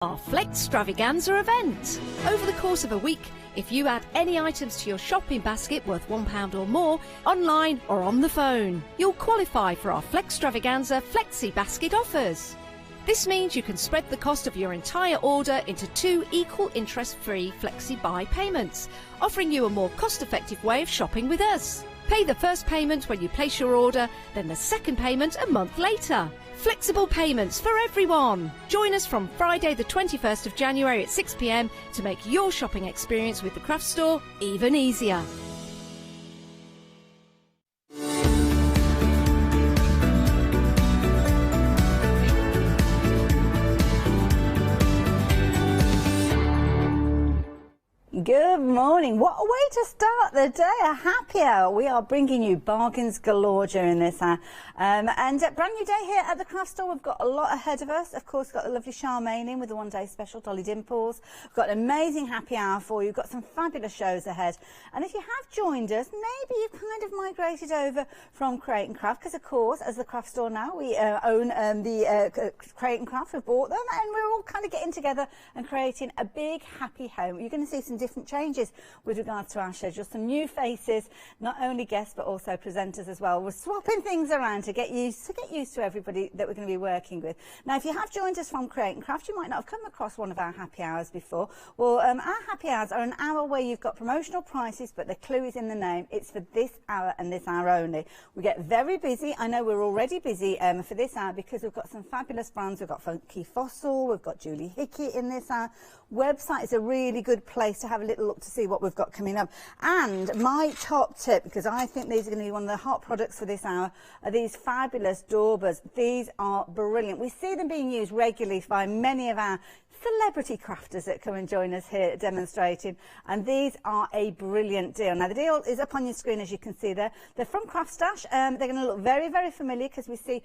Our Flextravaganza event. Over the course of a week, if you add any items to your shopping basket worth £1 or more, online or on the phone, you'll qualify for our Flextravaganza Flexi Basket offers. This means you can spread the cost of your entire order into 2 equal interest-free Flexi buy payments, offering you a more cost-effective way of shopping with us. Pay the first payment when you place your order, then the second payment a month later. Flexible payments for everyone. Join us from Friday the 21st of January at 6 p.m. to make your shopping experience with the craft store even easier. Good morning. What a way to start the day, a happy hour. We are bringing you bargains galore during this hour. And a brand new day here at the craft store. We've got a lot ahead of us. Of course, we've got the lovely Charmaine in with the one-day special, Dolly Dimples. We've got an amazing happy hour for you. We've got some fabulous shows ahead. And if you have joined us, maybe you've kind of migrated over from Create and Craft, because, of course, as the craft store now, we own the Create and Craft. We've bought them, and we're all kind of getting together and creating a big, happy home. You're going to see some different changes with regards to our schedule, some new faces, not only guests but also presenters as well. We're swapping things around to get used to everybody that we're going to be working with. Now, if you have joined us from Create and Craft, you might not have come across one of our happy hours before. Well, our happy hours are an hour where you've got promotional prices, but the clue is in the name. It's for this hour and this hour only. We get very busy. I know we're already busy for this hour because we've got some fabulous brands. We've got Funky Fossil, we've got Julie Hickey in this hour. Website is a really good place to have a little look to see what we've got coming up. And my top tip, because I think these are going to be one of the hot products for this hour, are these fabulous daubers. These are brilliant. We see them being used regularly by many of our celebrity crafters that come and join us here demonstrating, and these are a brilliant deal. Now, the deal is up on your screen, as you can see there. They're from Craft Stash. They're going to look very, very familiar because we see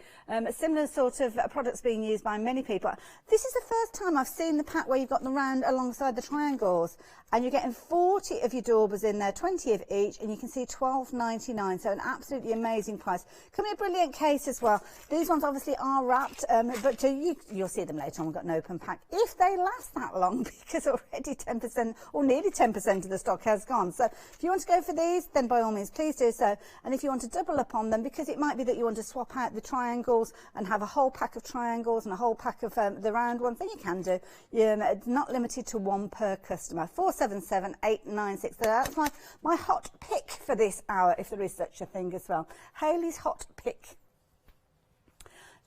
similar sort of products being used by many people. This is the first time I've seen the pack where you've got them round alongside the triangles, and you're getting 40 of your daubers in there, 20 of each, and you can see £12.99, so an absolutely amazing price. Come in a brilliant case as well. These ones obviously are wrapped, but you'll see them later on. We've got an open pack. If they last that long, because already 10% or nearly 10% of the stock has gone. So if you want to go for these, then by all means please do so. And if you want to double up on them, because it might be that you want to swap out the triangles and have a whole pack of triangles and a whole pack of the round ones, then you can do. It's not limited to one per customer. 477896. So that's my hot pick for this hour, if there is such a thing as well. Hayley's hot pick.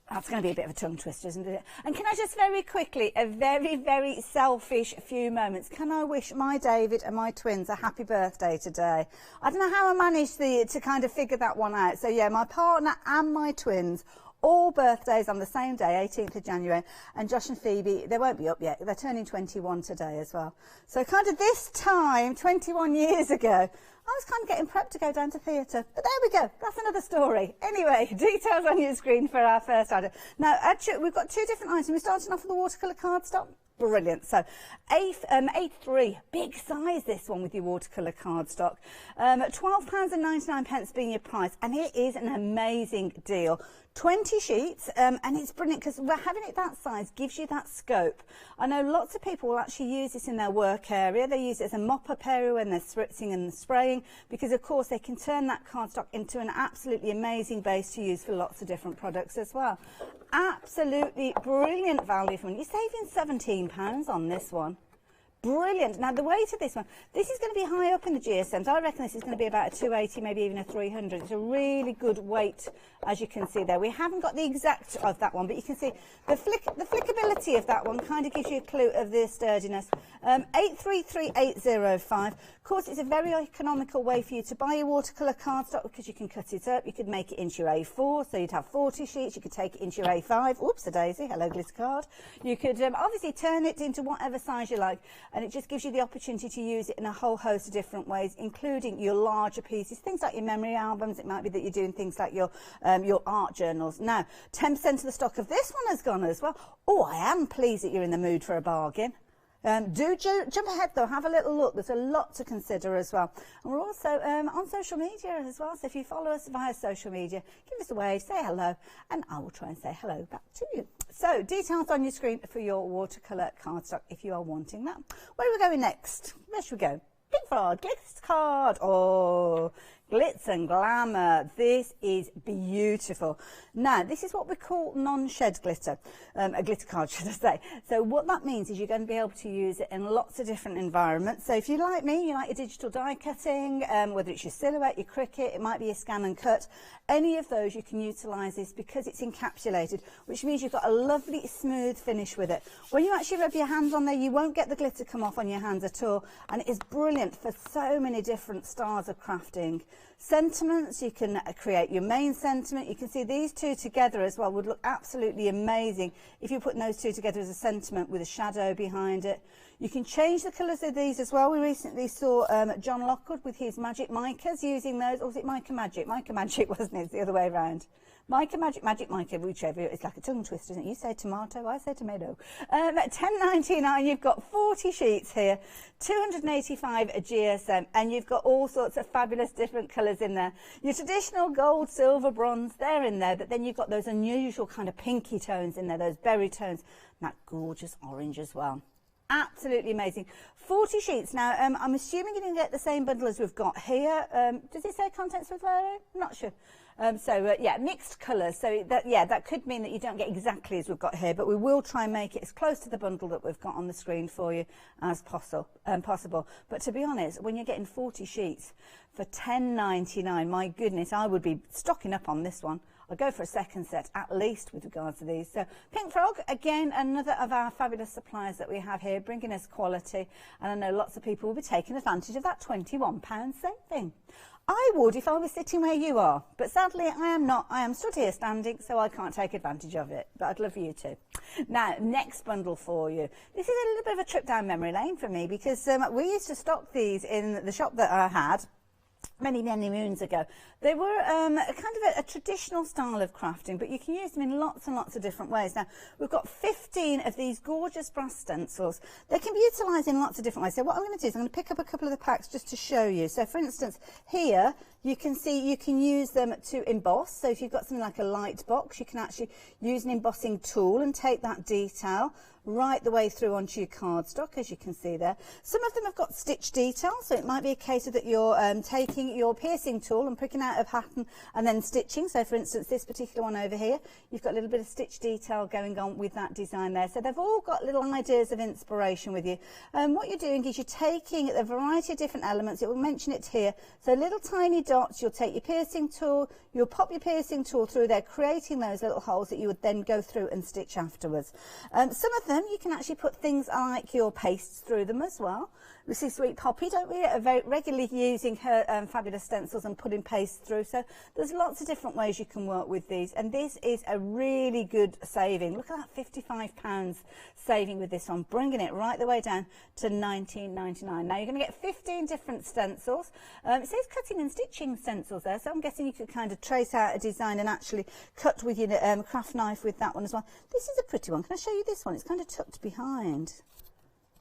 That's going to be a bit of a tongue twister, isn't it? And can I just very quickly, a very, very selfish few moments, can I wish my David and my twins a happy birthday today? I don't know how I managed to kind of figure that one out. So yeah, my partner and my twins, all birthdays on the same day, 18th of January, and Josh and Phoebe, they won't be up yet. They're turning 21 today as well. So kind of this time, 21 years ago, I was kind of getting prepped to go down to theatre, but there we go. That's another story. Anyway, details on your screen for our first item. Now, actually, we've got 2 different items. We're starting off with the watercolour cardstock. Brilliant. So, A3, big size this one with your watercolour cardstock. £12.99 being your price, and it is an amazing deal. 20 sheets, and it's brilliant because having it that size gives you that scope. I know lots of people will actually use this in their work area. They use it as a mop-up area when they're spritzing and spraying, because of course they can turn that cardstock into an absolutely amazing base to use for lots of different products as well. Absolutely brilliant value for money. You're saving £17 on this one. Brilliant. Now, the weight of this one, this is going to be high up in the GSMs. I reckon this is going to be about a 280, maybe even a 300. It's a really good weight, as you can see there. We haven't got the exact of that one, but you can see the flickability of that one kind of gives you a clue of the sturdiness. 833805. Of course, it's a very economical way for you to buy your watercolour cardstock, because you can cut it up. You could make it into your A4, so you'd have 40 sheets. You could take it into your A5. Oops, a daisy. Hello, Glitz card. You could obviously turn it into whatever size you like, and it just gives you the opportunity to use it in a whole host of different ways, including your larger pieces, things like your memory albums. It might be that you're doing things like your art journals. Now, 10% of the stock of this one has gone as well. Oh, I am pleased that you're in the mood for a bargain. Jump ahead though, have a little look. There's a lot to consider as well. And we're also on social media as well. So if you follow us via social media, give us a wave, say hello, and I will try and say hello back to you. So details on your screen for your watercolour cardstock if you are wanting that. Where are we going next? Where should we go? Pink Frog, Glitz card. Oh, Glitz and Glamour. This is beautiful. Now, this is what we call non-shed glitter, a glitter card, should I say. So what that means is you're going to be able to use it in lots of different environments. So if you like me, you like your digital die cutting, whether it's your silhouette, your Cricut, it might be your scan and cut, any of those you can utilise this because it's encapsulated, which means you've got a lovely smooth finish with it. When you actually rub your hands on there, you won't get the glitter come off on your hands at all, and it is brilliant for so many different styles of crafting. Sentiments, you can create your main sentiment. You can see these two together as well would look absolutely amazing if you put those two together as a sentiment with a shadow behind it. You can change the colours of these as well. We recently saw John Lockwood with his magic micas using those, or was it Mica Magic? Mica Magic, wasn't it? It's the other way around. Mica Magic, Magic Mica, whichever. It's like a tongue twister, isn't it? You say tomato, I say tomato. At $10.99, you've got 40 sheets here, 285 GSM, and you've got all sorts of fabulous different colours in there. Your traditional gold, silver, bronze, they're in there, but then you've got those unusual kind of pinky tones in there, those berry tones, and that gorgeous orange as well. Absolutely amazing. 40 sheets. Now, I'm assuming you didn't get the same bundle as we've got here. Does it say contents with Floral? I'm not sure. Yeah, mixed colours. So that could mean that you don't get exactly as we've got here, but we will try and make it as close to the bundle that we've got on the screen for you as possible. But to be honest, when you're getting 40 sheets for $10.99, my goodness, I would be stocking up on this one. I'll go for a second set at least with regards to these. So Pink Frog, again, another of our fabulous suppliers that we have here, bringing us quality. And I know lots of people will be taking advantage of that £21 saving. I would if I was sitting where you are, but sadly I am not. I am stood here standing, so I can't take advantage of it, but I'd love for you to. Now, next bundle for you. This is a little bit of a trip down memory lane for me because we used to stock these in the shop that I had many moons ago. They were kind of a traditional style of crafting, but you can use them in lots and lots of different ways. Now, we've got 15 of these gorgeous brass stencils. They can be utilised in lots of different ways. So what I'm going to do is I'm going to pick up a couple of the packs just to show you. So for instance, here you can see you can use them to emboss. So if you've got something like a light box, you can actually use an embossing tool and take that detail right the way through onto your cardstock, as you can see there. Some of them have got stitch detail, so it might be a case of that you're taking your piercing tool and pricking out a pattern and then stitching. So for instance, this particular one over here, you've got a little bit of stitch detail going on with that design there. So they've all got little ideas of inspiration with you. What you're doing is you're taking a variety of different elements. It will mention it here. So little tiny dots, you'll take your piercing tool, you'll pop your piercing tool through there, creating those little holes that you would then go through and stitch afterwards. Some of them you can actually put things like your pastes through them as well. We see Sweet Poppy, don't we, very regularly using her fabulous stencils and putting paste through. So there's lots of different ways you can work with these, and this is a really good saving. Look at that, £55 saving with this one, bringing it right the way down to $19.99. Now you're going to get 15 different stencils. It says cutting and stitching stencils there, so I'm guessing you could kind of trace out a design and actually cut with your craft knife with that one as well. This is a pretty one. Can I show you this one? It's kind of tucked behind.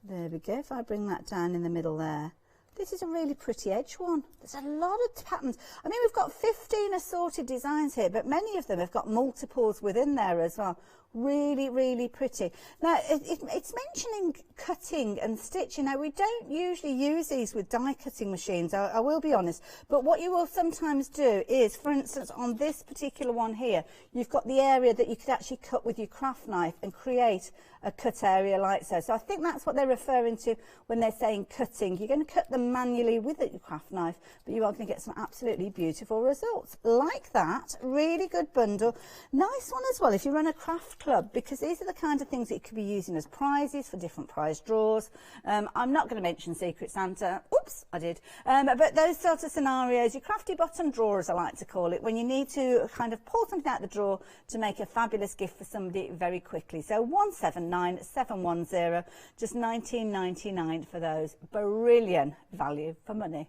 There we go. If I bring that down in the middle there. This is a really pretty edge one. There's a lot of patterns. I mean, we've got 15 assorted designs here, but many of them have got multiples within there as well. Really, really pretty. Now, it's mentioning cutting and stitching. Now, we don't usually use these with die cutting machines, I will be honest. But what you will sometimes do is, for instance, on this particular one here, you've got the area that you could actually cut with your craft knife and create a cut area like so. So I think that's what they're referring to when they're saying cutting. You're going to cut them manually with your craft knife, but you are going to get some absolutely beautiful results. Like that, really good bundle. Nice one as well if you run a craft club, because these are the kind of things that you could be using as prizes for different prize draws. I'm not going to mention Secret Santa. Oops, I did. But those sort of scenarios, your crafty bottom drawer, as I like to call it, when you need to kind of pull something out of the drawer to make a fabulous gift for somebody very quickly. So 179710, just $19.99 for those. Brilliant value for money.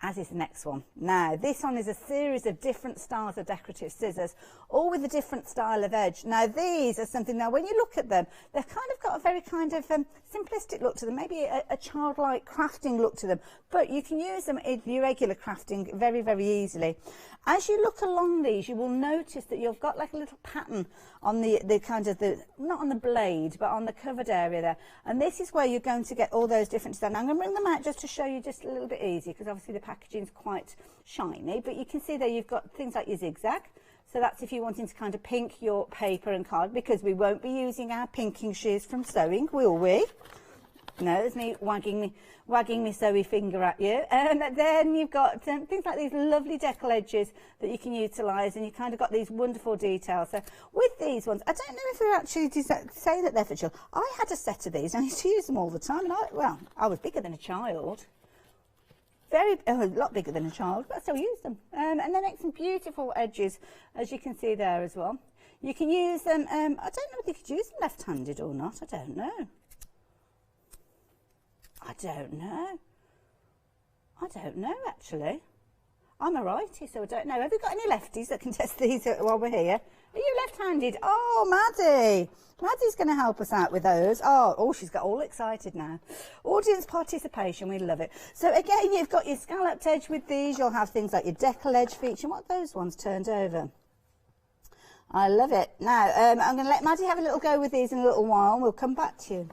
as is the next one. Now, this one is a series of different styles of decorative scissors, all with a different style of edge. Now, these are something, now when you look at them, they've kind of got a very kind of simplistic look to them, maybe a childlike crafting look to them, but you can use them in your regular crafting very, very easily. As you look along these, you will notice that you've got like a little pattern on the kind of the, not on the blade, but on the covered area there. And this is where you're going to get all those different designs. I'm going to bring them out just to show you just a little bit easier, because obviously the packaging is quite shiny, but you can see there you've got things like your zigzag. So that's if you're wanting to kind of pink your paper and card, because we won't be using our pinking shears from sewing, will we? No, there's me wagging me sewy finger at you. And then you've got things like these lovely decal edges that you can utilise, and you kind of got these wonderful details. So with these ones, I don't know if we actually say that they're for children. I had a set of these and I used to use them all the time, and I was bigger than a child. A lot bigger than a child, but I still use them. And they make some beautiful edges, as you can see there as well. You can use them, I don't know if you could use them left-handed or not, I don't know. I don't know actually. I'm a righty, so I don't know. Have you got any lefties that can test these while we're here? Are you left-handed? Oh, Maddie. Maddie's going to help us out with those. Oh, she's got all excited now. Audience participation, we love it. So again, you've got your scalloped edge with these. You'll have things like your decal edge feature. What are those ones turned over? I love it. Now, I'm going to let Maddie have a little go with these in a little while, and we'll come back to you.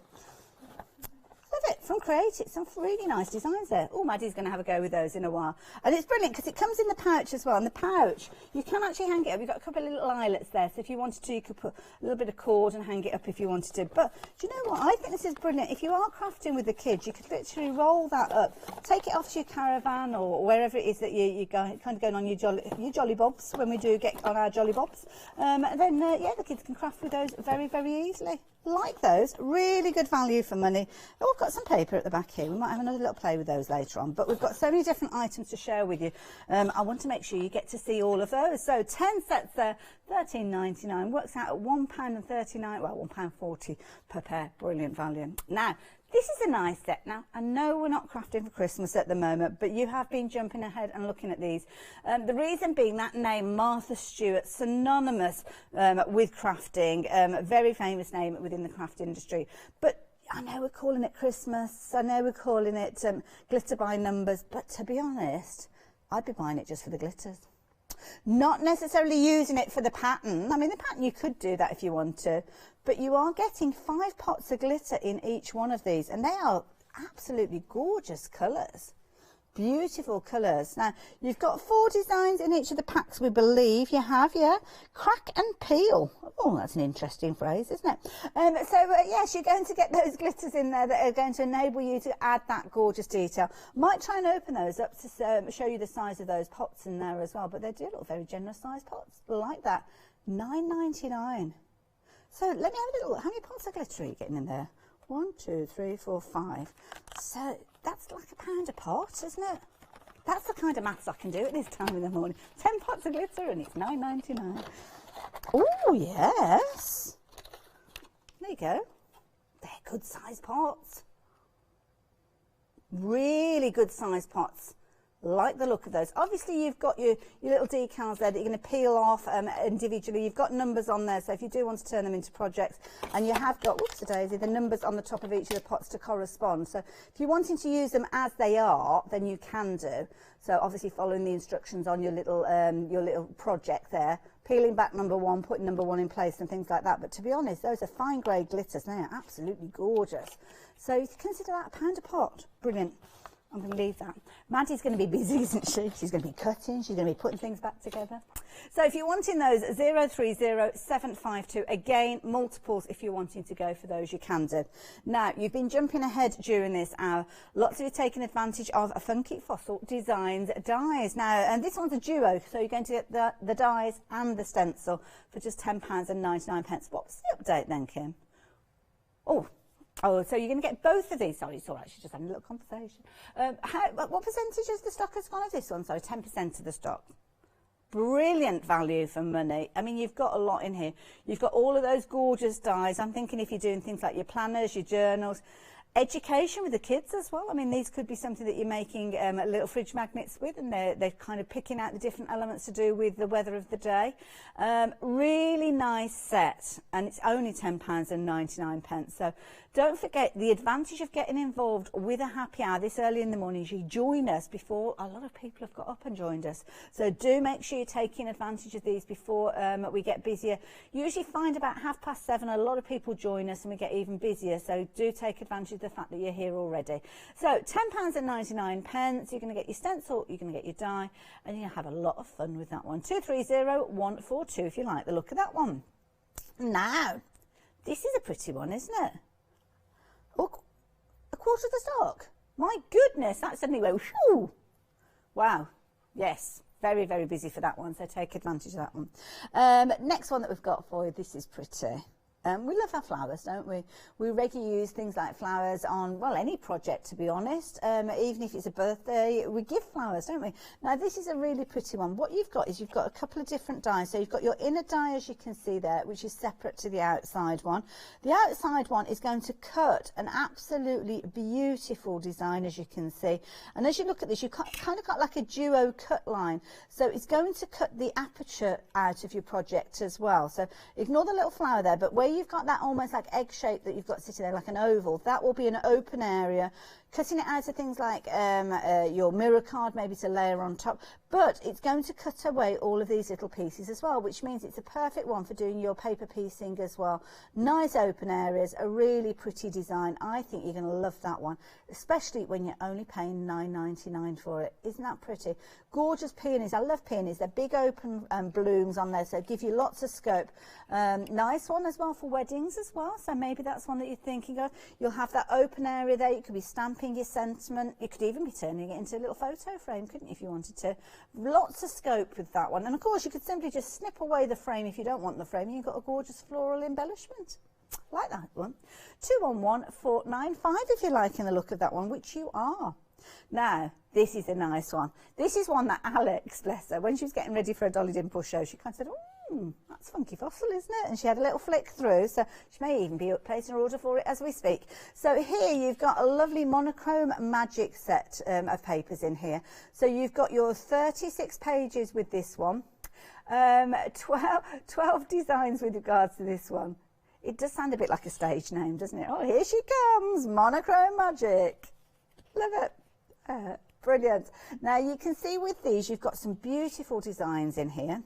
Love it, from Create, it's some really nice designs there. Oh, Maddie's going to have a go with those in a while. And it's brilliant because it comes in the pouch as well. And the pouch, you can actually hang it up. You've got a couple of little eyelets there. So if you wanted to, you could put a little bit of cord and hang it up if you wanted to. But do you know what? I think this is brilliant. If you are crafting with the kids, you could literally roll that up, take it off to your caravan or wherever it is that you go, kind of going on your jolly bobs when we do get on our jolly bobs. And then, yeah, the kids can craft with those very, very easily. Like those, really good value for money. Oh, we've got some paper at the back here. We might have another little play with those later on, but we've got so many different items to share with you. I want to make sure you get to see all of those. So 10 sets there, £13.99, works out at £1.39, well, £1.40 per pair. Brilliant value. Now, this is a nice set. Now, I know we're not crafting for Christmas at the moment, but you have been jumping ahead and looking at these. The reason being that name, Martha Stewart, synonymous with crafting, very famous name within the craft industry. But I know we're calling it Christmas, I know we're calling it glitter by numbers, but to be honest, I'd be buying it just for the glitters. Not necessarily using it for the pattern. I mean, the pattern, you could do that if you want to, but you are getting 5 pots of glitter in each one of these, and they are absolutely gorgeous colours. Beautiful colours. Now, you've got 4 designs in each of the packs, we believe you have, yeah? Crack and peel. Oh, that's an interesting phrase, isn't it? Yes, you're going to get those glitters in there that are going to enable you to add that gorgeous detail. Might try and open those up to show you the size of those pots in there as well, but they do look very generous sized pots, like that. £9.99. So let me have a little look. How many pots of glitter are you getting in there? 1, 2, 3, 4, 5. So that's like £1 a pot, isn't it? That's the kind of maths I can do at this time in the morning. 10 pots of glitter and it's £9.99. Oh, yes. There you go. They're good sized pots. Really good sized pots. Like the look of those. Obviously, you've got your little decals there that you're going to peel off individually. You've got numbers on there, so if you do want to turn them into projects, and you have got, whoops-a-daisy, the numbers on the top of each of the pots to correspond. So if you're wanting to use them as they are, then you can do. So obviously following the instructions on your little project there, peeling back number 1, putting number 1 in place and things like that. But to be honest, those are fine grade glitters. They are absolutely gorgeous. So you consider that £1 a pot. Brilliant. I'm going to leave that. Maddie's going to be busy, isn't she? She's going to be cutting. She's going to be putting things back together. So if you're wanting those, 030752. Again, multiples if you're wanting to go for those, you can do. Now, you've been jumping ahead during this hour. Lots of you taking advantage of a funky fossil designs dies. Now, and this one's a duo, so you're going to get the dies and the stencil for just £10.99. What's the update then, Kim? Oh, so you're going to get both of these. Sorry, it's all right. She's just having a little conversation. What percentage of the stock has gone of this one? Sorry, 10% of the stock. Brilliant value for money. I mean, you've got a lot in here. You've got all of those gorgeous dies. I'm thinking if you're doing things like your planners, your journals, Education with the kids as well. I mean, these could be something that you're making little fridge magnets with, and they're kind of picking out the different elements to do with the weather of the day. Really nice set, and it's only £10.99. So don't forget, the advantage of getting involved with a happy hour this early in the morning is you join us before a lot of people have got up and joined us. So do make sure you're taking advantage of these before we get busier. Usually find about 7:30, a lot of people join us and we get even busier. So do take advantage of the fact that you're here already. So £10.99, you're going to get your stencil, you're going to get your die, and you're going to have a lot of fun with that one. 230142 if you like the look of that one. Now, this is a pretty one, isn't it? Oh, a quarter of the stock. My goodness, that suddenly went, whew. Wow, yes, very, very busy for that one, so take advantage of that one. Next one that we've got for you, this is pretty. We love our flowers, don't we? We regularly use things like flowers on, well, any project, to be honest. Even if it's a birthday, we give flowers, don't we? Now, this is a really pretty one. What you've got is you've got a couple of different dies. So you've got your inner die, as you can see there, which is separate to the outside one. The outside one is going to cut an absolutely beautiful design, as you can see. And as you look at this, you've kind of got like a duo cut line. So it's going to cut the aperture out of your project as well. So ignore the little flower there, but where you've got that almost like egg shape that you've got sitting there like an oval, that will be an open area, cutting it out of things like your mirror card, maybe to layer on top, but it's going to cut away all of these little pieces as well, which means it's a perfect one for doing your paper piecing as well. Nice open areas, a really pretty design. I think you're going to love that one, especially when you're only paying £9.99 for it. Isn't that pretty? Gorgeous peonies. I love peonies. They're big open blooms on there, so give you lots of scope. Nice one as well for weddings as well, so maybe that's one that you're thinking of. You'll have that open area there. You could be stamping your sentiment. You could even be turning it into a little photo frame, couldn't you, if you wanted to? Lots of scope with that one. And of course you could simply just snip away the frame if you don't want the frame. You've got a gorgeous floral embellishment. Like that one. 211495 if you're liking the look of that one, which you are. Now, this is a nice one. This is one that Alex, bless her, when she was getting ready for a Dolly Dimple show, she kind of said, oh, that's funky fossil, isn't it? And she had a little flick through, so she may even be placing an order for it as we speak. So here you've got a lovely monochrome magic set of papers in here. So you've got your 36 pages with this one, 12 designs with regards to this one. It does sound a bit like a stage name, doesn't it? Oh, here she comes, monochrome magic. Love it. Brilliant. Now you can see with these you've got some beautiful designs in here,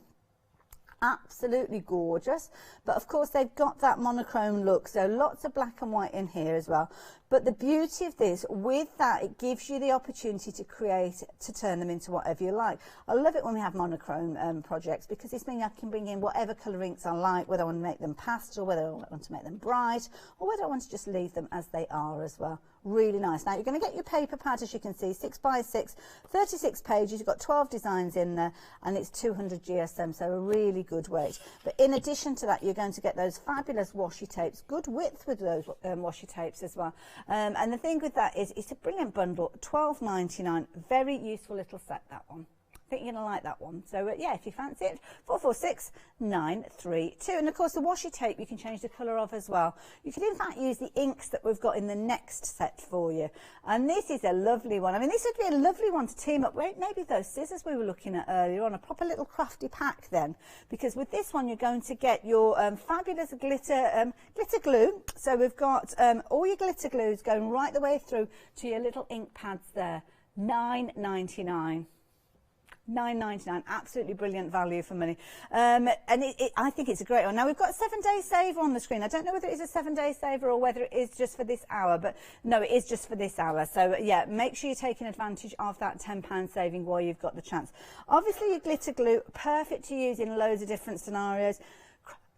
absolutely gorgeous, but of course they've got that monochrome look, so lots of black and white in here as well. But the beauty of this, with that, it gives you the opportunity to create, to turn them into whatever you like. I love it when we have monochrome projects, because this means I can bring in whatever colour inks I like, whether I want to make them pastel, whether I want to make them bright, or whether I want to just leave them as they are as well. Really nice. Now you're going to get your paper pad, as you can see, 6 by 6, 36 pages. You've got 12 designs in there, and it's 200 GSM, so a really good weight. But in addition to that, you're going to get those fabulous washi tapes, good width with those washi tapes as well. And the thing with that is it's a brilliant bundle, £12.99, very useful little set, that one. I think you're going to like that one. So yeah, if you fancy it, 446932. And of course the washi tape you can change the colour of as well. You could in fact use the inks that we've got in the next set for you. And this is a lovely one. I mean, this would be a lovely one to team up with maybe those scissors we were looking at earlier on, a proper little crafty pack then. Because with this one you're going to get your fabulous glitter glue. So we've got all your glitter glues going right the way through to your little ink pads there. £9.99. £9.99, absolutely brilliant value for money. And I think it's a great one. Now we've got a 7-day saver on the screen. I don't know whether it is a 7-day saver or whether it is just for this hour, but no, it is just for this hour. So yeah, make sure you're taking advantage of that £10 saving while you've got the chance. Obviously your glitter glue, perfect to use in loads of different scenarios.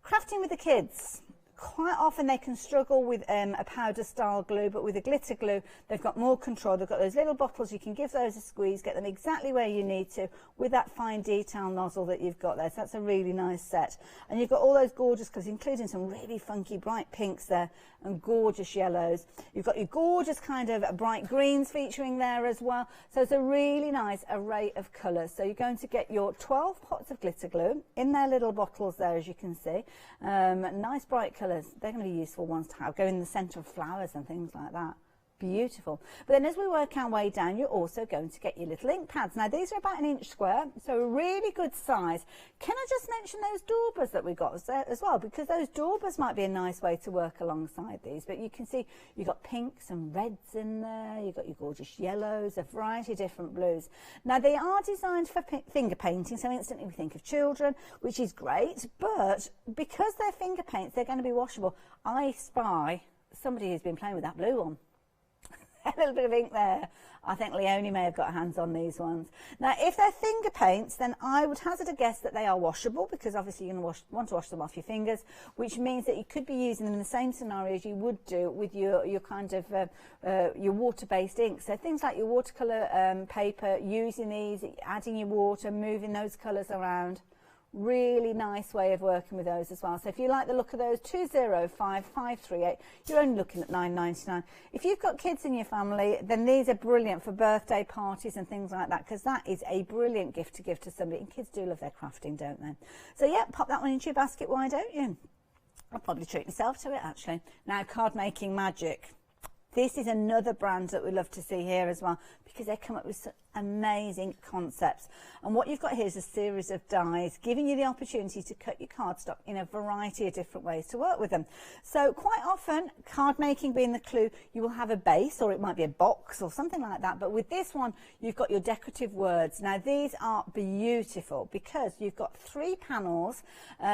Crafting with the kids. Quite often they can struggle with a powder style glue, but with a glitter glue they've got more control. They've got those little bottles, you can give those a squeeze, get them exactly where you need to with that fine detail nozzle that you've got there. So that's a really nice set. And you've got all those gorgeous colours, including some really funky bright pinks there and gorgeous yellows. You've got your gorgeous kind of bright greens featuring there as well. So it's a really nice array of colours. So you're going to get your 12 pots of glitter glue in their little bottles there, as you can see. Nice bright colours. They're going to be useful ones to have. Go in the centre of flowers and things like that. Beautiful. But then as we work our way down, you're also going to get your little ink pads. Now these are about 1 inch square, so a really good size. Can I just mention those daubers that we got as well, because those daubers might be a nice way to work alongside these. But you can see you've got pinks and reds in there, you've got your gorgeous yellows, a variety of different blues. Now they are designed for finger painting, so instantly we think of children, which is great, but because they're finger paints, they're going to be washable. I spy somebody who's been playing with that blue one. A little bit of ink there. I think Leonie may have got hands on these ones. Now, if they're finger paints, then I would hazard a guess that they are washable, because obviously you're going to want to wash them off your fingers, which means that you could be using them in the same scenario as you would do with your kind of your water-based ink. So things like your watercolor paper, using these, adding your water, moving those colours around. Really nice way of working with those as well. So if you like the look of those, 205538, you're only looking at £9.99. If you've got kids in your family, then these are brilliant for birthday parties and things like that, because that is a brilliant gift to give to somebody. And kids do love their crafting, don't they? So yeah, pop that one into your basket, why don't you? I'll probably treat myself to it actually. Now, card making magic. This is another brand that we love to see here as well, because they come up with amazing concepts. And what you've got here is a series of dies, giving you the opportunity to cut your cardstock in a variety of different ways to work with them. So quite often, card making being the clue, you will have a base, or it might be a box or something like that. But with this one, you've got your decorative words. Now these are beautiful because you've got 3 panels.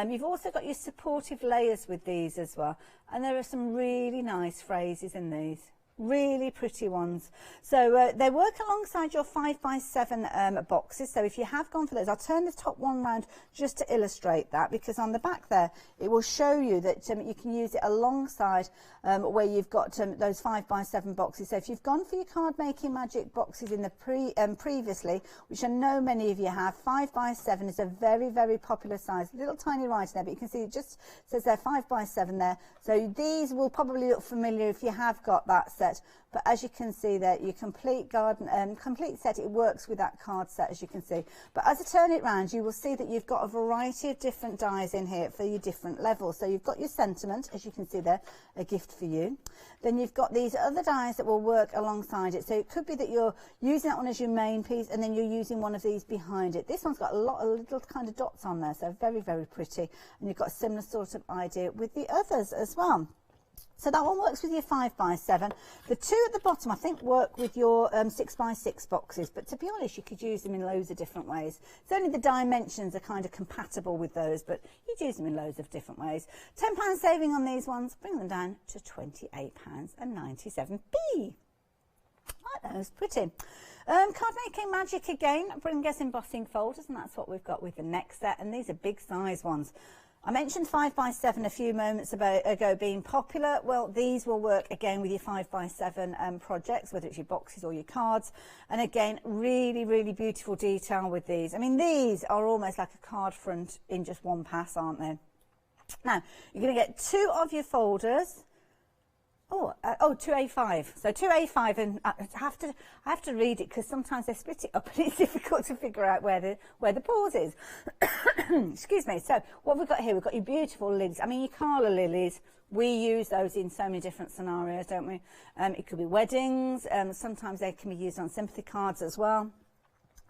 You've also got your supportive layers with these as well. And there are some really nice phrases in these. Really pretty ones. So they work alongside your 5x7 boxes. So if you have gone for those, I'll turn this top one round just to illustrate that, because on the back there it will show you that you can use it alongside where you've got those 5x7 boxes. So if you've gone for your card making magic boxes in the previously, which I know many of you have, 5x7 is a very, very popular size. Little tiny writing there, but you can see it just says there 5x7 there. So these will probably look familiar if you have got that set. But as you can see there, your complete complete set, it works with that card set, as you can see. But as I turn it round, you will see that you've got a variety of different dies in here for your different levels. So you've got your sentiment, as you can see there, a gift for you. Then you've got these other dies that will work alongside it. So it could be that you're using that one as your main piece, and then you're using one of these behind it. This one's got a lot of little kind of dots on there, so very, very pretty. And you've got a similar sort of idea with the others as well. So that one works with your 5x7. The 2 at the bottom, I think, work with your 6x6 boxes. But to be honest, you could use them in loads of different ways. It's only the dimensions are kind of compatible with those, but you'd use them in loads of different ways. £10 saving on these ones, bring them down to £28.97p. Like those, pretty. Card making magic again, bring us embossing folders, and that's what we've got with the next set. And these are big size ones. I mentioned 5x7 a few moments ago being popular. Well, these will work again with your 5x7 projects, whether it's your boxes or your cards. And again, really, really beautiful detail with these. I mean, these are almost like a card front in just one pass, aren't they? Now, you're going to get 2 of your folders. Oh, 2A5. So 2A5, and I have to read it because sometimes they split it up and it's difficult to figure out where the pause is. Excuse me. So what we've got here, we've got your beautiful lilies. I mean, your calla lilies. We use those in so many different scenarios, don't we? It could be weddings. Sometimes they can be used on sympathy cards as well.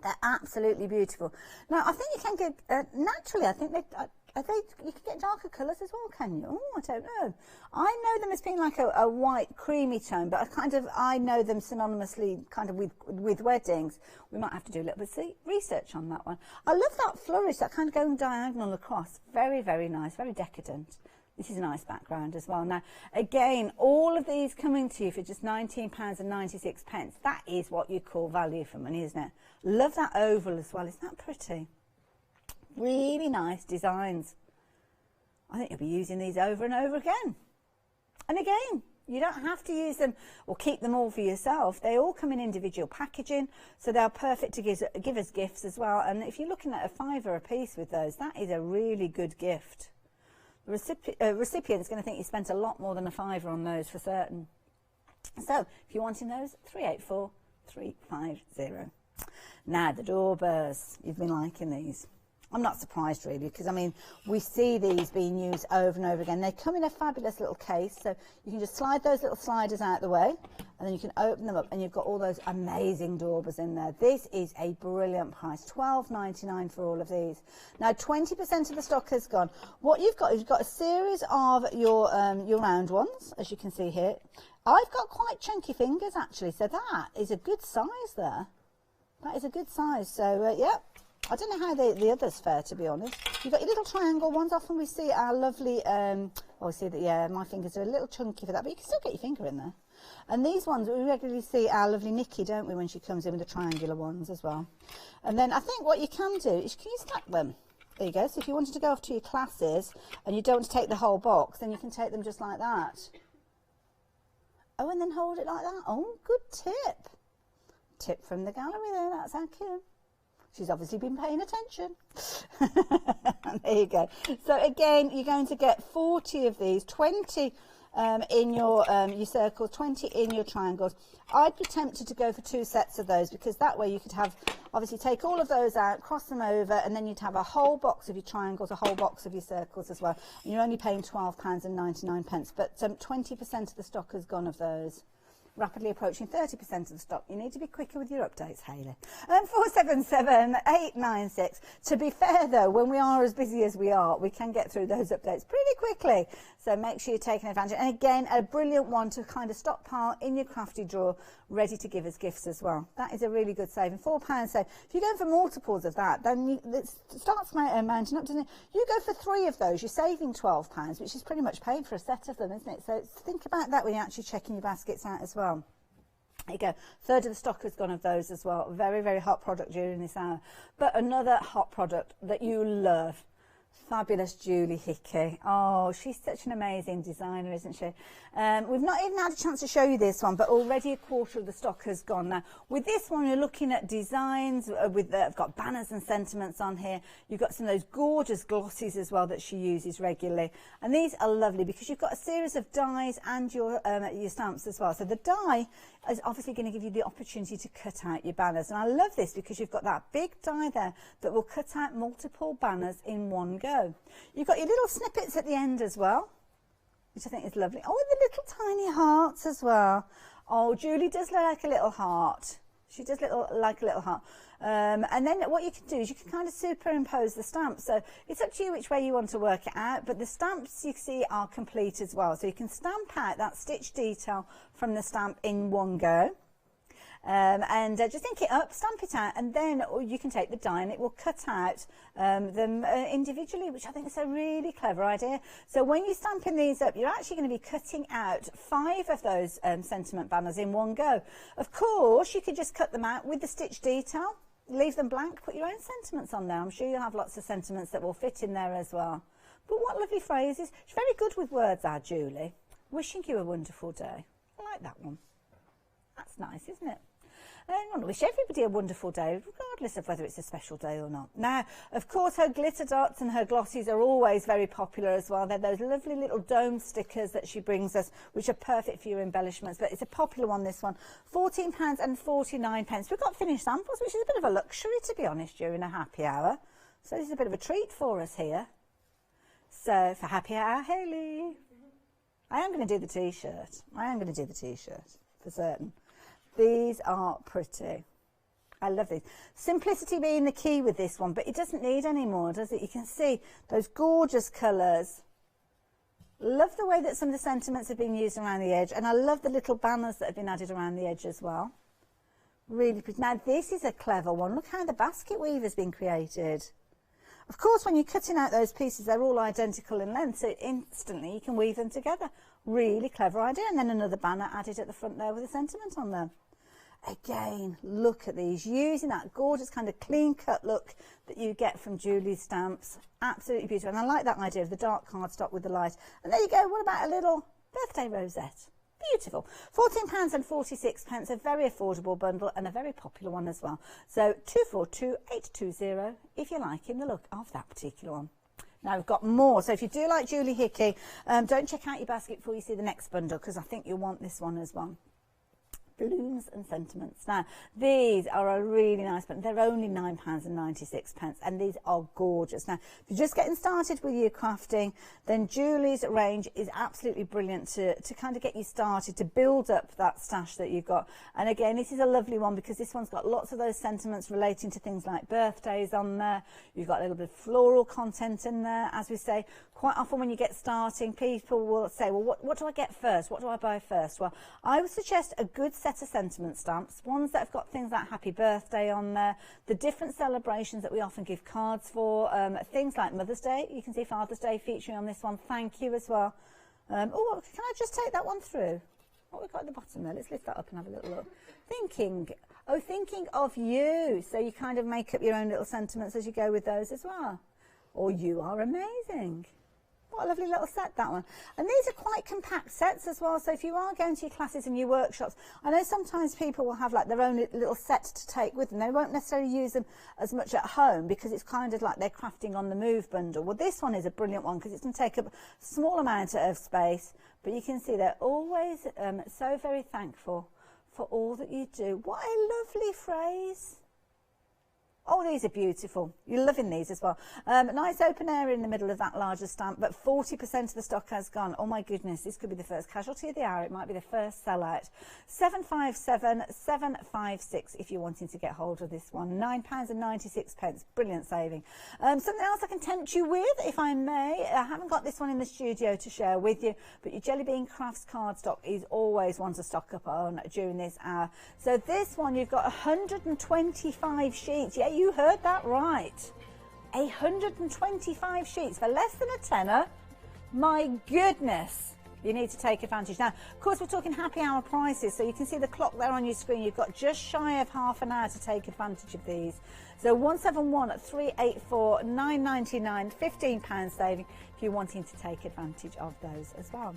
They're absolutely beautiful. Now, I think you can get naturally. I think you can get darker colours as well, can you? Oh, I don't know. I know them as being like a white creamy tone, but I know them synonymously kind of with weddings. We might have to do a little bit of research on that one. I love that flourish, that kind of going diagonal across. Very, very nice, very decadent. This is a nice background as well. Now, again, all of these coming to you for just £19.96. That is what you call value for money, isn't it? Love that oval as well. Isn't that pretty? Really nice designs. I think you'll be using these over and over again. And again, you don't have to use them or keep them all for yourself. They all come in individual packaging, so they're perfect to give us gifts as well. And if you're looking at £5 a piece with those, that is a really good gift. The recipient's going to think you spent a lot more than £5 on those for certain. So if you're wanting those, 384350. Now the daubers, you've been liking these. I'm not surprised really, because I mean, we see these being used over and over again. They come in a fabulous little case, so you can just slide those little sliders out the way, and then you can open them up, and you've got all those amazing daubers in there. This is a brilliant price, $12.99 for all of these. Now, 20% of the stock has gone. What you've got is you've got a series of your round ones, as you can see here. I've got quite chunky fingers actually, so that is a good size there. That is a good size. So yeah. I don't know how the others fare, to be honest. You've got your little triangle ones. Often we see our lovely, we see that, yeah, my fingers are a little chunky for that, but you can still get your finger in there. And these ones, we regularly see our lovely Hickey, don't we, when she comes in with the triangular ones as well. And then I think what you can do is, can you stack them? There you go. So if you wanted to go off to your classes and you don't want to take the whole box, then you can take them just like that. Oh, and then hold it like that. Oh, good tip. Tip from the gallery there, that's how cute. She's obviously been paying attention. There you go. So again, you're going to get 40 of these, 20 in your circles, 20 in your triangles. I'd be tempted to go for 2 sets of those, because that way you could have, obviously take all of those out, cross them over, and then you'd have a whole box of your triangles, a whole box of your circles as well. And you're only paying £12.99, but 20% of the stock has gone of those. Rapidly approaching 30% of the stock. You need to be quicker with your updates, Hayley. 477896. To be fair though, when we are as busy as we are, we can get through those updates pretty quickly. So make sure you're taking advantage. And again, a brilliant one to kind of stockpile in your crafty drawer, ready to give as gifts as well. That is a really good saving. £4 save. If you're going for multiples of that, then it starts mounting up, doesn't it? You go for 3 of those, you're saving £12, which is pretty much paid for a set of them, isn't it? So think about that when you're actually checking your baskets out as well. There you go. 1/3 of the stock has gone of those as well. Very, very hot product during this hour. But another hot product that you love. Fabulous Julie Hickey. Oh, she's such an amazing designer, isn't she? We've not even had a chance to show you this one, but already 1/4 of the stock has gone. Now, with this one, you're looking at designs I've got banners and sentiments on here. You've got some of those gorgeous glossies as well that she uses regularly. And these are lovely because you've got a series of dies and your stamps as well. So the die is obviously going to give you the opportunity to cut out your banners. And I love this because you've got that big die there that will cut out multiple banners in one go. You've got your little snippets at the end as well, which I think is lovely. Oh, and the little tiny hearts as well. Oh, Julie does look like a little heart. She does look like a little heart. And then what you can do is you can kind of superimpose the stamps. So it's up to you which way you want to work it out, but the stamps you see are complete as well. So you can stamp out that stitch detail from the stamp in one go. And just ink it up, stamp it out, and then you can take the die and it will cut out them individually, which I think is a really clever idea. So when you're stamping these up, you're actually going to be cutting out 5 of those sentiment banners in one go. Of course, you could just cut them out with the stitch detail, leave them blank, put your own sentiments on there. I'm sure you'll have lots of sentiments that will fit in there as well. But what lovely phrases. She's very good with words, our Julie. Wishing you a wonderful day. I like that one. That's nice, isn't it? I want to wish everybody a wonderful day, regardless of whether it's a special day or not. Now, of course, her glitter dots and her glossies are always very popular as well. They're those lovely little dome stickers that she brings us, which are perfect for your embellishments. But it's a popular one, this one. £14.49. We've got finished samples, which is a bit of a luxury, to be honest, during a happy hour. So this is a bit of a treat for us here. So, for happy hour, Hayley. I am going to do the T-shirt. I am going to do the T-shirt, for certain. These are pretty. I love these. Simplicity being the key with this one, but it doesn't need any more, does it? You can see those gorgeous colours. Love the way that some of the sentiments have been used around the edge, and I love the little banners that have been added around the edge as well. Really pretty. Now this is a clever one. Look how the basket weave has been created. Of course, when you're cutting out those pieces, they're all identical in length, so instantly you can weave them together. Really clever idea. And then another banner added at the front there with a sentiment on there. Again, look at these, using that gorgeous kind of clean-cut look that you get from Julie's stamps. Absolutely beautiful. And I like that idea of the dark cardstock with the light. And there you go. What about a little birthday rosette? Beautiful. £14.46, a very affordable bundle and a very popular one as well. So 242820 if you're liking the look of that particular one. Now we've got more, so if you do like Julie Hickey, don't check out your basket before you see the next bundle, because I think you'll want this one as well. Balloons and sentiments. Now, these are a really nice, but they're only £9.96, and these are gorgeous. Now, if you're just getting started with your crafting, then Julie's range is absolutely brilliant to kind of get you started, to build up that stash that you've got. And again, this is a lovely one because this one's got lots of those sentiments relating to things like birthdays on there. You've got a little bit of floral content in there. As we say, quite often when you get starting, people will say, well, what do I get first? What do I buy first? Well, I would suggest a good set of sentiment stamps, ones that have got things like happy birthday on there, the different celebrations that we often give cards for, things like Mother's Day. You can see Father's Day featuring on this one. Thank you as well. Oh, can I just take that one through? What we've got at the bottom there, let's lift that up and have a little look. Thinking of you. So you kind of make up your own little sentiments as you go with those as well. Or you are amazing. What a lovely little set, that one. And these are quite compact sets as well. So if you are going to your classes and your workshops, I know sometimes people will have like their own little set to take with them. They won't necessarily use them as much at home because it's kind of like they're crafting on the move bundle. Well, this one is a brilliant one because it's going to take up a small amount of space, but you can see they're always so very thankful for all that you do. What a lovely phrase. Oh, these are beautiful. You're loving these as well. Nice open area in the middle of that larger stamp, but 40% of the stock has gone. Oh my goodness, this could be the first casualty of the hour. It might be the first sellout. 757, 756 if you're wanting to get hold of this one. £9.96. Brilliant saving. Something else I can tempt you with, if I may. I haven't got this one in the studio to share with you, but your Jelly Bean Crafts cardstock is always one to stock up on during this hour. So this one, you've got 125 sheets. Yeah, you heard that right. 125 sheets for less than a tenner. My goodness, you need to take advantage. Now, of course, we're talking happy hour prices, so you can see the clock there on your screen. You've got just shy of half an hour to take advantage of these. So 171 at 384, 9.99, £15 saving if you're wanting to take advantage of those as well.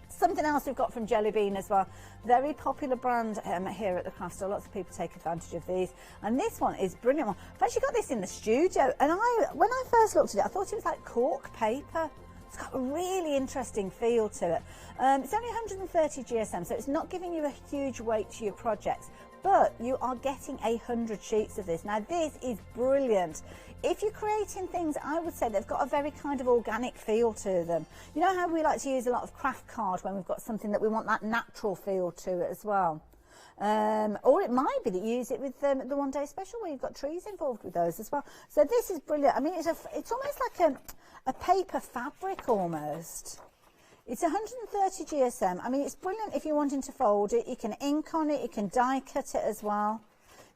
Something else we've got from Jelly Bean as well, very popular brand here at the craft store. Lots of people take advantage of these, and this one is brilliant one. I've actually got this in the studio, and when I first looked at it, I thought it was like cork paper. It's got a really interesting feel to it. It's only 130 GSM, so it's not giving you a huge weight to your projects, but you are getting 100 sheets of this. Now this is brilliant. If you're creating things, I would say they've got a very kind of organic feel to them. You know how we like to use a lot of craft card when we've got something that we want that natural feel to it as well. Or it might be that you use it with the one day special where you've got trees involved with those as well. So this is brilliant. I mean, it's almost like a paper fabric almost. It's 130 GSM. I mean, it's brilliant if you're wanting to fold it. You can ink on it, you can die cut it as well.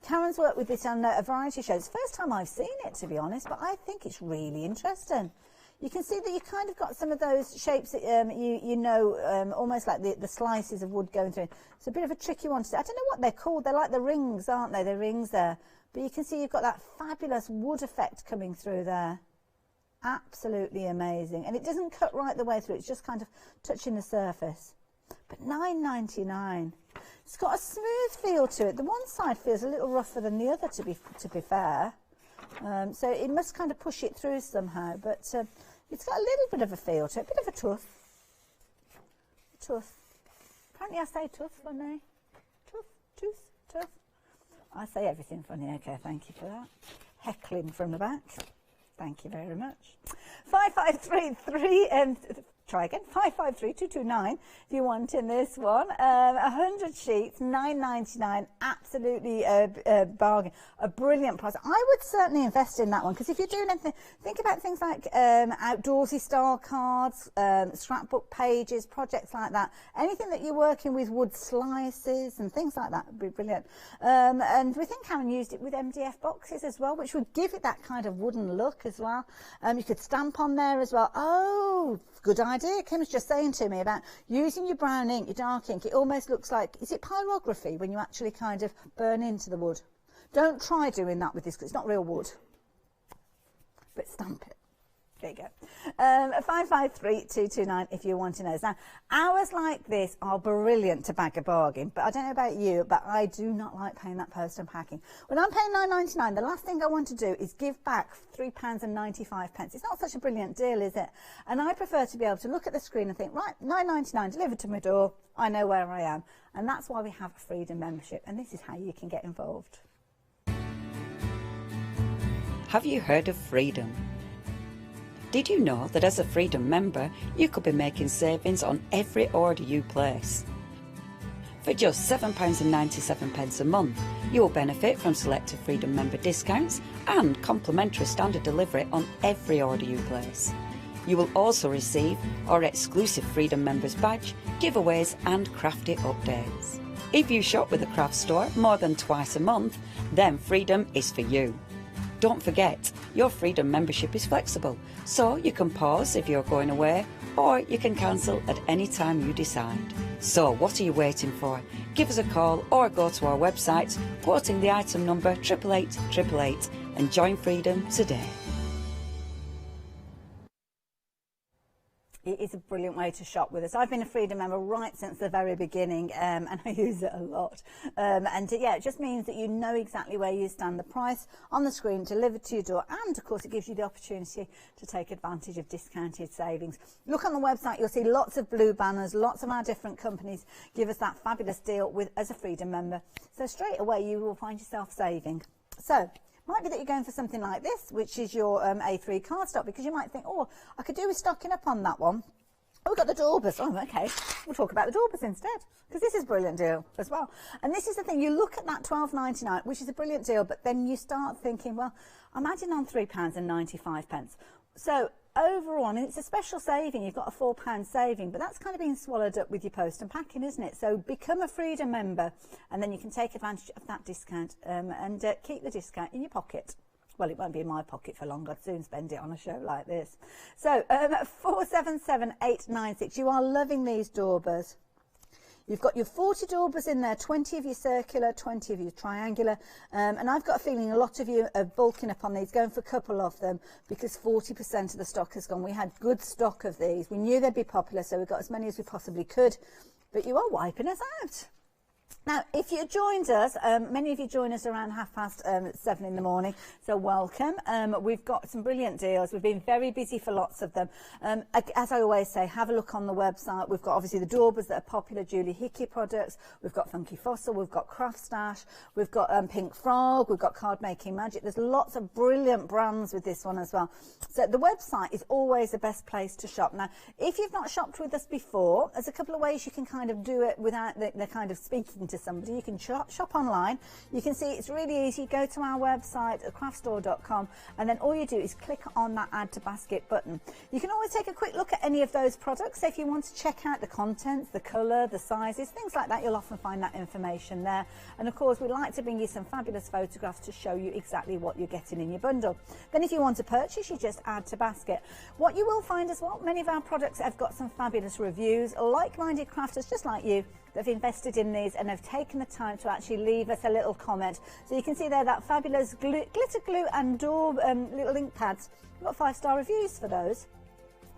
Karen's worked with this on a variety of shows. First time I've seen it, to be honest, but I think it's really interesting. You can see that you kind of got some of those shapes that you know, almost like the slices of wood going through. It's a bit of a tricky one to do. I don't know what they're called. They're like the rings, aren't they? The rings there. But you can see you've got that fabulous wood effect coming through there. Absolutely amazing. And it doesn't cut right the way through. It's just kind of touching the surface. But £9.99. It's got a smooth feel to it. The one side feels a little rougher than the other, to be fair. So it must kind of push it through somehow. But it's got a little bit of a feel to it, a bit of a tuff. Tuff. Apparently I say tuff funny. Tuff. I say everything funny. Okay, thank you for that. Heckling from the back. Thank you very much. 5533 try again. 553229 if you want in this one. 100 sheets, £9.99. Absolutely a bargain. A brilliant price. I would certainly invest in that one because if you're doing anything, think about things like outdoorsy style cards, scrapbook pages, projects like that. Anything that you're working with wood slices and things like that would be brilliant. And we think Karen used it with MDF boxes as well, which would give it that kind of wooden look as well. You could stamp on there as well. Oh, good idea. Kim was just saying to me about using your brown ink, your dark ink. It almost looks like, is it pyrography when you actually kind of burn into the wood? Don't try doing that with this because it's not real wood. But stamp it. There you go. 553229 if you want to know. Now, hours like this are brilliant to bag a bargain, but I don't know about you, but I do not like paying that post and packing. When I'm paying £9.99, the last thing I want to do is give back £3.95. It's not such a brilliant deal, is it? And I prefer to be able to look at the screen and think, right, £9.99 delivered to my door. I know where I am. And that's why we have a Freedom membership. And this is how you can get involved. Have you heard of Freedom? Did you know that as a Freedom member, you could be making savings on every order you place? For just £7.97 a month, you will benefit from selected Freedom member discounts and complimentary standard delivery on every order you place. You will also receive our exclusive Freedom members badge, giveaways and crafty updates. If you shop with the craft store more than twice a month, then Freedom is for you. Don't forget, your Freedom membership is flexible, so you can pause if you're going away, or you can cancel at any time you decide. So what are you waiting for? Give us a call or go to our website, quoting the item number 88888 and join Freedom today. It is a brilliant way to shop with us. I've been a Freedom member right since the very beginning, and I use it a lot. Yeah, it just means that you know exactly where you stand. The price on the screen delivered to your door, and of course it gives you the opportunity to take advantage of discounted savings. Look on the website, you'll see lots of blue banners, lots of our different companies give us that fabulous deal as a Freedom member. So straight away you will find yourself saving. So might be that you're going for something like this, which is your A3 cardstock, because you might think, oh, I could do with stocking up on that one. Oh, we've got the daubers. Oh, okay. We'll talk about the daubers instead, because this is a brilliant deal as well. And this is the thing, you look at that £12.99, which is a brilliant deal, but then you start thinking, well, I'm adding on £3.95. So overall, I mean, it's a special saving. You've got a £4 saving, but that's kind of being swallowed up with your post and packing, isn't it? So become a Freedom member, and then you can take advantage of that discount and keep the discount in your pocket. Well, it won't be in my pocket for long. I'd soon spend it on a show like this. So 477896. You are loving these daubers. You've got your 40 daubers in there, 20 of your circular, 20 of your triangular, and I've got a feeling a lot of you are bulking up on these, going for a couple of them, because 40% of the stock has gone. We had good stock of these. We knew they'd be popular, so we got as many as we possibly could, but you are wiping us out. Now, if you joined us, many of you join us around 7:30 in the morning, so welcome. We've got some brilliant deals. We've been very busy for lots of them. As I always say, have a look on the website. We've got obviously the daubers that are popular, Julie Hickey products. We've got Funky Fossil. We've got Craft Stash. We've got Pink Frog. We've got Card Making Magic. There's lots of brilliant brands with this one as well. So the website is always the best place to shop. Now, if you've not shopped with us before, there's a couple of ways you can kind of do it without the kind of speaking to somebody. You can shop online. You can see it's really easy. Go to our website at craftstore.com, and then all you do is click on that add to basket button. You can always take a quick look at any of those products. So if you want to check out the contents, the colour, the sizes, things like that, you'll often find that information there. And of course, we like to bring you some fabulous photographs to show you exactly what you're getting in your bundle. Then if you want to purchase, you just add to basket. What you will find as well, many of our products have got some fabulous reviews, like-minded crafters just like you that have invested in these and have taken the time to actually leave us a little comment. So you can see there that fabulous glitter glue and little ink pads. We've got 5-star reviews for those.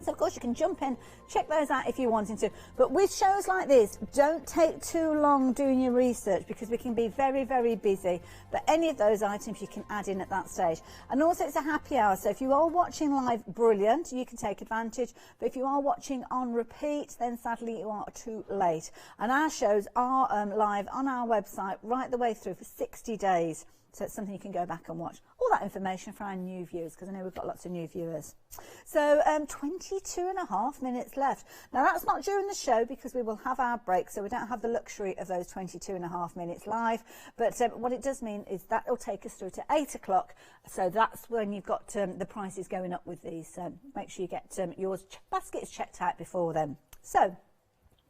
So of course you can jump in, check those out if you're wanting to. But with shows like this, don't take too long doing your research, because we can be very, very busy. But any of those items you can add in at that stage. And also it's a happy hour, so if you are watching live, brilliant, you can take advantage. But if you are watching on repeat, then sadly you are too late. And our shows are live on our website right the way through for 60 days. So it's something you can go back and watch. All that information for our new viewers, because I know we've got lots of new viewers. So 22.5 minutes left. Now that's not during the show, because we will have our break, so we don't have the luxury of those 22.5 minutes live. But what it does mean is that will take us through to 8 o'clock. So that's when you've got the prices going up with these. So make sure you get your baskets checked out before then. So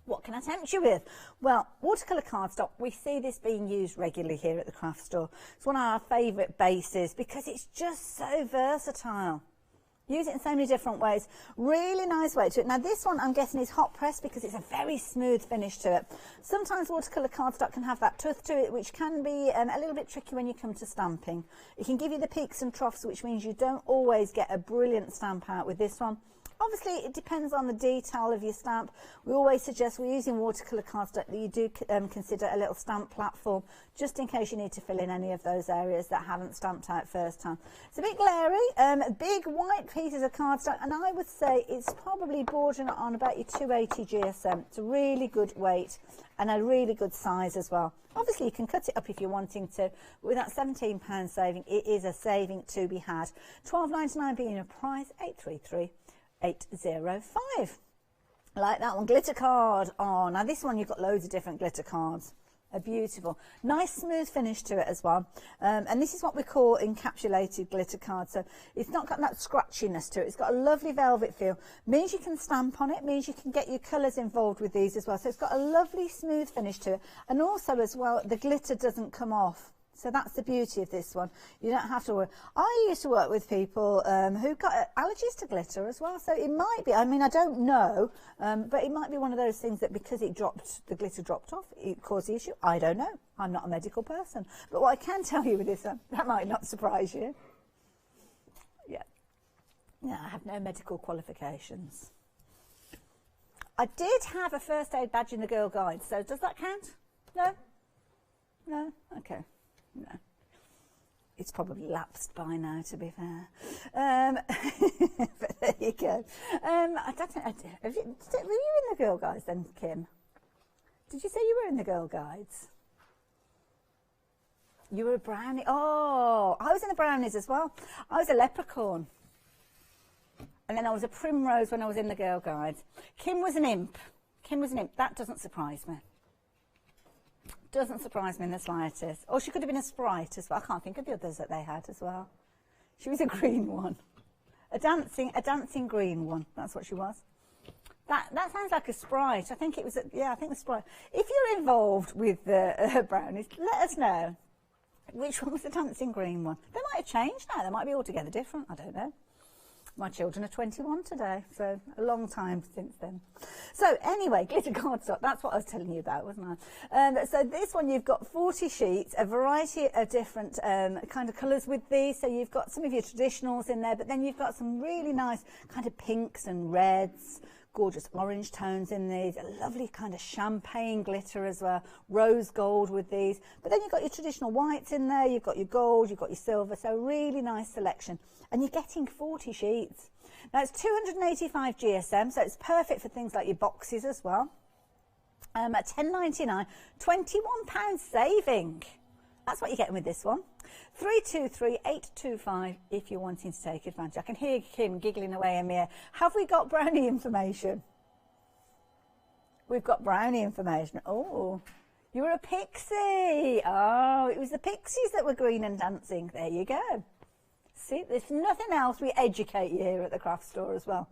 what can I tempt you with? Well, watercolour cardstock, we see this being used regularly here at the craft store. It's one of our favourite bases because it's just so versatile. Use it in so many different ways. Really nice way to it. Now this one I'm guessing is hot press because it's a very smooth finish to it. Sometimes watercolour cardstock can have that tooth to it, which can be a little bit tricky when you come to stamping. It can give you the peaks and troughs, which means you don't always get a brilliant stamp out with this one. Obviously, it depends on the detail of your stamp. We always suggest we're using watercolour cardstock that you do consider a little stamp platform, just in case you need to fill in any of those areas that haven't stamped out first time. It's a bit glary, big white pieces of cardstock, and I would say it's probably bordering on about your 280 GSM. It's a really good weight and a really good size as well. Obviously, you can cut it up if you're wanting to, but with that £17 saving, it is a saving to be had. £12.99 being a price, 833. 805. Like that one. Glitter card. Oh, now this one you've got loads of different glitter cards. Are beautiful. Nice smooth finish to it as well. And this is what we call encapsulated glitter card. So it's not got that scratchiness to it. It's got a lovely velvet feel. Means you can stamp on it. Means you can get your colours involved with these as well. So it's got a lovely smooth finish to it. And also as well, the glitter doesn't come off. So that's the beauty of this one. You don't have to worry. I used to work with people who got allergies to glitter as well. So it might be, I mean, I don't know, but it might be one of those things that because it dropped, the glitter dropped off, it caused the issue. I don't know. I'm not a medical person. But what I can tell you with this one, that might not surprise you. Yeah. No, I have no medical qualifications. I did have a first aid badge in the Girl Guide. So does that count? No? No? Okay. No, it's probably lapsed by now, to be fair. But there you go. I don't know. Were you in the Girl Guides then, Kim? Did you say you were in the Girl Guides? You were a brownie. Oh, I was in the brownies as well. I was a leprechaun. And then I was a primrose when I was in the Girl Guides. Kim was an imp. Kim was an imp. That doesn't surprise me. Doesn't surprise me in the slightest. Or she could have been a sprite as well. I can't think of the others that they had as well. She was a green one. A dancing green one. That's what she was. That sounds like a sprite. I think it was, yeah, I think the sprite. If you're involved with the brownies, let us know. Which one was the dancing green one? They might have changed now. They might be altogether different. I don't know. My children are 21 today, so a long time since then. So anyway, glitter cardstock, that's what I was telling you about, wasn't I? So this one, you've got 40 sheets, a variety of different kind of colours with these. So you've got some of your traditionals in there, but then you've got some really nice kind of pinks and reds, gorgeous orange tones in these, a lovely kind of champagne glitter as well, rose gold with these. But then you've got your traditional whites in there, you've got your gold, you've got your silver, so really nice selection. And you're getting 40 sheets. Now it's 285 GSM, so it's perfect for things like your boxes as well. At $10.99, £21 saving. That's what you're getting with this one. 323-825 if you're wanting to take advantage. I can hear Kim giggling away in here. Have we got brownie information? We've got brownie information. Oh, you were a pixie. Oh, it was the pixies that were green and dancing. There you go. See, there's nothing else. We educate you here at the craft store as well.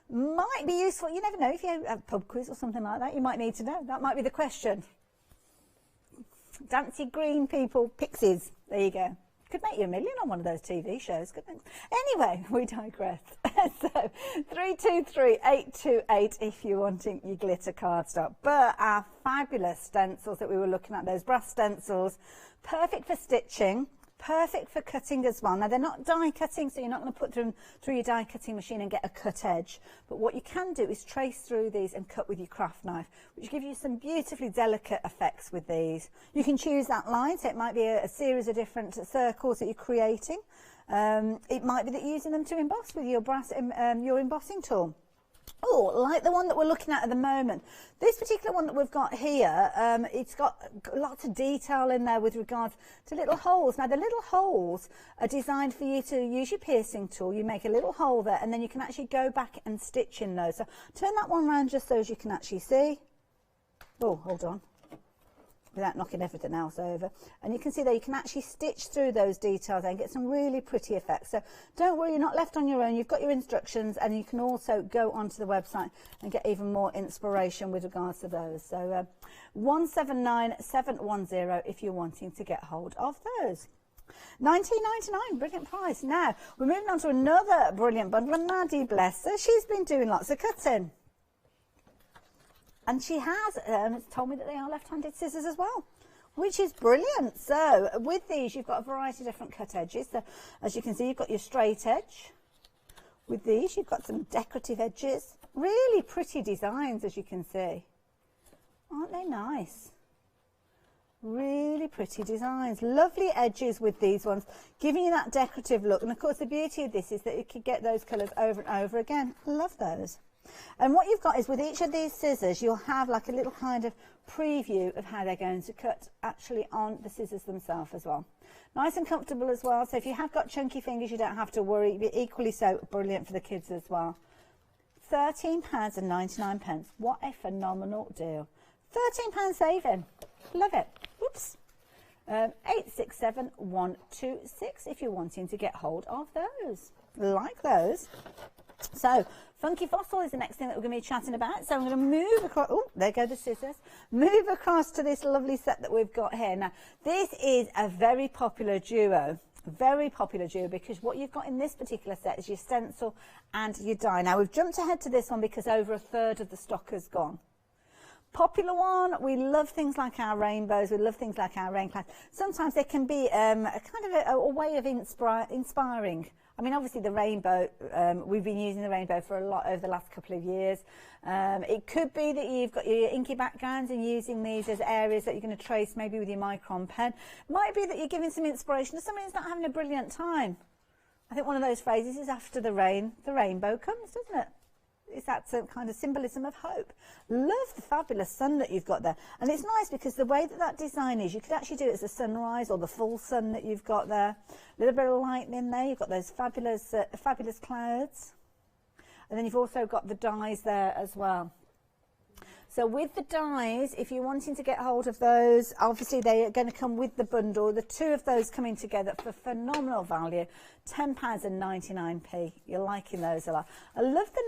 Might be useful. You never know. If you have a pub quiz or something like that, you might need to know. That might be the question. Dancing green people, pixies. There you go. Could make you $1 million on one of those TV shows, couldn't it? Anyway, we digress. So 323-828 if you're wanting your glitter cardstock. But our fabulous stencils that we were looking at, those brass stencils, perfect for stitching. Perfect for cutting as well. Now they're not die cutting, so you're not going to put them through your die cutting machine and get a cut edge. But what you can do is trace through these and cut with your craft knife, which gives you some beautifully delicate effects with these. You can choose that line, so it might be a series of different circles that you're creating. It might be that you're using them to emboss with your your embossing tool. Oh, like the one that we're looking at the moment. This particular one that we've got here, it's got lots of detail in there with regards to little holes. Now, the little holes are designed for you to use your piercing tool. You make a little hole there, and then you can actually go back and stitch in those. So turn that one around just so as you can actually see. Oh, hold on. Without knocking everything else over. And you can see there you can actually stitch through those details and get some really pretty effects. So don't worry, you're not left on your own. You've got your instructions, and you can also go onto the website and get even more inspiration with regards to those. So 179710 if you're wanting to get hold of those. $19.99, brilliant price. Now, we're moving on to another brilliant bundle, and Maddie, bless her, she's been doing lots of cutting. And she has told me that they are left-handed scissors as well, which is brilliant. So, with these, you've got a variety of different cut edges. So, as you can see, you've got your straight edge. With these, you've got some decorative edges. Really pretty designs, as you can see. Aren't they nice? Really pretty designs. Lovely edges with these ones, giving you that decorative look. And of course, the beauty of this is that you can get those colours over and over again. I love those. And what you've got is with each of these scissors, you'll have like a little kind of preview of how they're going to cut actually on the scissors themselves as well. Nice and comfortable as well. So if you have got chunky fingers, you don't have to worry. It'll be equally so brilliant for the kids as well. £13.99. What a phenomenal deal. £13 saving. Love it. Oops. 867126 if you're wanting to get hold of those. Like those. So, Funky Fossil is the next thing that we're going to be chatting about. So I'm going to move across. Oh, there go the scissors. Move across to this lovely set that we've got here. Now, this is a very popular duo. Very popular duo, because what you've got in this particular set is your stencil and your die. Now, we've jumped ahead to this one because over a third of the stock has gone. Popular one, we love things like our rainbows, we love things like our rain clouds. Sometimes they can be a kind of a way of inspiring. I mean, obviously the rainbow, we've been using the rainbow for a lot over the last couple of years. It could be that you've got your inky backgrounds and using these as areas that you're going to trace maybe with your Monochrome pen. Might be that you're giving some inspiration to somebody who's not having a brilliant time. I think one of those phrases is after the rain, the rainbow comes, doesn't it? Is that some kind of symbolism of hope? Love the fabulous sun that you've got there. And it's nice because the way that that design is, you could actually do it as a sunrise or the full sun that you've got there. A little bit of lightning there. You've got those fabulous clouds. And then you've also got the dies there as well. So with the dies, if you're wanting to get hold of those, obviously they are going to come with the bundle. The two of those coming together for phenomenal value, £10.99. You're liking those a lot. I love the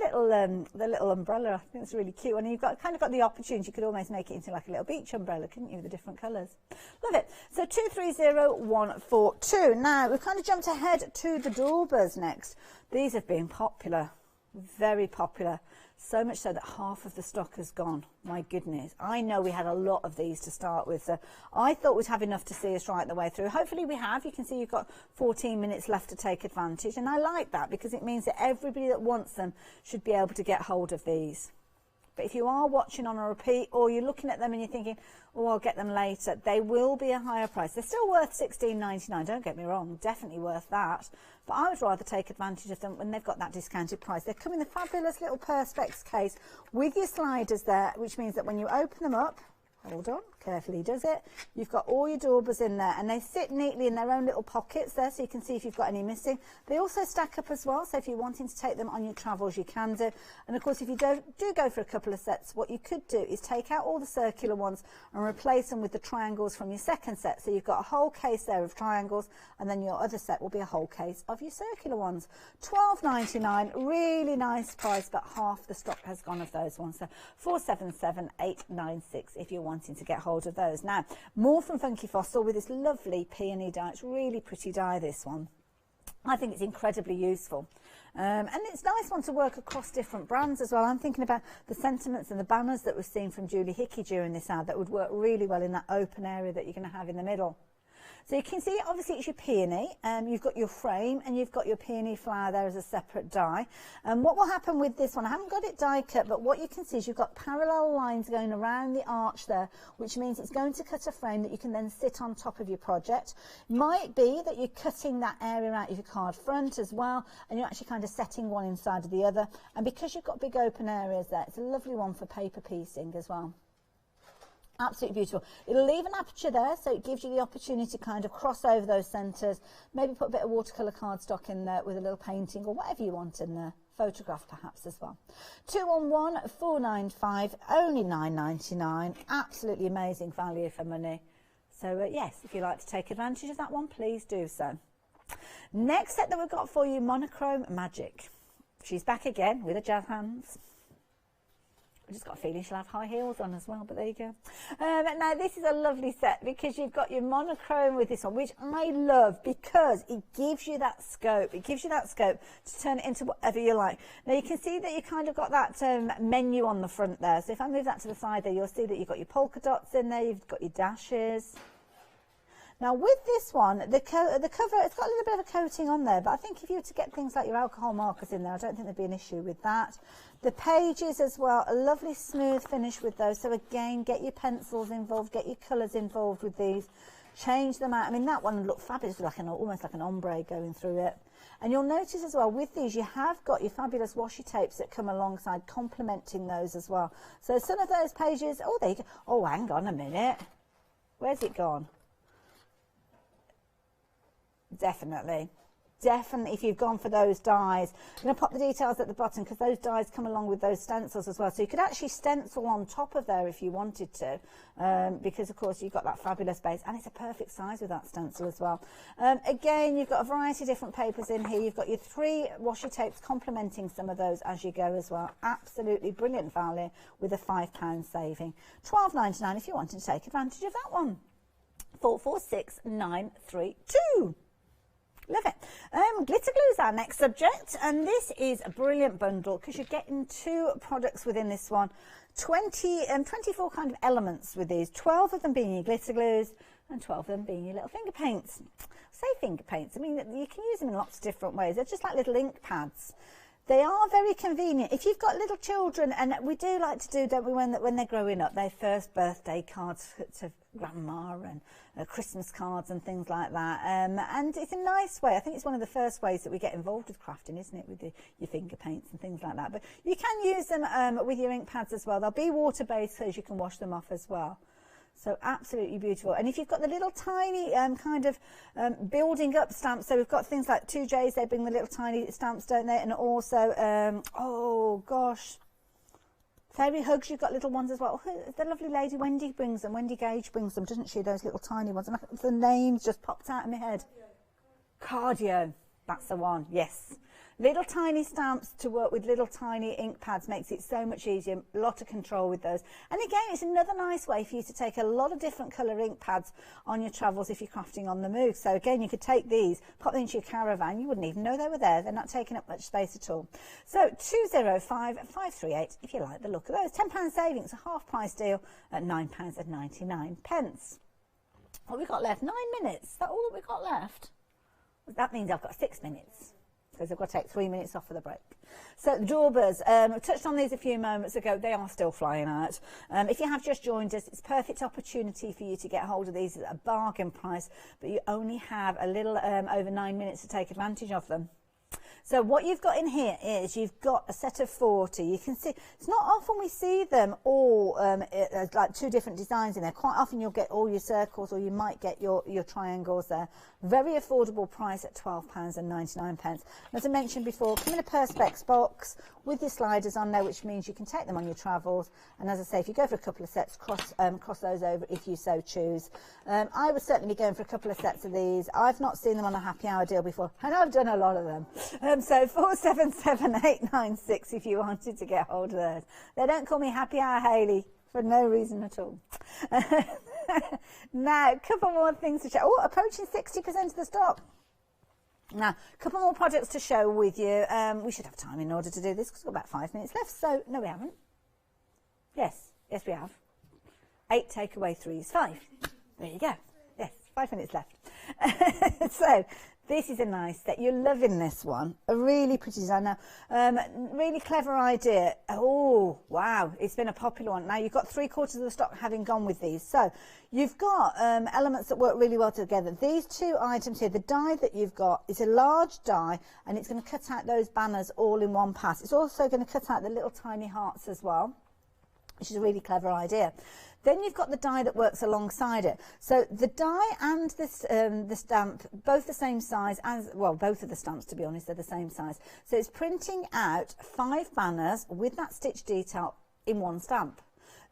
little umbrella. I think it's really cute. And you've got kind of got the opportunity. You could almost make it into like a little beach umbrella, couldn't you, with the different colours? Love it. So 230142. Now we've kind of jumped ahead to the daubers next. These have been popular, very popular. So much so that half of the stock has gone. My goodness. I know we had a lot of these to start with. So I thought we'd have enough to see us right the way through. Hopefully we have. You can see you've got 14 minutes left to take advantage. And I like that because it means that everybody that wants them should be able to get hold of these. But if you are watching on a repeat or you're looking at them and you're thinking, oh, I'll get them later, they will be a higher price. They're still worth $16.99, don't get me wrong, definitely worth that. But I would rather take advantage of them when they've got that discounted price. They come in the fabulous little Perspex case with your sliders there, which means that when you open them up, hold on, carefully does it, you've got all your daubers in there and they sit neatly in their own little pockets there so you can see if you've got any missing. They also stack up as well, so if you're wanting to take them on your travels you can do. And of course if you do go for a couple of sets, what you could do is take out all the circular ones and replace them with the triangles from your second set. So you've got a whole case there of triangles and then your other set will be a whole case of your circular ones. $12.99, really nice price, but half the stock has gone of those ones. So 477896 if you're wanting to get hold of those. Now, more from Funky Fossil with this lovely peony die. It's really pretty die, this one. I think it's incredibly useful. And it's a nice one to work across different brands as well. I'm thinking about the sentiments and the banners that we've seen from Hickey during this ad that would work really well in that open area that you're going to have in the middle. So you can see, obviously, it's your peony. You've got your frame and you've got your peony flower there as a separate die. And what will happen with this one, I haven't got it die cut, but what you can see is you've got parallel lines going around the arch there, which means it's going to cut a frame that you can then sit on top of your project. Might be that you're cutting that area out of your card front as well, and you're actually kind of setting one inside of the other. And because you've got big open areas there, it's a lovely one for paper piecing as well. Absolutely beautiful. It'll leave an aperture there, so it gives you the opportunity to kind of cross over those centres, maybe put a bit of watercolour cardstock in there with a little painting or whatever you want in there, photograph perhaps as well. 211495, only $9.99, absolutely amazing value for money. So yes, if you'd like to take advantage of that one, please do so. Next set that we've got for you, Monochrome Magic. She's back again with her jazz hands. I just got a feeling she'll have high heels on as well, but there you go. Now this is a lovely set because you've got your monochrome with this one, which I love because it gives you that scope. It gives you that scope to turn it into whatever you like. Now you can see that you kind of got that menu on the front there. So if I move that to the side there, you'll see that you've got your polka dots in there, you've got your dashes. Now with this one, the cover, it's got a little bit of a coating on there, but I think if you were to get things like your alcohol markers in there, I don't think there'd be an issue with that. The pages as well, a lovely smooth finish with those. So again, get your pencils involved, get your colours involved with these, change them out. I mean, that one looked fabulous, like almost like an ombre going through it. And you'll notice as well, with these, you have got your fabulous washi tapes that come alongside, complementing those as well. So some of those pages, oh, there you go. Oh, hang on a minute. Where's it gone? Definitely if you've gone for those dies. I'm going to pop the details at the bottom because those dies come along with those stencils as well, so you could actually stencil on top of there if you wanted to, because of course you've got that fabulous base and it's a perfect size with that stencil as well. Again, you've got a variety of different papers in here. You've got your 3 washi tapes complementing some of those as you go as well. Absolutely brilliant value with a £5 saving. £12.99 if you wanted to take advantage of that one. 446932. Love it. Glitter glue is our next subject, and this is a brilliant bundle because you're getting 2 products within this one. 24 kind of elements with these, 12 of them being your glitter glues and 12 of them being your little finger paints. Say finger paints, I mean, you can use them in lots of different ways. They're just like little ink pads. They are very convenient. If you've got little children, and we do like to do, don't we, when they're growing up, their first birthday cards to grandma and Christmas cards and things like that. And it's a nice way. I think it's one of the first ways that we get involved with crafting, isn't it, with your finger paints and things like that. But you can use them with your ink pads as well. They'll be water-based, so you can wash them off as well. So absolutely beautiful. And if you've got the little tiny kind of building up stamps, so we've got things like 2Js, they bring the little tiny stamps, don't they? And also, oh gosh, Fairy Hugs, you've got little ones as well. Oh, the lovely lady Wendy brings them, Wendy Gage brings them, doesn't she? Those little tiny ones. And the names just popped out of my head. Cardio, that's the one, yes. Little tiny stamps to work with little tiny ink pads makes it so much easier, a lot of control with those. And again, it's another nice way for you to take a lot of different colour ink pads on your travels if you're crafting on the move. So again, you could take these, pop them into your caravan, you wouldn't even know they were there, they're not taking up much space at all. So 205538 if you like the look of those. £10 savings, a half price deal at £9.99. What have we got left? 9 minutes, is that all that we've got left? That means I've got 6 minutes. Because I've got to take 3 minutes off for the break. So the daubers, I touched on these a few moments ago. They are still flying out. If you have just joined us, it's a perfect opportunity for you to get hold of these at a bargain price, but you only have a little over 9 minutes to take advantage of them. So what you've got in here is you've got a set of 40. You can see, it's not often we see them all like 2 different designs in there. Quite often you'll get all your circles, or you might get your triangles there. Very affordable price at £12.99. As I mentioned before, come in a Perspex box with your sliders on there, which means you can take them on your travels. And as I say, if you go for a couple of sets, cross those over if you so choose. I would certainly be going for a couple of sets of these. I've not seen them on a happy hour deal before, and I've done a lot of them. So 477896 if you wanted to get hold of those. They don't call me Happy Hour Hayley for no reason at all. Now, a couple more things to show. Oh, approaching 60% of the stock. Now, a couple more projects to show with you. We should have time in order to do this because we've got about 5 minutes left. So, no, we haven't. Yes, we have. 8 takeaway 3s, 5. There you go. Yes, 5 minutes left. So, this is a nice set. You're loving this one. A really pretty design. Now, really clever idea. Oh, wow. It's been a popular one. Now, you've got 3/4 of the stock having gone with these. So, you've got elements that work really well together. These 2 items here, the die that you've got is a large die, and it's going to cut out those banners all in one pass. It's also going to cut out the little tiny hearts as well, which is a really clever idea. Then you've got the die that works alongside it. So the die and the stamp, both the same size, as well, both of the stamps, to be honest, they're the same size. So it's printing out 5 banners with that stitch detail in one stamp.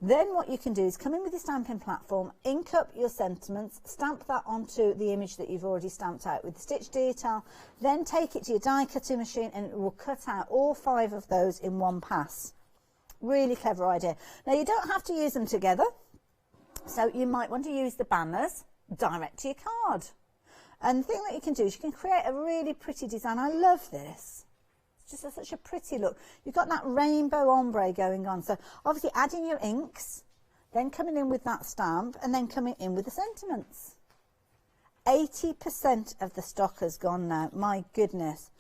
Then what you can do is come in with your stamping platform, ink up your sentiments, stamp that onto the image that you've already stamped out with the stitch detail, then take it to your die cutting machine and it will cut out all 5 of those in one pass. Really clever idea. Now, you don't have to use them together. So you might want to use the banners direct to your card. And the thing that you can do is you can create a really pretty design. I love this. It's just such a pretty look. You've got that rainbow ombre going on. So obviously adding your inks, then coming in with that stamp, and then coming in with the sentiments. 80% of the stock has gone now. My goodness.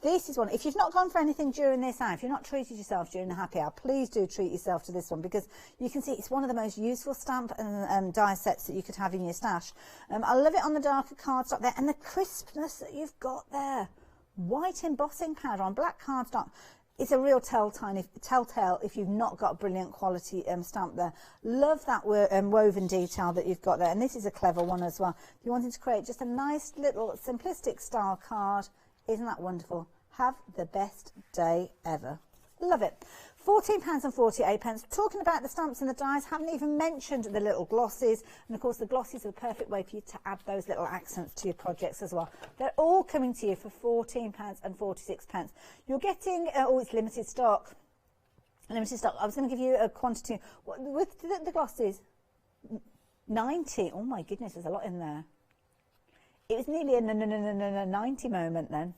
This is one, if you've not gone for anything during this hour, if you've not treated yourself during the happy hour, please do treat yourself to this one, because you can see it's one of the most useful stamp and die sets that you could have in your stash. I love it on the darker cardstock there, and the crispness that you've got there. White embossing powder on black cardstock. It's a real telltale if you've not got a brilliant quality stamp there. Love that woven detail that you've got there, and this is a clever one as well. If you wanted to create just a nice little simplistic style card, isn't that wonderful? Have the best day ever. Love it. £14.48. Talking about the stamps and the dies, haven't even mentioned the little glosses. And of course, the glosses are the perfect way for you to add those little accents to your projects as well. They're all coming to you for £14.46. You're getting, oh, it's limited stock. Limited stock. I was going to give you a quantity. What, with the glosses, 90. Oh my goodness, there's a lot in there. It was nearly a 90 moment then.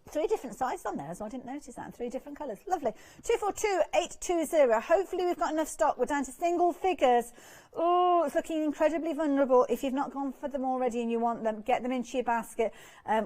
3 different sizes on there as well. I didn't notice that. 3 different colours. Lovely. 242820. Hopefully we've got enough stock. We're down to single figures. Oh, it's looking incredibly vulnerable. If you've not gone for them already and you want them, get them into your basket,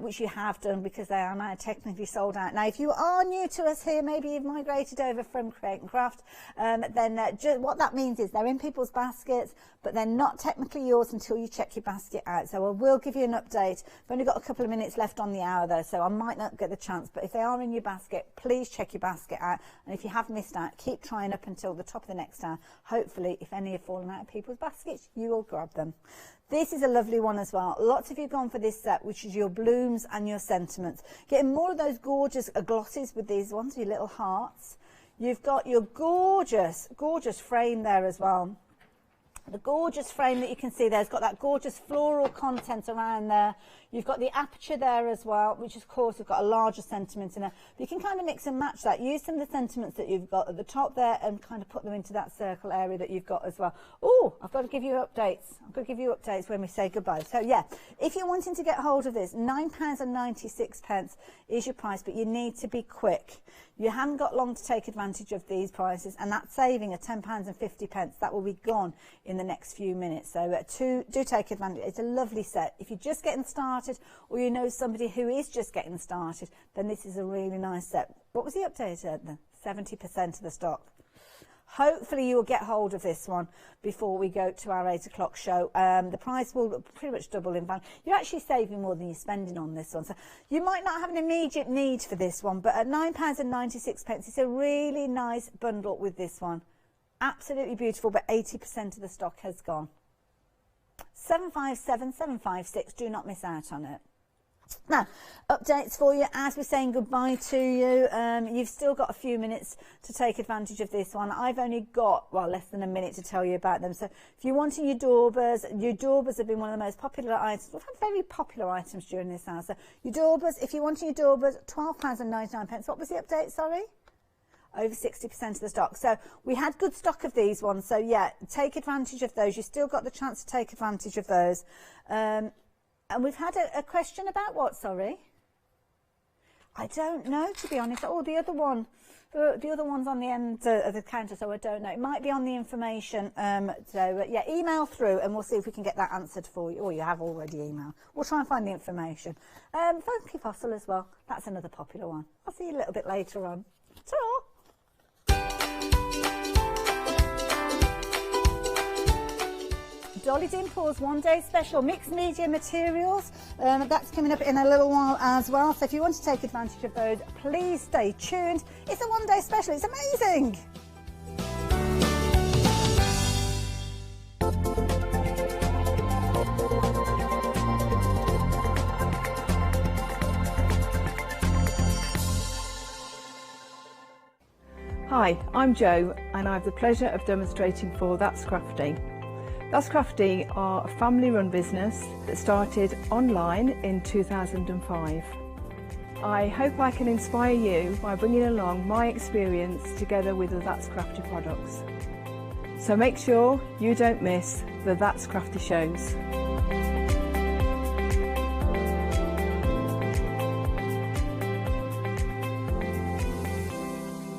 which you have done because they are now technically sold out. Now, if you are new to us here, maybe you've migrated over from Create and Craft, then what that means is they're in people's baskets, but they're not technically yours until you check your basket out. So I will give you an update. I've only got a couple of minutes left on the hour though, so I might not get the chance, but if they are in your basket, please check your basket out. And if you have missed out, keep trying up until the top of the next hour. Hopefully, if any have fallen out of people's baskets, you will grab them. This is a lovely one as well. Lots of you have gone for this set, which is your blooms and your sentiments. Getting more of those gorgeous glosses with these ones, your little hearts. You've got your gorgeous, gorgeous frame there as well. The gorgeous frame that you can see there has got that gorgeous floral content around there. You've got the aperture there as well, which of course has got a larger sentiment in there. But you can kind of mix and match that. Use some of the sentiments that you've got at the top there and kind of put them into that circle area that you've got as well. Oh, I've got to give you updates. I've got to give you updates when we say goodbye. So yeah, if you're wanting to get hold of this, £9.96 is your price, but you need to be quick. You haven't got long to take advantage of these prices, and that saving of £10.50, that will be gone in the next few minutes. So do take advantage. It's a lovely set. If you're just getting started, or you know somebody who is just getting started, then this is a really nice set. What was the update at then? 70% of the stock. Hopefully you will get hold of this one before we go to our 8 o'clock show. The price will pretty much double in value. You're actually saving more than you're spending on this one. So you might not have an immediate need for this one, but at £9.96, it's a really nice bundle with this one. Absolutely beautiful, but 80% of the stock has gone. 757 756, do not miss out on it. Now, updates for you as we're saying goodbye to you. You've still got a few minutes to take advantage of this one. I've only got, well, less than a minute to tell you about them. So if you're wanting your daubers have been one of the most popular items. We've had very popular items during this hour. So your daubers, if you're wanting your daubers, £12.99. What was the update, sorry? Over 60% of the stock. So we had good stock of these ones. So yeah, take advantage of those. You've still got the chance to take advantage of those. And we've had a question about what, sorry? I don't know, to be honest. Oh, the other one's on the end of the counter, so I don't know. It might be on the information. Yeah, email through and we'll see if we can get that answered for you. Or you have already emailed. We'll try and find the information. Funky Fossil as well. That's another popular one. I'll see you a little bit later on. Ta-ra! Dolly Dimple's one-day special, mixed media materials. That's coming up in a little while as well. So if you want to take advantage of those, please stay tuned. It's a one-day special. It's amazing. Hi, I'm Jo, and I have the pleasure of demonstrating for That's Crafty. That's Crafty are a family-run business that started online in 2005. I hope I can inspire you by bringing along my experience together with the That's Crafty products. So make sure you don't miss the That's Crafty shows.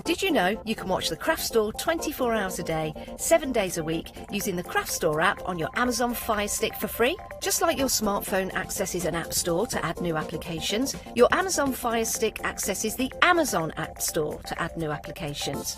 Did you know you can watch the Craft Store 24 hours a day, 7 days a week using the Craft Store app on your Amazon Fire Stick for free? Just like your smartphone accesses an app store to add new applications, your Amazon Fire Stick accesses the Amazon App Store to add new applications.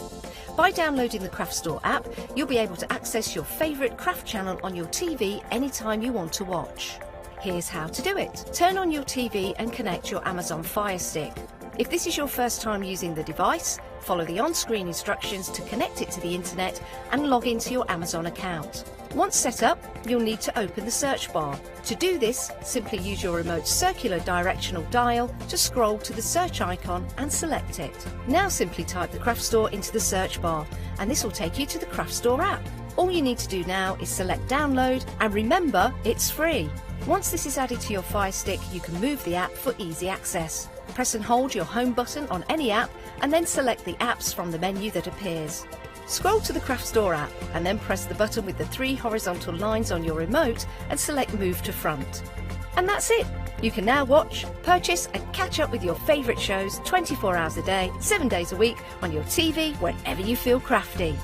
By downloading the Craft Store app, you'll be able to access your favourite craft channel on your TV anytime you want to watch. Here's how to do it. Turn on your TV and connect your Amazon Fire Stick. If this is your first time using the device, follow the on-screen instructions to connect it to the internet and log into your Amazon account. Once set up, you'll need to open the search bar. To do this, simply use your remote circular directional dial to scroll to the search icon and select it. Now simply type the Craft Store into the search bar and this will take you to the Craft Store app. All you need to do now is select download and remember it's free. Once this is added to your Fire Stick, you can move the app for easy access. Press and hold your home button on any app and then select the apps from the menu that appears. Scroll to the Craft Store app and then press the button with the 3 horizontal lines on your remote and select Move to Front. And that's it! You can now watch, purchase and catch up with your favourite shows 24 hours a day, 7 days a week on your TV whenever you feel crafty.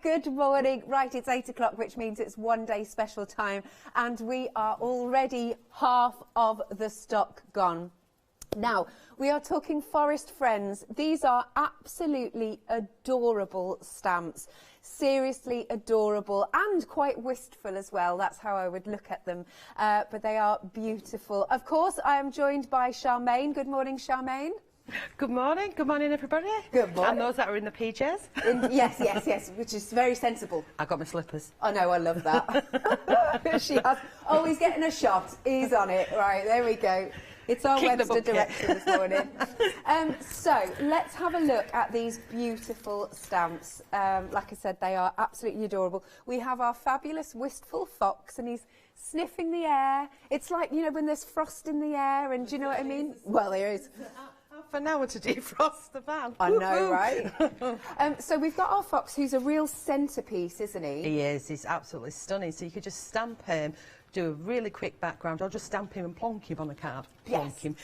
Good morning. Right, it's 8 o'clock, which means it's one day special time, and we are already half of the stock gone. Now, we are talking Forest Friends. These are absolutely adorable stamps. Seriously adorable and quite wistful as well. That's how I would look at them. But they are beautiful. Of course, I am joined by Charmaine. Good morning, Charmaine. Good morning everybody. Good morning. And those that are in the PJs. Yes, which is very sensible. I got my slippers. I know, I love that. She has. Oh, he's getting a shot. He's on it. Right, there we go. It's our Webster direction this morning. So let's have a look at these beautiful stamps. Like I said, they are absolutely adorable. We have our fabulous wistful fox, and he's sniffing the air. It's like, you know, when there's frost in the air, and do you know what I mean? Well, there is. Half an hour to defrost the van. I know, right? So we've got our fox, who's a real centrepiece, isn't he? He is. He's absolutely stunning. So you could just stamp him, do a really quick background, or just stamp him and plonk him on the card. Plonk him.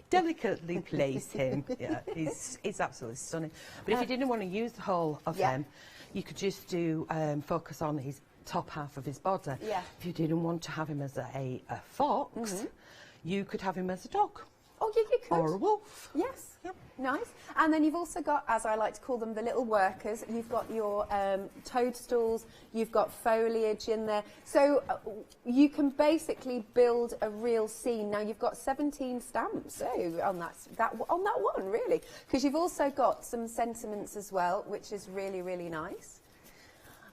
Delicately place him. Yeah, he's absolutely stunning. But if you didn't want to use the whole of him, you could just do focus on his top half of his body. Yeah. If you didn't want to have him as a fox, you could have him as a dog. Oh, yeah, you could. Or a wolf. Yes. Yep. Nice. And then you've also got, as I like to call them, the little workers. You've got your toadstools, you've got foliage in there. So you can basically build a real scene. Now, you've got 17 stamps on that one, really. Because you've also got some sentiments as well, which is really, really nice.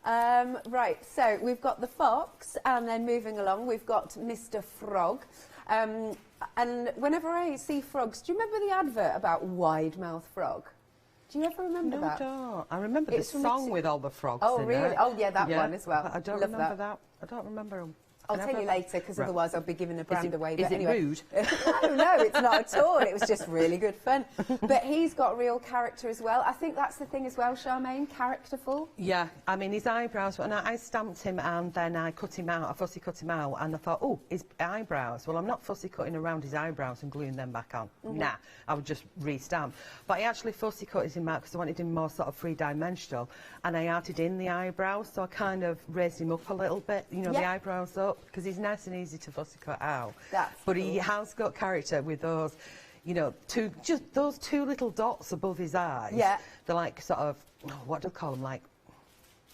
Right, so we've got the fox, and then moving along, we've got Mr. Frog. And whenever I see frogs, do you remember the advert about wide-mouth frog? Do you ever remember that? No, I don't. I remember the song with all the frogs in really? it. Oh, yeah, that one as well. I don't remember that. I don't remember them. I'll tell you later, because otherwise I'll be giving the brand away. Is it rude? No, it's not at all. It was just really good fun. But he's got real character as well. I think that's the thing as well, Charmaine, characterful. Yeah, I mean, his eyebrows, when I stamped him and then I cut him out, I fussy cut him out, and I thought, oh, his eyebrows. Well, I'm not fussy cutting around his eyebrows and gluing them back on. Nah, I would just re-stamp. But I actually fussy cut him out because I wanted him more sort of three-dimensional, and I added in the eyebrows, so I kind of raised him up a little bit, you know, the eyebrows up, because he's nice and easy to fussy cut out. But he has got character with those, you know, just those two little dots above his eyes. Yeah. They're like sort of, what do I call them, like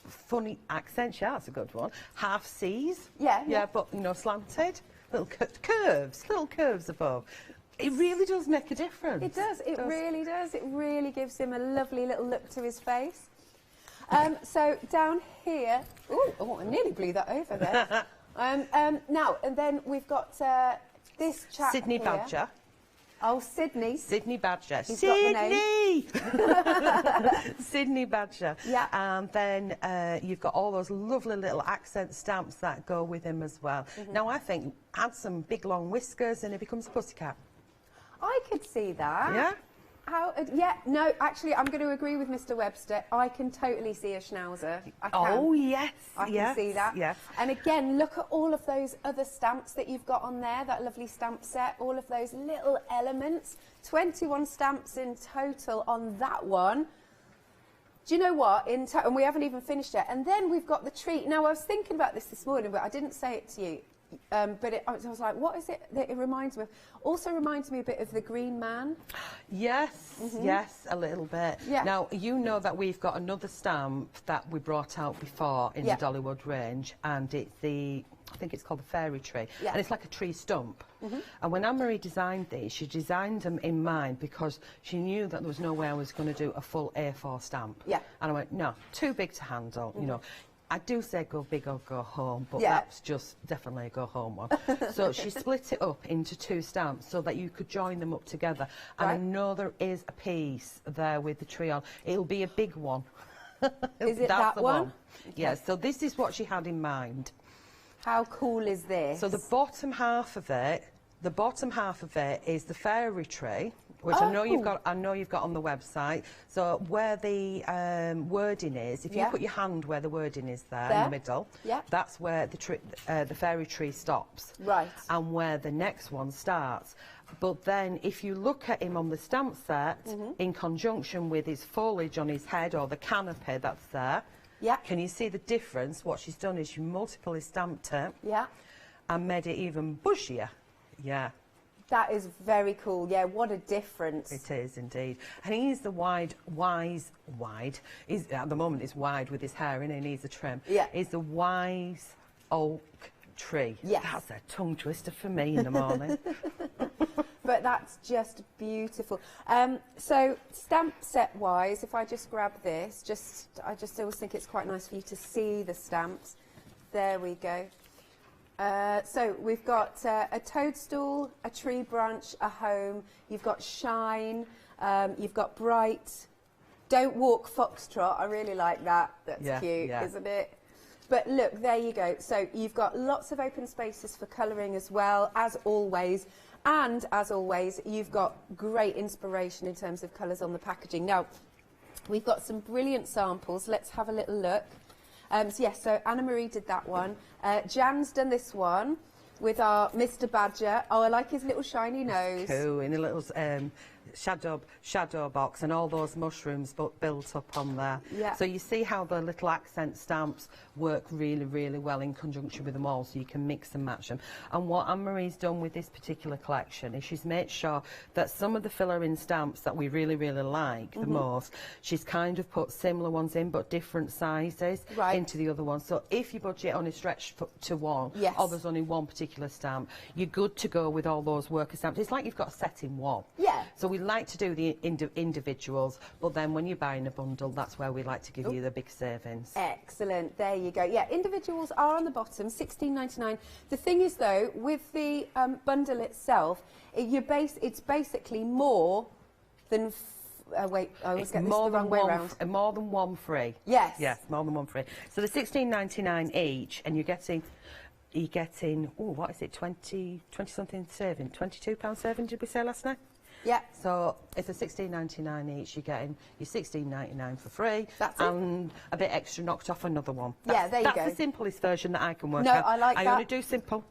funny accents. Yeah, that's a good one. Half C's. Yeah. Yeah, but, you know, slanted. Little curves above. It really does make a difference. It does. It really does. It really gives him a lovely little look to his face. So down here, oh, I nearly blew that over there. Now, and then we've got this chap Sydney here. Badger. Oh, Sydney. Sydney Badger. He's Sydney! Sydney Badger. Yeah. And then you've got all those lovely little accent stamps that go with him as well. Now, I think add some big long whiskers and it becomes a pussycat. I could see that. Yeah? Yeah, no, actually, I'm going to agree with Mr. Webster. I can totally see a schnauzer. I can. Oh, yes. I can see that. Yes. And again, look at all of those other stamps that you've got on there, that lovely stamp set, all of those little elements. 21 stamps in total on that one. Do you know what? And we haven't even finished yet. And then we've got the tree. Now, I was thinking about this morning, but I didn't say it to you. But I was like, what is it that it reminds me of? Also reminds me a bit of the Green Man. Yes, yes, a little bit. Yeah. Now, you know that we've got another stamp that we brought out before in the Dollywood range, and it's the, I think it's called the Fairy Tree, and it's like a tree stump. And when Anne-Marie designed these, she designed them in mind because she knew that there was no way I was going to do a full A4 stamp. Yeah. And I went, no, too big to handle, you know. I do say go big or go home, but that's just definitely a go home one. So she split it up into two stamps so that you could join them up together. And I know there is a piece there with the tree on. It'll be a big one. Is it that one? Okay. Yeah, so this is what she had in mind. How cool is this? So the bottom half of it is the fairy tree, which I know you've got on the website. So where the wording is, if you put your hand where the wording is there in the middle, that's where the fairy tree stops. Right. And where the next one starts. But then if you look at him on the stamp set in conjunction with his foliage on his head or the canopy that's there, can you see the difference? What she's done is she multiply stamped it and made it even bushier. Yeah. That is very cool. Yeah, what a difference. It is indeed. And he's the wide. He's, at the moment, it's wide with his hair in, and he needs a trim. Yeah. He's the wise oak tree. Yes. That's a tongue twister for me in the morning. But that's just beautiful. So stamp set wise, if I just grab this, I just always think it's quite nice for you to see the stamps. There we go. So we've got a toadstool, a tree branch, a home. You've got shine. You've got bright. Don't walk foxtrot. I really like that. That's cute, isn't it? But look, there you go. So you've got lots of open spaces for colouring as well, as always. And as always, you've got great inspiration in terms of colours on the packaging. Now, we've got some brilliant samples. Let's have a little look. So Anna-Marie did that one. Jan's done this one with our Mr. Badger. Oh, I like his little shiny nose. Cool, in a little shadow box, and all those mushrooms built up on there. Yeah. So you see how the little accent stamps work really, really well in conjunction with them all, so you can mix and match them. And what Anne-Marie's done with this particular collection is she's made sure that some of the filler-in stamps that we really, really like the most, she's kind of put similar ones in, but different sizes into the other ones. So if your budget only stretched to one, or there's only one particular stamp, you're good to go with all those worker stamps. It's like you've got a set in one. Yeah. So we like to do the individuals, but then when you're buying a bundle, that's where we like to give you the big savings. Excellent. There you go. Yeah, individuals are on the bottom, $16.99. The thing is, though, with the bundle itself, it's basically more than... wait, I always get this the wrong way around. More than one free. Yes. Yes, more than one free. So the $16.99 each, and you're getting you're getting, oh, what is it, 20 something saving, £22 saving, did we say last night? Yeah. So if they're $16.99 each, you're getting your $16.99 for free. That's it. And a bit extra knocked off another one. Yeah, there you go. That's the simplest version that I can work No, out. I like that. I only do simple.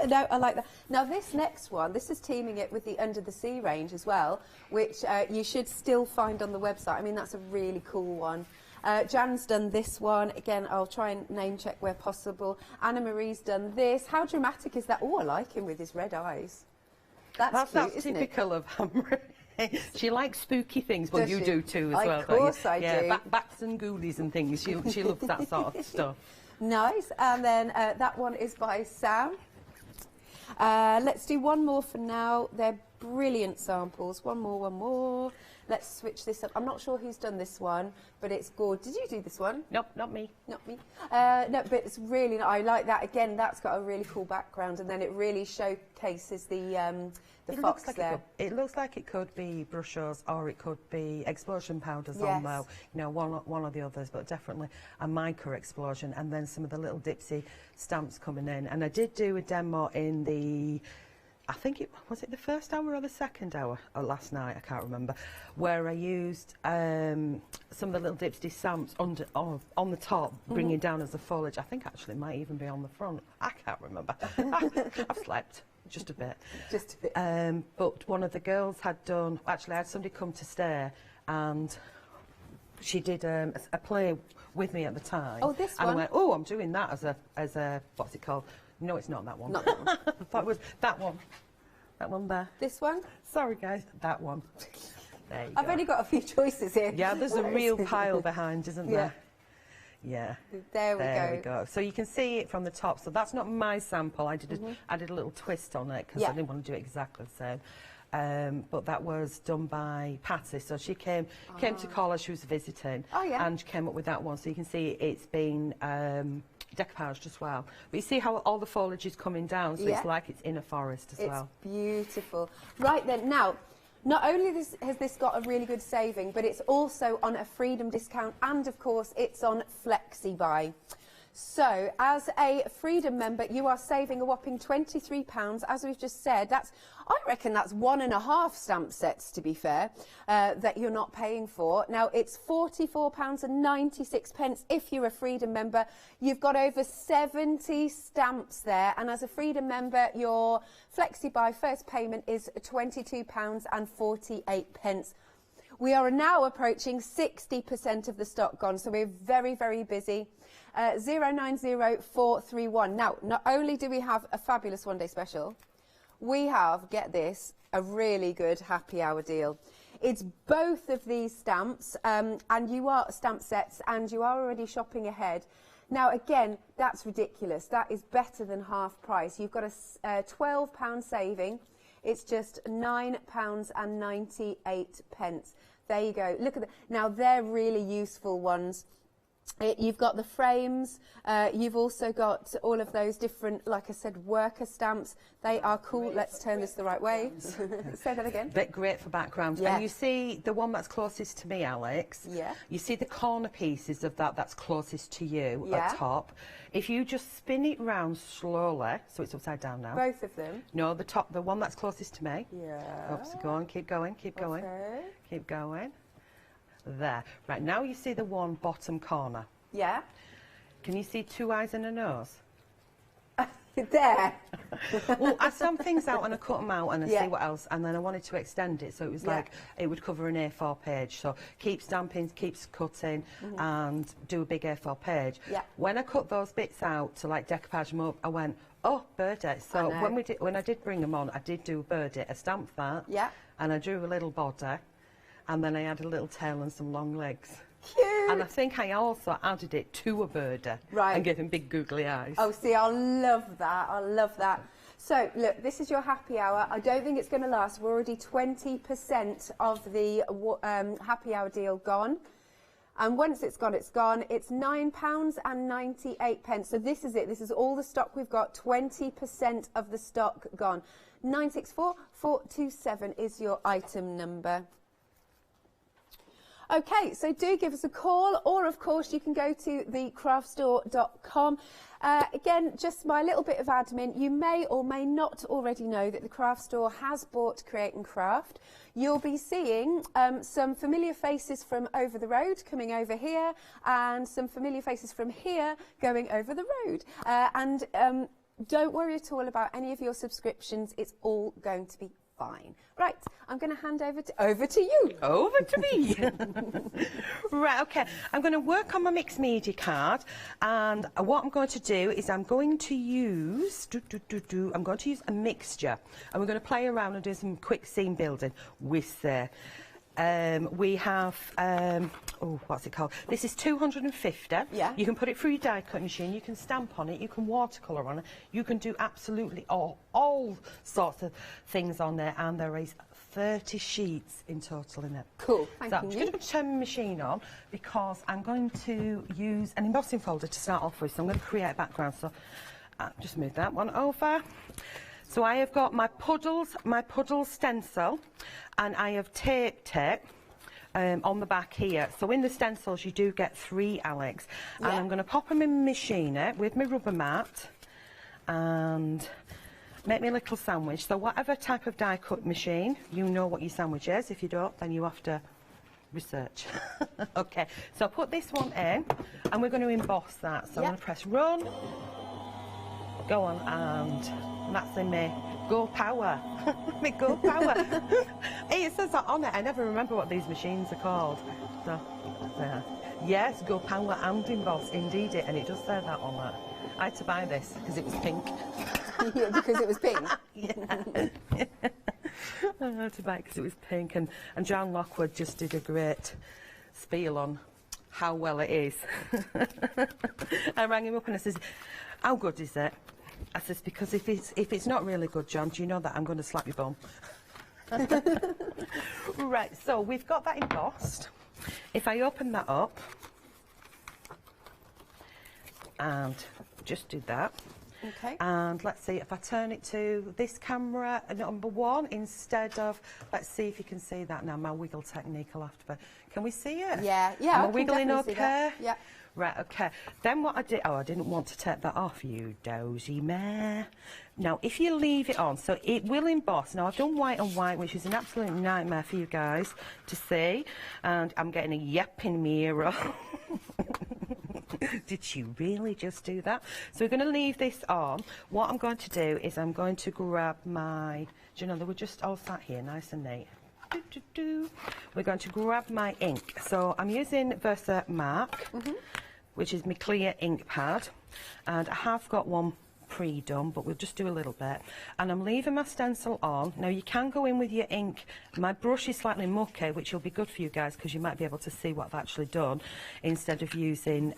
No, I like that. Now this next one, this is teaming it with the Under the Sea range as well, which you should still find on the website. I mean, that's a really cool one. Jan's done this one. Again, I'll try and name check where possible. Anna Marie's done this. How dramatic is that? Oh, I like him with his red eyes. That's cute, isn't typical of Anne-Marie. She likes spooky things. Well, Does you she? do too as well. Of course I do. Yeah, bats and ghoulies and things. She loves that sort of stuff. Nice. And then that one is by Sam. Let's do one more for now. They're brilliant samples. One more. Let's switch this up. I'm not sure who's done this one, but it's good. Did you do this one? Nope, not me. Not me. No, but it's really, I like that. Again, that's got a really cool background, and then it really showcases the fox there. It looks like it could be brushes, or it could be explosion powders on there. You know, one or the others, but definitely a mica explosion, and then some of the little dipsy stamps coming in. And I did do a demo in the, I think it was the first hour or the second hour or last night, I can't remember, where I used some of the little dipsy stamps on the top, bringing down as a foliage. I think actually it might even be on the front. I can't remember. I've slept. Just a bit. Just a bit. But one of the girls had done, actually I had somebody come to stay, and she did a play with me at the time. Oh, this and one? I went, oh, I'm doing that as a, what's it called? No, it's not that one. Not that one. I thought it was that one. That one there. This one? Sorry, guys. That one. There you I've go. only got a few choices here. Yeah, there's a real pile behind, isn't there? Yeah. There we go. So you can see it from the top. So that's not my sample. I did a little twist on it because I didn't want to do it exactly the same. But that was done by Patty. So she came to college. She was visiting. Oh, yeah. And she came up with that one. So you can see it's been decoupaged as well. But you see how all the foliage is coming down. So it's like it's in a forest as well. It's beautiful. Right then, now, not only has this got a really good saving, but it's also on a Freedom discount, and of course it's on flexi buy. So as a Freedom member, you are saving a whopping £23, as we've just said. I reckon that's 1.5 stamp sets, to be fair, that you're not paying for. Now, it's £44.96 if you're a Freedom member. You've got over 70 stamps there, and as a Freedom member, your flexi buy first payment is £22.48. We are now approaching 60% of the stock gone, so we're very, very busy. 090431. Now, not only do we have a fabulous one-day special, we have, get this, a really good happy hour deal. It's both of these stamps, and you are stamp sets, and you are already shopping ahead. Now, again, that's ridiculous. That is better than half price. You've got a £12 saving. It's just £9.98. There you go. Look at that. Now, they're really useful ones. You've got the frames, you've also got all of those different, like I said, worker stamps. They are cool. Let's turn this the right way. Say that again. But great for background. Yeah. And you see the one that's closest to me, Alex. Yeah. You see the corner pieces of that's closest to you Yeah. at top. If you just spin it round slowly, so it's upside down now. Both of them? No, the one that's closest to me. Yeah. Oops, go on, keep going, keep going. Okay. Keep going. There. Right, now you see the one bottom corner. Yeah. Can you see two eyes and a nose? There. Well, I stamp things out and I cut them out and I Yeah. see what else, and then I wanted to extend it, so it was like it would cover an A4 page. So keep stamping, keeps cutting, and do a big A4 page. Yeah. When I cut those bits out to like decoupage them up, I went, oh, birdie. So when I did bring them on, I did do a birdie. I stamped that. Yeah. And I drew a little body, and then I had a little tail and some long legs. Cute. And I think I also added it to a birdie. Right. And gave him big googly eyes. Oh, see, I love that. I love that. So, look, this is your happy hour. I don't think it's going to last. We're already 20% of the happy hour deal gone. And once it's gone, it's gone. It's £9.98. So this is it. This is all the stock we've got. 20% of the stock gone. 964427 is your item number. Okay, so do give us a call, or of course you can go to thecraftstore.com. Again, just my little bit of admin, you may or may not already know that the Craft Store has bought Create and Craft. You'll be seeing some familiar faces from over the road coming over here, and some familiar faces from here going over the road. Don't worry at all about any of your subscriptions, it's all going to be fine. Right, I'm going to hand over to you. Over to me. Right, okay. I'm going to work on my mixed media card, and what I'm going to do is I'm going to use a mixture, and we're going to play around and do some quick scene building with we have, what's it called? This is 250. Yeah. You can put it through your die cut machine, you can stamp on it, you can watercolour on it, you can do absolutely all sorts of things on there, and there is 30 sheets in total in it. Cool, thank you. I'm just going to turn my machine on because I'm going to use an embossing folder to start off with, so I'm going to create a background. So just move that one over. So I have got my puddles stencil, and I have taped it on the back here. So in the stencils you do get 3, Alex. And I'm going to pop them in my machiner with my rubber mat and make me a little sandwich. So whatever type of die cut machine, you know what your sandwich is. If you don't, then you have to research. Okay, so I'll put this one in, and we're going to emboss that. So I'm going to press run. Go on, and that's in me. Go power. Me go power. Hey, it says that on it. I never remember what these machines are called. So, yeah. Yes, go power and emboss. Indeed it, and it does say that on that. I had to buy this because it was pink. Yeah, because it was pink. Yeah. I had to buy it because it was pink, and John Lockwood just did a great spiel on how well it is. I rang him up and I says, how good is it? I says, because if it's not really good, John, do you know that I'm going to slap your bum? Right, so we've got that embossed. If I open that up and just do that. Okay. And let's see, if I turn it to this camera, number 1, instead of, let's see if you can see that now, my wiggle technique will have to be. Can we see it? Yeah, Am I wiggling okay? Yeah. Right, okay. Then what I did, I didn't want to take that off, you dozy mare. Now, if you leave it on, so it will emboss. Now, I've done white on white, which is an absolute nightmare for you guys to see. And I'm getting a yapping mirror. Did she really just do that? So we're going to leave this on. What I'm going to do is I'm going to grab my, do you know, they were just all sat here, nice and neat. We're going to grab my ink. So I'm using Versa Mark, which is my clear ink pad, and I have got one pre-done, but we'll just do a little bit. And I'm leaving my stencil on. Now you can go in with your ink. My brush is slightly mucky, which will be good for you guys because you might be able to see what I've actually done instead of using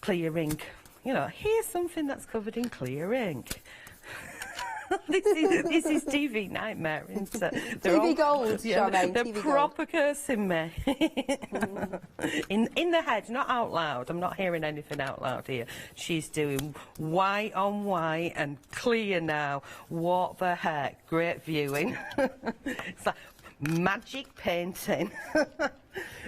clear ink. You know, here's something that's covered in clear ink. This is TV nightmare, isn't it? TV gold, yeah, Charmaine. They're TV proper cursing me. in the head, not out loud. I'm not hearing anything out loud here. She's doing white on white and clear now. What the heck? Great viewing. It's like magic painting.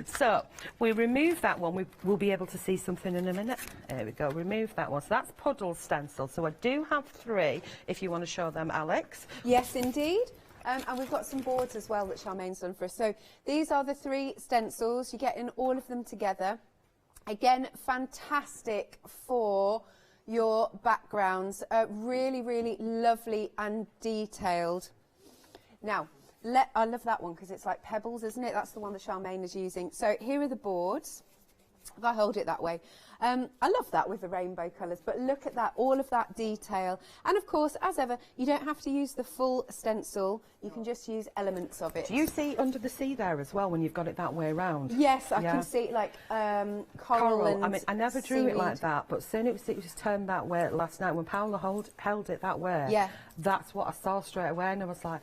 So we remove that one. We'll be able to see something in a minute. There we go. Remove that one. So that's puddle stencil. So I do have 3 if you want to show them, Alex. Yes, indeed. And we've got some boards as well that Charmaine's done for us. So these are the 3 stencils. You're getting all of them together. Again, fantastic for your backgrounds. Really, really lovely and detailed. Now, I love that one because it's like pebbles, isn't it? That's the one that Charmaine is using. So here are the boards. If I hold it that way. I love that with the rainbow colours, but look at that, all of that detail. And of course, as ever, you don't have to use the full stencil. You can just use elements of it. Do you see under the sea there as well when you've got it that way around? Yes, I can see like coral and I mean, I never drew seaweed. it like that, but soon it was turned that way last night when Paula held it that way. Yeah. That's what I saw straight away, and I was like,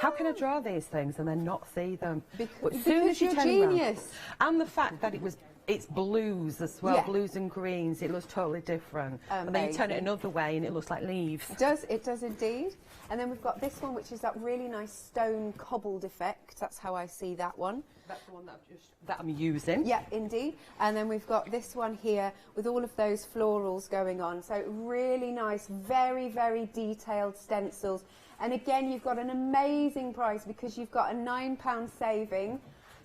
how can I draw these things and then not see them? Because But as soon as you you're turn genius. around, and the fact that it was it's blues as well, Yeah. blues and greens. It looks totally different. And then you turn it another way and it looks like leaves. It does indeed. And then we've got this one, which is that really nice stone cobbled effect. That's how I see that one. That's the one that I'm using. Yeah, indeed. And then we've got this one here with all of those florals going on. So really nice, very, very detailed stencils. And again, you've got an amazing price because you've got a £9 saving.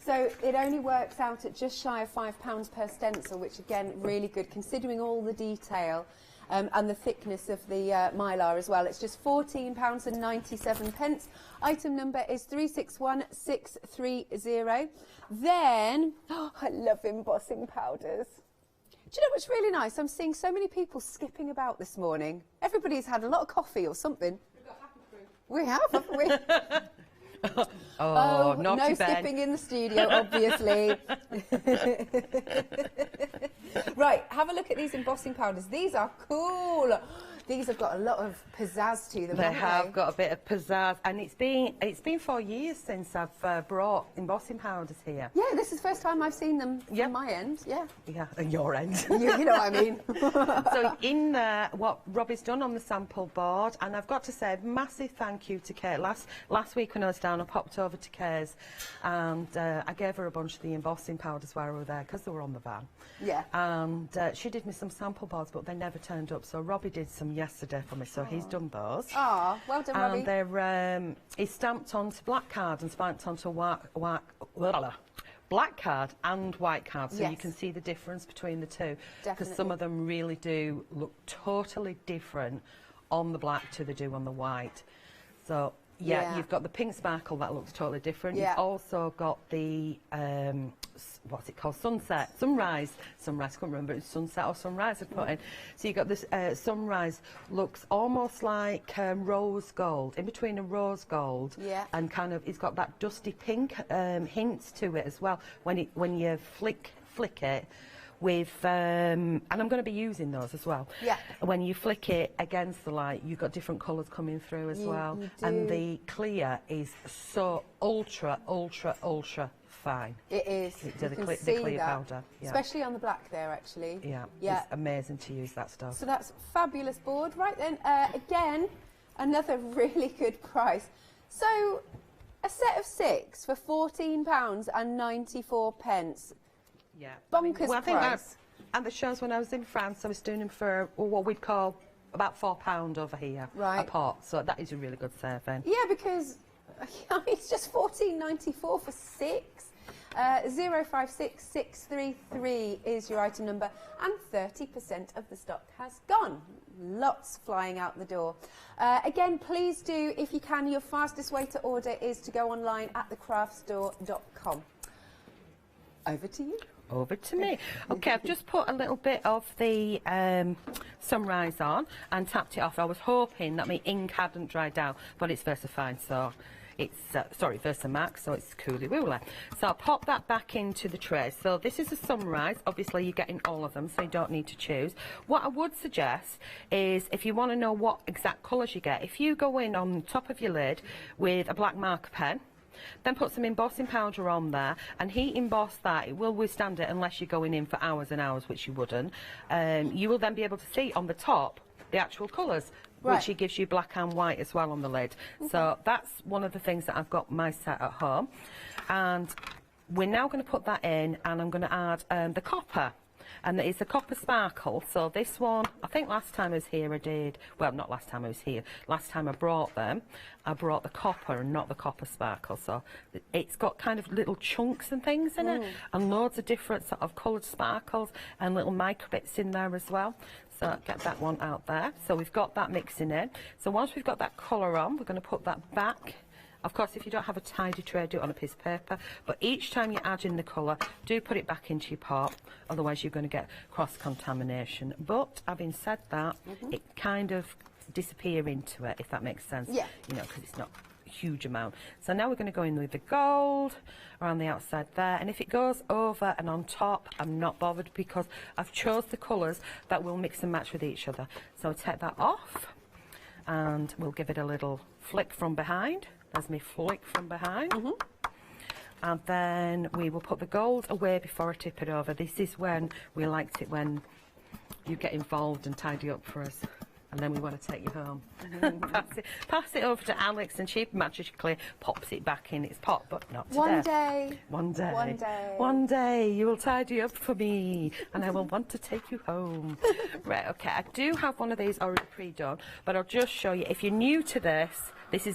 So it only works out at just shy of £5 per stencil, which again, really good considering all the detail. And the thickness of the mylar as well. It's just £14.97. Item number is 361630. Then, I love embossing powders. Do you know what's really nice? I'm seeing so many people skipping about this morning. Everybody's had a lot of coffee or something. We have, haven't we? Oh, no Ben. skipping in the studio, obviously. Right, have a look at these embossing powders. These are cool. These have got a lot of pizzazz to them. They have got a bit of pizzazz, and it's been 4 years since I've brought embossing powders here. Yeah, this is the first time I've seen them from my end. Yeah. Yeah, on your end. you know what I mean. So in there, what Robbie's done on the sample board, and I've got to say a massive thank you to Kate. Last week when I was down, I popped over to Kate's, and I gave her a bunch of the embossing powders while we were there because they were on the van. Yeah. And she did me some sample boards, but they never turned up. So Robbie did some yesterday for me, so he's done those. Ah, well done, Robbie. And they're he's stamped onto black card and stamped onto black card and white card, so you can see the difference between the two. Because some of them really do look totally different on the black to they do on the white. So yeah, you've got the pink sparkle that looks totally different. You've also got the what's it called? Sunrise, I can't remember if it's sunset or sunrise I put in. So you've got this sunrise, looks almost like rose gold, in between a rose gold and kind of, it's got that dusty pink hints to it as well when you flick it with, and I'm going to be using those as well. Yeah. When you flick it against the light, you've got different colours coming through as well. And the clear is so ultra fine. It is. The clear powder. Yeah. Especially on the black there, actually. Yeah. It's amazing to use that stuff. So that's fabulous board. Right then, again, another really good price. So a set of 6 for £14.94. Yeah. Bonkers well, I think price. that's at the shows when I was in France, I was doing them for what we'd call about £4 over here a pot. So that is a really good saving. Yeah, because it's just £14.94 for 6. 056633 is your item number, and 30% of the stock has gone. Lots flying out the door. Again, please do, if you can, your fastest way to order is to go online at thecraftstore.com. Over to you. Over to me. Okay, I've just put a little bit of the sunrise on and tapped it off. I was hoping that my ink hadn't dried down, but it's VersaFine, so it's, VersaMax, so it's cooly wooly. So I'll pop that back into the tray. So this is a sunrise. Obviously, you're getting all of them, so you don't need to choose. What I would suggest is, if you want to know what exact colours you get, if you go in on the top of your lid with a black marker pen, then put some embossing powder on there and heat emboss that. It will withstand it unless you're going in for hours and hours, which you wouldn't. You will then be able to see on the top the actual colours, which gives you black and white as well on the lid. So that's one of the things that I've got my set at home. And we're now going to put that in, and I'm going to add the copper. And it's a copper sparkle. So this one, I think last time I was here I did, well, not last time I was here, last time I brought them, I brought the copper and not the copper sparkle. So it's got kind of little chunks and things in it, and loads of different sort of coloured sparkles and little micro bits in there as well. So get that one out there. So we've got that mixing in. So once we've got that colour on, we're going to put that back. Of course, if you don't have a tidy tray, do it on a piece of paper. But each time you add in the colour, do put it back into your pot. Otherwise, you're going to get cross-contamination. But having said that, it kind of disappears into it, if that makes sense. Yeah. You know, because it's not a huge amount. So now we're going to go in with the gold around the outside there. And if it goes over and on top, I'm not bothered because I've chose the colours that will mix and match with each other. So I'll take that off and we'll give it a little flick from behind. There's me flick from behind. And then we will put the gold away before I tip it over. This is when we liked it when you get involved and tidy up for us. And then we want to take you home. pass it over to Alex, and she magically pops it back in its pot, but not today. One day. One day. One day. One day you will tidy up for me, and I will want to take you home. Right, okay, I do have one of these already pre-done, but I'll just show you. If you're new to this, this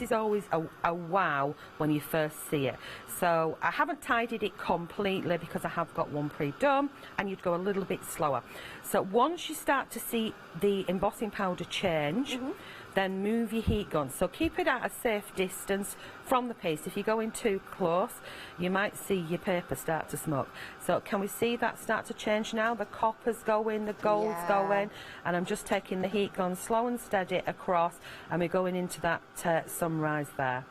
is always a wow when you first see it. So I haven't tidied it completely because I have got one pre-done, and you'd go a little bit slower. So once you start to see the embossing powder change, then move your heat gun. So keep it at a safe distance from the piece. If you go in too close, you might see your paper start to smoke. So can we see that start to change now? The copper's going, the gold's going, and I'm just taking the heat gun slow and steady across, and we're going into that sunrise there.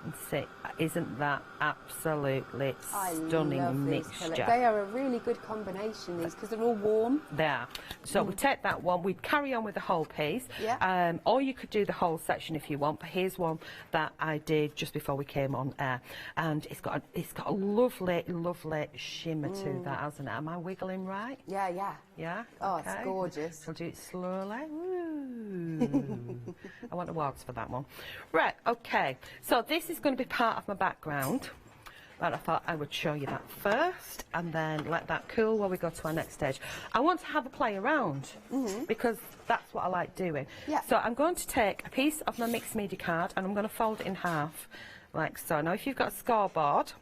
And see, isn't that absolutely stunning mixture? They are a really good combination, these, because they're all warm. They are. So we take that one, we'd carry on with the whole piece, or you could do the whole section if you want, but here's one that I did just before we came on air, and it's got a lovely, lovely shimmer to that, hasn't it? Am I wiggling right? Yeah, yeah. Yeah? Oh, okay. it's gorgeous. I'll do it slowly. Ooh. I want awards for that one. Right, okay. So this is going to be part of my background, but I thought I would show you that first and then let that cool while we go to our next stage. I want to have a play around because that's what I like doing. Yeah. So I'm going to take a piece of my mixed media card and I'm going to fold it in half like so. Now if you've got a scoreboard,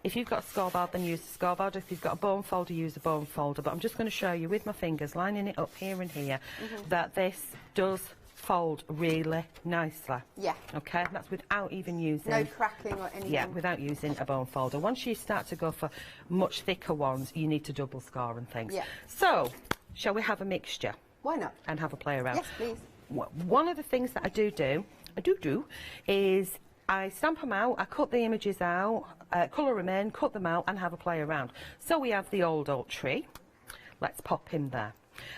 then use the scoreboard. If you've got a bone folder, use a bone folder. But I'm just going to show you with my fingers, lining it up here and here, that this does fold really nicely. Yeah. Okay, that's without even using... No cracking or anything. Yeah, without using a bone folder. Once you start to go for much thicker ones, you need to double score and things. Yeah. So, shall we have a mixture? Why not? And have a play around? Yes, please. One of the things that I do is I stamp them out, I cut the images out, colour them in, cut them out and have a play around. So we have the old oak tree. Let's pop him there.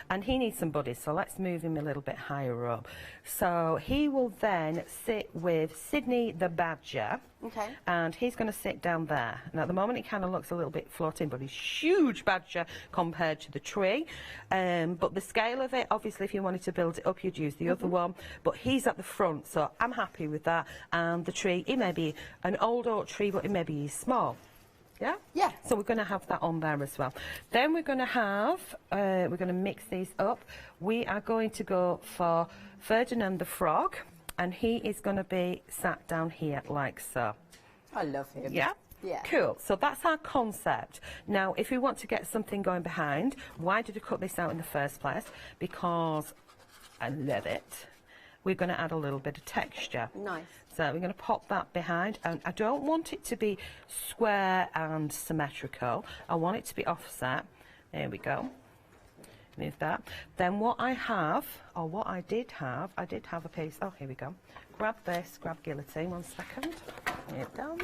And he needs some buddies, so let's move him a little bit higher up. So he will then sit with Sydney the badger. Okay. And he's going to sit down there. Now at the moment it kind of looks a little bit floating, but he's huge badger compared to the tree. But the scale of it, obviously if you wanted to build it up, you'd use the other one. But he's at the front, so I'm happy with that. And the tree, it may be an old oak tree, but it may be small. Yeah? Yeah. So we're going to have that on there as well. Then we're going to have, we're going to mix these up. We are going to go for Ferdinand the Frog, and he is going to be sat down here like so. I love him. Yeah? Yeah. Cool. So that's our concept. Now, if we want to get something going behind, why did I cut this out in the first place? Because I love it. We're going to add a little bit of texture. Nice. So we're going to pop that behind, and I don't want it to be square and symmetrical. I want it to be offset. There we go. Move that. Then what I have, or what I did have a piece. Oh, here we go. Grab this, grab guillotine, 1 second. Here, done.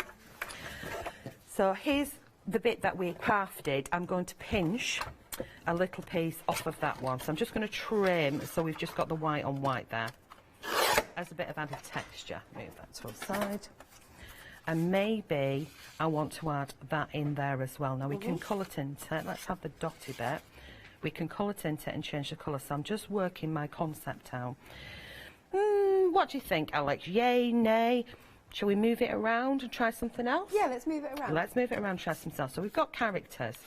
So here's the bit that we crafted. I'm going to pinch a little piece off of that one. So I'm just going to trim, so we've just got the white on white there. As a bit of added texture. Move that to the side. And maybe I want to add that in there as well. Now we can colour tint it. Let's have the dotty bit. We can colour tint it and change the colour. So I'm just working my concept out. What do you think, Alex? Yay, nay? Shall we move it around and try something else? Yeah, let's move it around. Let's move it around and try something else. So we've got characters.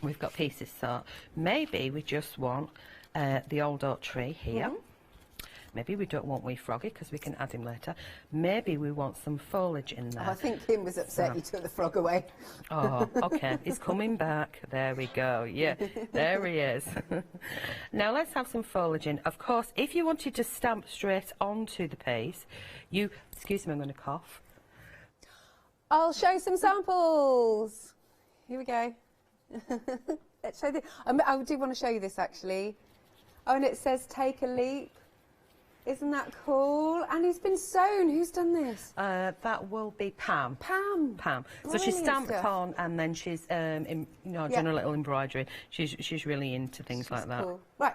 We've got pieces. So maybe we just want the old oak tree here. Maybe we don't want wee Froggy because we can add him later. Maybe we want some foliage in there. Oh, I think Kim was upset you took the frog away. Oh, okay. He's coming back. There we go. Yeah, there he is. Now let's have some foliage in. Of course, if you wanted to stamp straight onto the piece, excuse me, I'm going to cough. I'll show some samples. Here we go. Let's show this. I do want to show you this actually. Oh, and it says take a leap. Isn't that cool? And it's been sewn. Who's done this? That will be Pam. Pam. So she's stamped on, and then she's done a little embroidery. She's really into things like that. Cool. Right.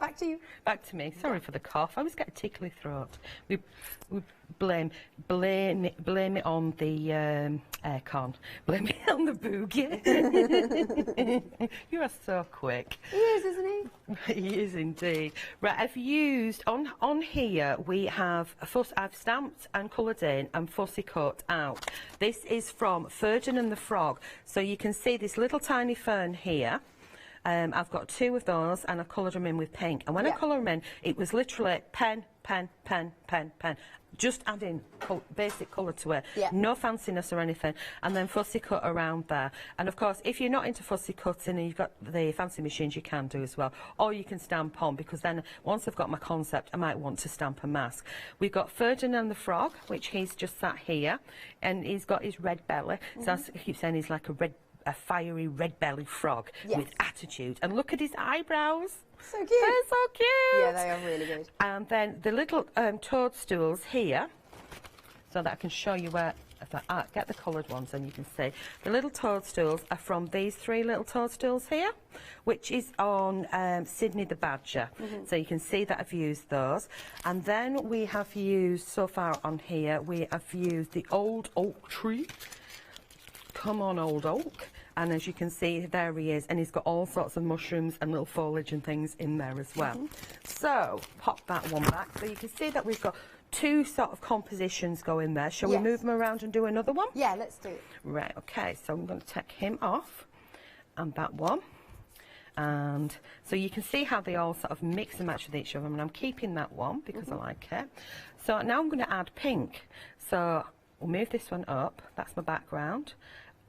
back to you. Back to me. Sorry for the cough. I always get a tickly throat. We blame it on the aircon. Blame it on the boogie. You are so quick. He is, isn't he? He is indeed. Right, I've used on here. We have I've stamped and coloured in and fussy cut out. This is from Ferdinand the Frog. So you can see this little tiny fern here. I've got 2 of those and I coloured them in with pink. And when I colour them in, it was literally pen, pen, pen, pen, pen. Just adding basic colour to it. Yeah. No fanciness or anything. And then fussy cut around there. And of course, if you're not into fussy cutting and you've got the fancy machines, you can do as well. Or you can stamp on, because then once I've got my concept, I might want to stamp a mask. We've got Ferdinand the Frog, which he's just sat here. And he's got his red belly. So I keep saying he's like a fiery red-bellied frog with attitude. And look at his eyebrows. So cute. They're so cute. Yeah, they are really good. And then the little toadstools here, so that I can show you where, if I get the coloured ones and you can see. The little toadstools are from these 3 little toadstools here, which is on Sydney the Badger. So you can see that I've used those. And then we have used, so far on here, we have used the old oak tree. Come on, old oak. And as you can see, there he is, and he's got all sorts of mushrooms and little foliage and things in there as well. So pop that one back, so you can see that we've got 2 sort of compositions going there. Shall we move them around and do another one? Yeah, let's do it. Right, okay, so I'm going to take him off and that one. And so you can see how they all sort of mix and match with each other, and I'm keeping that one because I like it. So now I'm going to add pink. So we'll move this one up, that's my background.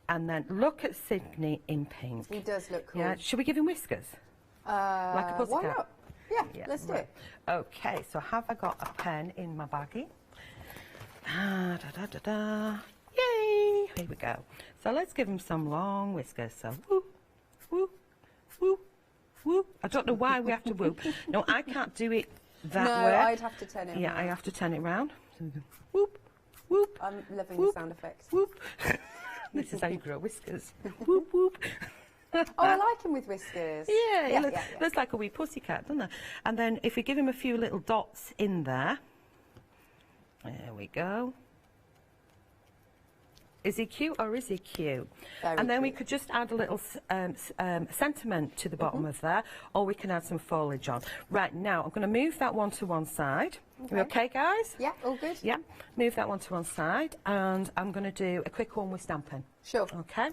And then look at Sydney in pink. He does look cool. Yeah, should we give him whiskers? Like a pussycat? Why not? Yeah, let's do it. Okay, so have I got a pen in my baggie? Yay! Here we go. So let's give him some long whiskers. So whoop, whoop, whoop, whoop. I don't know why we have to whoop. No, I can't do it that way. No, I'd have to turn it around. Yeah, I have to turn it round. So we go whoop, whoop. I'm loving whoop, the sound effects. Whoop. This is how you grow whiskers. Whoop, whoop. Oh, I like him with whiskers. Yeah, looks like a wee pussycat, doesn't it? And then if we give him a few little dots in there, there we go. Is he cute or is he cute? And then we could just add a little sentiment to the bottom of there, or we can add some foliage on. Right, now I'm going to move that one to one side. Okay. You okay, guys? Yeah, all good. Yeah, move that one to one side, and I'm going to do a quick one with stamping. Sure. Okay,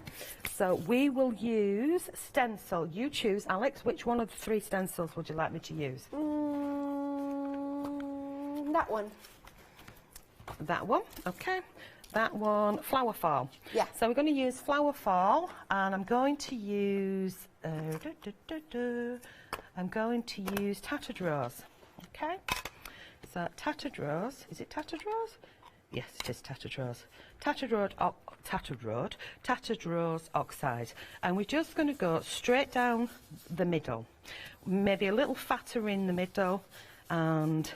so we will use stencil. You choose, Alex, which one of the 3 stencils would you like me to use? That one. That one, okay. That one, flower fall. Yeah. So we're going to use flower fall, and I'm going to use tattered rose. Okay. So tattered rose. Is it tattered rose? Yes, it is tattered rose. Tattered rose oxide. And we're just going to go straight down the middle, maybe a little fatter in the middle, and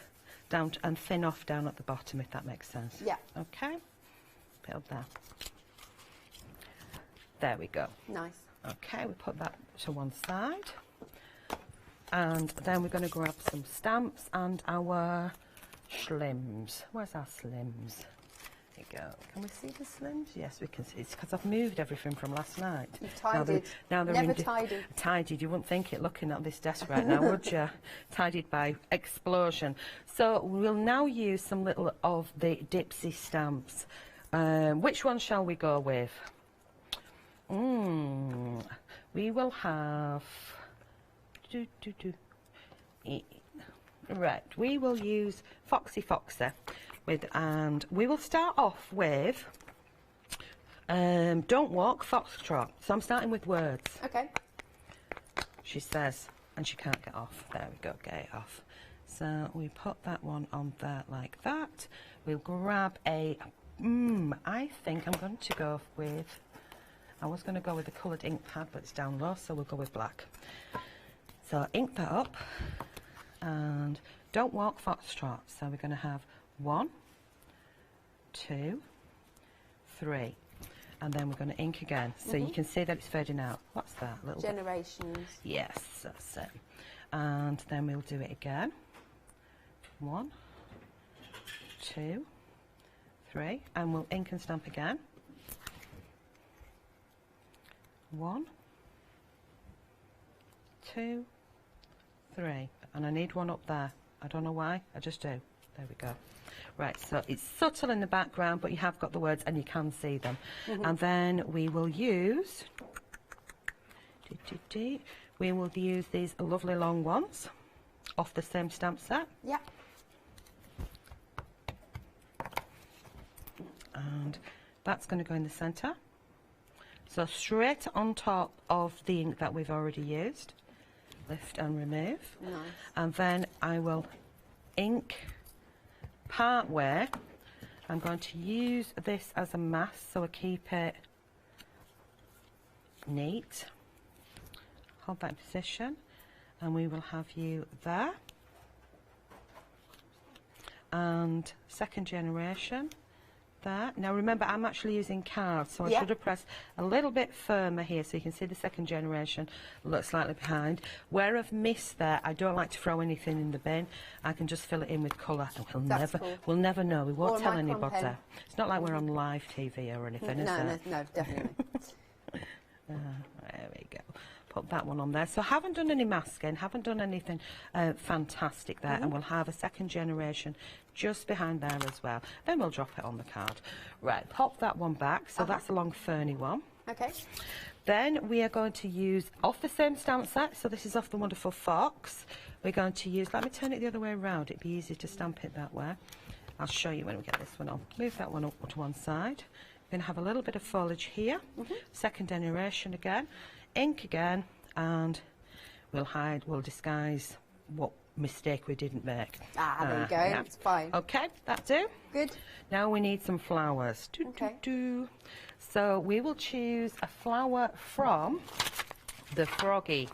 down and thin off down at the bottom, if that makes sense. Yeah. Okay. Build that. There we go. Nice. Okay, we put that to one side, and then we're going to grab some stamps and our slims. Where's our slims? There you go. Can we see the slims? Yes, we can see. It's because I've moved everything from last night. You've tidied. Now they're Never tidy. Tidied. You wouldn't think it looking at this desk right now, would you? Tidied by explosion. So we'll now use some little of the Dipsy stamps. Which one shall we go with? We will have... Right, we will use Foxy and we will start off with Don't Walk Foxtrot. So I'm starting with words. Okay. She says, and she can't get off. There we go, get it off. So we put that one on there like that. We'll grab a... I think I'm going to go with... I was going to go with the coloured ink pad, but it's down low, so we'll go with black. So ink that up, and Don't Walk Foxtrot. So we're going to have 1, 2, 3, and then we're going to ink again. So you can see that it's fading out. What's that? Little Generations. Yes, that's it. And then we'll do it again. 1, 2, 3, and we'll ink and stamp again. 1, 2, 3, and I need one up there. I don't know why, I just do. There we go. Right, so it's subtle in the background, but you have got the words and you can see them. And then we will use, these lovely long ones off the same stamp set. Yeah. And that's going to go in the centre. So straight on top of the ink that we've already used. Lift and remove. Nice. And then I will ink part way. I'm going to use this as a mask, so I keep it neat. Hold that in position, and we will have you there. And second generation there. Now remember, I'm actually using cards, so I should have pressed a little bit firmer here, so you can see the second generation looks slightly behind. Where I've missed there, I don't like to throw anything in the bin. I can just fill it in with colour, and we'll never know. We won't tell anybody. Pen. It's not like we're on live TV or anything, is it? No, definitely. There we go. Put that one on there. So I haven't done any masking, haven't done anything fantastic there, and we'll have a second generation just behind there as well. Then we'll drop it on the card. Right, pop that one back. So that's a long ferny one. Okay. Then we are going to use off the same stamp set. So this is off the wonderful Fox. We're going to use, let me turn it the other way around. It'd be easier to stamp it that way. I'll show you when we get this one on. Move that one up to one side. We're going to have a little bit of foliage here. Second generation again. Ink again, and we'll disguise what mistake we didn't make. There you go. Yeah. It's fine. Okay, that do. Good. Now we need some flowers. So we will choose a flower from the Froggy.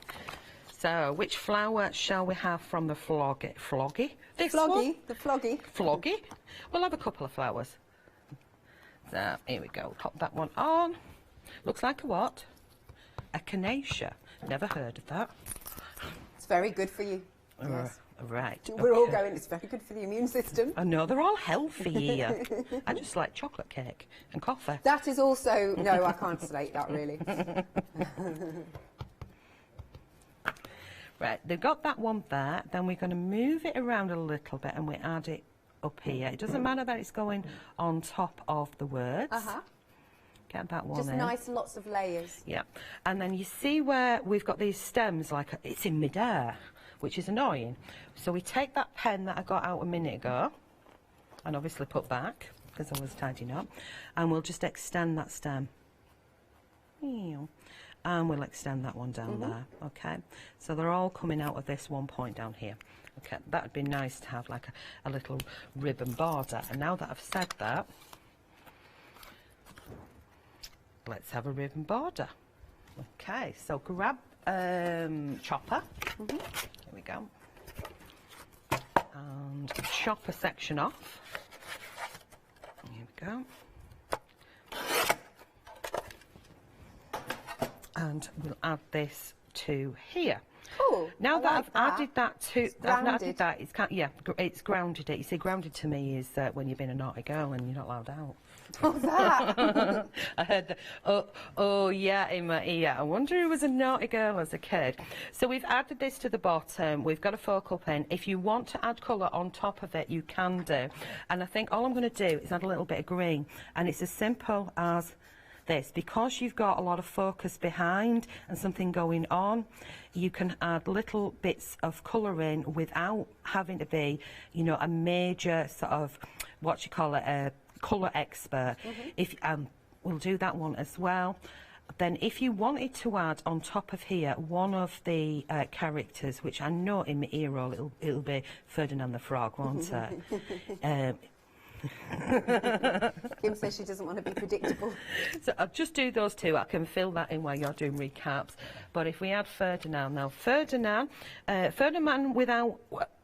So which flower shall we have from the Floggy? This one? The Floggy. Floggy. We'll have a couple of flowers. So here we go. Pop that one on. Looks like a what? A Echinacea. Never heard of that. It's very good for you. Yes. Right. We're all going, it's very good for the immune system. I know, they're all healthy here. I just like chocolate cake and coffee. That is also, no, I can't slate that really. Right, they've got that one there. Then we're going to move it around a little bit and we add it up here. It doesn't matter that it's going on top of the words. Get that one Just in. nice, lots of layers. Yeah, and then you see where we've got these stems, like it's in midair, which is annoying. So we take that pen that I got out a minute ago, and obviously put back, because I was tidying up, and we'll just extend that stem. And we'll extend that one down there, okay? So they're all coming out of this one point down here. Okay, that would be nice to have like a little ribbon border. And now that I've said that, let's have a ribbon border. Okay, so grab chopper. Here we go. And chop a section off. Here we go. And we'll add this to here. Cool. Now I that like I've added that to, I've added grounded. that, it's grounded it. You see, grounded to me is when you've been a naughty girl and you're not allowed out. What's that? I heard the, oh yeah, in my ear. I wonder who was a naughty girl as a kid. So we've added this to the bottom. We've got a focal pen. If you want to add colour on top of it, you can do. And I think all I'm going to do is add a little bit of green. And it's as simple as this. Because you've got a lot of focus behind and something going on, you can add little bits of colour in without having to be, you know, a major sort of, what you call it, a colour expert. If we'll do that one as well. Then if you wanted to add on top of here one of the characters, which I know in my ear roll it'll be Ferdinand the Frog, won't it? Kim says she doesn't want to be predictable. So I'll just do those two. I can fill that in while you're doing recaps. But if we add Ferdinand now, Ferdinand without,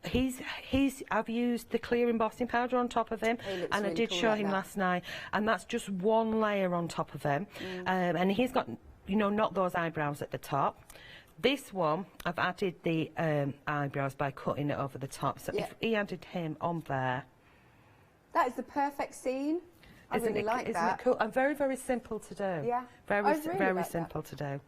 I've used the clear embossing powder on top of him, and really I did cool show like him that. last night, and that's just one layer on top of him, and he's got, you know, not those eyebrows at the top. This one, I've added the eyebrows by cutting it over the top. So if he added him on there. That is the perfect scene. I really like that. Isn't it cool? And very, very simple to do. Yeah. Very simple to do.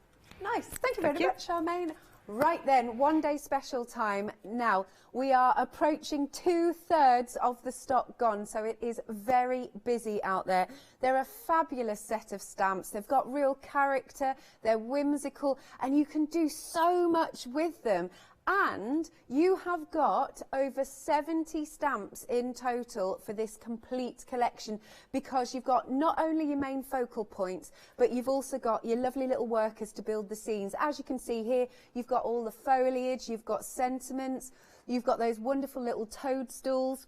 Nice. Thank you very much, Charmaine. Right then, one day special time. Now, we are approaching 2/3 of the stock gone, so it is very busy out there. They're a fabulous set of stamps. They've got real character, they're whimsical, and you can do so much with them. And you have got over 70 stamps in total for this complete collection, because you've got not only your main focal points, but you've also got your lovely little workers to build the scenes. As you can see here, you've got all the foliage, you've got sentiments, you've got those wonderful little toadstools.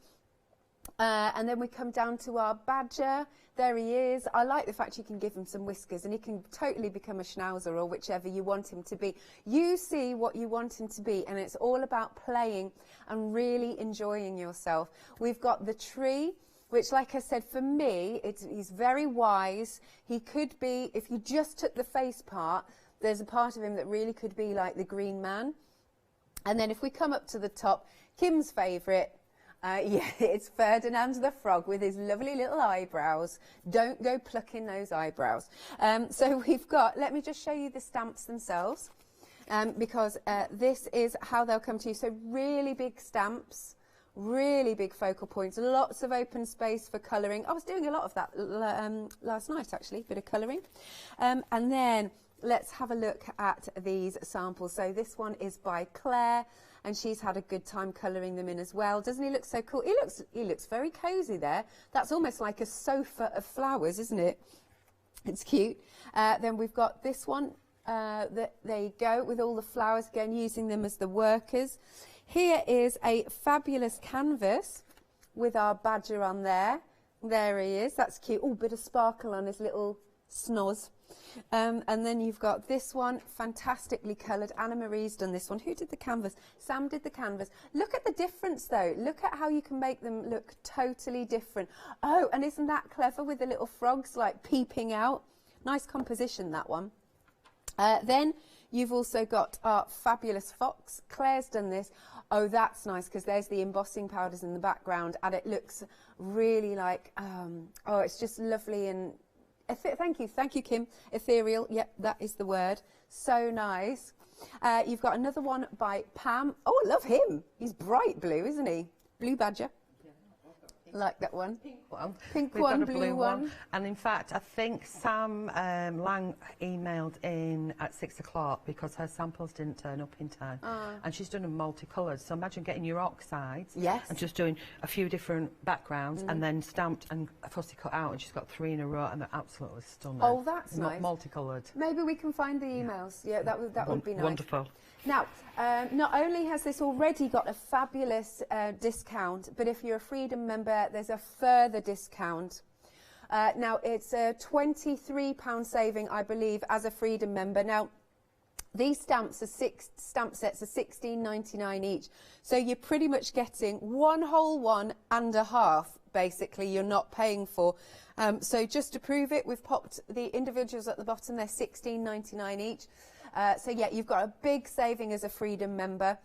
And then we come down to our badger. There he is. I like the fact you can give him some whiskers and he can totally become a schnauzer or whichever you want him to be. You see what you want him to be, and it's all about playing and really enjoying yourself. We've got the tree, which, like I said, for me, he's very wise. He could be, if you just took the face part, there's a part of him that really could be like the Green Man. And then if we come up to the top, Kim's favourite, yeah, it's Ferdinand the Frog with his lovely little eyebrows. Don't go plucking those eyebrows. So we've got, let me just show you the stamps themselves, because this is how they'll come to you. So really big stamps, really big focal points, lots of open space for colouring. I was doing a lot of that last night, actually, a bit of colouring. And then let's have a look at these samples. So this one is by Claire, and she's had a good time colouring them in as well. Doesn't he look so cool? He looks very cosy there. That's almost like a sofa of flowers, isn't it? It's cute. Then we've got this one. There you go, with all the flowers again, using them as the workers. Here is a fabulous canvas with our badger on there. There he is. That's cute. Oh, bit of sparkle on his little snoz. And then you've got this one, fantastically coloured. Anna Marie's done this one. Who did the canvas? Sam did the canvas. Look at the difference, though. Look at how you can make them look totally different. Oh, and isn't that clever with the little frogs like peeping out? Nice composition, that one. Then you've also got our fabulous fox. Claire's done this. Oh, that's nice, because there's the embossing powders in the background, and it looks really like, oh, it's just lovely and thank you, Kim. Ethereal, yep, that is the word. So nice. You've got another one by Pam. Oh, I love him. He's bright blue, isn't he? Blue badger. Like that one. Pink one. Pink We've one, got a blue one. And in fact, I think Sam Lang emailed in at 6 o'clock because her samples didn't turn up in time. And she's done them multicoloured. So imagine getting your oxides. Yes. And just doing a few different backgrounds and then stamped and fussy cut out. And she's got 3 in a row and they're absolutely stunning. Oh, that's nice. Multicoloured. Maybe we can find the emails. Yeah, that would be nice. Wonderful. Now, not only has this already got a fabulous discount, but if you're a Freedom member, there's a further discount. Now, it's a £23 saving, I believe, as a Freedom member. Now, these stamps are stamp sets are £16.99 each. So you're pretty much getting one whole one and a half, basically, you're not paying for. So just to prove it, we've popped the individuals at the bottom, they're £16.99 each. So yeah, you've got a big saving as a Freedom member.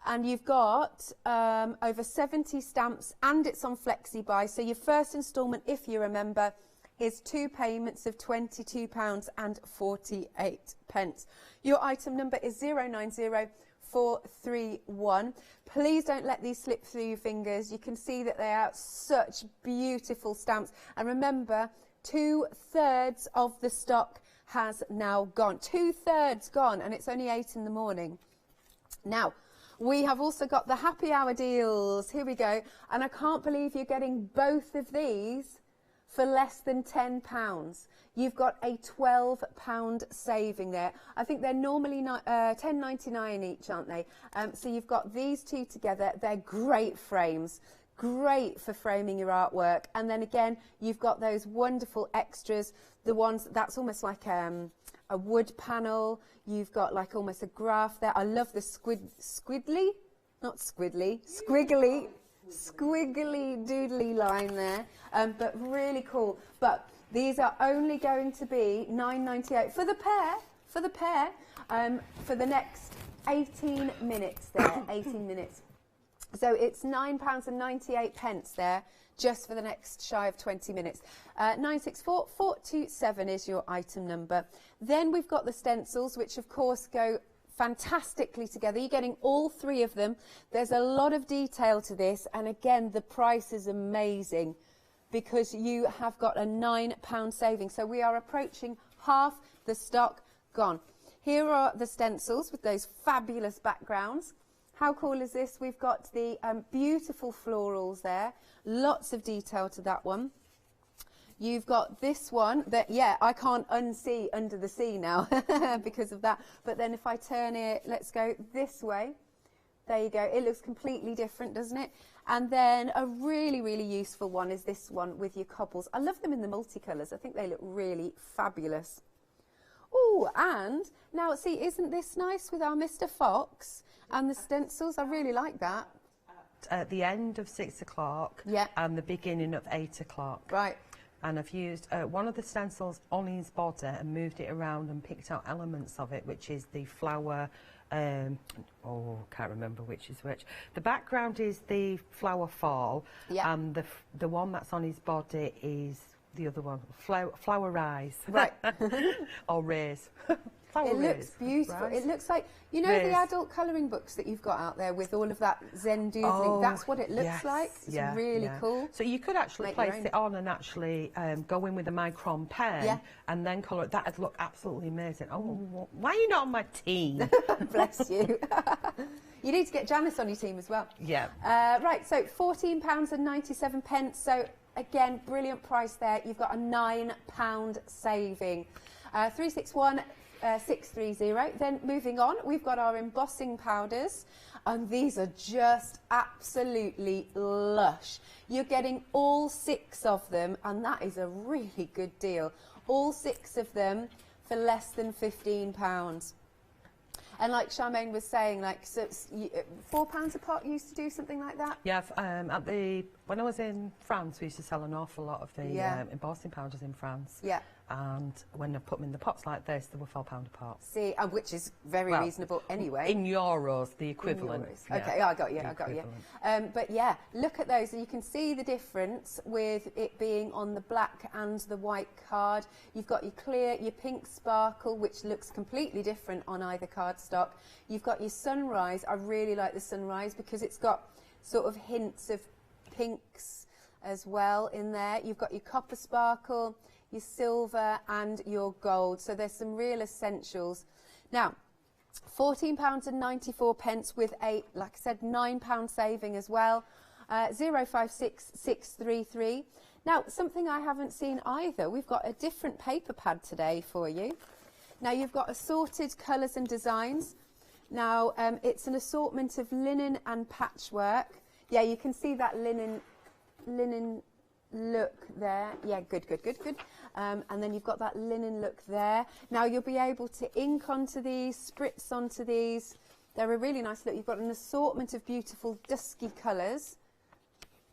And you've got over 70 stamps, and it's on flexi buy. So your first instalment, if you're a member, is 2 payments of £22.48. Your item number is 090431. Please don't let these slip through your fingers. You can see that they are such beautiful stamps. And remember, 2/3 of the stock has now gone. 2/3 gone, and it's only 8 in the morning. Now, we have also got the happy hour deals. Here we go. And I can't believe you're getting both of these for less than £10. You've got a £12 saving there. I think they're normally £10.99 each, aren't they? So you've got these two together. They're great frames. Great for framing your artwork. And then again, you've got those wonderful extras, the ones that's almost like a wood panel. You've got like almost a graph there. I love the squiggly doodly line there, but really cool. But these are only going to be £9.98 for the pair. for the pair for the next 18 minutes there, 18 minutes. So it's £9.98 there, just for the next shy of 20 minutes. 964427 is your item number. Then we've got the stencils, which of course go fantastically together. You're getting all three of them. There's a lot of detail to this, and again, the price is amazing because you have got a £9 saving. So we are approaching half the stock gone. Here are the stencils with those fabulous backgrounds. How cool is this? We've got the beautiful florals there. Lots of detail to that one. You've got this one that, yeah, I can't unsee under the sea now because of that. But then if I turn it, let's go this way. There you go. It looks completely different, doesn't it? And then a really, really useful one is this one with your cobbles. I love them in the multicolours. I think they look really fabulous. Oh, and now, see, isn't this nice with our Mr. Fox and the stencils? I really like that. At the end of 6 o'clock, yeah, and the beginning of 8 o'clock. Right. And I've used one of the stencils on his body and moved it around and picked out elements of it, which is the flower, oh, can't remember which is which. The background is the flower fall, yeah, and the one that's on his body is the other one, flower rise. Right. Or raise. It looks beautiful. Rise. It looks like, you know, the adult colouring books that you've got out there with all of that Zen doodling. Oh, that's what it looks like. It's really cool. So you could actually place it on and actually go in with a Monochrome pen and then colour it. That'd look absolutely amazing. Oh, why are you not on my team? Bless you. You need to get Janice on your team as well. Yeah. Right, so £14.97. So again, brilliant price there. You've got a £9 saving. 361630. Then moving on, we've got our embossing powders, and these are just absolutely lush. You're getting all 6 of them, and that is a really good deal. All 6 of them for less than £15. And like Charmaine was saying, like, so £4 a pot used to do something like that? Yeah, when I was in France, we used to sell an awful lot of the embossing powders in France. Yeah. And when I put them in the pots like this, they were £4 a pot. See, which is very reasonable anyway. In euros, the equivalent. Okay, I got you, but yeah, look at those, and you can see the difference with it being on the black and the white card. You've got your clear, your pink sparkle, which looks completely different on either cardstock. You've got your sunrise. I really like the sunrise because it's got sort of hints of pinks as well in there. You've got your copper sparkle, your silver and your gold. So there's some real essentials. Now, £14.94 with a, like I said, £9 saving as well. 056633. Now, something I haven't seen either. We've got a different paper pad today for you. Now, you've got assorted colours and designs. Now, it's an assortment of linen and patchwork. Yeah, you can see that linen look there. Yeah, good. And then you've got that linen look there. Now you'll be able to ink onto these, spritz onto these. They're a really nice look. You've got an assortment of beautiful dusky colours.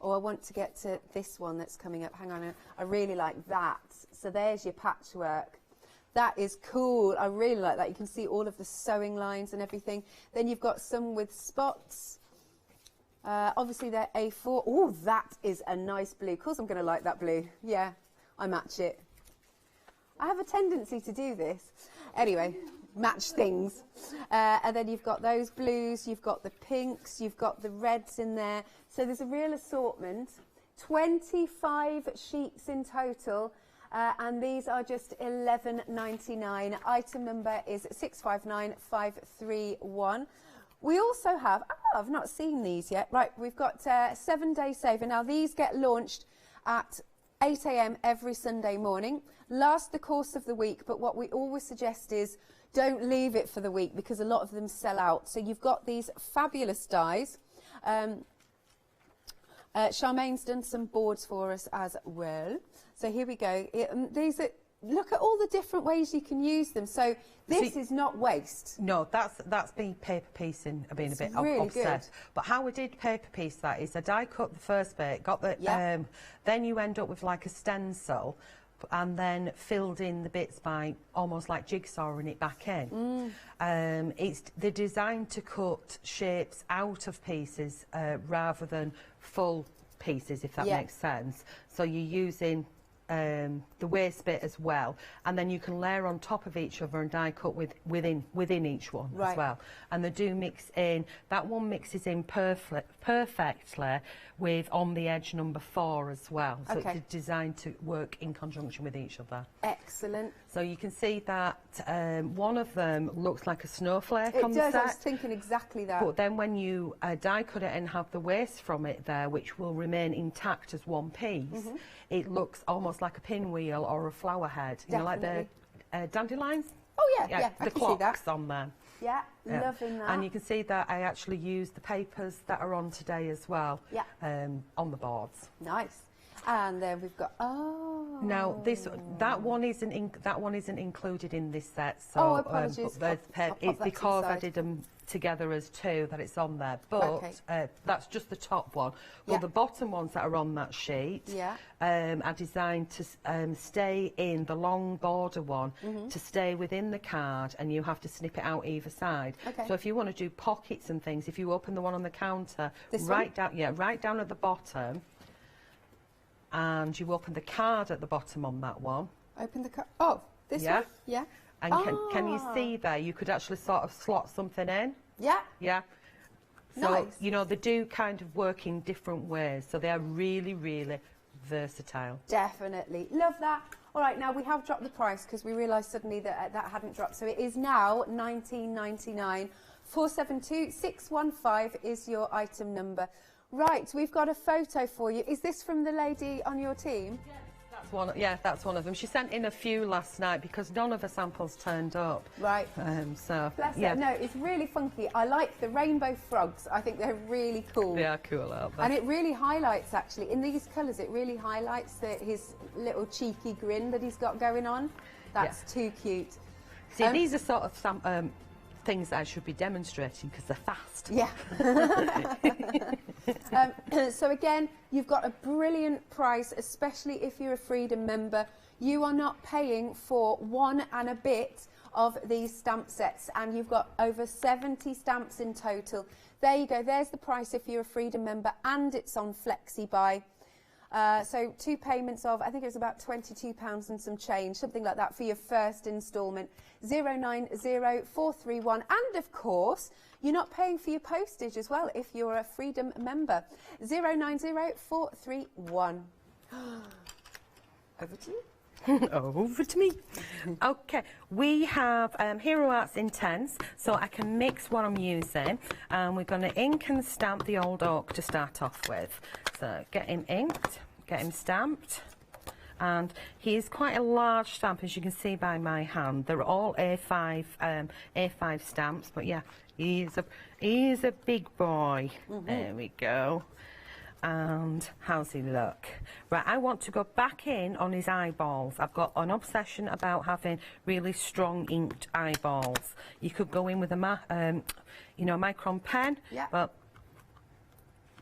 Oh, I want to get to this one that's coming up. Hang on, I really like that. So there's your patchwork. That is cool. I really like that. You can see all of the sewing lines and everything. Then you've got some with spots. Obviously they're A4. Oh, that is a nice blue. Of course I'm going to like that blue. Yeah, I match it. I have a tendency to do this. Anyway, match things. And then you've got those blues, you've got the pinks, you've got the reds in there. So there's a real assortment. 25 sheets in total. And these are just £11.99. Item number is 659531. We also have, I've not seen these yet. Right, we've got 7-day saver. Now, these get launched at 8 a.m. every Sunday morning, last the course of the week, but what we always suggest is don't leave it for the week because a lot of them sell out. So you've got these fabulous dies. Charmaine's done some boards for us as well. So here we go. These are, look at all the different ways you can use them. So this is not waste. No, that's been paper piecing, being a bit really obsessed. Good. But how we did paper piece that is I die cut the first bit, got the then you end up with like a stencil. and then filled in the bits by almost like jigsawing it back in. They're designed to cut shapes out of pieces rather than full pieces, if that makes sense. So you're using the waste bit as well, and then you can layer on top of each other and die cut within each one as well. And they do mix in, that one mixes in perfectly with on the edge number 4 as well. So it's designed to work in conjunction with each other. Excellent. So you can see that one of them looks like a snowflake on the It does, set. I was thinking exactly that. But then when you die cut it and have the waste from it there, which will remain intact as one piece, it looks almost like a pinwheel or a flower head. You know, like the dandelions? Oh yeah, I the can see that. clocks on there. Yeah, loving that. And you can see that I actually used the papers that are on today as well on the boards. Nice. And then we've got now that one isn't included in this set. So apologies. It's because I did them together as two that it's on there. But that's just the top one. Well, the bottom ones that are on that sheet are designed to stay in the long border one to stay within the card, and you have to snip it out either side. So if you want to do pockets and things, if you open the one on the counter, right down at the bottom. And you open the card at the bottom on that one. Open the card. Oh, this one? Yeah. And can you see there? You could actually sort of slot something in. Yeah. Yeah. So, nice. you know, they do kind of work in different ways. So they are really, really versatile. Definitely. Love that. All right, now we have dropped the price because we realised suddenly that that hadn't dropped. So it is now $19.99. 472615 is your item number. Right, we've got a photo for you. Is this from the lady on your team? Yes, that's one of them. She sent in a few last night because none of her samples turned up. Right. So, bless her. No, it's really funky. I like the rainbow frogs. I think they're really cool. They are cool, aren't they? And it really highlights, actually, in these colours, it really highlights his little cheeky grin that he's got going on. That's too cute. See, these are sort of things that I should be demonstrating because they're fast. Yeah. So again, you've got a brilliant price, especially if you're a Freedom member. You are not paying for one and a bit of these stamp sets, and you've got over 70 stamps in total. There you go. There's the price if you're a Freedom member, and it's on flexi buy. So 2 payments of, I think it was about £22 and some change, something like that for your first instalment. 090431, and of course you're not paying for your postage as well if you're a Freedom member. 090431. Over to you. Over to me. Okay, we have Hero Arts Intense, so I can mix what I'm using, and we're going to ink and stamp the old oak to start off with. So get him inked, get him stamped, and he is quite a large stamp, as you can see by my hand. They're all A5 stamps, but yeah, he is a big boy. There we go. And how's he look? Right, I want to go back in on his eyeballs. I've got an obsession about having really strong inked eyeballs. You could go in with a Monochrome pen, but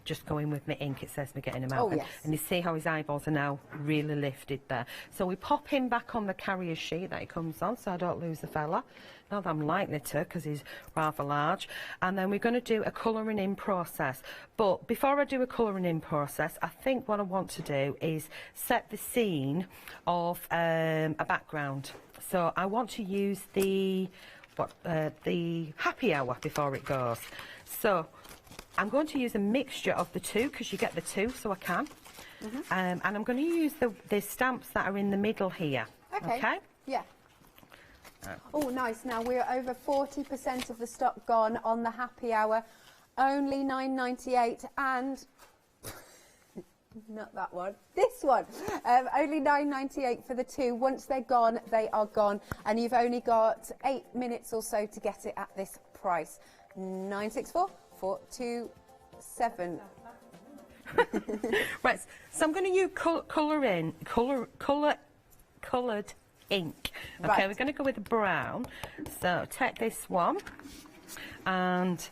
just go in with my ink, it says me getting him out. And you see how his eyeballs are now really lifted there. So we pop him back on the carrier sheet that he comes on, so I don't lose the fella. Not that I'm likely to, because he's rather large. And then we're going to do a colouring in process. But before I do a colouring in process, I think what I want to do is set the scene of a background. So I want to use the happy hour before it goes. So I'm going to use a mixture of the two, because you get the two, so I can. And I'm going to use the stamps that are in the middle here. Okay? Yeah. Oh, nice. Now we're over 40% of the stock gone on the happy hour. Only $9.98, and not that one. This one. Only $9.98 for the two. Once they're gone, they are gone, and you've only got 8 minutes or so to get it at this price. 964-427. Right, so I'm going to use coloured ink. Okay, we're going to go with the brown. So take this one, and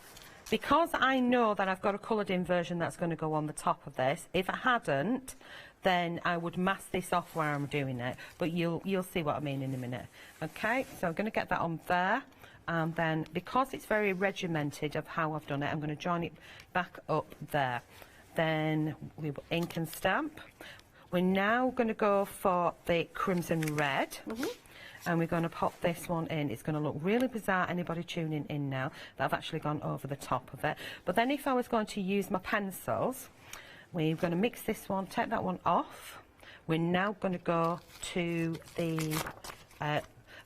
because I know that I've got a coloured in version that's going to go on the top of this, if I hadn't, then I would mask this off where I'm doing it, but you'll see what I mean in a minute. Okay, so I'm going to get that on there, and then because it's very regimented of how I've done it, I'm going to join it back up there. Then we will ink and stamp. We're now going to go for the crimson red. And we're going to pop this one in. It's going to look really bizarre, anybody tuning in now, that I've actually gone over the top of it. But then if I was going to use my pencils, we're going to mix this one, take that one off. We're now going to go to the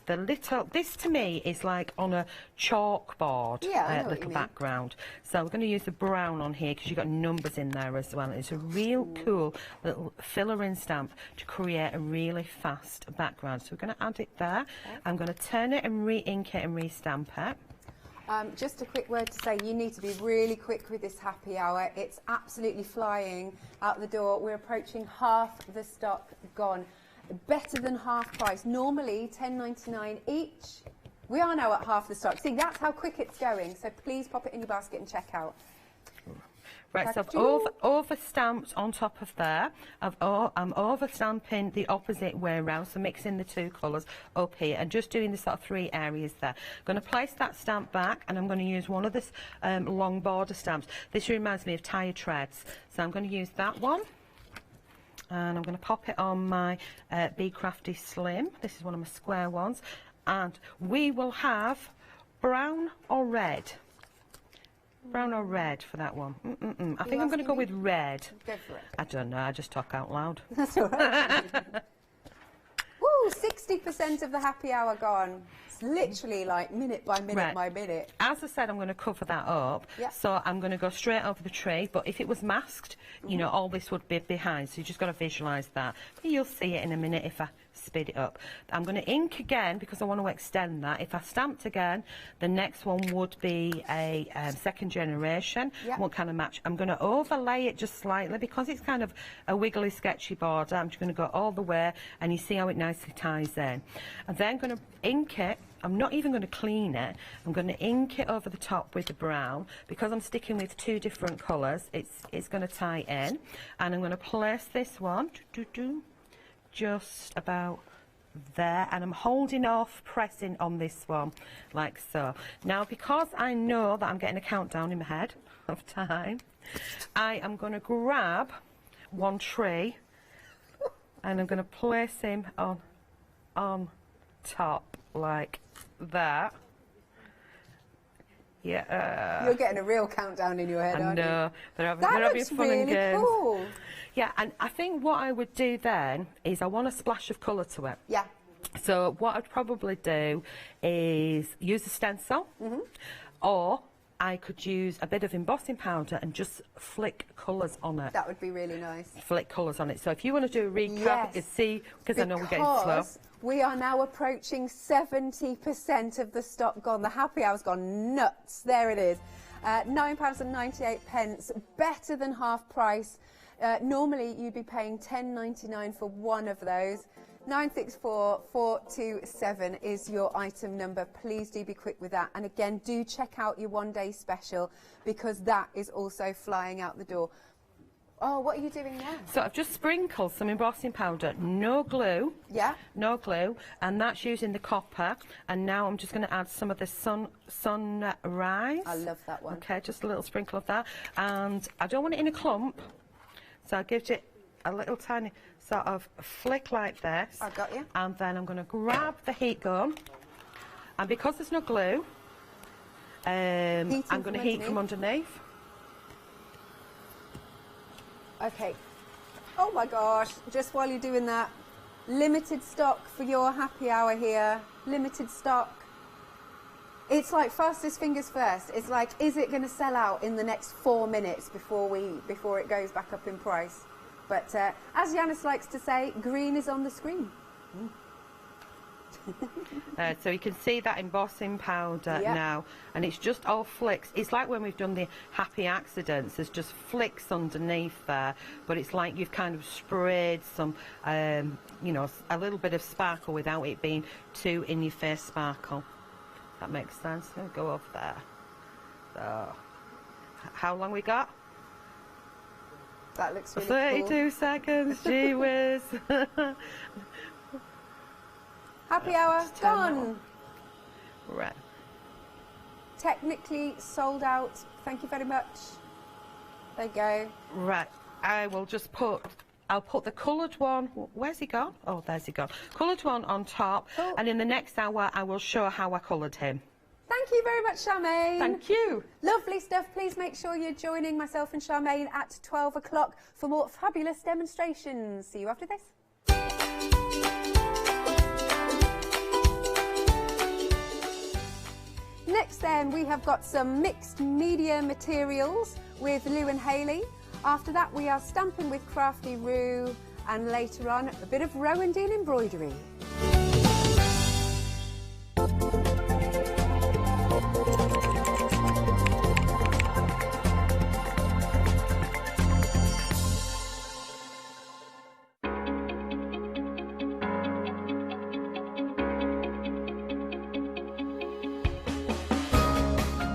little, this to me is like on a chalkboard, little background. So we're going to use the brown on here because you've got numbers in there as well. It's a real cool little filler in stamp to create a really fast background. So we're going to add it there. I'm going to turn it and re-ink it and re-stamp it. Just a quick word to say, you need to be really quick with this happy hour. It's absolutely flying out the door. We're approaching half the stock gone. Better than half price. Normally $10.99 each. We are now at half the stock. See, that's how quick it's going. So please pop it in your basket and check out. Right, so I've over stamped on top of there. I'm over stamping the opposite way around, so mixing the two colours up here and just doing the sort of 3 areas there. I'm going to place that stamp back, and I'm going to use one of this long border stamps. This reminds me of tire treads, so I'm going to use that one. And I'm going to pop it on my Be Crafty Slim. This is one of my square ones. And we will have brown or red. Brown or red for that one. I think I'm going to go with red. Go for it. I don't know, I just talk out loud. That's all right. Woo, 60% of the happy hour gone. It's literally like minute by minute by minute. As I said, I'm going to cover that up. So I'm going to go straight over the tree, but if it was masked, you know, all this would be behind, so you just got to visualise that. But you'll see it in a minute if I speed it up. I'm going to ink again because I want to extend that. If I stamped again, the next one would be a second generation. What kind of match? I'm going to overlay it just slightly because it's kind of a wiggly, sketchy border. I'm just going to go all the way, and you see how it nicely ties in. I'm then going to ink it. I'm not even going to clean it. I'm going to ink it over the top with the brown. Because I'm sticking with 2 different colours, it's going to tie in. And I'm going to place this one just about there, and I'm holding off pressing on this one like so. Now, because I know that I'm getting a countdown in my head of time, I am going to grab one tree and I'm going to place him on top like that. Yeah. You're getting a real countdown in your head, aren't you? I know. They're having fun really and games. Cool. Yeah, and I think what I would do then is I want a splash of colour to it. Yeah. So what I'd probably do is use a stencil, or I could use a bit of embossing powder and just flick colours on it. That would be really nice. Flick colours on it. So if you want to do a recap, you can see, because I know we're getting slow. We are now approaching 70% of the stock gone. The happy hour's gone nuts. There it is. £9.98, better than half price. Normally you'd be paying £10.99 for one of those. 964427 is your item number. Please do be quick with that. And again, do check out your one-day special because that is also flying out the door. Oh, what are you doing now? So I've just sprinkled some embossing powder, no glue. Yeah. No glue, and that's using the copper. And now I'm just going to add some of the sunrise. I love that one. Okay, just a little sprinkle of that. And I don't want it in a clump, so I'll give it a little tiny sort of flick like this. I got you. And then I'm going to grab the heat gun, and because there's no glue, I'm going to heat from underneath. Okay. Oh my gosh, just while you're doing that, limited stock for your happy hour here. Limited stock. It's like fastest fingers first. It's like, is it going to sell out in the next 4 minutes before it goes back up in price? But as Yanis likes to say, green is on the screen. So you can see that embossing powder now, and it's just all flicks. It's like when we've done the happy accidents, there's just flicks underneath there, but it's like you've kind of sprayed some, you know, a little bit of sparkle without it being too in-your-face sparkle. That makes sense. I'll go over there. So, how long we got? That looks really 32 cool. seconds, gee whiz. Happy hour gone. Right. Technically sold out. Thank you very much. There you go. Right, I will just put, I'll put the coloured one, where's he gone? Oh, there's he gone. Coloured one on top, Cool. and in the next hour I will show how I coloured him. Thank you very much, Charmaine. Thank you. Lovely stuff. Please make sure you're joining myself and Charmaine at 12 o'clock for more fabulous demonstrations. See you after this. Next then, we have got some mixed media materials with Lou and Hayley. After that, we are stamping with Crafty Roo, and later on, a bit of Rowan-Dean embroidery.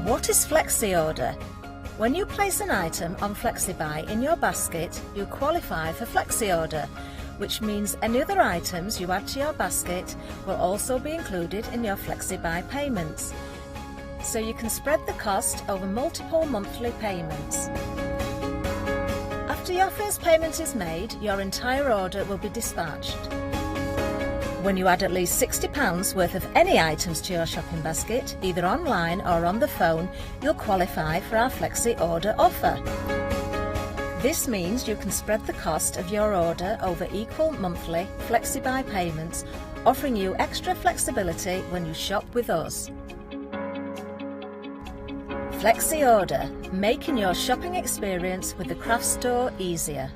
What is flexi order? When you place an item on FlexiBuy in your basket, you qualify for flexi order, which means any other items you add to your basket will also be included in your FlexiBuy payments. So you can spread the cost over multiple monthly payments. After your first payment is made, your entire order will be dispatched. When you add at least £60 worth of any items to your shopping basket, either online or on the phone, you'll qualify for our flexi order offer. This means you can spread the cost of your order over equal monthly FlexiBuy payments, offering you extra flexibility when you shop with us. Flexi order, making your shopping experience with the craft store easier.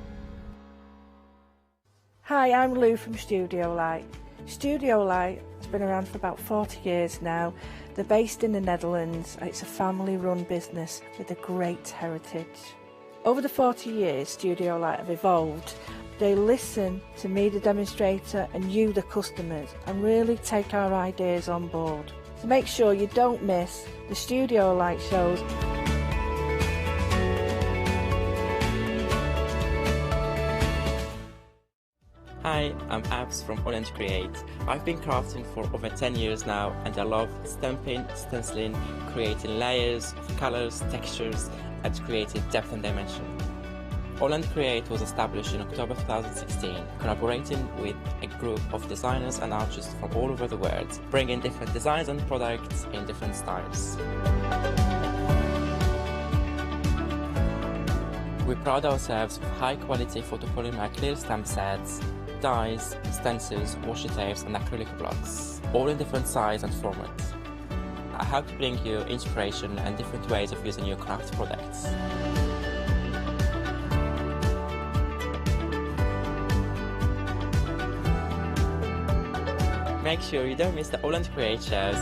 Hi, I'm Lou from Studio Light. Studio Light has been around for about 40 years now. They're based in the Netherlands. It's a family-run business with a great heritage. Over the 40 years Studio Light have evolved. They listen to me, the demonstrator, and you, the customers, and really take our ideas on board. So make sure you don't miss the Studio Light shows. Hi, I'm Abs from AALL Create. I've been crafting for over 10 years now, and I love stamping, stenciling, creating layers of colours, textures, and creating depth and dimension. AALL Create was established in October 2016, collaborating with a group of designers and artists from all over the world, bringing different designs and products in different styles. We pride ourselves with high-quality photopolymer clear stamp sets, dies, stencils, washi tapes and acrylic blocks, all in different size and format. I hope to bring you inspiration and different ways of using your craft products. Make sure you don't miss the AALL Create shows.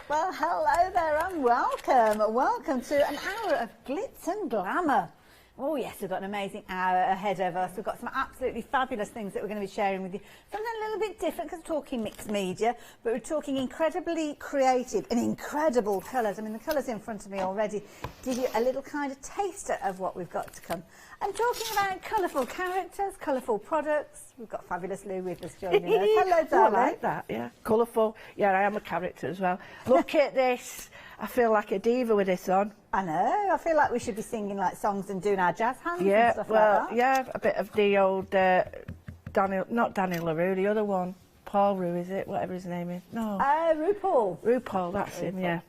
Well, hello there and welcome. Welcome to an hour of glitz and glamour. Oh yes, we've got an amazing hour ahead of us. We've got some absolutely fabulous things that we're going to be sharing with you. Something a little bit different because we're talking mixed media, but we're talking incredibly creative and incredible colours. I mean, the colours in front of me already give you a little kind of taster of what we've got to come. I'm talking about colourful characters, colourful products. We've got fabulous Lou with us joining us. Hello, darling. I like that, yeah. Colourful. Yeah, I am a character as well. Look at this. I feel like a diva with this on. I know. I feel like we should be singing like songs and doing our jazz hands and Yeah, stuff well, like that. yeah, a bit of the old not Daniel LaRue, the other one. Paul Rue, is it? Whatever his name is. No. RuPaul. RuPaul, that's him, yeah.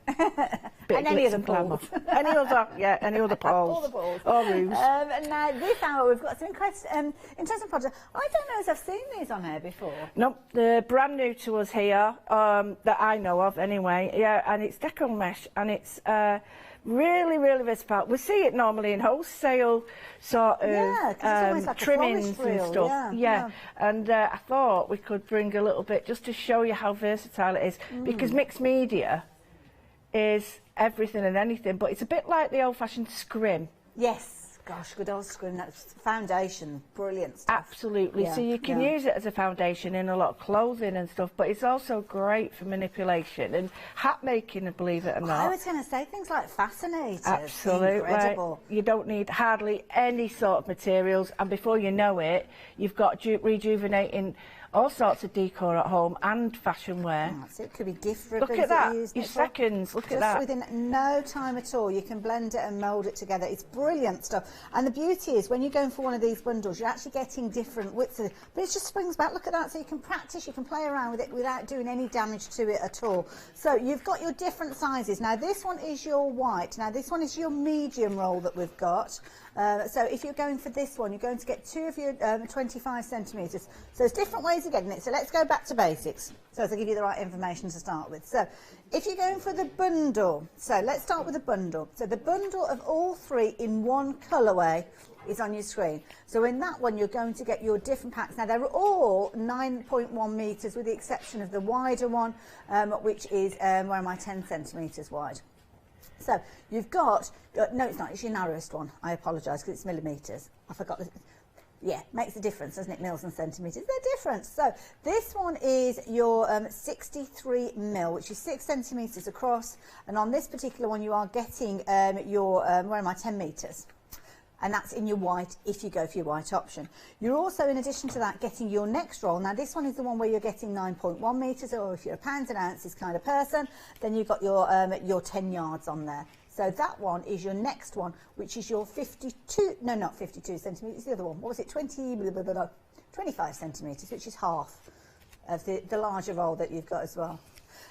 Bit And of any glitz other and glamour. Pauls. Any other, yeah, any other Pauls. All the Pauls. Or Rues. And now this hour we've got some interesting projects. I don't know if I've seen these on here before. Nope, they're brand new to us here, that I know of anyway. Yeah, and it's Deco mesh, and it's really, really versatile. We see it normally in wholesale sort of Yeah, 'cause it's almost like a trimmings florist reel, and stuff. yeah. And I thought we could bring a little bit just to show you how versatile it is, because mixed media is everything and anything, but it's a bit like the old-fashioned scrim. Yes, gosh, good old screen. That's foundation, brilliant stuff. Absolutely. Yeah, So you can use it as a foundation in a lot of clothing and stuff, but it's also great for manipulation and hat making, believe it or not. I was going to say things like fascinators. Absolutely. Incredible. You don't need hardly any sort of materials, and before you know it, you've got rejuvenating all sorts of decor at home and fashion wear. So it could be gift ribbons. Look at that, your seconds, look at that. Just within no time at all, you can blend it and mould it together. It's brilliant stuff. And the beauty is, when you're going for one of these bundles, you're actually getting different widths of it. But it just springs back, look at that, so you can practice, you can play around with it without doing any damage to it at all. So you've got your different sizes. Now this one is your white. Now this one is your medium roll that we've got. So if you're going for this one, you're going to get 2 of your 25 centimetres. So there's different ways of getting it. So let's go back to basics, so as I give you the right information to start with. So if you're going for the bundle, so let's start with the bundle. So the bundle of all 3 in one colourway is on your screen. So in that one, you're going to get your different packs. Now they're all 9.1 metres, with the exception of the wider one, which is, where am I, 10 centimetres wide. So you've got, no it's not, it's your narrowest one. I apologise because it's millimetres. I forgot this. Yeah, makes a difference, doesn't it? Mils and centimetres, they're different. So this one is your 63 mil, which is 6 centimetres across. And on this particular one, you are getting your, where am I, 10 metres. And that's in your white, if you go for your white option. You're also, in addition to that, getting your next roll. Now this one is the one where you're getting 9.1 metres, or if you're a pounds and ounces kind of person, then you've got your 10 yards on there. So that one is your next one, which is your 52, no, not 52 centimetres, the other one. What was it, 25 centimetres, which is half of the larger roll that you've got as well.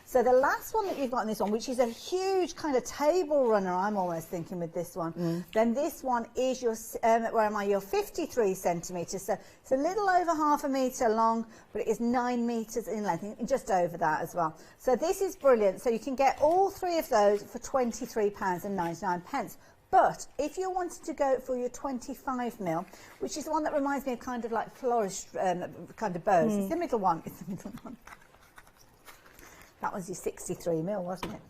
So the last one that you've got in this one, which is a huge kind of table runner, I'm almost thinking with this one, then this one is your, where am I, your 53 centimetres. So it's a little over half a metre long, but it is 9 metres in length, just over that as well. So this is brilliant. So you can get all 3 of those for £23.99. But if you're wanting to go for your 25 mil, which is the one that reminds me of kind of like florist kind of bows, it's the middle one, it's the middle one. That was your 63 mil, wasn't it?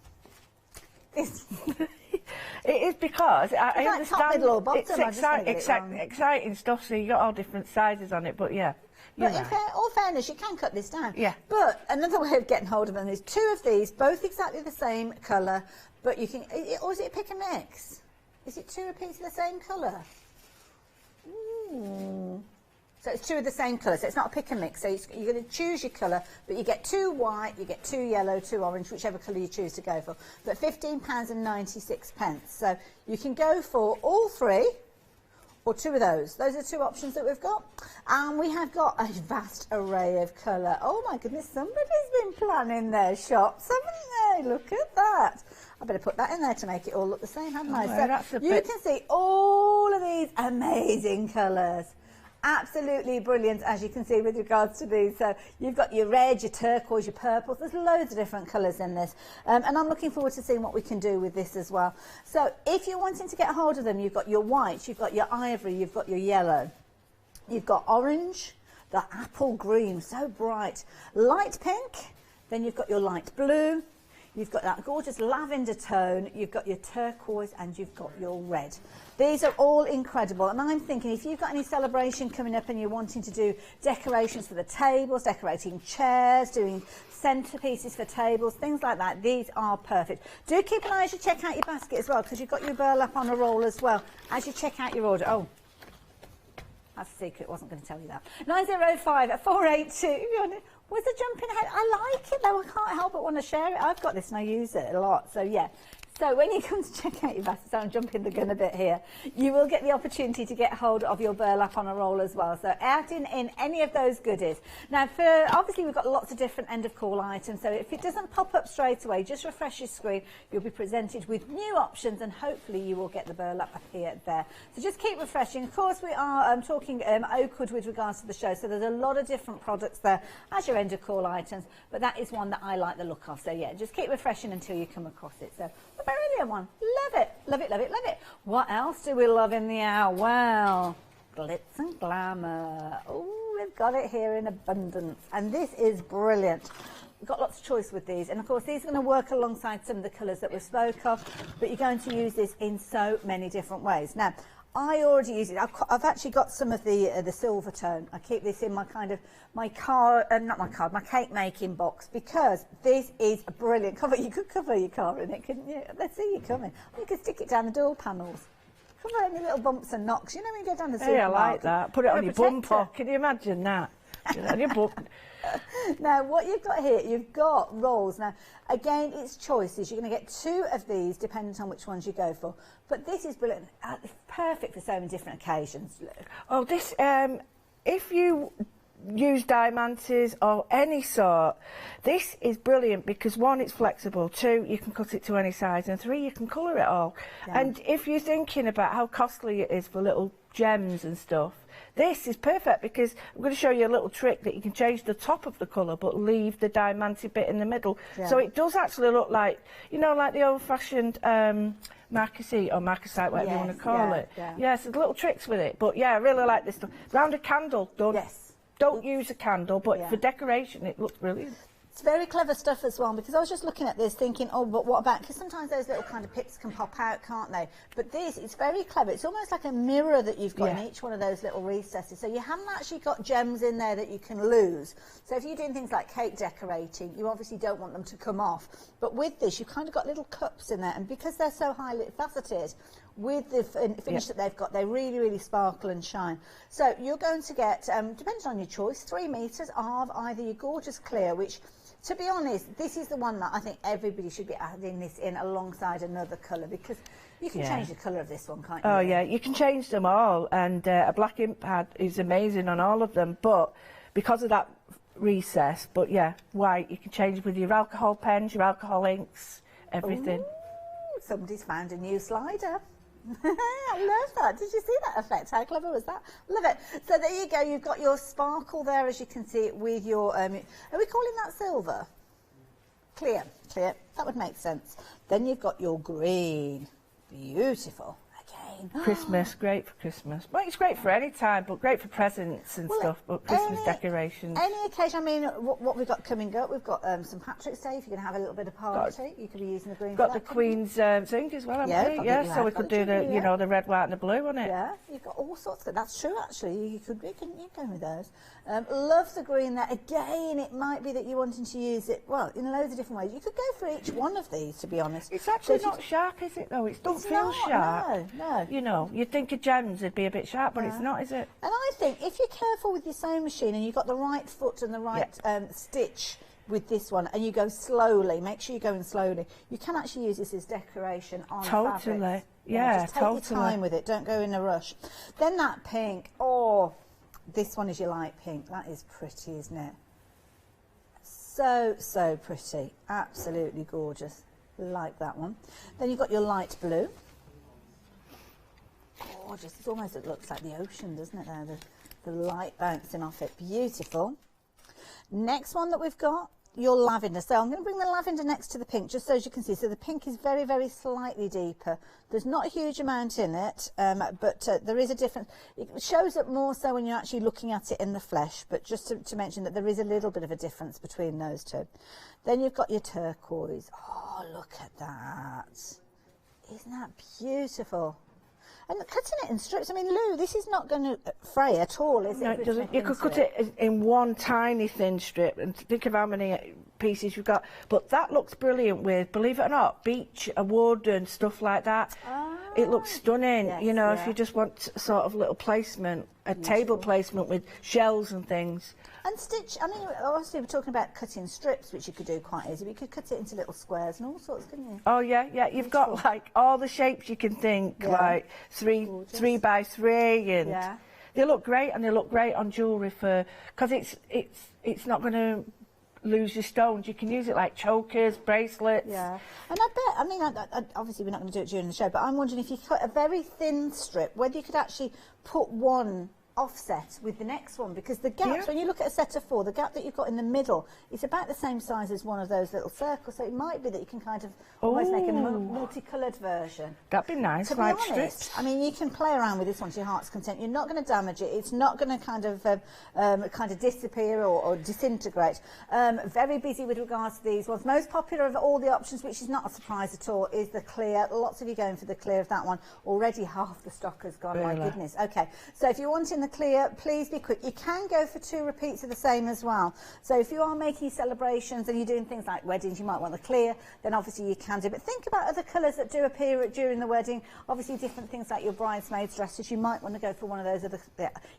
It is because I understand top, middle or bottom, it's exciting stuff, so you got all different sizes on it, but yeah. But in all fairness, you can cut this down. Yeah. But another way of getting hold of them is 2 of these, both exactly the same colour, but you can, or is it a pick and mix? Is it 2 apiece of the same colour? So it's 2 of the same colour, so it's not a pick and mix. So you're going to choose your colour, but you get 2 white, you get 2 yellow, 2 orange, whichever colour you choose to go for. But £15.96. So you can go for all 3 or 2 of those. Those are 2 options that we've got. And we have got a vast array of colour. Oh my goodness, somebody's been planning their shops, haven't they? Look at that. I better put that in there to make it all look the same, haven't I? So you can see all of these amazing colours. Absolutely brilliant, as you can see, with regards to these. So you've got your red, your turquoise, your purples. There's loads of different colours in this. And I'm looking forward to seeing what we can do with this as well. So if you're wanting to get hold of them, you've got your white, you've got your ivory, you've got your yellow. You've got orange, the apple green, so bright. Light pink, then you've got your light blue. You've got that gorgeous lavender tone, you've got your turquoise, and you've got your red. These are all incredible, and I'm thinking if you've got any celebration coming up and you're wanting to do decorations for the tables, decorating chairs, doing centerpieces for tables, things like that, these are perfect. Do keep an eye as you check out your basket as well, because you've got your burlap on a roll as well as you check out your order. Oh, that's a secret, wasn't going to tell you that. 905 482. Was it jumping ahead? I like it though, I can't help but want to share it. I've got this and I use it a lot, so yeah. So when you come to check out your basket, so I'm jumping the gun a bit here, you will get the opportunity to get hold of your burlap on a roll as well. So add in any of those goodies. Now, obviously we've got lots of different end of call items, so if it doesn't pop up straight away, just refresh your screen. You'll be presented with new options and hopefully you will get the burlap appear there. So just keep refreshing. Of course, we are talking Oakwood with regards to the show, so there's a lot of different products there as your end of call items, but that is one that I like the look of. So yeah, just keep refreshing until you come across it. So brilliant one. Love it, love it, love it, love it. What else do we love in the hour? Well, glitz and glamour. Oh, we've got it here in abundance. And this is brilliant. We've got lots of choice with these. And of course, these are going to work alongside some of the colours that we spoke of, but you're going to use this in so many different ways. Now, I already use it. I've actually got some of the silver tone. I keep this in my kind of my cake making box, because this is a brilliant cover. You could cover your car in it, couldn't you? Let's see you coming. You could stick it down the door panels. Cover any little bumps and knocks. You know when you go down the supermarket. Yeah, I like that. Put it on your bumper. Can you imagine that? On your bumper. Now, what you've got here, you've got rolls. Now, again, it's choices. You're going to get 2 of these, depending on which ones you go for. But this is brilliant. It's perfect for so many different occasions. Oh, this, if you use diamantes or any sort, this is brilliant because 1, it's flexible, 2, you can cut it to any size, and 3, you can colour it all. Yeah. And if you're thinking about how costly it is for little gems and stuff, this is perfect, because I'm going to show you a little trick that you can change the top of the colour but leave the diamante bit in the middle. Yeah. So it does actually look like, you know, like the old-fashioned marquisite or marquisite, whatever you want to call it. Yeah, so there's little tricks with it. But yeah, I really like this stuff. Round a candle, don't use a candle, but for decoration it looks brilliant. It's very clever stuff as well, because I was just looking at this thinking, oh, but what about, because sometimes those little kind of pips can pop out, can't they? But this, it's very clever. It's almost like a mirror that you've got in each one of those little recesses. So you haven't actually got gems in there that you can lose. So if you're doing things like cake decorating, you obviously don't want them to come off. But with this, you've kind of got little cups in there, and because they're so highly faceted, with the finish that they've got, they really, really sparkle and shine. So you're going to get, depending on your choice, 3 metres of either your gorgeous clear, which, to be honest, this is the one that I think everybody should be adding this in alongside another colour, because you can change the colour of this one, can't you? Oh yeah, you can change them all, and a black ink pad is amazing on all of them, but because of that recess, but yeah, white, you can change with your alcohol pens, your alcohol inks, everything. Ooh, somebody's found a new slider. I love that. Did you see that effect? How clever was that? Love it. So there you go. You've got your sparkle there, as you can see, with your, are we calling that silver? Clear. That would make sense. Then you've got your green. Beautiful. Christmas, great for Christmas. Well, it's great for any time, but great for presents and stuff, but Christmas decorations. Any occasion, I mean, what we've got coming up, we've got St Patrick's Day. If you're going to have a little bit of party, you could be using the green. Got the Queen's zinc as well, haven't we? Yeah, so we could do the, you know, the red, white and the blue on it. Yeah, you've got all sorts of, that's true actually, you could go with those. Love the green there. Again, it might be that you're wanting to use it, well, in loads of different ways. You could go for each one of these, to be honest. It's actually not sharp, is it, though? It doesn't feel sharp. No. You know, you'd think of gems would be a bit sharp, but it's not, is it? And I think if you're careful with your sewing machine and you've got the right foot and the right stitch with this one, and you go slowly, make sure you're going slowly, you can actually use this as decoration on fabric. Yeah, just take your time with it, don't go in a rush. Then that pink, this one is your light pink. That is pretty, isn't it? So pretty. Absolutely gorgeous. Like that one. Then you've got your light blue. Gorgeous. It's almost, it looks like the ocean, doesn't it there? The light bouncing off it. Beautiful. Next one that we've got, your lavender. So I'm going to bring the lavender next to the pink, just so as you can see. So the pink is very, very slightly deeper. There's not a huge amount in it, but there is a difference. It shows up more so when you're actually looking at it in the flesh, but just to mention that there is a little bit of a difference between those two. Then you've got your turquoise. Oh, look at that. Isn't that beautiful? And cutting it in strips, I mean, Lou, this is not going to fray at all, is it? No, it doesn't. You could cut it in one tiny thin strip, and think of how many pieces you've got. But that looks brilliant with, believe it or not, beech, wood and stuff like that. It looks stunning, you know, if you just want sort of little placement, a table placement with shells and things. And stitch, I mean, obviously we're talking about cutting strips, which you could do quite easily. You could cut it into little squares and all sorts, couldn't you? Oh, yeah, you've got, like, all the shapes you can think, like 3 by 3, and they look great, and they look great on jewellery because it's not going to lose your stones. You can use it like chokers, bracelets. Yeah, and I bet, I mean, obviously we're not going to do it during the show, but I'm wondering if you cut a very thin strip, whether you could actually put one offset with the next one, because the gaps, when you look at a set of 4, the gap that you've got in the middle is about the same size as one of those little circles, so it might be that you can kind of almost make a multicoloured version. That'd be nice. To be honest, I mean, you can play around with this one to your heart's content. You're not going to damage it. It's not going to kind of disappear or disintegrate. Very busy with regards to these ones. Most popular of all the options, which is not a surprise at all, is the clear. Lots of you going for the clear of that one. Already half the stock has gone. Really? My goodness. Okay, so if you're wanting the clear, please be quick. You can go for 2 repeats of the same as well. So if you are making celebrations and you're doing things like weddings, you might want the clear, then obviously you can do. But think about other colours that do appear during the wedding. Obviously different things like your bridesmaids dresses, you might want to go for one of those other.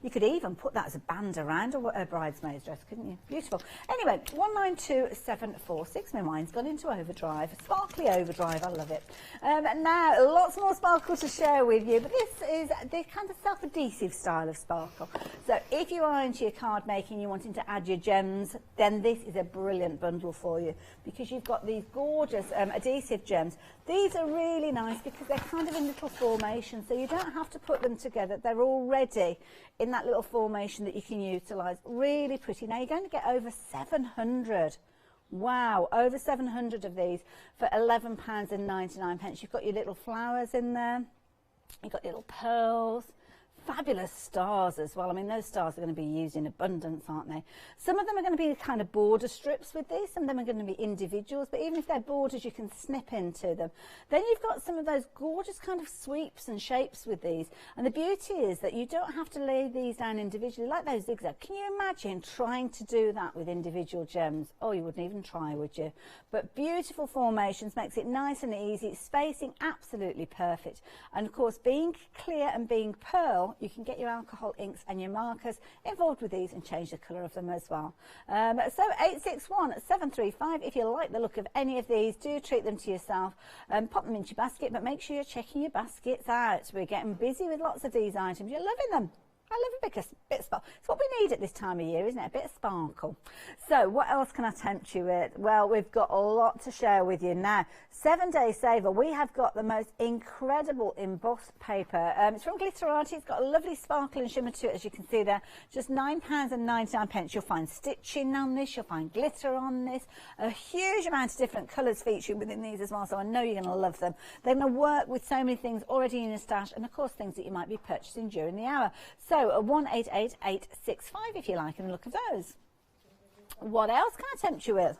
You could even put that as a band around a bridesmaid's dress, couldn't you? Beautiful. Anyway, 192746. My mind's gone into overdrive. Sparkly overdrive, I love it. Now, lots more sparkle to share with you, but this is the kind of self-adhesive style of sparkle. So if you are into your card making, you're wanting to add your gems, then this is a brilliant bundle for you, because you've got these gorgeous adhesive gems. These are really nice because they're kind of in little formation, so you don't have to put them together. They're already in that little formation that you can utilise. Really pretty. Now you're going to get over 700. Wow, over 700 of these for £11.99. You've got your little flowers in there. You've got little pearls. Fabulous stars as well. I mean, those stars are going to be used in abundance, aren't they? Some of them are going to be kind of border strips with these. Some of them are going to be individuals, but even if they're borders, you can snip into them. Then you've got some of those gorgeous kind of sweeps and shapes with these. And the beauty is that you don't have to lay these down individually, like those zigzag. Can you imagine trying to do that with individual gems? Oh, you wouldn't even try, would you? But beautiful formations, makes it nice and easy. Spacing, absolutely perfect. And of course, being clear and being pearl, you can get your alcohol inks and your markers involved with these and change the colour of them as well. So 861735, if you like the look of any of these, do treat them to yourself. Pop them into your basket, but make sure you're checking your baskets out. We're getting busy with lots of these items. You're loving them. I love a bit of sparkle. It's what we need at this time of year, isn't it? A bit of sparkle. So what else can I tempt you with? Well, we've got a lot to share with you now. 7-day saver. We have got the most incredible embossed paper. It's from Glitz. It's got a lovely sparkle and shimmer to it, as you can see there. Just £9.99. You'll find stitching on this. You'll find glitter on this. A huge amount of different colours featured within these as well, so I know you're going to love them. They're going to work with so many things already in your stash, and of course things that you might be purchasing during the hour. So a 188865 if you like, and look at those. What else can I tempt you with?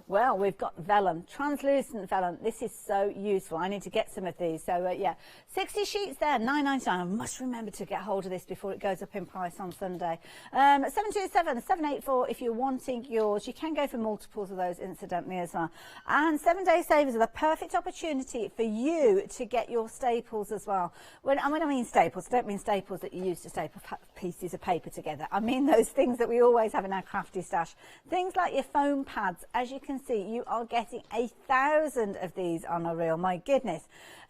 Well, we've got vellum, translucent vellum. This is so useful. I need to get some of these. So, yeah, 60 sheets there, £9.99. I must remember to get hold of this before it goes up in price on Sunday. 727-784 if you're wanting yours. You can go for multiples of those, incidentally, as well. And 7-day savers are the perfect opportunity for you to get your staples as well. When I mean staples, I don't mean staples that you use to staple pieces of paper together. I mean those things that we always have in our crafty stash. Things like your foam pads. As you can see, you are getting 1,000 of these on a reel. My goodness.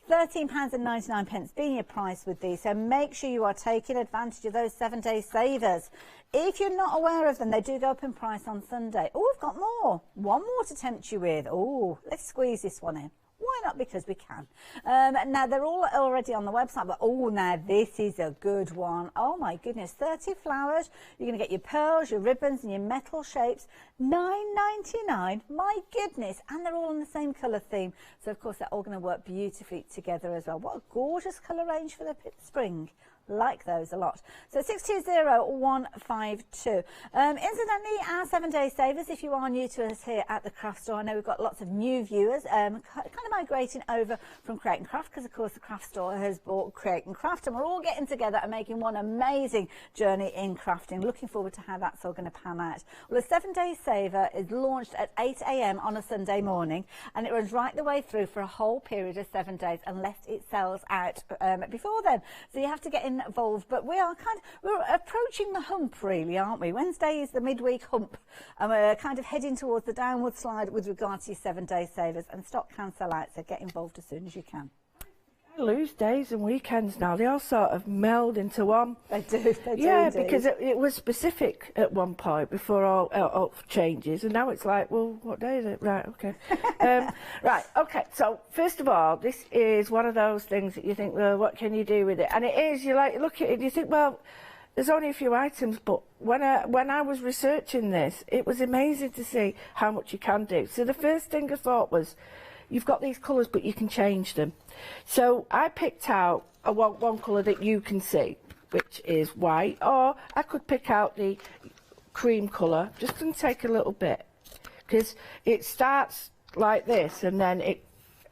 £13.99 being your price with these, so make sure you are taking advantage of those 7-day savers. If you're not aware of them, they do go up in price on Sunday. Oh, we've got more. One more to tempt you with. Oh, let's squeeze this one in. Why not? Because we can. Now, they're all already on the website, but oh, now this is a good one. Oh, my goodness. 30 flowers. You're going to get your pearls, your ribbons, and your metal shapes. £9.99. My goodness. And they're all in the same colour theme. So, of course, they're all going to work beautifully together as well. What a gorgeous colour range for the spring. Like those a lot. So 620152. Incidentally, our 7-day savers, if you are new to us here at the craft store, I know we've got lots of new viewers kind of migrating over from Create and Craft, because of course the craft store has bought Create and Craft, and we're all getting together and making one amazing journey in crafting. Looking forward to how that's all going to pan out. Well, a 7-day saver is launched at 8 AM on a Sunday morning, and it runs right the way through for a whole period of 7 days unless it sells out before then. So you have to get involved, but we're approaching the hump, really, aren't we? Wednesday is the midweek hump, and we're kind of heading towards the downward slide with regard to your 7-day savers, and stock can sell out, so get involved as soon as you can. I lose days and weekends now. They all sort of meld into one. They do. Yeah, because it was specific at one point before all changes, and now it's like, well, what day is it? Right, okay. Right, okay. So first of all, this is one of those things that you think, well, what can you do with it? And it is. You like look at it, and you think, well, there's only a few items, but when I was researching this, it was amazing to see how much you can do. So the first thing I thought was, you've got these colours, but you can change them. So I picked out one colour that you can see, which is white, or I could pick out the cream colour. Just going to take a little bit, because it starts like this, and then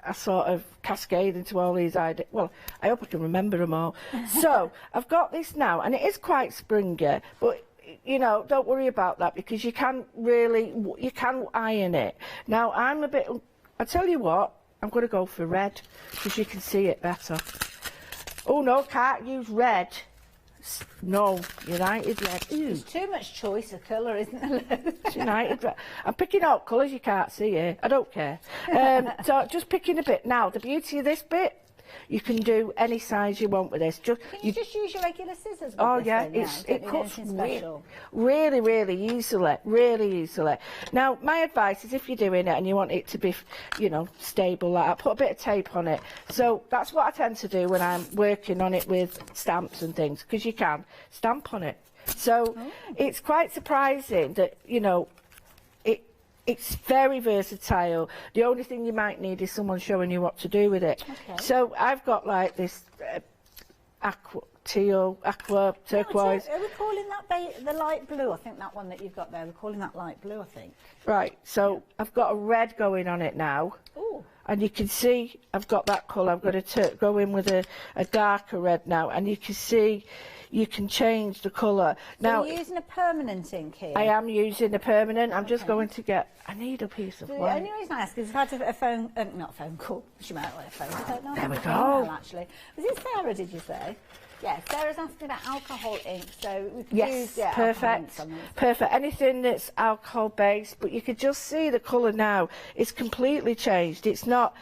I sort of cascade into all these ideas. Well, I hope I can remember them all. So I've got this now, and it is quite springy, but you know, don't worry about that, because you can iron it. Now I'm a bit, I tell you what, I'm going to go for red, because you can see it better. Oh no, can't use red. No, United red. Ew. There's too much choice of colour, isn't there? It's United red. I'm picking out colours you can't see here. I don't care. So just picking a bit. Now, the beauty of this bit, you can do any size you want with this. Can you just use your regular scissors with oh this yeah, then, it cuts special? really easily, really easily. Now, my advice is, if you're doing it and you want it to be, you know, stable, like that, put a bit of tape on it. So that's what I tend to do when I'm working on it with stamps and things, because you can stamp on it. So it's quite surprising that, you know, it's very versatile. The only thing you might need is someone showing you what to do with it. Okay. So I've got like this aqua turquoise. Are we calling that the light blue? I think that one that you've got there, we're calling that light blue, I think. Right, so I've got a red going on it now. Ooh. And you can see I've got that colour. I'm going to go in with a darker red now, and you can see you can change the colour. So now, you're using a permanent ink here? I am using a permanent. I'm just going to get, I need a piece of white. The only reason I ask is I've had a phone, not a phone call, she might have had a phone. I don't know. There we go. Actually. Was it Sarah, did you say? Yeah, Sarah's asking about alcohol ink, so we could use perfect. Perfect. Anything that's alcohol based, but you could just see the colour now. It's completely changed. It's not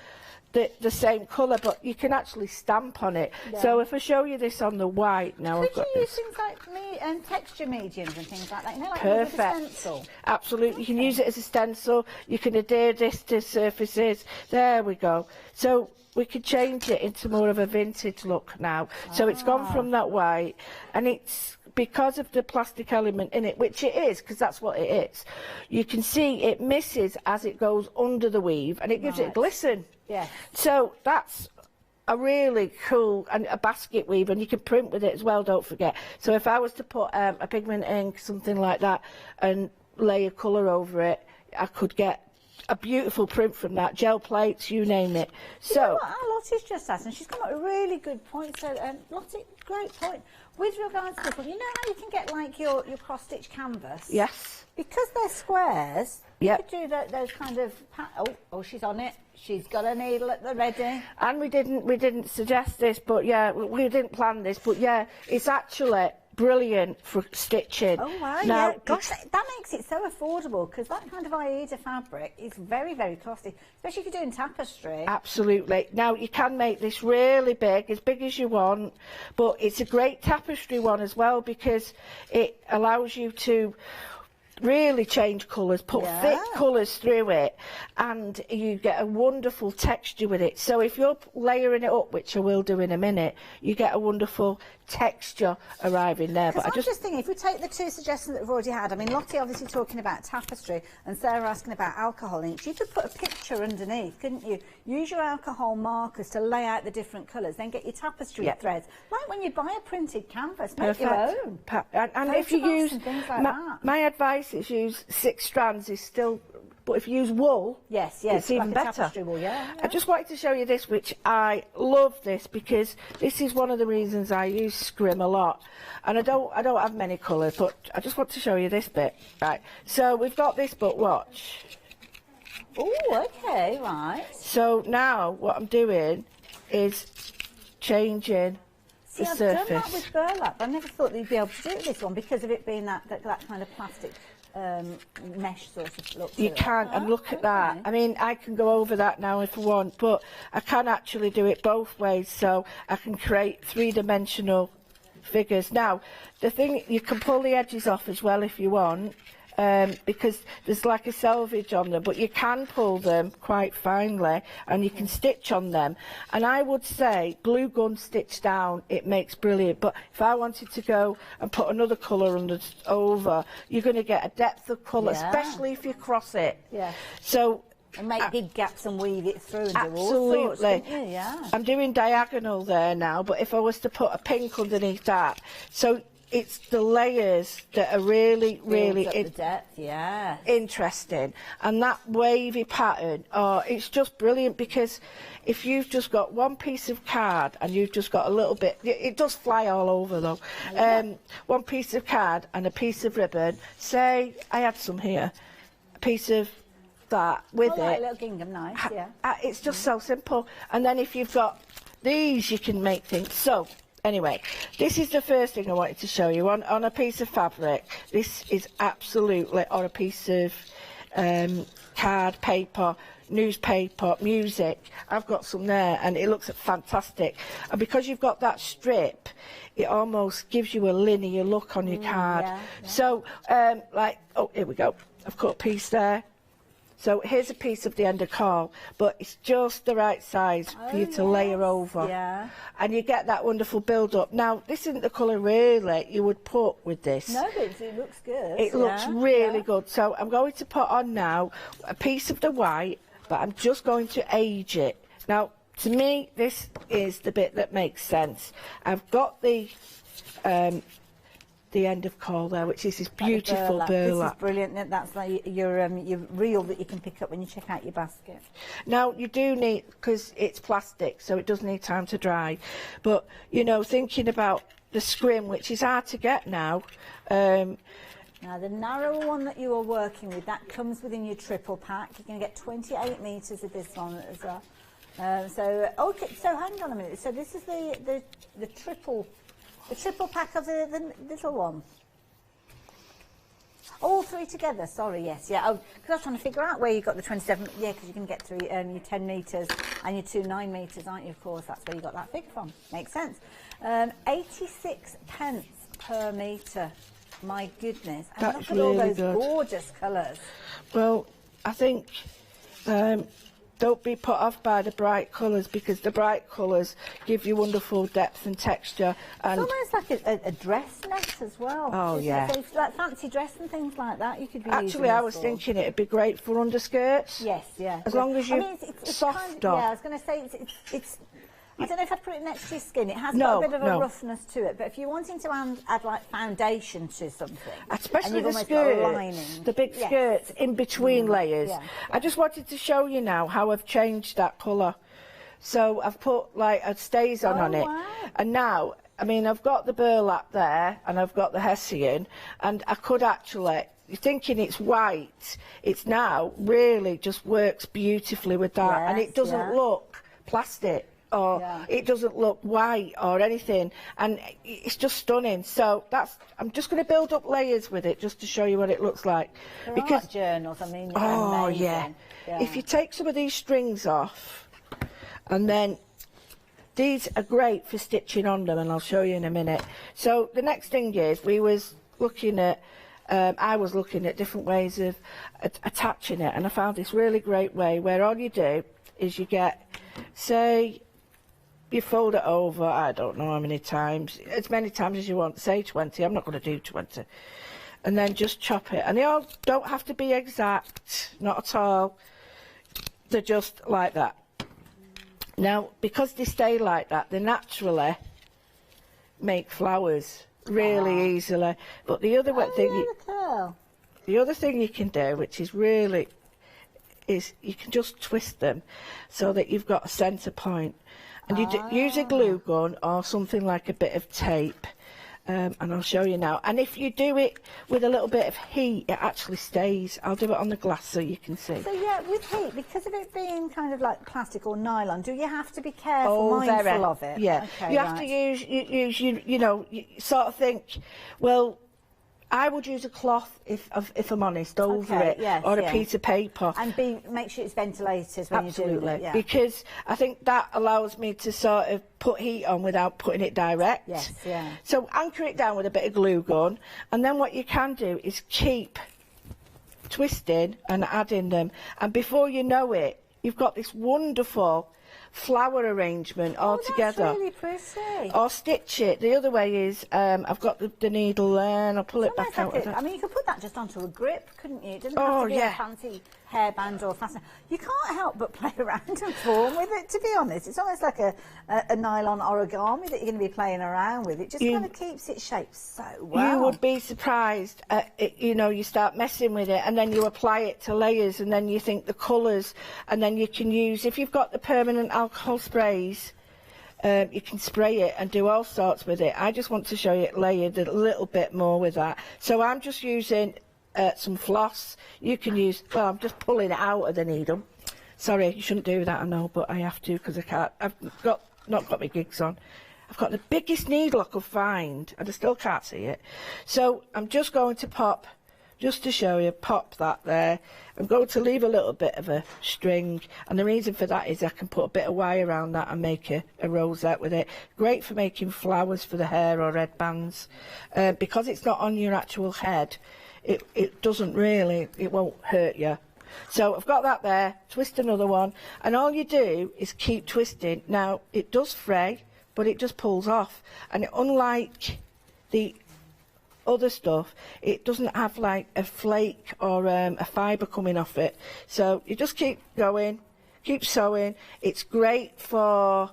the same colour, but you can actually stamp on it. Yeah. So if I show you this on the white now, I've got this. Could you use things like texture mediums and things like that? You know, like perfect. With a stencil. Absolutely. Okay. You can use it as a stencil. You can adhere this to surfaces. There we go. So we could change it into more of a vintage look now. So it's gone from that white, and it's because of the plastic element in it, which it is, because that's what it is. You can see it misses as it goes under the weave, and it gives it glisten. Yeah. So that's a really cool, and a basket weave, and you can print with it as well, don't forget. So if I was to put a pigment ink, something like that, and lay a colour over it, I could get a beautiful print from that. Gel plates, you name it. So, you know what Lottie's just asked, and she's got a really good point. So, Lottie, great point. With regards to this one, you know how you can get like your cross-stitch canvas? yes. Because they're squares, Yep. you could do those kind of... Oh, she's on it. She's got a needle at the ready. And we didn't suggest this, but yeah, we didn't plan this, but yeah, it's actually brilliant for stitching. Oh wow, now, yeah. Gosh, that makes it so affordable, because that kind of Aida fabric is very, very costly, especially if you're doing tapestry. Absolutely. Now, you can make this really big as you want, but it's a great tapestry one as well, because it allows you to really change colours, put thick colours through it, and you get a wonderful texture with it. So if you're layering it up, which I will do in a minute, you get a wonderful texture arriving there. But I'm just thinking, if we take the two suggestions that we've already had, I mean, Lottie obviously talking about tapestry and Sarah asking about alcohol inks, you could put a picture underneath, couldn't you? Use your alcohol markers to lay out the different colours, then get your tapestry threads. Like when you buy a printed canvas, make your own. And if you use, my advice is use 6 strands is still, but if you use wool, it's even like better. Wool, I just wanted to show you this, which I love this, because this is one of the reasons I use scrim a lot, and I don't have many colours, but I just want to show you this bit. Right, so we've got this, but watch. Oh, okay, right. So now what I'm doing is changing the surface. I've done that with burlap. I never thought you'd be able to do it with this one because of it being that kind of plastic mesh sort of look. You can, and look at that. I mean, I can go over that now if I want, but I can actually do it both ways, so I can create 3-dimensional figures. Now, the thing, you can pull the edges off as well if you want, because there's like a selvage on them, but you can pull them quite finely and you can stitch on them. And I would say glue gun stitch down, it makes brilliant. But if I wanted to go and put another colour over, you're going to get a depth of colour, especially if you cross it. Yeah. So and make big gaps and weave it through and absolutely. do all sorts, don't you? Yeah. I'm doing diagonal there now, but if I was to put a pink underneath that, so it's the layers that are really, really the depth, yeah, interesting. And that wavy pattern, oh, it's just brilliant, because if you've just got one piece of card and you've just got a little bit, it does fly all over though. One piece of card and a piece of ribbon, say I had some here, a piece of that with it. A little gingham, nice, yeah. It's just so simple. And then if you've got these, you can make things. So anyway, this is the first thing I wanted to show you on a piece of fabric. This is absolutely on a piece of card, paper, newspaper, music. I've got some there and it looks fantastic. And because you've got that strip, it almost gives you a linear look on your card. Yeah. So, like, oh, here we go. I've cut a piece there. So here's a piece of the end of call, but it's just the right size for you to layer over. Yeah. And you get that wonderful build-up. Now, this isn't the colour really you would put with this. No, but it looks good. It looks really good. So I'm going to put on now a piece of the white, but I'm just going to age it. Now, to me, this is the bit that makes sense. I've got the end of call there, which is this beautiful burlap. This is brilliant. That's like your reel that you can pick up when you check out your basket. Now you do need, because it's plastic, so it does need time to dry. But you know, thinking about the scrim, which is hard to get now. Now the narrow one that you are working with, that comes within your triple pack. You're going to get 28 metres of this one as well. So okay, so hang on a minute. So this is the triple. The triple pack of the little one. All three together, sorry, yes, yeah. Because I was trying to figure out where you got the 27, yeah, because you can get through your 10 metres and your 2 9 metres, aren't you, of course, that's where you got that figure from. Makes sense. 86 pence per metre, my goodness. And that's look at all really those good. Gorgeous colours. Well, I think don't be put off by the bright colours, because the bright colours give you wonderful depth and texture. And it's almost like a dress net as well. Oh, yeah. So it's like fancy dress and things like that you could be using. Actually, I was thinking it'd be great for underskirts. Yes, yeah. As long as you it's softer. Kind of, yeah, I was going to say it's I don't know if I'd put it next to your skin. It has got a bit of a roughness to it, but if you're wanting to add like foundation to something, especially the skirts, the big skirts in between layers. I just wanted to show you now how I've changed that colour. So I've put like a stays on it, and now, I mean, I've got the burlap there and I've got the hessian, and I could actually, you're thinking it's white, it's now really just works beautifully with that, and it doesn't look plastic. Or it doesn't look white or anything, and it's just stunning. So I'm just going to build up layers with it just to show you what it looks like. Because art journals, I mean, amazing. If you take some of these strings off, and then these are great for stitching on them, and I'll show you in a minute. So the next thing is I was looking at different ways of attaching it, and I found this really great way where all you do is you get, say, you fold it over, I don't know how many times, as many times as you want, say 20, I'm not going to do 20, and then just chop it. And they all don't have to be exact, not at all, they're just like that. Now, because they stay like that, they naturally make flowers really easily. But the other the other thing you can do, which is really, is you can just twist them so that you've got a centre point. And you use a glue gun or something like a bit of tape, and I'll show you now. And if you do it with a little bit of heat, it actually stays. I'll do it on the glass so you can see. So yeah, with heat, because of it being kind of like plastic or nylon, do you have to be careful, mindful of it? Yeah, okay, you have to use you know, you sort of think, well, I would use a cloth, if I'm honest, over it, or a piece of paper. And make sure it's ventilated when you're doing it. Because I think that allows me to sort of put heat on without putting it direct. Yes, yeah. So anchor it down with a bit of glue gun, and then what you can do is keep twisting and adding them, and before you know it, you've got this wonderful flower arrangement all together. That's really pretty. Or stitch it. The other way is, I've got the needle there, and I'll pull it back out. I mean, you could put that just onto a grip, couldn't you? It doesn't have to be a fancy hairband or fastener. You can't help but play around and form with it, to be honest. It's almost like a nylon origami that you're going to be playing around with. It just kind of keeps its shape so well. You would be surprised. You know, you start messing with it, and then you apply it to layers, and then you think the colours, and then you can use, if you've got the permanent alcohol sprays, you can spray it and do all sorts with it. I just want to show you it layered a little bit more with that. So I'm just using some floss. You can use, well, I'm just pulling it out of the needle. Sorry, you shouldn't do that, I know, but I have to because I can't. I've not got my gigs on. I've got the biggest needle I could find, and I still can't see it. So I'm just going to pop, just to show you, pop that there. I'm going to leave a little bit of a string, and the reason for that is I can put a bit of wire around that and make a rosette with it. Great for making flowers for the hair or headbands. Because it's not on your actual head, it doesn't really, it won't hurt you. So I've got that there, twist another one, and all you do is keep twisting. Now, it does fray, but it just pulls off, and unlike the other stuff, it doesn't have like a flake or a fibre coming off it. So you just keep going, keep sewing. It's great for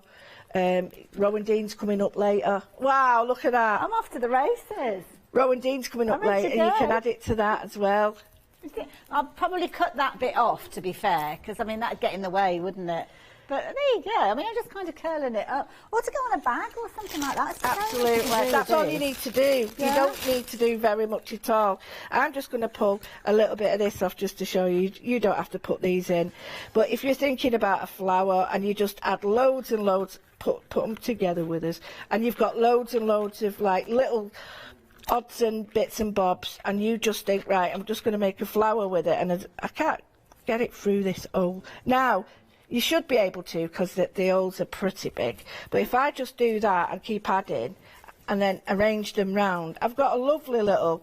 Rowan Dean's coming up later. Wow, look at that. I'm off to the races. Rowan Dean's coming up later, and you can add it to that as well. I'll probably cut that bit off, to be fair, because I mean that'd get in the way, wouldn't it? But there you go. I mean, I'm just kind of curling it up, or to go on a bag or something like that. Absolutely, that's all you need to do. Yeah. You don't need to do very much at all. I'm just going to pull a little bit of this off just to show you. You don't have to put these in, but if you're thinking about a flower and you just add loads and loads, put them together with us, and you've got loads and loads of like little odds and bits and bobs, and you just think, right, I'm just going to make a flower with it, and I can't get it through this hole. Now, you should be able to, because the holes are pretty big, but if I just do that and keep adding and then arrange them round, I've got a lovely little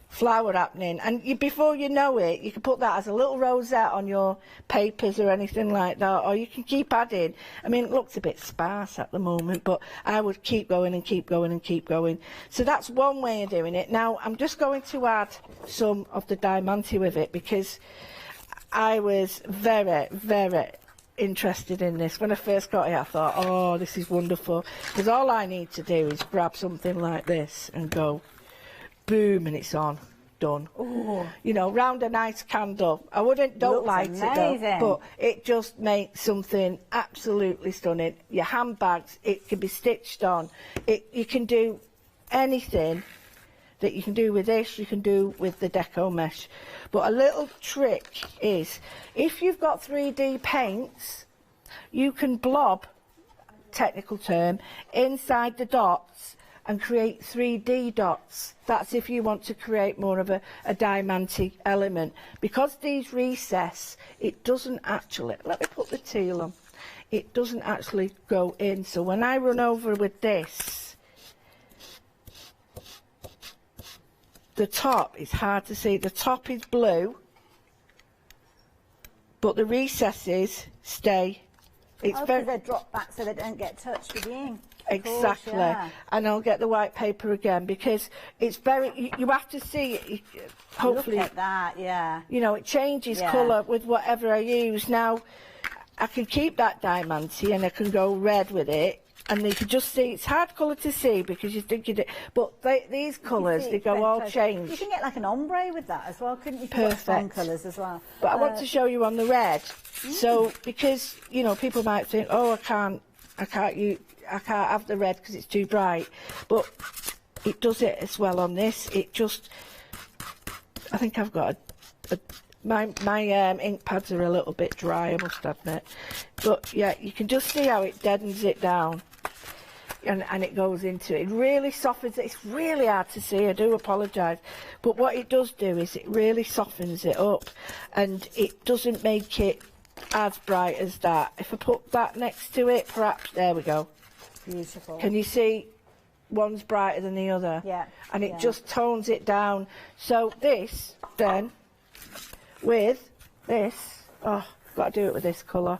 flower happening, and before you know it, you can put that as a little rosette on your papers or anything like that, or you can keep adding. I mean, it looks a bit sparse at the moment, but I would keep going and keep going and keep going. So that's one way of doing it. Now I'm just going to add some of the diamante with it, because I was very, very interested in this. When I first got it, I thought, oh, this is wonderful, because all I need to do is grab something like this and go boom, and it's on, done. Ooh. You know, round a nice candle. I don't light it though, but it just makes something absolutely stunning. Your handbags, it can be stitched on. You can do anything that you can do with this, you can do with the Deco mesh. But a little trick is, if you've got 3D paints, you can blob, technical term, inside the dots and create 3D dots. That's if you want to create more of a diamante element. Because these recess, it doesn't actually, let me put the teal on, it doesn't actually go in. So when I run over with this, the top is hard to see. The top is blue, but the recesses stay. It's very, they drop back so they don't get touched with the ink. Exactly, course, yeah. And I'll get the white paper again, because it's very, you have to see it, hopefully. Look at that, yeah. You know, it changes colour with whatever I use. Now, I can keep that diamante and I can go red with it, and you can just see, it's hard colour to see because you're thinking it, but these colours, they go all change. You can get like an ombre with that as well, couldn't you? Perfect. Colours as well. But I want to show you on the red. So, because, you know, people might think, oh, I can't have the red because it's too bright, but it does it as well on this. It just, I think I've got my ink pads are a little bit dry, I must admit, but yeah, you can just see how it deadens it down, and it goes into it. It really softens it. It's really hard to see, I do apologise, but what it does do is it really softens it up, and it doesn't make it as bright as that. If I put that next to it, perhaps, there we go. Beautiful. Can you see one's brighter than the other? Yeah. And it just tones it down. So this, then, with this. Oh, got to do it with this colour.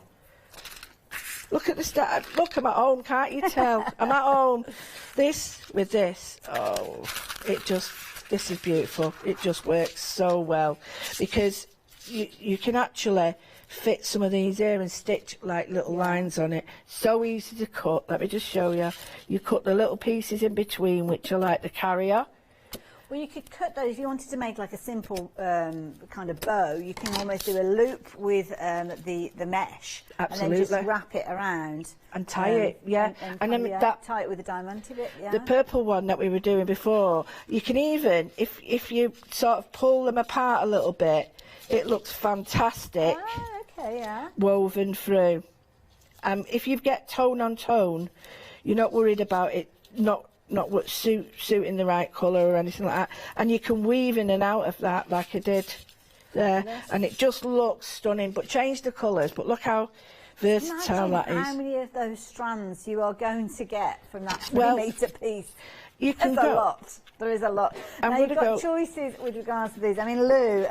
Look at the start. Look, I'm at home, can't you tell? I'm at home. This with this. Oh, this is beautiful. It just works so well because you can actually fit some of these here and stitch like little lines on it. So easy to cut. Let me just show you. You cut the little pieces in between, which are like the carrier. Well, you could cut those if you wanted to make like a simple kind of bow. You can almost do a loop with the mesh. Absolutely. And then just wrap it around and tie it, yeah. And then tie it with a diamante bit, yeah. The purple one that we were doing before, you can even, if you sort of pull them apart a little bit, it looks fantastic. Ah, okay, yeah. Woven through. If you get tone on tone, you're not worried about it not suiting the right colour or anything like that, and you can weave in and out of that like I did there, and it just looks stunning. But change the colours, but look how versatile that is. How many of those strands you are going to get from that 3-metre piece? You can There's a lot. There is a lot. Now you've got choices with regards to these. I mean, Lou,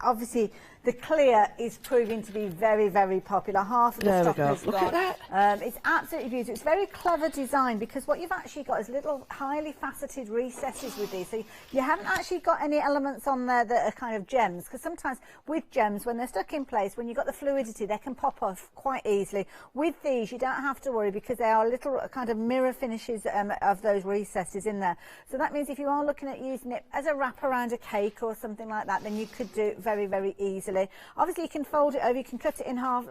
obviously the clear is proving to be very, very popular. Half of the stock has Look at that. It's absolutely beautiful. It's very clever design because what you've actually got is little highly faceted recesses with these. So you haven't actually got any elements on there that are kind of gems, because sometimes with gems, when they're stuck in place, when you've got the fluidity, they can pop off quite easily. With these, you don't have to worry because they are little kind of mirror finishes of those recesses in there. So that means if you are looking at using it as a wrap around a cake or something like that, then you could do it very, very easily. Obviously, you can fold it over, you can cut it in half.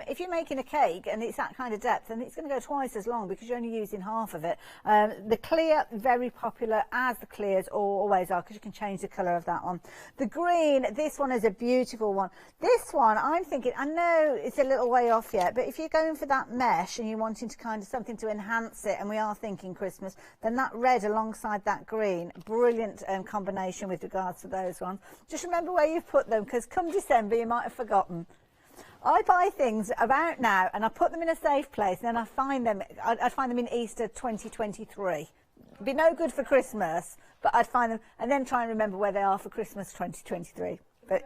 If you're making a cake and it's that kind of depth, then it's going to go twice as long because you're only using half of it. The clear, very popular, as the clears always are, because you can change the colour of that one. The green, this one is a beautiful one. This one, I'm thinking, I know it's a little way off yet, but if you're going for that mesh and you're wanting to kind of something to enhance it, and we are thinking Christmas, then that red alongside that green, brilliant combination with regards to those ones. Just remember where you've put them, because come December, you might have forgotten. I buy things about now and I put them in a safe place, and then I find them, I'd find them in Easter 2023. Be no good for Christmas, but I'd find them and then try and remember where they are for Christmas 2023. But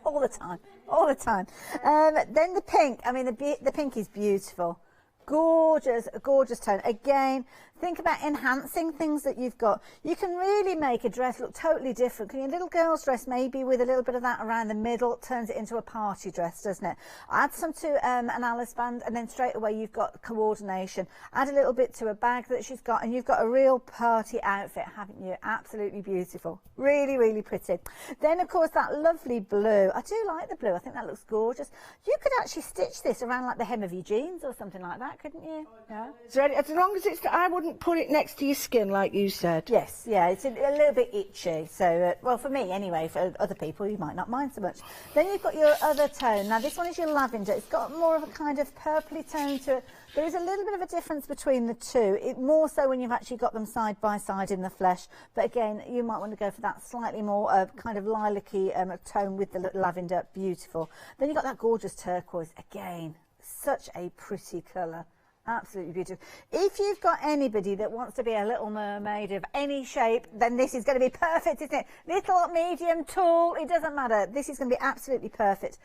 all the time, all the time. Then the pink, I mean the pink is beautiful. Gorgeous, gorgeous tone. Again, think about enhancing things that you've got. You can really make a dress look totally different. A little girl's dress, maybe with a little bit of that around the middle, turns it into a party dress, doesn't it? Add some to an Alice band, and then straight away you've got coordination. Add a little bit to a bag that she's got, and you've got a real party outfit, haven't you? Absolutely beautiful. Really, really pretty. Then, of course, that lovely blue. I do like the blue. I think that looks gorgeous. You could actually stitch this around like the hem of your jeans or something like that, couldn't you? Yeah. So as long as it's, I wouldn't put it next to your skin like you said. Yes, yeah, it's a little bit itchy. So, well, for me anyway. For other people, you might not mind so much. Then you've got your other tone. Now, this one is your lavender. It's got more of a kind of purpley tone to it. There is a little bit of a difference between the two. More so when you've actually got them side by side in the flesh. But again, you might want to go for that slightly more kind of lilac-y tone with the lavender. Beautiful. Then you've got that gorgeous turquoise. Again, such a pretty colour. Absolutely beautiful. If you've got anybody that wants to be a little mermaid of any shape, then this is going to be perfect, isn't it? Little, medium, tall, it doesn't matter. This is going to be absolutely perfect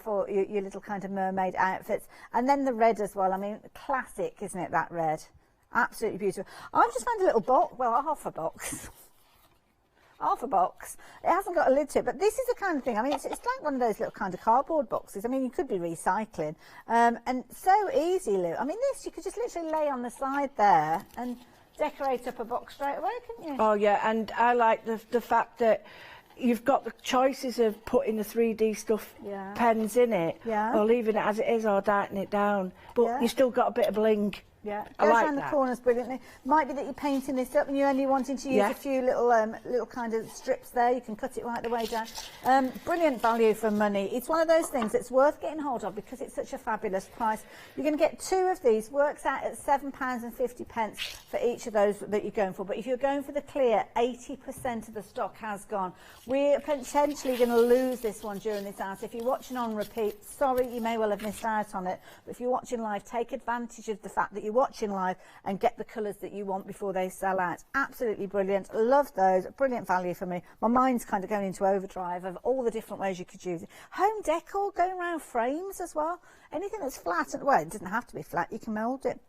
for your little kind of mermaid outfits. And then the red as well. I mean, classic, isn't it, that red? Absolutely beautiful. I've just found a little box, well, half a box. Half a box. It hasn't got a lid to it, but this is the kind of thing. I mean, it's like one of those little kind of cardboard boxes. I mean, you could be recycling, and so easy, Lou. I mean, this you could just literally lay on the side there and decorate up a box straight away, couldn't you? Oh yeah, and I like the fact that you've got the choices of putting the 3D stuff pens in it, or leaving it as it is, or darting it down, but you still got a bit of bling. Yeah, goes around the corners brilliantly. Might be that you're painting this up and you're only wanting to use a few little kind of strips there. You can cut it right the way down. Brilliant value for money. It's one of those things that's worth getting hold of because it's such a fabulous price. You're going to get 2 of these. Works out at £7.50 for each of those that you're going for. But if you're going for the clear, 80% of the stock has gone. We're potentially going to lose this one during this hour. So if you're watching on repeat, sorry, you may well have missed out on it. But if you're watching live, take advantage of the fact that you you're watching live and get the colours that you want before they sell out. Absolutely brilliant. Love those. Brilliant value for me. My mind's kind of going into overdrive of all the different ways you could use it. Home decor, going around frames as well. Anything that's flat, and well, it doesn't have to be flat, you can mould it.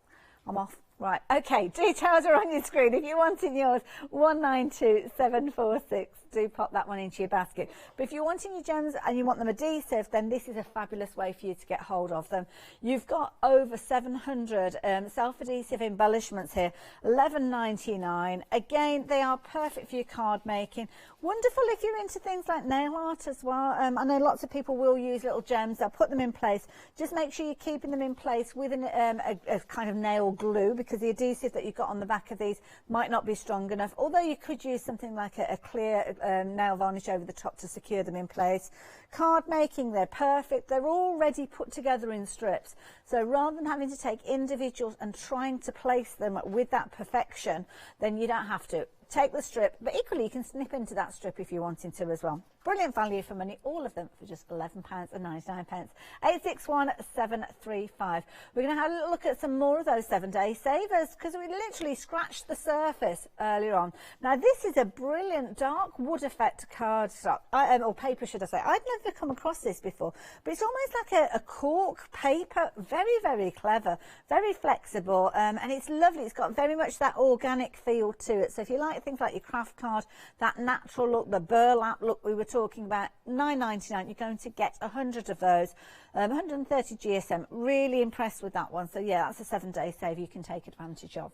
I'm off. Right, okay, details are on your screen. If you're wanting yours, 192746. Do pop that one into your basket. But if you're wanting your gems and you want them adhesive, then this is a fabulous way for you to get hold of them. You've got over 700 self-adhesive embellishments here, $11.99. Again, they are perfect for your card making. Wonderful if you're into things like nail art as well. I know lots of people will use little gems. They'll put them in place. Just make sure you're keeping them in place with a kind of nail glue, because the adhesive that you've got on the back of these might not be strong enough. Although you could use something like a clear nail varnish over the top to secure them in place. Card making, they're perfect. They're already put together in strips. So rather than having to take individuals and trying to place them with that perfection, then you don't have to. Take the strip, but equally you can snip into that strip if you're wanting to as well. Brilliant value for money, all of them for just £11.99. 861735. We're going to have a little look at some more of those 7-day savers, because we literally scratched the surface earlier on. Now this is a brilliant dark wood effect cardstock, or paper should I say. I'd never come across this before, but it's almost like a cork paper. Very, very clever, very flexible, and it's lovely. It's got very much that organic feel to it. So if you like things like your craft card, that natural look, the burlap look we were talking about, $9.99, you're going to get 100 of those, 130 GSM. Really impressed with that one. So yeah, that's a 7-day save you can take advantage of.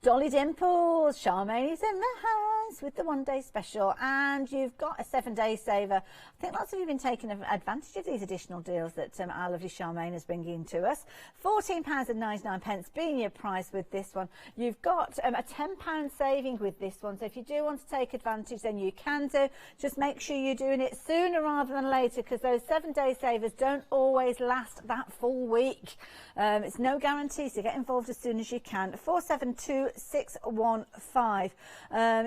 Dolly Dimples, Charmaine's in the house with the 1-day special, and you've got a 7-day saver. I think lots of you have been taking advantage of these additional deals that our lovely Charmaine is bringing to us. £14.99 being your price with this one. You've got a £10 saving with this one, so if you do want to take advantage, then you can do. Just make sure you're doing it sooner rather than later, because those 7-day savers don't always last that full week. It's no guarantee, so get involved as soon as you can. 472615.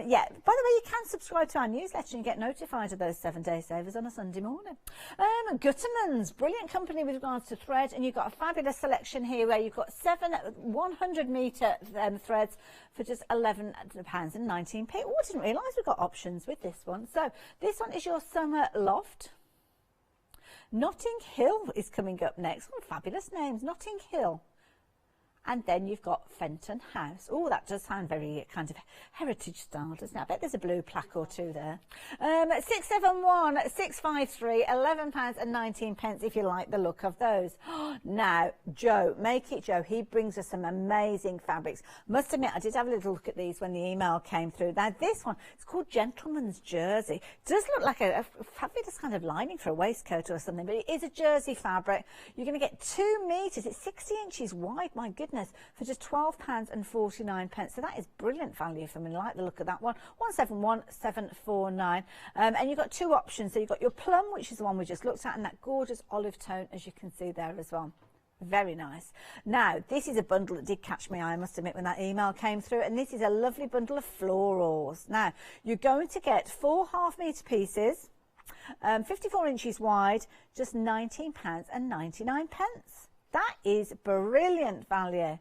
Yeah, by the way, you can subscribe to our newsletter and get notified of those 7-day savers on a Sunday morning. Gutterman's, brilliant company with regards to thread, and you've got a fabulous selection here where you've got 7 100-metre threads for just £11.19. Oh, I didn't realise we've got options with this one. So this one is your summer loft. Notting Hill is coming up next. Oh, fabulous names, Notting Hill. And then you've got Fenton House. Oh, that does sound very kind of heritage style, doesn't it? I bet there's a blue plaque or two there. 671653, £11.19 if you like the look of those. Now, Joe, Make It Joe, he brings us some amazing fabrics. Must admit, I did have a little look at these when the email came through. Now, this one, it's called Gentleman's Jersey. It does look like a fabulous kind of lining for a waistcoat or something, but it is a jersey fabric. You're going to get 2 metres. It's 60 inches wide, my goodness, for just £12.49. So that is brilliant value for me. I like the look of that one. 171749. And you've got 2 options. So you've got your plum, which is the one we just looked at, and that gorgeous olive tone, as you can see there as well. Very nice. Now, this is a bundle that did catch my eye, I must admit, when that email came through, and this is a lovely bundle of florals. Now, you're going to get 4 half-metre pieces, 54 inches wide, just £19.99. That is brilliant value.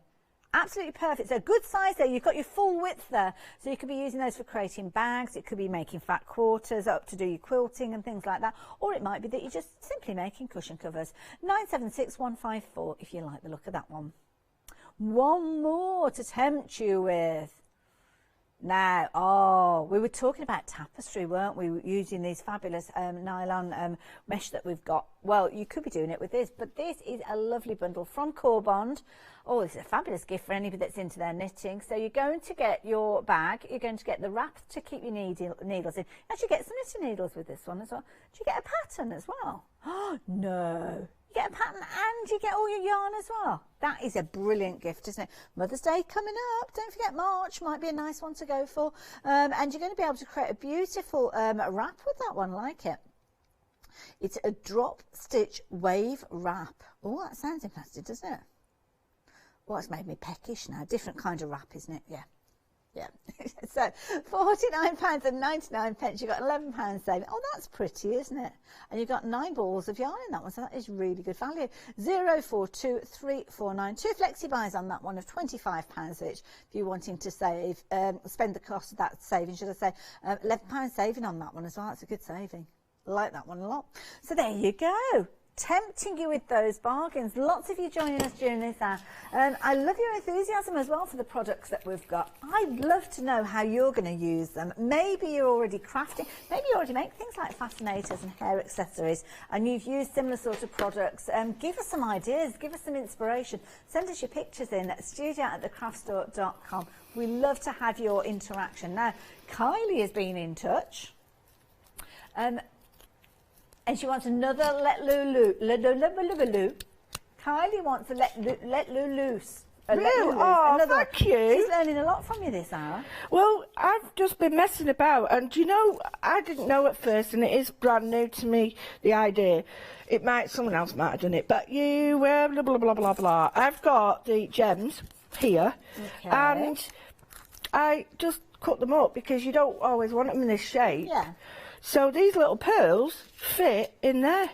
Absolutely perfect. So good size there. You've got your full width there. So you could be using those for creating bags. It could be making flat quarters up to do your quilting and things like that. Or it might be that you're just simply making cushion covers. 976154 if you like the look of that one. One more to tempt you with. Now, we were talking about tapestry, weren't we? Using these fabulous nylon mesh that we've got. Well, you could be doing it with this, but this is a lovely bundle from Corbond. Oh, this is a fabulous gift for anybody that's into their knitting. So you're going to get your bag, you're going to get the wrap to keep your needles in. Actually get some knitting needles with this one as well. Do you get a pattern as well? Oh, no. You get a pattern and you get all your yarn as well. That is a brilliant gift, isn't it? Mother's Day coming up. Don't forget March might be a nice one to go for. And you're going to be able to create a beautiful wrap with that one, like it. It's a drop stitch wave wrap. Oh, that sounds interesting, doesn't it? Well, it's made me peckish now. Different kind of wrap, isn't it? Yeah. Yeah. So £49.99. You got £11 saving. Oh, that's pretty, isn't it? And you've got 9 balls of yarn in that one, so that is really good value. 042349. 2 flexi buys on that one of £25 each. If you're wanting to save, spend the cost of that saving, should I say, £11 saving on that one as well. That's a good saving. I like that one a lot. So there you go. Tempting you with those bargains. Lots of you joining us during this hour. I love your enthusiasm as well for the products that we've got. I'd love to know how you're going to use them. Maybe you're already crafting, maybe you already make things like fascinators and hair accessories, and you've used similar sort of products. Give us some ideas, give us some inspiration. Send us your pictures in at studio@thecraftstore.com. We love to have your interaction. Now, Kylie has been in touch. And she wants another Let Lou Lou. Kylie wants to let Lou loose. Really? Oh, thank you. She's learning a lot from you this hour. Well, I've just been messing about, and you know, I didn't know at first, and it is brand new to me, the idea. Someone else might have done it, but you, blah, blah, blah, blah, blah. I've got the gems here, and I just cut them up because you don't always want them in this shape. Yeah. So these little pearls fit in there.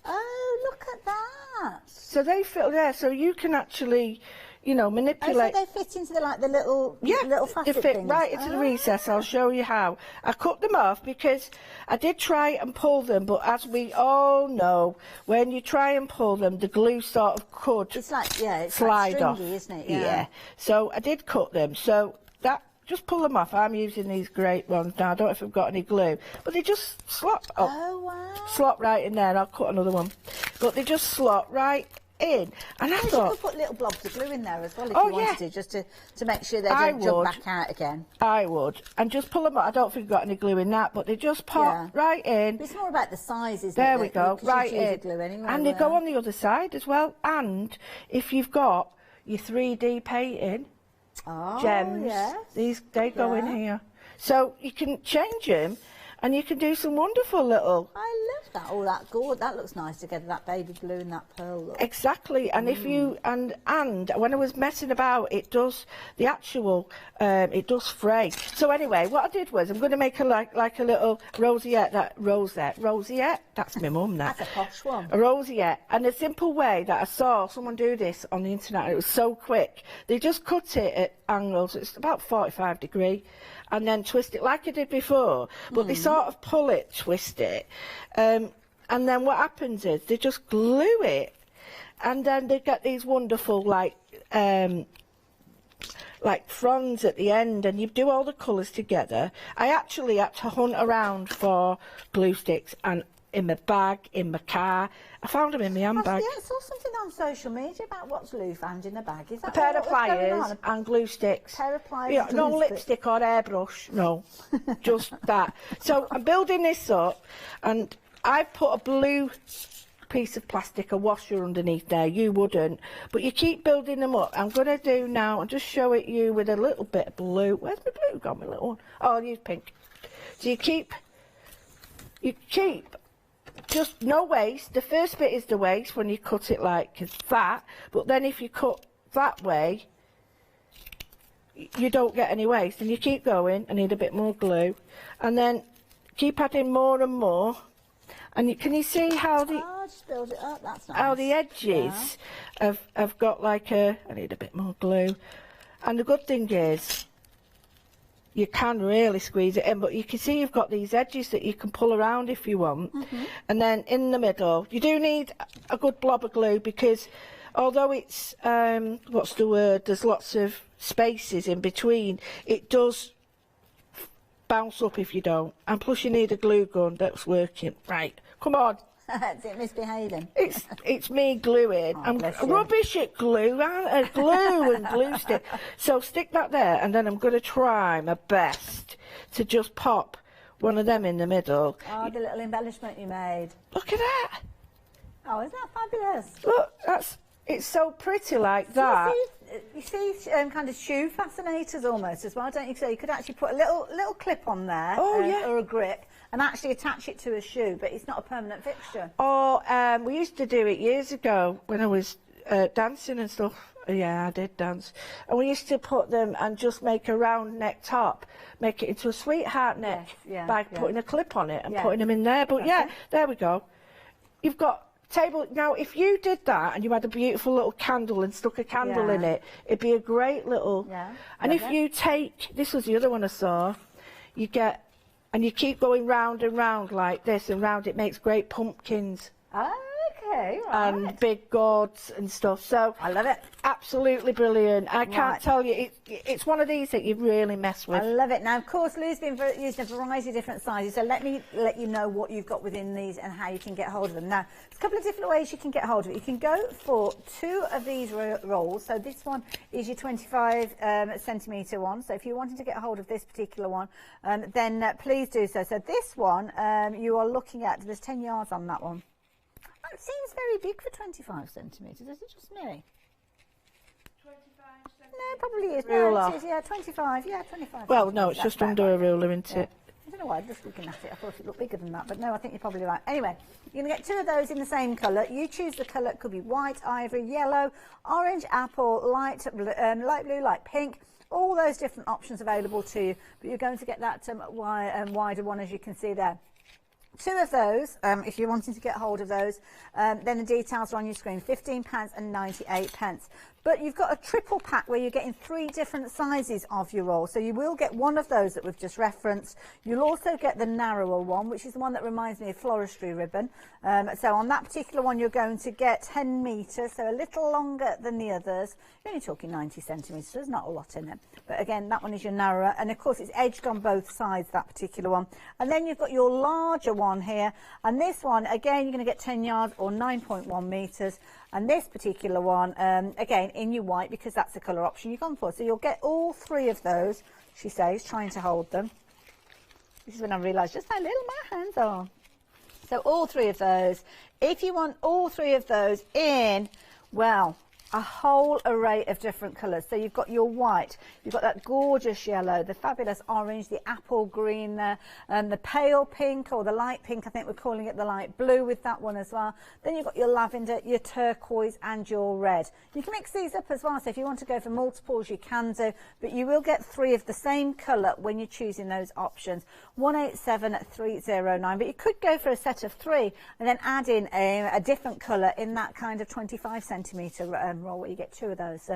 Oh, look at that. So they fit there, so you can actually, you know, manipulate. Oh, so they fit into the little facet they fit things. right into the recess. I'll show you how. I cut them off because I did try and pull them, but as we all know, when you try and pull them, the glue sort of could it's like slide like stringy, off, isn't it? Yeah. So I did cut them. So that. Just pull them off. I'm using these great ones now. I don't know if I've got any glue, but they just slot up. Oh, wow. Slot right in there. I'll cut another one. But they just slot right in. And I thought... You could put little blobs of glue in there as well if you wanted to, just to make sure they don't jump back out again. I would. And just pull them up. I don't think I've got any glue in that, but they just pop right in. But it's more about the size, isn't there it? we go. Right in. Glue anyway, and they go on the other side as well. And if you've got your 3D painting... gems, they go in here, so you can change them and you can do some wonderful little... I love that. Oh, that good. That looks nice together, that baby blue and that pearl look. Exactly. And if you and when I was messing about, it does the actual it does fray. So anyway, what I did was I'm going to make a like a little roseate. That's my mum. That's a posh one. A roseate. And a simple way that I saw someone do this on the internet. It was so quick. They just cut it at angles. It's about 45 degrees. And then twist it like I did before, but they sort of pull it, twist it, and then what happens is they just glue it, and then they get these wonderful like fronds at the end, and you do all the colours together. I actually had to hunt around for glue sticks, and in my bag, in my car. I found them in my handbag. I saw something on social media about what's Lou found in a bag. Is that a pair of pliers and glue sticks. A pair of pliers. No lipstick or airbrush. No, just that. So I'm building this up, and I've put a blue piece of plastic, a washer underneath there. You wouldn't, but you keep building them up. I'm going to do now, I'll just show it you with a little bit of blue. Where's my blue gone, my little one? Oh, I'll use pink. So you keep just no waste. The first bit is the waste when you cut it like that, but then if you cut that way, you don't get any waste, and you keep going. I need a bit more glue, and then keep adding more and more. And can you see how just build it up. That's nice. How the edges have got like I need a bit more glue. And the good thing is, you can really squeeze it in, but you can see you've got these edges that you can pull around if you want. And then in the middle, you do need a good blob of glue, because although it's, what's the word, there's lots of spaces in between, it does bounce up if you don't. And plus you need a glue gun that's working. Right, come on. That's it, misbehaving. It's me gluing. I'm rubbish at glue, and glue stick. So stick that there, and then I'm going to try my best to just pop one of them in the middle. Oh, the little embellishment you made. Look at that. Oh, isn't that fabulous? Look, it's so pretty like that. You see kind of shoe fascinators almost as well, don't you? So you could actually put a little clip on there, or a grip, and actually attach it to a shoe, but it's not a permanent fixture. Oh, we used to do it years ago when I was dancing and stuff. Yeah, I did dance. And we used to put them and just make a round neck top, make it into a sweetheart neck by putting a clip on it and putting them in there. But there we go. You've got table. Now, if you did that and you had a beautiful little candle and stuck a candle in it, it'd be a great little... And if you take... This was the other one I saw. You get... And you keep going round and round like this and round, it makes great pumpkins. Okay, right. And big gourds and stuff. So I love it. Absolutely brilliant. I can't tell you, it's one of these that you really mess with. I love it. Now, of course, Lou's been using a variety of different sizes, so let me let you know what you've got within these and how you can get hold of them. Now, there's a couple of different ways you can get hold of it. You can go for 2 of these rolls. So this one is your 25 centimetre one. So if you're wanting to get hold of this particular one, then please do so. So this one, you are looking at, there's 10 yards on that one. It seems very big for 25 centimetres. Is it just me? 25 centimetres? No, probably is. Ruler. No, it is, yeah, 25. Yeah, 25. Well, no, it's just under a ruler, isn't it? I don't know why, I'm just looking at it. I thought it looked bigger than that, but no, I think you're probably right. Anyway, you're going to get 2 of those in the same colour. You choose the colour. It could be white, ivory, yellow, orange, apple, light blue, light pink. All those different options available to you, but you're going to get that wider one, as you can see there. 2 of those, if you're wanting to get hold of those, then the details are on your screen, £15 and 98 pence. But you've got a triple pack where you're getting 3 different sizes of your roll. So you will get one of those that we've just referenced. You'll also get the narrower one, which is the one that reminds me of floristry ribbon. So on that particular one, you're going to get 10 metres, so a little longer than the others. You're only talking 90 centimetres, so there's not a lot in it. But again, that one is your narrower. And of course, it's edged on both sides, that particular one. And then you've got your larger one here. And this one, again, you're going to get 10 yards or 9.1 metres. And this particular one, again, in your white, because that's the colour option you've gone for. So you'll get all 3 of those, she says, trying to hold them. This is when I realised just how little my hands are. So all 3 of those. If you want all 3 of those in, well, a whole array of different colours. So you've got your white, you've got that gorgeous yellow, the fabulous orange, the apple green there, the pale pink or the light pink, I think we're calling it the light blue with that one as well. Then you've got your lavender, your turquoise and your red. You can mix these up as well, so if you want to go for multiples you can do, but you will get 3 of the same colour when you're choosing those options. 187309, but you could go for a set of 3 and then add in a different colour in that kind of 25 centimetre roll where you get 2 of those.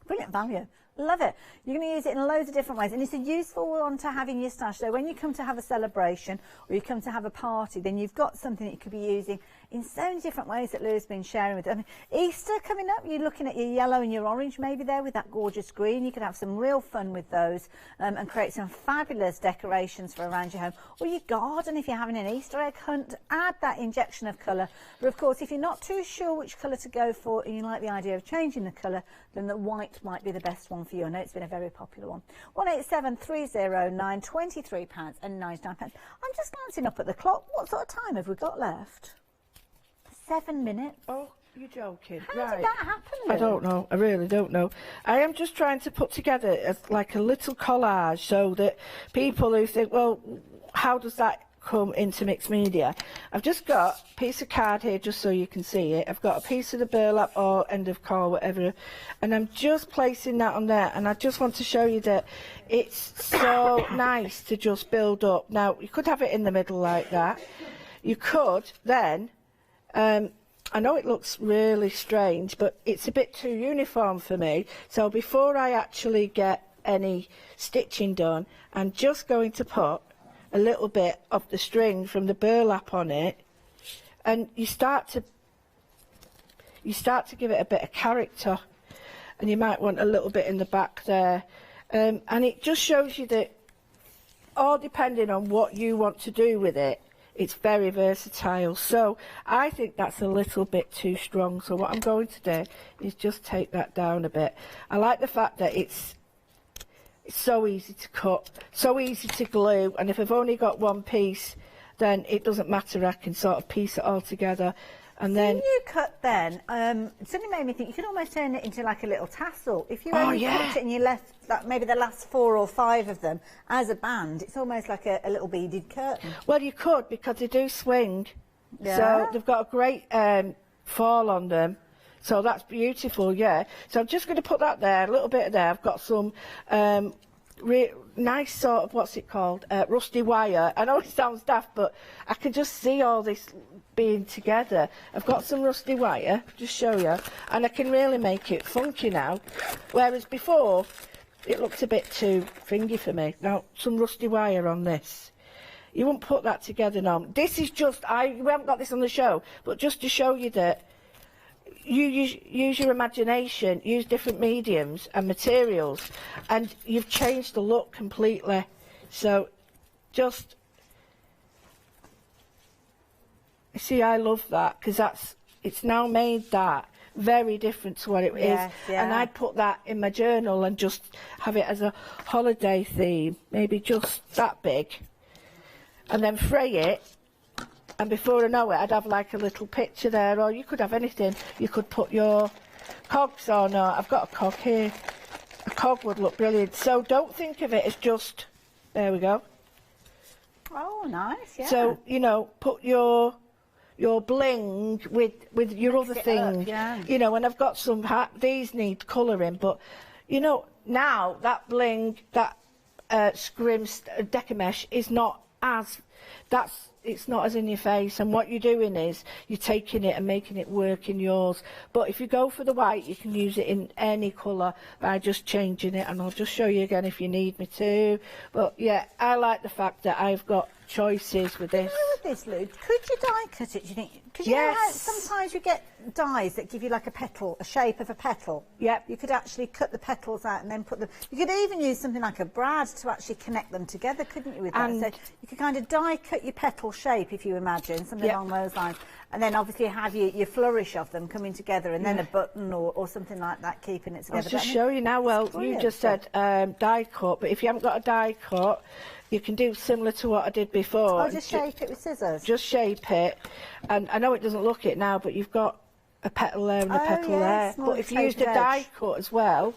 Brilliant value. Love it. You're going to use it in loads of different ways, and it's a useful one to have in your stash. So when you come to have a celebration or you come to have a party, then you've got something that you could be using in so many different ways that Lou's been sharing with us. I mean, Easter coming up, you're looking at your yellow and your orange maybe there with that gorgeous green. You could have some real fun with those and create some fabulous decorations for around your home. Or your garden, if you're having an Easter egg hunt, add that injection of colour. But of course, if you're not too sure which colour to go for and you like the idea of changing the colour, then the white might be the best one for you. I know it's been a very popular one. 187309, £23 and 99 pence. I'm just glancing up at the clock. What sort of time have we got left? 7 minutes. Oh, you're joking. How did that happen, Lou? I don't know. I really don't know. I am just trying to put together like a little collage so that people who think, well, how does that come into mixed media? I've just got a piece of card here just so you can see it. I've got a piece of the burlap or end of core, whatever, and I'm just placing that on there, and I just want to show you that it's so nice to just build up. Now, you could have it in the middle like that. You could then, I know it looks really strange, but it's a bit too uniform for me, so before I actually get any stitching done, I'm just going to put a little bit of the string from the burlap on it, and you start to give it a bit of character, and you might want a little bit in the back there, and it just shows you that all depending on what you want to do with it, it's very versatile. So I think that's a little bit too strong, so what I'm going to do is just take that down a bit. I like the fact that it's so easy to cut, so easy to glue, and if I've only got one piece, then it doesn't matter. I can sort of piece it all together. And then you cut then, it suddenly made me think you could almost turn it into like a little tassel. If you only cut it and you left like maybe the last 4 or 5 of them as a band, it's almost like a little beaded curtain. Well, you could, because they do swing. Yeah. So they've got a great fall on them. So that's beautiful, yeah. So I'm just going to put that there, a little bit there. I've got some nice sort of, what's it called, rusty wire. I know it sounds daft, but I can just see all this being together. I've got some rusty wire, just show you, and I can really make it funky now, whereas before it looked a bit too fingy for me. Now, some rusty wire on this. You wouldn't put that together now. This is just, we haven't got this on the show, but just to show you that you use your imagination, use different mediums and materials, and you've changed the look completely. So just, see, I love that, because it's now made that very different to what it is. Yeah. And I'd put that in my journal and just have it as a holiday theme, maybe just that big, and then fray it. And before I know it, I'd have like a little picture there, or you could have anything. You could put your cogs on, or I've got a cog here. A cog would look brilliant. So don't think of it as just, there we go. Oh, nice, yeah. So, you know, put your bling with your other thing. Yeah. You know, and I've got some, these need colouring, but, you know, now that bling, that scrim Deco mesh is not as, it's not as in your face, and what you're doing is you're taking it and making it work in yours. But if you go for the white, you can use it in any colour by just changing it, and I'll just show you again if you need me to. But yeah, I like the fact that I've got choices with this. You know, with this, Lou, could you die cut it, do you think? Because you know how sometimes you get dies that give you like a petal, a shape of a petal. Yep. You could actually cut the petals out and then put them. You could even use something like a brad to actually connect them together, couldn't you? With that, so you could kind of die cut your petal shape, if you imagine something along those lines, and then obviously have your flourish of them coming together, and then a button or something like that keeping it together. I'll just show you now. Well, you just said die cut, but if you haven't got a die cut, you can do similar to what I did before. Oh, just shape it with scissors. Just shape it, and I know it doesn't look it now, but you've got a petal there and a petal there. But if you used a die cut as well,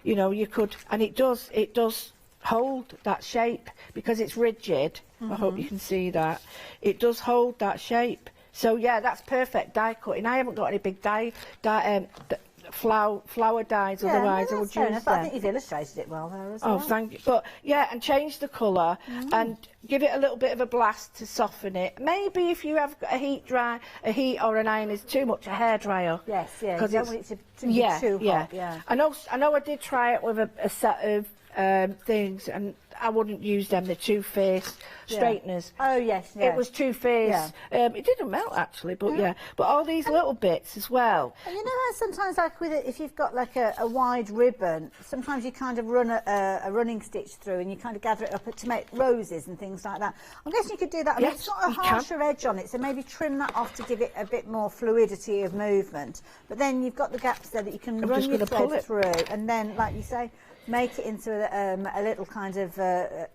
you know, you could, and it does hold that shape because it's rigid. I hope you can see that. It does hold that shape. So yeah, that's perfect die cutting. I haven't got any big flower dies, otherwise I would use them. I think you've illustrated it well there as well. Oh, thank you. But yeah, and change the colour and give it a little bit of a blast to soften it. Maybe if you have a heat or an iron is too much, a hairdryer. Yes, yeah. Because you don't want it to be too hot. Yeah. I know I did try it with a set of things, and I wouldn't use them. They're too fierce straighteners. Oh yes, it was too fierce. It didn't melt actually, but but all these little bits as well. And you know how sometimes, like with it, if you've got like a wide ribbon, sometimes you kind of run a running stitch through, and you kind of gather it up to make roses and things like that. I'm guessing you could do that. I mean, it's got a harsher edge on it, so maybe trim that off to give it a bit more fluidity of movement. But then you've got the gaps there that you can run your thread through, and then, like you say, make it into a little kind of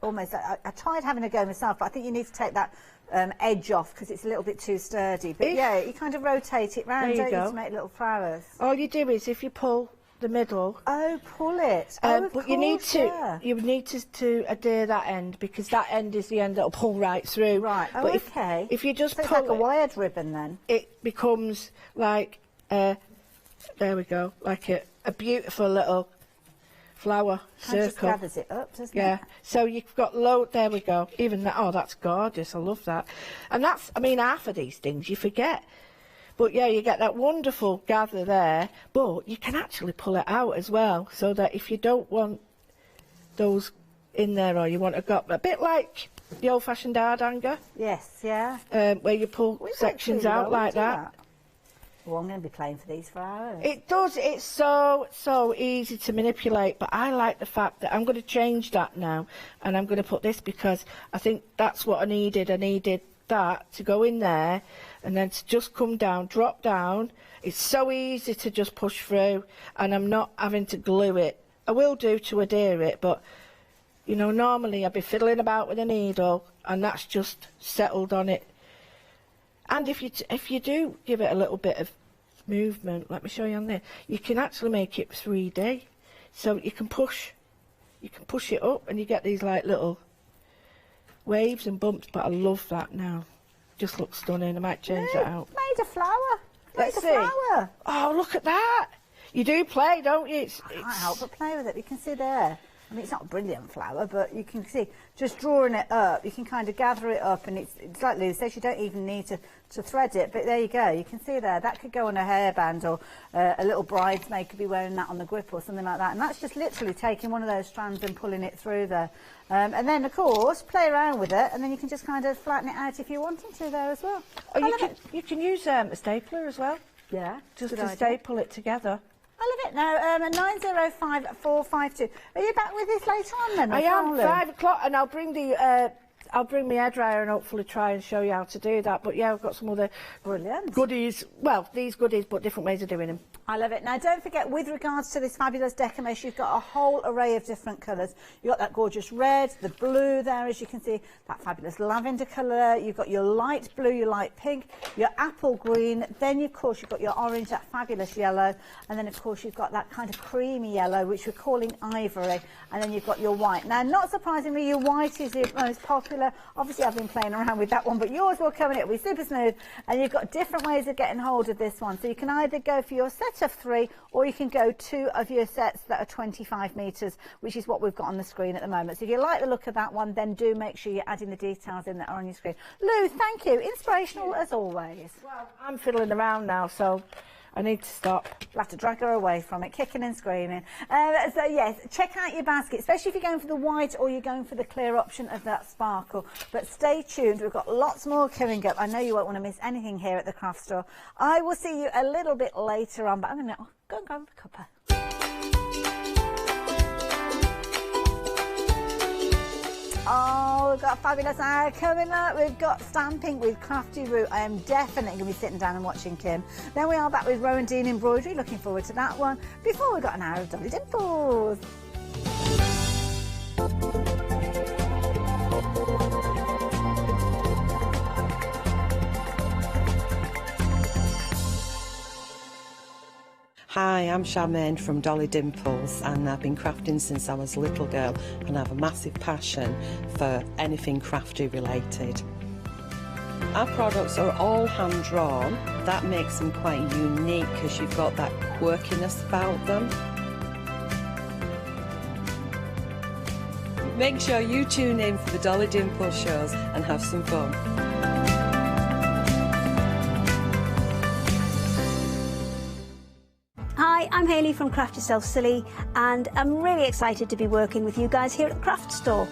almost. I tried having a go myself, but I think you need to take that edge off because it's a little bit too sturdy. But yeah, you kind of rotate it round, don't you, to make little flowers. All you do is if you pull the middle. Oh, pull it. But you need to adhere that end, because that end is the end that'll pull right through. Right. Oh, but okay. If you just so pull it's like a wired ribbon, then it becomes like there we go, like a beautiful little flower circle. Just gathers it up, doesn't it? Yeah. So you've got there we go. Even that. Oh, that's gorgeous. I love that. And that's, I mean, half of these things you forget. But yeah, you get that wonderful gather there, but you can actually pull it out as well, so that if you don't want those in there, or you want a bit like the old-fashioned hard hanger. Yes, yeah. Where you pull sections out like that. Well, I'm going to be playing for these for hours. It does. It's so easy to manipulate, but I like the fact that I'm going to change that now, and I'm going to put this because I think that's what I needed. I needed that to go in there, and then to just come down, drop down. It's so easy to just push through, and I'm not having to glue it. I will do to adhere it, but you know, normally I'd be fiddling about with a needle, and that's just settled on it. And if you do give it a little bit of movement, let me show you on there, you can actually make it 3D. So you can push it up, and you get these like little waves and bumps. But I love that now. Just looks stunning. I might change that out. Made a flower. Let's it's see. a flower. Oh, look at that. You do play, don't you? I can't help but play with it. You can see there. I mean, it's not a brilliant flower, but you can see just drawing it up, you can kind of gather it up, and it's like Lou says, you don't even need to thread it, but there you go. You can see there, that could go on a hairband, or a little bridesmaid could be wearing that on the grip or something like that, and that's just literally taking one of those strands and pulling it through there. And then, of course, play around with it, and then you can just kind of flatten it out if you're wanting to there as well. Oh, you can use a stapler as well. Yeah, just to staple it together. I love it now. 905452. Are you back with us later on then? I am, 5 o'clock, and I'll bring the I'll bring my hairdryer and hopefully try and show you how to do that. But yeah, I've got some other goodies. Well, these goodies, but different ways of doing them. I love it. Now, don't forget, with regards to this fabulous Deco mesh, you've got a whole array of different colours. You've got that gorgeous red, the blue there, as you can see, that fabulous lavender colour. You've got your light blue, your light pink, your apple green. Then, of course, you've got your orange, that fabulous yellow. And then, of course, you've got that kind of creamy yellow, which we're calling ivory. And then you've got your white. Now, not surprisingly, your white is your most popular. Obviously, I've been playing around with that one, but yours will come and it'll be super smooth. And you've got different ways of getting hold of this one. So you can either go for your set of 3, or you can go 2 of your sets that are 25 metres, which is what we've got on the screen at the moment. So if you like the look of that one, then do make sure you're adding the details in that are on your screen. Lou, thank you. Inspirational as always. Well, I'm fiddling around now, so I need to stop. We'll have to drag her away from it, kicking and screaming. So yes, check out your basket, especially if you're going for the white or you're going for the clear option of that sparkle. But stay tuned, we've got lots more coming up. I know you won't want to miss anything here at the craft store. I will see you a little bit later on, but I'm going to go and grab a cuppa. Oh, we've got a fabulous hour coming up. We've got stamping with Crafty Root. I am definitely going to be sitting down and watching Kim. Then we are back with Rowan Dean Embroidery. Looking forward to that one. Before we've got an hour of Dolly Dimples. Hi, I'm Charmaine from Dolly Dimples, and I've been crafting since I was a little girl, and I have a massive passion for anything crafty related. Our products are all hand drawn. That makes them quite unique because you've got that quirkiness about them. Make sure you tune in for the Dolly Dimples shows and have some fun. Hi, I'm Hayley from Craft Yourself Silly, and I'm really excited to be working with you guys here at the craft store.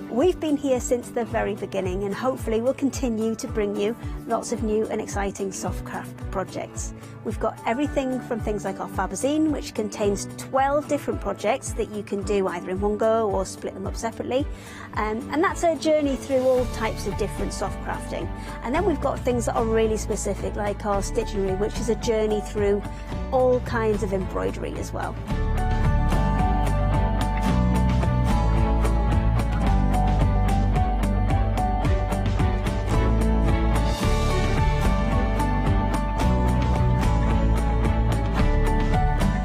We've been here since the very beginning, and hopefully we'll continue to bring you lots of new and exciting soft craft projects. We've got everything from things like our Fabazine, which contains 12 different projects that you can do either in one go or split them up separately. And that's a journey through all types of different soft crafting. And then we've got things that are really specific, like our Stitchery, which is a journey through all kinds of embroidery as well.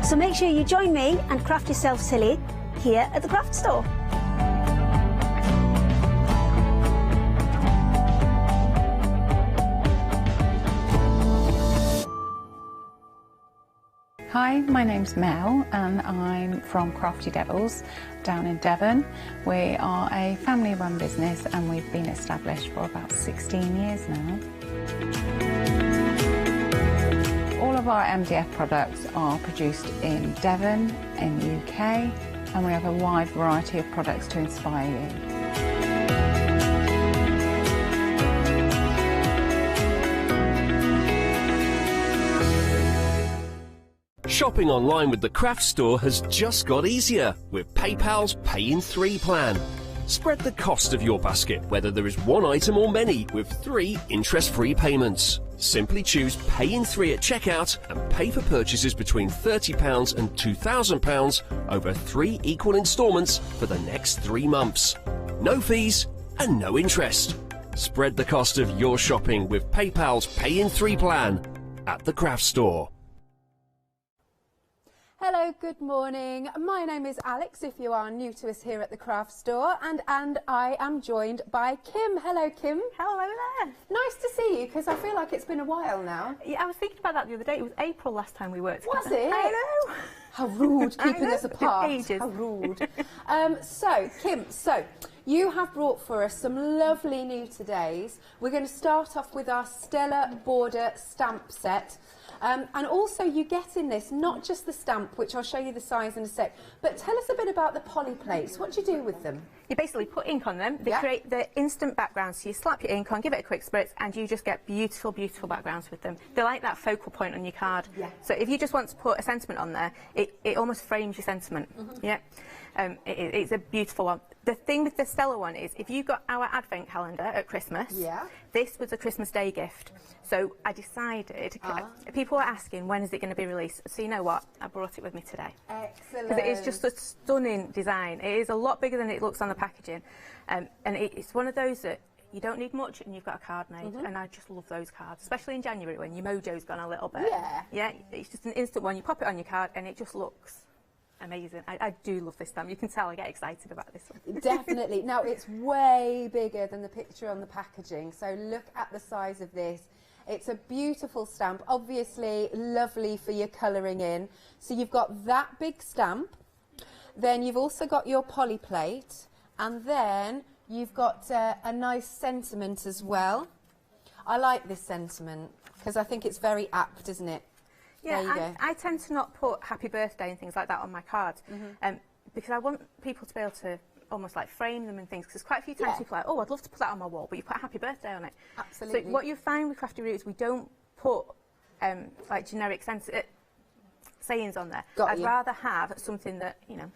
So make sure you join me and craft yourself silly here at the craft store. Hi, my name's Mel and I'm from Crafty Devils down in Devon. We are a family-run business and we've been established for about 16 years now. All of our MDF products are produced in Devon, in the UK, and we have a wide variety of products to inspire you. Shopping online with the Craft Store has just got easier with PayPal's Pay in 3 plan. Spread the cost of your basket, whether there is one item or many, with 3 interest-free payments. Simply choose Pay in 3 at checkout and pay for purchases between £30 and £2,000 over 3 equal instalments for the next 3 months. No fees and no interest. Spread the cost of your shopping with PayPal's Pay in 3 plan at the Craft Store. Hello, good morning. My name is Alex, if you are new to us here at the craft store, and I am joined by Kim. Hello, Kim. Hello there. Nice to see you, because I feel like it's been a while now. Yeah, I was thinking about that the other day. It was April last time we worked Was together. it? I know. How rude, keeping us apart. Ages. How rude. So, Kim, you have brought for us some lovely new todays. We're going to start off with our Stellar Border stamp set. And also you get in this not just the stamp, which I'll show you the size in a sec, but tell us a bit about the poly plates. What do you do with them? You basically put ink on them. They create the instant background. So you slap your ink on, give it a quick spritz, and you just get beautiful, beautiful backgrounds with them. They're like that focal point on your card. Yeah. So if you just want to put a sentiment on there, it almost frames your sentiment. Yeah. It's a beautiful one. The thing with the Stellar one is, if you got our advent calendar at Christmas, this was a Christmas Day gift. So I decided, people were asking, when is it going to be released? So you know what? I brought it with me today. Excellent. Because it is just a stunning design. It is a lot bigger than it looks on the packaging. And it's one of those that you don't need much and you've got a card made. And I just love those cards, especially in January when your mojo's gone a little bit. Yeah, it's just an instant one. You pop it on your card and it just looks amazing. I do love this stamp. You can tell I get excited about this one. Definitely. Now, it's way bigger than the picture on the packaging. So look at the size of this. It's a beautiful stamp, obviously lovely for your colouring in. So you've got that big stamp, then you've also got your poly plate, and then you've got a nice sentiment as well. I like this sentiment because I think it's very apt, isn't it? Yeah, I tend to not put happy birthday and things like that on my cards because I want people to be able to almost like frame them and things, because quite a few times people are like, oh, I'd love to put that on my wall, but you put happy birthday on it. Absolutely. So what you find with Crafty Roots, we don't put like generic sayings on there. I'd rather have something that, you know,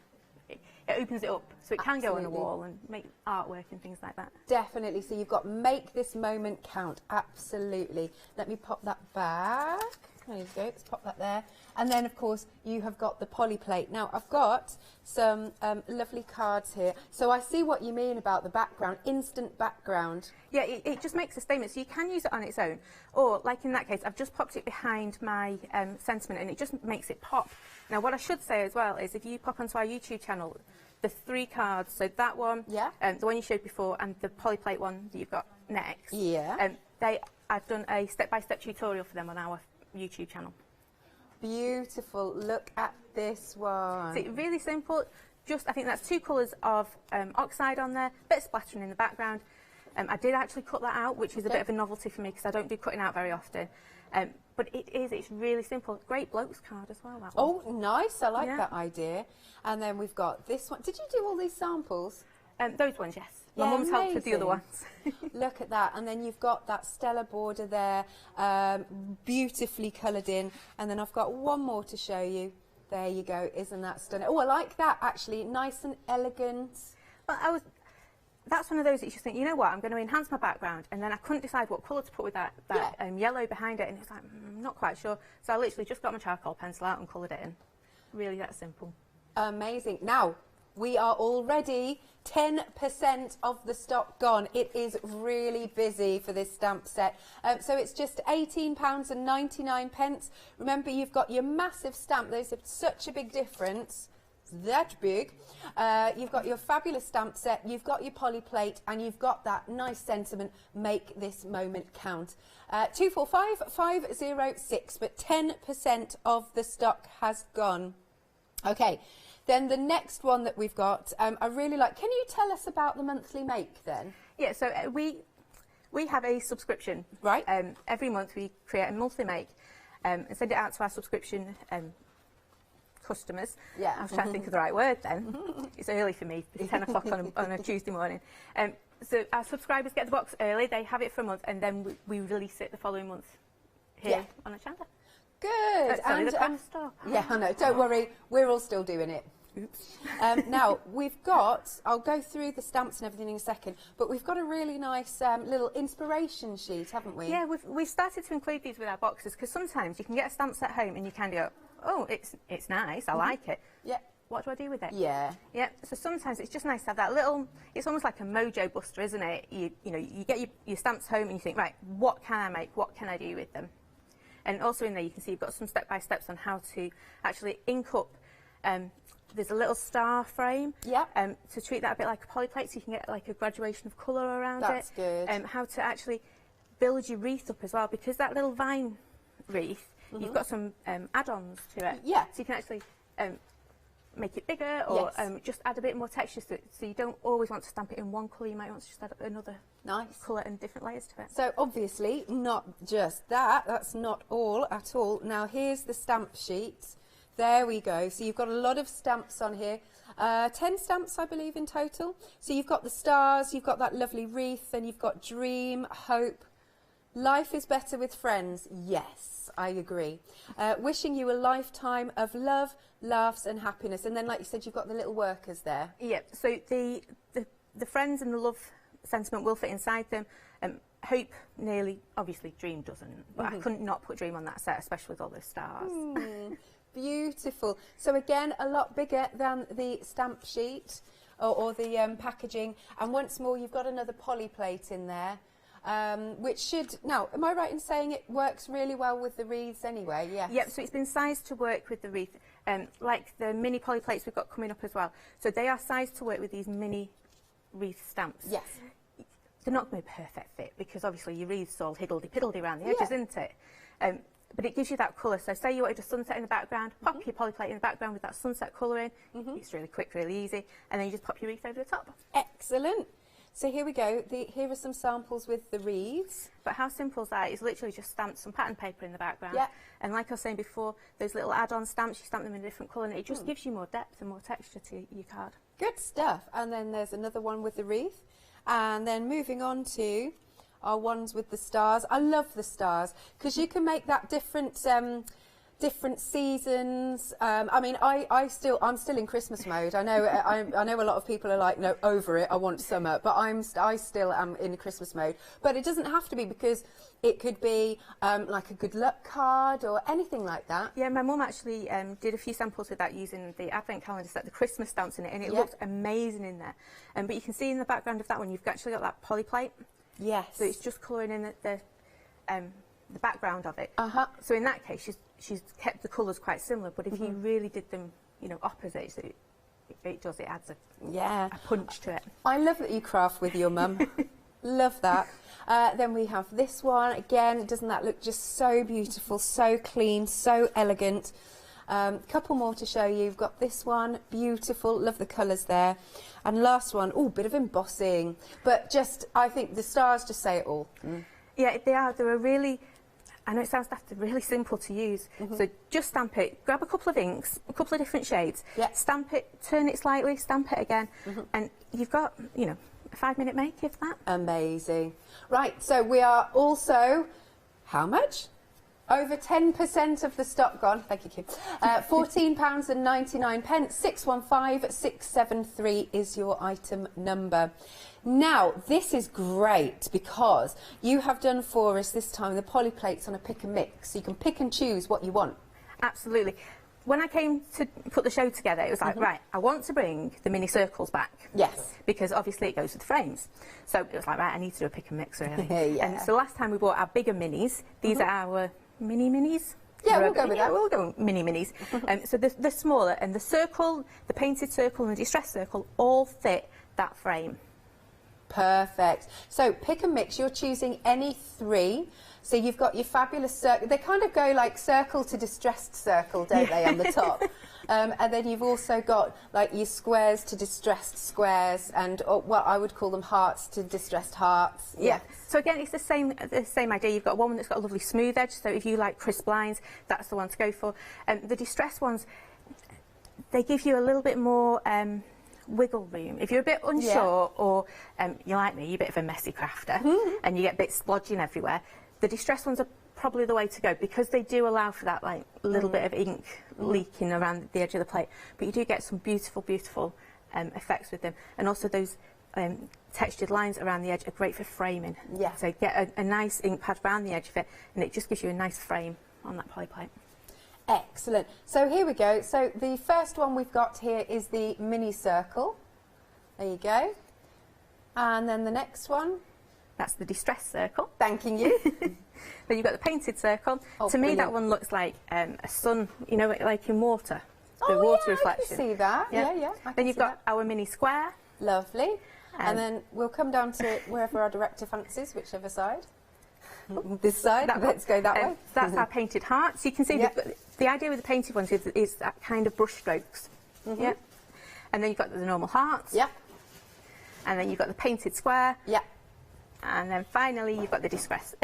it opens it up so it can go on a wall and make artwork and things like that. Definitely. So you've got make this moment count. Absolutely. Let me pop that back. There you go, let's pop that there. And then, of course, you have got the poly plate. Now, I've got some lovely cards here. So I see what you mean about the background, instant background. Yeah, it just makes a statement. So you can use it on its own. Or, like in that case, I've just popped it behind my sentiment and it just makes it pop. Now, what I should say as well is if you pop onto our YouTube channel, the 3 cards, so that one, the one you showed before, and the poly plate one that you've got next, I've done a step-by-step tutorial for them on our YouTube channel. Beautiful. Look at this one. So really simple. Just, I think that's 2 colours of oxide on there, bit of splattering in the background. I did actually cut that out, which is a bit of a novelty for me because I don't do cutting out very often. But it's really simple. Great blokes card as well, that one. Oh, nice. I like that idea. And then we've got this one. Did you do all these samples? Those ones, yes. My mum's helped with the other ones. Look at that. And then you've got that stellar border there, beautifully coloured in. And then I've got one more to show you. There you go. Isn't that stunning? Oh, I like that, actually. Nice and elegant. Well, that's one of those that you just think, you know what, I'm going to enhance my background. And then I couldn't decide what colour to put with that yellow behind it. And it's like, I'm not quite sure. So I literally just got my charcoal pencil out and coloured it in. Really that simple. Amazing. Now, we are already 10% of the stock gone. It is really busy for this stamp set. So it's just £18.99. Remember, you've got your massive stamp. Those are such a big difference. That big. You've got your fabulous stamp set, you've got your poly plate, and you've got that nice sentiment, make this moment count. 245506, but 10% of the stock has gone. Okay. Then the next one that we've got, I really like. Can you tell us about the monthly make then? Yeah, so we have a subscription. Right. Every month we create a monthly make and send it out to our subscription customers. Yeah. I was trying to think of the right word then. It's early for me, it's 10 o'clock on a Tuesday morning. So our subscribers get the box early, they have it for a month, and then we release it the following month here on the channel. Good. And the craft store. Yeah, I know. Don't worry, we're all still doing it. Oops. Now, we've got, I'll go through the stamps and everything in a second, but we've got a really nice little inspiration sheet, haven't we? Yeah, we've started to include these with our boxes, because sometimes you can get a stamp set home and you can go, oh, it's nice, I like it. Yeah. What do I do with it? Yeah. Yeah, so sometimes it's just nice to have that little, it's almost like a mojo buster, isn't it? You know, you get your stamps home and you think, right, what can I make? What can I do with them? And also in there you can see you've got some step-by-steps on how to actually ink up. There's a little star frame to treat that a bit like a polyplate, so you can get like a graduation of colour around it. That's good. How to actually build your wreath up as well, because that little vine wreath, you've got some add-ons to it. Yeah. So you can actually make it bigger, or just add a bit more texture to it. So you don't always want to stamp it in one colour, you might want to just add another colour and different layers to it. So obviously not just that, that's not all at all. Now here's the stamp sheet. There we go. So you've got a lot of stamps on here. 10 stamps, I believe, in total. So you've got the stars, you've got that lovely wreath, and you've got dream, hope. Life is better with friends. Yes, I agree. Wishing you a lifetime of love, laughs and happiness. And then, like you said, you've got the little workers there. Yeah, so the friends and the love sentiment will fit inside them. Hope nearly, obviously dream doesn't, but I couldn't not put dream on that set, especially with all those stars. Beautiful. So again, a lot bigger than the stamp sheet or the packaging. And once more, you've got another poly plate in there, which should... Now, am I right in saying it works really well with the wreaths anyway? Yes. Yep, so it's been sized to work with the wreath, like the mini poly plates we've got coming up as well. So they are sized to work with these mini wreath stamps. Yes. They're not going to be a perfect fit, because obviously your wreath's all higgledy-piggledy around the edges, isn't it? But it gives you that colour. So say you wanted a sunset in the background, pop your poly plate in the background with that sunset colour in. It's really quick, really easy. And then you just pop your wreath over the top. Excellent. So here we go. Here are some samples with the wreaths. But how simple is that? It's literally just stamped some pattern paper in the background. Yeah. And like I was saying before, those little add-on stamps, you stamp them in a different colour, and it just gives you more depth and more texture to your card. Good stuff. And then there's another one with the wreath. And then moving on to our ones with the stars. I love the stars because you can make that different seasons. I mean, I'm still in Christmas mode. I know I know a lot of people are like, no, over it, I want summer, but I still am in Christmas mode. But it doesn't have to be, because it could be like a good luck card or anything like that. Yeah, my mum actually did a few samples with that using the advent calendar set, the Christmas stamps in it, and it looked amazing in there. But you can see in the background of that one, you've actually got that poly plate. Yes. So it's just colouring in the background of it. So in that case, she's kept the colours quite similar. But if you really did them, you know, opposite, so it adds a punch to it. I love that you craft with your mum. Love that. Then we have this one again. Doesn't that look just so beautiful, so clean, so elegant? Couple more to show you. You've got this one, beautiful. Love the colours there. And last one, oh, bit of embossing, but just I think the stars just say it all. Yeah, they are. They're a really, I know it sounds daft, they're really simple to use. So just stamp it, grab a couple of inks, a couple of different shades, stamp it, turn it slightly, stamp it again, and you've got, you know, a 5-minute make, if that. Amazing. Right, so we are also, how much? Over 10% of the stock gone. Thank you, Kim. £14.99. 615673 is your item number. Now, this is great because you have done for us this time the poly plates on a pick and mix. So you can pick and choose what you want. Absolutely. When I came to put the show together, it was like, right, I want to bring the mini circles back. Yes. Because obviously it goes with the frames. So it was like, right, I need to do a pick and mix, really. Yeah. And so last time we bought our bigger minis. These are our mini-minis. Yeah, we'll go with that. We'll go mini-minis. So they're smaller, and the circle, the painted circle and the distressed circle all fit that frame. Perfect. So pick and mix, you're choosing any 3. So you've got your fabulous circle. They kind of go like circle to distressed circle, don't they, on the top? And then you've also got like your squares to distressed squares, and well, I would call them hearts to distressed hearts. Yeah. So again, it's the same idea. You've got one that's got a lovely smooth edge. So if you like crisp lines, that's the one to go for. The distressed ones, they give you a little bit more wiggle room. If you're a bit unsure, or you're like me, you're a bit of a messy crafter, and you get bits splodging everywhere, the distressed ones are probably the way to go, because they do allow for that like little bit of ink leaking around the edge of the plate, but you do get some beautiful effects with them. And also those textured lines around the edge are great for framing. So get a nice ink pad around the edge of it, and it just gives you a nice frame on that poly plate. Excellent. So here we go. So the first one we've got here is the mini circle. There you go. And then the next one That's the distressed circle. Thanking you. Then you've got the painted circle. Oh, to me, brilliant. that one looks like a sun, you know, like in water. The water reflection. I can see that. Yeah. Then you've got our mini square. Lovely. And then we'll come down to wherever our director fancies, whichever side. This side. Let's go that way. That's our painted heart. So you can see the idea with the painted ones is that kind of brush strokes. Yeah. And then you've got the normal hearts. Yeah. And then you've got the painted square. Yeah. And then finally you've got the distressed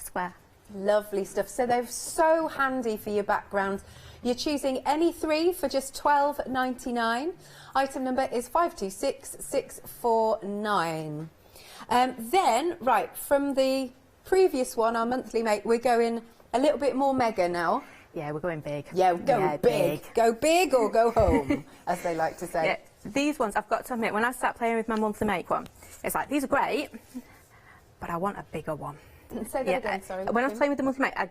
square. Lovely stuff. So they're so handy for your background. You're choosing any three for just $12.99. Item number is 526649. Then, right, from the previous one, our monthly make, we're going a little bit more mega now. Yeah, we're going big. Yeah, go big. Go big or go home, as they like to say. Yeah, these ones, I've got to admit, when I start playing with my monthly make one, it's like, these are great, but I want a bigger one. Say that again, sorry. When I was playing with the monthly make, I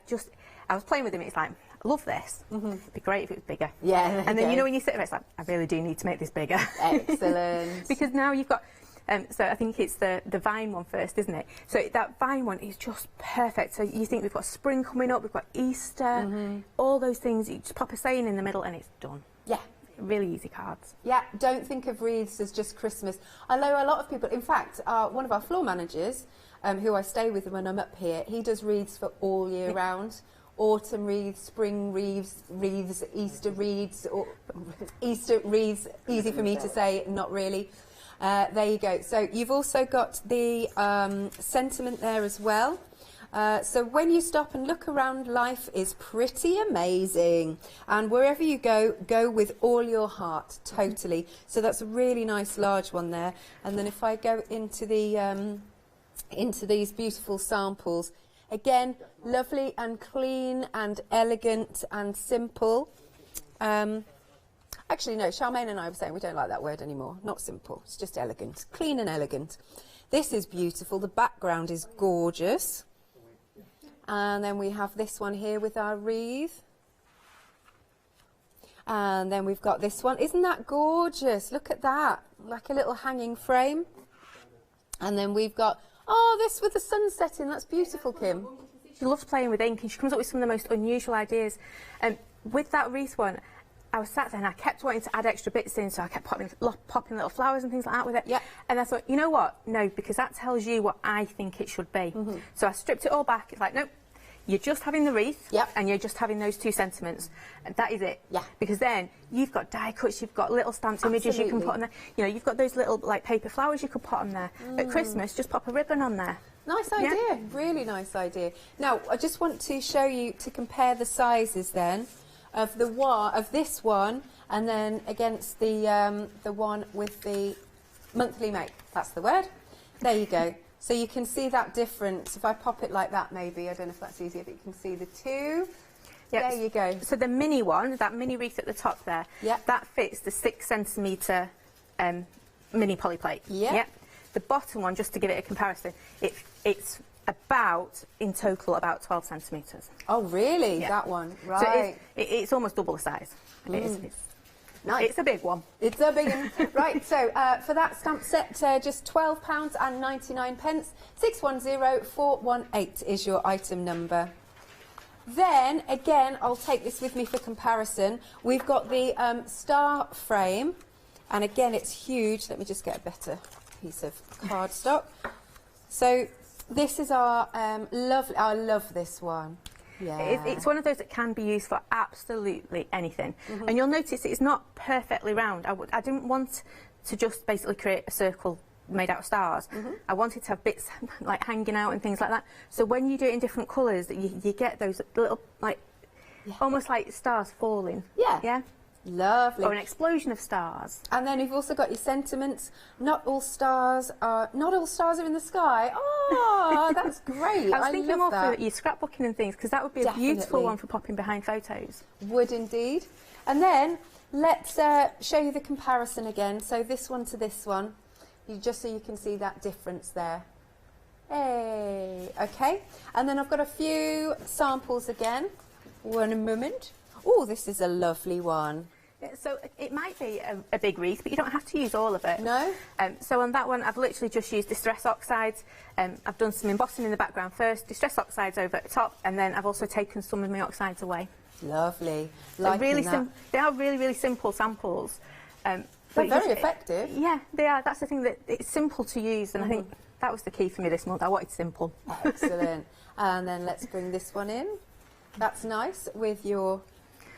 was playing with them, it's like, I love this. It'd be great if it was bigger. Yeah. And then, you know, when you sit there, it's like, I really do need to make this bigger. Excellent. Because now you've got, so I think it's the vine one first, isn't it? So that vine one is just perfect. So you think we've got spring coming up, we've got Easter, all those things. You just pop a saying in the middle and it's done. Yeah. Really easy cards. Yeah, don't think of wreaths as just Christmas. Although a lot of people, in fact, one of our floor managers, who I stay with when I'm up here, he does wreaths for all year round. Autumn wreaths, spring wreaths, Easter wreaths, or Easter wreaths, easy for me to say, not really. There you go. So you've also got the sentiment there as well. So when you stop and look around, life is pretty amazing. And wherever you go, go with all your heart, totally. So that's a really nice large one there. And then if I go into the into these beautiful samples, again, lovely and clean and elegant and simple. Actually, no, Charmaine and I were saying we don't like that word anymore. Not simple, it's just elegant. Clean and elegant. This is beautiful. The background is gorgeous. And then we have this one here with our wreath. And then we've got this one. Isn't that gorgeous? Look at that. Like a little hanging frame. And then we've got, oh, this with the sun setting. That's beautiful, Kim. She loves playing with ink and she comes up with some of the most unusual ideas. And with that wreath one, I was sat there and I kept wanting to add extra bits in, so I kept popping little flowers and things like that with it. Yeah. And I thought, you know what? No, because that tells you what I think it should be. So I stripped it all back. It's like, nope, you're just having the wreath and you're just having those two sentiments. And that is it. Yeah. Because then you've got die cuts, you've got little stamped images you can put on there. You know, you've got those little like paper flowers you could put on there. At Christmas, just pop a ribbon on there. Nice idea. Yeah. Really nice idea. Now, I just want to show you to compare the sizes then of this one and then against the one with the monthly make. That's the word. There you go. So you can see that difference. If I pop it like that, maybe, I don't know if that's easier, but you can see the two. Yep. There you go. So the mini one, that mini wreath at the top there, that fits the 6 centimetre mini poly plate. Yep. The bottom one, just to give it a comparison, it's about, in total, about 12 centimetres. Oh, really? That one? Right. So it's almost double the size. It's nice. It's a big one. It's a big one. Right, so for that stamp set, just £12.99. 610418 is your item number. Then, again, I'll take this with me for comparison. We've got the star frame, and again, it's huge. Let me just get a better piece of cardstock. So this is our lovely. I love this one. Yeah. It's one of those that can be used for absolutely anything. And you'll notice it's not perfectly round. I didn't want to just basically create a circle made out of stars. I wanted to have bits like hanging out and things like that. So when you do it in different colours, you get those little, like, almost like stars falling. Yeah. Lovely. Or an explosion of stars. And then you've also got your sentiments. Not all stars are in the sky. Oh, that's great. I was thinking more that. for your scrapbooking and things, because that would be a beautiful one for popping behind photos. Would indeed. And then let's show you the comparison again. So this one to this one, just so you can see that difference there. Hey, okay. And then I've got a few samples again. One moment. Oh, this is a lovely one. So it might be a big wreath, but you don't have to use all of it. No. So on that one, I've literally just used Distress Oxides. I've done some embossing in the background first, Distress Oxides over at the top, and then I've also taken some of my oxides away. Lovely. So really they are really, really simple samples. They're very effective. Yeah, they are. That's the thing, that it's simple to use, and I think that was the key for me this month. I wanted simple. Excellent. And then let's bring this one in. That's nice with your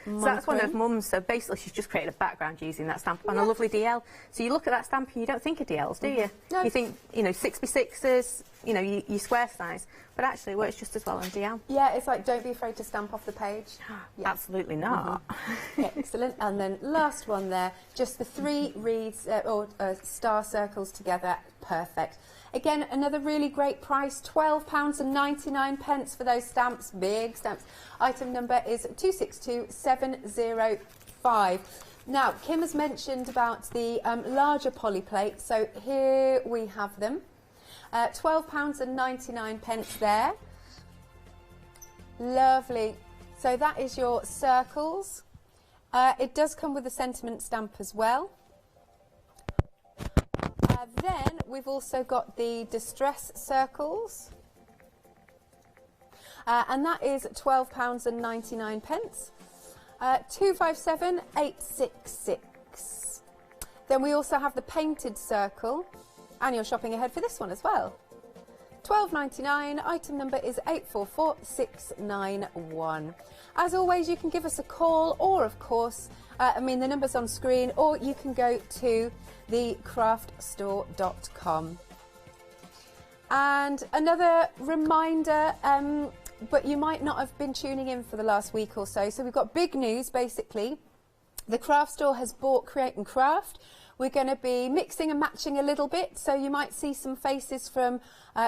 So that's one of Mum's. So basically, she's just created a background using that stamp on a lovely DL. So you look at that stamp and you don't think of DLs, do you? No. You think, you know, 6x6s, you know, you square size, but actually it works just as well on DL. Yeah, it's like, don't be afraid to stamp off the page. Yeah. Absolutely not. Excellent. And then last one there, just the 3 wreaths or star circles together. Perfect. Again, another really great price, £12.99 for those stamps, big stamps. Item number is 262705. Now, Kim has mentioned about the larger poly plates, so here we have them. £12.99 there. Lovely. So that is your circles. It does come with a sentiment stamp as well. Then we've also got the distress circles, and that is £12.99. 257866. Then we also have the painted circle, and you're shopping ahead for this one as well. £12.99. Item number is 844691. As always, you can give us a call, or of course, the number's on screen, or you can go to thecraftstore.com. And another reminder, but you might not have been tuning in for the last week or so. So we've got big news, basically. The Craft Store has bought Create and Craft. We're going to be mixing and matching a little bit, so you might see some faces from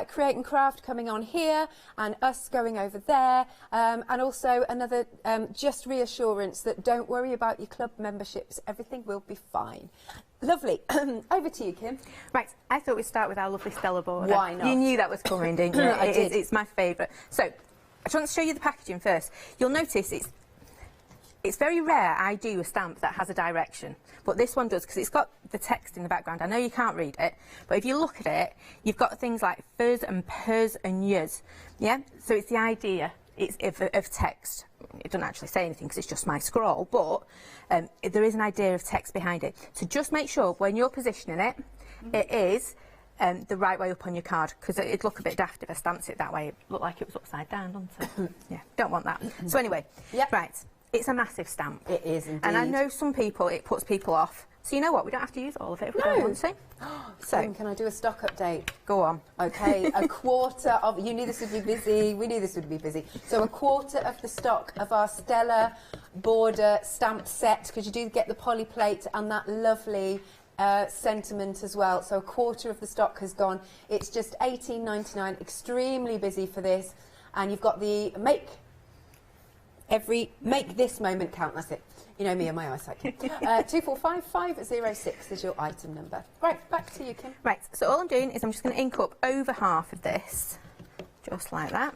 Create and Craft coming on here and us going over there, and also another just reassurance that don't worry about your club memberships, everything will be fine. Lovely. Over to you, Kim. Right, I thought we'd start with our lovely Stella border. Why not? You knew that was coming, didn't you? I did. It's my favourite. So, I just want to show you the packaging first. You'll notice it's very rare I do a stamp that has a direction, but this one does, because it's got the text in the background. I know you can't read it, but if you look at it, you've got things like furs and pers and yers, yeah? So it's the idea of text. It doesn't actually say anything because it's just my scroll, but there is an idea of text behind it. So just make sure when you're positioning it, it is the right way up on your card, because it'd look a bit daft if I stamped it that way. It'd look like it was upside down, doesn't it? Yeah, don't want that. So anyway, right. It's a massive stamp. It is indeed. And I know some people, it puts people off. So you know what, we don't have to use all of it if we don't want to. So can I do a stock update? Go on. Okay, a quarter of, you knew this would be busy, we knew this would be busy. So a quarter of the stock of our Stella border stamp set, because you do get the poly plate and that lovely sentiment as well. So a quarter of the stock has gone. It's just £18.99, extremely busy for this. And you've got the make this moment count, that's it. You know me and my eyesight. 245506 is your item number. Right, back to you, Kim. Right, so all I'm doing is I'm just going to ink up over half of this, just like that.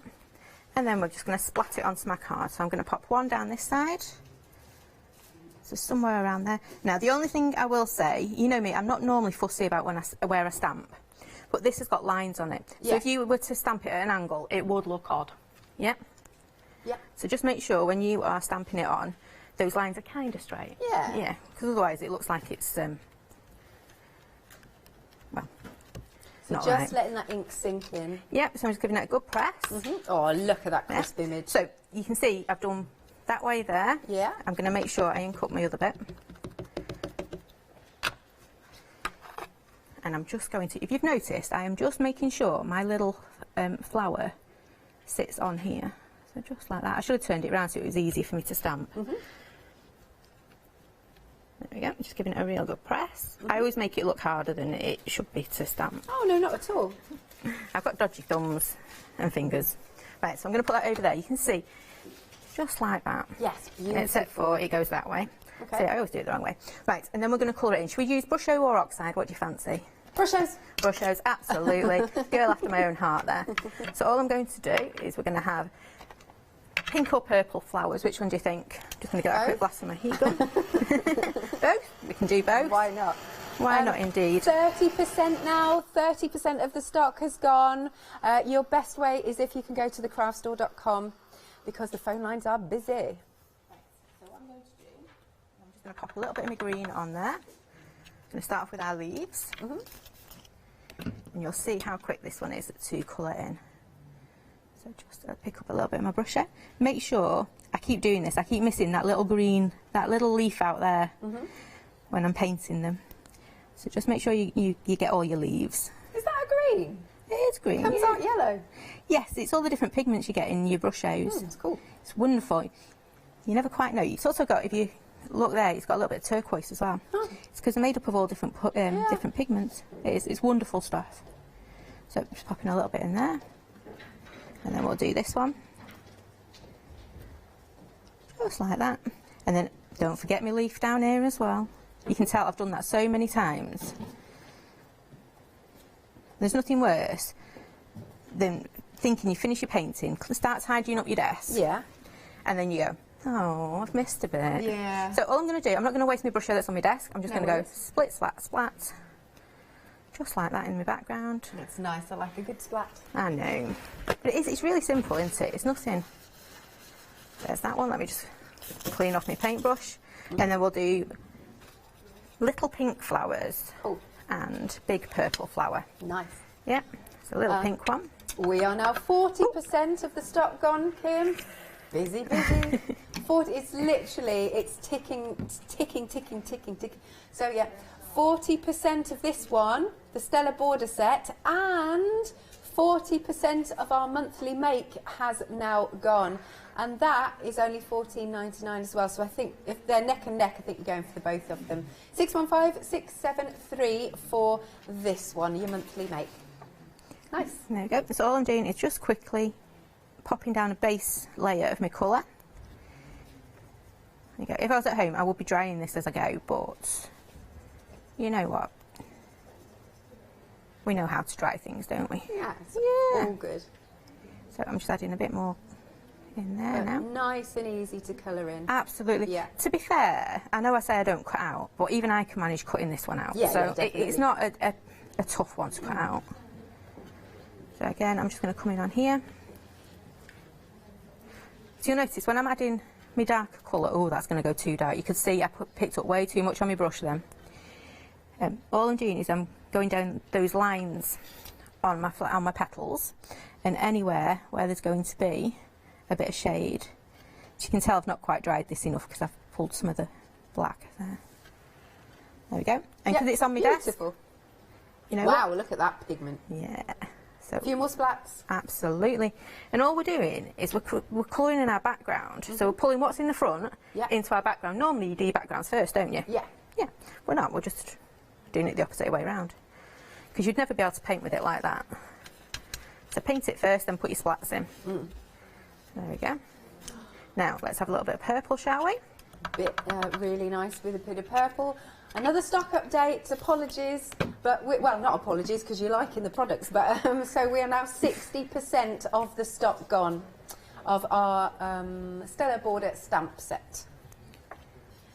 And then we're just going to splat it onto my card. So I'm going to pop one down this side. So somewhere around there. Now, the only thing I will say, you know me, I'm not normally fussy about when I wear a stamp, but this has got lines on it. So if you were to stamp it at an angle, it would look odd. Yeah? Yeah. So just make sure when you are stamping it on, those lines are kind of straight. Yeah. Yeah, because otherwise it looks like it's, well, so not just right. letting that ink sink in. Yep, so I'm just giving it a good press. Oh, look at that crisp image. So you can see I've done that way there. Yeah. I'm going to make sure I ink up my other bit. And I'm just going to, if you've noticed, I am just making sure my little flower sits on here. So just like that. I should have turned it around so it was easy for me to stamp. There we go, just giving it a real good press. I always make it look harder than it should be to stamp. Oh, no, not at all. I've got dodgy thumbs and fingers. Right, so I'm going to put that over there. You can see, just like that. Yes, beautiful. Except for it goes that way. Okay. So I always do it the wrong way. Right, and then we're going to colour it in. Should we use Brusho or Oxide? What do you fancy? Brushos. Brushos, absolutely. Girl after my own heart there. So all I'm going to do is we're going to have pink or purple flowers. Which one do you think? Just going to get a quick glass of my heat gun. Both? We can do both. Why not? Why not, indeed. 30% now, 30% of the stock has gone. Your best way is if you can go to thecraftstore.com because the phone lines are busy. Right, so what I'm going to do, I'm just going to pop a little bit of my green on there. I'm going to start off with our leaves. And you'll see how quick this one is to colour in. So just pick up a little bit of my brush here. Make sure, I keep doing this, I keep missing that little green, that little leaf out there when I'm painting them. So just make sure you get all your leaves. Is that a green? It is green. It comes out yellow? Yes, it's all the different pigments you get in your brushes. It's cool. It's wonderful. You never quite know. It's also got, if you look there, it's got a little bit of turquoise as well. It's because they're made up of all different different pigments. It's wonderful stuff. So just popping a little bit in there. And then we'll do this one. Just like that. And then don't forget my leaf down here as well. You can tell I've done that so many times. There's nothing worse than thinking you finish your painting, start tidying up your desk. Yeah. And then you go, oh, I've missed a bit. Yeah. So all I'm going to do, I'm not going to waste my brush that's on my desk. I'm just going to go split, splat, splat. Just like that in my background. It's nice. I like a good splat. I know. But it's really simple, isn't it? It's nothing. There's that one. Let me just clean off my paintbrush. And then we'll do little pink flowers and big purple flower. Nice. Yep. So a little pink one. We are now 40% of the stock gone, Kim. Busy, busy. 40. It's literally, it's ticking. So yeah, 40% of this one, the Stella border set, and 40% of our monthly make has now gone. And that is only $14.99 as well. So I think if they're neck and neck, I think you're going for the both of them. 615673 for this one, your monthly make. Nice. There we go. So all I'm doing is just quickly popping down a base layer of my colour. There you go. If I was at home, I would be drying this as I go, but you know what? We know how to dry things, don't we? Yeah. All good. So I'm just adding a bit more in there now. Nice and easy to colour in. Absolutely. Yeah. To be fair, I know I say I don't cut out, but even I can manage cutting this one out. Yeah, so yeah, it's not a tough one to cut out. So again, I'm just going to come in on here. So you'll notice when I'm adding my darker colour, oh, that's going to go too dark. You can see I picked up way too much on my brush then. All I'm doing is I'm going down those lines on my petals, and anywhere where there's going to be a bit of shade. So you can tell I've not quite dried this enough because I've pulled some of the black there. There we go. And because it's on my desk, you know. Wow, look at that pigment. Yeah. So a few more splats. Absolutely. And all we're doing is we're colouring in our background. So we're pulling what's in the front into our background. Normally you do your backgrounds first, don't you? Yeah. Yeah. We're not. We're just doing it the opposite way around. Because you'd never be able to paint with it like that. So paint it first, then put your splats in. There we go. Now let's have a little bit of purple, shall we? Really nice with a bit of purple. Another stock update. Apologies, but well, not apologies because you're liking the products. But so we are now 60% of the stock gone of our Stella border stamp set.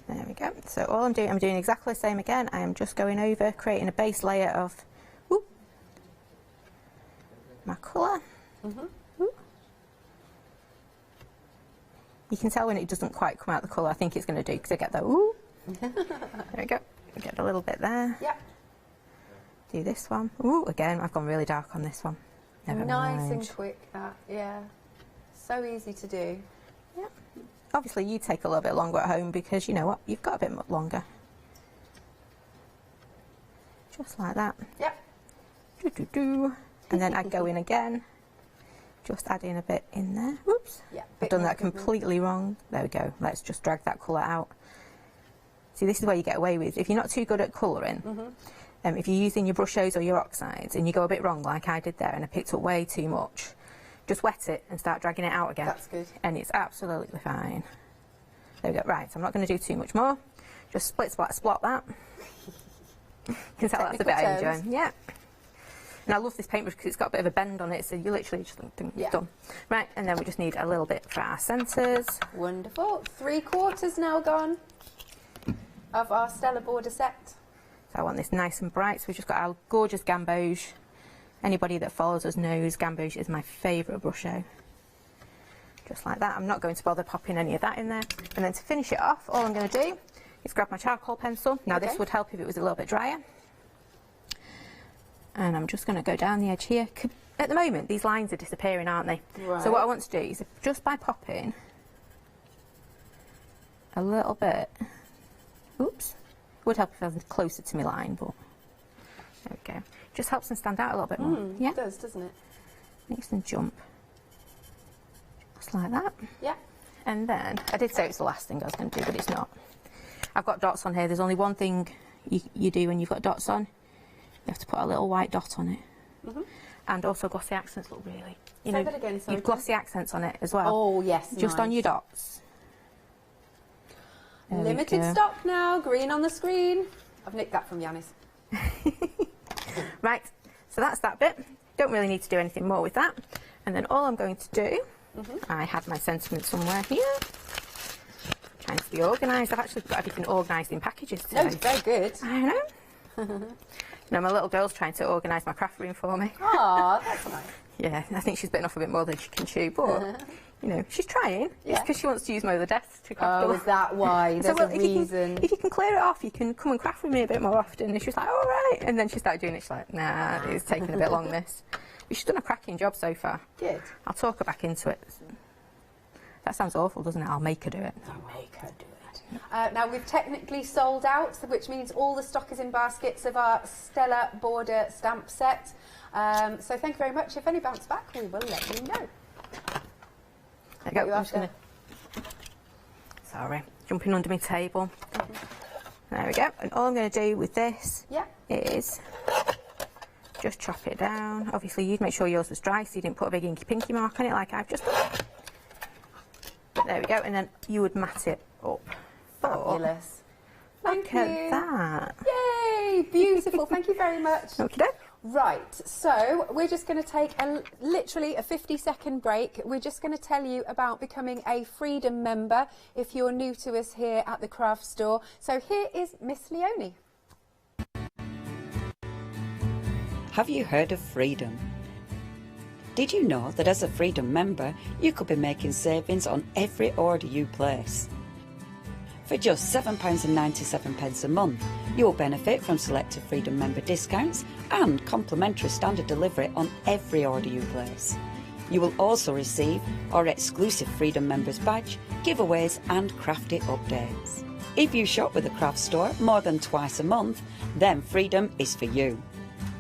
There we go. So all I'm doing exactly the same again. I am just going over, creating a base layer of my colour. You can tell when it doesn't quite come out the colour I think it's going to do, because I get that ooh. There we go. Get a little bit there. Yep. Do this one. Ooh, again, I've gone really dark on this one. Never nice mind. and quick, that. Yeah. So easy to do. Yeah. Obviously, you take a little bit longer at home because you know what? You've got a bit longer. Just like that. Yep. And then I go in again. Just adding a bit in there. Whoops. Yeah, I've done that completely wrong. There we go. Let's just drag that colour out. See, this is where you get away with. If you're not too good at colouring, if you're using your brushes or your oxides and you go a bit wrong like I did there and I picked up way too much, just wet it and start dragging it out again. That's good. And it's absolutely fine. There we go. Right, so I'm not going to do too much more. Just split, splat, splot that. You can tell that's the bit I enjoy. Yeah. And I love this paintbrush because it's got a bit of a bend on it, so you literally just think it's done. Right, and then we just need a little bit for our centres. Wonderful. 3/4 now gone of our Stella border set. So I want this nice and bright, so we've just got our gorgeous gamboge. Anybody that follows us knows gamboge is my favourite brusho. Just like that. I'm not going to bother popping any of that in there. And then to finish it off, all I'm going to do is grab my charcoal pencil. Now this would help if it was a little bit drier. And I'm just going to go down the edge here. At the moment, these lines are disappearing, aren't they? Right. So what I want to do is just by popping a little bit, oops, it would help if I was closer to my line, but there we go. Just helps them stand out a little bit more. Yeah, it does, doesn't it? Makes them jump. Just like that. Yeah. And then, I did say it was the last thing I was going to do, but it's not. I've got dots on here. There's only one thing you do when you've got dots on. You have to put a little white dot on it. And also glossy accents look really... You know, that again, sorry. you've glossy accents on it as well. Oh, yes, Just on your dots. There Limited stock now, green on the screen. I've nicked that from Yanis. Right, so that's that bit. Don't really need to do anything more with that. And then all I'm going to do, I had my sentiment somewhere here. Trying to be organised. I've actually got everything organised in packages today. No, it's very good. I know. Now my little girl's trying to organise my craft room for me. Oh, that's nice. Yeah, I think she's bitten off a bit more than she can chew, but you know, she's trying. It's because she wants to use my other desk to craft. Oh, is that why? There's a reason. If you can clear it off, you can come and craft with me a bit more often. And she was like, all right. And then she started doing it. She's like, nah, it's taking a bit long, this. But she's done a cracking job so far. Good. I'll talk her back into it. That sounds awful, doesn't it? I'll make her do it. I'll make her do it. Now we've technically sold out, which means all the stock is in baskets of our Stella border stamp set. So thank you very much. If any bounce back, we will let you know. There you go. I'm just gonna... Sorry, jumping under my table. There we go. And all I'm going to do with this is just chop it down. Obviously, you'd make sure yours was dry, so you didn't put a big inky pinky mark on it like I've just done. There we go. And then you would mat it up. Fabulous. Look at that. Yay! Beautiful. Thank you very much. Okay. Right, so we're just going to take literally a 50-second break. We're just going to tell you about becoming a Freedom member if you're new to us here at the craft store. So here is Miss Leonie. Have you heard of Freedom? Did you know that as a Freedom member, you could be making savings on every order you place? For just £7.97 a month, you'll benefit from selected Freedom member discounts and complimentary standard delivery on every order you place. You will also receive our exclusive Freedom members badge, giveaways and crafty updates. If you shop with the craft store more than twice a month, then Freedom is for you.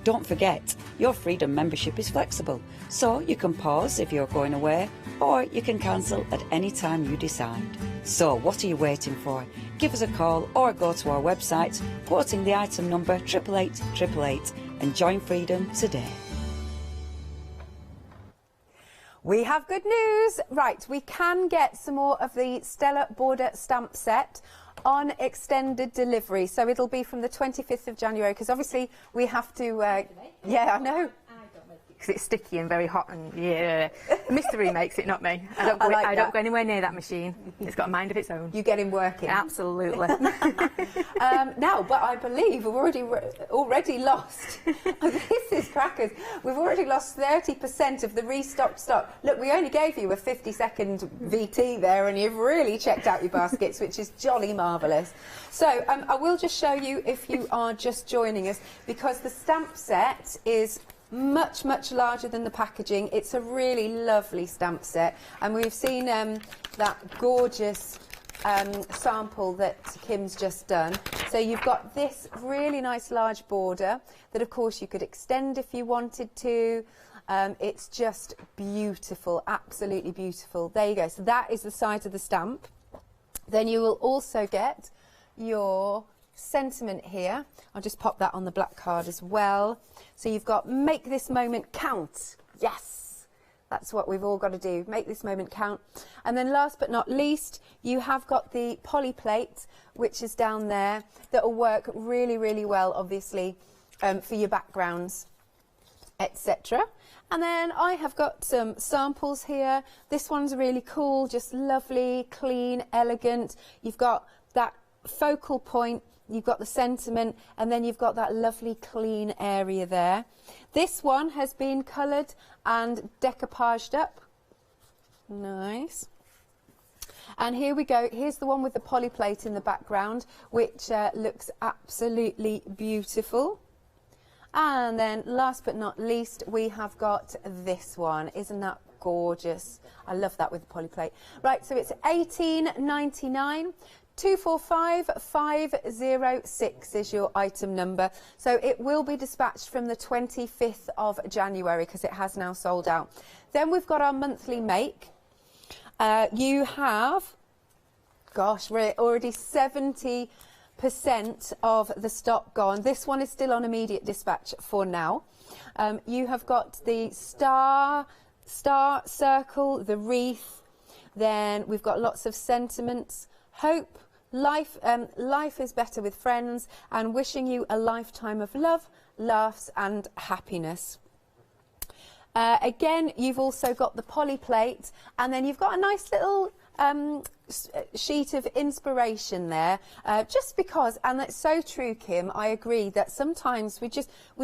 Don't forget, your Freedom membership is flexible, so you can pause if you're going away, or you can cancel at any time you decide. So what are you waiting for? Give us a call or go to our website, quoting the item number 88888 and join Freedom today. We have good news. Right, we can get some more of the Stella border stamp set on extended delivery. So it'll be from the 25th of January, because obviously we have to... yeah, I know. Because it's sticky and very hot, and Mystery makes it, not me. I don't go anywhere near that machine. It's got a mind of its own. You get him working. Absolutely. Now, but I believe we've already lost. This is crackers. We've already lost 30% of the restocked stock. Look, we only gave you a 50-second VT there, and you've really checked out your baskets, which is jolly marvellous. So I will just show you if you are just joining us, because the stamp set is much, much larger than the packaging. It's a really lovely stamp set, and we've seen that gorgeous sample that Kim's just done. So you've got this really nice large border that of course you could extend if you wanted to. It's just beautiful, absolutely beautiful. There you go. So that is the size of the stamp. Then you will also get your sentiment here. I'll just pop that on the black card as well. So you've got make this moment count. Yes, that's what we've all got to do, make this moment count. And then last but not least, you have got the poly plate, which is down there, that will work really, really well, obviously, for your backgrounds. etc. And then I have got some samples here. This one's really cool, just lovely, clean, elegant. You've got that focal point, you've got the sentiment, and then you've got that lovely clean area there. This one has been coloured and decoupaged up. Nice. And here we go. Here's the one with the polyplate in the background, which looks absolutely beautiful. And then last but not least, we have got this one. Isn't that gorgeous? I love that with the polyplate. Right, so it's $18.99. 245506 is your item number. So it will be dispatched from the 25th of January because it has now sold out. Then we've got our monthly make. You have, gosh, we're already 70% of the stock gone. This one is still on immediate dispatch for now. You have got the star circle, the wreath. Then we've got lots of sentiments, hope, life is better with friends, and wishing you a lifetime of love, laughs and happiness. Again, you've also got the polyplate, and then you've got a nice little sheet of inspiration there, just because, and that's so true, Kim, I agree that sometimes we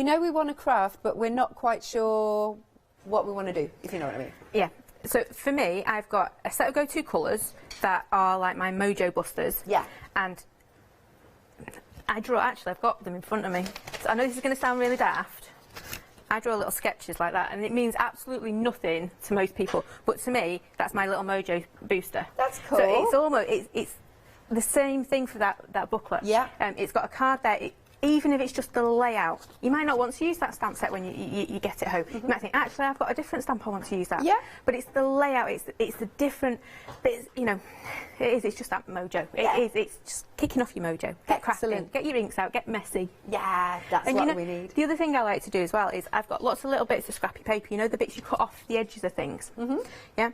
know we want to craft, but we're not quite sure what we want to do, if you know what I mean. Yeah. So for me, I've got a set of go-to colours that are like my mojo busters. Yeah. And I draw, actually, I've got them in front of me. So I know this is going to sound really daft. I draw little sketches like that, and it means absolutely nothing to most people. But to me, that's my little mojo booster. That's cool. So it's almost, it's the same thing for that booklet. Yeah. It's got a card there. Even if it's just the layout, you might not want to use that stamp set when you get it home. You might think, actually, I've got a different stamp, I want to use that. Yeah. But it's the layout, it's the different bits, you know, it's just that mojo. It's just kicking off your mojo. Get crafting, get your inks out, get messy. Yeah, that's what we need. The other thing I like to do as well is I've got lots of little bits of scrappy paper, you know, the bits you cut off the edges of things. Yeah.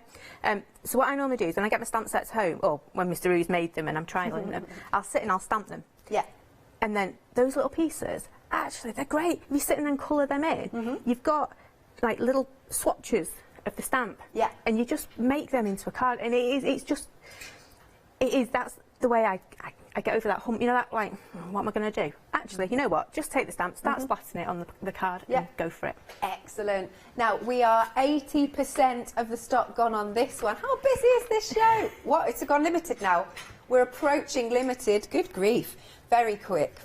So what I normally do is when I get my stamp sets home, or when Mr. Oo's made them and I'm trialing them, I'll sit and I'll stamp them. Yeah. And then those little pieces, actually, they're great. If you sit and then colour them in, you've got like little swatches of the stamp. Yeah. And you just make them into a card. And that's the way I get over that hump. You know, that like, what am I going to do? Actually, you know what? Just take the stamp, start splatting it on the card and go for it. Excellent. Now, we are 80% of the stock gone on this one. How busy is this show? What? It's gone limited now. We're approaching limited. Good grief. Very quick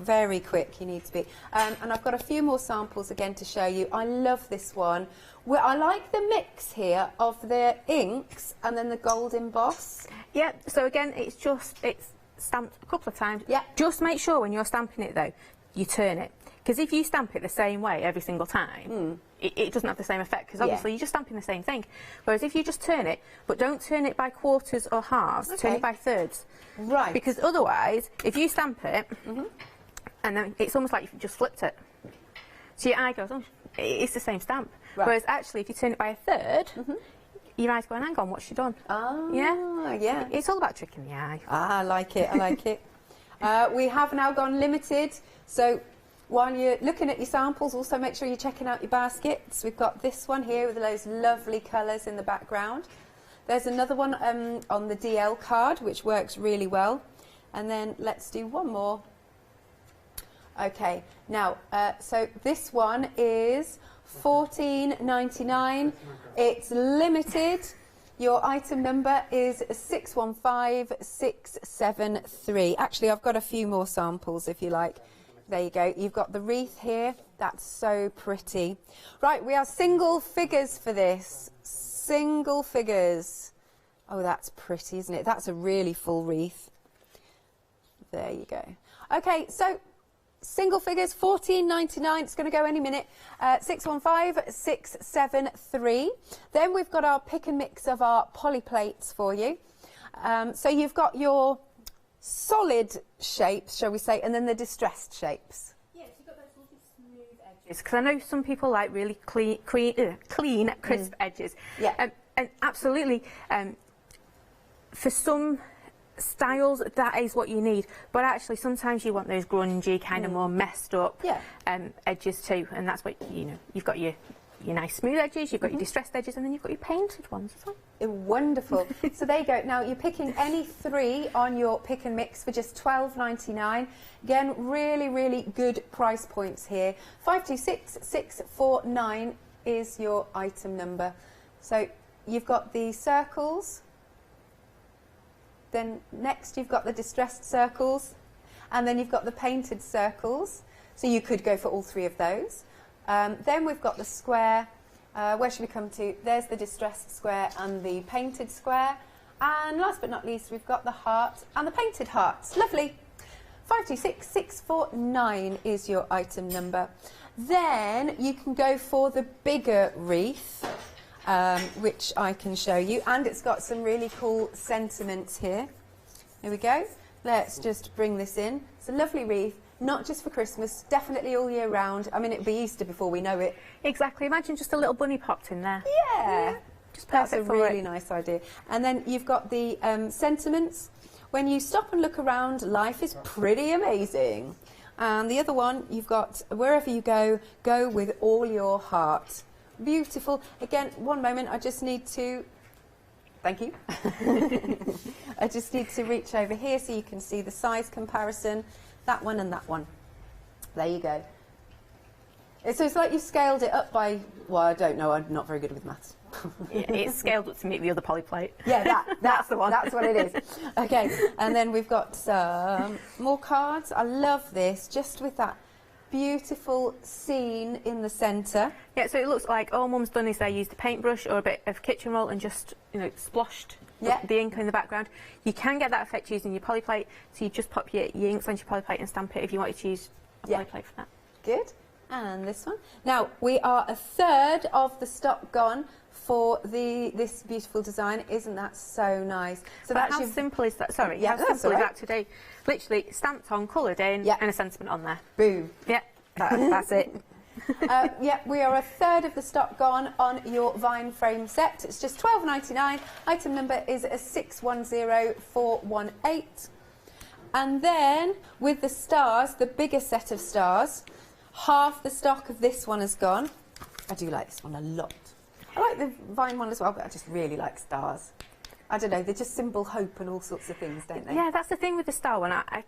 you need to be. And I've got a few more samples again to show you. I love this one. I like the mix here of the inks and then the gold emboss. Yeah, so again, it's stamped a couple of times. Yeah. Just make sure when you're stamping it, though, you turn it. Because if you stamp it the same way every single time, it doesn't have the same effect, because obviously you're just stamping the same thing. Whereas if you just turn it, but don't turn it by quarters or halves, turn it by thirds. Right. Because otherwise, if you stamp it, and then it's almost like you've just flipped it. So your eye goes, oh, it's the same stamp. Right. Whereas actually, if you turn it by a third, your eye's going, hang on, what's she done? Oh, yeah. It's all about tricking the eye. Ah, I like it, I like it. We have now gone limited, so while you're looking at your samples, also make sure you're checking out your baskets. We've got this one here with those lovely colours in the background. There's another one on the DL card, which works really well. And then let's do one more. Okay, now, so this one is $14.99. It's limited. Your item number is 615673. Actually, I've got a few more samples if you like. There you go. You've got the wreath here. That's so pretty. Right, we have single figures for this. Single figures. Oh, that's pretty, isn't it? That's a really full wreath. There you go. Okay, so single figures, $14.99. It's going to go any minute. 615673. Then we've got our pick and mix of our polyplates for you. So you've got your solid shapes, shall we say, and then the distressed shapes. Yes, you've got those lovely smooth edges. Because I know some people like really clean, crisp edges. Yeah. And absolutely, for some styles, that is what you need. But actually, sometimes you want those grungy, kind of more messed up edges too. And that's what, you know, you've got your your nice smooth edges, you've got your distressed edges, and then you've got your painted ones as well. Wonderful. So there you go. Now you're picking any 3 on your pick and mix for just $12.99. Again, really, really good price points here. 526649 is your item number. So you've got the circles. Then next you've got the distressed circles, and then you've got the painted circles. So you could go for all 3 of those. Then we've got the square. Where should we come to? There's the distressed square and the painted square. And last but not least, we've got the heart and the painted hearts. Lovely. 526649 is your item number. Then you can go for the bigger wreath, which I can show you. And it's got some really cool sentiments here. Here we go. Let's just bring this in. It's a lovely wreath. Not just for Christmas, definitely all year round. I mean, it'll be Easter before we know it. Exactly. Imagine just a little bunny popped in there. Yeah. Just That's perfect a for really it. nice idea. And then you've got the sentiments. When you stop and look around, life is pretty amazing. And the other one, you've got wherever you go, go with all your heart. Beautiful. Again, one moment, I just need to... Thank you. I just need to reach over here so you can see the size comparison. That one and that one. There you go. So it's like you scaled it up by, well, I don't know, I'm not very good with maths. Yeah, it's scaled up to meet the other polyplate. Yeah, that's the one. That's what it is. Okay, and then we've got some more cards. I love this, just with that beautiful scene in the centre. Yeah, so it looks like all Mum's done is they used a paintbrush or a bit of kitchen roll and just, you know, sploshed the ink in the background. You can get that effect using your polyplate, so you just pop your inks onto your polyplate and stamp it if you wanted to use a polyplate for that. Good. And this one. Now, we are a third of the stock gone for this beautiful design. Isn't that so nice? So but how simple is that? Sorry, how simple is that today? Literally stamped on, coloured in, and a sentiment on there. Boom. Yeah, that's it. Yeah, we are a third of the stock gone on your vine frame set. It's just $12.99. Item number is a 610418. And then with the stars, the bigger set of stars, half the stock of this one has gone. I do like this one a lot. I like the vine one as well, but I just really like stars. I don't know, they just symbol hope and all sorts of things, don't they? Yeah, that's the thing with the star one. I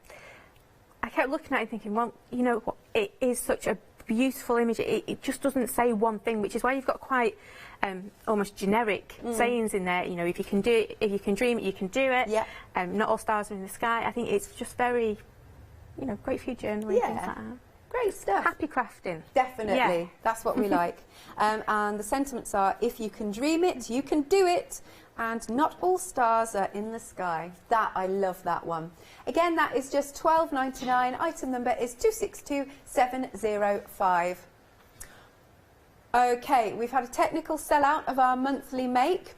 kept looking at it thinking, well, you know what, it is such a beautiful image. It just doesn't say one thing, which is why you've got quite almost generic sayings in there. You know, if you can do it, if you can dream it, you can do it. Yeah. Not all stars are in the sky. I think it's just very, you know, great for your journaling, things like that. Great stuff. Happy crafting. Definitely. Yeah. That's what we like. And the sentiments are, if you can dream it, you can do it. And not all stars are in the sky. I love that one. Again, that is just $12.99. Item number is 262705. Okay, we've had a technical sellout of our monthly make.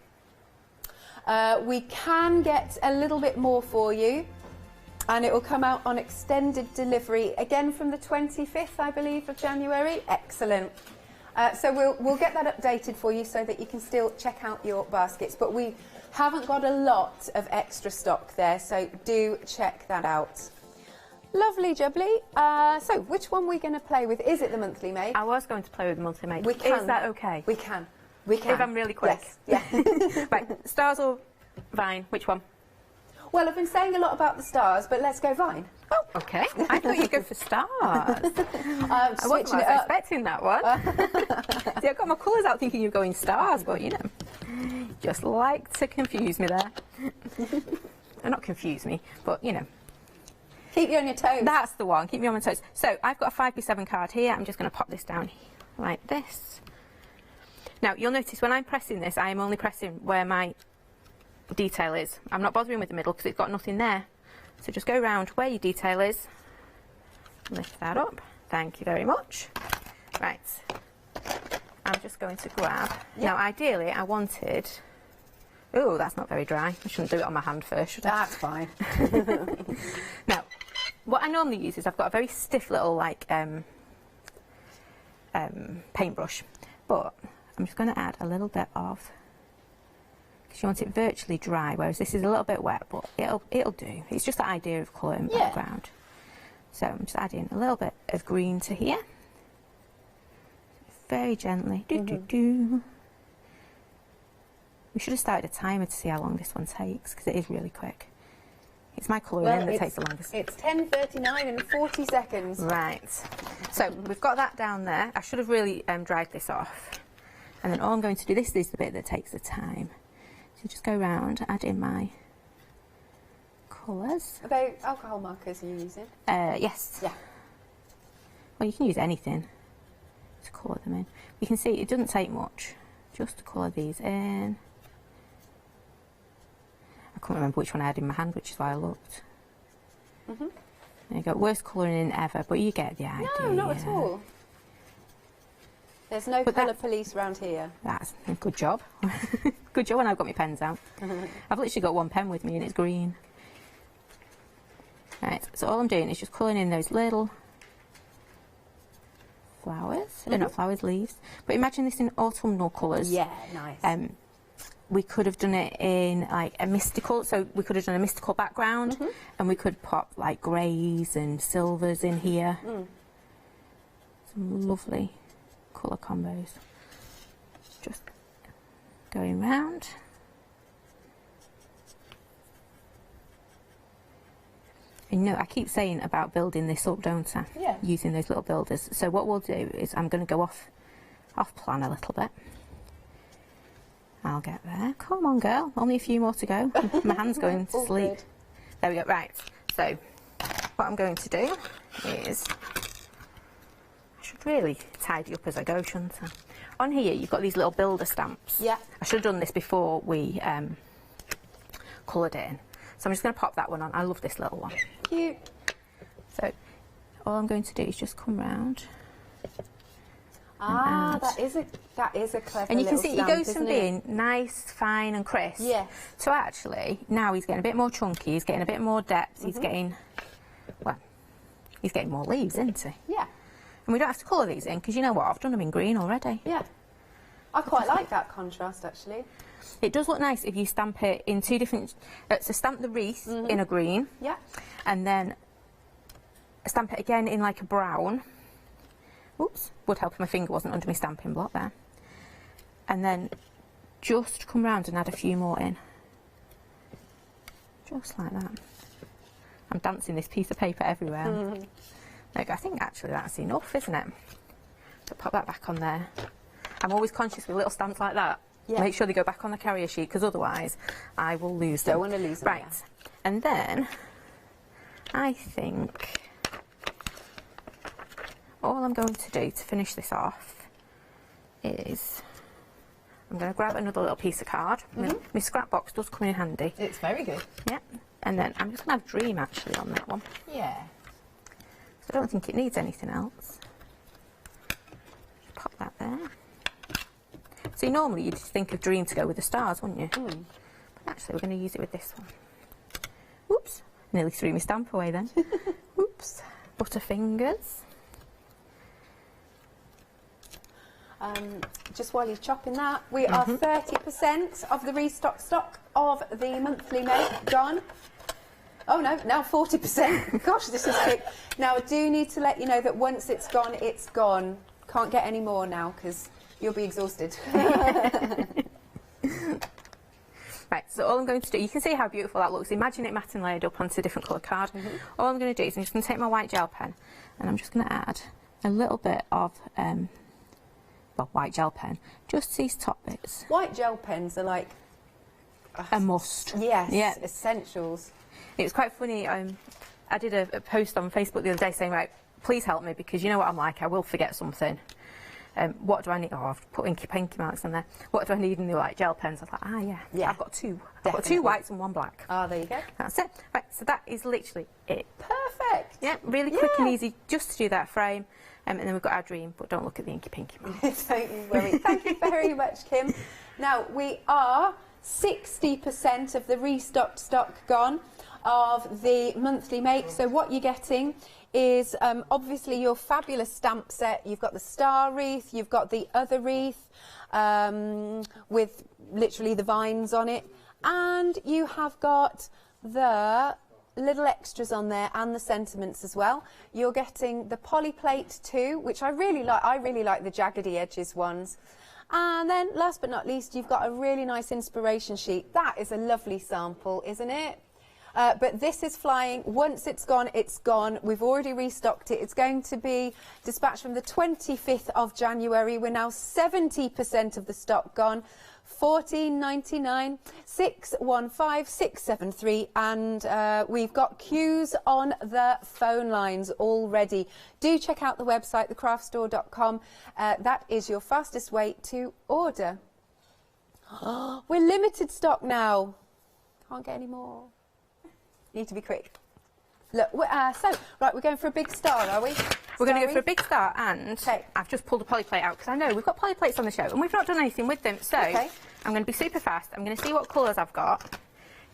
We can get a little bit more for you. And it will come out on extended delivery, again from the 25th, I believe, of January. Excellent. So we'll get that updated for you so that you can still check out your baskets. But we haven't got a lot of extra stock there, so do check that out. Lovely jubbly. So which one are we going to play with? Is it the monthly make? I was going to play with the monthly make. We can. Is that okay? We can. We can. If I'm really quick. Yes. Yeah. Right, stars or vine? Which one? Well, I've been saying a lot about the stars, but let's go vine. Oh, okay. I thought you'd go for stars. I wasn't expecting that one. See, I got my colours out thinking you're going stars, but you know, just like to confuse me there. Not confuse me, but you know. Keep you on your toes. That's the one. Keep me on my toes. So I've got a 5x7 card here. I'm just going to pop this down like this. Now you'll notice when I'm pressing this, I am only pressing where my detail is. I'm not bothering with the middle because it's got nothing there. So just go round where your detail is, lift that up. Thank you very much. Right, I'm just going to grab. Now ideally I wanted, oh, that's not very dry. I shouldn't do it on my hand first, should I? That's fine. Now what I normally use is I've got a very stiff little like paintbrush, but I'm just going to add a little bit of, you want it virtually dry, whereas this is a little bit wet, but it'll do. It's just the idea of colour in the background. So I'm just adding a little bit of green to here. very gently. Do, do, do. We should have started a timer to see how long this one takes, because it is really quick. It's my colouring in that takes the longest. It's 10:39 and 40 seconds. Right. So we've got that down there. I should have really dried this off. And then all I'm going to do, this is the bit that takes the time. So just go round, add in my colours. Are they alcohol markers you're using? Yes. Yeah. Well, you can use anything to colour them in. You can see it doesn't take much just to colour these in. I couldn't remember which one I had in my hand, which is why I looked. There you go. Worst colouring in ever, but you get the idea. No, not at all. There's no colour police around here. That's a good job. Good job when I've got my pens out. I've literally got one pen with me and it's green. Right, so all I'm doing is just colouring in those little flowers. Not flowers, leaves. But imagine this in autumnal colours. Yeah, nice. We could have done it in like a mystical, so we could have done a mystical background, and we could pop like greys and silvers in here. Some lovely colour combos. Just going round. And you know, I keep saying about building this up, don't I? Yeah. Using those little builders. So what we'll do is I'm going to go off plan a little bit. I'll get there. Come on, girl. Only a few more to go. My hand's going to sleep. Good. There we go. Right. So what I'm going to do is, I should really tidy up as I go, shouldn't I? On here, you've got these little builder stamps. Yeah. I should have done this before we coloured it in. So I'm just going to pop that one on. I love this little one. Cute. So all I'm going to do is just come round. Ah, that is a clever. And you can little see he stamp, goes from isn't being it? nice, fine and crisp Yes. to actually now he's getting a bit more chunky, he's getting a bit more depth, he's getting, well, he's getting more leaves, isn't he? Yeah. And we don't have to colour these in because you know what, I've done them in green already. Yeah. I quite like that contrast actually. It does look nice if you stamp it in two different, so stamp the wreath in a green. Yeah. And then stamp it again in like a brown. Oops, would help if my finger wasn't under my stamping block there. And then just come round and add a few more in. Just like that. I'm dancing this piece of paper everywhere. Like, I think actually that's enough, isn't it? So pop that back on there. I'm always conscious with little stamps like that. Yeah. Make sure they go back on the carrier sheet because otherwise I will lose them. Don't want to lose them. Right, and then I think all I'm going to do to finish this off is I'm going to grab another little piece of card. My scrap box does come in handy. It's very good. Yep. And then I'm just going to have Dream actually on that one. Yeah. So I don't think it needs anything else. Pop that there. See, normally you'd think of Dream to go with the stars, wouldn't you? But actually we're going to use it with this one. Oops. Nearly threw my stamp away then. Oops. Butterfingers. Just while you're chopping that, we are 30% of the restock stock of the monthly make gone. Oh no, now 40%. Gosh, this is quick. Now I do need to let you know that once it's gone, it's gone. Can't get any more now because you'll be exhausted. Right, so all I'm going to do, you can see how beautiful that looks. Imagine it matte and layered up onto a different colour card. All I'm going to do is I'm just going to take my white gel pen and I'm just going to add a little bit of well, white gel pen, just these top bits. White gel pens are like a must. Yes, yeah. Essentials. It was quite funny. I did a post on Facebook the other day saying, right, please help me because you know what I'm like, I will forget something. What do I need? Oh, I've put inky pinky marks on there. What do I need in the white gel pens? I was like, ah, yeah. I've got two. I've got 2 whites and 1 black. Oh, there you go. That's it. Right, so that is literally it. Perfect. Yeah, really quick and easy just to do that frame. And then we've got our Dream, but don't look at the inky pinky marks. Don't you worry. Thank you very much, Kim. Now, we are 60% of the restocked stock gone of the monthly make. So what you're getting is obviously your fabulous stamp set. You've got the star wreath, you've got the other wreath with literally the vines on it, and you have got the little extras on there and the sentiments as well. You're getting the polyplate too, which I really like. I really like the jaggedy edges ones. And then last but not least, you've got a really nice inspiration sheet. That is a lovely sample, isn't it? But this is flying. Once it's gone, it's gone. We've already restocked it. It's going to be dispatched from the 25th of January. We're now 70% of the stock gone. $14.99, 615 673, and we've got queues on the phone lines already. Do check out the website, thecraftstore.com. That is your fastest way to order. We're limited stock now. Can't get any more. Need to be quick. Look, right, we're going for a big star, are we? We're going to go for a big star, and I've just pulled a polyplate out because I know we've got polyplates on the show and we've not done anything with them. So I'm going to be super fast. I'm going to see what colours I've got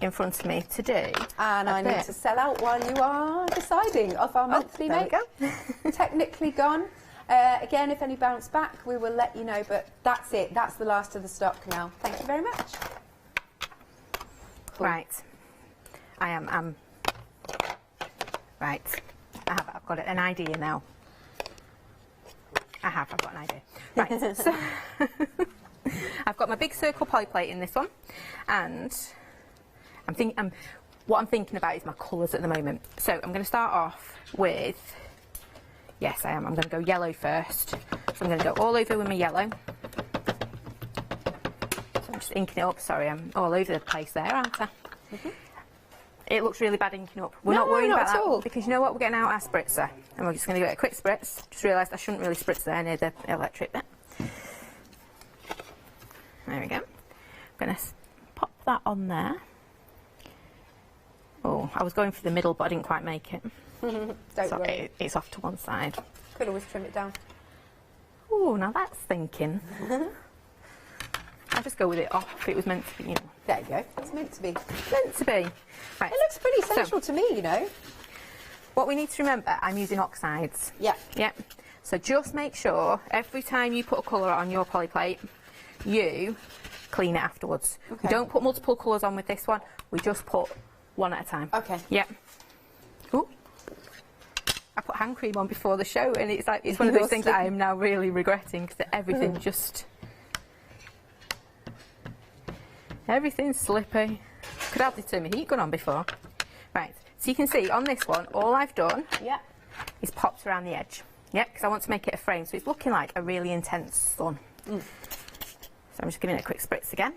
in front of me to do. And I need to sell out while you are deciding of our monthly make. There we go. Technically gone. Again, if any bounce back, we will let you know. But that's it. That's the last of the stock now. Thank you very much. Cool. Right. I'm right. I've got an idea now. I've got an idea. Right, so I've got my big circle polyplate in this one, and what I'm thinking about is my colours at the moment. So I'm going to start off with, yes I am, I'm going to go yellow first. So I'm going to go all over with my yellow. So I'm just inking it up, sorry I'm all over the place there, aren't I? It looks really bad inking up. We're not worrying about that because you know what? We're getting out our spritzer and we're just going to give it a quick spritz. Just realised I shouldn't really spritz there near the electric bit. There we go. I'm going to pop that on there. Oh, I was going for the middle but I didn't quite make it. Don't worry. It's off to one side. Could always trim it down. Oh, now that's thinking. I'll just go with it off. It was meant to be, you know. There you go. It's meant to be. Meant to be. Right. It looks pretty sensual to me, you know. What we need to remember, I'm using oxides. Yeah. Yeah. So just make sure every time you put a colour on your polyplate, you clean it afterwards. Okay. We don't put multiple colours on with this one. We just put one at a time. Okay. Yeah. Ooh. I put hand cream on before the show, and it's like it's one of those things that I am now really regretting because everything just. Everything's slippy. Could have the thermal heat gun on before. Right, so you can see on this one, all I've done is popped around the edge. Yeah, because I want to make it a frame, so it's looking like a really intense sun. So I'm just giving it a quick spritz again.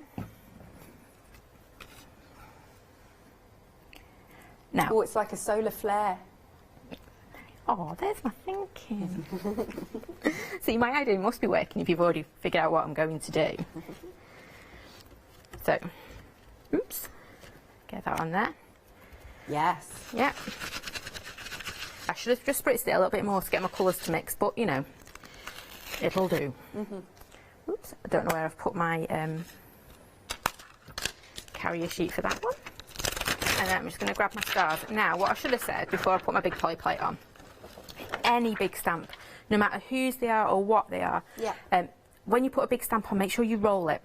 Now. Oh, it's like a solar flare. Oh, there's my thinking. See, my idea must be working if you've already figured out what I'm going to do. So, oops, get that on there. Yes. Yeah. I should have just spritzed it a little bit more to get my colours to mix, but you know, it'll do. Oops, I don't know where I've put my carrier sheet for that one. And then I'm just going to grab my stars. Now, what I should have said before I put my big polyplate on, any big stamp, no matter whose they are or what they are, when you put a big stamp on, make sure you roll it.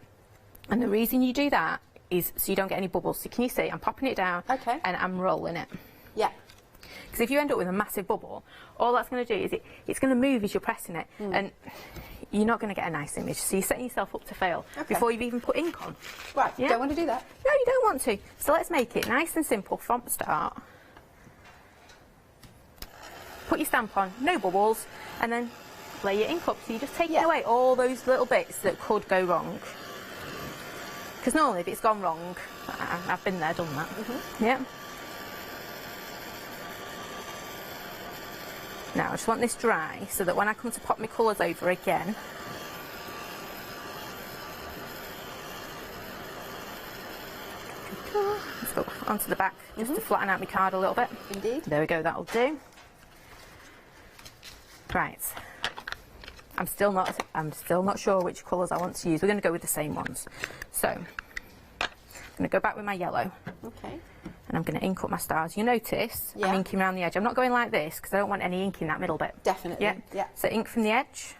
And the reason you do that is so you don't get any bubbles. So can you see, I'm popping it down and I'm rolling it. Yeah. Because if you end up with a massive bubble, all that's going to do is it's going to move as you're pressing it. And you're not going to get a nice image. So you're setting yourself up to fail before you've even put ink on. Right, you don't want to do that. No, you don't want to. So let's make it nice and simple from the start. Put your stamp on, no bubbles, and then lay your ink up. So you're just taking away all those little bits that could go wrong. Because normally if it's gone wrong, I've been there, done that. Yeah. Now I just want this dry so that when I come to pop my colours over again, let's go onto the back just to flatten out my card a little bit. Indeed. There we go, that'll do. Right. I'm still not sure which colours I want to use. We're going to go with the same ones. So I'm going to go back with my yellow. Okay. And I'm going to ink up my stars. You notice I'm inking around the edge. I'm not going like this because I don't want any ink in that middle bit. Definitely. Yeah. So ink from the edge.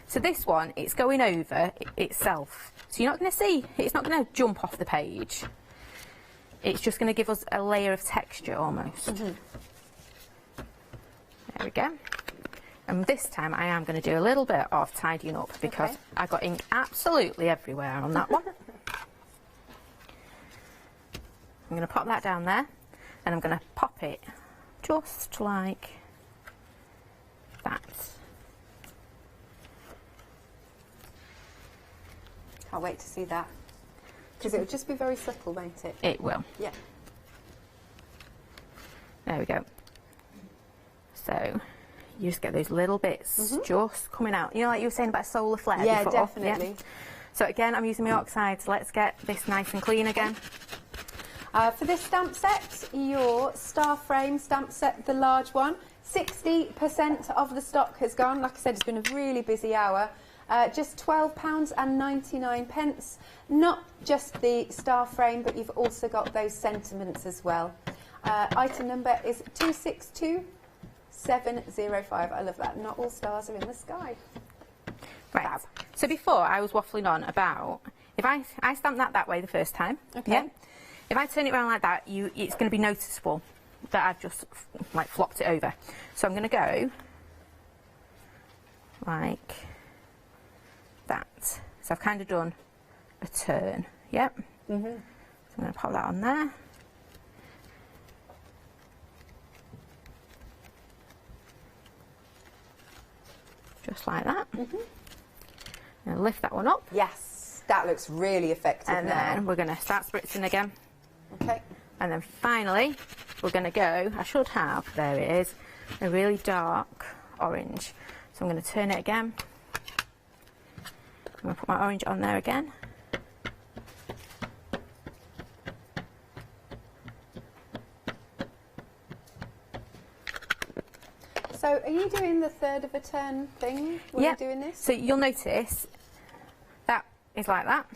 So this one, it's going over itself. So you're not going to see, it's not going to jump off the page. it's just going to give us a layer of texture almost. There we go. And this time I am going to do a little bit of tidying up because I got ink absolutely everywhere on that one. I'm going to pop that down there and I'm going to pop it just like that. Can't wait to see that. Because it will just be very subtle, won't it? It will. Yeah. There we go. So you just get those little bits just coming out. You know, like you were saying about solar flare before? Definitely. Yeah. So again, I'm using my oxides. Let's get this nice and clean again. For this stamp set, your star frame stamp set, the large one, 60% of the stock has gone. Like I said, it's been a really busy hour. Just £12.99. Not just the star frame, but you've also got those sentiments as well. Item number is 262705. I love that. Not all stars are in the sky. Right. Fab. So before I was waffling on about if I stamp that way the first time. Okay. Yeah, if I turn it around like that, it's going to be noticeable that I've just like flopped it over. So I'm going to go like that. So I've kind of done a turn. Yep. So I'm going to pop that on there. Just like that. And lift that one up. Yes, that looks really effective. And then we're going to start spritzing again. Okay. And then finally, we're going to go, I should have, there it is, a really dark orange. So I'm going to turn it again. I'm going to put my orange on there again. So are you doing the third of a turn thing when you're doing this? So you'll notice that is like that.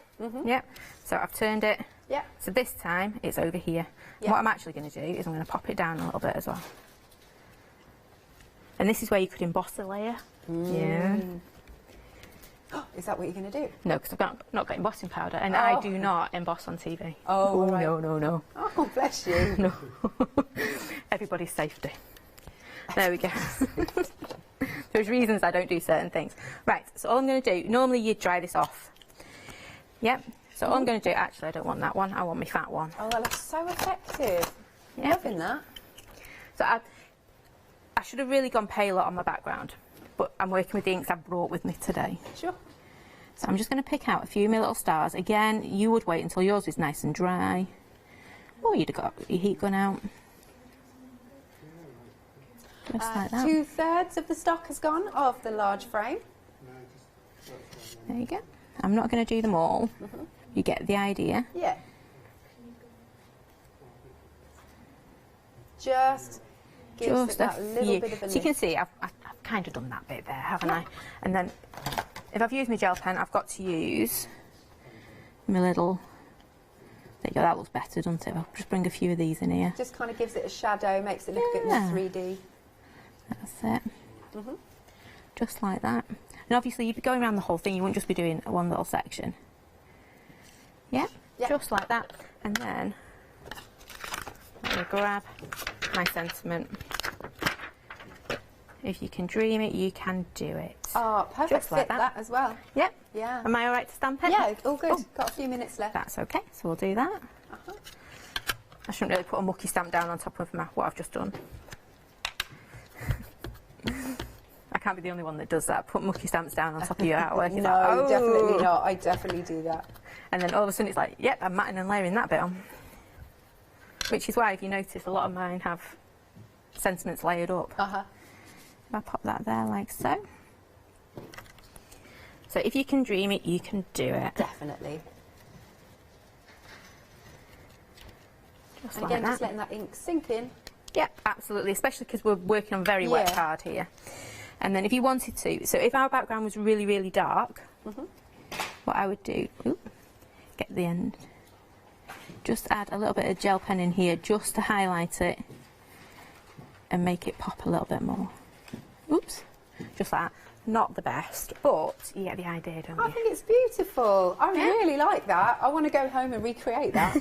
Yep. So I've turned it. Yeah. So this time it's over here. Yeah. What I'm actually going to do is I'm going to pop it down a little bit as well. And this is where you could emboss the layer. Yeah. Is that what you're going to do? No, because I've not got embossing powder, and I do not emboss on TV. Oh, right. No. Oh, bless you. No. Everybody's safety. There we go. There's reasons I don't do certain things. Right, so all I'm going to do, normally you dry this off. Yep. So all I'm going to do, actually I don't want that one, I want my fat one. Oh, that looks so effective. Yep. Loving that. So I should have really gone paler on my background, but I'm working with the inks I brought with me today. Sure. So I'm just going to pick out a few of my little stars. Again, you would wait until yours is nice and dry. Or you'd have got your heat gun out. Just like that. 2/3 of the stock has gone of the large frame. There you go. I'm not going to do them all. You get the idea. Yeah. Just gives it that little bit of a lift. So you can see I've kind of done that bit there, haven't I? And then if I've used my gel pen, I've got to use my little... There you go, that looks better, doesn't it? I'll just bring a few of these in here. Just kind of gives it a shadow, makes it look a bit more 3D. That's it. Just like that. And obviously you'd be going around the whole thing, you wouldn't just be doing one little section. Yeah, just like that. And then I'm going to grab my sentiment. If you can dream it, you can do it. Oh, perfect. Just like fit that as well. Yep. Yeah. Am I all right to stamp it? Yeah, all good. Got a few minutes left. That's okay, so we'll do that. I shouldn't really put a mucky stamp down on top of what I've just done. I can't be the only one that does that. Put mucky stamps down on top of your artwork. No, like, definitely not. I definitely do that. And then all of a sudden it's like, yep, I'm matting and layering that bit on. Which is why, if you notice, a lot of mine have sentiments layered up. If I pop that there like so. So if you can dream it, you can do it. Definitely. Just and like again, that. just letting that ink sink in. Yep, absolutely, especially because we're working on very wet card here. And then if you wanted to, so if our background was really, really dark, what I would do, get the end, just add a little bit of gel pen in here just to highlight it and make it pop a little bit more. Oops, just like that. not the best, but you get the idea, don't you? I think it's beautiful. I really like that. I want to go home and recreate that.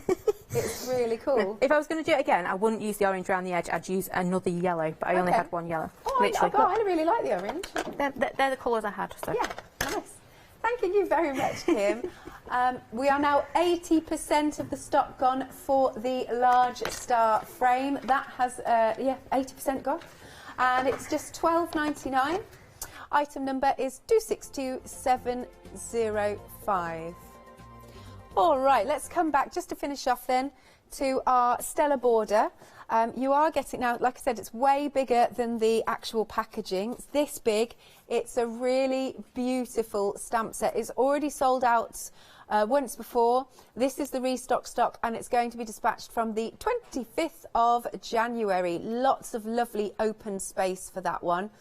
It's really cool. If I was going to do it again, I wouldn't use the orange around the edge. I'd use another yellow, but I only had one yellow. Oh, I really like the orange. They're the colours I had. So. Yeah, nice. Thank you very much, Kim. We are now 80% of the stock gone for the large star frame. That has, 80% gone. And it's just $12.99. Item number is 262705. All right, let's come back just to finish off then to our Stella border. You are getting, now, like I said, it's way bigger than the actual packaging. It's this big. It's a really beautiful stamp set. It's already sold out once before. This is the restock stock, and it's going to be dispatched from the 25th of January. Lots of lovely open space for that one,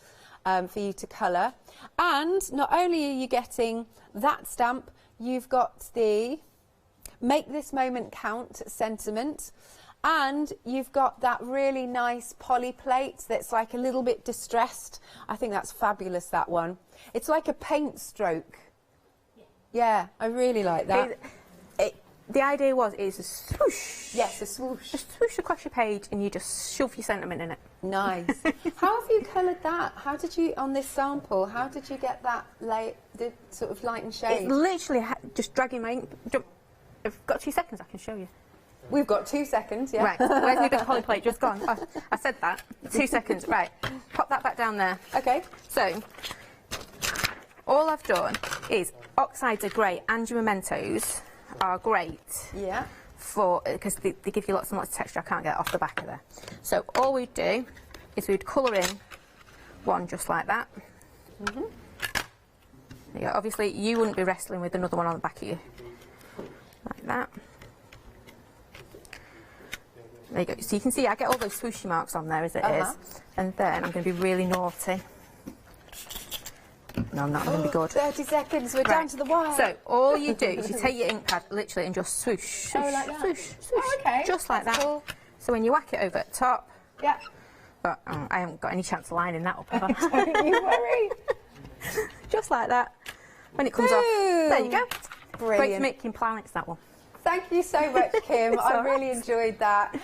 for you to colour. And not only are you getting that stamp, you've got the Make This Moment Count sentiment, and you've got that really nice poly plate that's like a little bit distressed. I think that's fabulous, that one. It's like a paint stroke. Yeah, I really like that. The idea is a swoosh. Yes, a swoosh. A swoosh across your page and you just shove your sentiment in it. Nice. How have you coloured that? How did you, on this sample, how did you get that the sort of light and shade? It's literally just dragging my ink. I've got 2 seconds, I can show you. We've got 2 seconds, yeah. Right, where's my big poly plate? Just gone. Oh, I said that. 2 seconds. Right, pop that back down there. Okay. So, all I've done is oxides are great and your mementos are great. Yeah. Because they give you lots and lots of texture. I can't get off the back of there. So all we'd do is we'd colour in one just like that. There you go. Obviously, you wouldn't be wrestling with another one on the back of you. Like that. There you go. So you can see I get all those swooshy marks on there as it is. And then I'm going to be really naughty. No, I'm not going to be good. 30 seconds, we're down to the wire. So all you do is you take your ink pad literally and just swoosh, swoosh, like that. swoosh, swoosh. Oh, okay. Just like that. Cool. So when you whack it over at the top, yeah. But I haven't got any chance of lining that up, have I? Don't you worry. Just like that. When it comes off, there you go. Brilliant. Great for making planets, that one. Thank you so much, Kim. I really enjoyed that.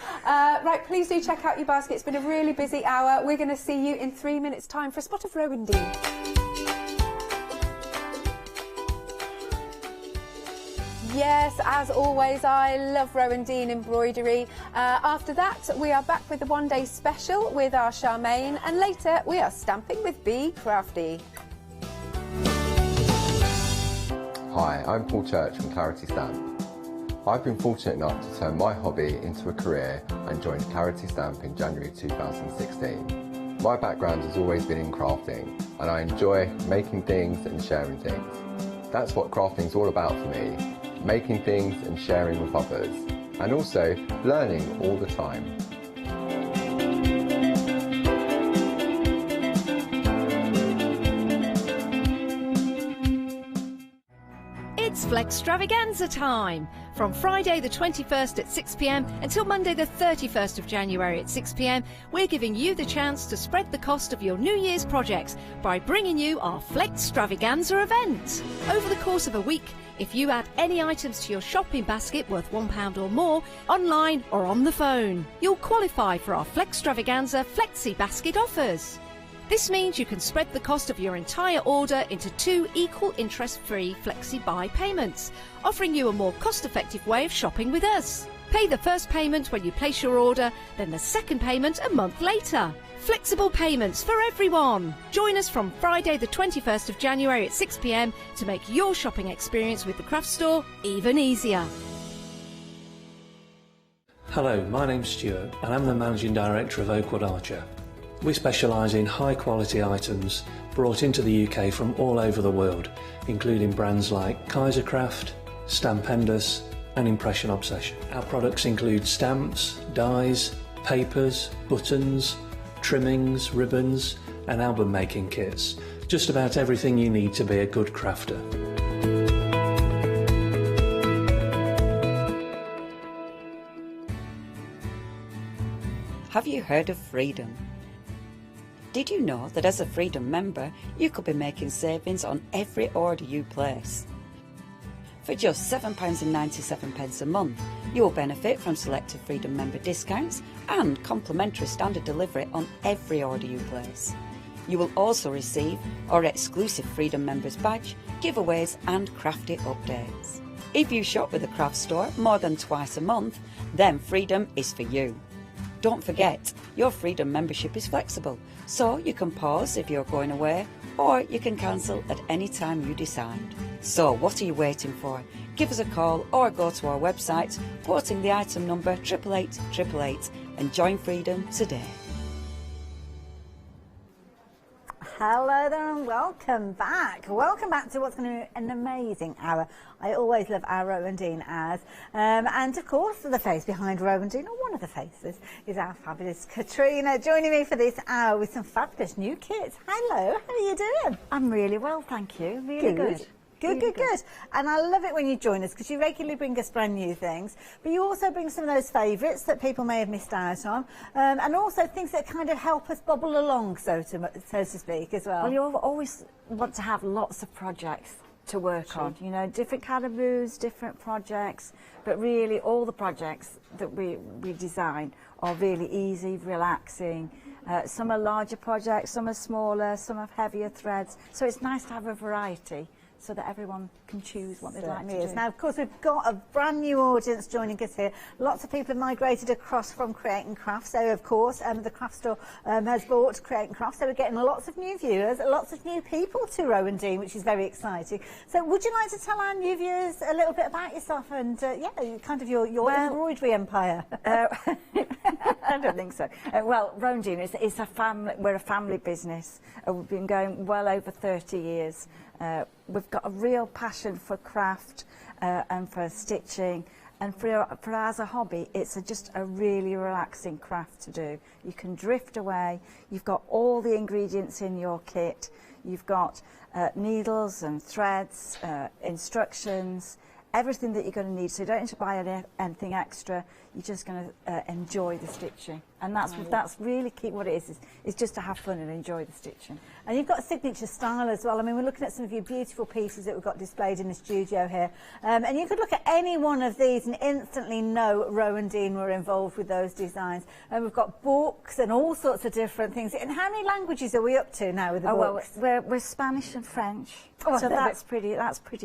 Right, please do check out your basket. It's been a really busy hour. We're going to see you in 3 minutes' time for a spot of Rowendine. Yes, as always, I love Rowendine embroidery. After that, we are back with the one-day special with our Charmaine, and later we are stamping with Be Crafty. Hi, I'm Paul Church from Clarity Stamp. I've been fortunate enough to turn my hobby into a career and joined Clarity Stamp in January 2016. My background has always been in crafting, and I enjoy making things and sharing things. That's what crafting's all about for me. Making things and sharing with others, and also learning all the time. It's Flextravaganza time! From Friday the 21st at 6 p.m. until Monday the 31st of January at 6 p.m, we're giving you the chance to spread the cost of your New Year's projects by bringing you our Flextravaganza event. Over the course of a week, if you add any items to your shopping basket worth £1 or more, online or on the phone, you'll qualify for our Flextravaganza Flexi Basket offers. This means you can spread the cost of your entire order into 2 equal interest-free Flexi Buy payments, offering you a more cost-effective way of shopping with us. Pay the first payment when you place your order, then the second payment a month later. Flexible payments for everyone. Join us from Friday the 21st of January at 6 p.m. to make your shopping experience with the craft store even easier. Hello, my name's Stuart and I'm the Managing Director of Oakwood Archer. We specialise in high quality items brought into the UK from all over the world, including brands like Kaisercraft, Stampendous and Impression Obsession. Our products include stamps, dies, papers, buttons, trimmings, ribbons and album making kits. Just about everything you need to be a good crafter. Have you heard of freedom? Did you know that as a Freedom member, you could be making savings on every order you place? For just £7.97 a month, you will benefit from selected Freedom member discounts and complimentary standard delivery on every order you place. You will also receive our exclusive Freedom Members badge, giveaways and crafty updates. If you shop with the craft store more than twice a month, then Freedom is for you. Don't forget, your Freedom membership is flexible, so you can pause if you're going away, or you can cancel at any time you decide. So what are you waiting for? Give us a call or go to our website, quoting the item number 88888 and join Freedom today. Hello there and welcome back. Welcome back to what's going to be an amazing hour. I always love our Rowan hours. And of course, the face behind Rowan, or one of the faces, is our fabulous Katrina, joining me for this hour with some fabulous new kits. Hello, how are you doing? I'm really well, thank you. Really good. Good. And I love it when you join us because you regularly bring us brand new things, but you also bring some of those favourites that people may have missed out on, and also things that kind of help us bubble along, so to speak, as well. Well, you always want to have lots of projects to work on, you know, different calibrations, different projects, but really all the projects that we design are really easy, relaxing. Some are larger projects, some are smaller, some have heavier threads, so it's nice to have a variety, so that everyone can choose what they'd like to do. Now, of course, we've got a brand new audience joining us here. Lots of people have migrated across from Create and Craft. So, of course, the craft store has bought Create and Craft. So we're getting lots of new viewers, lots of new people to Rowan, which is very exciting. So would you like to tell our new viewers a little bit about yourself and, kind of your embroidery empire? I don't think so. Well, Rowan is a family. We're a family business. We've been going well over 30 years. We've got a real passion for craft and for stitching, and for as a hobby, it's just a really relaxing craft to do. You can drift away. You've got all the ingredients in your kit. You've got needles and threads, instructions, everything that you're going to need. So you don't need to buy anything extra. You're just going to enjoy the stitching, and that's really key. What it is just to have fun and enjoy the stitching. And you've got a signature style as well. I mean, we're looking at some of your beautiful pieces that we've got displayed in the studio here. And you could look at any one of these and instantly know Rowan were involved with those designs. And we've got books and all sorts of different things. And how many languages are we up to now with the books? Well, we're Spanish and French. Oh, so that's pretty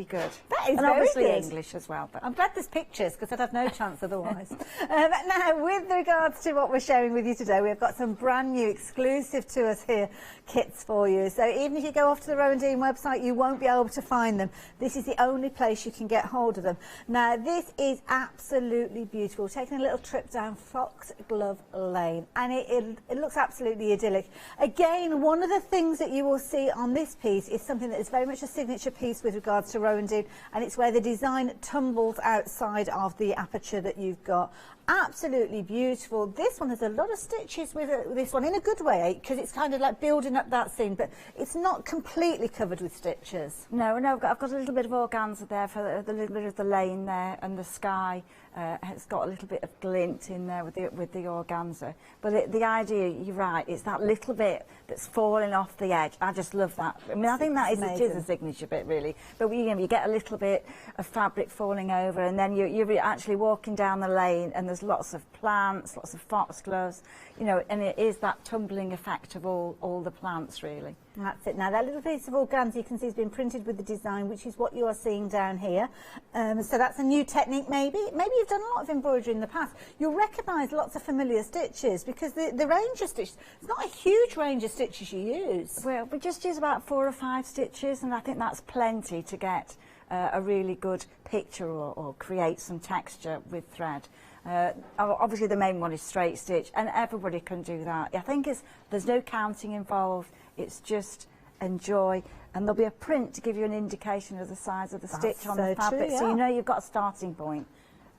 good. That is and very obviously good. English as well. But I'm glad there's pictures because I'd have no chance otherwise. Now, with regards to what we're sharing with you today, we've got some brand new exclusive to us here kits for you. So even if you go off to the Rowan website, you won't be able to find them. This is the only place you can get hold of them. Now, this is absolutely beautiful. Taking a little trip down Foxglove Lane, and it looks absolutely idyllic. Again, one of the things that you will see on this piece is something that is very much a signature piece with regards to Rowan, and it's where the design tumbles outside of the aperture that you've got. Absolutely beautiful. This one has a lot of stitches with this one in a good way, because it's kind of like building up that scene, but it's not completely covered with stitches. No, I've got a little bit of organza there for the little bit of the lane there, and the sky has got a little bit of glint in there with the organza. But the idea, you're right, it's that little bit that's falling off the edge. I just love that. I mean, I think that is a signature bit, really. But you get a little bit of fabric falling over, and then you're actually walking down the lane, and there's lots of plants, lots of foxgloves, you know, and it is that tumbling effect of all the plants, really. That's it. Now, that little piece of organza you can see has been printed with the design, which is what you are seeing down here. So that's a new technique, maybe. Maybe you've done a lot of embroidery in the past. You'll recognise lots of familiar stitches, because the range of stitches, it's not a huge range of stitches you use. Well, we just use about 4 or 5 stitches, and I think that's plenty to get a really good picture or create some texture with thread. Obviously, the main one is straight stitch, and everybody can do that. I think there's no counting involved. It's just enjoy, and there'll be a print to give you an indication of the size of the stitch on the fabric, so you know you've got a starting point.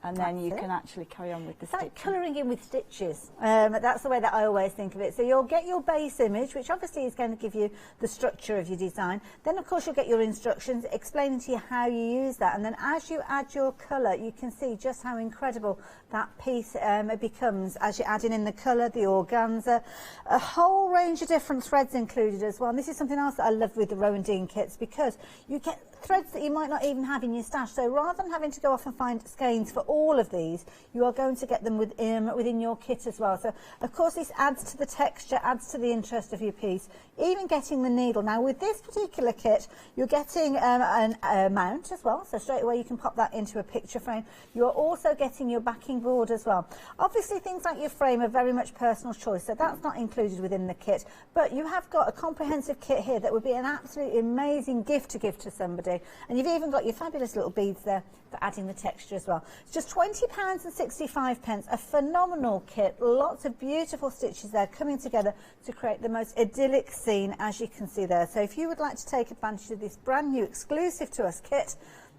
And then you can actually carry on with the stitching. Colouring in with stitches. That's the way that I always think of it. So you'll get your base image, which obviously is going to give you the structure of your design. Then, of course, you'll get your instructions explaining to you how you use that. And then as you add your colour, you can see just how incredible that piece becomes as you're adding in the colour, the organza, a whole whole range of different threads included as well. And this is something else that I love with the Rowan Dean kits, because you get threads that you might not even have in your stash. So rather than having to go off and find skeins for all of these, you are going to get them within your kit as well. So of course this adds to the texture, adds to the interest of your piece, even getting the needle. Now with this particular kit, you're getting a mount as well, so straight away you can pop that into a picture frame. You're also getting your backing board as well. Obviously things like your frame are very much personal choice, so that's not included within the kit, but you have got a comprehensive kit here that would be an absolutely amazing gift to give to somebody. And you've even got your fabulous little beads there for adding the texture as well. It's just £20.65, a phenomenal kit, lots of beautiful stitches there coming together to create the most idyllic scene, as you can see there. So if you would like to take advantage of this brand new exclusive to us kit,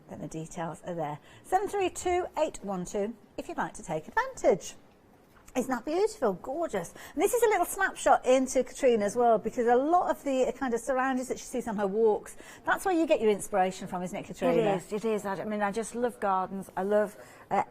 then the details are there. 732812 if you'd like to take advantage. Isn't that beautiful? Gorgeous. And this is a little snapshot into Katrina as well, because a lot of the kind of surroundings that she sees on her walks, that's where you get your inspiration from, isn't it, Katrina? It is. I mean, I just love gardens. I love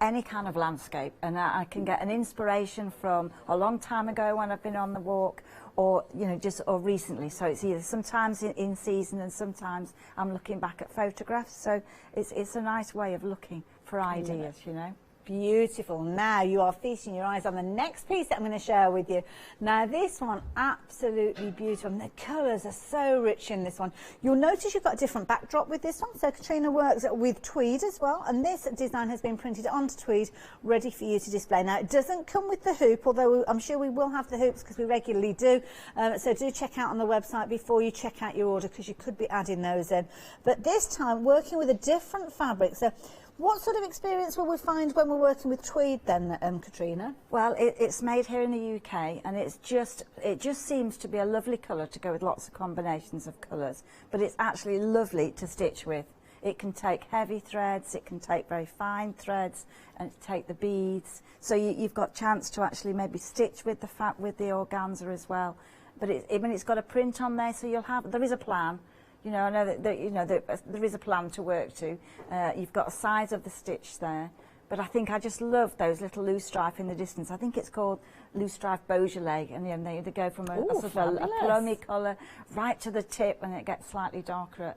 any kind of landscape, and I can get an inspiration from a long time ago when I've been on the walk, or, you know, or recently. So it's either sometimes in season and sometimes I'm looking back at photographs. So it's a nice way of looking for ideas, you know. Beautiful. Now you are feasting your eyes on the next piece that I'm going to share with you. Now this one, absolutely beautiful. And the colours are so rich in this one. You'll notice you've got a different backdrop with this one. So Katrina works with tweed as well, and this design has been printed onto tweed, ready for you to display. Now it doesn't come with the hoop, although I'm sure we will have the hoops because we regularly do. So do check out on the website before you check out your order, because you could be adding those in. But this time working with a different fabric. So what sort of experience will we find when we're working with tweed then, Katrina? Well, it's made here in the UK, and it just seems to be a lovely colour to go with lots of combinations of colours, but it's actually lovely to stitch with. It can take heavy threads, it can take very fine threads, and take the beads. So you've got chance to actually maybe stitch with the organza as well. But it's got a print on there, so there is a plan. You know, I know that there is a plan to work to. You've got a size of the stitch there, but I think I just love those little loose stripe in the distance. I think it's called loose stripe Beaujolais, and then they go from a plummy colour right to the tip, and it gets slightly darker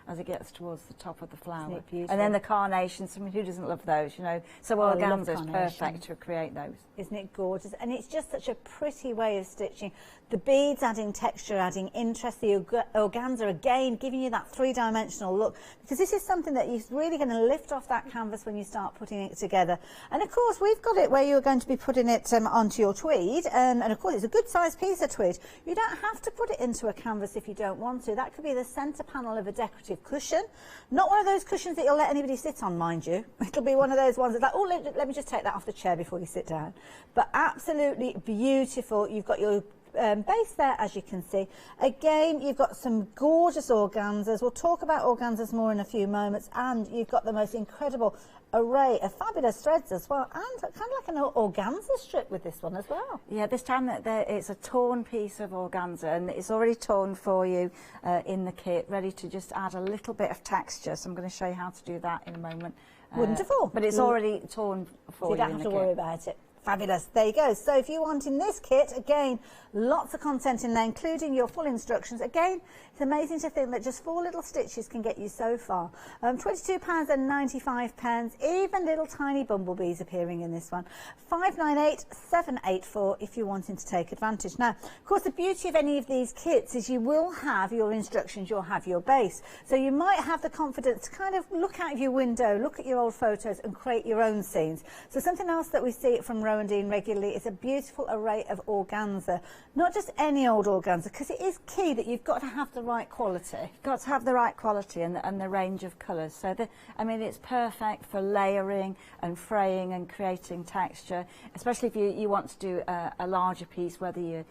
as it gets towards the top of the flower. And then the carnations, I mean, who doesn't love those, you know? So organza is perfect to create those. Isn't it gorgeous? And it's just such a pretty way of stitching. The beads adding texture, adding interest, the organza again giving you that three-dimensional look, because this is something that is really going to lift off that canvas when you start putting it together. And of course we've got it where you're going to be putting it onto your tweed, and of course it's a good sized piece of tweed. You don't have to put it into a canvas if you don't want to. That could be the centre panel of a decorative cushion. Not one of those cushions that you'll let anybody sit on, mind you. It'll be one of those ones that's like, oh, let me just take that off the chair before you sit down. But absolutely beautiful. You've got your base there, as you can see. Again, you've got some gorgeous organzas. We'll talk about organzas more in a few moments, and you've got the most incredible array of fabulous threads as well, and kind of like an organza strip with this one as well. Yeah, this time it's a torn piece of organza, and it's already torn for you in the kit, ready to just add a little bit of texture. So I'm going to show you how to do that in a moment. Wonderful. But it's already torn for you. So you don't have to worry about it. Fabulous. There you go. So if you want in this kit, again, lots of content in there, including your full instructions. Again, it's amazing to think that just 4 little stitches can get you so far. £22.95, even little tiny bumblebees appearing in this one. 598784 if you're wanting to take advantage. Now, of course, the beauty of any of these kits is you will have your instructions, you'll have your base. So you might have the confidence to kind of look out of your window, look at your old photos and create your own scenes. So something else that we see from Rowan Dean regularly is a beautiful array of organza. Not just any old organza, because it is key that you've got to have the right quality. You've got to have the right quality and the range of colours. So, I mean, it's perfect for layering and fraying and creating texture, especially if you want to do a larger piece, whether you're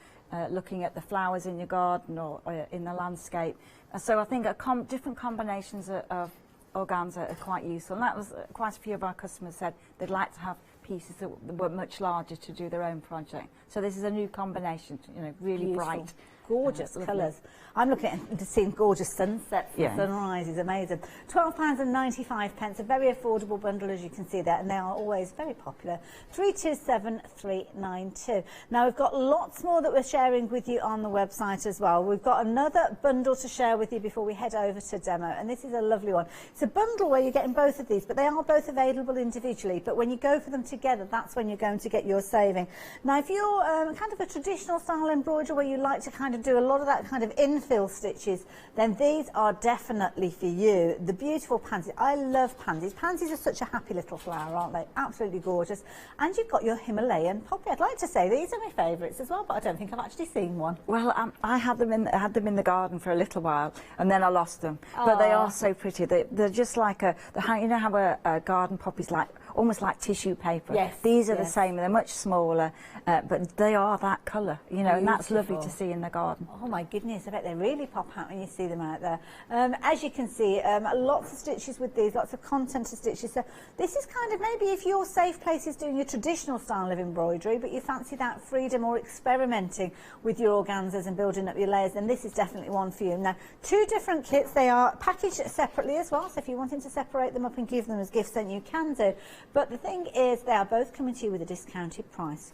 looking at the flowers in your garden or in the landscape. So I think different combinations of organza are quite useful. And that was quite a few of our customers said they'd like to have pieces that were much larger to do their own project. So this is a new combination, you know, really Beautiful. bright. Gorgeous colours. I'm looking at seeing gorgeous sunsets and sunrises, amazing. £12.95, a very affordable bundle as you can see there, and they are always very popular. 327392. Now we've got lots more that we're sharing with you on the website as well. We've got another bundle to share with you before we head over to demo, and this is a lovely one. It's a bundle where you're getting both of these, but they are both available individually, but when you go for them together, that's when you're going to get your saving. Now if you're kind of a traditional style embroiderer where you like to kind of do a lot of that kind of infill stitches, then these are definitely for you. The beautiful pansies. I love pansies. Pansies are such a happy little flower, aren't they? Absolutely gorgeous. And you've got your Himalayan poppy. I'd like to say these are my favourites as well, but I don't think I've actually seen one. Well, I had them in the garden for a little while, and then I lost them. But they are so pretty. They're just like you know how a garden poppy's like almost like tissue paper. Yes. These are the same. They're much smaller, but they are that colour, you know, and that's lovely to see in the garden. Oh my goodness, I bet they really pop out when you see them out there. As you can see, lots of stitches with these, lots of content to stitches. So this is kind of maybe if your safe place is doing your traditional style of embroidery, but you fancy that freedom or experimenting with your organzas and building up your layers, then this is definitely one for you. Now, two different kits. They are packaged separately as well, so if you're wanting to separate them up and give them as gifts, then you can do. But the thing is, they are both coming to you with a discounted price.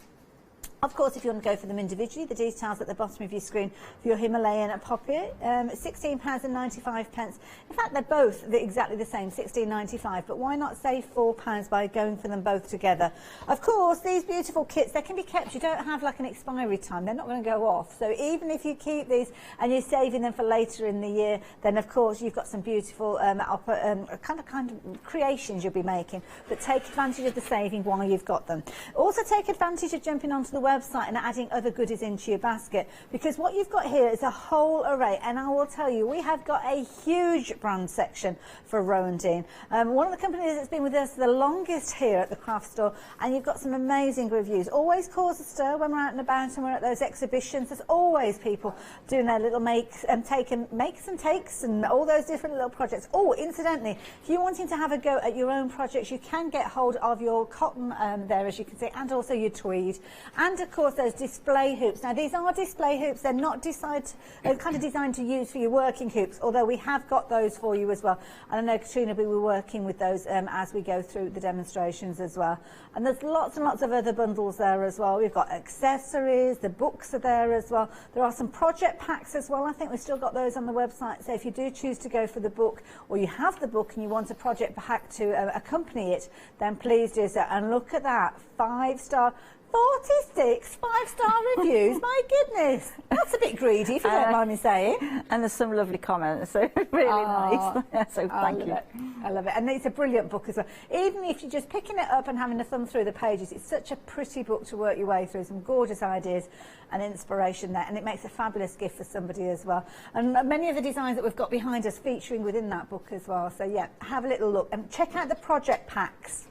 Of course, if you want to go for them individually, the details at the bottom of your screen for your Himalayan poppy, £16.95. In fact, they're both exactly the same, £16.95, but why not save £4 by going for them both together? Of course, these beautiful kits, they can be kept. You don't have like an expiry time. They're not going to go off. So even if you keep these and you're saving them for later in the year, then of course you've got some beautiful kind of creations you'll be making, but take advantage of the saving while you've got them. Also take advantage of jumping onto the website and adding other goodies into your basket, because what you've got here is a whole array, and I will tell you, we have got a huge brand section for Rowan Dean. One of the companies that's been with us the longest here at the craft store, and you've got some amazing reviews. Always cause a stir when we're out and about and we're at those exhibitions. There's always people doing their little makes and takes and all those different little projects. Oh, incidentally, if you're wanting to have a go at your own projects, you can get hold of your cotton there, as you can see, and also your tweed. And of course those display hoops. Now these are display hoops, they're not kind of designed to use for your working hoops, although we have got those for you as well. And I know Katrina will be working with those as we go through the demonstrations as well. And there's lots and lots of other bundles there as well. We've got accessories, the books are there as well. There are some project packs as well. I think we've still got those on the website. So if you do choose to go for the book, or you have the book and you want a project pack to accompany it, then please do so. And look at that, 5-star. 46 5-star reviews, my goodness, that's a bit greedy if you don't mind me saying. And there's some lovely comments, so really nice. So thank you. I love it, and it's a brilliant book as well. Even if you're just picking it up and having a thumb through the pages, it's such a pretty book to work your way through, some gorgeous ideas and inspiration there, and it makes a fabulous gift for somebody as well. And many of the designs that we've got behind us featuring within that book as well, so yeah, have a little look and check out the project packs.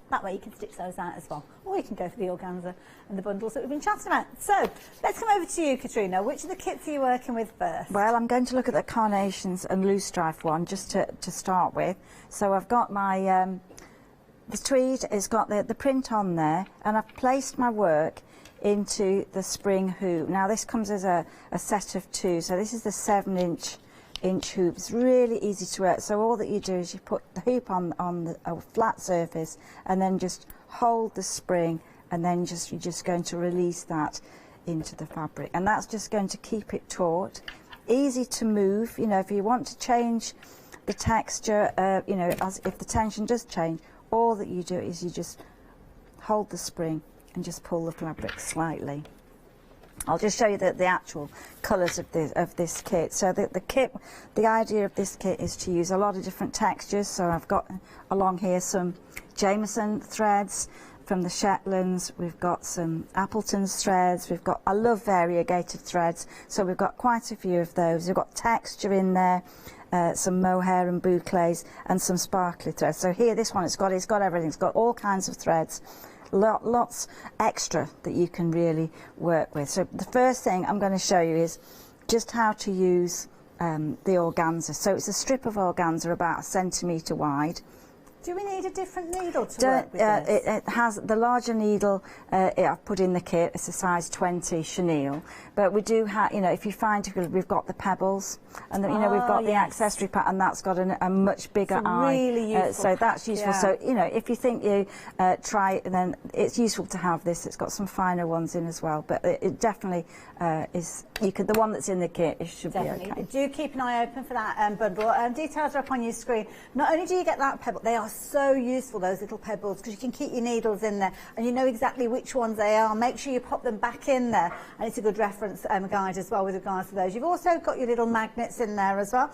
That way you can stitch those out as well. Or you can go for the organza and the bundles that we've been chatting about. So, let's come over to you, Katrina. Which of the kits are you working with first? Well, I'm going to look at the carnations and loose strife one, just to start with. So I've got my, the tweed has got the print on there, and I've placed my work into the spring hoop. Now this comes as a set of 2, so this is the 7-inch hoop. It's really easy to work. So all that you do is you put the hoop on a flat surface and then just hold the spring, and then you're just going to release that into the fabric, and that's just going to keep it taut, easy to move. You know, if you want to change the texture, you know, if the tension does change, all that you do is you just hold the spring and just pull the fabric slightly. I'll just show you the actual colours of this kit. So the idea of this kit is to use a lot of different textures. So I've got along here some Jameson threads from the Shetlands. We've got some Appleton's threads. I love variegated threads, so we've got quite a few of those. We've got texture in there, some mohair and bouclés, and some sparkly threads. So here, this one, it's got everything. It's got all kinds of threads. Lots extra that you can really work with. So the first thing I'm going to show you is just how to use the organza. So it's a strip of organza about 1 centimetre wide. Do we need a different needle to work with this? It has the larger needle. I've put in the kit. It's a size 20 chenille, but we do have, you know, if you find we've got the pebbles, and you know, we've got the accessory part, and that's got a much bigger eye. Really useful. So that's useful. Yeah. So you know, if you think you try it, then it's useful to have this. It's got some finer ones in as well, but it definitely is. You could, the one that's in the kit, it should be okay. Do keep an eye open for that bundle. Details are up on your screen. Not only do you get that pebble, they are so useful, those little pebbles, because you can keep your needles in there and you know exactly which ones they are. Make sure you pop them back in there, and it's a good reference guide as well with regards to those. You've also got your little magnets in there as well.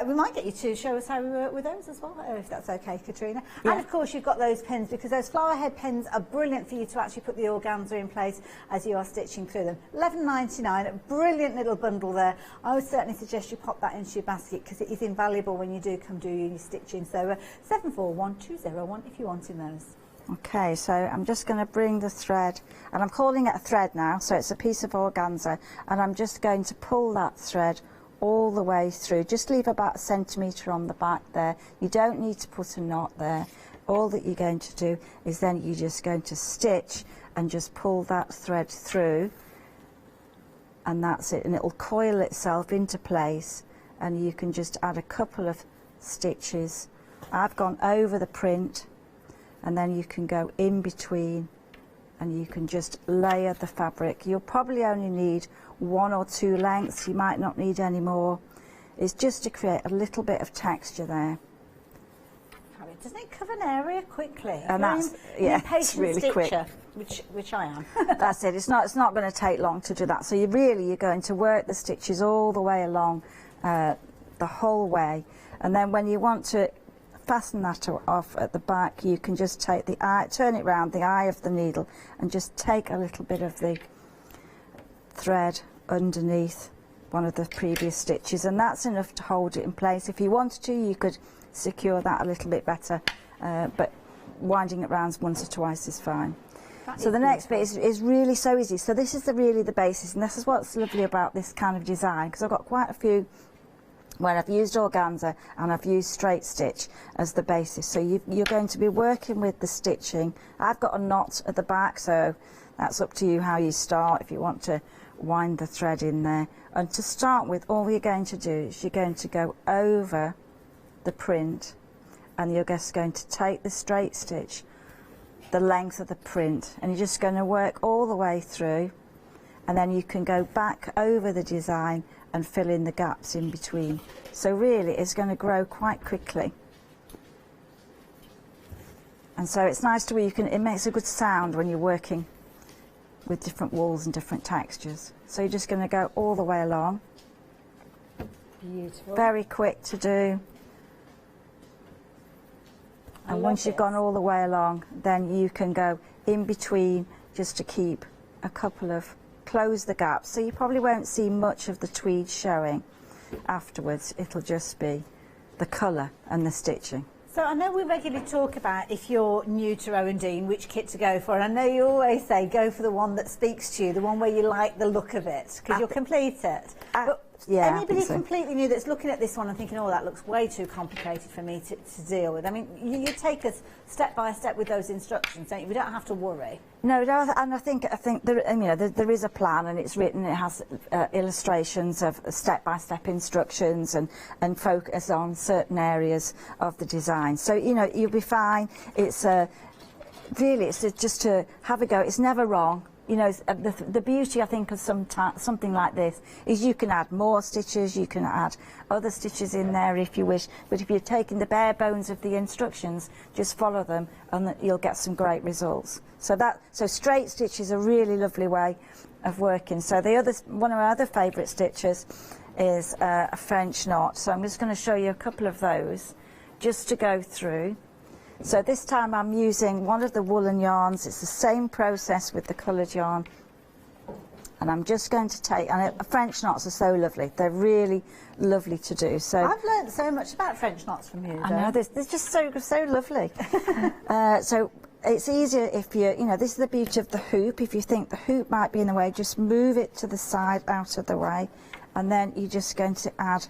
We might get you to show us how we work with those as well, if that's okay, Katrina. Yeah. And of course you've got those pins, because those flower head pins are brilliant for you to actually put the organza in place as you are stitching through them. £11.99, a brilliant little bundle there. I would certainly suggest you pop that into your basket, because it is invaluable when you do come do your stitching. So 741201 if you're wanting those. Okay, so I'm just going to bring the thread, and I'm calling it a thread now, so it's a piece of organza, and I'm just going to pull that thread all the way through. Just leave about 1 centimetre on the back there. You don't need to put a knot there. All that you're going to do is then you're just going to stitch and just pull that thread through, and that's it, and it'll coil itself into place, and you can just add a couple of stitches. I've gone over the print, and then you can go in between, and you can just layer the fabric. You'll probably only need 1 or 2 lengths. You might not need any more. It's just to create a little bit of texture there. Doesn't it cover an area quickly? And that's, yeah, it's really quick. Which I am. That's it. It's not going to take long to do that. So you're going to work the stitches all the way along, the whole way, and then when you want to fasten that off at the back, you can just take the eye, turn it round the eye of the needle, and just take a little bit of the thread underneath one of the previous stitches, and that's enough to hold it in place. If you wanted to, you could secure that a little bit better, but winding it round once or twice is fine. So the next bit is really so easy. So this is really the basis, and this is what's lovely about this kind of design, because I've got quite a few where I've used organza and I've used straight stitch as the basis. So you're going to be working with the stitching. I've got a knot at the back, so that's up to you how you start, if you want to wind the thread in there. And to start with, all you're going to do is you're going to go over the print, and you're just going to take the straight stitch the length of the print, and you're just going to work all the way through, and then you can go back over the design and fill in the gaps in between. So really it's going to grow quite quickly, and so it's nice to where you can, it makes a good sound when you're working with different wools and different textures. So you're just going to go all the way along. Beautiful. Very quick to do. And once you've gone all the way along, then you can go in between just to keep a couple of, close the gaps. So you probably won't see much of the tweed showing afterwards. It'll just be the colour and the stitching. So I know we regularly talk about, if you're new to Rowan Dean, which kit to go for. And I know you always say go for the one that speaks to you, the one where you like the look of it, because you'll complete it. But yeah, anybody completely new that's looking at this one and thinking, oh, that looks way too complicated for me to deal with. I mean, you take us step by step with those instructions, don't you? We don't have to worry. No, and I think there, you know, there is a plan, and it's written. It has illustrations of step-by-step instructions and focus on certain areas of the design. So you know, you'll be fine. It's really, it's just to have a go. It's never wrong. You know, the beauty, I think, of something like this is you can add more stitches, you can add other stitches in there if you wish, but if you're taking the bare bones of the instructions, just follow them and you'll get some great results. So straight stitch is a really lovely way of working. So one of my other favourite stitches is a French knot. So I'm just going to show you a couple of those just to go through. So this time I'm using one of the woolen yarns. It's the same process with the coloured yarn, and I'm just going to take, and French knots are so lovely, they're really lovely to do. So I've learnt so much about French knots from you. I know, they're just so lovely. So it's easier if you know, this is the beauty of the hoop. If you think the hoop might be in the way, just move it to the side, out of the way, and then you're just going to add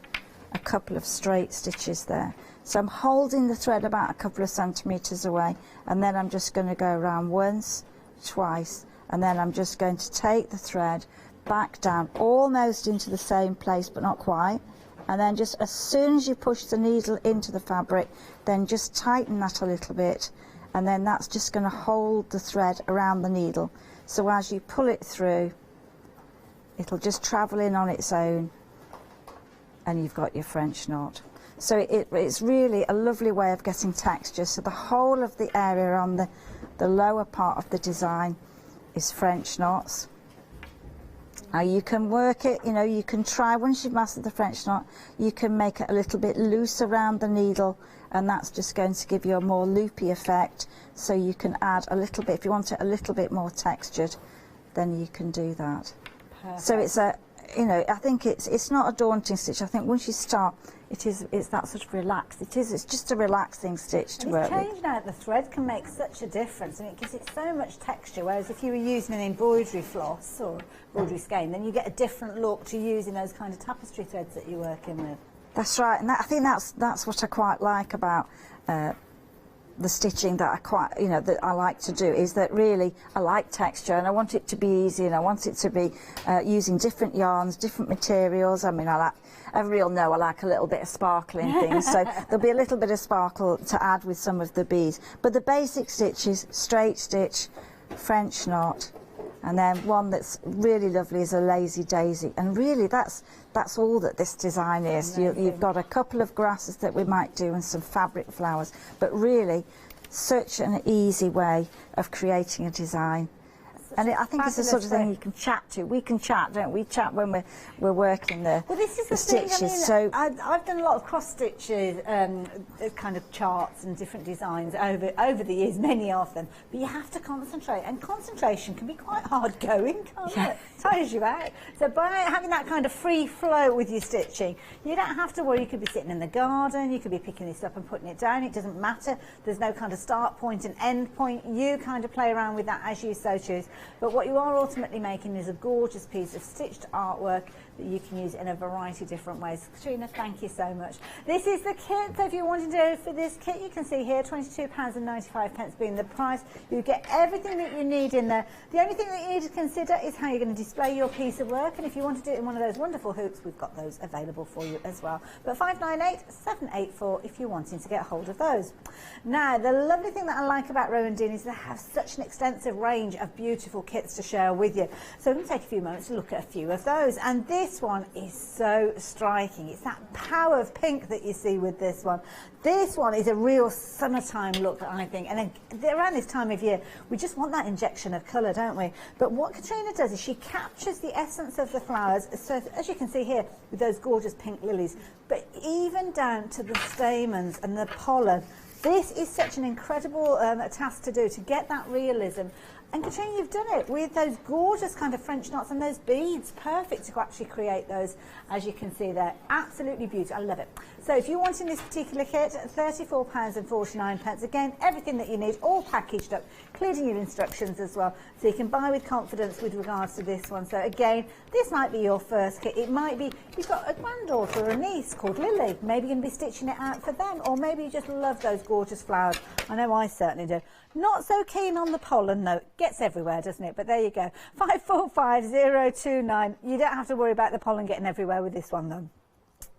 a couple of straight stitches there. So I'm holding the thread about a couple of centimetres away, and then I'm just going to go around once, twice, and then I'm just going to take the thread back down almost into the same place but not quite, and then just as soon as you push the needle into the fabric, then just tighten that a little bit, and then that's just going to hold the thread around the needle. So as you pull it through, it'll just travel in on its own, and you've got your French knot. So it's really a lovely way of getting texture. So the whole of the area on the lower part of the design is French knots. Now you can work it, you know, you can try, once you've mastered the French knot, you can make it a little bit loose around the needle, and that's just going to give you a more loopy effect. So you can add a little bit, if you want it a little bit more textured, then you can do that. Perfect. So it's a, you know, I think it's not a daunting stitch. I think once you start, it's that sort of relaxed. It's just a relaxing stitch to work with. Changing out the thread can make such a difference, and it gives it so much texture, whereas if you were using an embroidery floss or embroidery skein, then you get a different look to using those kind of tapestry threads that you're working with. That's right, and I think that's what I quite like about the stitching that that I like to do, is that really I like texture, and I want it to be easy, and I want it to be using different yarns, different materials. I mean, everybody will know I like a little bit of sparkle in things, so there'll be a little bit of sparkle to add with some of the beads. But the basic stitch is straight stitch, French knot, and then one that's really lovely is a lazy daisy, and really that's all that this design is. You've got a couple of grasses that we might do and some fabric flowers, but really such an easy way of creating a design. And I think it's the sort of thing you can chat to. We can chat, don't we? Chat when we're working the stitches. Thing, I mean, so I've done a lot of cross stitches, kind of charts and different designs over the years, many of them. But you have to concentrate, and concentration can be quite hard going, can't it? Tires you out. So by having that kind of free flow with your stitching, you don't have to worry. You could be sitting in the garden, you could be picking this up and putting it down. It doesn't matter. There's no kind of start point and end point. You kind of play around with that as you so choose. But what you are ultimately making is a gorgeous piece of stitched artwork that you can use in a variety of different ways. Katrina, thank you so much. This is the kit. So if you wanted to go for this kit, you can see here £22.95 being the price. You get everything that you need in there. The only thing that you need to consider is how you're going to display your piece of work, and if you want to do it in one of those wonderful hoops, we've got those available for you as well. But 598-784 if you're wanting to get hold of those. Now, the lovely thing that I like about Rowan Dean is they have such an extensive range of beautiful kits to share with you. So I'm going to take a few moments to look at a few of those, and this one is so striking. It's that power of pink that you see with this one. This one is a real summertime look, I think, and around this time of year we just want that injection of colour, don't we? But what Katrina does is she captures the essence of the flowers, so as you can see here with those gorgeous pink lilies, but even down to the stamens and the pollen. This is such an incredible task to do, to get that realism. And Katrina, you've done it with those gorgeous kind of French knots and those beads. Perfect to actually create those, as you can see there. Absolutely beautiful. I love it. So if you're wanting this particular kit, £34.49. Again, everything that you need, all packaged up, including your instructions as well. So you can buy with confidence with regards to this one. So again, this might be your first kit. It might be, you've got a granddaughter or a niece called Lily. Maybe you're going to be stitching it out for them. Or maybe you just love those gorgeous flowers. I know I certainly do. Not so keen on the pollen though. Gets everywhere, doesn't it? But there you go. 545029. You don't have to worry about the pollen getting everywhere with this one though.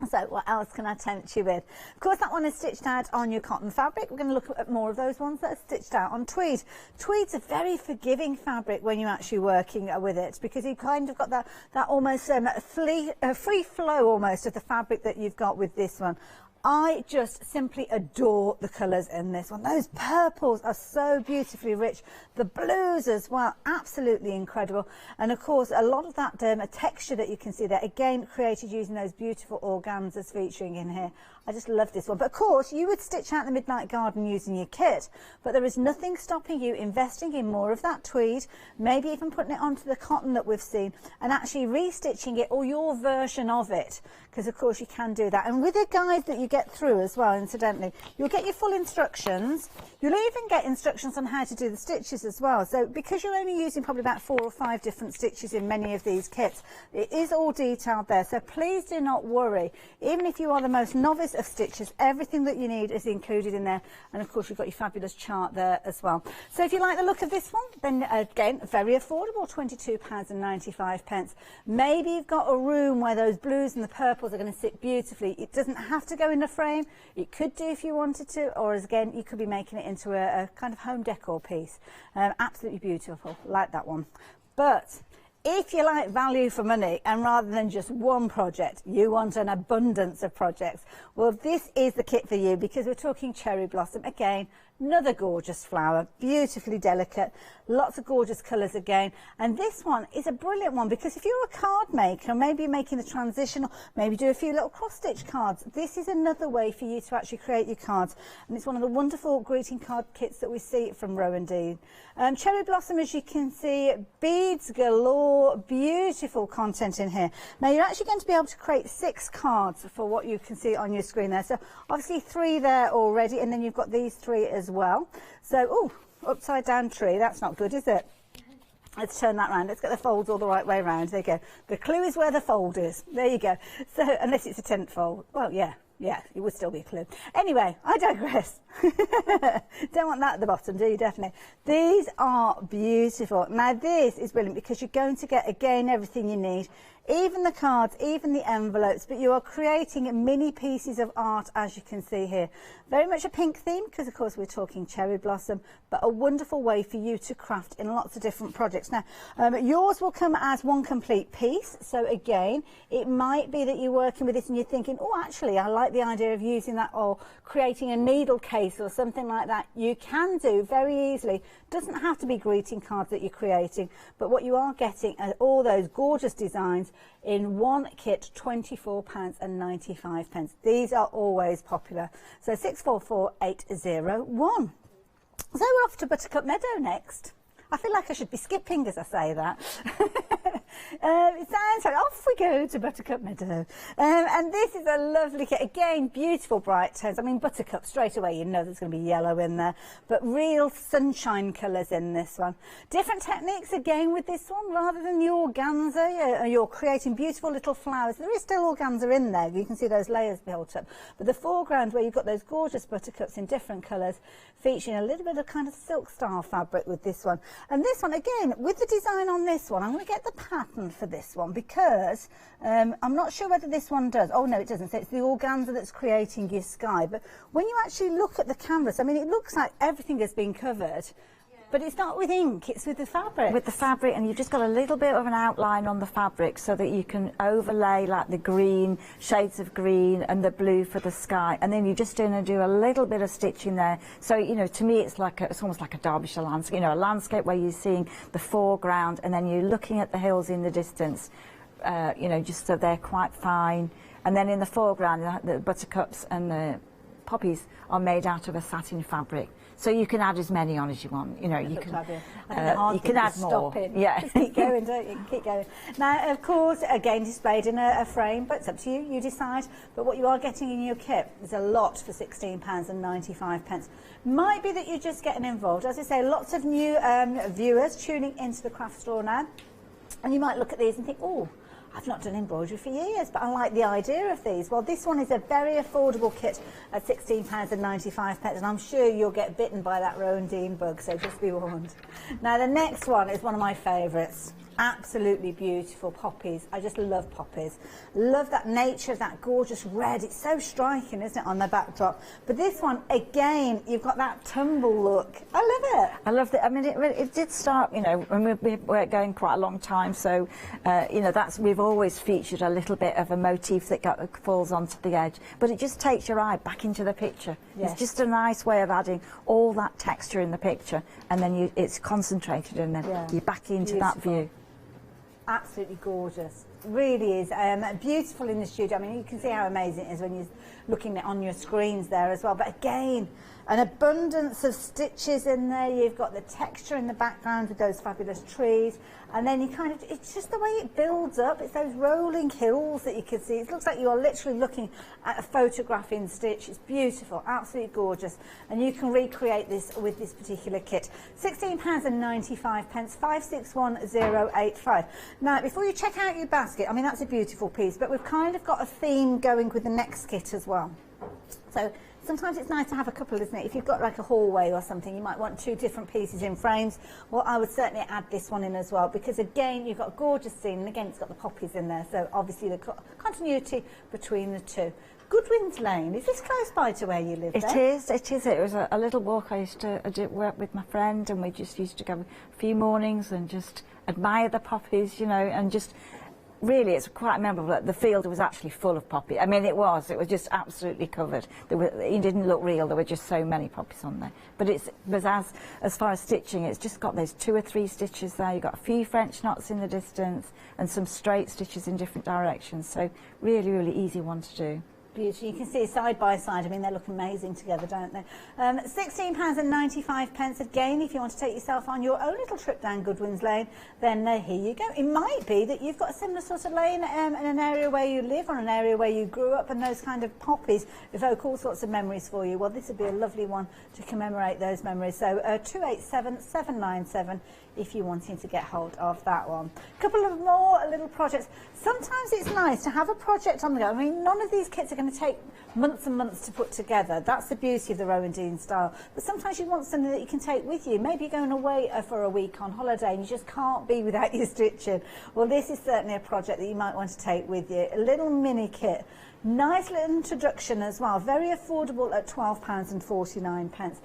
So what else can I tempt you with? Of course, that one is stitched out on your cotton fabric. We're going to look at more of those ones that are stitched out on tweed. Tweed's a very forgiving fabric when you're actually working with it, because you've kind of got that almost free flow almost of the fabric that you've got with this one. I just simply adore the colours in this one. Those purples are so beautifully rich. The blues as well, absolutely incredible. And of course, a lot of that texture that you can see there, again, created using those beautiful organzas featuring in here. I just love this one. But of course, you would stitch out the Midnight Garden using your kit, but there is nothing stopping you investing in more of that tweed, maybe even putting it onto the cotton that we've seen, and actually restitching it or your version of it, because of course you can do that. And with a guide that you get through as well, incidentally, you'll get your full instructions. You'll even get instructions on how to do the stitches as well. So because you're only using probably about 4 or 5 different stitches in many of these kits, it is all detailed there. So please do not worry. Even if you are the most novice of stitchers, everything that you need is included in there. And of course you've got your fabulous chart there as well. So if you like the look of this one, then again, very affordable, £22.95. Maybe you've got a room where those blues and the purples are going to sit beautifully. It doesn't have to go in a frame. It could do if you wanted to, or again, you could be making it into a kind of home decor piece. Absolutely beautiful, like that one. But if you like value for money, and rather than just one project, you want an abundance of projects, well, this is the kit for you, because we're talking cherry blossom. Again, another gorgeous flower, beautifully delicate, lots of gorgeous colours again. And this one is a brilliant one, because if you're a card maker, maybe you're making the transition, or maybe do a few little cross-stitch cards, this is another way for you to actually create your cards. And it's one of the wonderful greeting card kits that we see from Rowan Dean. Cherry blossom, as you can see, beads galore, beautiful content in here. Now you're actually going to be able to create 6 cards for what you can see on your screen there. So obviously 3 there already, and then you've got these 3 as well. So, oh, upside down tree, that's not good, is it? Let's turn that round. Let's get the folds all the right way around. There you go. The clue is where the fold is. There you go. So, unless it's a tent fold. Well, yeah, it would still be a clue. Anyway, I digress. Don't want that at the bottom, do you? Definitely. These are beautiful. Now, this is brilliant because you're going to get, again, everything you need. Even the cards, even the envelopes, but you are creating mini pieces of art, as you can see here. Very much a pink theme, because of course we're talking cherry blossom, but a wonderful way for you to craft in lots of different projects. Now, yours will come as one complete piece. So again, it might be that you're working with this and you're thinking, oh, actually, I like the idea of using that, or creating a needle case or something like that. You can do very easily. Doesn't have to be greeting cards that you're creating, but what you are getting are all those gorgeous designs in one kit, £24.95. These are always popular. So 644801. So we're off to Buttercup Meadow next. I feel like I should be skipping as I say that. It sounds like off we go to Buttercup Meadow. And this is a lovely kit. Again, beautiful bright tones. I mean, buttercup, straight away you know there's going to be yellow in there, but real sunshine colours in this one. Different techniques again with this one. Rather than the organza, you're creating beautiful little flowers. There is still organza in there. You can see those layers built up. But the foreground, where you've got those gorgeous buttercups in different colours, featuring a little bit of kind of silk style fabric with this one. And this one, again, with the design on this one, I'm going to get the pattern for this one, because I'm not sure whether this one does. Oh, no, it doesn't. So it's the organza that's creating your sky. But when you actually look at the canvas, I mean, it looks like everything has been covered. But it's not with ink, it's with the fabric. With the fabric, and you've just got a little bit of an outline on the fabric so that you can overlay like the green, shades of green, and the blue for the sky. And then you're just going to do a little bit of stitching there. So, you know, to me it's like it's almost like a Derbyshire landscape, you know, a landscape where you're seeing the foreground and then you're looking at the hills in the distance, you know, just so they're quite fine. And then in the foreground, the buttercups and the poppies are made out of a satin fabric. So you can add as many on as you want. You know, you can add more. Yeah, just keep going, don't you? Keep going. Now, of course, again displayed in a frame, but it's up to you. You decide. But what you are getting in your kit is a lot for £16.95. Might be that you're just getting involved. As I say, lots of new viewers tuning into the craft store now, and you might look at these and think, oh, I've not done embroidery for years, but I like the idea of these. Well, this one is a very affordable kit at £16.95, and I'm sure you'll get bitten by that Rowan Dean bug, so just be warned. Now, the next one is one of my favourites. Absolutely beautiful poppies. I just love poppies. Love that nature, that gorgeous red. It's so striking, isn't it, on the backdrop? But this one, again, you've got that tumble look. I love it. I love it. I mean, it did start, you know, when we were going quite a long time. So, you know, we've always featured a little bit of a motif that falls onto the edge. But it just takes your eye back into the picture. Yes. It's just a nice way of adding all that texture in the picture. And then it's concentrated, and then you're back into that view. Absolutely gorgeous. Really is beautiful in the studio. I mean, you can see how amazing it is when you're looking at on your screens there as well. But again, an abundance of stitches in there. You've got the texture in the background with those fabulous trees, and then you kind of, it's just the way it builds up. It's those rolling hills that you can see. It looks like you are literally looking at a photograph in stitch. It's beautiful, absolutely gorgeous, and you can recreate this with this particular kit. £16.95, 561085. Now, before you check out your basket, I mean, that's a beautiful piece, but we've kind of got a theme going with the next kit as well. So sometimes it's nice to have a couple, isn't it? If you've got like a hallway or something, you might want 2 different pieces in frames. Well, I would certainly add this one in as well, because again, you've got a gorgeous scene, and again, it's got the poppies in there, so obviously the continuity between the two. Goodwin's Lane, is this close by to where you live? It is. It was a little walk. I used to work with my friend, and we just used to go a few mornings and just admire the poppies, you know, and just really, it's quite memorable. The field was actually full of poppy. I mean, it was just absolutely covered. It didn't look real. There were just so many poppies on there. But as far as stitching, it's just got those 2 or 3 stitches there. You've got a few French knots in the distance and some straight stitches in different directions. So really, really easy one to do. Beautiful. You can see side by side. I mean, they look amazing together, don't they? £16.95 again. If you want to take yourself on your own little trip down Goodwin's Lane, then here you go. It might be that you've got a similar sort of lane in an area where you live, or an area where you grew up, and those kind of poppies evoke all sorts of memories for you. Well, this would be a lovely one to commemorate those memories. So 287797 if you're wanting to get hold of that one. A couple of more little projects. Sometimes it's nice to have a project on the go. I mean, none of these kits are going to take months and months to put together. That's the beauty of the Rowan Dean style. But sometimes you want something that you can take with you. Maybe you're going away for a week on holiday and you just can't be without your stitching. Well, this is certainly a project that you might want to take with you. A little mini kit. Nice little introduction as well. Very affordable at £12.49.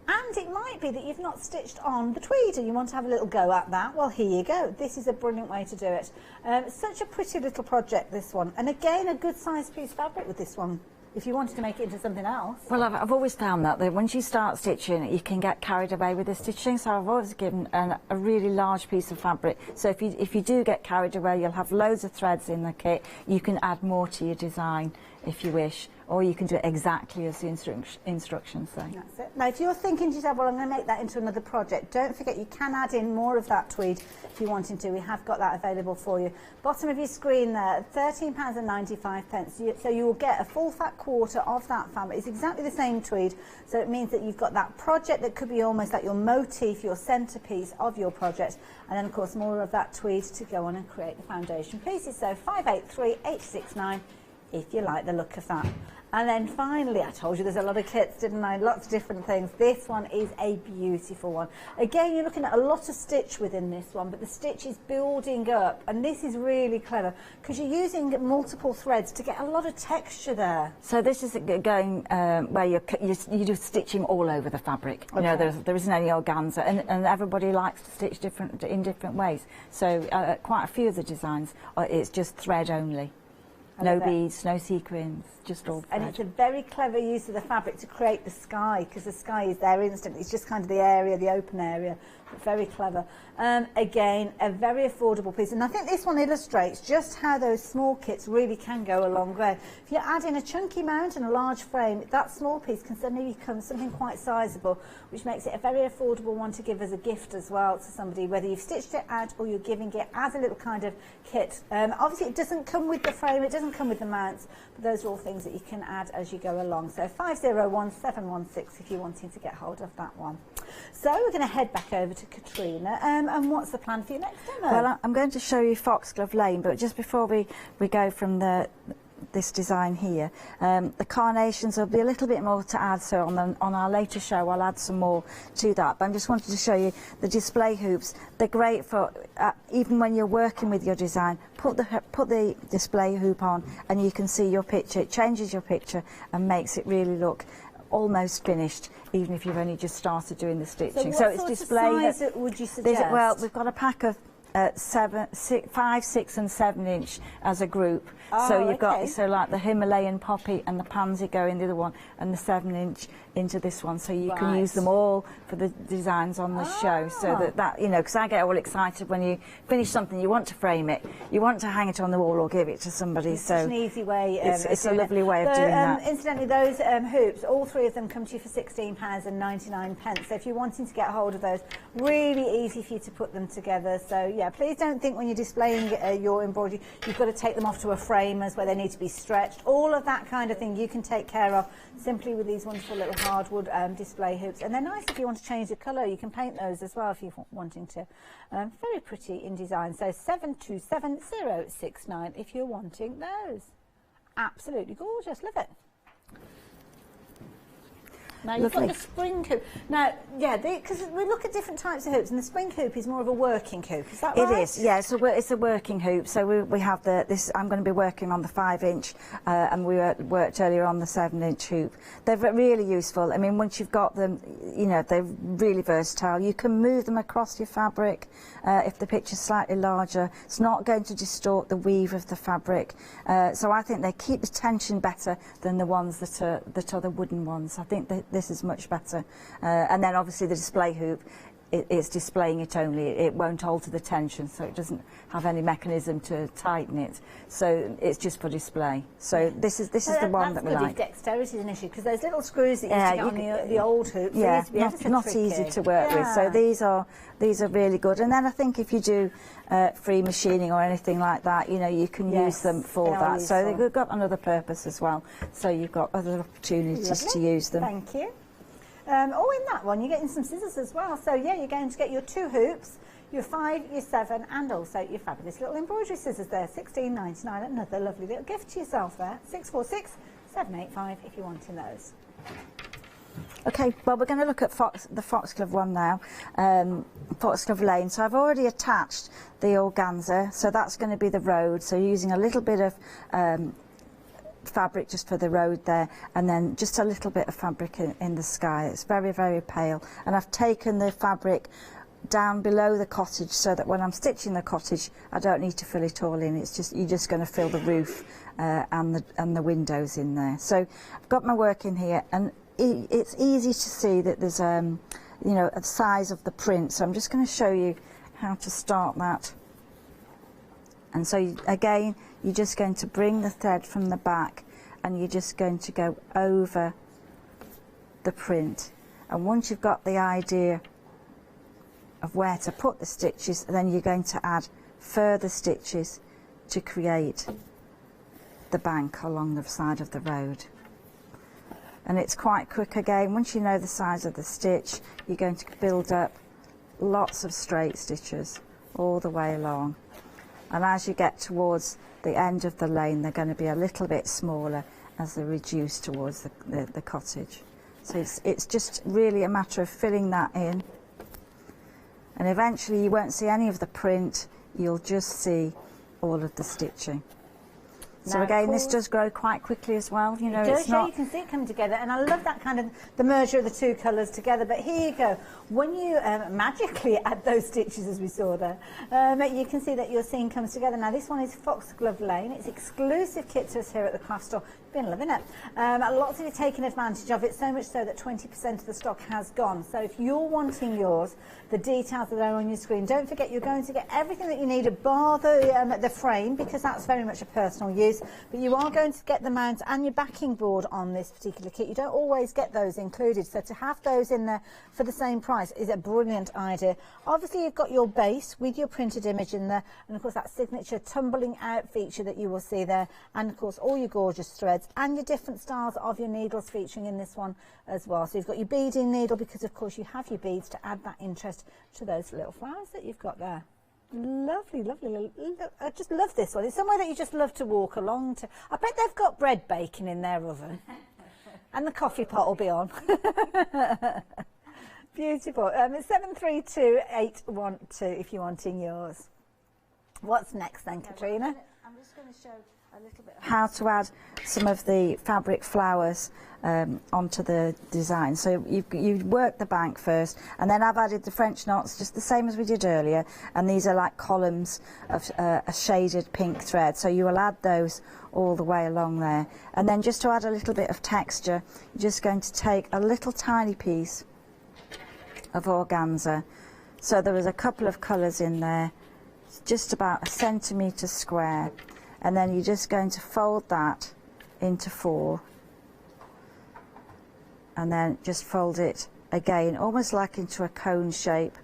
And it might be that you've not stitched on the tweed and you want to have a little go at that. Well, here you go. This is a brilliant way to do it. Such a pretty little project, this one. And again, a good sized piece of fabric with this one, if you wanted to make it into something else. Well, I've always found that once you start stitching, you can get carried away with the stitching. So I've always given a really large piece of fabric. So if you do get carried away, you'll have loads of threads in the kit. You can add more to your design if you wish, or you can do it exactly as the instructions say. That's it. Now, if you're thinking to yourself, well, I'm going to make that into another project, don't forget you can add in more of that tweed if you wanted to. We have got that available for you. Bottom of your screen there, £13.95. So you will get a full fat quarter of that fabric. It's exactly the same tweed, so it means that you've got that project that could be almost like your motif, your centrepiece of your project, and then of course more of that tweed to go on and create the foundation pieces. So 583869 if you like the look of that. And then finally, I told you there's a lot of kits, didn't I? Lots of different things. This one is a beautiful one. Again, you're looking at a lot of stitch within this one, but the stitch is building up. And this is really clever because you're using multiple threads to get a lot of texture there. So this is going where you're just stitching all over the fabric. Okay. You know, there isn't any organza, and everybody likes to stitch in different ways. So quite a few of the designs, it's just thread only. No beads, no sequins, just all thread. And it's a very clever use of the fabric to create the sky, because the sky is there instantly. It's just kind of the area, the open area. Very clever. Again, a very affordable piece. And I think this one illustrates just how those small kits really can go a long way. If you add in a chunky mount and a large frame, that small piece can suddenly become something quite sizable, which makes it a very affordable one to give as a gift as well to somebody, whether you've stitched it out or you're giving it as a little kind of kit. Obviously, it doesn't come with the frame, it doesn't come with the mounts, but those are all things that you can add as you go along. So 501716 if you're wanting to get hold of that one. So we're going to head back over to Katrina. And what's the plan for your next demo? Well, I'm going to show you Foxglove Lane, but just before we go from this design here, the carnations, will be a little bit more to add, so on our later show I'll add some more to that. But I just wanted to show you the display hoops. They're great for even when you're working with your design. Put the display hoop on and you can see your picture. It changes your picture and makes it really look almost finished, even if you've only just started doing the stitching. So what it's sort display. of size would you suggest? Well, we've got a pack of 5, 6 and 7 inch as a group. Oh, so you've got, okay. so like the Himalayan poppy and the pansy go in the other one, and the 7 inch into this one, so you can use them all for the designs on the show, so that you know, because I get all excited when you finish something, you want to frame it, you want to hang it on the wall or give it to somebody. It's so such an easy way. It's a lovely way of doing that. Incidentally, those hoops, all 3 of them come to you for £16.99. So if you're wanting to get hold of those, really easy for you to put them together. So yeah, please don't think when you're displaying your embroidery, you've got to take them off to a framers where they need to be stretched. All of that kind of thing you can take care of simply with these wonderful little hardwood display hoops. And they're nice if you want to change the colour. You can paint those as well if you're wanting to. Very pretty in design. So 727069 if you're wanting those. Absolutely gorgeous. Love it. Now you've got the spring hoop. Now, yeah, because we look at different types of hoops, and the spring hoop is more of a working hoop. Is that right? It is, yeah. So it's a working hoop. So we have this. I'm going to be working on the 5 inch, and we worked earlier on the 7 inch hoop. They're really useful. I mean, once you've got them, you know, they're really versatile. You can move them across your fabric if the picture's slightly larger. It's not going to distort the weave of the fabric. So I think they keep the tension better than the ones that are the wooden ones. I think that this is much better. And then obviously the display hoop, it's displaying it only. It won't alter the tension, so it doesn't have any mechanism to tighten it. So it's just for display. So this is the one that we like. Dexterity is an issue, because those little screws that you used to get on the old hoops, yeah, not easy to work with. So these are really good. And then I think if you do free machining or anything like that, you know, you can use them for that. So they've got another purpose as well. So you've got other opportunities to use them. Thank you. Oh, in that one, you're getting some scissors as well. So, yeah, you're going to get your 2 hoops, your 5, your 7, and also your fabulous little embroidery scissors there. £16.99. Another lovely little gift to yourself there. 646-785 if you're wanting those. Okay, well, we're going to look at the Foxglove one now, Foxglove Lane. So I've already attached the organza, so that's going to be the road. So using a little bit of fabric just for the road there, and then just a little bit of fabric in the sky. It's very, very pale, and I've taken the fabric down below the cottage so that when I'm stitching the cottage I don't need to fill it all in. It's just, you're just going to fill the roof and the windows in there. So I've got my work in here, and it's easy to see that there's you know, a size of the print. So I'm just going to show you how to start that. And so again, you're just going to bring the thread from the back, and you're just going to go over the print. And once you've got the idea of where to put the stitches, then you're going to add further stitches to create the bank along the side of the road. And it's quite quick again. Once you know the size of the stitch, you're going to build up lots of straight stitches all the way along. And as you get towards the end of the lane, they're going to be a little bit smaller as they reduce towards the cottage. So it's just really a matter of filling that in. And eventually you won't see any of the print, you'll just see all of the stitching. So now, again, this does grow quite quickly as well. You know, it does, it's not. You can see it come together, and I love that kind of the merger of the 2 colours together. But here you go. When you magically add those stitches, as we saw there, you can see that your scene comes together. Now, this one is Foxglove Lane. It's exclusive kit to us here at the craft store. Been loving it. Lots of you taking advantage of it, so much so that 20% of the stock has gone. So if you're wanting yours, the details are there on your screen. Don't forget, you're going to get everything that you need, bar the frame, because that's very much a personal use. But you are going to get the mount and your backing board on this particular kit. You don't always get those included, so to have those in there for the same price is a brilliant idea. Obviously, you've got your base with your printed image in there, and of course that signature tumbling out feature that you will see there, and of course all your gorgeous threads and your different styles of your needles featuring in this one as well. So you've got your beading needle, because of course you have your beads to add that interest to those little flowers that you've got there. Lovely, lovely. I just love this one. It's somewhere that you just love to walk along to. I bet they've got bread baking in their oven. And the coffee pot will be on. Beautiful. It's 732812 if you're wanting yours. What's next then, Katrina? I'm just going to show a little bit how to add some of the fabric flowers onto the design. So you work the bank first, and then I've added the French knots just the same as we did earlier, and these are like columns of a shaded pink thread, so you will add those all the way along there. And then just to add a little bit of texture, you're just going to take a little tiny piece of organza. So there was a couple of colours in there, just about 1 centimetre square, and then you're just going to fold that into 4, and then just fold it again, almost like into a cone shape.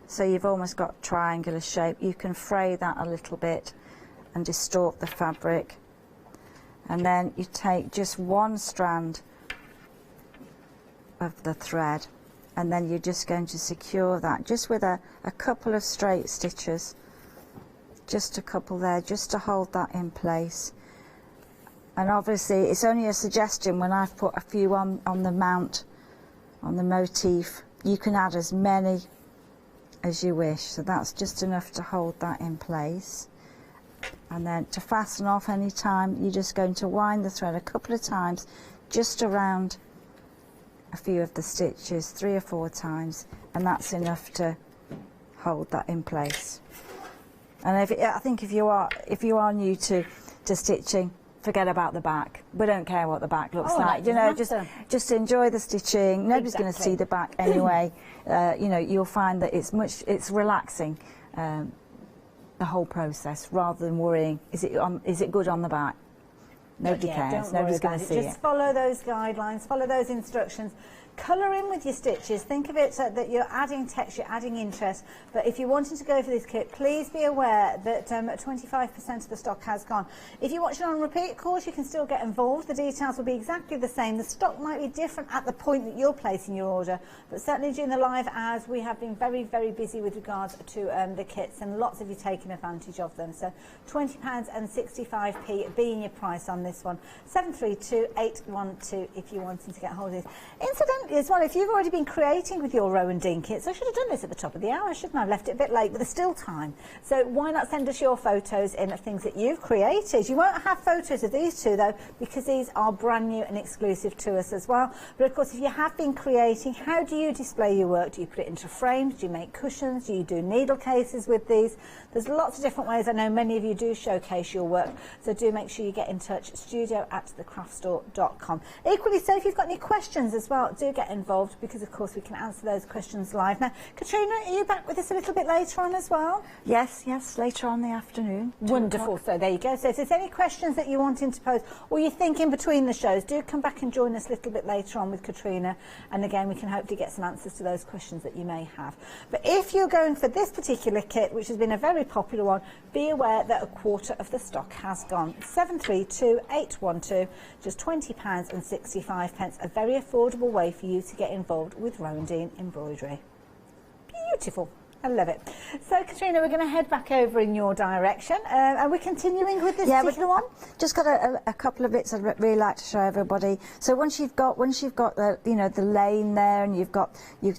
So you've almost got triangular shape. You can fray that a little bit and distort the fabric. And then you take just 1 strand of the thread, and then you're just going to secure that just with a couple of straight stitches, just a couple there, just to hold that in place. And obviously it's only a suggestion when I've put a few on the mount, on the motif. You can add as many as you wish, so that's just enough to hold that in place. And then to fasten off any time, you're just going to wind the thread a couple of times just around a few of the stitches, 3 or 4 times, and that's enough to hold that in place. And I think if you are new to stitching, forget about the back. We don't care what the back looks like. You know, just enjoy the stitching. Nobody's going to see the back anyway. You know, you'll find that it's relaxing, the whole process, rather than worrying, is it good on the back? Nobody cares. Nobody's going to see it. Just follow those guidelines, follow those instructions. Colour in with your stitches. Think of it so that you're adding texture, adding interest. But if you're wanting to go for this kit, please be aware that 25% of the stock has gone. If you're watching on repeat, of course, you can still get involved. The details will be exactly the same. The stock might be different at the point that you're placing your order, but certainly during the live hours, we have been very, very busy with regards to the kits, and lots of you taking advantage of them. So £20.65 being your price on this one. 732812 if you're wanting to get hold of this. Incidentally as well, if you've already been creating with your Rowan Dean kits, I should have done this at the top of the hour, shouldn't I? I've left it a bit late, but there's still time. So why not send us your photos in of things that you've created? You won't have photos of these two though, because these are brand new and exclusive to us as well. But of course, if you have been creating, how do you display your work? Do you put it into frames? Do you make cushions? Do you do needle cases with these? There's lots of different ways. I know many of you do showcase your work, so do make sure you get in touch, studio@thecraftstore.com. Equally so, if you've got any questions as well, do get involved, because of course we can answer those questions live. Now, Katrina, are you back with us a little bit later on as well? Yes, later on in the afternoon. Wonderful. So there you go. So if there's any questions that you're wanting to pose, or you're thinking between the shows, do come back and join us a little bit later on with Katrina, and again we can hopefully get some answers to those questions that you may have. But if you're going for this particular kit, which has been a very popular one, be aware that a quarter of the stock has gone. 732812, just £20.65, a very affordable way for you to get involved with Rowan Dean embroidery. Beautiful. I love it. So, Katrina, we're going to head back over in your direction. Are we continuing with this particular one? Just got a couple of bits I'd really like to show everybody. So once you've got the the lane there, and you've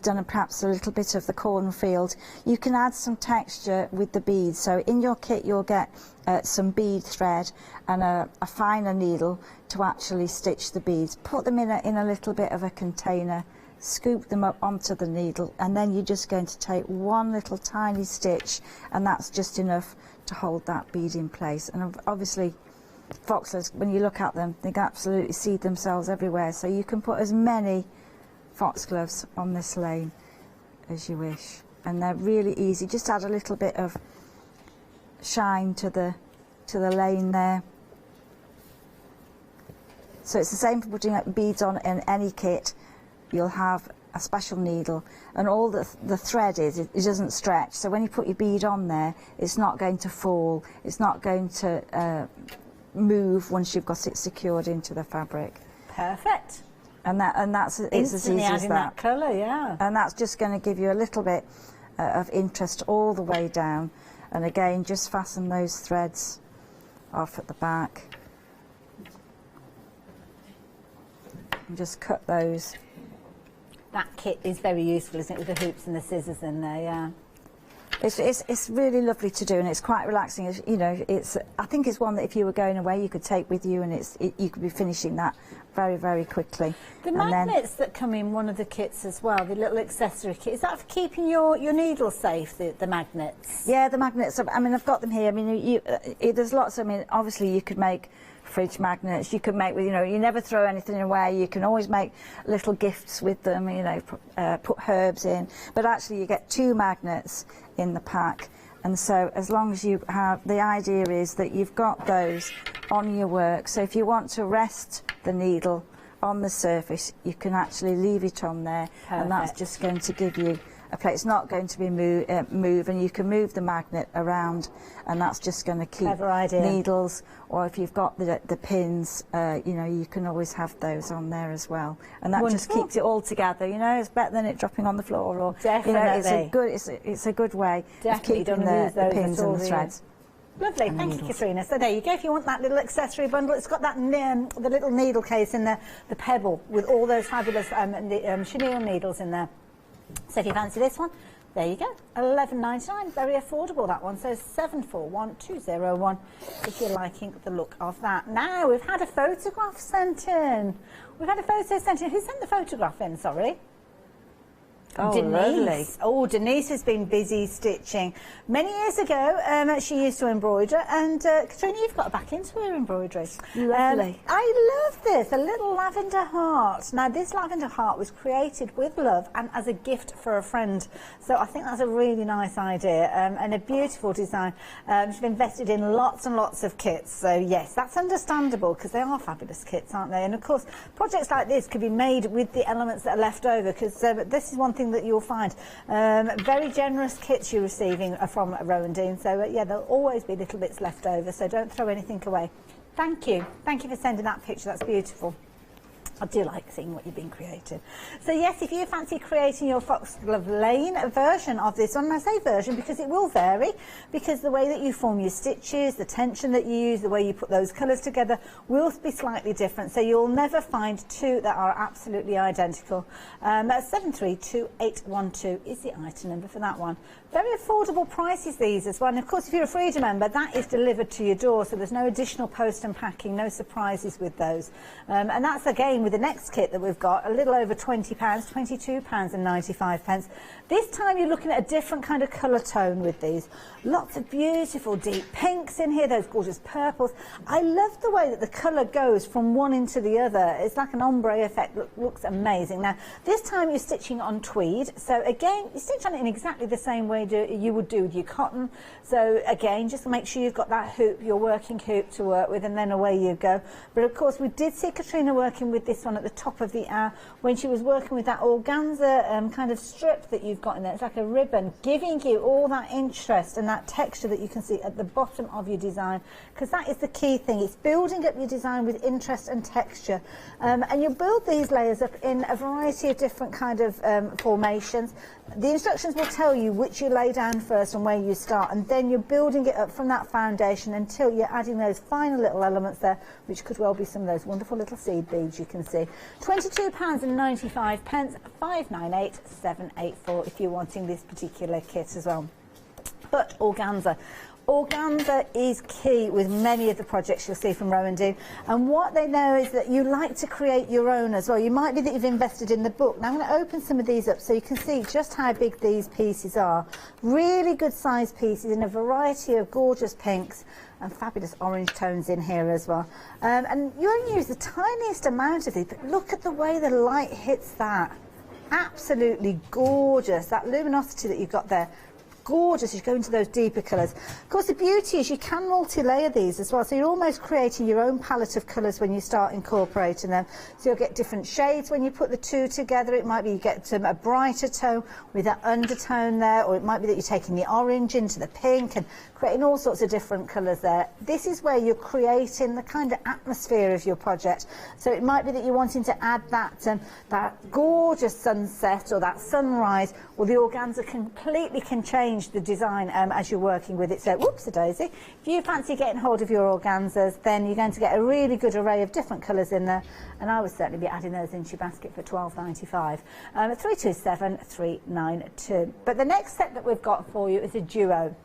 done perhaps a little bit of the cornfield, you can add some texture with the beads. So in your kit, you'll get some bead thread and a finer needle to actually stitch the beads. Put them in a little bit of a container. Scoop them up onto the needle, and then you're just going to take one little tiny stitch, and that's just enough to hold that bead in place. And obviously foxgloves, when you look at them, they can absolutely see themselves everywhere, so you can put as many foxgloves on this lane as you wish, and they're really easy. Just add a little bit of shine to the lane there. So it's the same for putting beads on in any kit. You'll have a special needle, and all the thread it doesn't stretch, so when you put your bead on there, it's not going to fall, it's not going to move once you've got it secured into the fabric. Perfect. And that's it's as easy as that. Colour, yeah. And that's just going to give you a little bit of interest all the way down. And again, just fasten those threads off at the back. And just cut those. That kit is very useful, isn't it, with the hoops and the scissors in there, yeah. It's really lovely to do, and it's quite relaxing. You know, I think it's one that if you were going away, you could take with you, and you could be finishing that very, very quickly. The magnets that come in one of the kits as well, the little accessory kit, is that for keeping your needles safe, the magnets? Yeah, the magnets, I mean, I've got them here. I mean, there's lots, I mean, obviously you could make fridge magnets, you could make, you know, you never throw anything away, you can always make little gifts with them, you know, put herbs in, but actually you get 2 magnets in the pack. And so as long as you have, the idea is that you've got those on your work. So if you want to rest the needle on the surface, you can actually leave it on there. Perfect. And that's just going to give you a place. It's not going to be move, and you can move the magnet around, and that's just going to keep needles. Or if you've got the pins, you know, you can always have those on there as well, and that just keeps it all together. You know, it's better than it dropping on the floor. Or definitely, you know, it's a good way of keeping the pins and the threads. Lovely, thank you, Katrina. So there you go. If you want that little accessory bundle, it's got that the little needle case in there, the pebble with all those fabulous chenille needles in there. So if you fancy this one, there you go, £11.99, very affordable that one. So 741201 if you're liking the look of that. Now we've had a photograph sent in. We've had a photo sent in. Who sent the photograph in? Sorry. Oh, Denise. lovely. Oh, Denise has been busy stitching. Many years ago, she used to embroider, and Katrina, you've got back into her embroidery. Lovely. I love this, a little lavender heart. Now, this lavender heart was created with love and as a gift for a friend. So I think that's a really nice idea and a beautiful design. She's invested in lots and lots of kits. So yes, that's understandable because they are fabulous kits, aren't they? And of course, projects like this could be made with the elements that are left over, because this is one thing that you'll find. Very generous kits you're receiving from Rowan Dean, so yeah, there'll always be little bits left over, so don't throw anything away. Thank you for sending that picture, that's beautiful. I do like seeing what you've been creating. So yes, if you fancy creating your Foxglove Lane version of this one, and I say version because it will vary, because the way that you form your stitches, the tension that you use, the way you put those colours together will be slightly different. So you'll never find 2 that are absolutely identical. 732812 is the item number for that one. Very affordable prices these as well. And of course, if you're a Freedom member, that is delivered to your door, so there's no additional post and packing, no surprises with those. And that's again with the next kit that we've got, a little over £20, £22.95. This time you're looking at a different kind of colour tone with these. Lots of beautiful deep pinks in here, those gorgeous purples. I love the way that the colour goes from one into the other. It's like an ombre effect, looks amazing. Now, this time you're stitching on tweed, so again, you stitch on it in exactly the same way you would do with your cotton. So again, just make sure you've got that hoop, your working hoop to work with, and then away you go. But of course, we did see Katrina working with this one at the top of the hour when she was working with that organza kind of strip that you've got in there. It's like a ribbon, giving you all that interest and that texture that you can see at the bottom of your design, because that is the key thing. It's building up your design with interest and texture. And you build these layers up in a variety of different kind of formations. The instructions will tell you which you lay down first and where you start, and then you're building it up from that foundation until you're adding those final little elements there, which could well be some of those wonderful little seed beads you can see. £22.95, £598,784 if you're wanting this particular kit as well. But organza. Organza is key with many of the projects you'll see from Rowan Dean, and what they know is that you like to create your own as well. You might be that you've invested in the book. Now I'm going to open some of these up so you can see just how big these pieces are. Really good size pieces in a variety of gorgeous pinks and fabulous orange tones in here as well. And you only use the tiniest amount of these, but look at the way the light hits that. Absolutely gorgeous, that luminosity that you've got there. Gorgeous as you go into those deeper colours. Of course, the beauty is you can multi-layer these as well, so you're almost creating your own palette of colours when you start incorporating them. So you'll get different shades when you put the 2 together. It might be you get a brighter tone with that undertone there, or it might be that you're taking the orange into the pink and creating all sorts of different colours there. This is where you're creating the kind of atmosphere of your project. So it might be that you're wanting to add that gorgeous sunset or that sunrise, or the organza completely can change change the design as you're working with it. So, whoops-a-daisy. If you fancy getting hold of your organzas, then you're going to get a really good array of different colours in there, and I would certainly be adding those into your basket for £12.95. 327392. But the next set that we've got for you is a duo.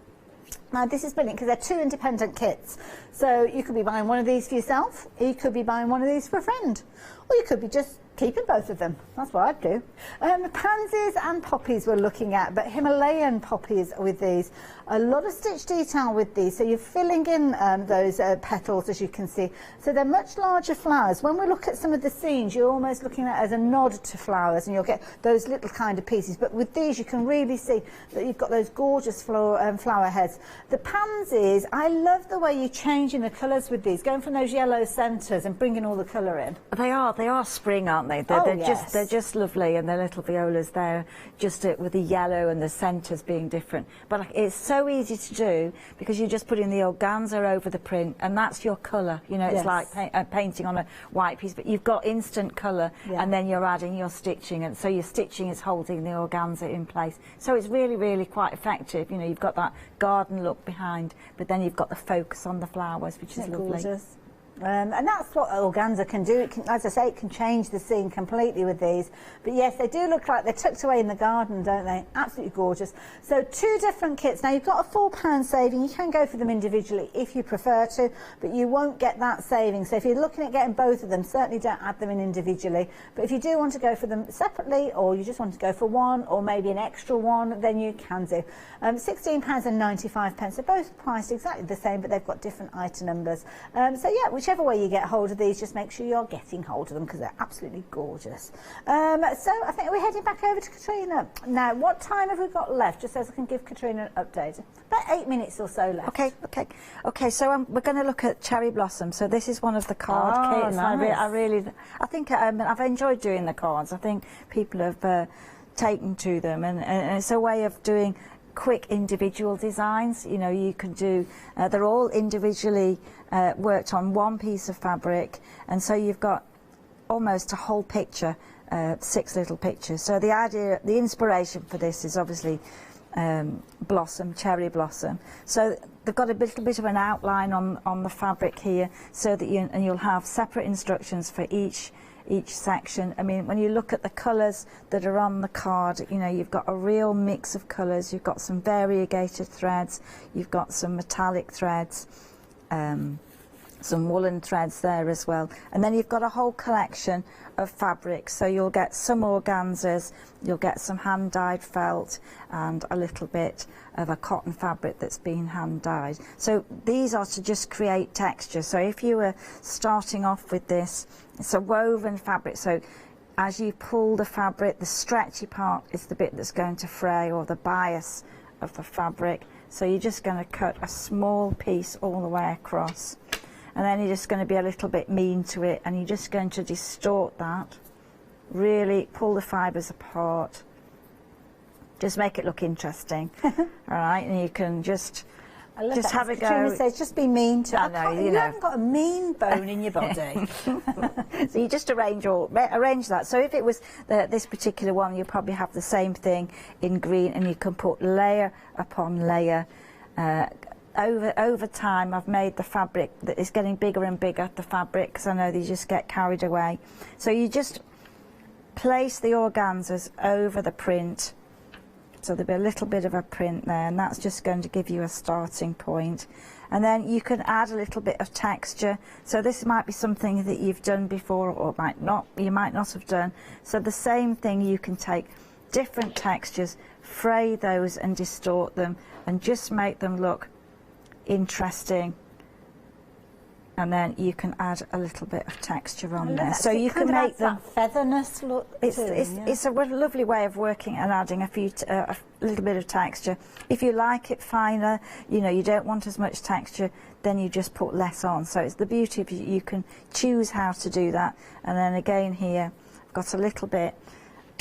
Now this is brilliant because they're two independent kits. So you could be buying one of these for yourself, you could be buying one of these for a friend, or you could be just keeping both of them. That's what I'd do. Pansies and poppies we're looking at, but Himalayan poppies with these. A lot of stitch detail with these, so you're filling in those petals, as you can see. So they're much larger flowers. When we look at some of the scenes, you're almost looking at it as a nod to flowers, and you'll get those little kind of pieces. But with these, you can really see that you've got those gorgeous flower heads. The pansies, I love the way you're changing the colours with these, going from those yellow centres and bringing all the colour in. They are spring, aren't they? They're just lovely, and their little violas there, just with the yellow and the centres being different. But it's so easy to do because you just put in the organza over the print, and that's your colour. You know, it's like painting on a white piece, but you've got instant colour, and then you're adding your stitching, and so your stitching is holding the organza in place. So it's really, really quite effective. You know, you've got that garden look behind, but then you've got the focus on the flowers, which is lovely. Gorgeous. And that's what organza can do. It can, as I say, it can change the scene completely with these. But yes, they do look like they're tucked away in the garden, don't they? Absolutely gorgeous. So two different kits. Now you've got a £4 saving. You can go for them individually if you prefer to, but you won't get that saving. So if you're looking at getting both of them, certainly don't add them in individually. But if you do want to go for them separately, or you just want to go for one, or maybe an extra one, then you can do. £16.95. They're both priced exactly the same, but they've got different item numbers. So yeah, whichever way you get hold of these, just make sure you're getting hold of them because they're absolutely gorgeous. So I think we're heading back over to Katrina. Now, what time have we got left, just so I can give Katrina an update? About 8 minutes or so left. Okay, so we're going to look at Cherry Blossom. So this is one of the card kits. Nice. I think I've enjoyed doing the cards. I think people have taken to them, and it's a way of doing quick individual designs. You know, you can do, they're all individually worked on one piece of fabric, and so you've got almost a whole picture, 6 little pictures. So the idea, the inspiration for this is obviously blossom, cherry blossom. So they've got a little bit of an outline on the fabric here, so that you'll have separate instructions for each section. I mean, when you look at the colours that are on the card, you know, you've got a real mix of colours. You've got some variegated threads, you've got some metallic threads, some woolen threads there as well, and then you've got a whole collection of fabrics. So you'll get some organzas, you'll get some hand dyed felt, and a little bit of a cotton fabric that's been hand dyed. So these are to just create texture. So if you were starting off with this, it's a woven fabric, so as you pull the fabric, the stretchy part is the bit that's going to fray, or the bias of the fabric. So you're just going to cut a small piece all the way across, and then you're just going to be a little bit mean to it, and you're just going to distort that, really pull the fibres apart, just make it look interesting. All right, and you can just have a go. Katrina says, just be mean to it. You know. haven't got a mean bone in your body. So you just arrange that. So if it was this particular one, you'll probably have the same thing in green, and you can put layer upon layer. Over time, I've made the fabric that is getting bigger and bigger, the fabric, because I know they just get carried away. So you just place the organzas over the print. So there'll be a little bit of a print there, and that's just going to give you a starting point. And then you can add a little bit of texture. So this might be something that you've done before, or you might not have done. So the same thing, you can take different textures, fray those and distort them, and just make them look interesting. And then you can add a little bit of texture on there, so you can make them featherness look. It's a lovely way of working and adding a little bit of texture. If you like it finer, you know, you don't want as much texture, then you just put less on. So it's the beauty of you can choose how to do that. And then again here, I've got a little bit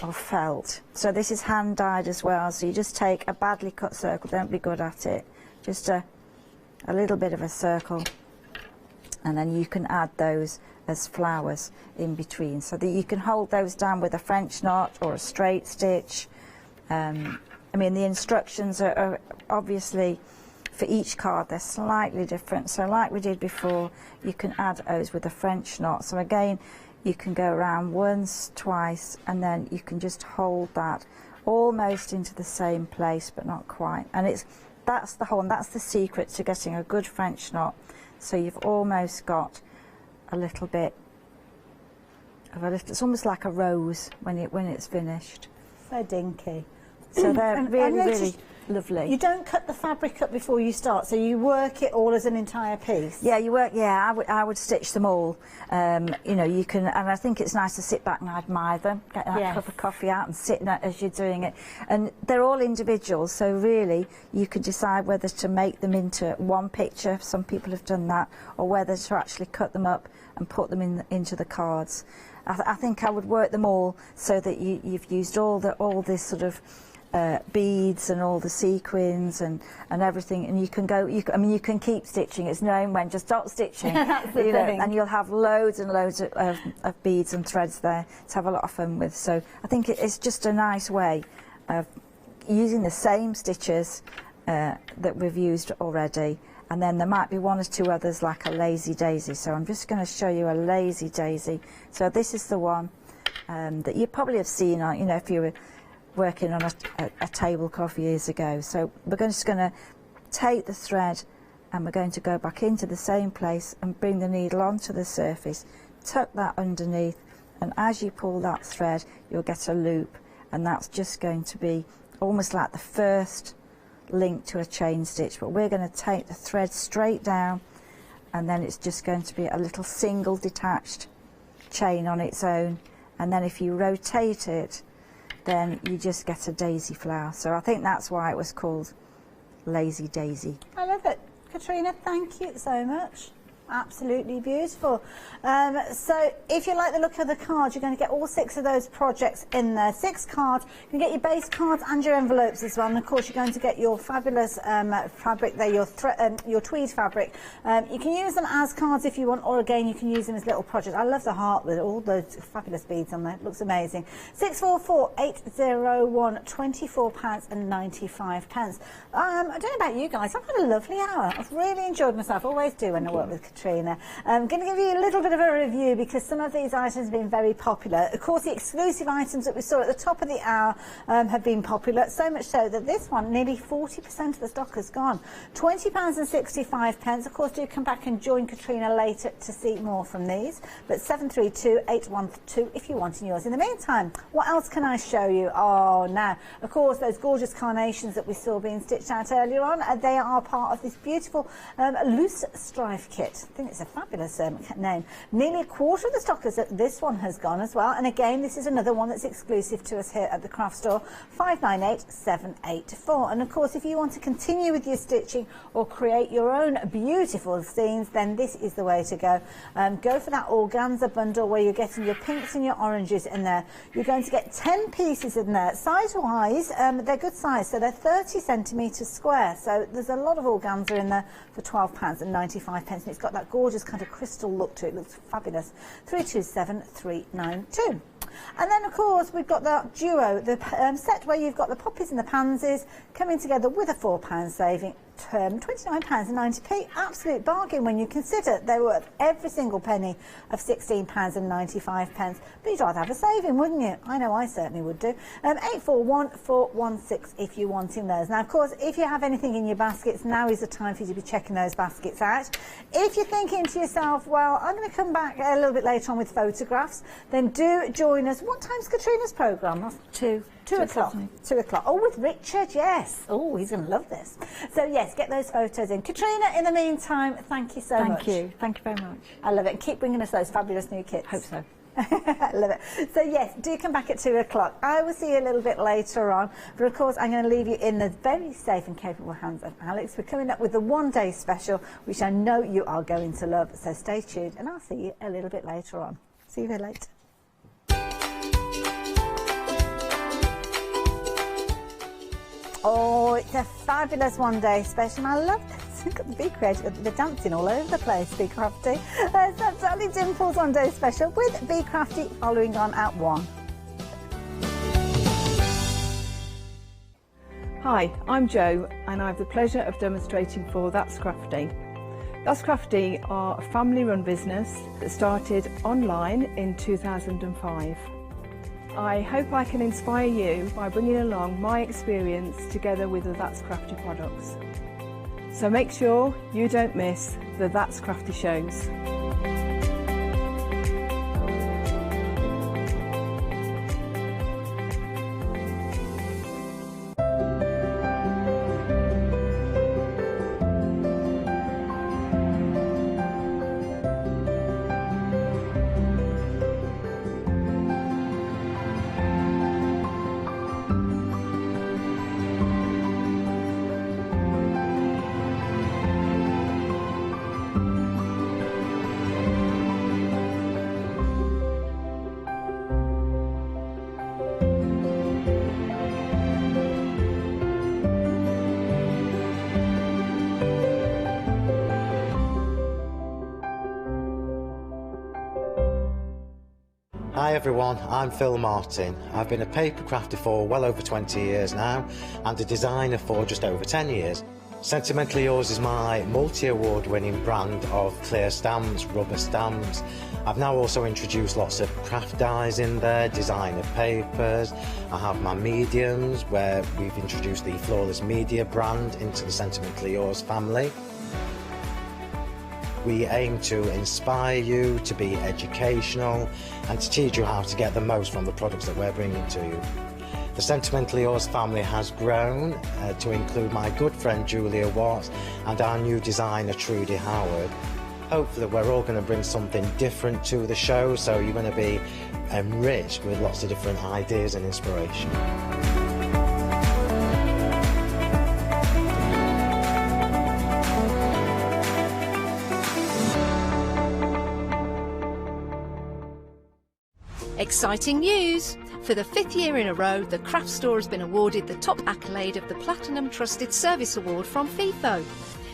of felt. So this is hand dyed as well. So you just take a badly cut circle. Don't be good at it. Just a little bit of a circle. And then you can add those as flowers in between, so that you can hold those down with a French knot or a straight stitch. I mean, the instructions are obviously for each card, they're slightly different. So like we did before, you can add O's with a French knot. So again, you can go around once, twice, and then you can just hold that almost into the same place, but not quite. And that's the secret to getting a good French knot. So you've almost got a little bit of it's almost like a rose when it's finished. So dinky. So they're really lovely. You don't cut the fabric up before you start, so you work it all as an entire piece. Yeah, I would stitch them all. You know, you can, and I think it's nice to sit back and admire them, get that cup of coffee out and sit in it as you're doing it. And they're all individual, so really you could decide whether to make them into one picture. Some people have done that, or whether to actually cut them up and put them into the cards. I think I would work them all so that you've used all this sort of beads and all the sequins and everything, and you can keep stitching. It's knowing when to stop stitching. That's the thing. And you'll have loads and loads of beads and threads there to have a lot of fun with. So I think it's just a nice way of using the same stitches that we've used already, and then there might be one or two others like a lazy daisy. So I'm just going to show you a lazy daisy. So this is the one that you probably have seen on, you know, if you were working on a tablecloth years ago. So we're just going to take the thread and we're going to go back into the same place and bring the needle onto the surface, tuck that underneath, and as you pull that thread you'll get a loop, and that's just going to be almost like the first link to a chain stitch. But we're going to take the thread straight down, and then it's just going to be a little single detached chain on its own, and then if you rotate it, then you just get a daisy flower. So I think that's why it was called Lazy Daisy. I love it. Katrina, thank you so much. Absolutely beautiful. So if you like the look of the cards, you're going to get all 6 of those projects in there. 6 cards. You can get your base cards and your envelopes as well. And of course, you're going to get your fabulous fabric there, your tweed fabric. You can use them as cards if you want, or again, you can use them as little projects. I love the heart with all those fabulous beads on there. It looks amazing. 644801, £24.95. I don't know about you guys. I've had a lovely hour. I've really enjoyed myself. I always do when I work with Katrina. I'm going to give you a little bit of a review because some of these items have been very popular. Of course, the exclusive items that we saw at the top of the hour have been popular, so much so that this one, nearly 40% of the stock has gone. £20.65. Of course, do come back and join Katrina later to see more from these. But 732-812 if you want yours. In the meantime, what else can I show you? Oh, now, of course, those gorgeous carnations that we saw being stitched out earlier on, they are part of this beautiful loose strife kit. I think it's a fabulous name. Nearly a quarter of the stock this one has gone as well. And again, this is another one that's exclusive to us here at the craft store. 598784. And of course, if you want to continue with your stitching or create your own beautiful scenes, then this is the way to go. Go for that organza bundle where you're getting your pinks and your oranges in there. You're going to get 10 pieces in there. Size-wise, they're good size, so they're 30 centimetres square. So there's a lot of organza in there for £12.95. And it's got that gorgeous kind of crystal look to it. It looks fabulous. 327392. And then, of course, we've got that duo, the set where you've got the poppies and the pansies coming together with a £4 saving. £29.90. Absolute bargain when you consider they're worth every single penny of £16.95. But you'd rather have a saving, wouldn't you? I know I certainly would do. 841416 if you're wanting those. Now, of course, if you have anything in your baskets, now is the time for you to be checking those baskets out. If you're thinking to yourself, well, I'm going to come back a little bit later on with photographs, then do join us. What time's Katrina's programme? 2 o'clock. 2 o'clock. Oh, with Richard, yes. Oh, he's going to love this. So, yes, get those photos in. Katrina, in the meantime, thank you so much. Thank you. Thank you very much. I love it. Keep bringing us those fabulous new kits. Hope so. I love it. So, yes, do come back at 2 o'clock. I will see you a little bit later on. But, of course, I'm going to leave you in the very safe and capable hands of Alex. We're coming up with the one-day special, which I know you are going to love. So stay tuned, and I'll see you a little bit later on. See you later. Oh, it's a fabulous one-day special. I love this. Look at the Be Creative. They're dancing all over the place, Be Crafty. That's Sally Dimple's one-day special with Be Crafty following on at 1. Hi, I'm Jo and I have the pleasure of demonstrating for That's Crafty. That's Crafty are a family-run business that started online in 2005. I hope I can inspire you by bringing along my experience together with the That's Crafty products. So make sure you don't miss the That's Crafty shows. Hi everyone, I'm Phil Martin. I've been a paper crafter for well over 20 years now and a designer for just over 10 years. Sentimentally Yours is my multi-award winning brand of clear stamps, rubber stamps. I've now also introduced lots of craft dyes in there, designer papers. I have my mediums where we've introduced the Flawless Media brand into the Sentimentally Yours family. We aim to inspire you, to be educational and to teach you how to get the most from the products that we're bringing to you. The Sentimentally Yours family has grown to include my good friend Julia Watts and our new designer Trudy Howard. Hopefully we're all going to bring something different to the show, so you're going to be enriched with lots of different ideas and inspiration. Exciting news! For the 5th year in a row, the Craft Store has been awarded the top accolade of the Platinum Trusted Service Award from FIFO.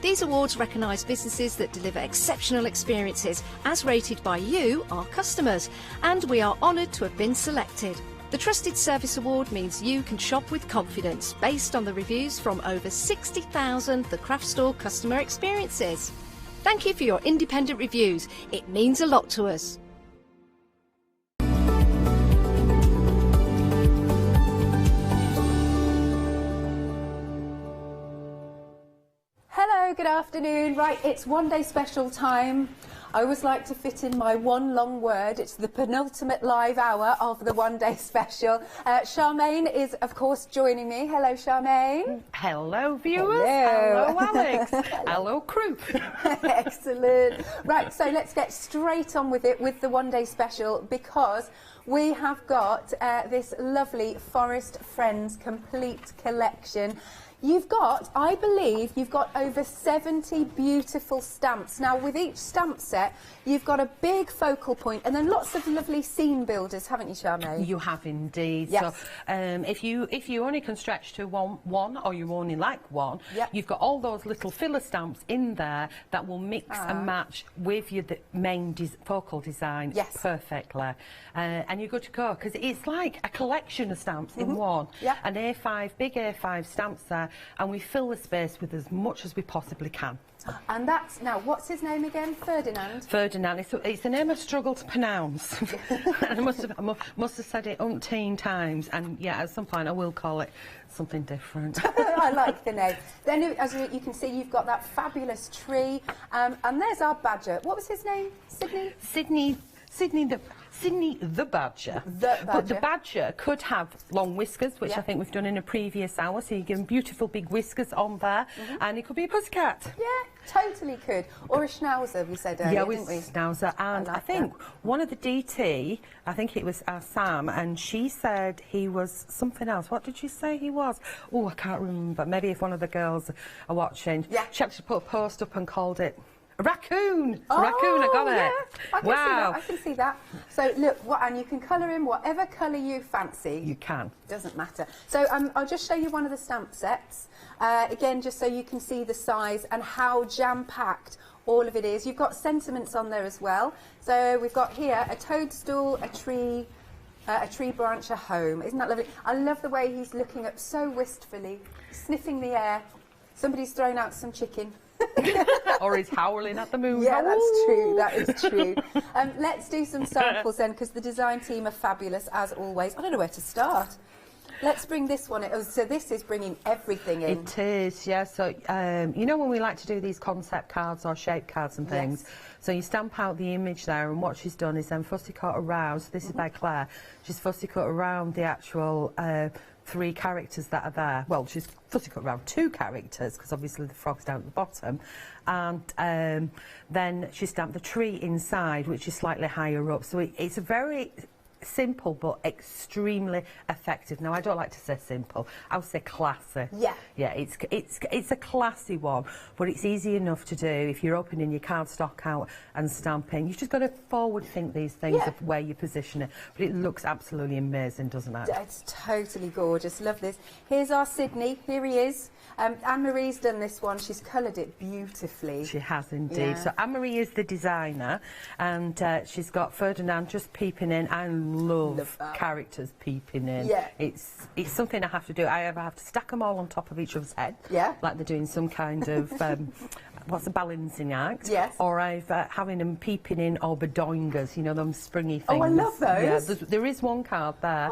These awards recognise businesses that deliver exceptional experiences as rated by you, our customers, and we are honoured to have been selected. The Trusted Service Award means you can shop with confidence based on the reviews from over 60,000 The Craft Store customer experiences. Thank you for your independent reviews. It means a lot to us. Hello, good afternoon. Right, it's one day special time. I always like to fit in my one long word. It's the penultimate live hour of the one day special. Charmaine is, of course, joining me. Hello, Charmaine. Hello, viewers. Hello, Alex. Hello, crew. Excellent. Right, so let's get straight on with it with the one day special, because we have got this lovely Forest Friends complete collection. You've got, I believe, you've got over 70 beautiful stamps. Now, with each stamp set, you've got a big focal point and then lots of lovely scene builders, haven't you, Charmaine? You have indeed. Yes. So, if you only can stretch to one or you only like one, you've got all those little filler stamps in there that will mix and match with your main focal design perfectly. And you're good to go, because it's like a collection of stamps in one. An A5, big A5 stamps there, and we fill the space with as much as we possibly can. And that's, now, what's his name again? Ferdinand? Ferdinand. It's a name I've struggled to pronounce. I must have said it umpteen times, and yeah, at some point I will call it something different. I like the name. Then, as you can see, you've got that fabulous tree, and there's our badger. What was his name? Sydney? Sydney the badger. But the badger could have long whiskers, which I think we've done in a previous hour, so you give him beautiful big whiskers on there, and he could be a pussycat. Yeah, totally could. Or a schnauzer, we said earlier, didn't we? Schnauzer. And I think one of the DT, I think it was Sam, and she said he was something else. What did she say he was? Oh, I can't remember. Maybe if one of the girls are watching. She actually put a post up and called it a raccoon. Oh, raccoon, I got it. I can see that. I can see that. So look, and you can colour in whatever colour you fancy. You can. Doesn't matter. So I'll just show you one of the stamp sets. Again, just so you can see the size and how jam-packed all of it is. You've got sentiments on there as well. So we've got here a toadstool, a tree, A tree branch, a home. Isn't that lovely? I love the way he's looking up so wistfully, sniffing the air. Somebody's thrown out some chicken. Or he's howling at the moon. Yeah, that's true. That is true. Let's do some samples then, because the design team are fabulous as always. I don't know where to start. Let's bring this one in. Oh, so this is bringing everything in. It is, yeah. So, you know when we like to do these concept cards or shape cards and things? Yes. So you stamp out the image there, and what she's done is then fussy cut around. So this is by Claire. She's fussy cut around the actual 3 characters that are there. Well, she's fussy cut around 2 characters, because obviously the frog's down at the bottom. And then she stamped the tree inside, which is slightly higher up. So it's a very simple but extremely effective. Now, I don't like to say simple, I would say classy. Yeah. Yeah, it's a classy one, but it's easy enough to do if you're opening your cardstock out and stamping. You've just got to forward think these things of where you position it. But it looks absolutely amazing, doesn't it? It's totally gorgeous. Love this. Here's our Sydney. Here he is. Anne-Marie's done this one. She's coloured it beautifully. She has indeed. Yeah. So Anne-Marie is the designer, and she's got Ferdinand just peeping in. I love characters peeping in. Yeah. It's something I have to do. I either have to stack them all on top of each other's head, like they're doing some kind of what's a balancing act? Yes. Or either having them peeping in, or bedoingers, you know, them springy things. Oh, I love those. Yeah, there is one card there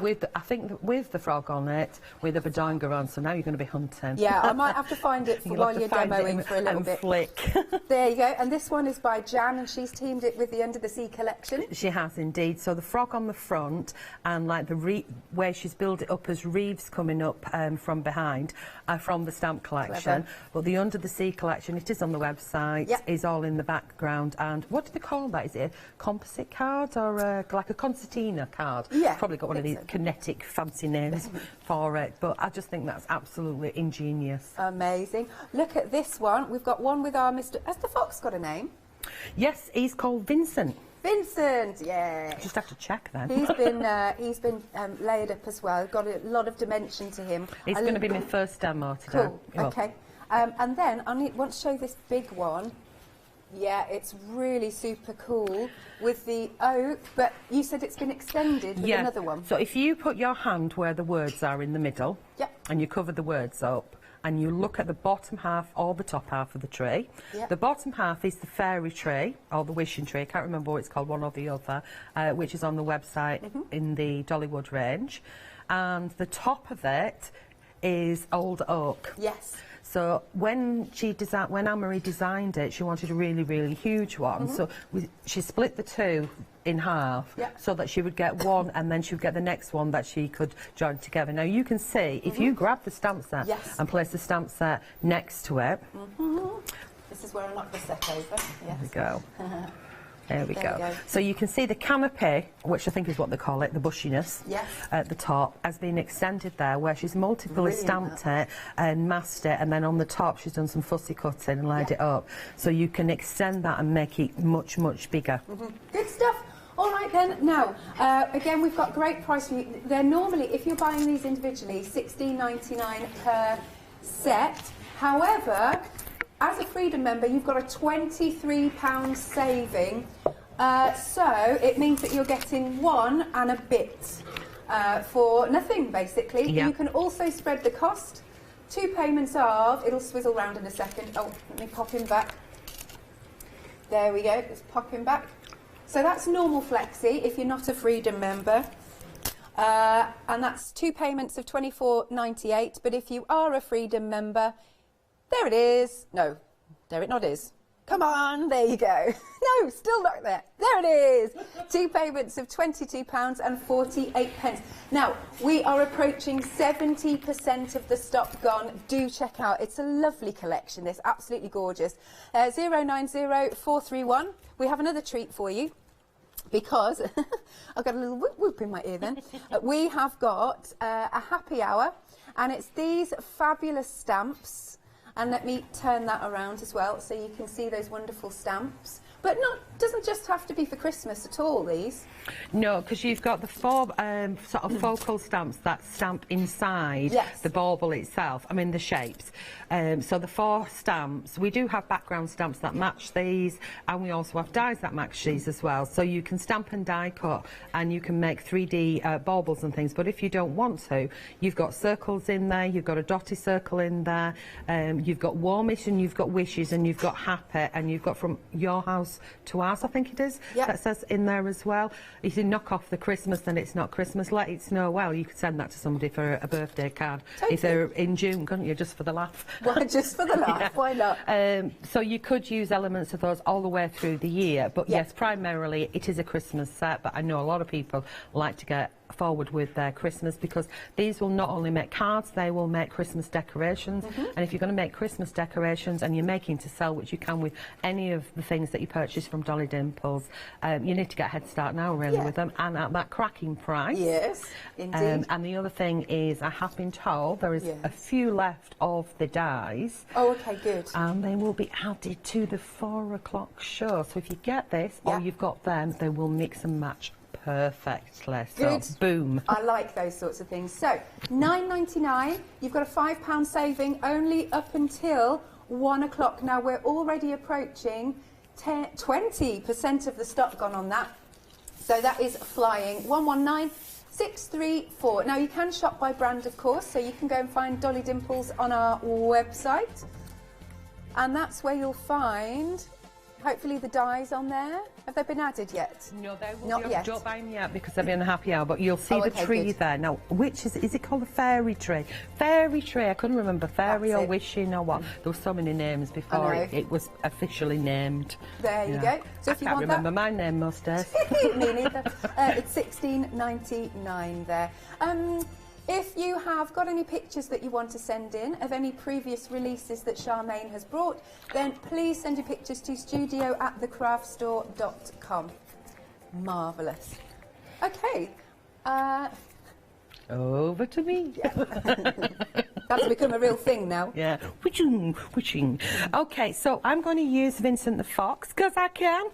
with, I think, with the frog on it, with a bedoinger on. So now you're going to be hunting. Yeah, I might have to find it while you're demoing for a little bit. Flick. There you go. And this one is by Jan, and she's teamed it with the Under the Sea collection. She has indeed. So the frog on the front, and like the where she's built it up as reeves coming up from behind, from the stamp collection. Clever. But the Under the Sea collection, it is on the website, is all in the background. And what do they call that? Is it a composite card or like a concertina card? Yeah. Probably got one of these kinetic fancy names for it. But I just think that's absolutely ingenious. Amazing. Look at this one. We've got one with our Mr. Has the fox got a name? Yes, he's called Vincent. Vincent, yeah. Just have to check then. He's been layered up as well. Got a lot of dimension to him. It's going to be my first demo today. Cool. Okay. And then I want to show this big one. Yeah, it's really super cool with the oak, but you said it's been extended with another one. So if you put your hand where the words are in the middle, and you cover the words up, and you look at the bottom half or the top half of the tree. The bottom half is the fairy tree, or the wishing tree, I can't remember what it's called, one or the other, which is on the website in the Dollywood range. And the top of it is old oak. Yes. So when Anne-Marie designed it, she wanted a really, really huge one. So she split the two in half so that she would get one, and then she would get the next one that she could join together. Now you can see, if you grab the stamp set and place the stamp set next to it. This is where I knock the set over. There we go. There we go. So you can see the canopy, which I think is what they call it, the bushiness at the top, has been extended there, where she's multiply stamped it and masked it, and then on the top she's done some fussy cutting and laid it up. So you can extend that and make it much, much bigger. Good stuff. All right then. Now, again, we've got great price. They're normally, if you're buying these individually, $16.99 per set. However, as a Freedom member, you've got a £23 saving, so it means that you're getting one and a bit for nothing, basically. You can also spread the cost. 2 payments of, it'll swizzle round in a second. Oh, let me pop him back. There we go, let's pop him back. So that's normal flexi if you're not a Freedom member. And that's 2 payments of $24.98, but if you are a Freedom member, there it is. No, there it not is. Come on, there you go. No, still not there. There it is. 2 payments of £22.48. Now, we are approaching 70% of the stock gone. Do check out. It's a lovely collection, this. Absolutely gorgeous. 090431. We have another treat for you, because I've got a little whoop whoop in my ear then. We have got a happy hour, and it's these fabulous stamps. And let me turn that around as well, so you can see those wonderful stamps. But doesn't just have to be for Christmas at all, these? No, because you've got the 4 sort of focal stamps that stamp inside Yes. the bauble itself. I mean, the shapes. So the 4 stamps, we do have background stamps that match these, and we also have dies that match these as well. So you can stamp and die cut, and you can make 3D baubles and things. But if you don't want to, you've got circles in there, you've got a dotty circle in there, you've got warmish, and you've got wishes, and you've got happy, and you've got from your house to ours, I think it is. Yep. That says in there as well. If you knock off the Christmas, then it's not Christmas. Let it snow well. You could send that to somebody for a birthday card. Totally. If they're in June, couldn't you, just for the laugh? Well, just for the laugh, Yeah. why not? So you could use elements of those all the way through the year. But yes, primarily it is a Christmas set. But I know a lot of people like to get forward with their Christmas, because these will not only make cards, they will make Christmas decorations. And if you're going to make Christmas decorations and you're making to sell, which you can with any of the things that you purchase from Dolly Dimples, you need to get a head start now really with them, and at that cracking price. Yes, indeed. And the other thing is, I have been told there is a few left of the dies. Oh, okay, good. And they will be added to the 4 o'clock show. So if you get this or you've got them, they will mix and match perfectly. Good. So, boom. I like those sorts of things. So, £9.99. You've got a £5 saving only up until 1 o'clock. Now, we're already approaching 20% of the stock gone on that. So that is flying. 119634. Now, you can shop by brand, of course, so you can go and find Dolly Dimples on our website. And that's where you'll find, hopefully, the dies on there. Have they been added yet? No, they will not yet. Don't buy them yet because they've been a happy hour, but you'll see the okay, tree good. there. Now, which is it called a fairy tree? Fairy tree, I couldn't remember, fairy or wishing or what. There were so many names before it was officially named. There you go. So if you I can't want remember my name most days. Me neither. It's £16.99 there. If you have got any pictures that you want to send in of any previous releases that Charmaine has brought, then please send your pictures to studio@thecraftstore.com. Marvellous. Okay. Over to me. That's become a real thing now. Yeah. Witching. Okay, so I'm going to use Vincent the Fox because I can.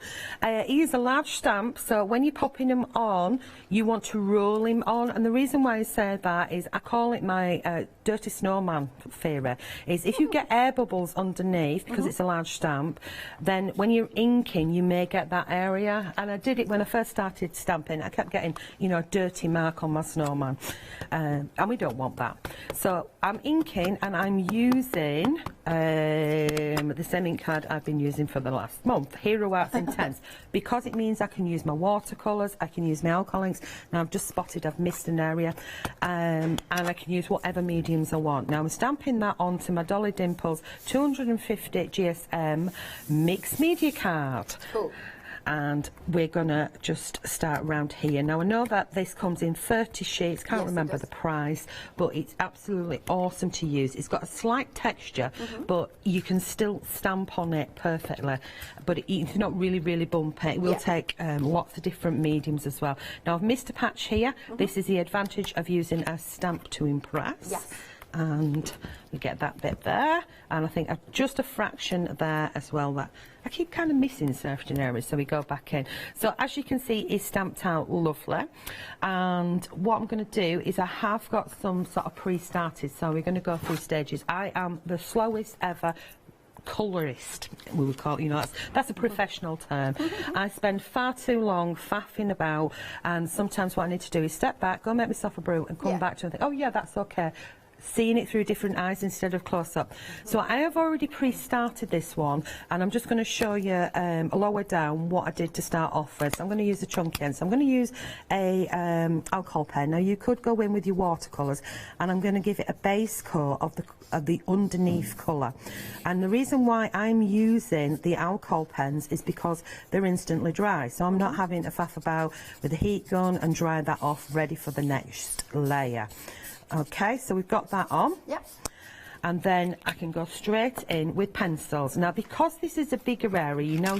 He is a large stamp, so when you're popping him on, you want to roll him on. And the reason why I say that is I call it my dirty snowman theory. Is if you get air bubbles underneath, because it's a large stamp, then when you're inking, you may get that area. And I did it when I first started stamping. I kept getting, you know, a dirty mark on my snowman. And we don't want that. So I'm inking and I'm using the same ink card I've been using for the last month, Hero Arts Intense, because it means I can use my watercolours, I can use my alcohol inks. Now I've just spotted I've missed an area, and I can use whatever mediums I want. Now I'm stamping that onto my Dolly Dimples 250 GSM mixed media card. Cool. And we're going to just start around here. Now, I know that this comes in 30 sheets. Can't remember the price, but it's absolutely awesome to use. It's got a slight texture, but you can still stamp on it perfectly. But it's not really, really bumpy. It will take lots of different mediums as well. Now, I've missed a patch here. This is the advantage of using a stamp to impress. Yes. And we get that bit there, and I think just a fraction there as well. That I keep kind of missing certain areas, so we go back in. So as you can see, it's stamped out lovely. And what I'm going to do is I have got some sort of pre-started, so we're going to go through stages. I am the slowest ever colourist, we would call it, you know, that's a professional term. I spend far too long faffing about, and sometimes what I need to do is step back, go make myself a brew, and come back to it and think, oh yeah, that's okay. Seeing it through different eyes instead of close-up. So I have already pre-started this one, and I'm just going to show you lower down what I did to start off with. So I'm going to use a chunky end. So I'm going to use a alcohol pen. Now you could go in with your watercolours, and I'm going to give it a base coat of the underneath colour. And the reason why I'm using the alcohol pens is because they're instantly dry. So I'm not having to faff about with a heat gun and dry that off ready for the next layer. Okay, so we've got that on. Yep. and then I can go straight in with pencils. Now, because this is a bigger area, you know,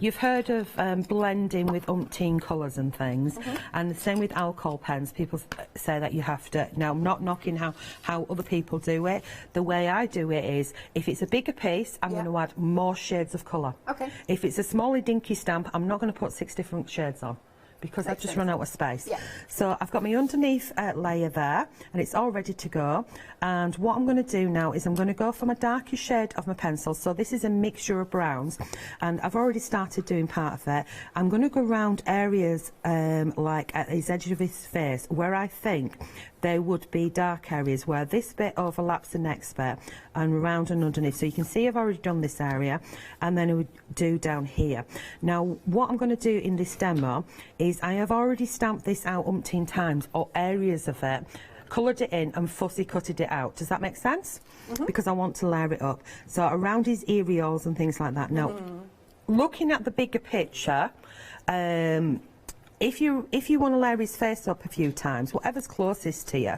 you've heard of blending with umpteen colours and things, and the same with alcohol pens. People say that you have to. Now, I'm not knocking how other people do it. The way I do it is, if it's a bigger piece, I'm going to add more shades of colour. Okay. If it's a smaller dinky stamp, I'm not going to put 6 different shades on, because I've just run out of space. Yeah. So I've got my underneath layer there, and it's all ready to go. And what I'm going to do now is I'm going to go for my darker shade of my pencil. So this is a mixture of browns, and I've already started doing part of it. I'm going to go around areas like at these edges of his face where I think there would be dark areas, where this bit overlaps the next bit, and around and underneath. So you can see I've already done this area, and then I would do down here. Now, what I'm going to do in this demo is I have already stamped this out umpteen times, or areas of it, coloured it in and fussy cutted it out. Does that make sense? Because I want to layer it up. So around his areoles and things like that. Now, looking at the bigger picture, if you want to layer his face up a few times, whatever's closest to you,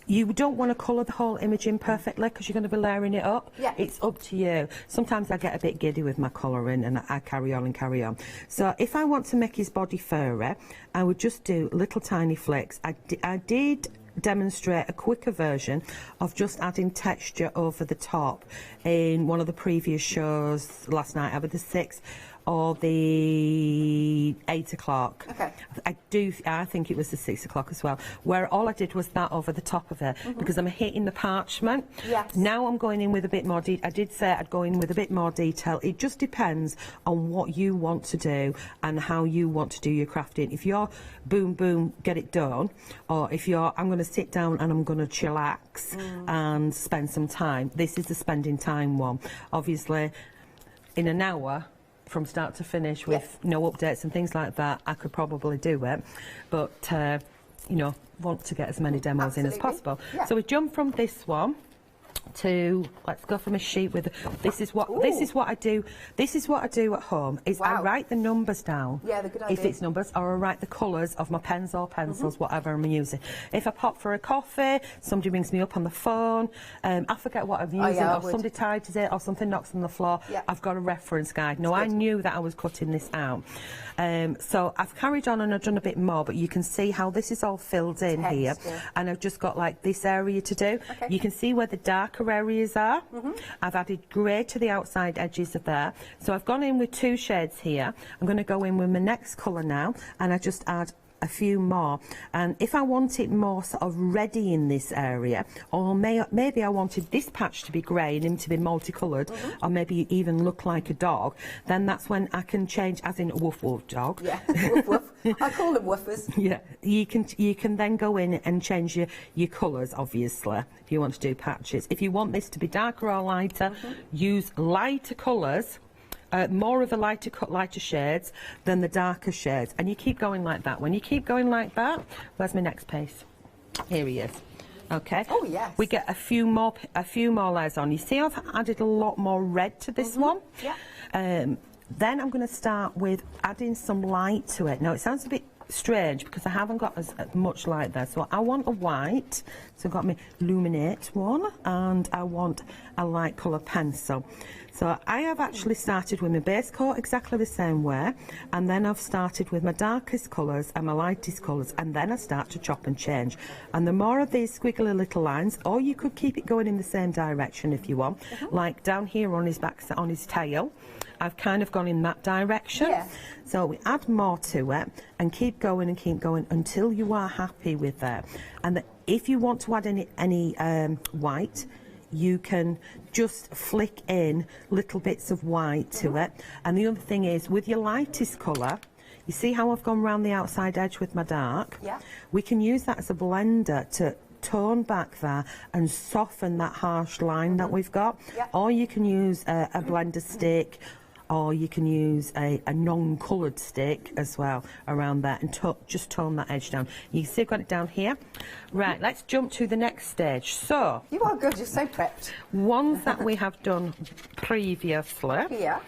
you don't want to colour the whole image in perfectly, because you're going to be layering it up. Yeah. It's up to you. Sometimes I get a bit giddy with my colouring, and I carry on and carry on. So if I want to make his body furry, I would just do little tiny flicks. I did demonstrate a quicker version of just adding texture over the top in one of the previous shows last night, either the 6th or the 8 o'clock. Okay. I think it was the 6 o'clock as well, where all I did was that over the top of it, because I'm hitting the parchment. Yes. Now I'm going in with a bit more detail. I did say I'd go in with a bit more detail. It just depends on what you want to do and how you want to do your crafting. If you're boom, boom, get it done, or if you're, I'm going to sit down and I'm going to chillax and spend some time, this is the spending time one. Obviously, in an hour, from start to finish, with no updates and things like that, I could probably do it, but you know, want to get as many demos in as possible. Yeah. So we jump from this one to, let's go from a sheet with, this is what I do at home, is I write the numbers down. Yeah, the good idea. If it's numbers, or I write the colours of my pens or pencils, whatever I'm using. If I pop for a coffee, somebody rings me up on the phone, I forget what I'm using, or somebody tidies it, or something knocks on the floor, I've got a reference guide. Now, I knew that I was cutting this out. So I've carried on and I've done a bit more, but you can see how this is all filled in here, and I've just got like this area to do. You can see where the darker areas are. I've added grey to the outside edges of there. So I've gone in with 2 shades here. I'm going to go in with my next colour now, and I just add a few more. And if I want it more sort of ready in this area, or maybe I wanted this patch to be grey and him to be multicoloured, or maybe even look like a dog, then that's when I can change, as in a woof woof dog. Yeah, woof woof. I call them woofers. Yeah, you can then go in and change your colours, obviously, if you want to do patches. If you want this to be darker or lighter, use lighter colours, more of the lighter shades than the darker shades, and you keep going like that. When you keep going like that, where's my next piece? Here he is. Okay. Oh yes. We get a few more layers on. You see, I've added a lot more red to this one. Yeah. Then I'm going to start with adding some light to it. Now, it sounds a bit strange because I haven't got as much light there, so I want a white. So I've got my Luminate one, and I want a light colour pencil. So I have actually started with my base coat exactly the same way, and then I've started with my darkest colours and my lightest colours, and then I start to chop and change. And the more of these squiggly little lines, or you could keep it going in the same direction if you want, like down here on his back, on his tail, I've kind of gone in that direction. Yes. So we add more to it and keep going until you are happy with that. And if you want to add any white, you can just flick in little bits of white to it. And the other thing is, with your lightest colour, you see how I've gone round the outside edge with my dark? Yeah. We can use that as a blender to tone back there and soften that harsh line that we've got. Yeah. Or you can use a blender stick, or you can use a non-coloured stick as well around there, and just tone that edge down. You can see I've got it down here. Right, let's jump to the next stage. So, you are good, you're so prepped. Ones that we have done previously. Yeah.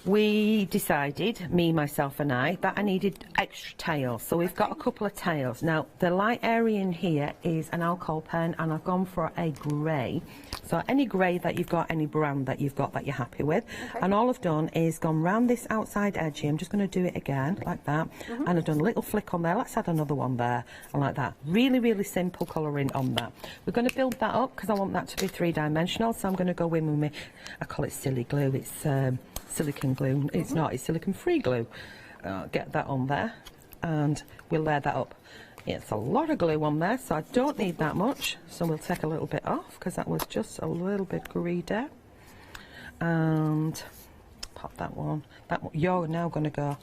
we decided, me, myself and I, that I needed extra tails. So we've got a couple of tails. Now, the light area in here is an alcohol pen, and I've gone for a grey. So any grey that you've got, any brand that you've got that you're happy with. Okay. And all I've done is gone round this outside edge here. I'm just going to do it again, like that. And I've done a little flick on there. Let's add another one there, and like that. Really, really simple colouring on that. We're going to build that up because I want that to be three-dimensional. So I'm going to go in with me, I call it silly glue. It's silicone glue. It's not, it's silicone-free glue. Get that on there, and we'll layer that up. It's a lot of glue on there, so I don't need that much. So we'll take a little bit off because that was just a little bit greedy. And pop that one. You're now going to go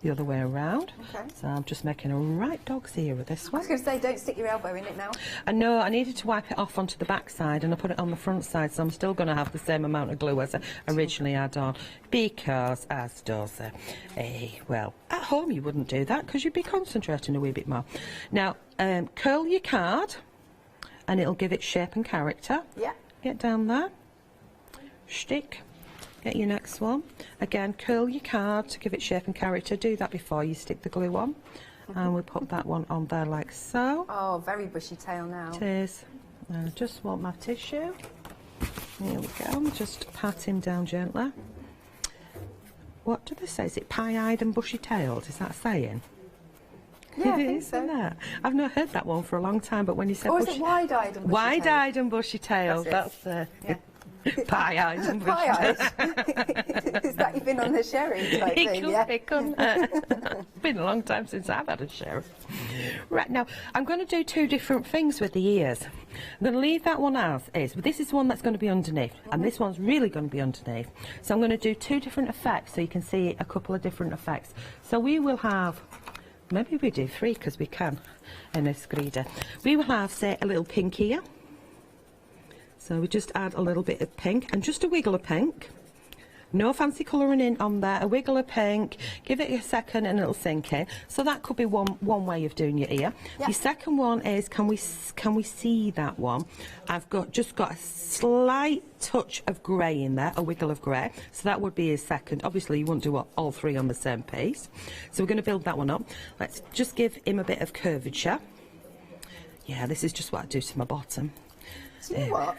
the other way around. Okay. So I'm just making a right dog's ear with this one. I was going to say, don't stick your elbow in it now. I know, I needed to wipe it off onto the back side, and I put it on the front side, so I'm still going to have the same amount of glue as I originally had on, because, as does well, at home you wouldn't do that because you'd be concentrating a wee bit more. Now, curl your card, and it'll give it shape and character. Yeah. Get down there, stick. Get your next one. Again, curl your card to give it shape and character. Do that before you stick the glue on. And we'll put that one on there like so. Oh, very bushy tail now. It is. I just want my tissue. Here we go. Just pat him down gently. What do they say? Is it pie-eyed and bushy-tailed? Is that a saying? Yeah, it is, isn't it? I've not heard that one for a long time, but when you said or is it wide-eyed and bushy-tailed? Wide-eyed and bushy-tailed. That's yeah. Pie-eyed and bushy-tailed. Is that you've been on the sherry type thing? It's been a long time since I've had a sherry. Right, now, I'm going to do two different things with the ears. I'm going to leave that one as is, but this is the one that's going to be underneath, and this one's really going to be underneath. So I'm going to do two different effects so you can see a couple of different effects. So we will have, maybe we do three because we can in this grader. We will have, say, a little pink here. So we just add a little bit of pink and just a wiggle of pink. No fancy colouring in on there, a wiggle of pink, give it a second and it'll sink in. So that could be one way of doing your ear. Yep. The second one is, can we see that one? I've just got a slight touch of grey in there, a wiggle of grey. So that would be a second. Obviously you wouldn't do all three on the same piece. So we're going to build that one up. Let's just give him a bit of curvature. Yeah, this is just what I do to my bottom. Do you know what?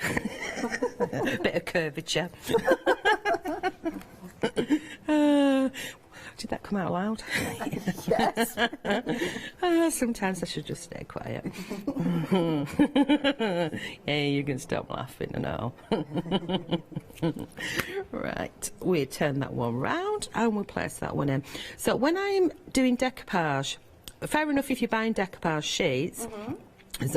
Bit of curvature. Did that come out loud? Yes. Sometimes I should just stay quiet. Yeah, you can stop laughing and all. Right, we turn that one round and we'll place that one in. So when I'm doing decoupage, fair enough if you're buying decoupage sheets,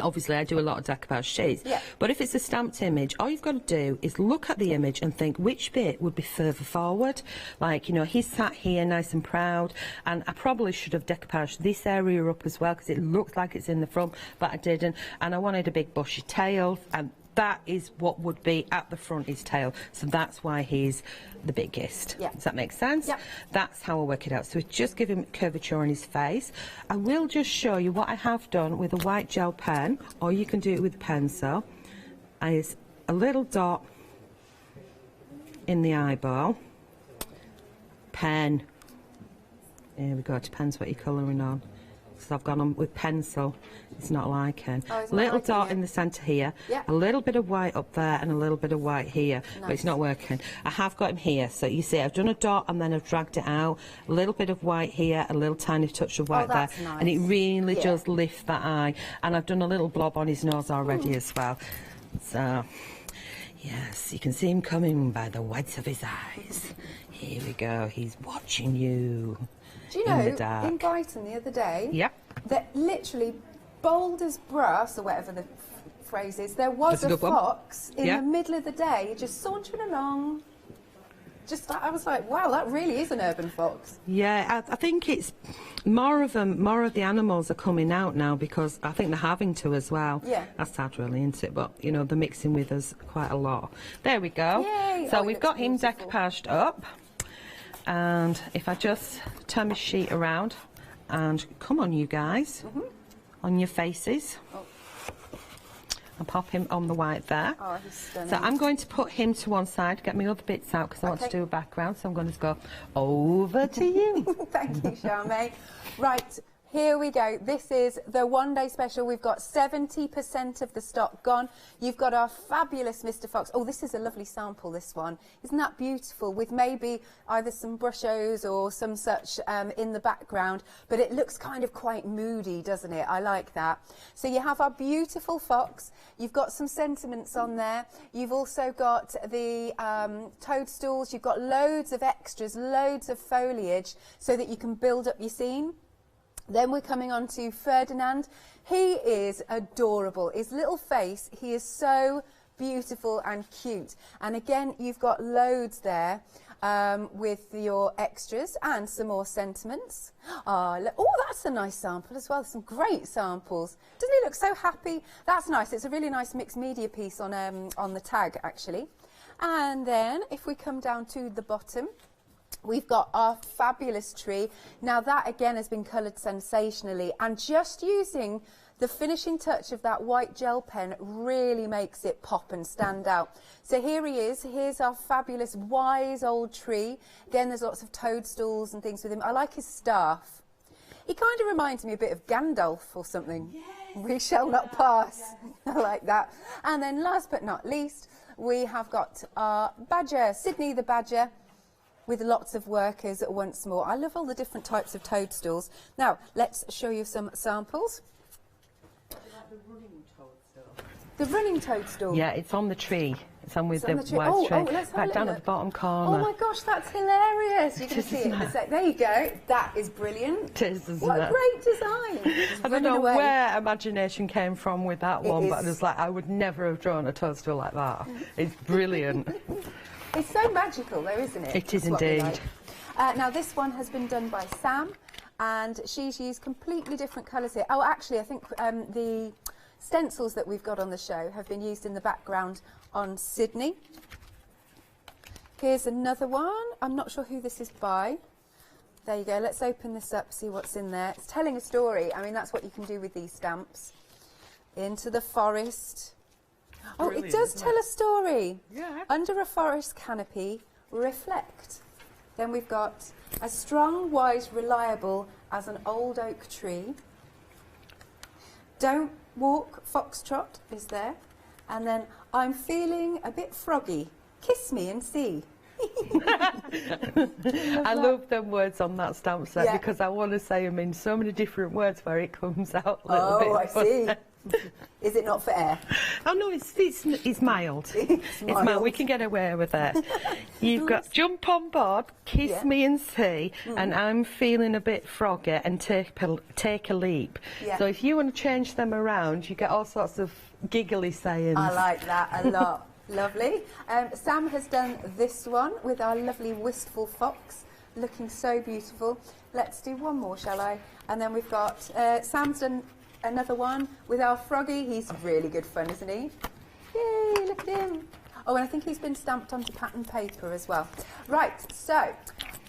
obviously I do a lot of decoupage sheets, but if it's a stamped image, all you've got to do is look at the image and think which bit would be further forward. Like, you know, he's sat here nice and proud, and I probably should have decoupaged this area up as well because it looks like it's in the front, but I didn't, and I wanted a big bushy tail, and that is what would be at the front, his tail. So that's why he's the biggest. Does that make sense? That's how I work it out. So we just give him curvature on his face. I will just show you what I have done with a white gel pen, or you can do it with a pencil. Is a little dot in the eyeball. Pen. Here we go. It depends what you're colouring on. So I've gone on with pencil. It's not liking. Little dot in the centre here, a little bit of white up there and a little bit of white here, but it's not working. I have got him here, so you see I've done a dot and then I've dragged it out, a little bit of white here, a little tiny touch of white there, and it really does lift that eye. And I've done a little blob on his nose already as well. So yes, you can see him coming by the whites of his eyes. Here we go, he's watching you. Do you know, in Brighton the other day, that literally bold as brass, or whatever the phrase is, there was a fox in the middle of the day just sauntering along. Just, I was like, wow, that really is an urban fox. Yeah, I think it's more of them, more of the animals are coming out now because I think they're having to as well. Yeah. That's sad really, isn't it? But, you know, they're mixing with us quite a lot. There we go. Yay. So we've got him decoupaged up. And if I just turn my sheet around and come on you guys, on your faces. I'll pop him on the white there. Oh, he's stunning. So I'm going to put him to one side, get my other bits out because I want to do a background. So I'm going to go over to you. Thank you, Charmaine. Right. Here we go. This is the one-day special. We've got 70% of the stock gone. You've got our fabulous Mr. Fox. Oh, this is a lovely sample, this one. Isn't that beautiful? With maybe either some brushos or some such in the background. But it looks kind of quite moody, doesn't it? I like that. So you have our beautiful fox. You've got some sentiments on there. You've also got the toadstools. You've got loads of extras, loads of foliage so that you can build up your scene. Then we're coming on to Ferdinand. He is adorable. His little face, he is so beautiful and cute. And again, you've got loads there with your extras and some more sentiments. Oh, that's a nice sample as well. Some great samples. Doesn't he look so happy? That's nice. It's a really nice mixed media piece on the tag, actually. And then if we come down to the bottom, we've got our fabulous tree. Now that again has been coloured sensationally, and just using the finishing touch of that white gel pen really makes it pop and stand out. So here he is. Here's our fabulous wise old tree. Again, there's lots of toadstools and things with him. I like his staff. He kind of reminds me a bit of Gandalf or something. Yes, we shall not pass. Yes. I like that. And then last but not least, we have got our badger, Sydney the badger, with lots of workers once more. I love all the different types of toadstools. Now, let's show you some samples. The running toadstool? Yeah, it's on the tree. It's on with the white tree. Let's have Right down look. at the bottom corner. Oh my gosh, that's hilarious. You can see it in a sec. There you go. That is brilliant. It is, isn't what it? a great design. I don't know where imagination came from with that one, but it was like, I would never have drawn a toadstool like that. It's brilliant. It's so magical though, isn't it? It is indeed. Now this one has been done by Sam, and she's used completely different colours here. Oh, actually, I think the stencils that we've got on the show have been used in the background on Sydney. Here's another one. I'm not sure who this is by. There you go. Let's open this up, see what's in there. It's telling a story. I mean, that's what you can do with these stamps. Into the forest. Oh, it does tell a story. Yeah. Under a forest canopy, reflect. Then we've got as strong, wise, reliable as an old oak tree. Don't walk, foxtrot is there. And then I'm feeling a bit froggy. Kiss me and see. I love them words on that stamp set because I want to say them in so many different words where it comes out a little bit. Oh, I see. Is it not for air? Oh no, it's mild. It's mild. We can get away with it. You've got jump on board, kiss me and see, and I'm feeling a bit froggy and take a leap. Yeah. So if you want to change them around, you get all sorts of giggly sayings. I like that a lot. Lovely. Sam has done this one with our lovely wistful fox, looking so beautiful. Let's do one more, shall I? And then we've got Sam's done another one with our froggy. He's really good fun, isn't he? Yay, look at him. Oh, and I think he's been stamped onto pattern paper as well. Right, so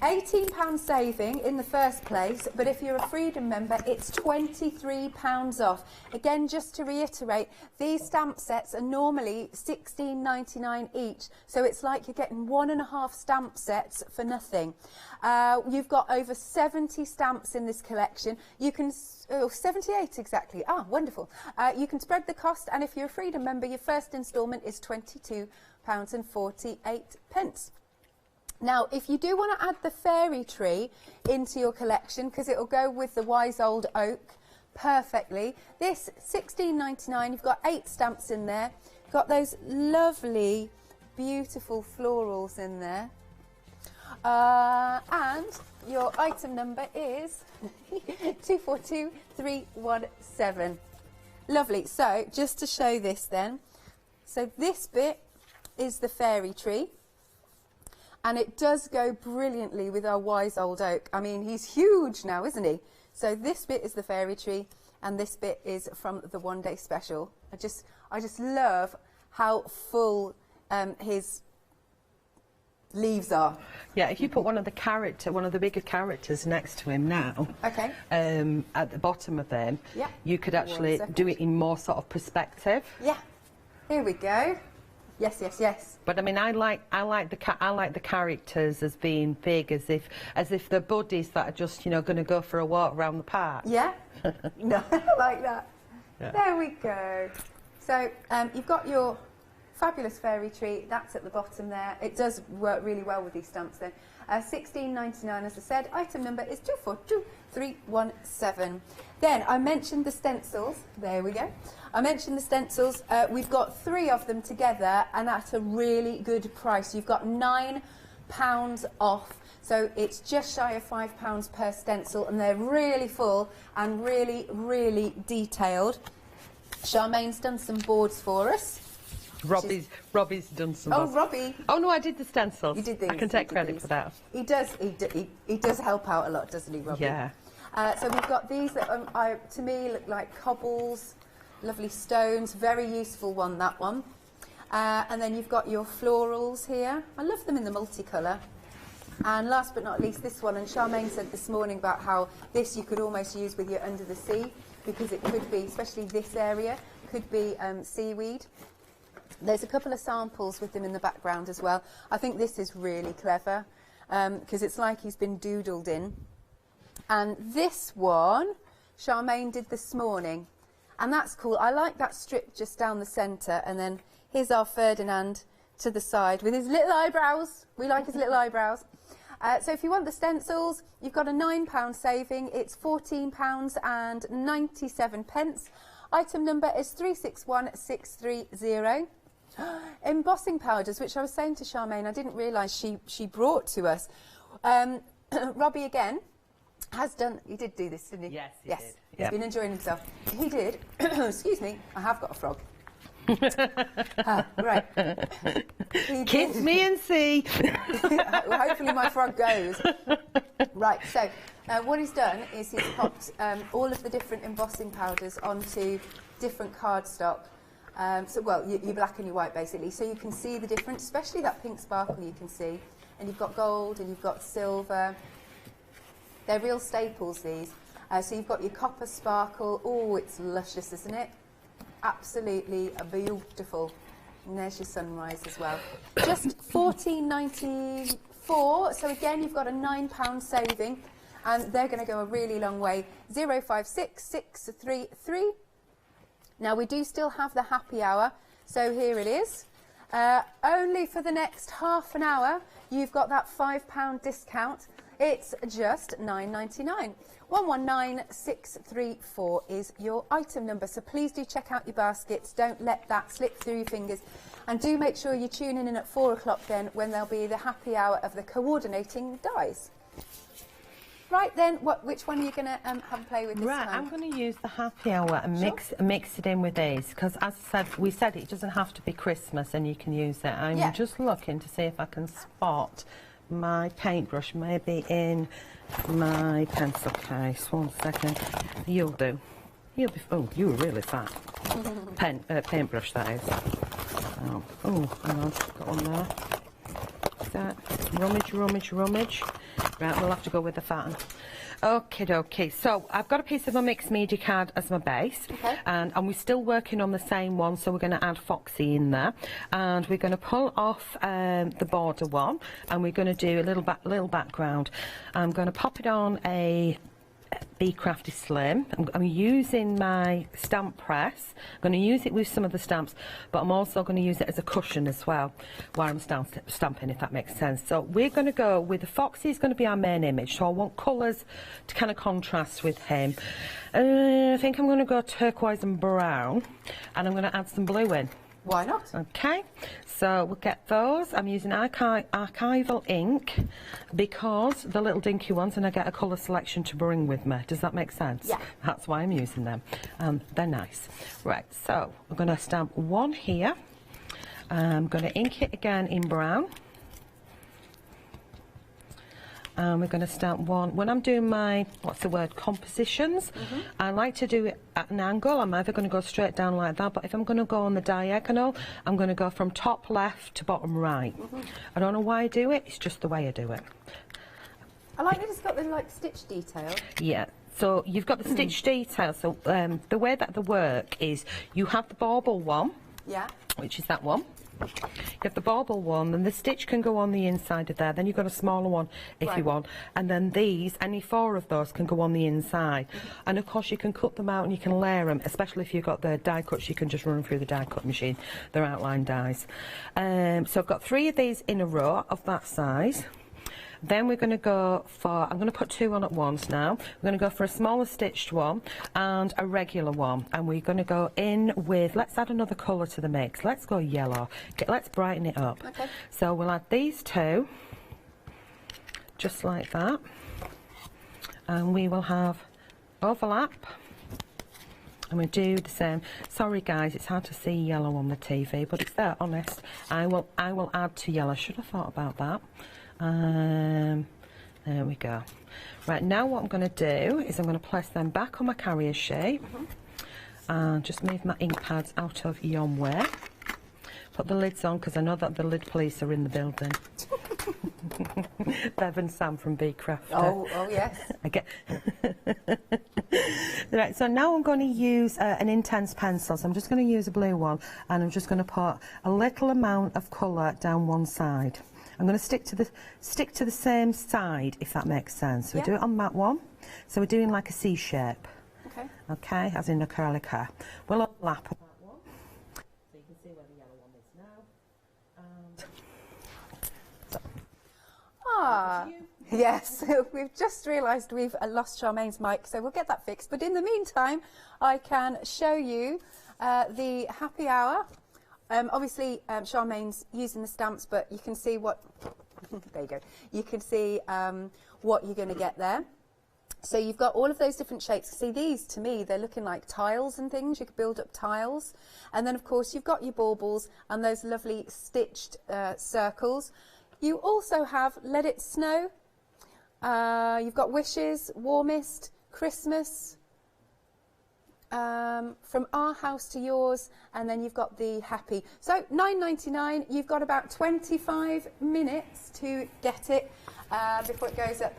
£18 saving in the first place, but if you're a Freedom member, it's £23 off. Again, just to reiterate, these stamp sets are normally £16.99 each, so it's like you're getting 1.5 stamp sets for nothing. You've got over 70 stamps in this collection. You can 78 exactly. Ah, wonderful. You can spread the cost, and if you're a Freedom member, your first instalment is £22.48. Now, if you do want to add the fairy tree into your collection, because it will go with the wise old oak perfectly, this £16.99, you've got 8 stamps in there, got those lovely, beautiful florals in there, and your item number is 242317. Lovely. So, just to show this then, so this bit is the fairy tree. And it does go brilliantly with our wise old oak. I mean, he's huge now, isn't he? So this bit is the fairy tree, and this bit is from the one-day special. I just love how full his leaves are. Yeah, if you put one of the bigger characters next to him now, okay, at the bottom of them, you could actually do it in more sort of perspective. Yeah. Here we go. Yes, yes, yes. But I mean, I like the characters as being big, as if they're buddies that are just, you know, going to go for a walk around the park. Yeah. No, I like that. Yeah. There we go. So you've got your fabulous fairy tree. That's at the bottom there. It does work really well with these stamps then. $16.99, as I said. Item number is 242317. Then I mentioned the stencils. There we go. I mentioned the stencils. We've got 3 of them together and at a really good price. You've got £9 off. So it's just shy of £5 per stencil, and they're really full and really, really detailed. Charmaine's done some boards for us. Robbie's done some. Oh, Robbie! Oh no, I did the stencils. You did these. I can take credit for that. He does. He does help out a lot, doesn't he, Robbie? Yeah. So we've got these that to me look like cobbles, lovely stones. Very useful one, that one. And then you've got your florals here. I love them in the multicolour. And last but not least, this one. And Charmaine said this morning about how this you could almost use with your under the sea, because it could be, especially this area, could be seaweed. There's a couple of samples with them in the background as well. I think this is really clever because it's like he's been doodled in. And this one, Charmaine did this morning. And that's cool. I like that strip just down the centre. And then here's our Ferdinand to the side with his little eyebrows. We like his little eyebrows. So if you want the stencils, you've got a £9 saving. It's £14.97. Item number is 361630. Embossing powders, which I was saying to Charmaine, I didn't realise she brought to us. Robbie again has done. He did do this, didn't he? Yes, he yes. did. He's been enjoying himself. He did. Excuse me. I have got a frog. Right. Kiss me and see. Well, hopefully my frog goes. Right. So what he's done is he's popped all of the different embossing powders onto different cardstock. So, well, your black and your white, basically. So you can see the difference, especially that pink sparkle you can see. And you've got gold and you've got silver. They're real staples, these. So you've got your copper sparkle. Oh, it's luscious, isn't it? Absolutely beautiful. And there's your sunrise as well. Just $14.94. So, again, you've got a £9 saving. And they're going to go a really long way. 056633. Now, we do still have the happy hour, so here it is. Only for the next half an hour, you've got that £5 discount. It's just $9.99. 119634 is your item number, so please do check out your baskets. Don't let that slip through your fingers. And do make sure you're tuning in at 4 o'clock then, when there'll be the happy hour of the coordinating dies. Right then, which one are you going to have a play with this time? I'm going to use the happy hour and mix it in with these, because as I said, we said it doesn't have to be Christmas and you can use it. I'm just looking to see if I can spot my paintbrush, maybe in my pencil case. 1 second. You'll do. You'll be. Oh, you were really fat. Paintbrush, that is. Oh, hang on. Got one there. That. Rummage. Right, we'll have to go with the fat one. Okay. So I've got a piece of my mixed media card as my base, and we're still working on the same one. So we're going to add Foxy in there, and we're going to pull off the border one, and we're going to do a little background. I'm going to pop it on a Be Crafty Slim. I'm using my stamp press. I'm going to use it with some of the stamps, but I'm also going to use it as a cushion as well while I'm stamping, if that makes sense. So we're going to go with the Foxy. Is going to be our main image, so I want colours to kind of contrast with him. I think I'm going to go turquoise and brown, and I'm going to add some blue in. Why not? Okay, so we'll get those. I'm using archival ink because the little dinky ones, and I get a colour selection to bring with me. Does that make sense? Yeah. That's why I'm using them. They're nice. Right, so I'm going to stamp one here. I'm going to ink it again in brown. And we're going to stamp one. When I'm doing my, compositions, I like to do it at an angle. I'm either going to go straight down like that, but if I'm going to go on the diagonal, I'm going to go from top left to bottom right. I don't know why I do it, it's just the way I do it. I like that it's got the stitch detail. Yeah. So you've got the stitch detail. So the way that they work is you have the bauble one. Yeah. which is that one. You have the bauble one, and the stitch can go on the inside of there. Then you've got a smaller one if you want, and then these, any 4 of those can go on the inside. And of course you can cut them out and you can layer them, especially if you've got the die cuts. You can just run them through the die cut machine. They're outline dies. So I've got 3 of these in a row of that size. Then we're going to go for, I'm going to put 2 on at once now. We're going to go for a smaller stitched one and a regular one. And we're going to go in with, let's add another colour to the mix. Let's go yellow. Let's brighten it up. Okay. So we'll add these 2, just like that. And we will have overlap. And we do the same. Sorry guys, it's hard to see yellow on the TV, but it's there, honest. I will add to yellow. Should have thought about that. There we go. Right, now what I'm going to do is I'm going to place them back on my carrier sheet and just move my ink pads out of yon way. Put the lids on because I know that the lid police are in the building. Bev and Sam from Bee Crafter. Oh yes. I get. Right, so now I'm going to use an intense pencil. So I'm just going to use a blue one, and I'm just going to put a little amount of colour down one side. I'm going to stick to the same side, if that makes sense. So we do it on that one. So we're doing like a C shape. Okay. Okay, as in a curly car. We'll overlap that one, so you can see where the yellow one is now. Yes, we've just realised we've lost Charmaine's mic, so we'll get that fixed. But in the meantime, I can show you the happy hour. Obviously, Charmaine's using the stamps, but you can see what, there you go, you can see what you're going to get there. So you've got all of those different shapes. See, these, to me, they're looking like tiles and things. You could build up tiles. And then, of course, you've got your baubles and those lovely stitched circles. You also have Let It Snow. You've got Wishes, Warmest, Christmas, From Our House to Yours, and then you've got the Happy. So £9.99, you've got about 25 minutes to get it before it goes up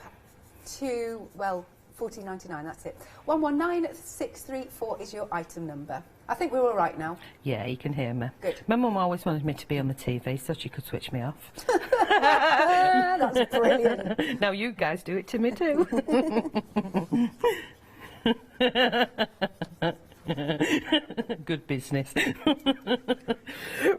to, well, £14.99, that's it. 119634 is your item number. I think we're all right now. Yeah, you can hear me. Good. My mum always wanted me to be on the TV so she could switch me off. That's brilliant. Now you guys do it to me too. Good business.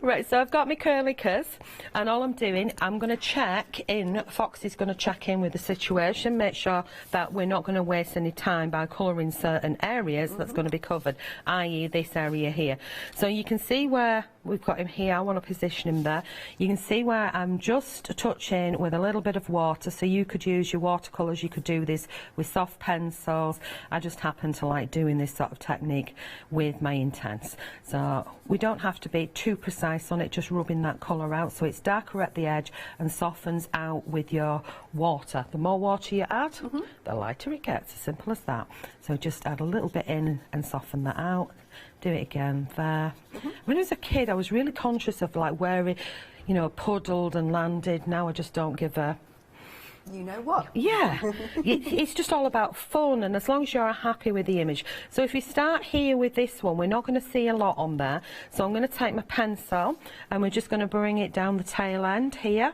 Right, so I've got my curlicers, and all I'm doing, I'm going to check in, Foxy's going to check in with the situation, make sure that we're not going to waste any time by colouring certain areas that's going to be covered, i.e. this area here. So you can see where we've got him here. I want to position him there. You can see where I'm just touching with a little bit of water, so you could use your watercolours, you could do this with soft pencils. I just happen to like doing this sort of technique with my intense. So we don't have to be too precise on it, just rubbing that colour out so it's darker at the edge and softens out with your water. The more water you add, the lighter it gets, as simple as that. So just add a little bit in and soften that out. Do it again there. When I was a kid, I was really conscious of like where it, you know, puddled and landed. Now I just don't give a... You know what? Yeah, it's just all about fun, and as long as you're happy with the image. So if we start here with this one, we're not going to see a lot on there. So I'm going to take my pencil and we're just going to bring it down the tail end here.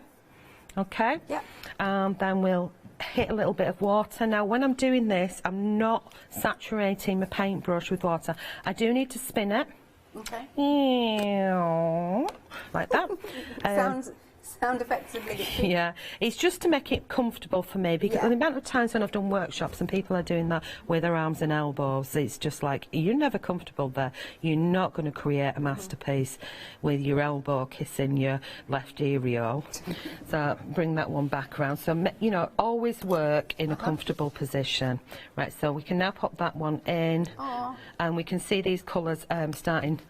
Okay? Yeah. And then we'll hit a little bit of water. Now when I'm doing this, I'm not saturating my paintbrush with water. I do need to spin it. Okay. Like that. Sound effectively. Yeah, it's just to make it comfortable for me, because the amount of times when I've done workshops and people are doing that with their arms and elbows, it's just like, you're never comfortable there. You're not going to create a masterpiece with your elbow kissing your left areole. So bring that one back around. So, you know, always work in a comfortable position. Right, so we can now pop that one in. Aww. And we can see these colours starting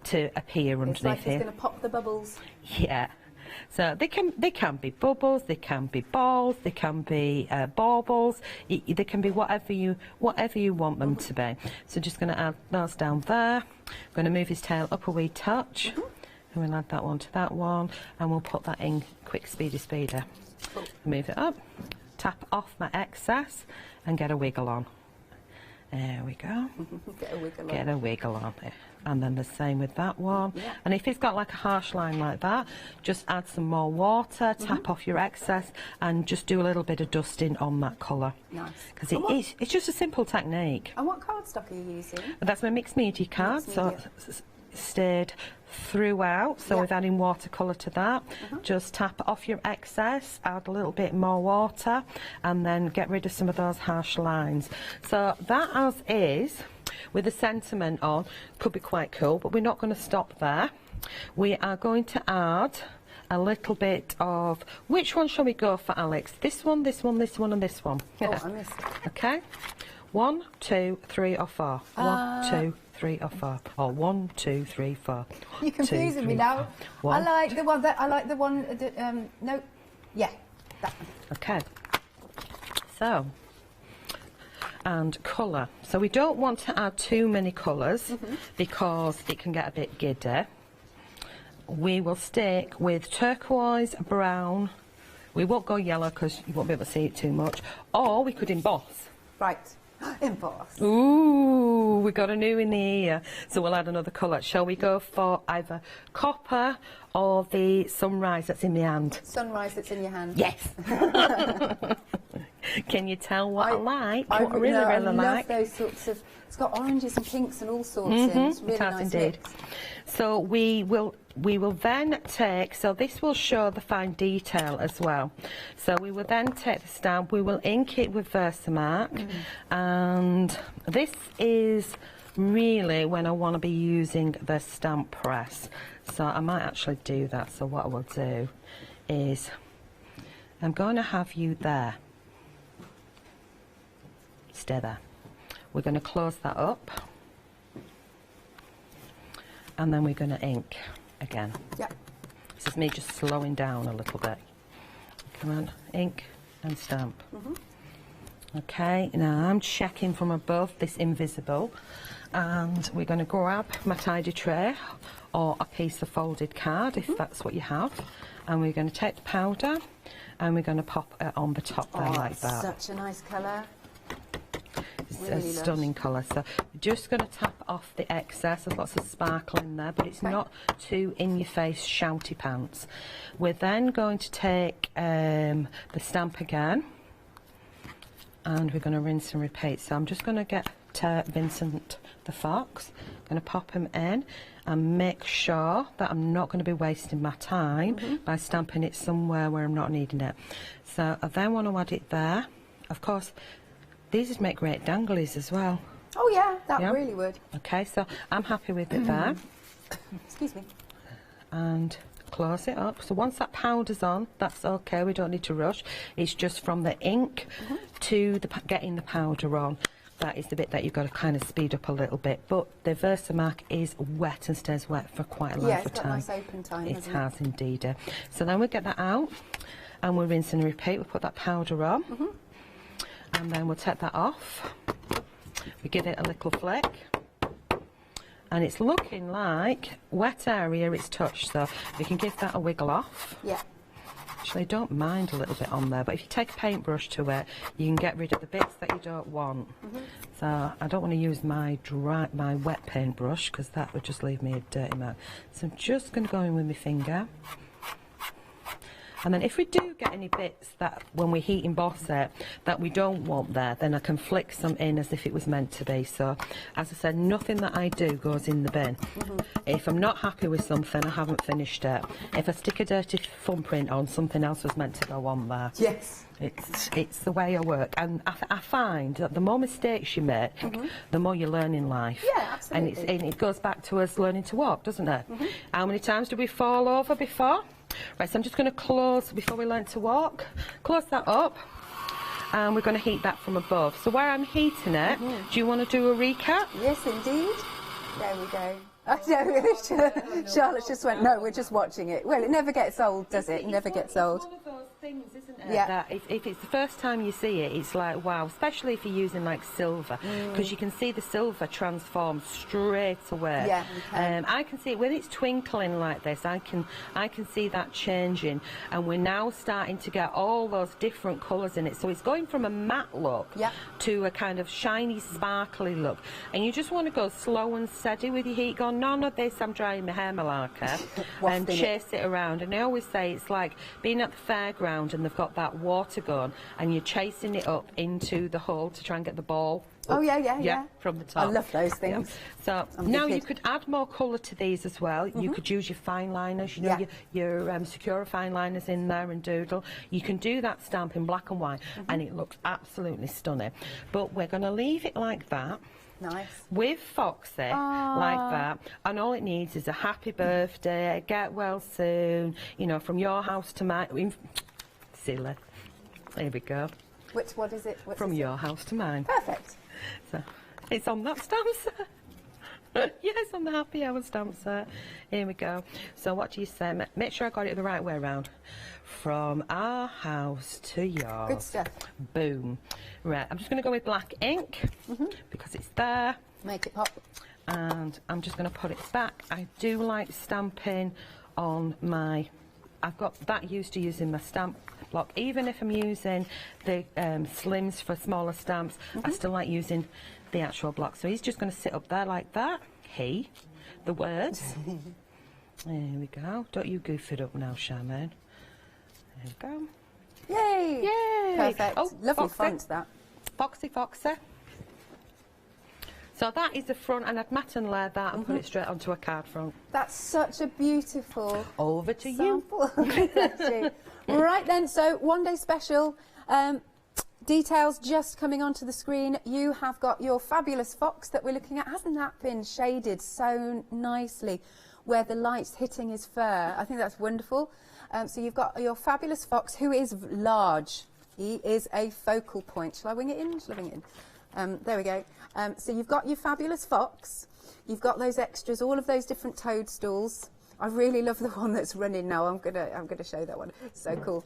to appear underneath here. It's like it's going to pop the bubbles. Yeah. So they can be bubbles, they can be balls, they can be baubles, they can be whatever you want them to be. So just going to add those down there. I'm going to move his tail up a wee touch, and we'll add that one to that one, and we'll put that in quick speeder. Move it up, tap off my excess, and get a wiggle on. There we go. Get a wiggle on. Get a wiggle on it. And then the same with that one. Yeah. And if it's got like a harsh line like that, just add some more water, tap off your excess, and just do a little bit of dusting on that colour. Nice. Because it's just a simple technique. And what cardstock are you using? That's my mixed media card, so it's stayed throughout, so we're adding watercolour to that. Just tap off your excess, add a little bit more water, and then get rid of some of those harsh lines. So that as is, with the sentiment on, could be quite cool, but we're not going to stop there. We are going to add a little bit of, which one shall we go for, Alex? This one, this one, this one, and this one. Oh, I missed it. Okay. 1, 2, 3 or 4. 1, 2, 3 or 4. Or 1, 2, 3, 4. You're confusing me now. I like the one that no, yeah, that one. Okay. So, and colour. So we don't want to add too many colours because it can get a bit giddy. We will stick with turquoise, brown. We won't go yellow because you won't be able to see it too much. Or we could emboss. Right. Emboss. Ooh, we got a new in the ear. So we'll add another colour. Shall we go for either copper or the sunrise that's in the hand? Sunrise that's in your hand. Yes. Can you tell what I like? What I really I like? love those sorts of. It's got oranges and pinks and all sorts in. It's really it has nice indeed. mix. So we will then take, so this will show the fine detail as well. So we will then take the stamp, we will ink it with Versamark, and this is really when I want to be using the stamp press. So I might actually do that. So what I will do is I'm going to have you there. Stay there. We're going to close that up. And then we're going to ink again. Yeah. This is me just slowing down a little bit. Come on, ink and stamp. Okay, now I'm checking from above this invisible, and we're going to grab my tidy tray or a piece of folded card if that's what you have, and we're going to take the powder and we're going to pop it on the top there like that. Such a nice colour. It's Really a stunning colour. So we're just going to tap off the excess. There's lots of sparkle in there, but it's not too in-your-face shouty pants. We're then going to take the stamp again, and we're going to rinse and repeat. So I'm just going to get Vincent the Fox. I'm going to pop him in and make sure that I'm not going to be wasting my time by stamping it somewhere where I'm not needing it. So I then want to add it there. Of course, these would make great danglies as well. Oh yeah, that really would. Okay, so I'm happy with it there. Excuse me. And close it up. So once that powder's on, that's okay, we don't need to rush. It's just from the ink to the getting the powder on. That is the bit that you've got to kind of speed up a little bit. But the Versamark is wet and stays wet for quite a length of time. Yeah, it's got nice open time, it has indeed. So then we get that out and we'll rinse and repeat. We'll put that powder on. And then we'll take that off. We give it a little flick. And it's looking like wet area it's touched, so we can give that a wiggle off. Yeah. Actually, I don't mind a little bit on there, but if you take a paintbrush to it, you can get rid of the bits that you don't want. So I don't want to use my wet paintbrush because that would just leave me a dirty mark. So I'm just going to go in with my finger. And then if we do get any bits that, when we heat emboss it, that we don't want there, then I can flick some in as if it was meant to be. So, as I said, nothing that I do goes in the bin. If I'm not happy with something, I haven't finished it. If I stick a dirty thumbprint on, something else was meant to go on there. Yes. It's the way I work. And I find that the more mistakes you make, the more you learn in life. Yeah, absolutely. And it goes back to us learning to walk, doesn't it? How many times did we fall over before? Right, so I'm just going to close, before we learn to walk, close that up, and we're going to heat that from above. So where I'm heating it, do you want to do a recap? Yes, indeed. There we go. I know, Charlotte just went, no, we're just watching it. Well, it never gets old, does it? It never gets old. It's one of those things, isn't it? Yeah. That if it's the first time you see it, it's like wow, especially if you're using like silver, because you can see the silver transform straight away. Yeah, you can. I can see it when it's twinkling like this. I can see that changing, and we're now starting to get all those different colours in it. So it's going from a matte look to a kind of shiny, sparkly look, and you just want to go slow and steady with your heat. Go, none of this. I'm drying my hair, Malaka, and chase it around. And I always say it's like being at the fairground and they've got that water gun and you're chasing it up into the hole to try and get the ball. Oh, yeah. From the top. I love those things. So now you could add more colour to these as well. You could use your fine liners, you know, your Secura fine liners in there and doodle. You can do that stamp in black and white and it looks absolutely stunning. But we're going to leave it like that. Nice. With Foxy, like that, and all it needs is a happy birthday, get well soon, you know, from your house to mine. Silly. There we go. What is it? From your house to mine. Perfect. So, it's on that stamp set. Yes, on the happy hour stamp set. Here we go. So what do you say? Make sure I got it the right way around. From our house to yours. Good stuff. Boom. Right, I'm just going to go with black ink because it's there. Make it pop. And I'm just going to put it back. I do like stamping on my... I've got that used to using my stamp block. Even if I'm using the slims for smaller stamps, I still like using the actual block. So he's just going to sit up there like that. He, the words. There we go. Don't you goof it up now, Charmaine. There we go. Yay! Yay! Perfect. Oh, lovely Foxy. font, that. Foxy. So that is the front, and I'd matte and layer that and put it straight onto a card front. That's such a beautiful Over to sample. You. Right then, so one day special. Details just coming onto the screen. You have got your fabulous fox that we're looking at. Hasn't that been shaded so nicely where the light's hitting his fur? I think that's wonderful. So you've got your fabulous fox, who is large. He is a focal point. Shall I wing it in? Shall I wing it in? There we go. So you've got your fabulous fox. You've got those extras, all of those different toadstools. I really love the one that's running now. I'm gonna show that one. It's so cool.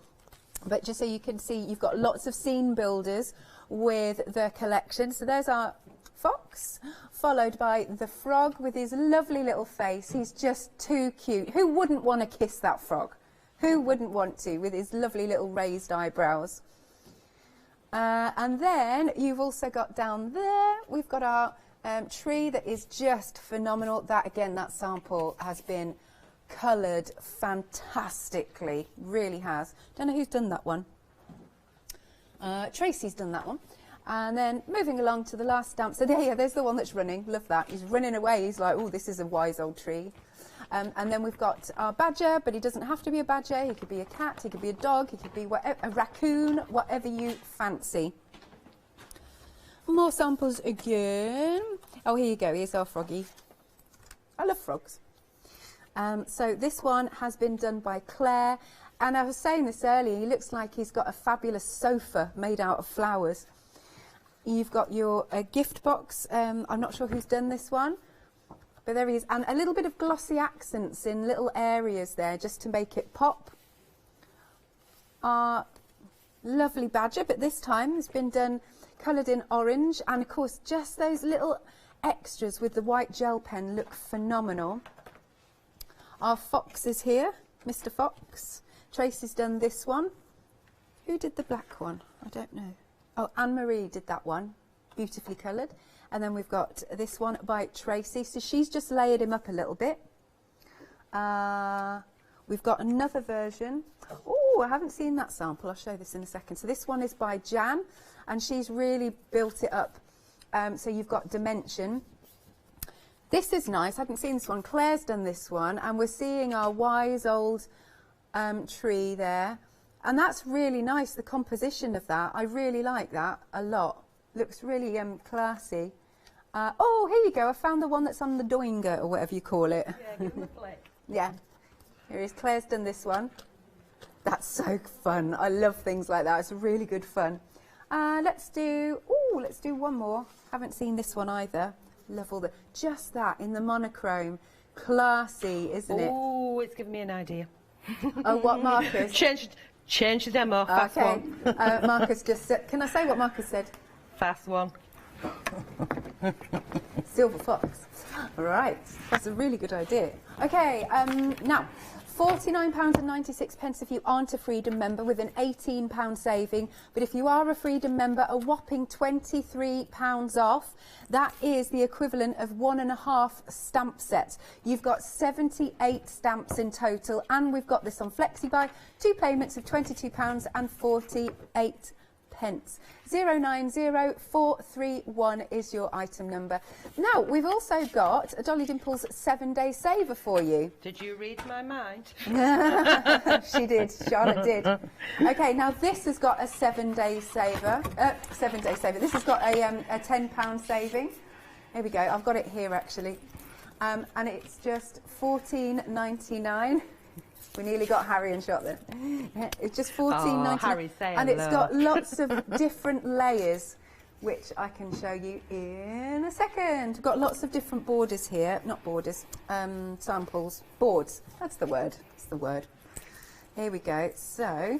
But just so you can see, you've got lots of scene builders with the collection. So there's our fox, followed by the frog with his lovely little face. He's just too cute. Who wouldn't want to kiss that frog? Who wouldn't want to, with his lovely little raised eyebrows? And then you've also got down there, we've got our tree that is just phenomenal. That, again, that sample has been coloured fantastically, really has. Don't know who's done that one. Tracy's done that one. And then moving along to the last stamp. So there's the one that's running. Love that. He's running away. He's like, oh, this is a wise old tree. And then we've got our badger, but he doesn't have to be a badger. He could be a cat, he could be a dog, he could be a raccoon, whatever you fancy. More samples again. Oh, here you go. Here's our froggy. I love frogs. So this one has been done by Claire. And I was saying this earlier, he looks like he's got a fabulous sofa made out of flowers. You've got your gift box. I'm not sure who's done this one. But there he is, and a little bit of glossy accents in little areas there just to make it pop. Our lovely badger, but this time has been done coloured in orange, and of course just those little extras with the white gel pen look phenomenal. Our fox is here, Mr. Fox. Tracy's done this one. Who did the black one? I don't know. Oh, Anne-Marie did that one, beautifully coloured. And then we've got this one by Tracy. So she's just layered him up a little bit. We've got another version. Oh, I haven't seen that sample. I'll show this in a second. So this one is by Jan, and she's really built it up. So you've got dimension. This is nice. I haven't seen this one. Claire's done this one, and we're seeing our wise old tree there. And that's really nice, the composition of that. I really like that a lot. Looks really classy. Oh, here you go. I found the one that's on the doinger, or whatever you call it. Yeah, give him a flick. Yeah. Here is Claire's done this one. That's so fun. I love things like that. It's really good fun. Let's do one more. Haven't seen this one either. Love all the... Just that in the monochrome. Classy, isn't it? Oh, it's given me an idea. Oh, what markers? Change the demo, fast one. Marcus just said, can I say what Marcus said? Fast one. Silver fox. Right, that's a really good idea. Okay, now, £49.96 if you aren't a Freedom member, with an £18 saving. But if you are a Freedom member, a whopping £23 off. That is the equivalent of 1.5 stamp sets. You've got 78 stamps in total, and we've got this on flexi buy. 2 payments of £22.48. 090431 is your item number. Now, we've also got a Dolly Dimples 7-day saver for you. Did you read my mind? She did, Charlotte did. Okay, now this has got a 7-day saver. 7-day saver. This has got a £10 saving. Here we go, I've got it here actually. And it's just £14.99. We nearly got Harry and shot there. It's just £14.99, and it's got lots of different layers, which I can show you in a second. We've got lots of different borders here, not borders, samples, boards. That's the word. That's the word. Here we go. So,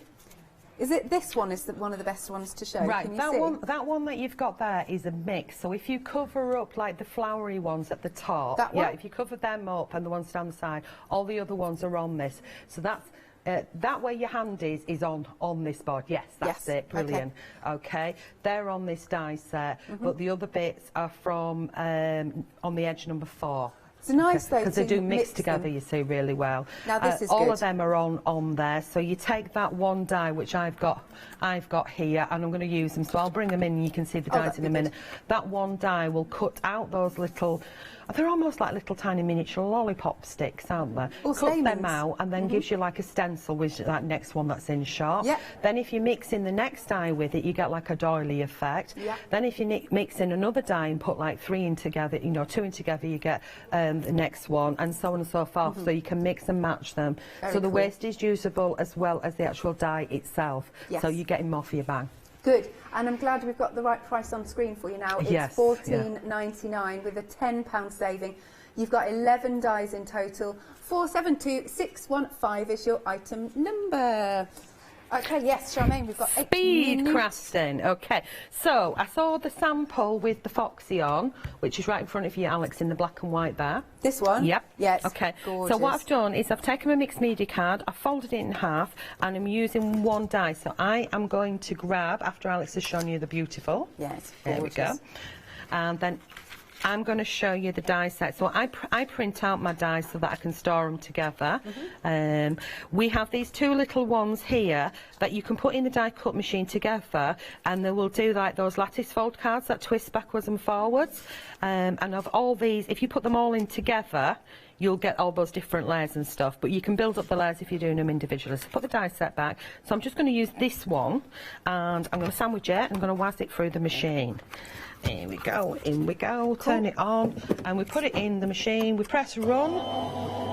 is it this one is one of the best ones to show? Right, Can you that see? that one that you've got there is a mix. So if you cover up like the flowery ones at the top, That one? yeah, if you cover them up and the ones down the side, all the other ones are on this. So that's that way your hand is on this board. Yes, that's it. Brilliant. Okay, they're on this die set, but the other bits are from on the edge number 4. It's nice though, because they do mix together, you see, really well. Now this is all good. of them are on there. So you take that one die, which I've got here, and I'm going to use them. So I'll bring them in, and you can see the dies in a minute. That one die will cut out those little. They're almost like little tiny miniature lollipop sticks, aren't they? Cut them out, and then gives you like a stencil, which is that next one that's in sharp. Then if you mix in the next die with it, you get like a doily effect. Then if you mix in another die and put like 3 in together, you know, 2 in together, you get the next one, and so on and so forth. So you can mix and match them. So the waste is usable as well as the actual die itself. So you're getting more for your bang. Good, and I'm glad we've got the right price on screen for you now. It's £14.99 with a £10 saving. You've got 11 dies in total. 472615 is your item number. Okay, yes, Charmaine, we've got 8 Speed minutes. crafting. Okay, so I saw the sample with the foxy on, which is right in front of you, Alex, in the black and white there. This one? Yep. Yes. Okay. Gorgeous. So what I've done is I've taken my mixed media card, I've folded it in half, and I'm using one die. So I am going to grab, after Alex has shown you the beautiful. Yes. There we go. And then I'm going to show you the die set. So I print out my dies so that I can store them together. We have these 2 little ones here that you can put in the die cut machine together, and they will do like those lattice fold cards that twist backwards and forwards. And of all these, if you put them all in together, you'll get all those different layers and stuff, but you can build up the layers if you're doing them individually. So put the die set back. So I'm just going to use this one, and I'm going to sandwich it, and I'm going to whiz it through the machine. There we go, in we go, turn it on, and we put it in the machine, we press run.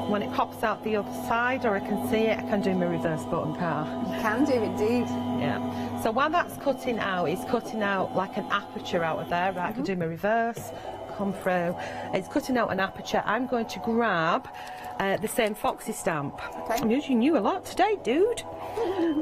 When it pops out the other side, or I can see it, I can do my reverse button car. You can do, indeed. Yeah. So while that's cutting out, it's cutting out like an aperture out of there, right? I can do my reverse, come through. It's cutting out an aperture. I'm going to grab the same foxy stamp. I'm using you a lot today, dude.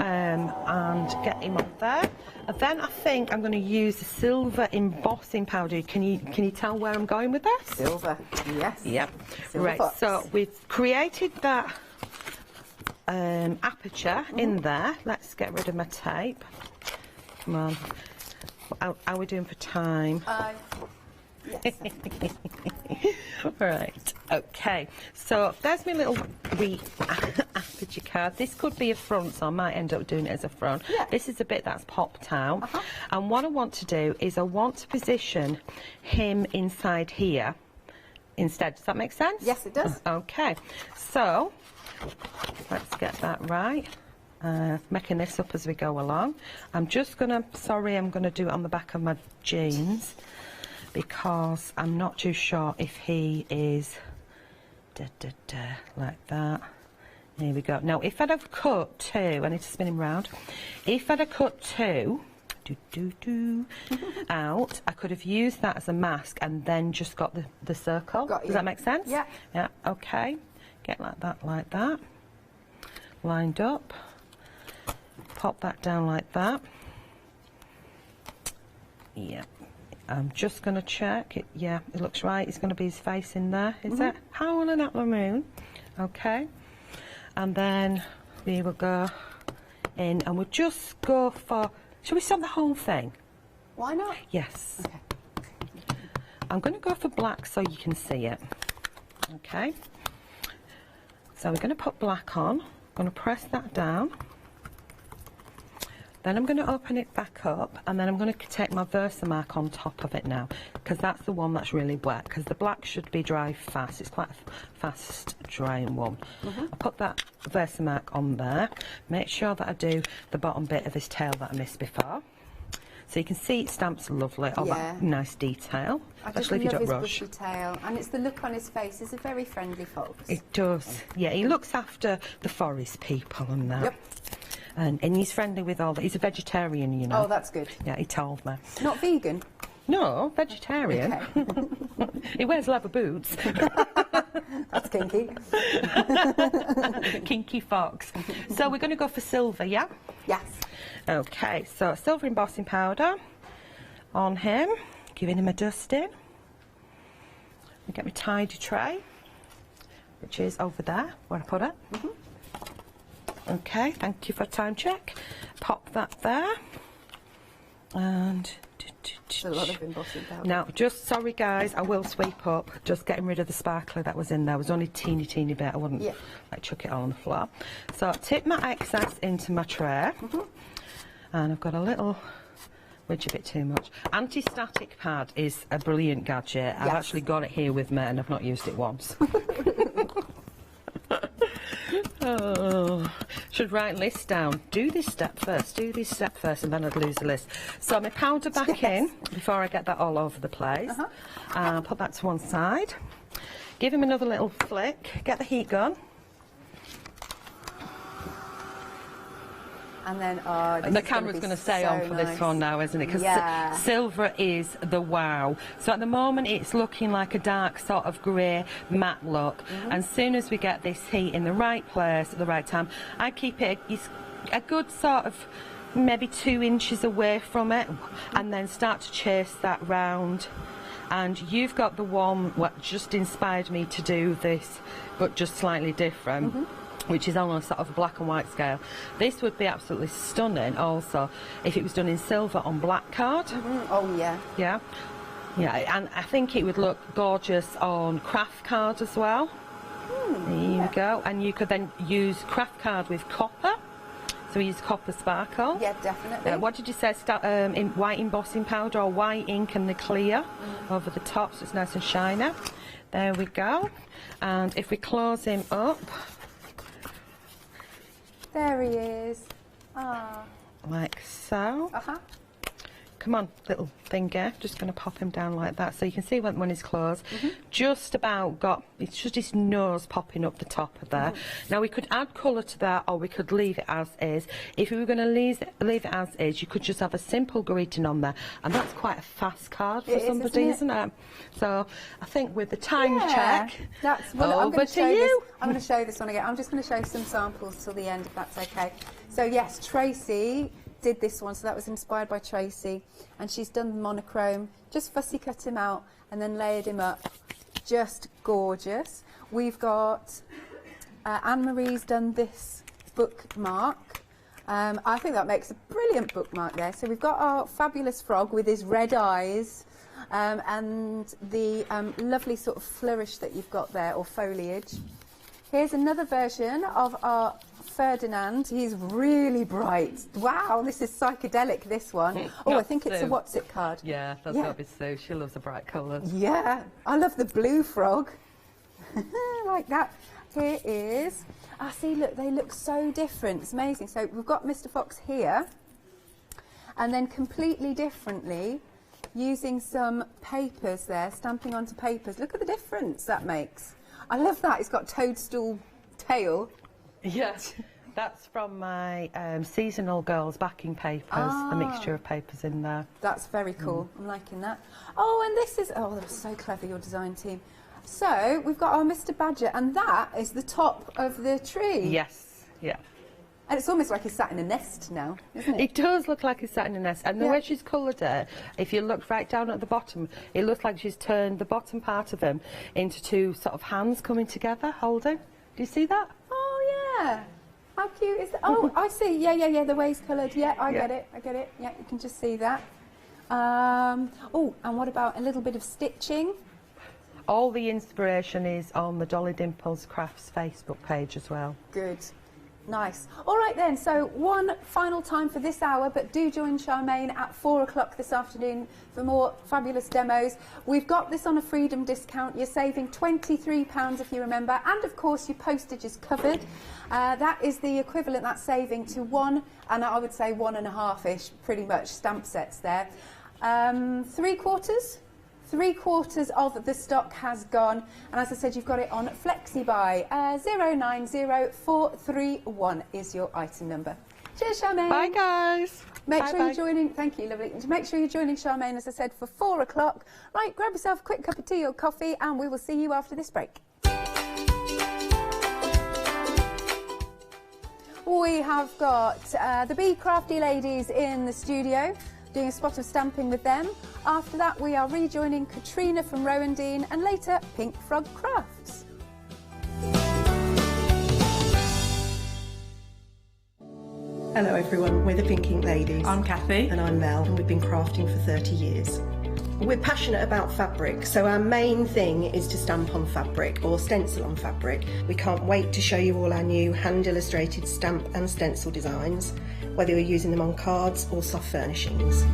And get him up there. And then I think I'm going to use the silver embossing powder. Can you tell where I'm going with this? Silver, yes. Yep. Silver right, fox. so we've created that aperture in there. Let's get rid of my tape. Come on. How are we doing for time? Yes. Right, okay, so there's my little wee aperture card. This could be a front, so I might end up doing it as a front. This is a bit that's popped out, and what I want to do is I want to position him inside here instead. Does that make sense? Yes, it does. Okay, so let's get that right. Making this up as we go along. I'm just gonna, I'm gonna do it on the back of my jeans, because I'm not too sure if he is like that. There we go. Now, if I'd have cut 2, I need to spin him round. If I'd have cut 2 out, I could have used that as a mask and then just got the circle. Does that make sense? Yeah. Yeah, okay. Get like that, lined up. Pop that down like that. Yeah. I'm just going to check it. Yeah, it looks right. It's going to be his face in there, is it? Howling at the moon. Okay. And then we will go in and we'll just go for... Shall we stamp the whole thing? Why not? Yes. Okay. I'm going to go for black so you can see it. Okay. So we're going to put black on. I'm going to press that down. Then I'm going to open it back up, and then I'm going to take my Versamark on top of it now, because that's the one that's really wet, because the black should be dry fast. It's quite a fast drying one. I'll put that Versamark on there. Make sure that I do the bottom bit of his tail that I missed before. So you can see it stamps lovely, all that nice detail, especially if you don't rush. His bushy tail, and it's the look on his face. He's a very friendly fox. It does, yeah. He looks after the forest people and that. Yep. And he's friendly with all that. He's a vegetarian, you know. Oh, that's good. Yeah, he told me. Not vegan? No, vegetarian. Okay. He wears leather boots. That's kinky. Kinky fox. So we're going to go for silver, yeah? Yes. Okay, so silver embossing powder on him, giving him a dusting. I get my tidy tray, which is over there where I put it. Okay, thank you for a time check. Pop that there. And a lot of embossing powder. now, just sorry guys, I will sweep up. Just getting rid of the sparkler that was in there. It was only a teeny bit. I wouldn't like chuck it all on the floor. So tip my excess into my tray. And I've got a little, which a bit too much. Anti-static pad is a brilliant gadget. I've actually got it here with me and I've not used it once. Oh, should write list down. Do this step first, and then I'd lose the list. So my powder back in before I get that all over the place. Put that to one side. Give him another little flick. Get the heat gun. And then, the camera's going to stay on for this one now, isn't it? Because silver is the wow. So at the moment it's looking like a dark sort of grey matte look. And as soon as we get this heat in the right place at the right time, I keep it a good sort of maybe 2 inches away from it, and then start to chase that round. And you've got the one what just inspired me to do this, but just slightly different. Which is on a sort of black and white scale. This would be absolutely stunning also if it was done in silver on black card. Oh yeah. Yeah. Yeah, and I think it would look gorgeous on craft card as well. There you go. And you could then use craft card with copper. So we use copper sparkle. Yeah, definitely. What did you say? In white embossing powder or white ink and the clear over the top so it's nice and shiny. There we go. And if we close him up, there he is. Like so. Come on, little finger. Just going to pop him down like that. So you can see when he's closed. Just about got, it's just his nose popping up the top of there. Now we could add colour to that, or we could leave it as is. If we were going to leave it as is, you could just have a simple greeting on there. And that's quite a fast card for somebody, isn't it? So I think with the time check, that's over to you. I'm going to show this one again. I'm just going to show some samples till the end, if that's okay. So yes, Tracy did this one, so that was inspired by Tracy, and she's done monochrome, just fussy cut him out and then layered him up. Just gorgeous. We've got Anne-Marie's done this bookmark. I think that makes a brilliant bookmark there. So we've got our fabulous frog with his red eyes and the lovely sort of flourish that you've got there, or foliage. Here's another version of our Ferdinand. He's really bright. Wow, this is psychedelic, this one. Oh, I think it's a what's it card. Yeah, that's got to be Sue. She loves the bright colours. Yeah, I love the blue frog. Like that. Here is, see, look, they look so different. It's amazing. So we've got Mr. Fox here, and then completely differently, using some papers there, stamping onto papers. Look at the difference that makes. I love that. It's got toadstool tail. Yes, that's from my seasonal girls backing papers, a mixture of papers in there. That's very cool. I'm liking that. Oh, and this is, that was so clever, your design team. So we've got our Mr. Badger, and that is the top of the tree. Yes, yeah. And it's almost like he's sat in a nest now, isn't it? It does look like he's sat in a nest. And the way she's coloured it, if you look right down at the bottom, it looks like she's turned the bottom part of him into two sort of hands coming together, holding. Do you see that? Oh, yeah. How cute is that? Oh, I see. Yeah, the way he's coloured. Yeah, I get it. Yeah, you can just see that. Oh, and what about a little bit of stitching? All the inspiration is on the Dolly Dimples Crafts Facebook page as well. Good. Nice. All right then, so one final time for this hour, but do join Charmaine at 4 o'clock this afternoon for more fabulous demos. We've got this on a Freedom discount. You're saving £23 if you remember, and of course your postage is covered. That is the equivalent, that saving, to one, and I would say 1.5-ish, pretty much, stamp sets there. 3/4 of the stock has gone, and as I said, you've got it on flexi buy. 090431 is your item number. Cheers, Charmaine. Bye, guys. Make sure you're joining. Thank you, lovely. Make sure you're joining Charmaine, as I said, for 4 o'clock. Right, grab yourself a quick cup of tea or coffee, and we will see you after this break. We have got the Be Crafty ladies in the studio, doing a spot of stamping with them. After that, we are rejoining Katrina from Rowendine, and later, Pink Frog Crafts. Hello everyone, we're the Pink Ink Ladies. I'm Kathy. And I'm Mel, and we've been crafting for 30 years. We're passionate about fabric, so our main thing is to stamp on fabric or stencil on fabric. We can't wait to show you all our new hand-illustrated stamp and stencil designs, whether you're using them on cards or soft furnishings.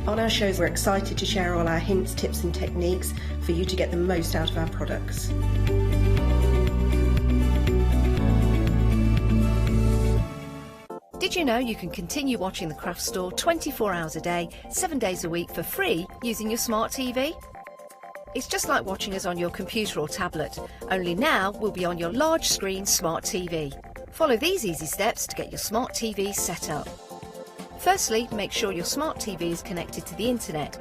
On our shows, we're excited to share all our hints, tips and techniques for you to get the most out of our products. Did you know you can continue watching the Craft Store 24 hours a day, 7 days a week for free using your smart TV? It's just like watching us on your computer or tablet, only now we'll be on your large screen smart TV. Follow these easy steps to get your smart TV set up. Firstly, make sure your smart TV is connected to the internet,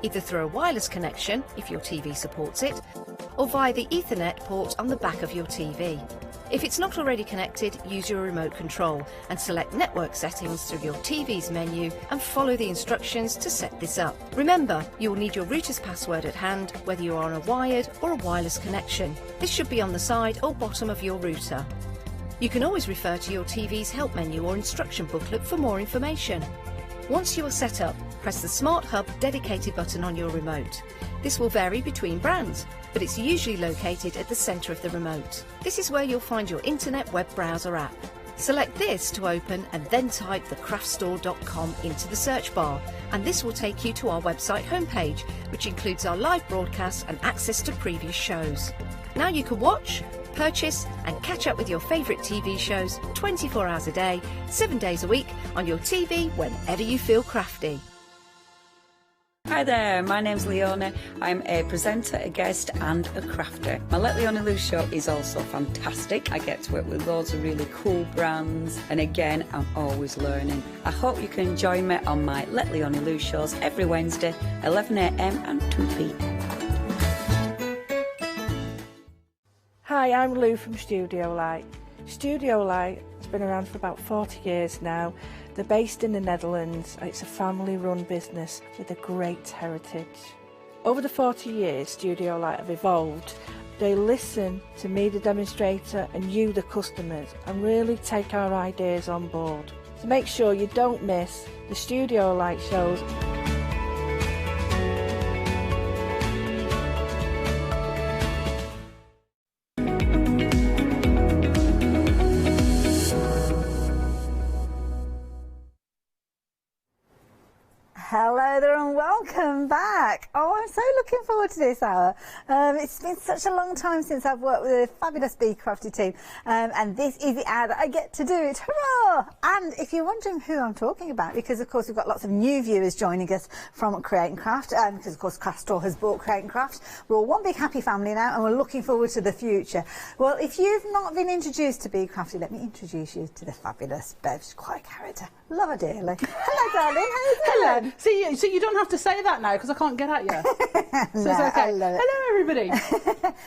either through a wireless connection if your TV supports it, or via the Ethernet port on the back of your TV. If it's not already connected, use your remote control and select network settings through your TV's menu and follow the instructions to set this up. Remember, you will need your router's password at hand whether you're on a wired or a wireless connection. This should be on the side or bottom of your router. You can always refer to your TV's help menu or instruction booklet for more information. Once you are set up, press the Smart Hub dedicated button on your remote. This will vary between brands, but it's usually located at the centre of the remote. This is where you'll find your internet web browser app. Select this to open and then type thecraftstore.com into the search bar, and this will take you to our website homepage, which includes our live broadcasts and access to previous shows. Now you can watch, purchase and catch up with your favourite TV shows 24 hours a day, 7 days a week on your TV whenever you feel crafty. Hi there, my name's Leona. I'm a presenter, a guest and a crafter. My Let Leona Loose show is also fantastic. I get to work with loads of really cool brands, and again, I'm always learning. I hope you can join me on my Let Leona Loose shows every Wednesday, 11 AM and 2 PM. Hi, I'm Lou from Studio Light. Studio Light has been around for about 40 years now. They're based in the Netherlands. It's a family-run business with a great heritage. Over the 40 years, Studio Light have evolved. They listen to me, the demonstrator, and you, the customers, and really take our ideas on board. So make sure you don't miss the Studio Light shows. Hello there and welcome back. Oh, I'm so looking forward to this hour. It's been such a long time since I've worked with a fabulous Be Crafty team, and this is the hour that I get to do it. Hurrah! And if you're wondering who I'm talking about, because of course we've got lots of new viewers joining us from Create and Craft, because of course Craft Store has bought Create and Craft. We're all one big happy family now, and we're looking forward to the future. Well, if you've not been introduced to Be Crafty, let me introduce you to the fabulous Bev. She's quite a character. Love her dearly. Hello, darling. How you doing? Hello. So you don't have to say that now because I can't get at you. So it's okay. Hello, everybody.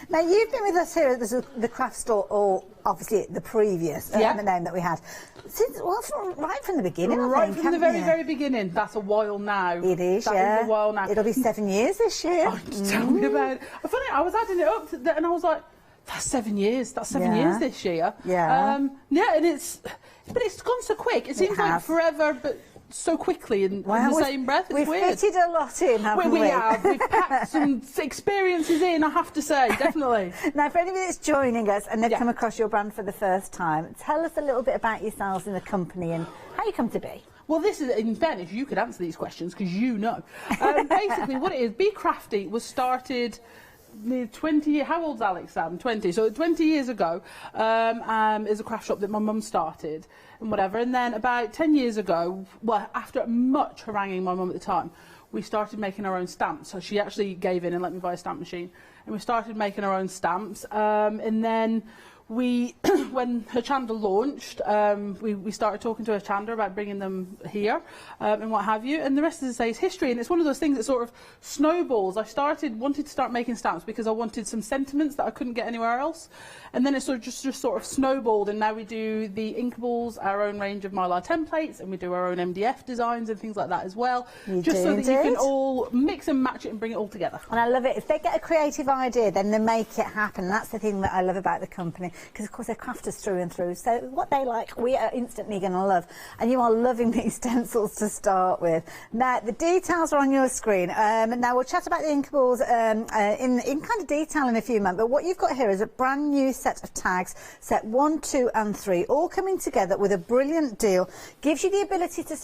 Now, you've been with us here at the craft store, or obviously the previous, the name that we had, since, well, right from the beginning, Right from the very beginning. That's a while now. It is, That is a while now. It'll be 7 years this year. Oh, tell me about it. Funny, I was adding it up and I was like, that's 7 years. That's 7 years this year. Yeah. And but it's gone so quick. It seems like forever, but so quickly in the same breath. It's we've weird. fitted a lot in, haven't we? We have. We've packed some experiences in, I have to say, definitely. Now, for anybody that's joining us and they've come across your brand for the first time, tell us a little bit about yourselves and the company and how you come to be. Well, this is, in fairness, you could answer these questions because you know. Basically, what it is, Be Crafty was started 20, how old's Alex, Sam? 20. So 20 years ago, is a craft shop that my mum started and whatever. And then about 10 years ago, well, after much haranguing my mum at the time, we started making our own stamps. So she actually gave in and let me buy a stamp machine. And we started making our own stamps. And then we, when Hochanda launched, we started talking to Hochanda about bringing them here and what have you. And the rest, as I say, is history. And it's one of those things that sort of snowballs. I wanted to start making stamps because I wanted some sentiments that I couldn't get anywhere else. And then it sort of just sort of snowballed. And now we do the inkables, our own range of Mylar templates, and we do our own MDF designs and things like that as well. Just so that you can all mix and match it and bring it all together. And I love it. If they get a creative idea, then they make it happen. That's the thing that I love about the company. Because, of course, they're crafters through and through. So what they like, we are instantly going to love. And you are loving these stencils to start with. Now, the details are on your screen. Now, we'll chat about the inkables in kind of detail in a few moments. But what you've got here is a brand new set of tags, set 1, 2 and 3, all coming together with a brilliant deal. Gives you the ability to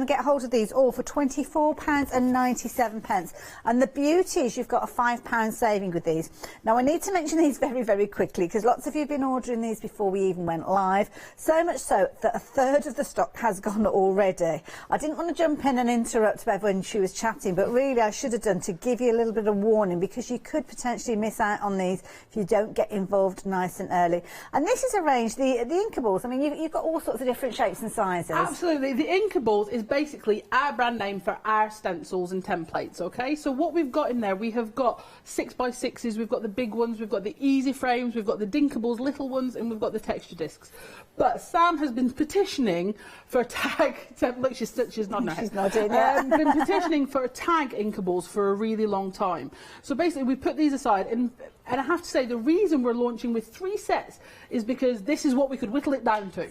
get hold of these all for £24.97. And the beauty is you've got a £5 saving with these. Now, I need to mention these very, very quickly because lots of you have been ordering these before we even went live. So much so that a third of the stock has gone already. I didn't want to jump in and interrupt Bev when she was chatting, but really I should have done to give you a little bit of warning because you could potentially miss out on these if you don't get involved nice and early. And this is a range, the inkables. I mean, you've got all sorts of different shapes and sizes. Absolutely. The inkables is basically our brand name for our stencils and templates, okay? So what we've got in there, we have got 6x6s, we've got the big ones, we've got the easy frames, we've got the dinkables, little ones, and we've got the texture discs. But Sam has been petitioning for a tag. Look, she's nodding her head. She's nodding, yeah. Been petitioning for a tag inkables for a really long time. So basically, we put these aside, and I have to say the reason we're launching with 3 sets is because this is what we could whittle it down to.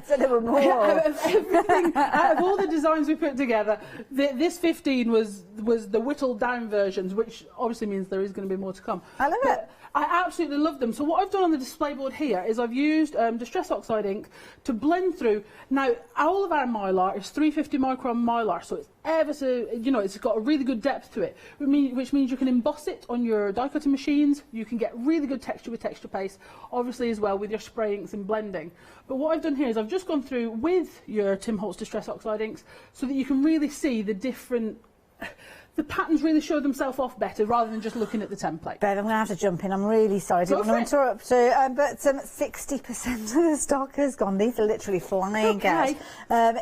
So there were more. Out of all the designs we put together, this 15 was the whittled down versions, which obviously means there is going to be more to come. I love it. I absolutely love them. So what I've done on the display board here is I've used Distress Oxide ink to blend through. Now, all of our Mylar is 350 micron Mylar, so it's ever so, it's got a really good depth to it, which means you can emboss it on your die cutting machines. You can get really good texture with texture paste, obviously as well with your spray inks and blending. But what I've done here is I've just gone through with your Tim Holtz Distress Oxide inks so that you can really see the different... The patterns really show themselves off better rather than just looking at the template. Bev, I'm going to have to jump in. I'm really sorry. I didn't want to interrupt you. But 60% of the stock has gone. These are literally flying out.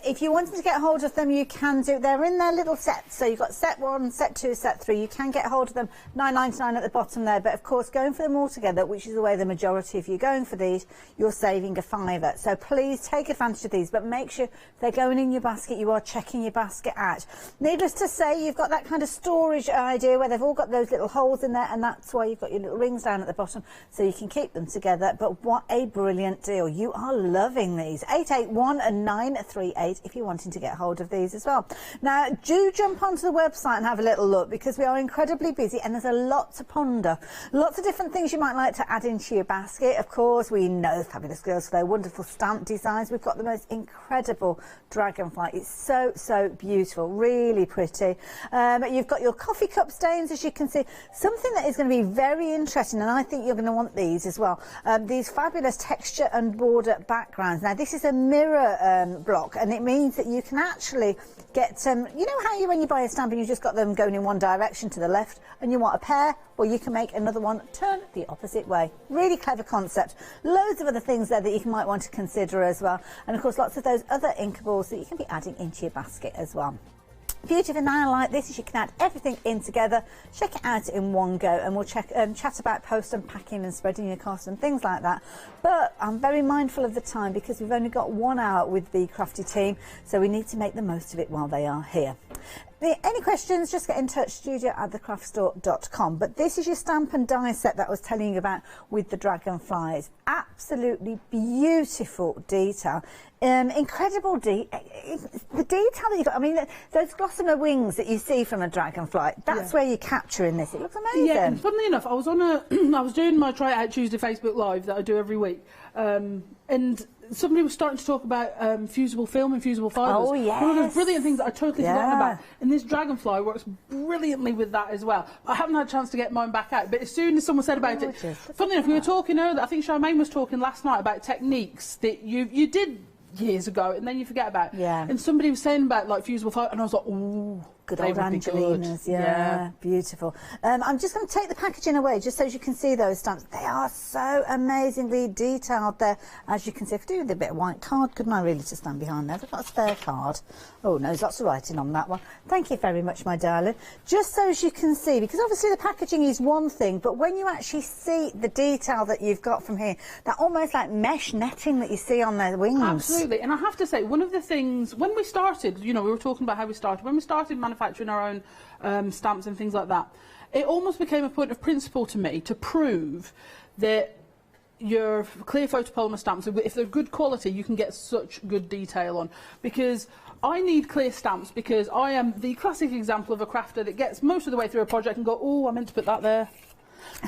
If you wanted to get hold of them, you can do. They're in their little sets. So you've got set 1, set 2, set 3. You can get hold of them. £9.99 at the bottom there. But, of course, going for them all together, which is the way the majority of you are going for these, you're saving a £5. So please take advantage of these. But make sure they're going in your basket. You are checking your basket out. Needless to say, you've got that kind of storage idea where they've all got those little holes in there, and that's why you've got your little rings down at the bottom so you can keep them together. But what a brilliant deal. You are loving these. 881-938 if you're wanting to get hold of these as well. Now, do jump onto the website and have a little look because we are incredibly busy and there's a lot to ponder. Lots of different things you might like to add into your basket. Of course, we know Fabulous Girls for their wonderful stamp designs. We've got the most incredible dragonfly. It's so, so beautiful, really pretty. You've got your coffee cup stains, as you can see. Something that is going to be very interesting, and I think you're going to want these as well. These fabulous texture and border backgrounds. Now, this is a mirror block, and it means that you can actually get, you know how when you buy a stamp and you've just got them going in one direction to the left and you want a pair? Well, you can make another one turn the opposite way. Really clever concept. Loads of other things there that you might want to consider as well. And of course, lots of those other inkables that you can be adding into your basket as well. Beauty of a nine like this is you can add everything in together, check it out in one go, and we'll chat about post and packing and spreading your cost and things like that. But I'm very mindful of the time because we've only got 1 hour with the Crafty team, so we need to make the most of it while they are here. Any questions, just get in touch, studio@thecraftstore.com. But this is your stamp and die set that I was telling you about with the dragonflies. Absolutely beautiful detail. Incredible the detail that you've got. I mean, those gossamer wings that you see from a dragonfly, that's where you're capturing this. It looks amazing. Yeah, and funnily enough, I was on I was doing my Try It Out Tuesday Facebook Live that I do every week. And somebody was starting to talk about fusible film and fusible fibres. Oh, yes. One of those brilliant things that I totally forgotten about. And this dragonfly works brilliantly with that as well. I haven't had a chance to get mine back out, but as soon as someone said about it, funnily enough, we were talking earlier, I think Charmaine was talking last night about techniques that you did years ago and then you forget about. Yeah. And somebody was saying about like fusible fibre and I was like, ooh. Good old Angelinas, yeah, beautiful. I'm just going to take the packaging away just so as you can see those stamps. They are so amazingly detailed there, as you can see. I could do with a bit of white card, couldn't I, really, to stand behind there? I've got a spare card. Oh, no, there's lots of writing on that one. Thank you very much, my darling. Just so as you can see, because obviously the packaging is one thing, but when you actually see the detail that you've got from here, that almost like mesh netting that you see on their wings. Absolutely, and I have to say, one of the things, when we started, you know, we were talking about how we started, when we started manufacturing our own stamps and things like that, it almost became a point of principle to me to prove that your clear photopolymer stamps, if they're good quality, you can get such good detail on. Because I need clear stamps because I am the classic example of a crafter that gets most of the way through a project and go, oh, I meant to put that there.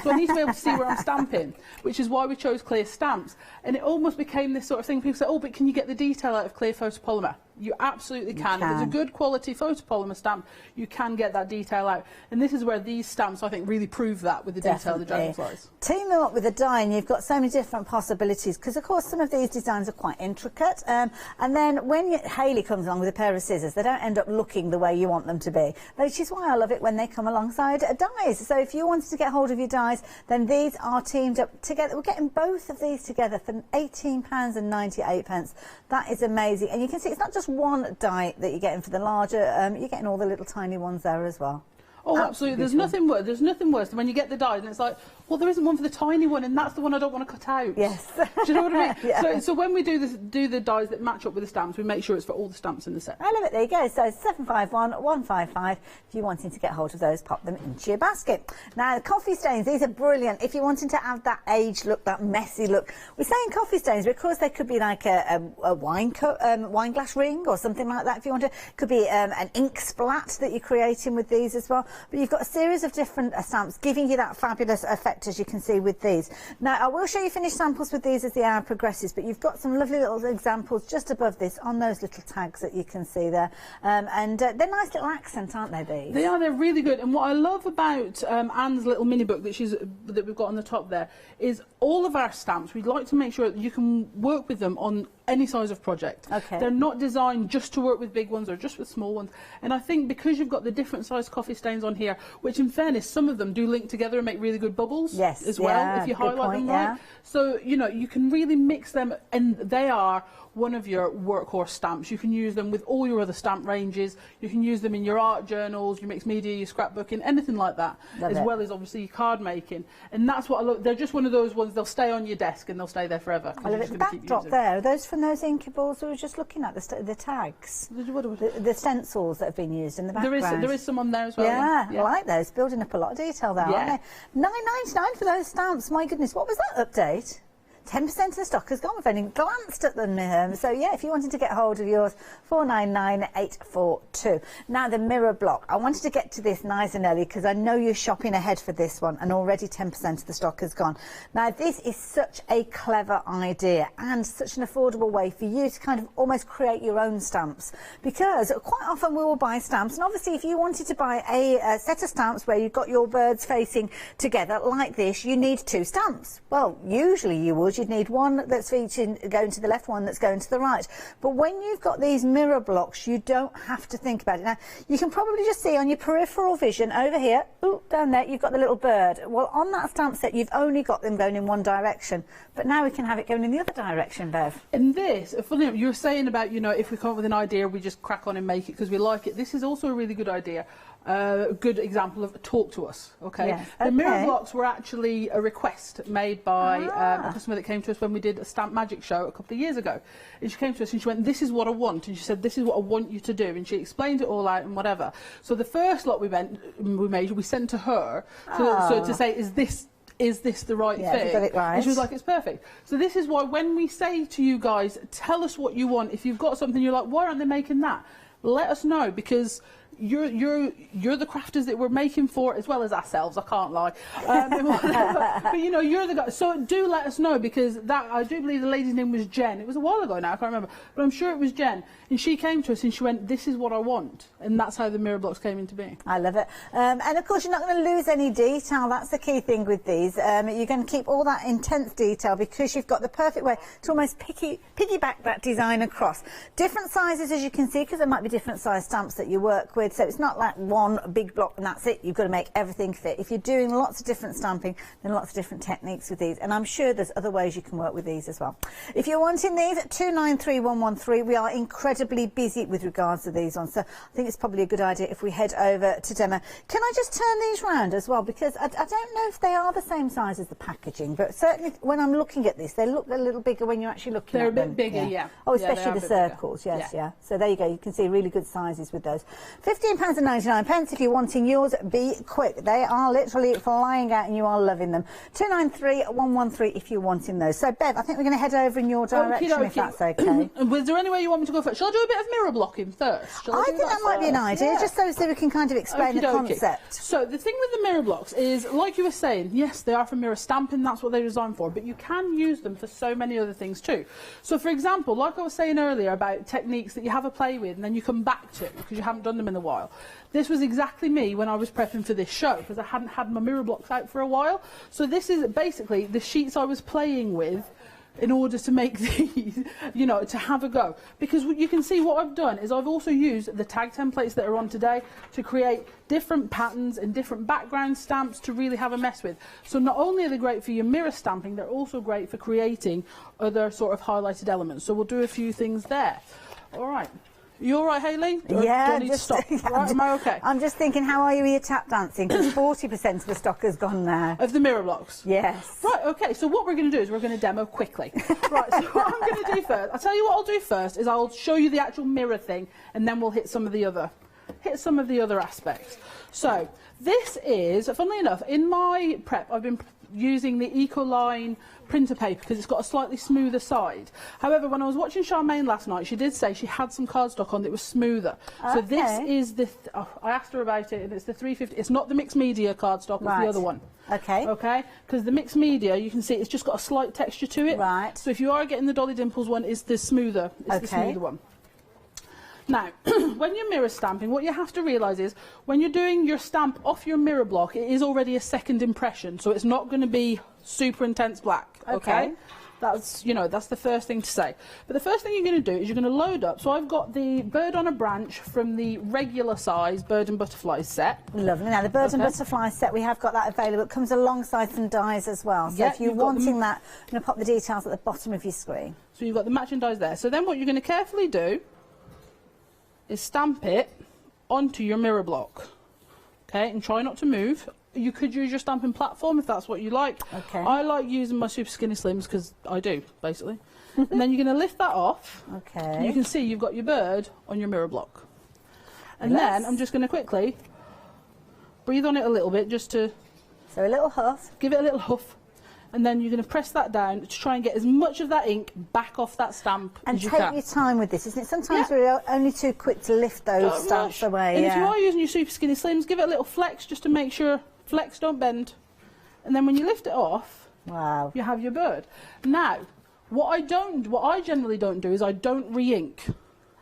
So I need to be able to see where I'm stamping, which is why we chose clear stamps. And it almost became this sort of thing. People say, oh, but can you get the detail out of clear photopolymer? You absolutely can. If it's a good quality photopolymer stamp, you can get that detail out. And this is where these stamps, I think, really prove that with the detail of the dragonflies. Team them up with a die and you've got so many different possibilities because, of course, some of these designs are quite intricate. And then when Hayley comes along with a pair of scissors, they don't end up looking the way you want them to be, which is why I love it when they come alongside dies. So if you wanted to get hold of your dies, then these are teamed up together. We're getting both of these together for £18.98. That is amazing. And you can see it's not just one die that you're getting for the larger, you're getting all the little tiny ones there as well. Oh, absolutely. There's nothing worse. There's nothing worse than when you get the dies and it's like, well, there isn't one for the tiny one, and that's the one I don't want to cut out. Yes. Do you know what I mean? Yeah. So when we do the dies that match up with the stamps, we make sure it's for all the stamps in the set. I love it. There you go. So 751-155. If you're wanting to get hold of those, pop them into your basket. Now, the coffee stains, these are brilliant. If you're wanting to add that aged look, that messy look, we're saying coffee stains because they could be like a wine glass ring or something like that. If you want to, it could be an ink splat that you're creating with these as well. But you've got a series of different stamps giving you that fabulous effect, as you can see with these. Now, I will show you finished samples with these as the hour progresses, but you've got some lovely little examples just above this on those little tags that you can see there. And they're nice little accents, aren't they, these? They are, they're really good. And what I love about Anne's little mini book that we've got on the top there is all of our stamps, we'd like to make sure that you can work with them on any size of project. Okay. They're not designed just to work with big ones or just with small ones. And I think because you've got the different size coffee stains on here, which in fairness, some of them do link together and make really good bubbles as well, if you highlight them right. So, you know, you can really mix them, and they are one of your workhorse stamps. You can use them with all your other stamp ranges. You can use them in your art journals, your mixed media, your scrapbooking, anything like that, as well as obviously your card making. And that's what I love. They're just one of those ones, they'll stay on your desk and they'll stay there forever. I love it. The backdrop there, are those from those inkables we were just looking at, the tags? The stencils that have been used in the background. There is some on there as well. Yeah, I like those. Building up a lot of detail there, aren't they? £9.99 for those stamps. My goodness, what was that update? 10% of the stock has gone. We've only glanced at them. So, yeah, if you wanted to get hold of yours, 499-842. Now, the mirror block. I wanted to get to this nice and early because I know you're shopping ahead for this one, and already 10% of the stock has gone. Now, this is such a clever idea and such an affordable way for you to kind of almost create your own stamps, because quite often we will buy stamps, and obviously if you wanted to buy a set of stamps where you've got your birds facing together like this, you need 2 stamps. Well, usually you would. because you'd need one that's featuring going to the left, one that's going to the right. But when you've got these mirror blocks, you don't have to think about it. Now, you can probably just see on your peripheral vision over here, ooh, down there, you've got the little bird. Well, on that stamp set, you've only got them going in one direction. But now we can have it going in the other direction, Bev. And this, funny, you were saying about, you know, if we come up with an idea, we just crack on and make it because we like it. This is also a really good idea. A good example of talk to us, okay? Yes. The mirror blocks were actually a request made by a customer that came to us when we did a stamp magic show a couple of years ago. And she came to us and she went, this is what I want. And she said, this is what I want you to do. And she explained it all out and whatever. So the first lot we made, we sent to her so to say, is this the right thing? Got it right. And she was like, it's perfect. So this is why when we say to you guys, tell us what you want. If you've got something you're like, why aren't they making that? Let us know, because you're the crafters that we're making for, as well as ourselves, I can't lie. But you know, you're the guy. So do let us know, because that, I do believe the lady's name was Jen. It was a while ago now, I can't remember, but I'm sure it was Jen. And she came to us and she went, this is what I want. And that's how the mirror blocks came into being. I love it. And of course, you're not going to lose any detail. That's the key thing with these. You're going to keep all that intense detail, because you've got the perfect way to almost piggyback that design across. Different sizes, as you can see, because there might be different size stamps that you work with. So it's not like one big block and that's it. You've got to make everything fit. If you're doing lots of different stamping, then lots of different techniques with these. And I'm sure there's other ways you can work with these as well. If you're wanting these, 293113, we are incredibly busy with regards to these ones. So I think it's probably a good idea if we head over to demo. Can I just turn these round as well? Because I don't know if they are the same size as the packaging, but certainly when I'm looking at this, they look a little bigger when you're actually looking at them. They're a bit bigger, yeah. Oh, especially the circles, yes, yeah. So there you go. You can see really good sizes with those. £15.99 if you're wanting yours. Be quick. They are literally flying out and you are loving them. 293113 if you're wanting those. So Bev, I think we're going to head over in your direction, if that's okay. Was there any way you want me to go first? Shall I do a bit of mirror blocking first? I think that might be an idea, just so we can kind of explain the concept. So the thing with the mirror blocks is, like you were saying, yes, they are for mirror stamping, that's what they're designed for, but you can use them for so many other things too. So for example, like I was saying earlier about techniques that you have a play with and then you come back to because you haven't done them in a while. This was exactly me when I was prepping for this show, because I hadn't had my mirror blocks out for a while. So this is basically the sheets I was playing with in order to make these, you know, to have a go. Because you can see what I've done is I've also used the tag templates that are on today to create different patterns and different background stamps to really have a mess with. So not only are they great for your mirror stamping, they're also great for creating other sort of highlighted elements. So we'll do a few things there. All right. You all right, Hayley? Yeah, just stop. Right, am I okay? I'm just thinking, how are you with your tap dancing? Because 40% of the stock has gone there. Of the mirror blocks? Yes. Right, okay, so what we're going to do is we're going to demo quickly. Right, so what I'm going to do first, I'll tell you what I'll do first, is I'll show you the actual mirror thing, and then we'll hit some of the other aspects. So, this is, funnily enough, in my prep, I've been using the Ecoline printer paper because it's got a slightly smoother side. However, when I was watching Charmaine last night, she did say she had some cardstock on that was smoother. Okay. So this is the, I asked her about it, and it's the 350, it's not the mixed media cardstock, it's the other one. Okay. Okay, because the mixed media, you can see it's just got a slight texture to it. Right. So if you are getting the Dolly Dimples one, it's the smoother, the smoother one. Now, when you're mirror stamping, what you have to realise is, when you're doing your stamp off your mirror block, it is already a second impression, so it's not going to be super intense black, okay? That's, you know, that's the first thing to say. But the first thing you're going to do is you're going to load up. So I've got the Bird on a Branch from the regular size Bird and Butterflies set. Lovely. Now, the Bird and Butterflies set, we have got that available. It comes alongside some dies as well. So if you're wanting that, I'm going to pop the details at the bottom of your screen. So you've got the matching dies there. So then what you're going to carefully do is stamp it onto your mirror block, okay, and try not to move. You could use your stamping platform if that's what you like. Okay. I like using my super skinny slims because I do, basically. And then you're going to lift that off. Okay. And you can see you've got your bird on your mirror block. And then I'm just going to quickly breathe on it a little bit just to... So a little huff. Give it a little huff. And then you're going to press that down to try and get as much of that ink back off that stamp as you can. And take your time with this, isn't it? Sometimes we're only too quick to lift those stamps away. And if you are using your super skinny slims, give it a little flex just to make sure flex don't bend. And then when you lift it off, wow, you have your bird. Now, what I generally don't do is I don't re-ink.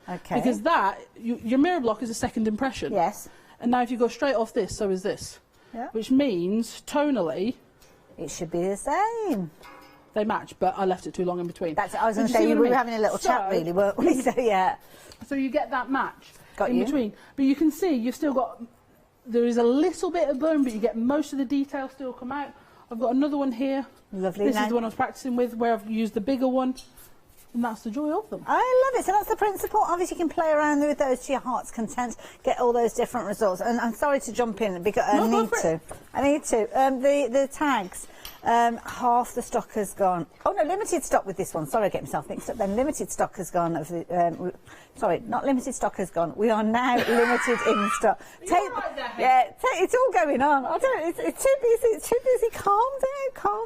Okay. Because that, your mirror block is a second impression. Yes. And now if you go straight off this, so is this. Yeah. Which means, tonally, it should be the same. they match, but I left it too long in between. That's it. I was going to say, we were having a little chat, really, weren't we? So, yeah. So you get that match in between. But you can see you've still got, there is a little bit of burn, but you get most of the detail still come out. I've got another one here. Lovely. This is the one I was practicing with, where I've used the bigger one. And that's the joy of them. I love it. So that's the principle. Obviously, you can play around with those to your heart's content, get all those different results. And I'm sorry to jump in because I need to. The tags. Half the stock has gone. Oh no, limited stock with this one. Sorry, I get myself mixed up. Then limited stock has gone. Of the, sorry, not limited stock has gone. We are now limited in stock. It's all going on. I don't. It's too busy. It's too busy. Calm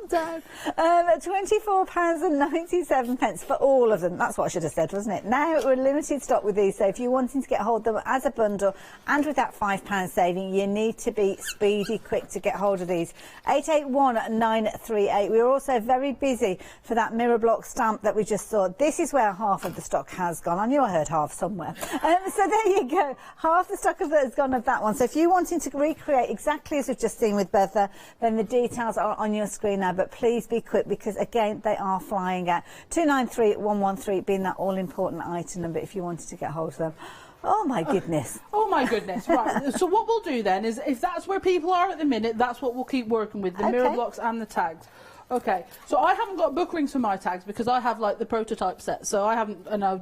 down. £24.97 for all of them. That's what I should have said, wasn't it? Now we're limited stock with these. So if you're wanting to get hold of them as a bundle and with that £5 saving, you need to be speedy, quick to get hold of these. 881938. We're also very busy for that mirror block stamp that we just saw. This is where half of the stock has gone. I knew I heard half somewhere. So there you go. Half the stock has gone of that one. So if you're wanting to recreate exactly as we've just seen with Bertha, then the details are on your screen now. But please be quick because, again, they are flying out. 293113 being that all-important item number if you wanted to get hold of them. Oh my goodness. Oh my goodness, right. So what we'll do then is, if that's where people are at the minute, that's what we'll keep working with, the mirror blocks and the tags. Okay, so I haven't got book rings for my tags because I have like the prototype set, so I haven't, and I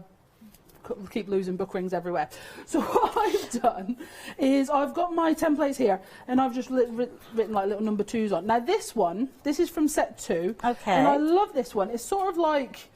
keep losing book rings everywhere. So what I've done is I've got my templates here and I've just written like little number 2s on. Now this one, this is from set 2. Okay. And I love this one. It's sort of like,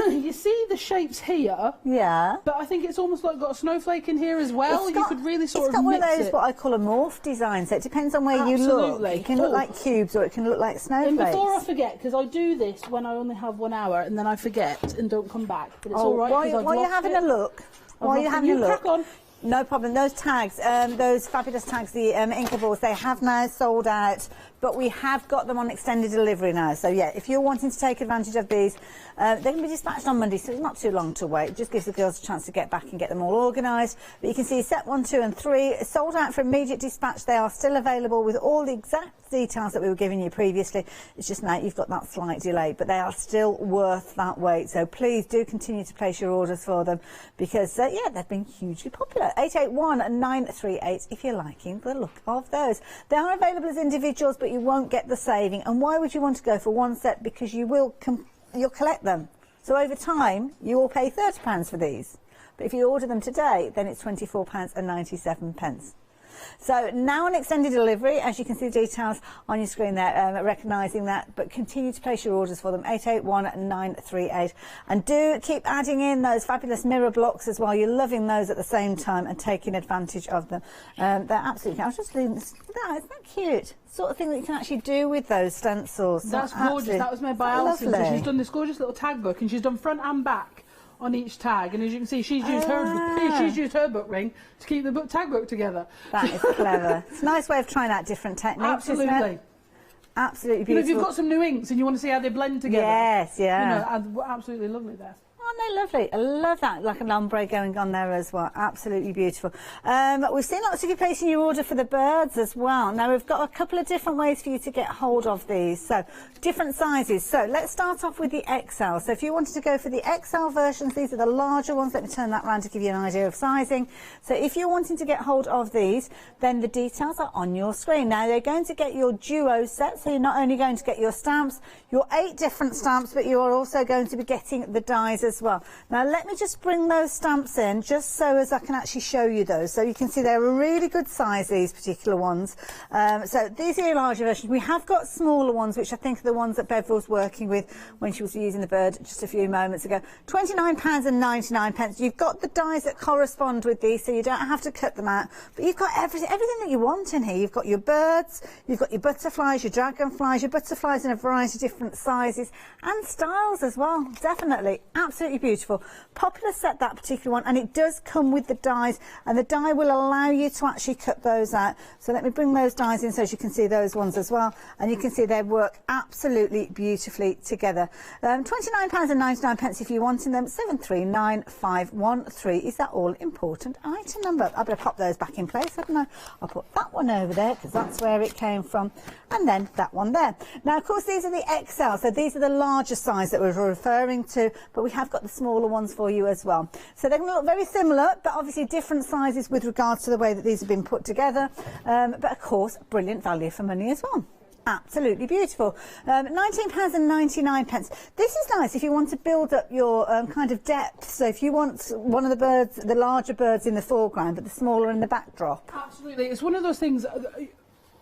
you see the shapes here, but I think it's almost like got a snowflake in here as well. You could really sort of mix it. It's got one of those what I call a morph design, so it depends on where you look. It can look like cubes or it can look like snowflakes. And before I forget, because I do this when I only have 1 hour and then I forget and don't come back, but it's all right. While you're having a look, crack on. No problem. Those tags, those fabulous tags, the inkables, they have now sold out, but we have got them on extended delivery now. So yeah, if you're wanting to take advantage of these, they can be dispatched on Monday, so it's not too long to wait. It just gives the girls a chance to get back and get them all organised. But you can see set 1, 2 and 3 sold out for immediate dispatch. They are still available with all the exact details that we were giving you previously. It's just now you've got that slight delay, but they are still worth that wait. So please do continue to place your orders for them because, yeah, they've been hugely popular. 881938 if you're liking the look of those. They are available as individuals, but you won't get the saving. And why would you want to go for one set? Because you will you'll collect them. So over time, you will pay £30 for these. But if you order them today, then it's £24.97. So now on extended delivery, as you can see the details on your screen there, recognising that, but continue to place your orders for them, 881938. And do keep adding in those fabulous mirror blocks as well. You're loving those at the same time and taking advantage of them. They're absolutely, I was just thinking, isn't that cute? Sort of thing that you can actually do with those stencils. That's gorgeous. That was made by Alison. So she's done this gorgeous little tag book and she's done front and back on each tag, and as you can see, she's used her book ring to keep the tag book together. That is clever. It's a nice way of trying out different techniques. Absolutely. Absolutely beautiful. You know, if you've got some new inks and you want to see how they blend together. Yes, yeah. You know, absolutely lovely there. Aren't they lovely? I love that, like an ombre going on there as well. Absolutely beautiful. We've seen lots of you placing your order for the birds as well. Now we've got a couple of different ways for you to get hold of these. So different sizes. So let's start off with the XL. So if you wanted to go for the XL versions, these are the larger ones. Let me turn that around to give you an idea of sizing. So if you're wanting to get hold of these, then the details are on your screen. Now they're going to get your duo set. So you're not only going to get your stamps, your 8 different stamps, but you are also going to be getting the dies as well. Now let me just bring those stamps in just so as I can actually show you those. So you can see they're a really good size, these particular ones. So these are your larger versions. We have got smaller ones, which I think are the ones that Bev was working with when she was using the bird just a few moments ago. £29.99. You've got the dies that correspond with these, so you don't have to cut them out. But you've got everything that you want in here. You've got your birds, you've got your butterflies, your dragonflies, your butterflies in a variety of different sizes and styles as well. Definitely, absolutely absolutely beautiful. Popular set, that particular one, and it does come with the dies, and the die will allow you to actually cut those out. So let me bring those dies in so you can see those ones as well, and you can see they work absolutely beautifully together. £29.99 if you're wanting them. 739513 is that all important item number. I better pop those back in place, haven't I? I'll put that one over there because that's where it came from, and then that one there. Now, of course, these are the XL, so these are the larger size that we're referring to, but we have got the smaller ones for you as well. So they're going to look very similar, but obviously different sizes with regards to the way that these have been put together. But of course, brilliant value for money as well. Absolutely beautiful. £19.99. This is nice if you want to build up your kind of depth. So if you want one of the birds, the larger birds in the foreground, but the smaller in the backdrop. Absolutely. It's one of those things.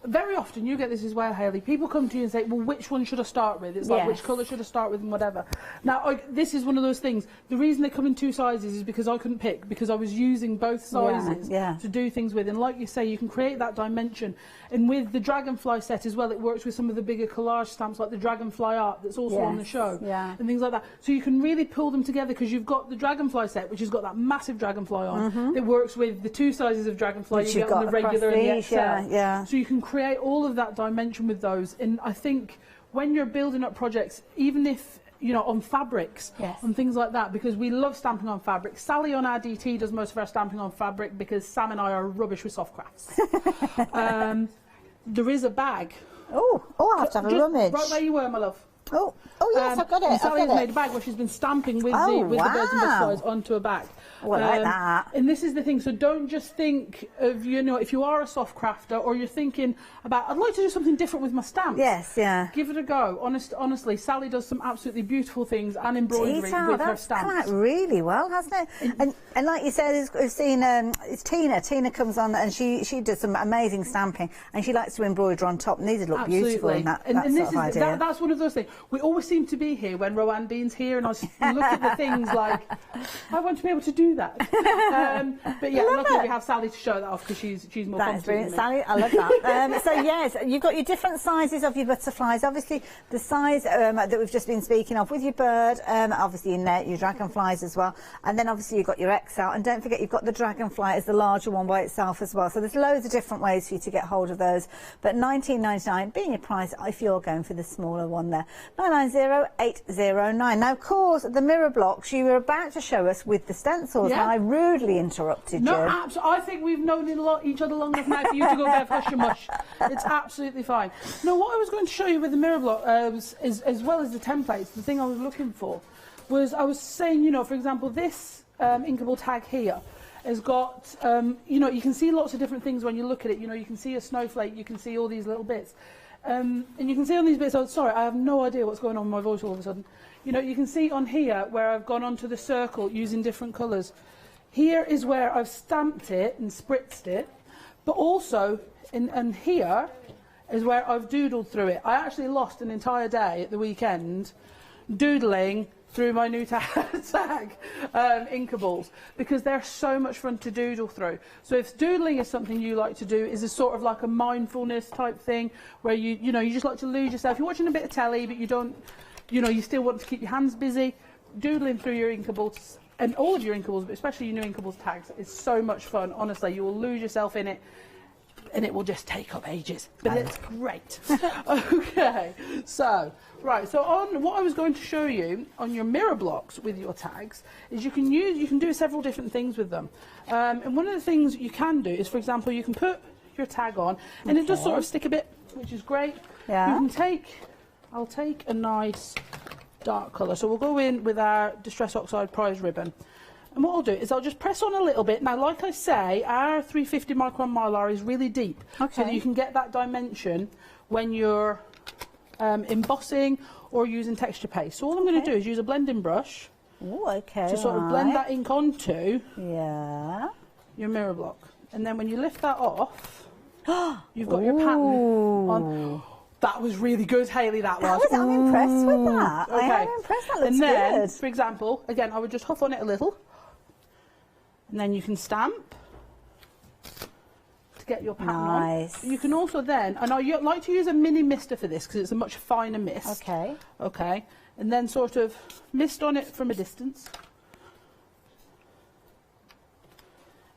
Very often you get this as well, Hayley. People come to you and say, well, which one should I start with? It's like, which colour should I start with and whatever. Now, this is one of those things. The reason they come in 2 sizes is because I couldn't pick, because I was using both sizes to do things with. And like you say, you can create that dimension. And with the Dragonfly set as well, it works with some of the bigger collage stamps, like the Dragonfly art that's also on the show. And things like that. So you can really pull them together, because you've got the Dragonfly set, which has got that massive Dragonfly on. It works with the 2 sizes of Dragonfly you get on the regular and the XL. So you can create all of that dimension with those. And I think when you're building up projects, even if, you know, on fabrics and things like that, because we love stamping on fabric. Sally on our DT does most of our stamping on fabric, because Sam and I are rubbish with soft crafts. There is a bag. Oh, I have to have a rummage. Right where you were, my love. Oh yes, I've got it. And Sally's made a bag where she's been stamping with the birds and butterflies onto a bag. Oh, I like that. And this is the thing, so don't just think of, you know, if you are a soft crafter or you're thinking about, I'd like to do something different with my stamps. Yes, yeah. Give it a go. Honestly, Sally does some absolutely beautiful things and embroidery with her stamps. That's come out really well, hasn't it? And like you said, we've seen, it's Tina. Tina comes on and she does some amazing stamping, and she likes to embroider on top, and these would look beautiful in that, and sort of idea. That's one of those things. We always seem to be here when Rowan Dean's here, and I look at the things like, I want to be able to do that. But yeah, luckily we have Sally to show that off, because she's more confident. That's brilliant, Sally. I love that. So yes, you've got your different sizes of your butterflies. Obviously, the size that we've just been speaking of with your bird, obviously in there, your dragonflies as well, and then obviously you've got your XL, and don't forget you've got the dragonfly as the larger one by itself as well. So there's loads of different ways for you to get hold of those. But £19.99 being your price if you're going for the smaller one there. 990809. Now, of course, the mirror blocks you were about to show us with the stencils, and I rudely interrupted you. No, absolutely. I think we've known each other long enough now for you to go there hush and mush. It's absolutely fine. No, what I was going to show you with the mirror block, as well as the templates, the thing I was looking for was, I was saying, you know, for example, this inkable tag here has got, you know, you can see lots of different things when you look at it. You know, you can see a snowflake, you can see all these little bits. And you can see on these bits, oh, sorry, I have no idea what's going on with my voice all of a sudden. You know, you can see on here where I've gone onto the circle using different colours. Here is where I've stamped it and spritzed it, but also, and here is where I've doodled through it. I actually lost an entire day at the weekend doodling through my new tag inkables, because they're so much fun to doodle through. So if doodling is something you like to do, is a sort of like a mindfulness type thing, where you know, you just like to lose yourself. You're watching a bit of telly, but you don't, you know, you still want to keep your hands busy. Doodling through your inkables, and all of your inkables, but especially your new inkables tags, is so much fun. Honestly, you will lose yourself in it, and it will just take up ages, but it's great. Okay, so right, so on what I was going to show you on your mirror blocks with your tags is you can do several different things with them, and one of the things you can do is, for example, you can put your tag on, and it does sort of stick a bit, which is great. Yeah. You can I'll take a nice dark colour, so we'll go in with our Distress Oxide prize ribbon. And what I'll do is I'll just press on a little bit. Now, like I say, our 350 micron mylar is really deep, so that you can get that dimension when you're embossing or using texture paste. So all I'm going to do is use a blending brush to sort of blend that ink onto your mirror block. And then when you lift that off, you've got your pattern on. That was really good, Hayley, that was. I'm impressed with that. Okay. I am impressed, that looks and then, good. for example, again, I would just huff on it a little, and then you can stamp to get your pattern on. You can also then, and I like to use a mini mister for this because it's a much finer mist. Okay. Okay. And then sort of mist on it from a distance.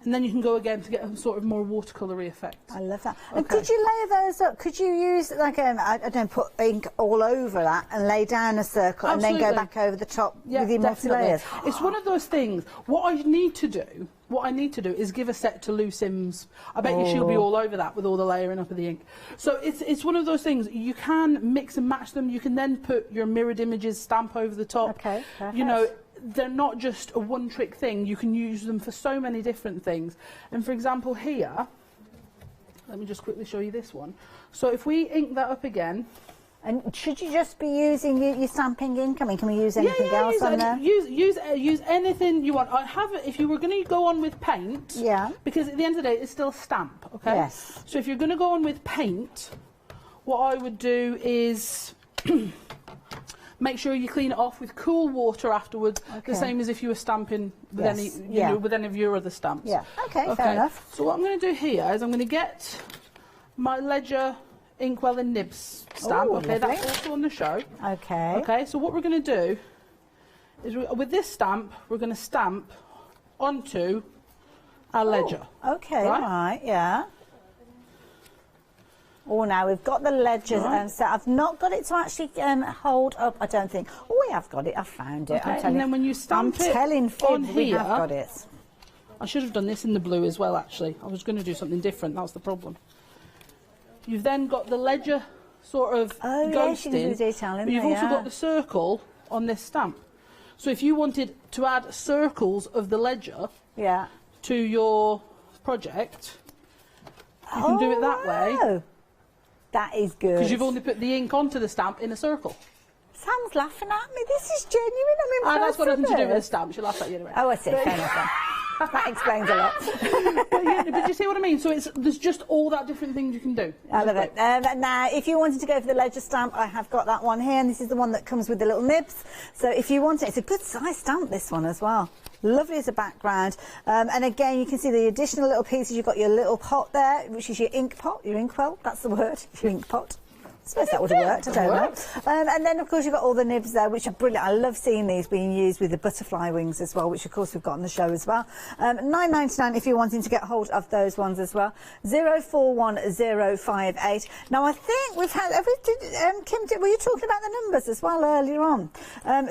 And then you can go again to get a sort of more watercolory effect. I love that. Okay. And could you layer those up? Could you use, like, I don't put ink all over that and lay down a circle and then go back over the top with your multi-layers? It's one of those things. What I need to do is give a set to Lou Sims. I bet you she'll be all over that with all the layering up of the ink. So it's one of those things. You can mix and match them. You can then put your mirrored images stamp over the top. Okay, perfect. You know, they're not just a one-trick thing. You can use them for so many different things. And for example, here, let me just quickly show you this one. So if we ink that up again. And should you just be using your stamping ink? I mean, can we use anything else on there? Use anything you want. I have it if you were going to go on with paint. Yeah. Because at the end of the day, it's still stamp. Okay. Yes. So if you're going to go on with paint, what I would do is make sure you clean it off with cool water afterwards. Okay. The same as if you were stamping with any, you know, with any of your other stamps. Yeah. Okay. Fair enough. So what I'm going to do here is I'm going to get my Ledger Inkwell and Nibs stamp. Ooh, okay, lovely. that's also on the show. Okay. Okay. So what we're going to do is with this stamp, we're going to stamp onto our Ledger. Okay. Right. Yeah. Oh, now we've got the ledger set. I've not got it to actually hold up, I don't think. Oh, we have got it. I found it. Okay, and then when you stamp it on here, we have got it. I should have done this in the blue as well, actually. I was going to do something different. That was the problem. You've then got the Ledger sort of ghosting, but you've also got the circle on this stamp. So if you wanted to add circles of the Ledger to your project, you can do it that way. That is good. Because you've only put the ink onto the stamp in a circle. Sam's laughing at me. This is genuine. I'm impressed. That's got nothing to do with the stamp. She'll laugh at you anyway. Oh, I see. Fair enough then. That explains a lot. But you see what I mean? So there's just all that different things you can do. I love it. Now, if you wanted to go for the Ledger stamp, I have got that one here, and this is the one that comes with the little nibs. So if you want it, it's a good size stamp, this one as well. Lovely as a background. And again, you can see the additional little pieces. You've got your little pot there, which is your ink pot, your inkwell. That's the word, your ink pot. I suppose that would have worked, I don't know. And then, of course, you've got all the nibs there, which are brilliant. I love seeing these being used with the butterfly wings as well, which, of course, we've got on the show as well. $9.99 if you're wanting to get hold of those ones as well. 041058. Now, I think we've had... Kim, were you talking about the numbers as well earlier on?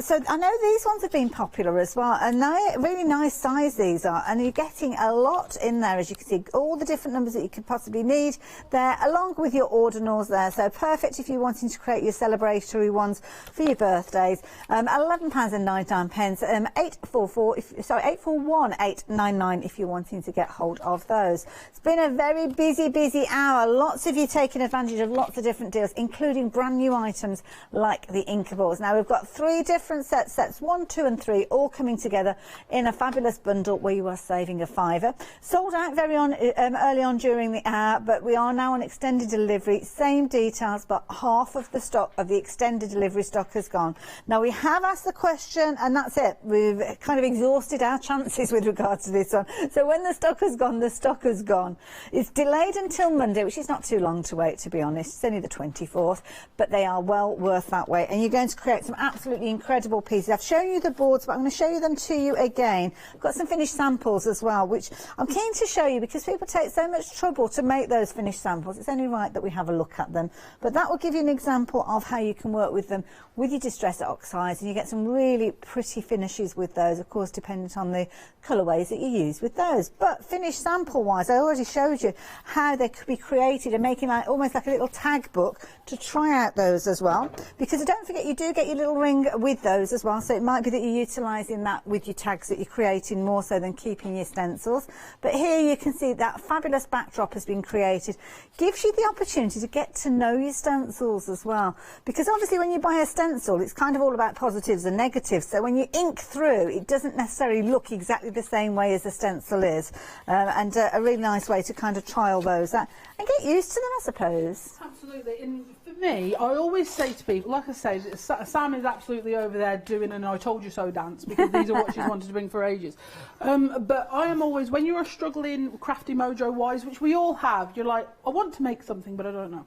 So I know these ones have been popular as well, and they're really nice size these are, and you're getting a lot in there, as you can see, all the different numbers that you could possibly need there, along with your ordinals there. So perfect if you're wanting to create your celebratory ones for your birthdays. £11.99. 841-899 if you're wanting to get hold of those. It's been a very busy hour. Lots of you taking advantage of lots of different deals, including brand new items like the Inkables. Now we've got 3 different sets 1, 2 and 3, all coming together in a fabulous bundle where you are saving a £5. Sold out very early on during the hour, but we are now on extended delivery. Same details, but half of the stock of the extended delivery stock has gone. Now we have asked the question, and that's it. We've kind of exhausted our chances with regards to this one. So when the stock has gone, the stock has gone. It's delayed until Monday, which is not too long to wait, to be honest. It's only the 24th, but they are well worth that wait. And you're going to create some absolutely incredible pieces. I've shown you the boards, but I'm going to show you them to you again. I've got some finished samples as well, which I'm keen to show you because people take so much trouble to make those finished samples. It's only right that we have a look at them. But that will give you an example of how you can work with them with your distress oxides, and you get some really pretty finishes with those, of course, dependent on the colourways that you use with those. But finished sample wise, I already showed you how they could be created and making like almost like a little tag book to try out those as well, because don't forget you do get your little ring with those as well, so it might be that you're utilising that with your tags that you're creating more so than keeping your stencils. But here you can see that fabulous backdrop has been created, gives you the opportunity to get to know your stencils stencils as well, because obviously when you buy a stencil, it's kind of all about positives and negatives. So when you ink through, it doesn't necessarily look exactly the same way as the stencil is, and a really nice way to kind of trial those and get used to them, I suppose. Absolutely. And for me, I always say to people, like I say, Sam is absolutely over there doing an I told you so dance, because these are what she's wanted to bring for ages. But I am always, when you are struggling crafty mojo wise, which we all have, you're like, I want to make something, but I don't know.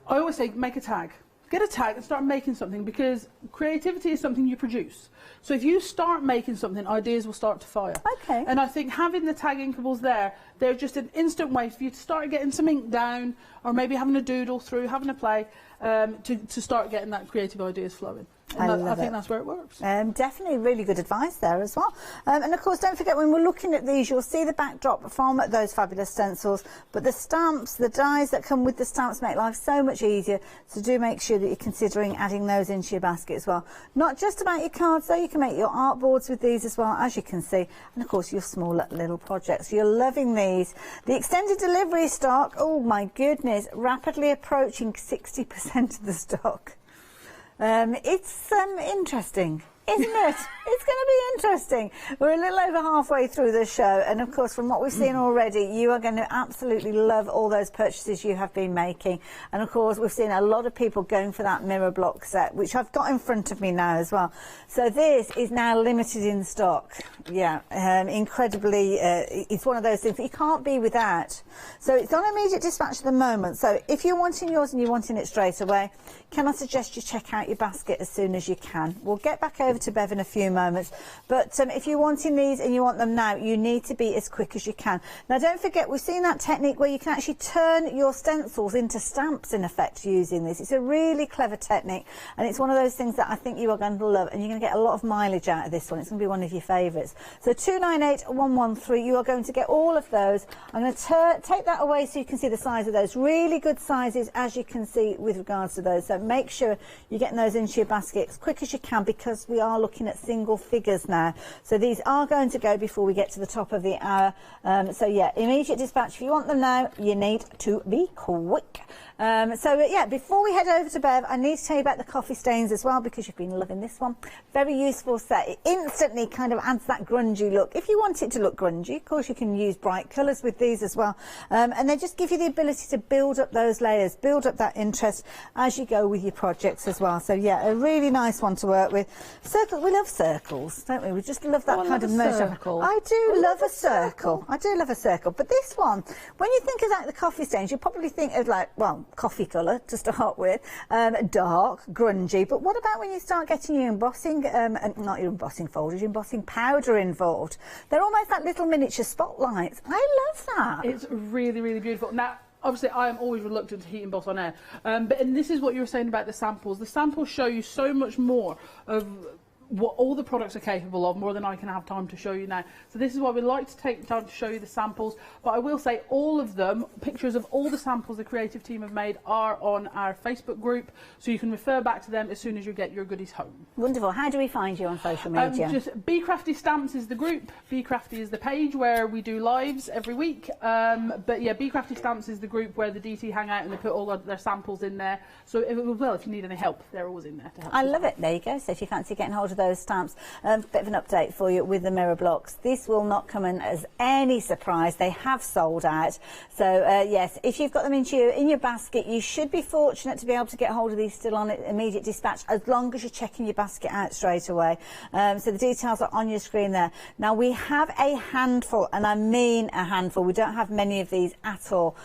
I always say, make a tag. Get a tag and start making something, because creativity is something you produce. So if you start making something, ideas will start to fire. Okay. And I think having the tag inkables there, they're just an instant way for you to start getting some ink down, or maybe having a doodle through, having a play, to start getting that creative ideas flowing. And I think that's where it works. Definitely really good advice there as well. And of course, don't forget, when we're looking at these, you'll see the backdrop from those fabulous stencils, but the stamps, the dies that come with the stamps make life so much easier. So do make sure that you're considering adding those into your basket as well. Not just about your cards though, you can make your art boards with these as well, as you can see, and of course your small little projects. You're loving these. The extended delivery stock, oh my goodness, rapidly approaching 60% of the stock. It's interesting, isn't it? It's going to be interesting. We're a little over halfway through the show, and of course from what we've seen already, you are going to absolutely love all those purchases you have been making. And of course we've seen a lot of people going for that mirror block set, which I've got in front of me now as well. So this is now limited in stock. Yeah, incredibly, it's one of those things that you can't be without. So it's on immediate dispatch at the moment. So if you're wanting yours and you're wanting it straight away, can I suggest you check out your basket as soon as you can? We'll get back over to Bev in a few moments, but if you're wanting these and you want them now, you need to be as quick as you can. Now don't forget, we've seen that technique where you can actually turn your stencils into stamps in effect using this. It's a really clever technique, and it's one of those things that I think you are going to love, and you're going to get a lot of mileage out of this one. It's going to be one of your favourites. So 298113, you are going to get all of those. I'm going to take that away so you can see the size of those. Really good sizes, as you can see, with regards to those. So make sure you're getting those into your basket as quick as you can, because we are looking at single figures now. So these are going to go before we get to the top of the hour. So yeah, immediate dispatch. If you want them now, you need to be quick. Yeah, before we head over to Bev, I need to tell you about the coffee stains as well, because you've been loving this one. Very useful set. It instantly kind of adds that grungy look. If you want it to look grungy, of course you can use bright colours with these as well. And they just give you the ability to build up those layers, build up that interest as you go with your projects as well. So yeah, a really nice one to work with. Circle, we love circles, don't we? We just love that kind of motion. I do love a circle. I do love a circle. But this one, when you think of like the coffee stains, you probably think of like, well, coffee colour to start with, dark, grungy. But what about when you start getting your embossing, not your embossing folders, your embossing powder involved? They're almost like little miniature spotlights. I love that. It's really, really beautiful. Now, obviously, I am always reluctant to heat emboss on air, and this is what you were saying about the samples. The samples show you so much more of what all the products are capable of, more than I can have time to show you now. So this is why we like to take the time to show you the samples. But I will say all of them, pictures of all the samples the creative team have made, are on our Facebook group, so you can refer back to them as soon as you get your goodies home. Wonderful. How do we find you on social media? Just Be Crafty Stamps is the group, Be Crafty is the page where we do lives every week. But yeah, Be Crafty Stamps is the group where the DT hang out and they put all of their samples in there. So if you need any help, they're always in there to help. I love it. There you go. So if you fancy getting hold of those stamps, bit of an update for you with the mirror blocks. This will not come in as any surprise. They have sold out. So yes, if you've got them in your basket, you should be fortunate to be able to get hold of these still on immediate dispatch, as long as you're checking your basket out straight away. So the details are on your screen there. Now we have a handful, and I mean a handful. We don't have many of these at all.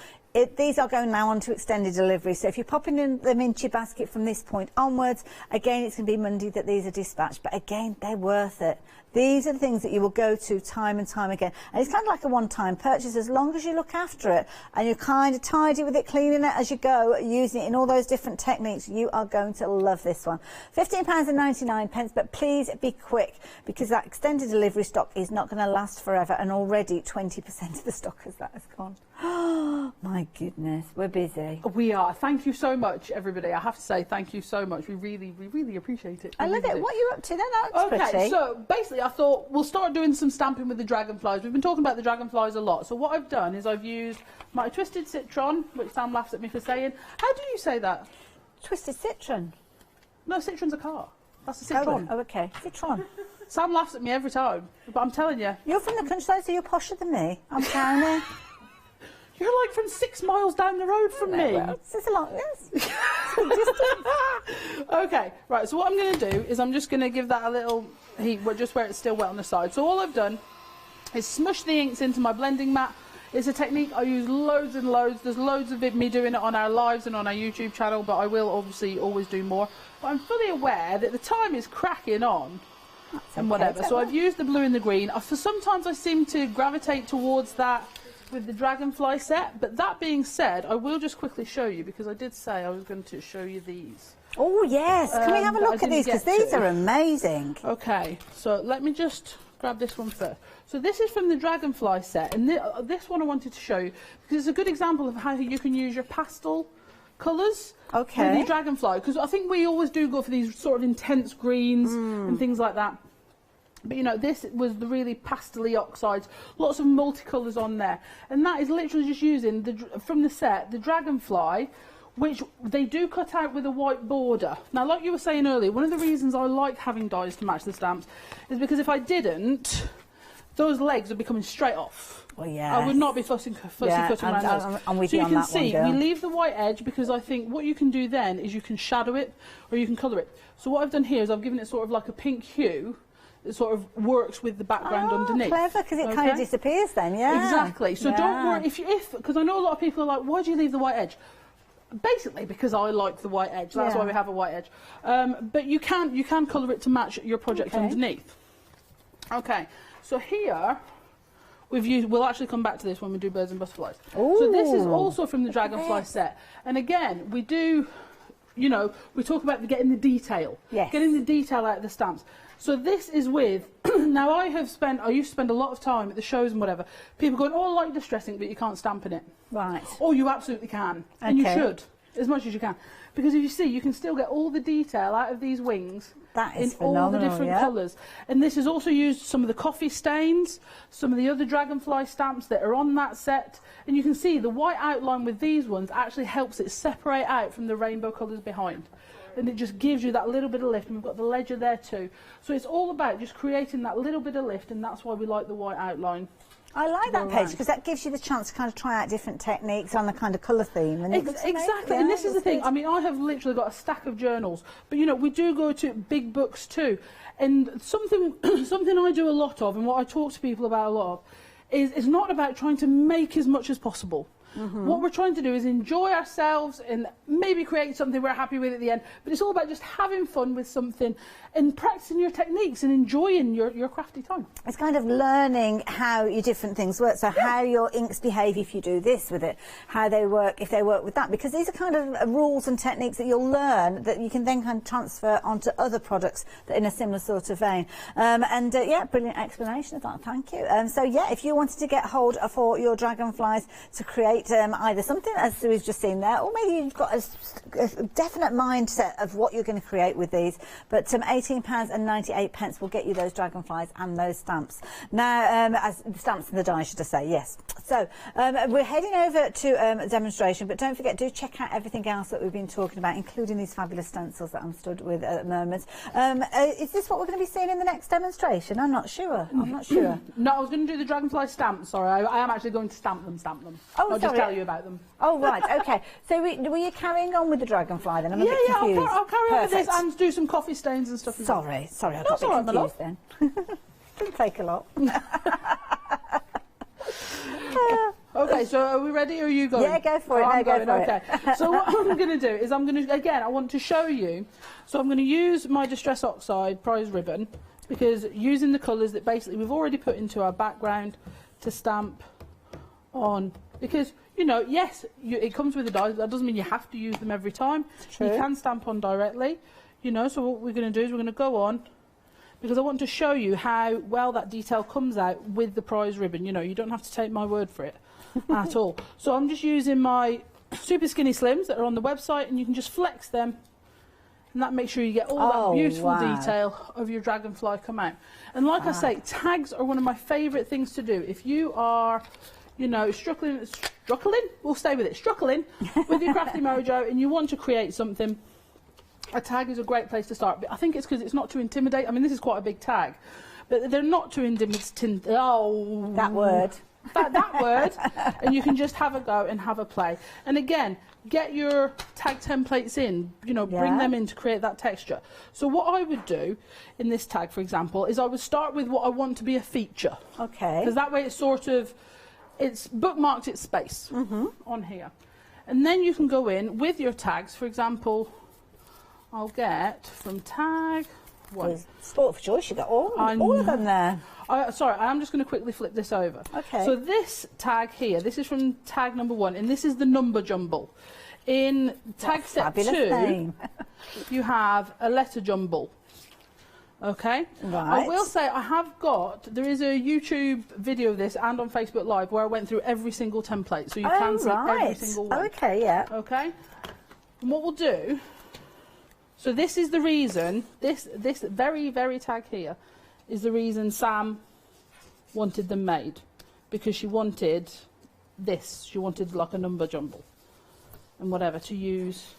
These are going now on to extended delivery, so if you're popping them into your basket from this point onwards, again, it's going to be Monday that these are dispatched, but again, they're worth it. These are the things that you will go to time and time again, and it's kind of like a one-time purchase. As long as you look after it and you're kind of tidy with it, cleaning it as you go, using it in all those different techniques, you are going to love this one. £15.99, but please be quick, because that extended delivery stock is not going to last forever, and already 20% of the stock as that has gone. Oh my My goodness, we're busy. We are. Thank you so much, everybody. I have to say thank you so much. We really appreciate it. I love it. What are you up to then? That looks Okay, pretty. so basically I thought we'll start doing some stamping with the dragonflies. We've been talking about the dragonflies a lot. So what I've done is I've used my twisted citron, which Sam laughs at me for saying. How do you say that? Twisted citron? No, citron's a car. That's a citron. Oh, okay. Citron. Sam laughs at me every time, but I'm telling you. You're from the countryside, so you're posher than me. I'm towny. You're like from 6 miles down the road from me. Well, it's a lot, yes. Okay, right, so what I'm going to do is I'm just going to give that a little heat, just where it's still wet on the side. So all I've done is smush the inks into my blending mat. It's a technique I use loads and loads. There's loads of me doing it on our lives and on our YouTube channel, but I will obviously always do more. But I'm fully aware that the time is cracking on and whatever. So I've used the blue and the green. For sometimes I seem to gravitate towards that with the dragonfly set, but that being said, I will just quickly show you, because I did say I was going to show you these. Oh yes, can we have a look at these, because these are amazing. Okay, so let me just grab this one first. So this is from the dragonfly set, and this one I wanted to show you because it's a good example of how you can use your pastel colours with the dragonfly, because I think we always do go for these sort of intense greens and things like that. But you know, this was the really pastel-y oxides, lots of multicolours on there, and that is literally just using from the set the dragonfly, which they do cut out with a white border. Now, like you were saying earlier, one of the reasons I like having dies to match the stamps is because if I didn't, those legs are becoming straight off. Well, yeah. I would not be fussy cutting around those. I'm with so you you on can that see, one, we leave the white edge, because I think what you can do then is you can shadow it or you can colour it. So what I've done here is I've given it sort of like a pink hue that sort of works with the background underneath. Clever, because it kind of disappears then, yeah. Exactly. So don't worry, because I know a lot of people are like, why do you leave the white edge? Basically because I like the white edge, that's why we have a white edge. But you can colour it to match your project underneath. Okay, so here we'll actually come back to this when we do birds and butterflies. Ooh. So this is also from the dragonfly set, and again we do, you know, we talk about getting the detail, getting the detail out of the stamps. So this is with, now I used to spend a lot of time at the shows and whatever, people going, oh, I like distressing, but you can't stamp in it. Right. Oh, you absolutely can, and you should, as much as you can. Because if you see, you can still get all the detail out of these wings in all the different colours. And this is also used some of the coffee stains, some of the other dragonfly stamps that are on that set. And you can see the white outline with these ones actually helps it separate out from the rainbow colours behind. And it just gives you that little bit of lift, and we've got the ledger there too. So it's all about just creating that little bit of lift, and that's why we like the white outline. I like that page, because that gives you the chance to kind of try out different techniques on the kind of colour theme. And exactly, and this is the thing. I mean, I have literally got a stack of journals, but you know, we do go to big books too. And something I do a lot of, and what I talk to people about a lot of, is not about trying to make as much as possible. What we're trying to do is enjoy ourselves and maybe create something we're happy with at the end, but it's all about just having fun with something and practicing your techniques and enjoying your crafty time. It's kind of learning how your different things work, so how your inks behave if you do this with it, how they work if they work with that, because these are kind of rules and techniques that you'll learn that you can then kind of transfer onto other products that are in a similar sort of vein. Yeah, brilliant explanation of that, thank you. So yeah, if you wanted to get hold of for your dragonflies to create either something as we've just seen there, or maybe you've got a definite mindset of what you're going to create with these, but £18.98 will get you those dragonflies and those stamps. Now, as the stamps and the die, should I say, yes. So we're heading over to a demonstration, but don't forget, do check out everything else that we've been talking about, including these fabulous stencils that I'm stood with at the moment. Is this what we're going to be seeing in the next demonstration? I'm not sure. I'm not sure. No, I was going to do the dragonfly stamps. Sorry, I am actually going to stamp them. Oh, I'll just tell you about them. Oh, right, okay. So were you carrying on with the dragonfly then? I'm a bit confused. I'll carry on with this and do some coffee stains and stuff. Sorry, I got a bit confused then. Didn't take a lot. Okay, so are we ready or are you going? Yeah, go for it. Go for it. So what I'm going to do is I want to show you. So I'm going to use my Distress Oxide prize ribbon, because using the colours that basically we've already put into our background to stamp on, because you know, yes, it comes with the dies, that doesn't mean you have to use them every time. You can stamp on directly, you know. So what we're going to do is we're going to go on, because I want to show you how well that detail comes out with the prize ribbon. You know, you don't have to take my word for it. at all. So I'm just using my super skinny slims that are on the website, and you can just flex them, and that makes sure you get all that beautiful detail of your dragonfly come out. And like I say, tags are one of my favourite things to do. If you are, you know, struggling, we'll stay with it, struggling with your crafty mojo and you want to create something, a tag is a great place to start. But I think it's because it's not too intimidating. I mean, this is quite a big tag, but they're not too intimidating. Oh, that word. That word, and you can just have a go and have a play. And again, get your tag templates in, you know, bring them in to create that texture. So what I would do in this tag, for example, is I would start with what I want to be a feature. Okay. Because that way it's sort of, it's bookmarked its space on here. And then you can go in with your tags. For example, I'll get from tag one. Sport for choice, you got all of them there. Sorry, I'm just going to quickly flip this over. Okay. So this tag here, this is from tag number 1, and this is the number jumble. In tag set 2, you have a letter jumble. Okay? Right. I will say there is a YouTube video of this and on Facebook Live where I went through every single template, so you can see every single one. Okay, yeah. Okay? And what we'll do, so this is the reason, this very, very tag here, is the reason Sam wanted them made, because she wanted this. She wanted like a number jumble and whatever to use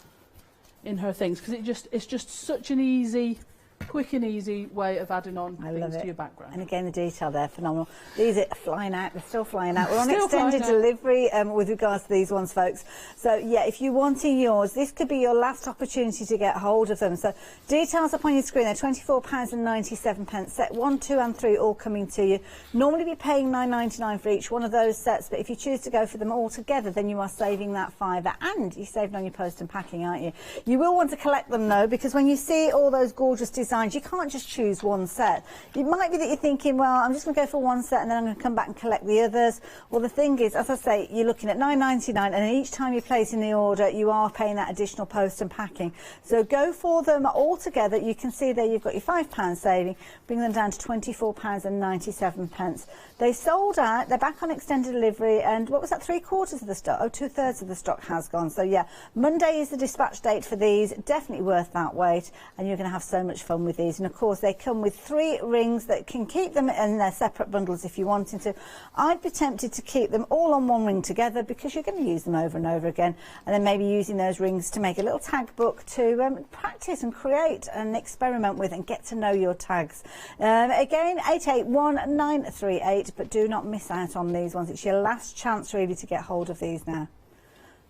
in her things, because it's just such an easy, quick and easy way of adding on things to your background. And again, the detail there, phenomenal. These are flying out, they're still flying out. We're on Still extended delivery with regards to these ones, folks. So yeah, if you're wanting yours, this could be your last opportunity to get hold of them. So details up on your screen, they're £24.97. Set 1, 2 and 3 all coming to you. Normally be paying £9.99 for each one of those sets, but if you choose to go for them all together, then you are saving that £5, and you're saving on your post and packing, aren't you? You will want to collect them though, because when you see all those gorgeous designs, you can't just choose one set. It might be that you're thinking, well, I'm just going to go for one set and then I'm going to come back and collect the others. Well, the thing is, as I say, you're looking at £9.99, and each time you're placing the order, you are paying that additional post and packing. So go for them all together. You can see there you've got your £5 saving, bring them down to £24.97. They sold out, they're back on extended delivery, and what was that, 3/4 of the stock? Oh, 2/3 of the stock has gone. So yeah, Monday is the dispatch date for these, definitely worth that wait, and you're going to have so much fun with these. And of course they come with 3 rings that can keep them in their separate bundles if you wanted to. I'd be tempted to keep them all on one ring together, because you're going to use them over and over again, and then maybe using those rings to make a little tag book to practice and create and experiment with and get to know your tags. Again, 881938, but do not miss out on these ones. It's your last chance really to get hold of these now.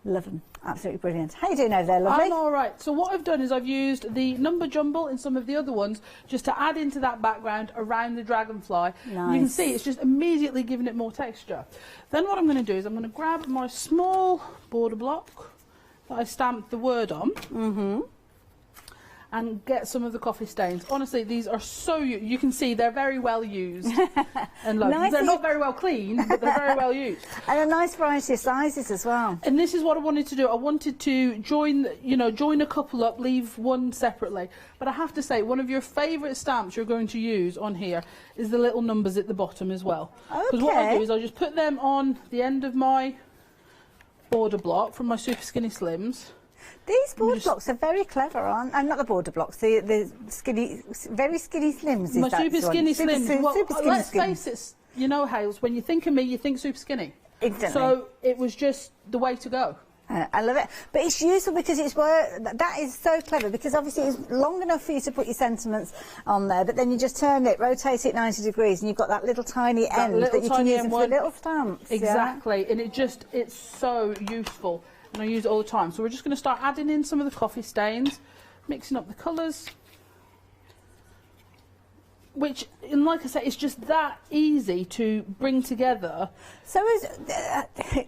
Love them. Absolutely brilliant. How you doing over there, lovely? I'm all right. So what I've done is I've used the number jumble in some of the other ones just to add into that background around the dragonfly. Nice. You can see it's just immediately giving it more texture. Then what I'm going to do is I'm going to grab my small border block that I stamped the word on. And get some of the coffee stains. Honestly, these are so, you can see they're very well used and loved. Nice. They're not very well cleaned, but they're very well used. And a nice variety of sizes as well. And this is what I wanted to do. I wanted to join a couple up, leave one separately. But I have to say, one of your favourite stamps you're going to use on here is the little numbers at the bottom as well. Because what I do is I just put them on the end of my border block from my super skinny slims. These border blocks are very clever, aren't they? And not the border blocks, the skinny, very skinny slims. My super skinny slims. Well, super skinny let's face it, you know, Hales, when you think of me, you think super skinny. Instantly. So it was just the way to go. I love it. But it's useful because that is so clever, because obviously it's long enough for you to put your sentiments on there, but then you just turn it, rotate it 90 degrees, and you've got that little tiny end that you can use for little stamps. Exactly, and it's so useful. And I use it all the time. So we're just going to start adding in some of the coffee stains, mixing up the colours, which, and like I say, it's just that easy to bring together. So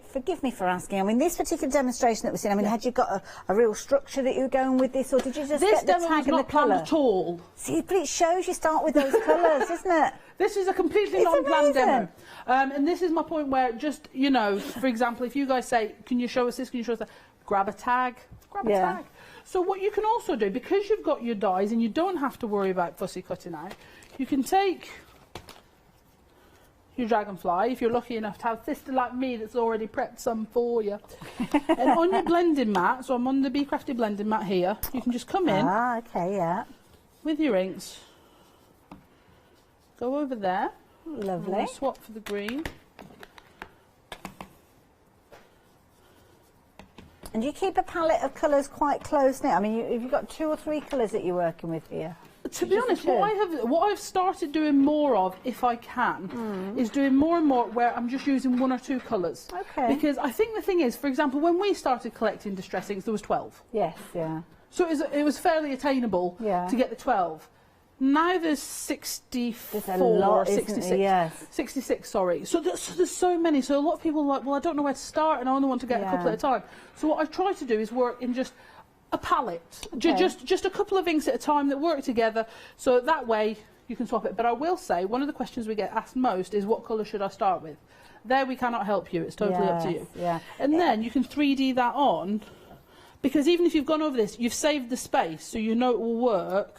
forgive me for asking, I mean, this particular demonstration that we're seeing, I mean, had you got a real structure that you were going with this, or did you just get the tag and the colour? At all. See, but it shows you start with those colours, isn't it? This is a completely non-planned demo. And this is my point where just, you know, for example, if you guys say, can you show us this, can you show us that? Grab a tag, grab a tag. So what you can also do, because you've got your dies and you don't have to worry about fussy cutting out, you can take your dragonfly, if you're lucky enough to have a sister like me that's already prepped some for you. And on your blending mat, so I'm on the Be Crafty blending mat here, you can just come in. Ah, okay, yeah. With your inks. Go over there. Lovely. Swap for the green. And do you keep a palette of colours quite close knit? I mean, have you got 2 or 3 colours that you're working with here? To be honest, what I've started doing more of, if I can, is doing more and more where I'm just using 1 or 2 colours. Okay. Because I think the thing is, for example, when we started collecting distress inks, there was 12. Yes, yeah. So it was fairly attainable to get the 12. Now there's 64, there's a lot, 66. Yes. 66, sorry. So there's so many. So a lot of people are like, well, I don't know where to start and I only want to get a couple at a time. So what I try to do is work in just a palette. Okay. Just a couple of inks at a time that work together. So that way you can swap it. But I will say, one of the questions we get asked most is, what colour should I start with? There we cannot help you. It's totally up to you. Yeah. And then you can 3D that on, because even if you've gone over this, you've saved the space, so you know it will work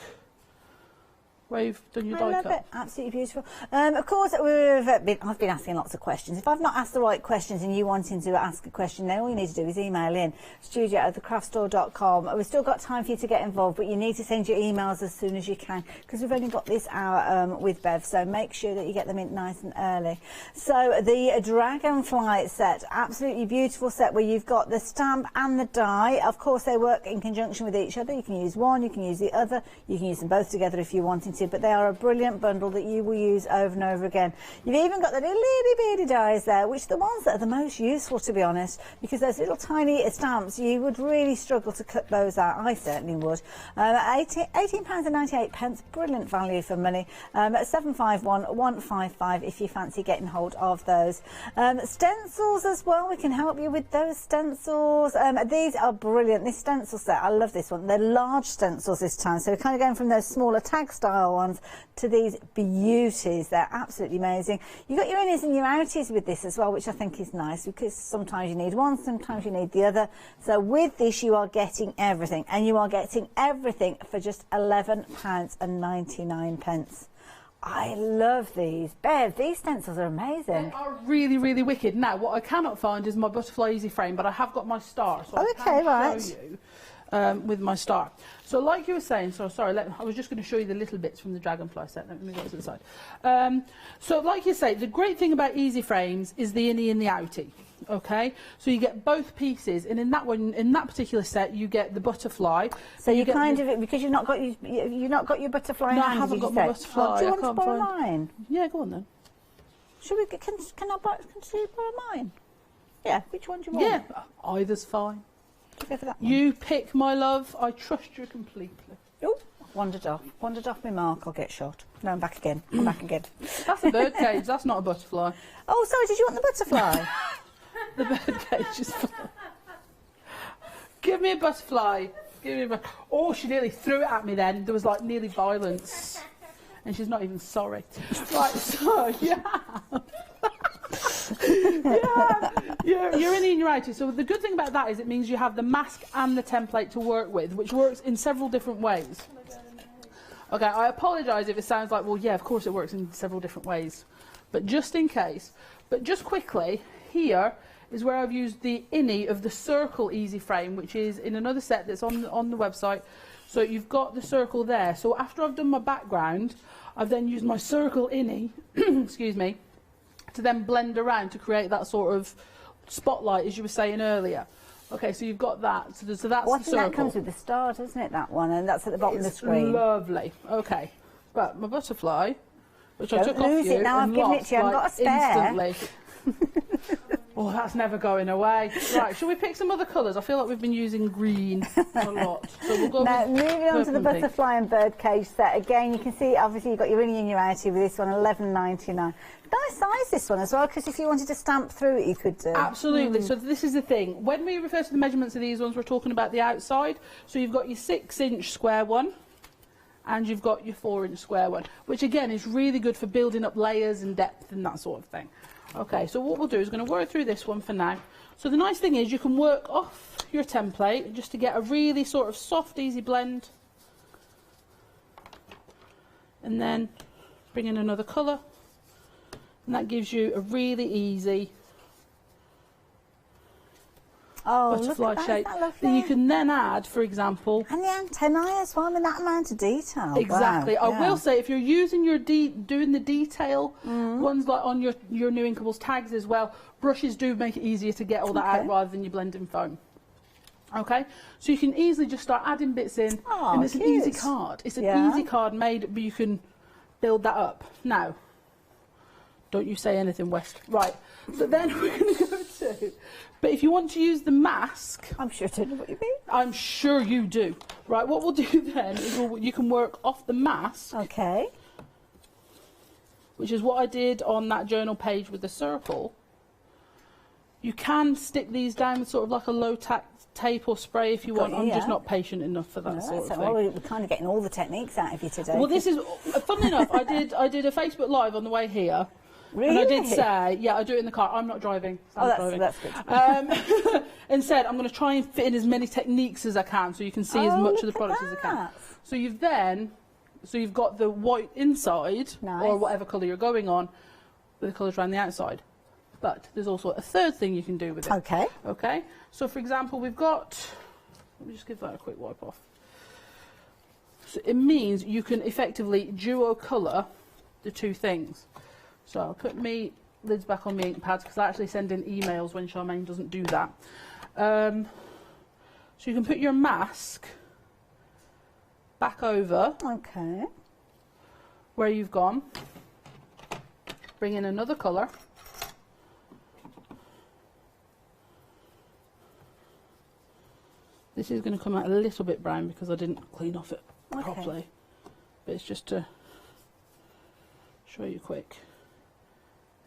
where you've done your die cut. I love it. Absolutely beautiful. Of course, I've been asking lots of questions. If I've not asked the right questions and you wanting to ask a question, then all you need to do is email in studio@thecraftstore.com. We've still got time for you to get involved, but you need to send your emails as soon as you can, because we've only got this hour with Bev, so make sure that you get them in nice and early. So the Dragonfly set, absolutely beautiful set where you've got the stamp and the die. Of course, they work in conjunction with each other. You can use one, you can use the other, you can use them both together if you wanted to, but they are a brilliant bundle that you will use over and over again. You've even got the little itty bitty dies there, which are the ones that are the most useful, to be honest, because those little tiny stamps, you would really struggle to cut those out. I certainly would. £18.98, brilliant value for money. At 751-155 if you fancy getting hold of those. Stencils as well, we can help you with those stencils. These are brilliant. This stencil set, I love this one. They're large stencils this time, so we're kind of going from those smaller tag style ones to these beauties. They're absolutely amazing. You've got your innies and your outies with this as well, which I think is nice, because sometimes you need one, sometimes you need the other. So with this you are getting everything, and you are getting everything for just £11.99. I love these. Bev, these stencils are amazing. They are really, really wicked. Now, what I cannot find is my butterfly easy frame, but I have got my star, so I can show you with my star. So like you were saying, so sorry, I was just going to show you the little bits from the Dragonfly set. Let me go to the side. So like you say, the great thing about easy frames is the innie and the outie. Okay, so you get both pieces, and in that one, in that particular set, you get the butterfly. So you kind of, because you've not got your butterfly in no, hand, I haven't got my butterfly. Oh, do you want to borrow mine? Yeah, go on then. Should we? Can you borrow mine? Yeah. Which one do you want? Yeah, either's fine. Go for that one. You pick, my love. I trust you completely. Oh, wandered off my mark. I'll get shot. No, I'm back again. I'm back again. That's a bird cage. That's not a butterfly. Oh, sorry. Did you want the butterfly? The bird cage is fine. Give me a butterfly. Give me a butterfly. Oh, she nearly threw it at me then. There was like nearly violence. And she's not even sorry. Right, so, yeah. You're in your outie. So the good thing about that is it means you have the mask and the template to work with, which works in several different ways. Okay, I apologise if it sounds like, well, yeah, of course it works in several different ways. But just in case. But just quickly, here is where I've used the innie of the circle easy frame, which is in another set that's on the website. So you've got the circle there. So after I've done my background, I've then used my circle innie, excuse me, to then blend around to create that sort of spotlight, as you were saying earlier. Okay, so you've got that. So that's the circle. That comes with the star, doesn't it, that one? And that's at the bottom of the screen. Lovely. Okay, but my butterfly, which I took off lose it now. I've given it to you. I've got a spare. Instantly. Oh, that's never going away. Right, shall we pick some other colours? I feel like we've been using green a lot. So we'll go now, moving on to the butterfly and bird cage set. Again, you can see, obviously, you've got your innie and your outie with this one, £11.99. Nice size, this one as well, because if you wanted to stamp through it, you could do. Absolutely. So this is the thing. When we refer to the measurements of these ones, we're talking about the outside. So you've got your 6-inch square one, and you've got your 4-inch square one, which again is really good for building up layers and depth and that sort of thing. Okay, so what we'll do is we're going to work through this one for now. So the nice thing is you can work off your template just to get a really sort of soft, easy blend. And then bring in another colour And that gives you a really easy look butterfly at that. shape Isn't that lovely? that you can then add, for example. And the antennae as well, I mean, that amount of detail. Exactly. Wow, I will say, if you're using your doing the detail ones like on your new Inkables tags as well, brushes do make it easier to get all that out rather than you blending foam. Okay, so you can easily just start adding bits in, and it's an easy card. It's an easy card made, but you can build that up. Now, don't you say anything, West. Right, so then we're going to go to, but if you want to use the mask... I'm sure I know what you mean. I'm sure you do. Right, what we'll do then is you can work off the mask. Okay. Which is what I did on that journal page with the circle. You can stick these down with sort of like a low-tack tape or spray if you want. I'm just not patient enough for that sort of thing. Well, we're kind of getting all the techniques out of you today. Well, this is, funnily enough, I did a Facebook Live on the way here. Really? And I did say, yeah, I do it in the car. I'm not driving. That's good. And said, I'm going to try and fit in as many techniques as I can so you can see as much of the product as I can. So you've got the white inside, or whatever colour you're going on, with the colours around the outside. But there's also a third thing you can do with it. Okay. Okay. So, for example, we've got... Let me just give that a quick wipe off. So it means you can effectively duo colour the two things. So I'll put my lids back on my ink pads because I actually send in emails when Charmaine doesn't do that. So you can put your mask back over. Okay. Where you've gone. Bring in another colour. This is going to come out a little bit brown because I didn't clean off it properly. But it's just to show you quick.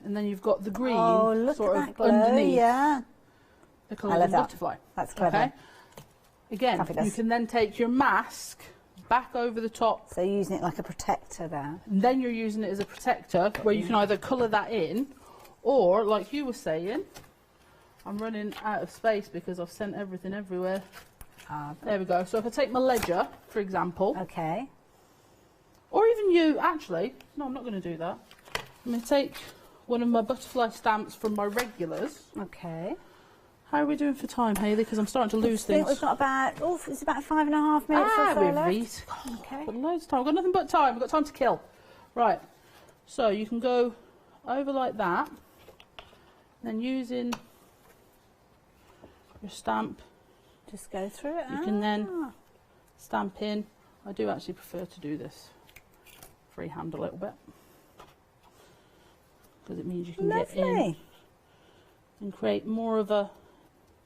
And then you've got the green sort of underneath the colour of the butterfly. That's clever. Okay? Again, you can then take your mask back over the top. So you're using it like a protector there. And then you're using it as a protector where you can either colour that in or, like you were saying, I'm running out of space because I've sent everything everywhere. There we go. So if I take my ledger, for example. Okay. Or even you, actually. No, I'm not going to do that. I'm going to take one of my butterfly stamps from my regulars. Okay. How are we doing for time, Hayley? Because I'm starting to lose things. I think we've got about, it's about 5.5 minutes or so left. Okay. Got loads of time. I've got nothing but time. We've got time to kill. Right. So you can go over like that. Then using your stamp. Just go through it. You can then stamp in. I do actually prefer to do this freehand a little bit. Because it means you can get in and create more of a...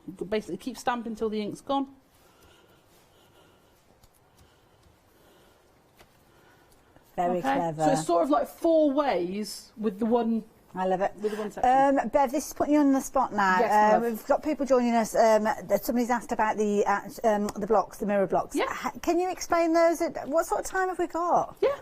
You can basically keep stamping until the ink's gone. Very clever. So it's sort of like 4 ways with the one... I love it. With the one section. Bev, this is putting you on the spot now. Yes, we've got people joining us. Somebody's asked about the blocks, the mirror blocks. Yeah. Can you explain those? What sort of time have we got? Yeah.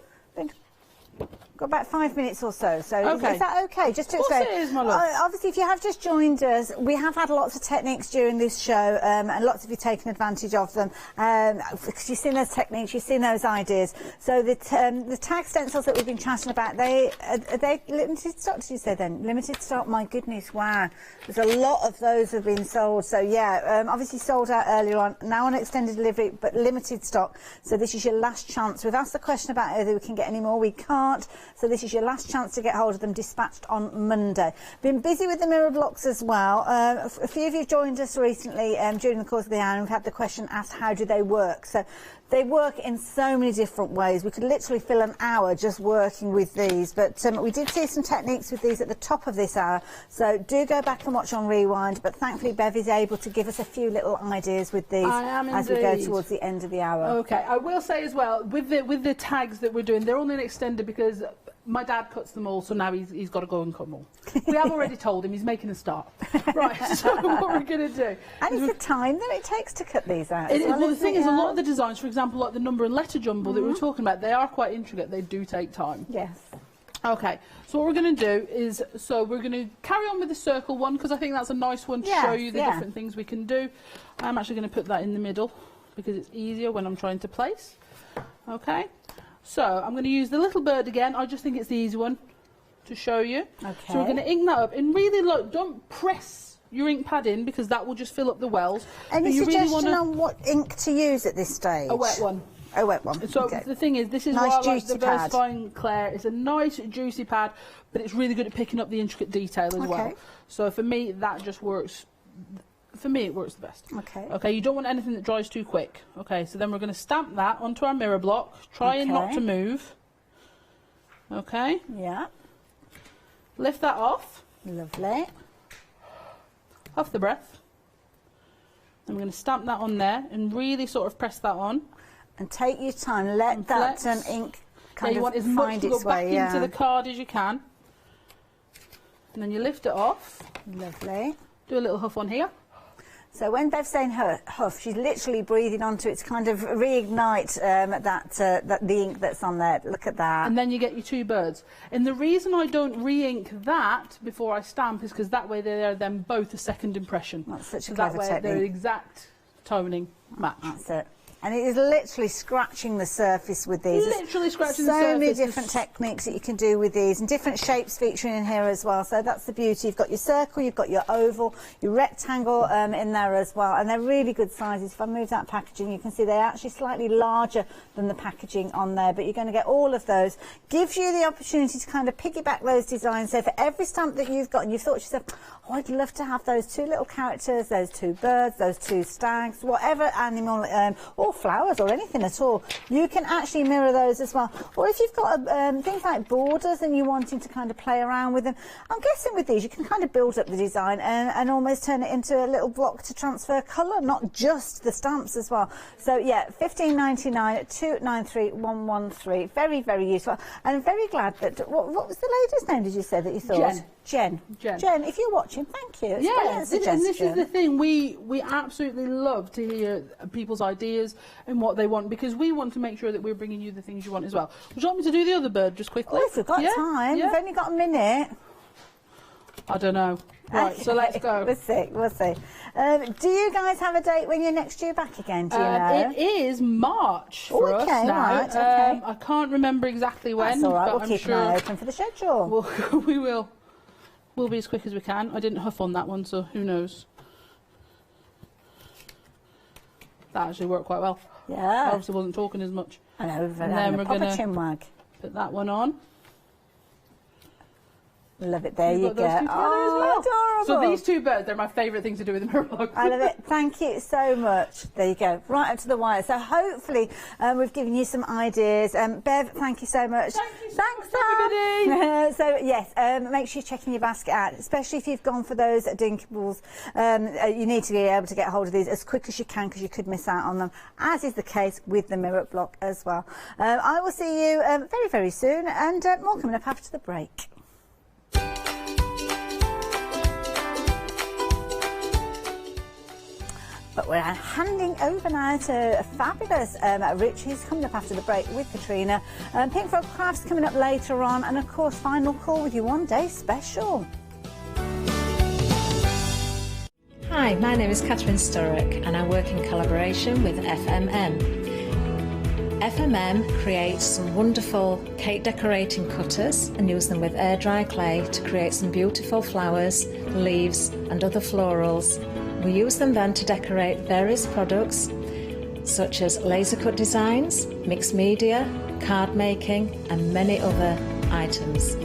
Got about 5 minutes or so. So okay. Is that okay? Just to explain. Of course it is, my love. Obviously, if you have just joined us, we have had lots of techniques during this show, and lots of you taken advantage of them. Because you've seen those techniques, you've seen those ideas. So the tag stencils that we've been chatting about, are they limited stock? Did you say then? Limited stock. My goodness, wow! There's a lot of those have been sold. So yeah, obviously sold out earlier on. Now on extended delivery, but limited stock. So this is your last chance. We've asked the question about whether we can get any more. We can't. So this is your last chance to get hold of them, dispatched on Monday. Been busy with the mirror blocks as well. A few of you joined us recently during the course of the hour, and we've had the question asked, how do they work? So they work in so many different ways. We could literally fill an hour just working with these, but we did see some techniques with these at the top of this hour, so do go back and watch on Rewind. But thankfully Bev is able to give us a few little ideas with these as we go towards the end of the hour. Okay, I will say as well, with the tags that we're doing, they're only an extended because my dad cuts them all, so now he's got to go and cut them all. We have already told him he's making a start. Right, so what we're going to do... And it's the time that it takes to cut these out. Well, the thing is, a lot of the designs, for example, like the number and letter jumble that we were talking about, they are quite intricate. They do take time. Yes. Okay, so what we're going to do is, we're going to carry on with the circle one, because I think that's a nice one to show you the different things we can do. I'm actually going to put that in the middle, because it's easier when I'm trying to place. Okay. So I'm going to use the little bird again. I just think it's the easy one to show you. Okay. So we're going to ink that up, and really don't press your ink pad in, because that will just fill up the wells. Any you suggestion really on what ink to use at this stage? A wet one. A wet one. So okay. the thing is, this is nice why I like juicy the Versafine Claire. It's a nice juicy pad, but it's really good at picking up the intricate detail as well. So for me, that just works. For me, it works the best. Okay. Okay, you don't want anything that dries too quick. Okay, so then we're going to stamp that onto our mirror block, trying not to move. Okay. Yeah. Lift that off. Lovely. Off the breath. And we're going to stamp that on there and really sort of press that on. And take your time. Let that ink kind you of want as much find to go its back way into the card as you can. And then you lift it off. Lovely. Do a little huff on here. So when Bev's saying her huff, she's literally breathing onto it to kind of reignite the ink that's on there. Look at that. And then you get your two birds. And the reason I don't re-ink that before I stamp is because that way they're then both a second impression. That's such a so clever that way technique. they're exact toning match. That's it. And it is literally scratching the surface with these. Literally scratching the surface. So many different techniques that you can do with these, and different shapes featuring in here as well. So that's the beauty. You've got your circle, you've got your oval, your rectangle in there as well. And they're really good sizes. If I move that packaging, you can see they're actually slightly larger than the packaging on there. But you're going to get all of those. Gives you the opportunity to kind of piggyback those designs. So for every stamp that you've got, and you've thought to yourself, oh, I'd love to have those two little characters, those two birds, those two stags, whatever animal, or flowers or anything at all, you can actually mirror those as well. Or if you've got things like borders and you're wanting to kind of play around with them, I'm guessing with these you can kind of build up the design and almost turn it into a little block to transfer colour, not just the stamps as well. So yeah, $15.99 at 293113. Very, very useful. And I'm very glad that, what was the lady's name did you say that you thought? Jen, if you're watching, thank you. Yeah, and this is the thing, we absolutely love to hear people's ideas and what they want, because we want to make sure that we're bringing you the things you want as well. Would you like me to do the other bird just quickly? Oh, if we've got time. We've only got a minute. I don't know. Right, so let's go. We'll see. Do you guys have a date when you're next due back again? Do you know? It is March for us now. Right, okay. I can't remember exactly when. That's all right. But We'll keep an eye open for the schedule. We will. We'll be as quick as we can. I didn't huff on that one, so who knows. That actually worked quite well. Yeah. I obviously wasn't talking as much. I know. And then we're going to chin wag. Put that one on. Love it. There you go. Oh, adorable. So these two birds, they're my favourite thing to do with the mirror block. I love it. Thank you so much. There you go. Right up to the wire. So hopefully we've given you some ideas. Bev, thank you so much. Thanks, everybody. So yes, make sure you're checking your basket out, especially if you've gone for those dinkables. You need to be able to get hold of these as quick as you can, because you could miss out on them, as is the case with the mirror block as well. I will see you very, very soon, and more coming up after the break. But we're handing over now to a fabulous Rich, who's coming up after the break with Katrina. Pink Frog Crafts coming up later on, and of course Final Call with you one day special. Hi, my name is Catherine Sturrock and I work in collaboration with FMM. FMM creates some wonderful cake decorating cutters and use them with air dry clay to create some beautiful flowers, leaves and other florals. We use them then to decorate various products such as laser cut designs, mixed media, card making and many other items.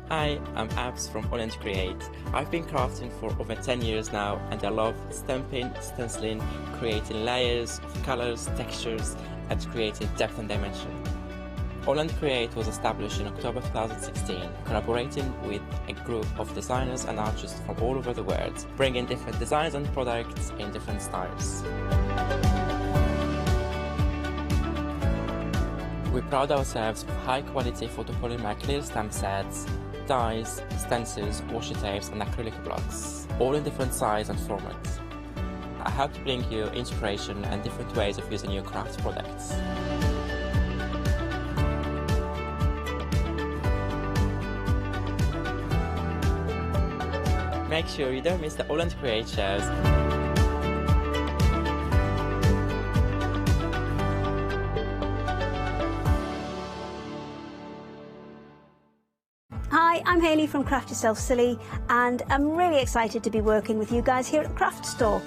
Hi, I'm Abs from AALL Create. I've been crafting for over 10 years now, and I love stamping, stenciling, creating layers of colors, textures and creating depth and dimension. AALL Create was established in October 2016, collaborating with a group of designers and artists from all over the world, bringing different designs and products in different styles. We pride ourselves with high-quality photopolymer clear stamp sets, dies, stencils, washi tapes and acrylic blocks, all in different size and formats. I hope to bring you inspiration and different ways of using your craft products. make sure you don't miss the AALL Create shows. Hi, I'm Hayley from Craft Yourself Silly, and I'm really excited to be working with you guys here at the Craft Store.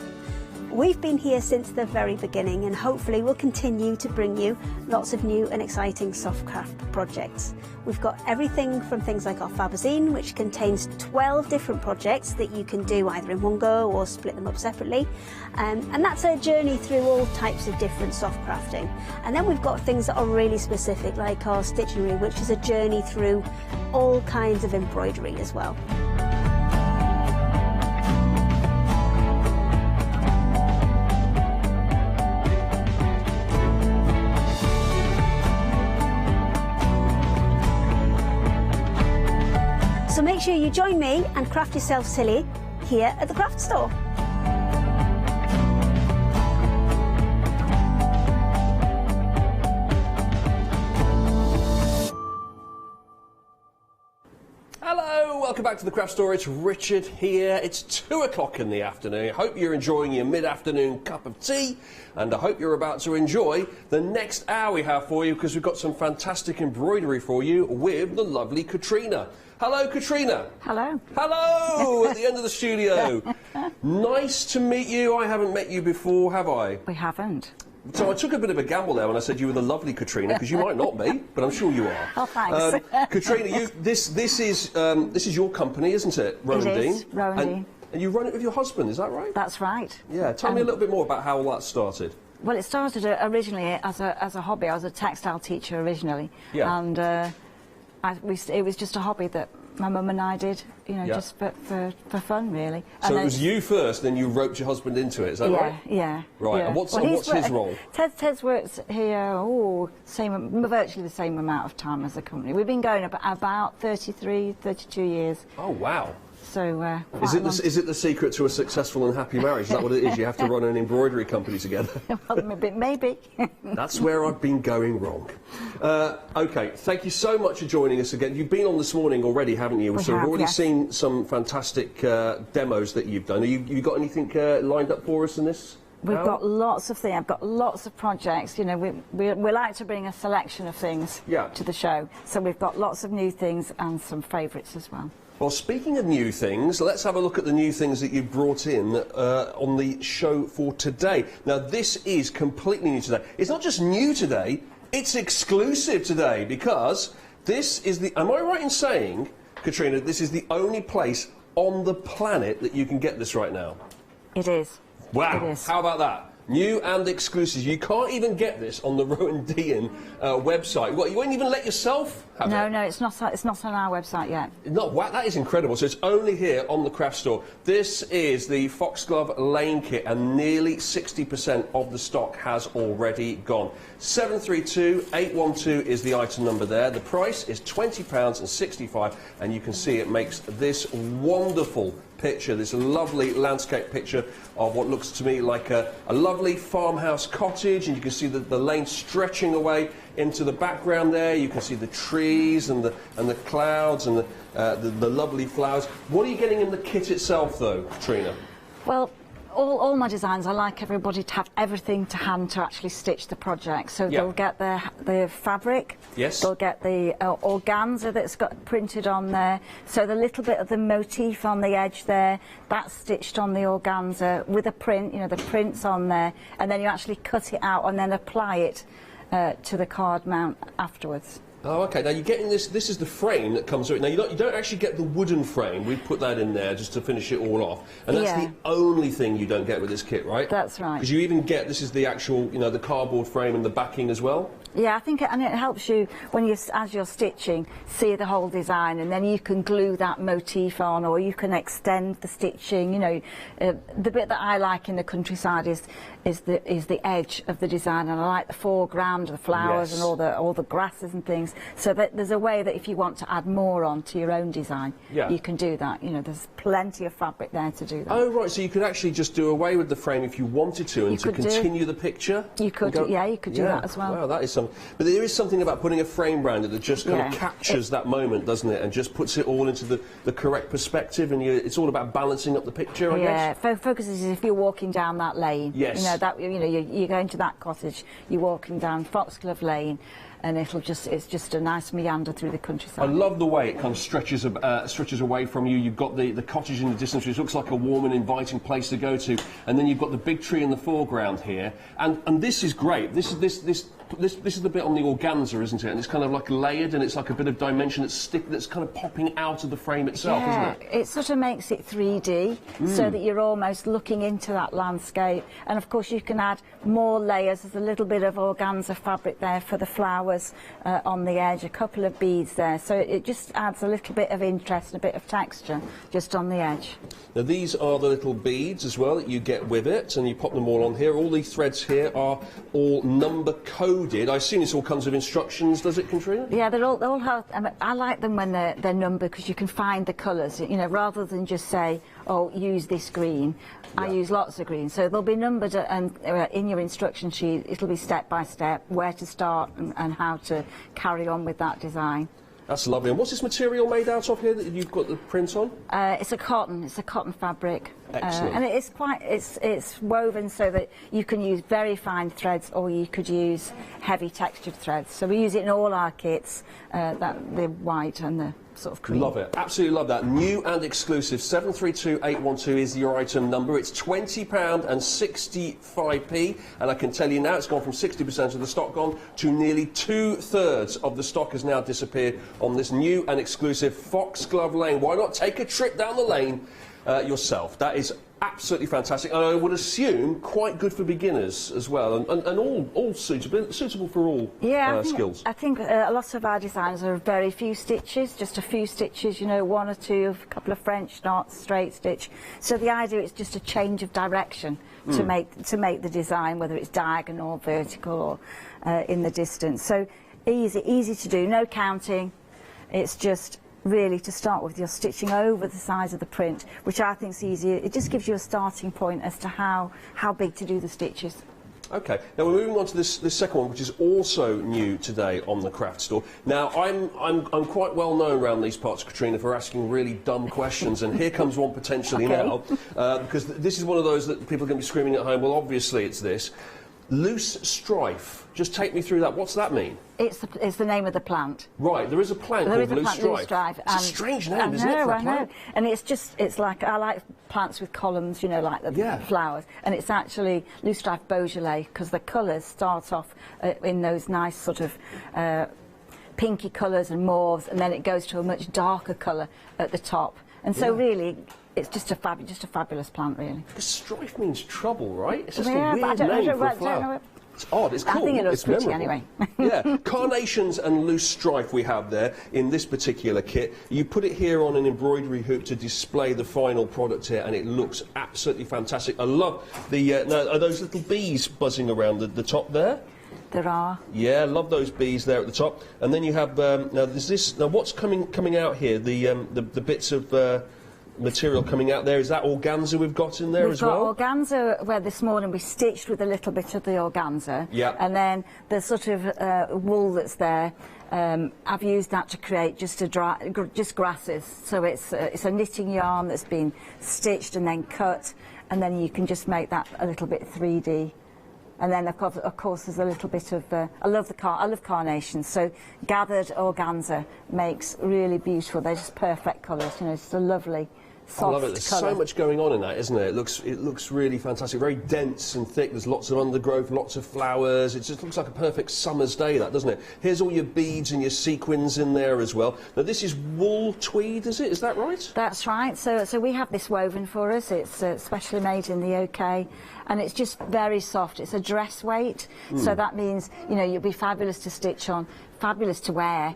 We've been here since the very beginning, and hopefully we'll continue to bring you lots of new and exciting soft craft projects. We've got everything from things like our Fabazine, which contains 12 different projects that you can do either in one go or split them up separately. And that's a journey through all types of different soft crafting. And then we've got things that are really specific, like our Stitchery, which is a journey through all kinds of embroidery as well. So make sure you join me and craft yourself silly here at the Craft Store. Hello, welcome back to the Craft Store. It's Richard here. It's 2 o'clock in the afternoon. I hope you're enjoying your mid-afternoon cup of tea, and I hope you're about to enjoy the next hour we have for you, because we've got some fantastic embroidery for you with the lovely Katrina. Hello, Katrina. Hello. Hello, at the end of the studio. Nice to meet you. I haven't met you before, have I? We haven't. So I took a bit of a gamble there when I said you were the lovely Katrina, because you might not be, but I'm sure you are. Oh, thanks. Katrina, this is your company, isn't it? Rowan It is, Dean. Rowan Dean. And you run it with your husband, is that right? That's right. Yeah. Tell me a little bit more about how all that started. Well, it started originally as a hobby. I was a textile teacher originally, and it was just a hobby that my mum and I did, you know, just for fun, really. So and it was you first, then you roped your husband into it, is that right? Yeah. Right, yeah. and what's his role? Ted's worked here, virtually the same amount of time as the company. We've been going about 33, 32 years. Oh, wow. So, is it the secret to a successful and happy marriage? Is that what it is? You have to run an embroidery company together? Well, maybe. That's where I've been going wrong. OK, thank you so much for joining us again. You've been on this morning already, haven't you? We've already seen some fantastic demos that you've done. Have you got anything lined up for us in this? We've got lots of things. I've got lots of projects. You know, we like to bring a selection of things to the show. So we've got lots of new things and some favourites as well. Well, speaking of new things, let's have a look at the new things that you brought in on the show for today. Now, this is completely new today. It's not just new today, it's exclusive today, because this is the... Am I right in saying, Katrina, this is the only place on the planet that you can get this right now? It is. Wow. It is. How about that? New and exclusive. You can't even get this on the Rowan Dean website. What, you won't even let yourself have it? No, it's not on our website yet. Wow, that is incredible. So it's only here on the Craft Store. This is the Foxglove Lane kit, and nearly 60% of the stock has already gone. 732812 is the item number there. The price is £20.65, and you can see it makes this wonderful picture, this lovely landscape picture of what looks to me like a lovely farmhouse cottage, and you can see the lane stretching away into the background there. You can see the trees and the clouds and the lovely flowers. What are you getting in the kit itself, though, Katrina? Well, all my designs, I like everybody to have everything to hand to actually stitch the project. So they'll get the fabric, they'll get the organza that's got printed on there. So the little bit of the motif on the edge there, that's stitched on the organza with a print, you know, the print's on there, and then you actually cut it out and then apply it to the card mount afterwards. Oh, OK. Now, you're getting this... This is the frame that comes with it. Now, you don't actually get the wooden frame. We've put that in there just to finish it all off. And that's the only thing you don't get with this kit, right? That's right. Because you even get... This is the actual, you know, the cardboard frame and the backing as well? Yeah, I think and it helps you when as you're stitching, see the whole design, and then you can glue that motif on, or you can extend the stitching. You know, the bit that I like in the countryside is is the edge of the design, and I like the foreground, the flowers, Yes. and all the grasses and things. So that there's a way that if you want to add more on to your own design, you can do that. You know, there's plenty of fabric there to do that. Oh right, so you could actually just do away with the frame if you wanted to, and to continue the picture. You could, you could do that as well. Wow, that is something. But there is something about putting a frame around it that just kind of captures that moment, doesn't it, and just puts it all into the correct perspective, and it's all about balancing up the picture, I guess. Yeah, focus is if you're walking down that lane. Yes. You go into that cottage, you're walking down Foxglove Lane, and it's just a nice meander through the countryside. I love the way it kind of stretches away from you. You've got the cottage in the distance, which looks like a warm and inviting place to go to, and then you've got the big tree in the foreground here, and this is great. This is the bit on the organza, isn't it? And it's kind of like layered, and it's like a bit of dimension that's kind of popping out of the frame itself, isn't it? It sort of makes it 3D, so that you're almost looking into that landscape. And of course you can add more layers. There's a little bit of organza fabric there for the flowers on the edge, a couple of beads there, so it just adds a little bit of interest and a bit of texture just on the edge. Now these are the little beads as well that you get with it, and you pop them all on here. All these threads here are all number coded. I assume this all comes with instructions, does it, Katrina? Yeah, they all have. I like them when they're numbered, because you can find the colours. You know, rather than just say, "Oh, use this green." I use lots of green, so they'll be numbered, and in your instruction sheet, it'll be step by step where to start and how to carry on with that design. That's lovely. And what's this material made out of here that you've got the print on? It's a cotton fabric. Excellent. And it's woven so that you can use very fine threads, or you could use heavy textured threads. So we use it in all our kits, the white and the sort of cream. Love it. Absolutely love that. New and exclusive. 732812 is your item number. It's £20 and 65p. And I can tell you now, it's gone from 60% of the stock gone to nearly 2/3 of the stock has now disappeared on this new and exclusive Foxglove Lane. Why not take a trip down the lane yourself? That is absolutely fantastic, and I would assume quite good for beginners as well, and all suitable for all skills. I think a lot of our designs are very few stitches, just a few stitches, you know, one or two, a couple of French knots, straight stitch. So the idea is just a change of direction to make the design, whether it's diagonal, vertical, or in the distance. So easy to do, no counting. It's just really, to start with, you're stitching over the size of the print, which I think is easier. It just gives you a starting point as to how big to do the stitches. Okay, now we're moving on to this second one, which is also new today on the craft store. Now I'm quite well known around these parts, Katrina, for asking really dumb questions, and here comes one potentially now, because this is one of those that people are going to be screaming at home. Well, obviously it's this. Loose strife. Just take me through that. What's that mean? It's the name of the plant. Right, there is a plant called loose strife. It's a strange name, isn't it, for a plant? And it's like, I like plants with columns, you know, like the flowers. And it's actually loose strife Beaujolais, because the colours start off in those nice sort of pinky colours and mauves, and then it goes to a much darker colour at the top. And so really, it's just a fabulous plant, really. Because strife means trouble, right? It's just a weird name for a flower. It's odd, it's cool, I think it looks pretty memorable. anyway. Yeah, carnations and loose strife we have there in this particular kit. You put it here on an embroidery hoop to display the final product here, and it looks absolutely fantastic. I love the, now, are those little bees buzzing around the top there? There are. Yeah, love those bees there at the top. And then you have, now there's this, now what's coming out here? The bits of material coming out there, is that organza we've got in there as well? We've got organza where this morning we stitched with a little bit of the organza. Yeah. And then the sort of wool that's there, I've used that to create just grasses. So it's a knitting yarn that's been stitched and then cut, and then you can just make that a little bit 3D. And then, of course, there's a little bit of... I love carnations, so gathered organza makes really beautiful. They're just perfect colours, you know, it's a lovely, soft I love it. There's colour. so much going on in that, isn't it? It looks really fantastic, very dense and thick. There's lots of undergrowth, lots of flowers. It just looks like a perfect summer's day, that, doesn't it? Here's all your beads and your sequins in there as well. Now, this is wool tweed, is it? Is that right? That's right. So we have this woven for us. It's specially made in the UK. And it's just very soft. It's a dress weight, so that means, you know, you'll be fabulous to stitch on, fabulous to wear,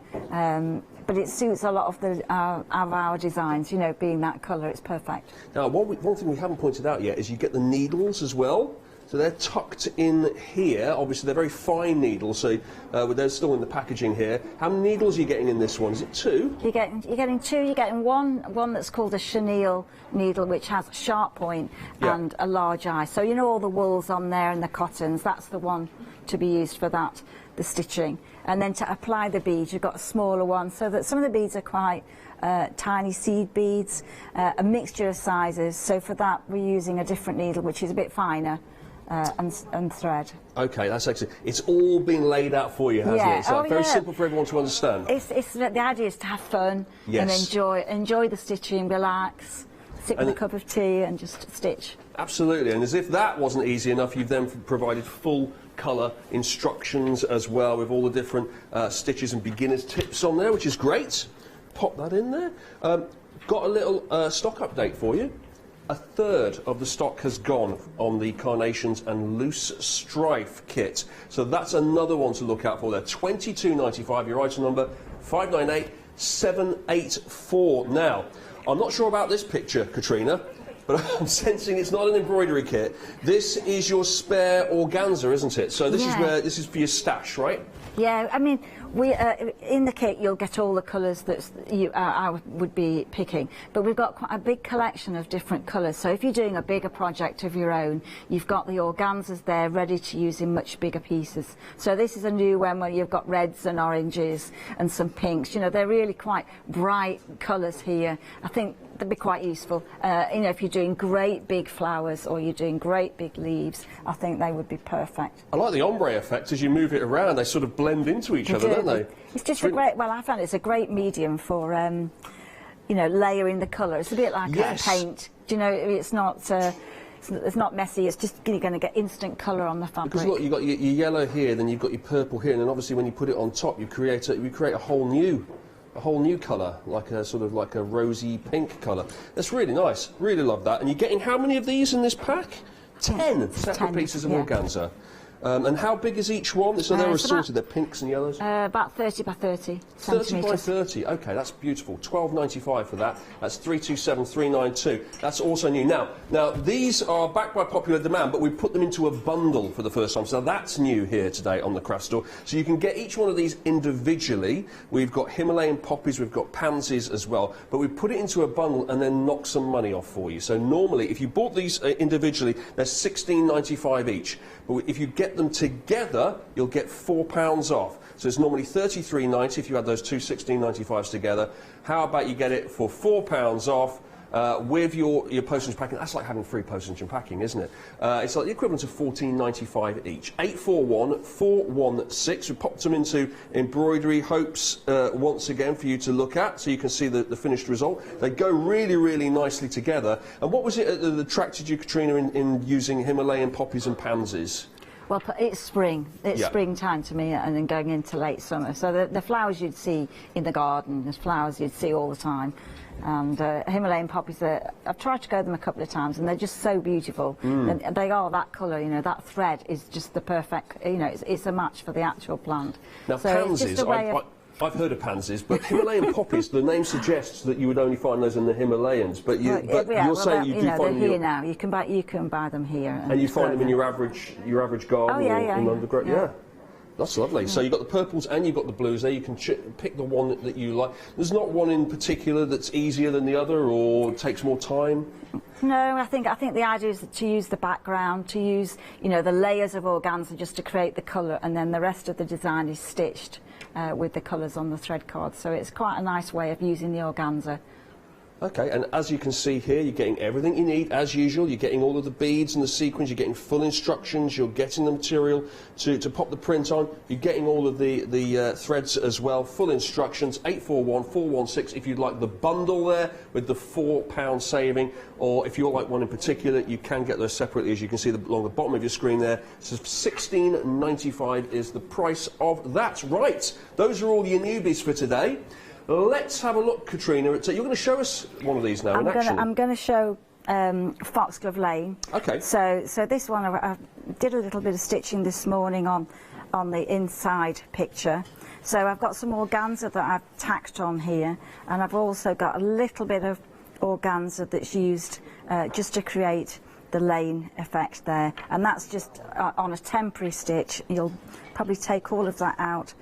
but it suits a lot of our designs, you know, being that colour, it's perfect. Now, one thing we haven't pointed out yet is you get the needles as well. So they're tucked in here. Obviously, they're very fine needles, so they're still in the packaging here. How many needles are you getting in this one? Is it 2? You're getting 2. You're getting one that's called a chenille needle, which has a sharp point and a large eye. So you know all the wools on there and the cottons. That's the one to be used for that, the stitching. And then to apply the beads, you've got a smaller one, so that some of the beads are quite tiny seed beads, a mixture of sizes. So for that, we're using a different needle, which is a bit finer. And thread. Okay, that's excellent. It's all been laid out for you, hasn't it? It's very simple for everyone to understand. It's the idea is to have fun and enjoy the stitching, relax, sit with a cup of tea and just stitch. Absolutely, and as if that wasn't easy enough, you've then provided full colour instructions as well, with all the different stitches and beginners tips on there, which is great. Pop that in there. Got a little stock update for you. 1/3 of the stock has gone on the carnations and loose strife kit, so that's another one to look out for there. £22.95, your item number 598784. Now, I'm not sure about this picture, Katrina, but I'm sensing it's not an embroidery kit. This is your spare organza, isn't it? So this is for your stash, right? Yeah, I mean, we in the kit you'll get all the colours that I would be picking, but we've got quite a big collection of different colours. So if you're doing a bigger project of your own, you've got the organzas there ready to use in much bigger pieces. So this is a new one where you've got reds and oranges and some pinks. You know, they're really quite bright colours here. I think they'd be quite useful. You know, if you're doing great big flowers or you're doing great big leaves, I think they would be perfect. I like the ombre effect. As you move it around, they sort of blend into each other, don't they? It's just a great, well, I found it's a great medium for, you know, layering the colour. It's a bit like a paint. Do you know, it's not messy, it's just you're going to get instant colour on the fabric. Because look, you've got your yellow here, then you've got your purple here, and then obviously when you put it on top, you create a whole new colour, like a sort of like a rosy pink colour. That's really nice. Really love that. And you're getting how many of these in this pack? 10 separate pieces of organza. And how big is each one? So they're assorted, they're pinks and yellows? About 30 by 30 30 by 30, OK, that's beautiful. £12.95 for that. That's 327,392. That's also new. Now, these are backed by popular demand, but we put them into a bundle for the first time. So that's new here today on the craft store. So you can get each one of these individually. We've got Himalayan poppies, we've got pansies as well. But we put it into a bundle and then knock some money off for you. So normally, if you bought these individually, they're £16.95 each. But if you get them together, you'll get £4 off. So it's normally £33.90 if you add those two 16.95s together. How about you get it for £4 off with your postage and packing? That's like having free postage and packing, isn't it? It's like the equivalent of £14.95 each. 841-416. We popped them into embroidery. Hopes once again for you to look at, so you can see the finished result. They go really, really nicely together. And what was it that attracted you, Katrina, in using Himalayan poppies and pansies? Well, it's spring. It's springtime to me, and then going into late summer. So the flowers you'd see in the garden, the flowers you'd see all the time. And Himalayan poppies, I've tried to grow them a couple of times, and they're just so beautiful. And they are that colour, you know, that thread is just the perfect, you know, it's a match for the actual plant. Now, so pansies, I've heard of pansies, but Himalayan poppies, the name suggests that you would only find those in the Himalayas, but you're saying you do find them here now. You can buy them here. And you find them in your average garden or in underground. Yeah. That's lovely. So you've got the purples and you've got the blues there. You can pick the one that you like. There's not one in particular that's easier than the other or takes more time? No, I think the idea is to use the background, to use, you know, the layers of organza just to create the colour, and then the rest of the design is stitched with the colours on the thread card. So it's quite a nice way of using the organza. Okay, and as you can see here, you're getting everything you need as usual. You're getting all of the beads and the sequins, you're getting full instructions, you're getting the material to pop the print on, you're getting all of the threads as well, full instructions. 841-416 if you'd like the bundle there with the £4 saving, or if you like one in particular, you can get those separately, as you can see along the bottom of your screen there. So £16.95 is the price of that. Right, those are all your newbies for today. Let's have a look, Katrina. You're going to show us one of these now in action. I'm going to show Foxglove Lane. Okay. So this one, I did a little bit of stitching this morning on the inside picture. So I've got some organza that I've tacked on here, and I've also got a little bit of organza that's used just to create lane effect there, and that's just on a temporary stitch. You'll probably take all of that out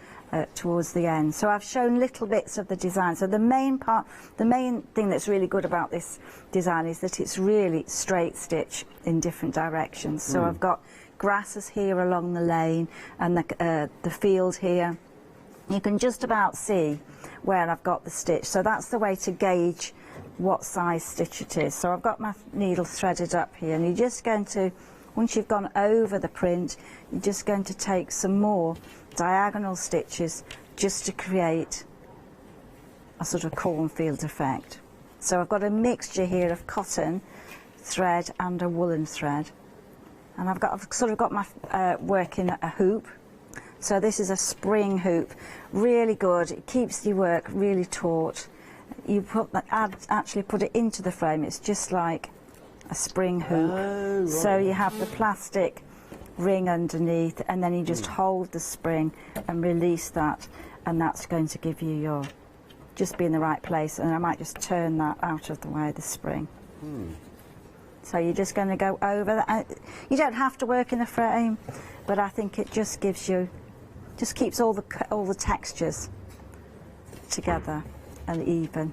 towards the end. So I've shown little bits of the design. So the main thing that's really good about this design is that it's really straight stitch in different directions. So I've got grasses here along the lane and the field here. You can just about see where I've got the stitch. So that's the way to gauge what size stitch it is. So I've got my needle threaded up here, and you're just going to, once you've gone over the print, you're just going to take some more diagonal stitches just to create a sort of cornfield effect. So I've got a mixture here of cotton thread and a woolen thread, and I've sort of got my work in a hoop. So this is a spring hoop, really good. It keeps your work really taut. You actually put it into the frame. It's just like a spring hoop. Oh, right. So you have the plastic ring underneath, and then you just hold the spring and release that, and that's going to give you your, just be in the right place. And I might just turn that out of the way of the spring. So you're just going to go over that. You don't have to work in a frame, but I think it just gives you, just keeps all the textures together and even.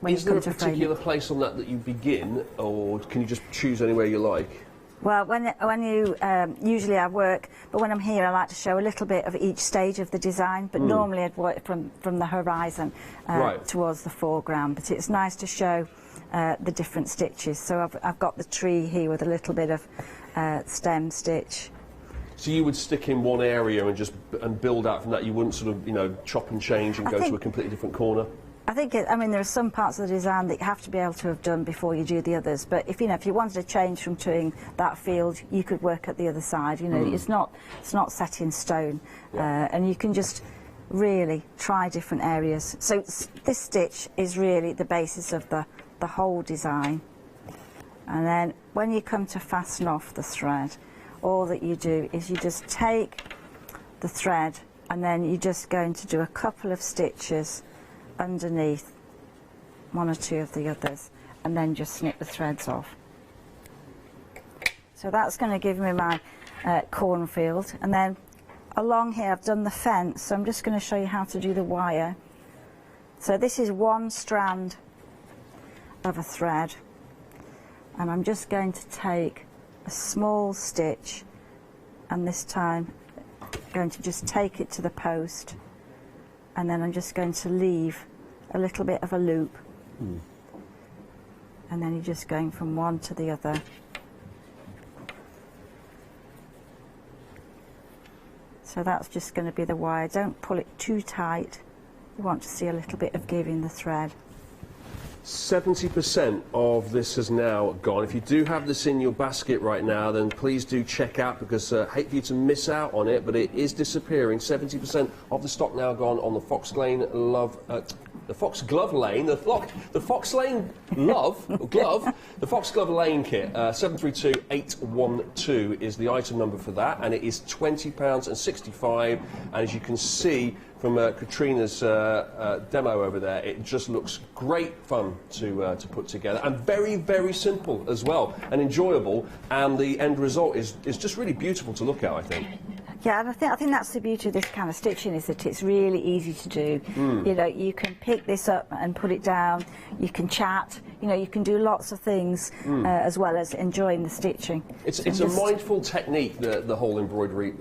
Is there a particular place on that you begin, or can you just choose anywhere you like? Well, when you usually I work, but when I'm here I like to show a little bit of each stage of the design, but normally I'd work from the horizon towards the foreground. But it's nice to show the different stitches. So I've got the tree here with a little bit of stem stitch. So you would stick in one area and build out from that. You wouldn't sort of chop and change and go to a completely different corner. I think I mean there are some parts of the design that you have to be able to have done before you do the others. But if you wanted to change from doing that field, you could work at the other side. It's not set in stone, and you can just really try different areas. So this stitch is really the basis of the whole design. And then when you come to fasten off the thread, all that you do is you just take the thread, and then you're just going to do a couple of stitches underneath one or two of the others, and then just snip the threads off. So that's going to give me my cornfield. And then along here I've done the fence, so I'm just going to show you how to do the wire. So this is one strand of a thread, and I'm just going to take a small stitch, and this time I'm going to just take it to the post, and then I'm just going to leave a little bit of a loop. And then you're just going from one to the other. So that's just going to be the wire. Don't pull it too tight. You want to see a little bit of give in the thread. 70% of this has now gone. If you do have this in your basket right now, then please do check out, because I hate for you to miss out on it, but it is disappearing. 70% of the stock now gone on the Fox Lane the Fox Glove Lane, the Fox Lane Glove, the Fox Glove Lane kit. 732812 is the item number for that, and it is £20.65. And as you can see from Katrina's demo over there, it just looks great fun to put together, and very, very simple as well, and enjoyable, and the end result is just really beautiful to look at, I think. Yeah, and I think that's the beauty of this kind of stitching, is that it's really easy to do. You can pick this up and put it down, you can chat, you can do lots of things as well as enjoying the stitching. It's a mindful technique, the whole embroidery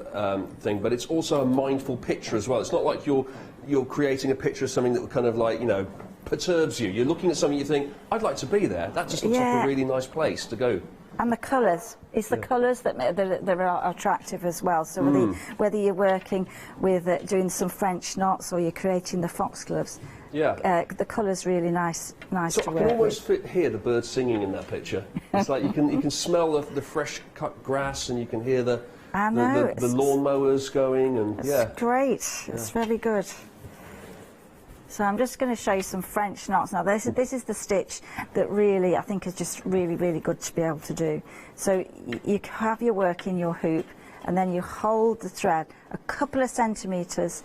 thing, but it's also a mindful picture as well. It's not like you're creating a picture of something that kind of like, perturbs you. You're looking at something you think, I'd like to be there. That just looks like a really nice place to go. And the colours, it's the colours that are attractive as well. So whether you're working with doing some French knots, or you're creating the foxgloves, the colour's really nice to work with. I can almost hear the birds singing in that picture. It's like you can smell the fresh cut grass, and you can hear the lawnmowers going, and it's great. It's very good. So I'm just going to show you some French knots now. This is the stitch that really I think is just really, really good to be able to do. So you have your work in your hoop, and then you hold the thread a couple of centimetres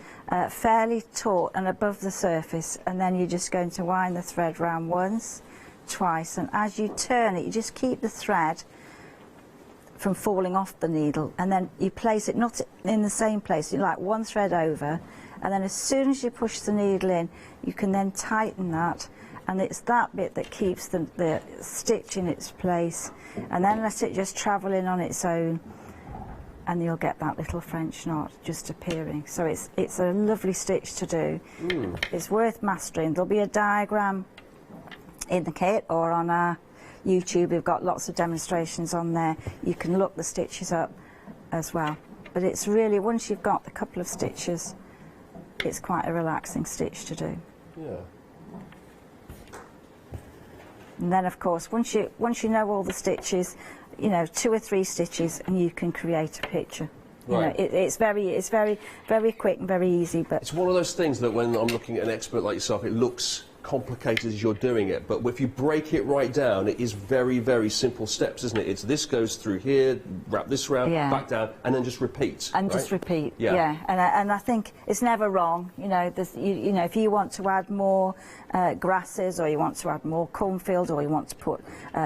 fairly taut and above the surface, and then you're just going to wind the thread round once, twice, and as you turn it, you just keep the thread from falling off the needle, and then you place it not in the same place, you like one thread over, and then as soon as you push the needle in, you can then tighten that, and it's that bit that keeps the stitch in its place, and then let it just travel in on its own, and you'll get that little French knot just appearing. So it's a lovely stitch to do. It's worth mastering. There'll be a diagram in the kit or on our YouTube. We've got lots of demonstrations on there. You can look the stitches up as well. But it's really, once you've got a couple of stitches, it's quite a relaxing stitch to do. Yeah. And then, of course, once you know all the stitches, you know, 2 or 3 stitches, and you can create a picture. Right. You know, it's very quick and very easy. But it's one of those things that when I'm looking at an expert like yourself, it looks complicated as you're doing it, but if you break it right down, it is very, very simple steps, isn't it? It's this goes through here, wrap this round, back down, and then just repeat. And right? just repeat, yeah. And I think it's never wrong. You know, you know, if you want to add more grasses, or you want to add more cornfield, or you want to put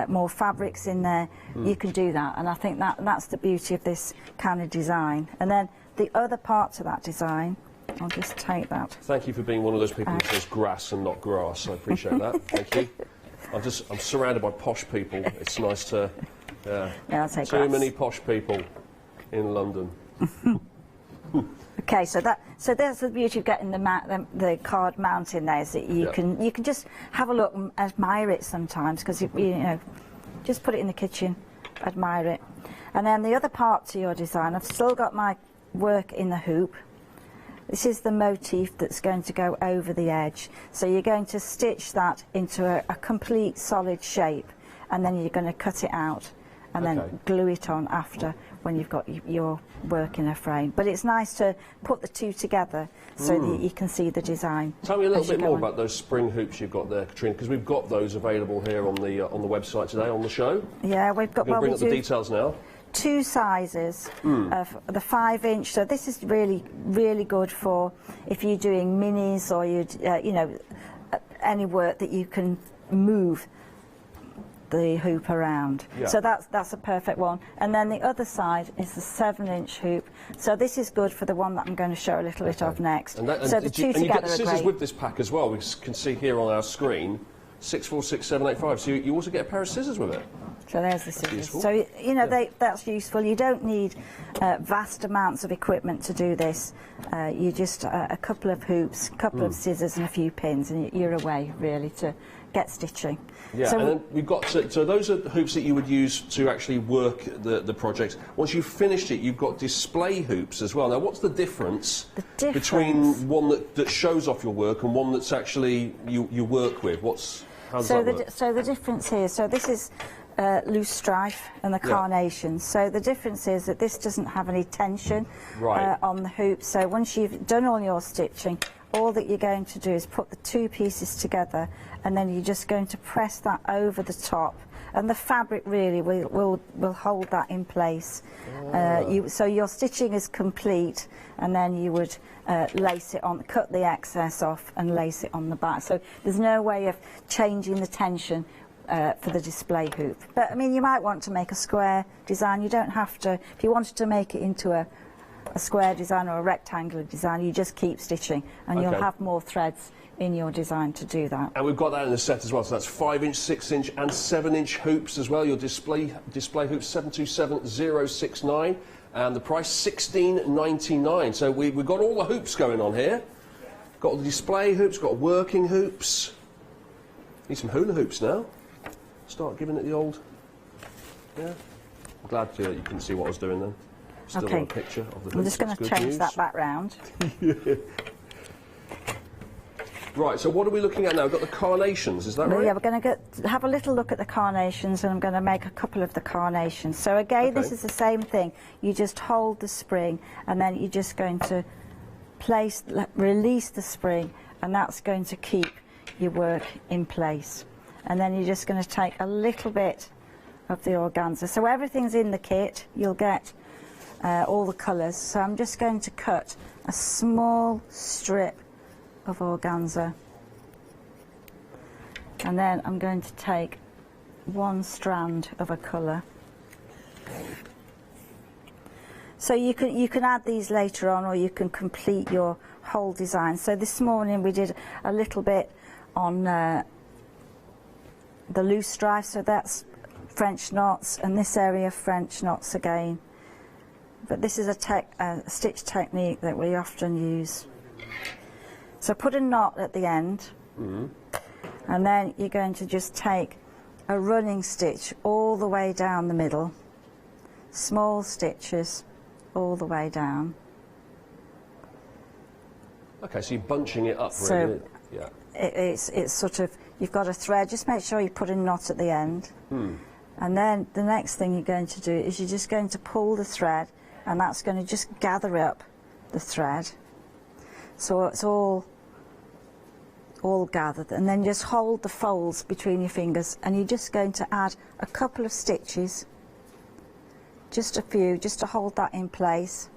more fabrics in there, you can do that. And I think that's the beauty of this kind of design. And then the other part to that design, I'll just take that. Thank you for being one of those people who says grass and not grass. I appreciate that. Thank you. I'm surrounded by posh people. It's nice to. Yeah, I'll take too grass. many posh people in London. Okay, so there's the beauty of getting the card mounting there, is that you can just have a look and admire it sometimes, because you know, just put it in the kitchen, admire it. And then the other part to your design, I've still got my work in the hoop. This is the motif that's going to go over the edge. So you're going to stitch that into a complete solid shape, and then you're going to cut it out and then glue it on after, when you've got your work in a frame. But it's nice to put the two together so that you can see the design. Tell me a little bit more about those spring hoops you've got there, Katrina, because we've got those available here on the website today on the show. Yeah, we've got. We'll bring up the details now. 2 sizes of the 5-inch, so this is really, really good for if you're doing minis, or you know, any work that you can move the hoop around. Yeah. So that's a perfect one. And then the other side is the 7-inch hoop. So this is good for the one that I'm going to show a little bit of next. So the two together are great. And you get the scissors with this pack as well. We can see here on our screen 646785. So you also get a pair of scissors with it. So there's the scissors. So, you know, that's useful. You don't need vast amounts of equipment to do this. You just a couple of hoops, a couple of scissors and a few pins, and you're away, really, to get stitching. Yeah, so, and then we've got, so those are hoops that you would use to actually work the project. Once you've finished it, you've got display hoops as well. Now, what's the difference between one that shows off your work and one that's actually you work with? How does that work? So the difference here, so this is loose strife and the carnation. So the difference is that this doesn't have any tension on the hoop. So once you've done all your stitching, all that you're going to do is put the 2 pieces together, and then you're just going to press that over the top, and the fabric really will hold that in place. So your stitching is complete, and then you would lace it on, cut the excess off and lace it on the back. So there's no way of changing the tension for the display hoop. But I mean, you might want to make a square design. You don't have to. If you wanted to make it into a square design or a rectangular design, you just keep stitching, and you'll have more threads in your design to do that. And we've got that in the set as well, so that's 5-inch, 6-inch and 7-inch hoops as well. Your display hoops 727069, and the price $16.99. So we've got all the hoops going on here. Got the display hoops, got working hoops. Need some hula hoops now. Start giving it the old. Yeah. I'm glad you couldn't see what I was doing then. Still got a picture of the hoops. I'm just going to change that back round. Right, so what are we looking at now? We've got the carnations, is that right? Yeah, we're going to have a little look at the carnations, and I'm going to make a couple of the carnations. So again, this is the same thing. You just hold the spring, and then you're just going to release the spring, and that's going to keep your work in place. And then you're just going to take a little bit of the organza. So everything's in the kit. You'll get all the colours. So I'm just going to cut a small strip of organza, and then I'm going to take 1 strand of a colour, So you can add these later on, or you can complete your whole design. So this morning we did a little bit on the loose stripe, so that's French knots, and this area French knots again. But this is a stitch technique that we often use. So put a knot at the end, and then you're going to just take a running stitch all the way down the middle, small stitches all the way down. Okay, so you're bunching it up, So really. Yeah. It's sort of, you've got a thread, just make sure you put a knot at the end. And then the next thing you're going to do is you're just going to pull the thread, and that's going to just gather up the thread. So it's all gathered, and then just hold the folds between your fingers, and you're just going to add a couple of stitches, just a few, just to hold that in place.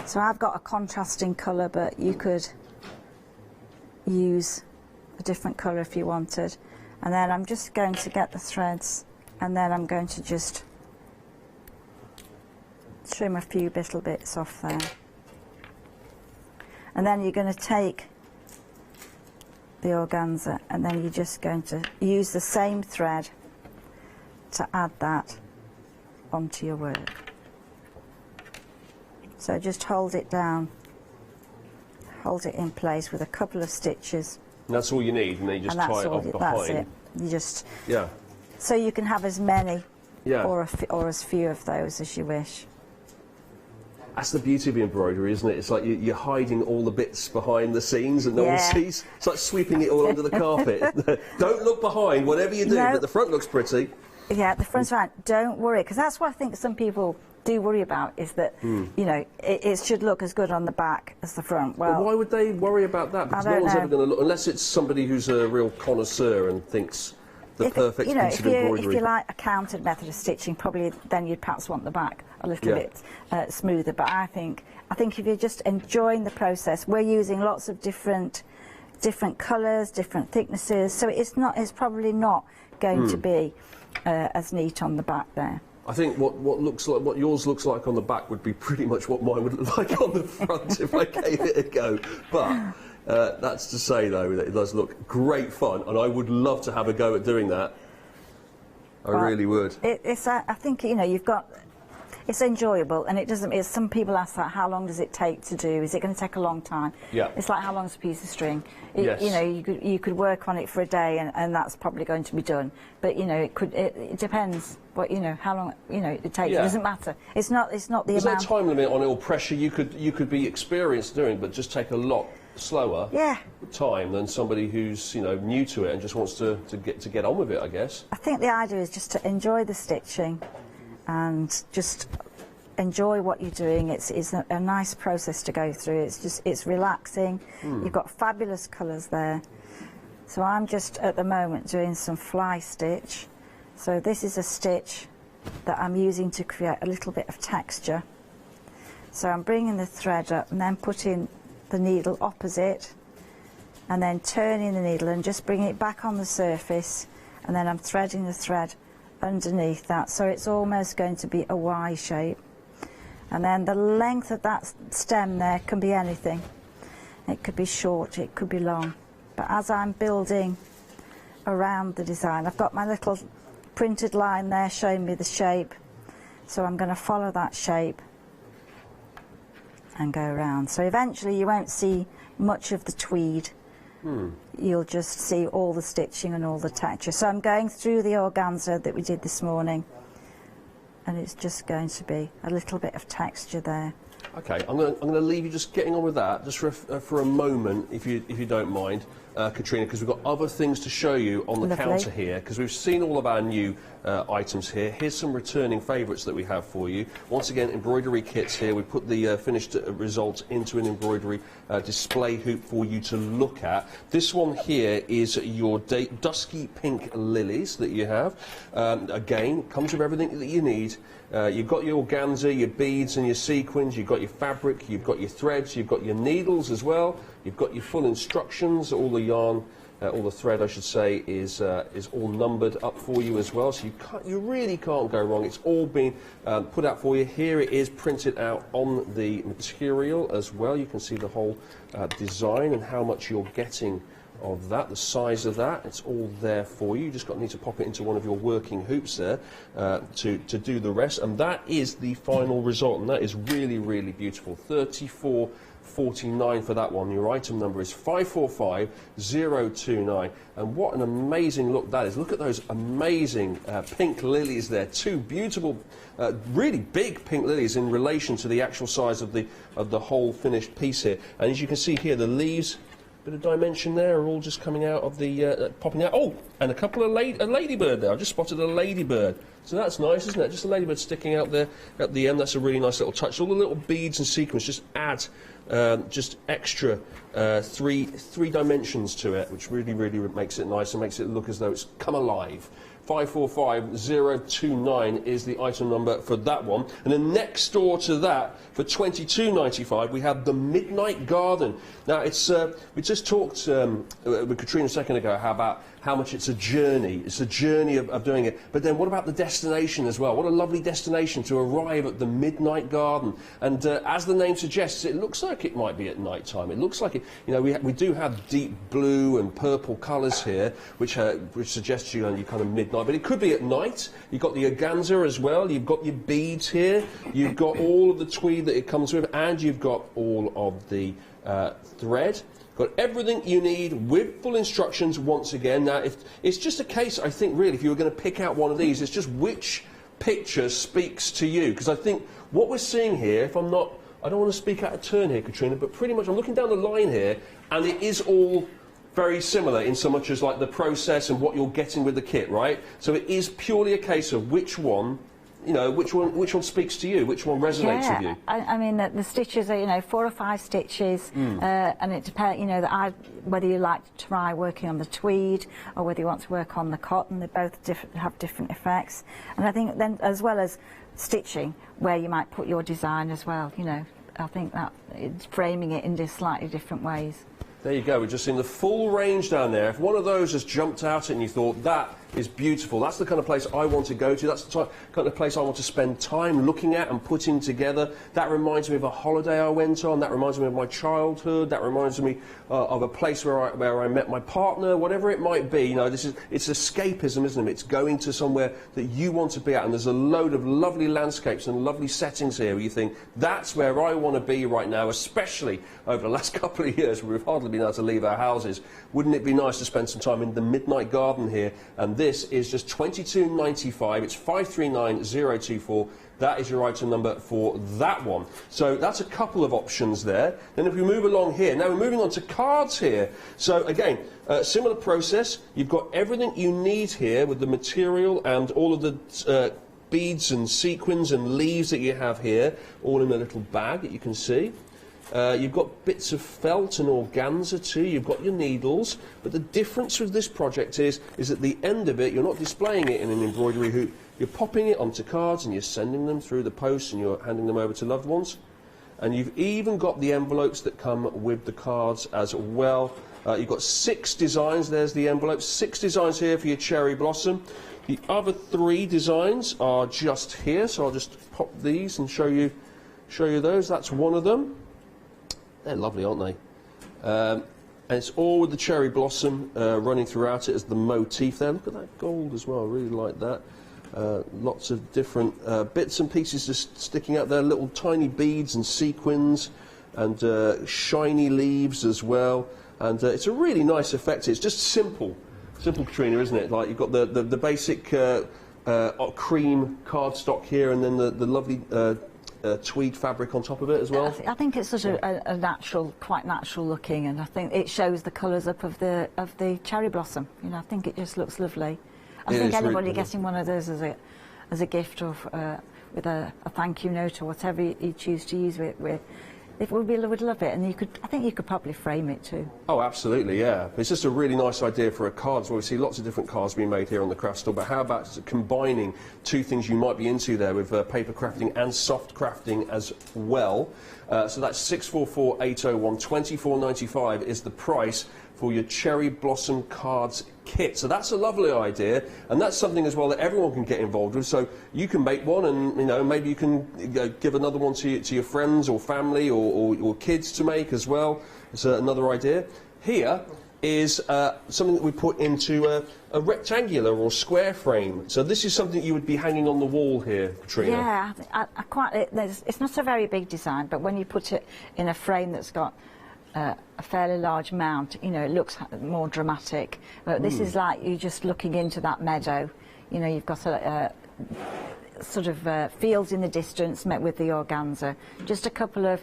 So I've got a contrasting colour, but you could use a different colour if you wanted. And then I'm just going to get the threads, and then I'm going to just trim a few little bits off there. And then you're going to take the organza, and then you're just going to use the same thread to add that onto your work. So just hold it down, hold it in place with a couple of stitches. And that's all you need, and then you just tie it off behind. That's it. You just, yeah. So you can have as many, yeah, or as few of those as you wish. That's the beauty of embroidery, isn't it? It's like you're hiding all the bits behind the scenes and no one sees. It's like sweeping it all under the carpet. Don't look behind, whatever you do, but the front looks pretty. Yeah, the front's fine. Don't worry, because that's what I think some people do worry about, is that, you know, it should look as good on the back as the front. Well, but why would they worry about that? Because no one's ever going to look, unless it's somebody who's a real connoisseur and thinks the perfect piece of embroidery. If you like a counted method of stitching, probably then you'd perhaps want the back a little bit smoother. But I think if you're just enjoying the process, we're using lots of different colours, different thicknesses, so it's probably not going to be as neat on the back there. I think what yours looks like on the back would be pretty much what mine would look like on the front if I gave it a go. But that's to say, though, that it does look great fun, and I would love to have a go at doing that. I really would. I think, you know, you've got... It's enjoyable, and it doesn't... some people ask that, how long does it take to do? Is it going to take a long time? Yeah. It's like, how long is a piece of string? Yes. You know, you could work on it for a day, and that's probably going to be done. But, you know, it depends what, you know, how long, you know, it takes. Yeah. It doesn't matter. It's not the amount... There's no time limit on it or pressure you could be experienced doing, but just take a lot slower time than somebody who's, you know, new to it and just wants to get on with it, I guess. I think the idea is just to enjoy the stitching and just enjoy what you're doing. It's a nice process to go through. It's relaxing. You've got fabulous colours there. So I'm just at the moment doing some fly stitch. So this is a stitch that I'm using to create a little bit of texture. So I'm bringing the thread up and then putting the needle opposite, and then turning the needle and just bringing it back on the surface, and then I'm threading the thread underneath that, so it's almost going to be a Y shape. And then the length of that stem there can be anything. It could be short, it could be long. But as I'm building around the design, I've got my little printed line there showing me the shape, so I'm going to follow that shape and go around. So eventually you won't see much of the tweed. You'll just see all the stitching and all the texture. So I'm going through the organza that we did this morning, and it's just going to be a little bit of texture there. Okay, I'm going to leave you just getting on with that just for a moment, if you don't mind, Katrina, because we've got other things to show you on the counter here, because we've seen all of our new items here. Here's some returning favourites that we have for you. Once again, embroidery kits here. We put the finished result into an embroidery display hoop for you to look at. This one here is your dusky pink lilies that you have. Again, comes with everything that you need. You've got your organza, your beads and your sequins, you've got your fabric, you've got your threads, you've got your needles as well, you've got your full instructions, all the yarn all the thread, I should say, is all numbered up for you as well, so you really can't go wrong. It's all been put out for you. Here it is printed out on the material as well. You can see the whole design and how much you're getting of that, the size of that. It's all there for you. You just need to pop it into one of your working hoops there to do the rest, and that is the final result, and that is really, really beautiful. 34.49 for that one. Your item number is 545029, and what an amazing look that is. Look at those amazing pink lilies there. Two beautiful, really big pink lilies in relation to the actual size of the whole finished piece here. And as you can see here, the leaves, bit of dimension there, are all just coming out of the popping out. Oh, and a couple of a ladybird there. I just spotted a ladybird, so that's nice, isn't it? Just a ladybird sticking out there at the end. That's a really nice little touch. All the little beads and sequins just add just extra three dimensions to it, which really, really makes it nice and makes it look as though it's come alive. 545029 is the item number for that one. And then next door to that, for £22.95, we have the Midnight Garden. Now, it's we just talked with Katrina a second ago about how much it's a journey. It's a journey of doing it. But then what about the destination as well? What a lovely destination to arrive at the Midnight Garden. And as the name suggests, it looks like it might be at night time. It looks like it, you know, we do have deep blue and purple colours here, which suggests you kind of midnight. But it could be at night. You've got the organza as well. You've got your beads here. You've got all of the tweed that it comes with, and you've got all of the thread. Got everything you need with full instructions once again. Now, if it's just a case, I think, really, if you were going to pick out one of these, it's just which picture speaks to you. Because I think what we're seeing here, if I'm not, I don't want to speak out of turn here, Katrina, but pretty much I'm looking down the line here, and it is all very similar in so much as like the process and what you're getting with the kit, right? So it is purely a case of which one, you know, which one speaks to you, which one resonates with you. I mean, the stitches are, you know, 4 or 5 stitches, and it depends, you know, whether you like to try working on the tweed or whether you want to work on the cotton. They both have different effects, and I think then, as well as stitching, where you might put your design as well, you know, I think that it's framing it in just slightly different ways. There you go, we're just seeing the full range down there. If one of those has jumped out and you thought, that is beautiful, that's the kind of place I want to go to, that's the kind of place I want to spend time looking at and putting together. That reminds me of a holiday I went on, that reminds me of my childhood, that reminds me of a place where I met my partner, whatever it might be. You know, it's escapism, isn't it? It's going to somewhere that you want to be at, and there's a load of lovely landscapes and lovely settings here where you think, that's where I want to be right now, especially over the last couple of years where we've hardly been able to leave our houses. Wouldn't it be nice to spend some time in the Midnight Garden here? And this is just £22.95. It's 539024. That is your item number for that one. So that's a couple of options there. Then if we move along here, now we're moving on to cards here. So again, similar process. You've got everything you need here with the material and all of the beads and sequins and leaves that you have here, all in a little bag that you can see. You've got bits of felt and organza too, you've got your needles, but the difference with this project is at the end of it, you're not displaying it in an embroidery hoop, you're popping it onto cards and you're sending them through the post and you're handing them over to loved ones. And you've even got the envelopes that come with the cards as well. You've got 6 designs, there's the envelopes, 6 designs here for your cherry blossom. The other 3 designs are just here, so I'll just pop these and show you those. That's one of them. They're lovely, aren't they? And it's all with the cherry blossom running throughout it as the motif there. Look at that gold as well, I really like that. Lots of different bits and pieces just sticking out there, little tiny beads and sequins and shiny leaves as well. And it's a really nice effect. It's just simple, Katrina, isn't it? Like you've got the basic cream cardstock here, and then the lovely tweed fabric on top of it as well. I think it's such a natural, quite natural looking, and I think it shows the colours up of the cherry blossom. You know, I think it just looks lovely. I think anybody getting one of those as a gift or with a thank you note or whatever you choose to use with it would love it, and I think you could probably frame it too. Oh, absolutely, yeah. It's just a really nice idea for a card. So we see lots of different cards being made here on the craft store, but how about combining 2 things you might be into there with paper crafting and soft crafting as well? So that's 644801. £24.95 is the price for your cherry blossom cards kit. So that's a lovely idea, and that's something as well that everyone can get involved with. So you can make one, and maybe you can give another one to your friends or family or kids to make as well. It's another idea. Here is something that we put into a rectangular or square frame. So this is something you would be hanging on the wall here, Katrina. Yeah, I quite. It's not a very big design, but when you put it in a frame that's got a fairly large mount, it looks more dramatic. But this is like you just looking into that meadow. You've got a sort of fields in the distance met with the organza. Just a couple of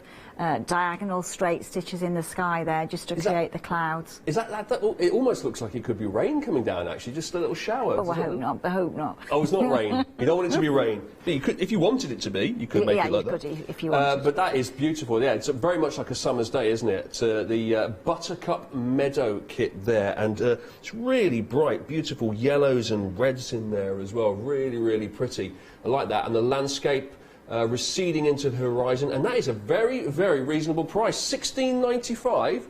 diagonal straight stitches in the sky there just to create the clouds. Is that it almost looks like it could be rain coming down, actually, just a little shower. Oh, I hope not. I hope not. Oh, it's not rain. You don't want it to be rain. But you could, if you wanted it to be, you could make it like that. Yeah, you could if you wanted. But that is beautiful. Yeah, it's very much like a summer's day, isn't it? The Buttercup Meadow kit there, and it's really bright, beautiful yellows and reds in there as well. Really, really pretty. I like that. And the landscape receding into the horizon, and that is a very, very reasonable price. £16.95.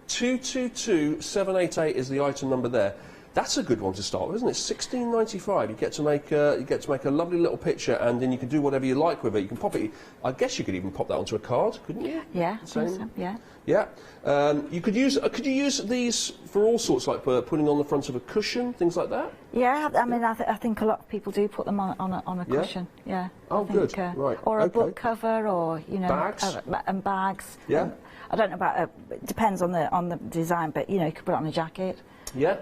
222788 is the item number there. That's a good one to start with, isn't it? £16.95. You get to make a lovely little picture, and then you can do whatever you like with it. You can pop it. I guess you could even pop that onto a card, couldn't you? Yeah, so, yeah. Yeah. You could use. Could you use these for all sorts, like putting on the front of a cushion, things like that? Yeah, I mean, I think a lot of people do put them on a cushion. Yeah. Oh, good. Right. Or a book cover, or bags. And bags. Yeah. I don't know about. It depends on the design, but you could put it on a jacket. Yeah.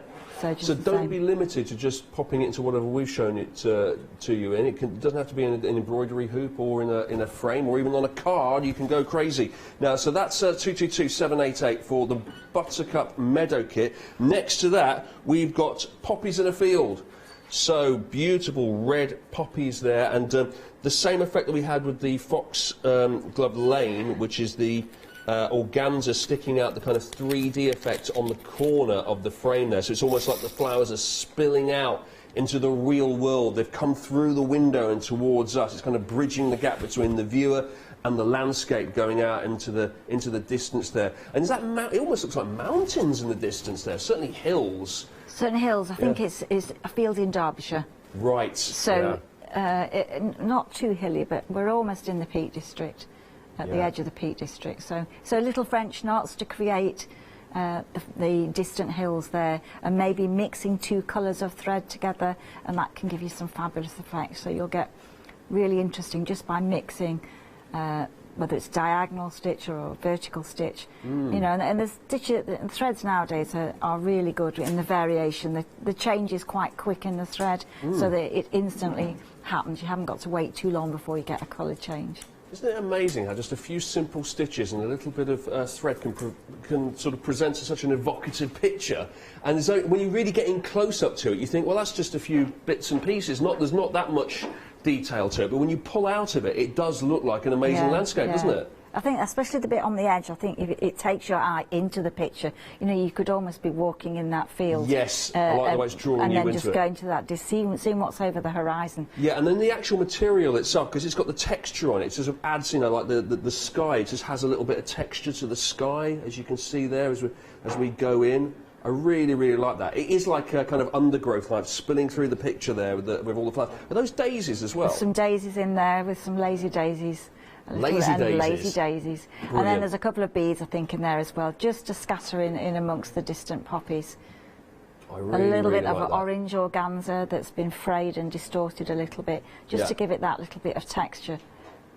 So don't be limited to just popping it into whatever we've shown it to you in. It doesn't have to be in an embroidery hoop or in a frame or even on a card. You can go crazy. Now, so that's 222788 for the Buttercup Meadow kit. Next to that, we've got Poppies in a Field. So beautiful red poppies there, and the same effect that we had with the Foxglove Lane, which is the organza sticking out, the kind of 3D effect on the corner of the frame there. So it's almost like the flowers are spilling out into the real world. They've come through the window and towards us. It's kind of bridging the gap between the viewer and the landscape going out into the distance there. And is that it almost looks like mountains in the distance there, certainly hills. Certain hills. I think it's a field in Derbyshire. Right. So not too hilly, but we're almost in the Peak District. At the edge of the Peak District, so little French knots to create the distant hills there, and maybe mixing two colours of thread together, and that can give you some fabulous effects. So you'll get really interesting just by mixing, whether it's diagonal stitch or vertical stitch. And the threads nowadays are really good in the variation. The change is quite quick in the thread, so that it instantly happens. You haven't got to wait too long before you get a colour change. Isn't it amazing how just a few simple stitches and a little bit of thread can sort of present such an evocative picture? And so when you really get in close up to it, you think, well, that's just a few bits and pieces. There's not that much detail to it. But when you pull out of it, it does look like an amazing landscape, doesn't it? I think, especially the bit on the edge, I think it takes your eye into the picture. You could almost be walking in that field. Yes, I like the way it's drawing you into it. And then just going to that, seeing what's over the horizon. Yeah, and then the actual material itself, because it's got the texture on it, it sort of adds, like the sky, it just has a little bit of texture to the sky, as you can see there as we go in. I really, really like that. It is like a kind of undergrowth, like spilling through the picture there with all the flowers. Are those daisies as well? There's some daisies in there with some lazy daisies. Lazy daisies. Brilliant. And then there's a couple of beads, I think, in there as well, just to scatter in amongst the distant poppies. I really, a little really bit of like an orange organza that's been frayed and distorted a little bit, just to give it that little bit of texture.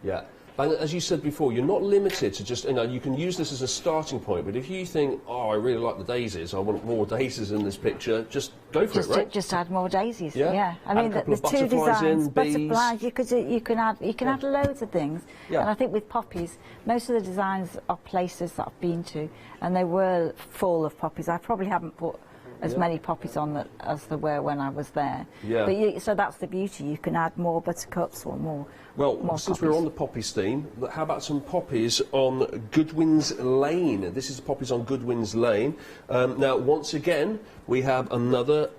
Yeah. And as you said before, you're not limited to just, you can use this as a starting point, but if you think, oh, I really like the daisies, I want more daisies in this picture, just go for it, right? Just add more daisies, yeah. I mean, the two designs, butterflies, you can add loads of things. Yeah. And I think with poppies, most of the designs are places that I've been to, and they were full of poppies. I probably haven't put as many poppies on as there were when I was there. Yeah. But so that's the beauty. You can add more buttercups or more. Well, more since poppies. we're on the poppies theme, how about some poppies on Goodwin's Lane? This is the poppies on Goodwin's Lane. Now, once again, we have another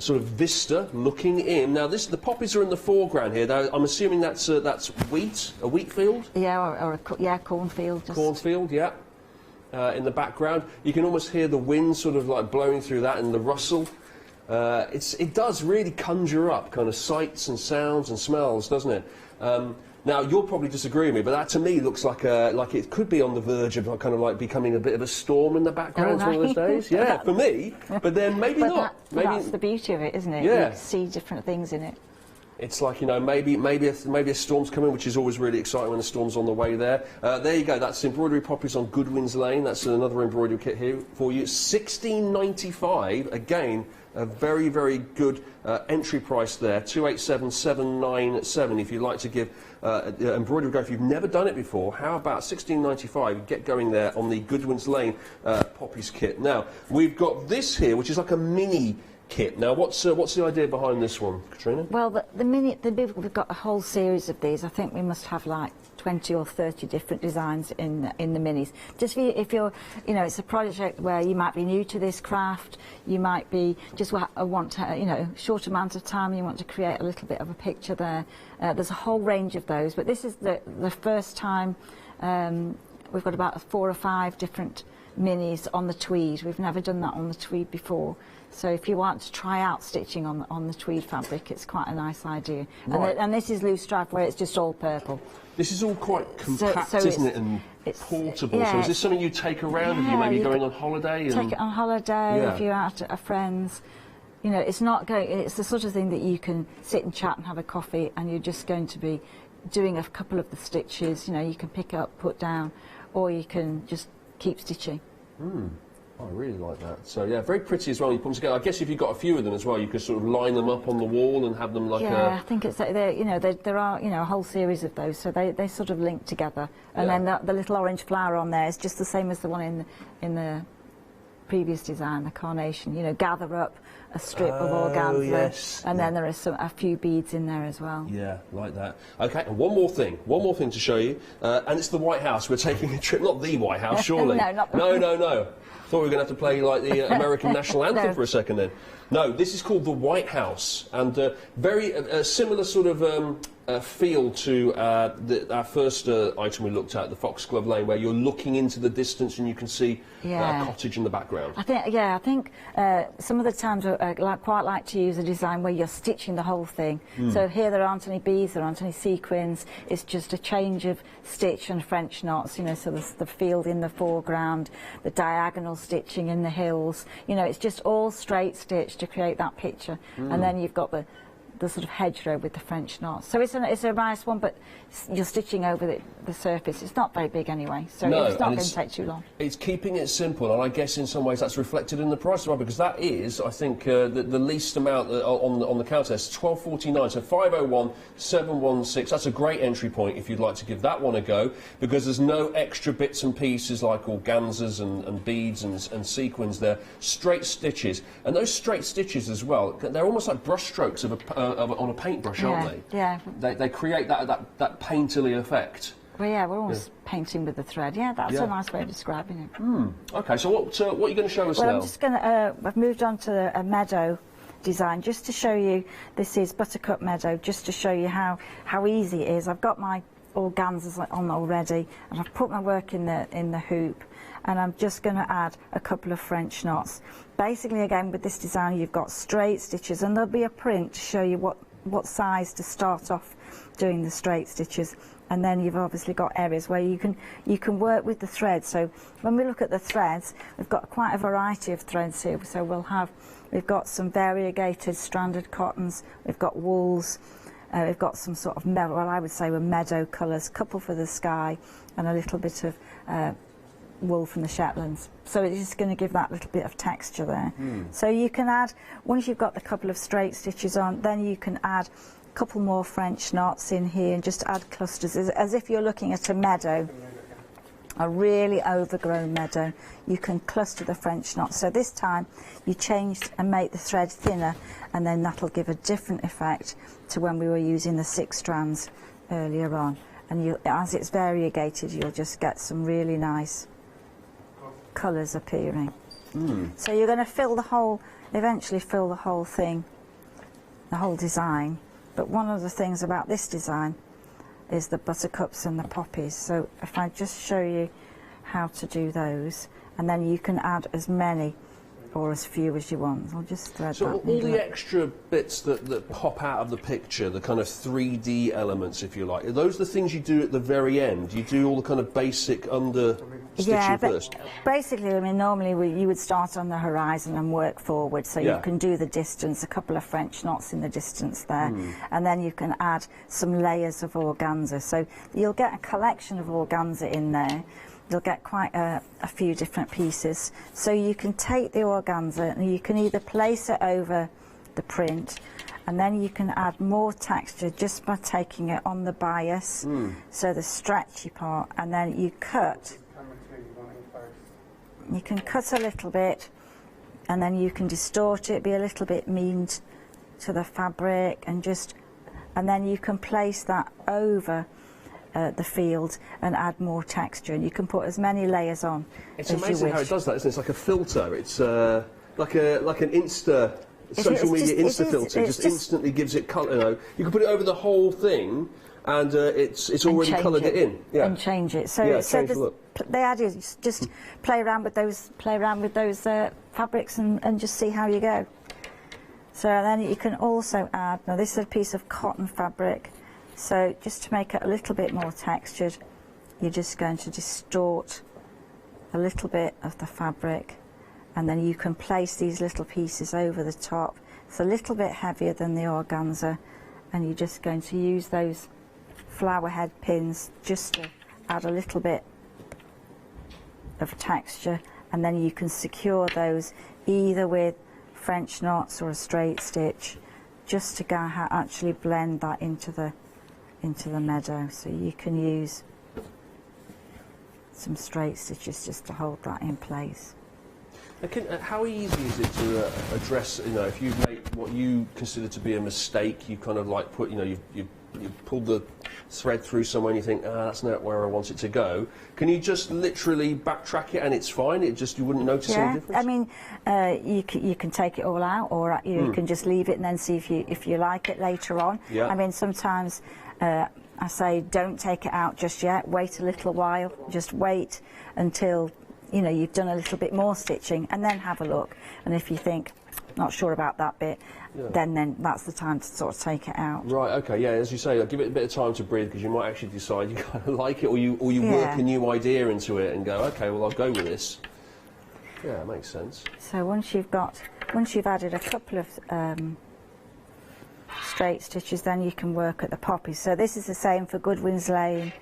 sort of vista looking in. Now, the poppies are in the foreground here. Now, I'm assuming that's wheat, a wheat field? Yeah, or a cornfield. Cornfield, yeah. In the background, you can almost hear the wind sort of like blowing through that and the rustle. It does really conjure up kind of sights and sounds and smells, doesn't it? Now, you'll probably disagree with me, but that to me looks like it could be on the verge of kind of like becoming a bit of a storm in the background one of those days. Yeah, for me, but then maybe not. That's the beauty of it, isn't it? Yeah. You see different things in it. It's like, you know, maybe a storm's coming, which is always really exciting when the storm's on the way there. There you go. That's embroidery poppies on Goodwin's Lane. That's another embroidery kit here for you. $16.95. Again, a very, very good entry price there. $287,797. If you'd like to give embroidery a go, if you've never done it before, how about $16.95? Get going there on the Goodwin's Lane poppies kit. Now we've got this here, which is like a mini kit. Now, what's the idea behind this one, Katrina? Well, we've got a whole series of these. I think we must have like 20 or 30 different designs in the minis. Just if you're, you know, it's a project where you might be new to this craft, you might be just want to, you know, short amount of time, you want to create a little bit of a picture there. There's a whole range of those, but this is the first time we've got about 4 or 5 different minis on the tweed. We've never done that on the tweed before. So if you want to try out stitching on the tweed fabric, it's quite a nice idea. Right. And this is loose stripe where it's just all purple. This is all quite compact, isn't it, and portable. Yeah, so is this something you take around if you may be going on holiday? Take it on holiday, if you're out at a friend's. You know, it's the sort of thing that you can sit and chat and have a coffee, and you're just going to be doing a couple of the stitches. You know, you can pick up, put down, or you can just keep stitching. I really like that. So yeah, very pretty as well. You put them together. I guess if you've got a few of them as well, you could sort of line them up on the wall and have them like I think it's like there are a whole series of those, so they sort of link together. And then the little orange flower on there is just the same as the one in the previous design, the carnation. You know, gather up a strip of organza, and then there are a few beads in there as well. Yeah, like that. Okay, and one more thing to show you, and it's the White House. We're taking a trip, not the White House, surely. No, not the No. Thought we were going to have to play like the American national anthem for a second then. No, this is called the White House, and very similar sort of feel to our first item we looked at, the Foxglove Lane, where you're looking into the distance and you can see a cottage in the background. I think some of the times I quite like to use a design where you're stitching the whole thing. So here there aren't any beads, there aren't any sequins. It's just a change of stitch and French knots. You know, so there's the field in the foreground, the diagonal stitching in the hills. You know, it's just all straight stitch to create that picture, and then you've got the sort of hedgerow with the French knots. So it's a nice one, but you're stitching over the surface. It's not very big anyway, so it's not going to take too long. It's keeping it simple, and I guess in some ways that's reflected in the price as well, because that is, I think, the least amount on the counter. It's $12.49, so 501-716. That's a great entry point if you'd like to give that one a go, because there's no extra bits and pieces like organzas and beads and sequins there. Straight stitches, and those straight stitches as well, they're almost like brush strokes on a paintbrush, aren't they? Yeah. They create that painterly effect. Well, yeah, we're always painting with the thread. Yeah, that's a nice way of describing it. Okay, so what are you going to show us now? Well, I'm just going to. I've moved on to a meadow design just to show you. This is Buttercup Meadow, just to show you how easy it is. I've got my organzas on already, and I've put my work in the hoop, and I'm just going to add a couple of French knots. Basically, again, with this design, you've got straight stitches, and there'll be a print to show you what size to start off doing the straight stitches. And then you've obviously got areas where you can work with the threads. So when we look at the threads, we've got quite a variety of threads here. So we've got some variegated stranded cottons, we've got wools, we've got some sort of I would say were meadow colours, couple for the sky, and a little bit of wool from the Shetlands. So it's just going to give that little bit of texture there. So you can add, once you've got the couple of straight stitches on, then you can add a couple more French knots in here and just add clusters as if you're looking at a meadow. a really overgrown meadow, you can cluster the French knot. So this time you changed and make the thread thinner, and then that'll give a different effect to when we were using the 6 strands earlier on. And you, as it's variegated, you'll just get some really nice colours appearing. So you're going to fill the whole, eventually fill the whole thing, the whole design. But one of the things about this design is the buttercups and the poppies. So if I just show you how to do those, and then you can add as many or as few as you want. I'll just thread so that. all the extra bits that pop out of the picture, the kind of 3D elements, if you like, are those the things you do at the very end? You do all the kind of basic under stitching first? Basically, I mean, normally you would start on the horizon and work forward, so you can do the distance, a couple of French knots in the distance there, and then you can add some layers of organza. So you'll get a collection of organza in there. You'll get quite a few different pieces. So you can take the organza and you can either place it over the print, and then you can add more texture just by taking it on the bias, so the stretchy part, and then you cut. You can cut a little bit, and then you can distort it, be a little bit mean to the fabric, and then you can place that over the field and add more texture, and you can put as many layers on It's as amazing you how wish. it does that, isn't it? It's like a filter. It's like an Insta, social media Insta filter. Just instantly gives it colour. You know, you can put it over the whole thing, and it's already coloured it in. Yeah. And change it. So, change the look. The idea is just play around with those fabrics and just see how you go. So then you can also add. Now this is a piece of cotton fabric. So just to make it a little bit more textured, you're just going to distort a little bit of the fabric, and then you can place these little pieces over the top. It's a little bit heavier than the organza, and you're just going to use those flower head pins just to add a little bit of texture, and then you can secure those either with French knots or a straight stitch, just to actually blend that into the meadow. So you can use some straight stitches just to hold that in place. How easy is it to address, you know, if you've made what you consider to be a mistake, you kind of like put, you know, you pulled the thread through somewhere and you think, that's not where I want it to go. Can you just literally backtrack it and it's fine? It just, you wouldn't notice any difference? I mean, you can take it all out, or you can just leave it and then see if you like it later on. I mean, sometimes I say don't take it out just yet, wait a little while, just wait until you know you've done a little bit more stitching, and then have a look, and if you think not sure about that bit, then that's the time to sort of take it out. Right, okay, yeah, as you say, give it a bit of time to breathe, because you might actually decide you kind of like it, or you work a new idea into it and go, okay, well I'll go with this. Yeah, it makes sense. So once you've added a couple of straight stitches, then you can work at the poppies. So this is the same for Goodwin's Lane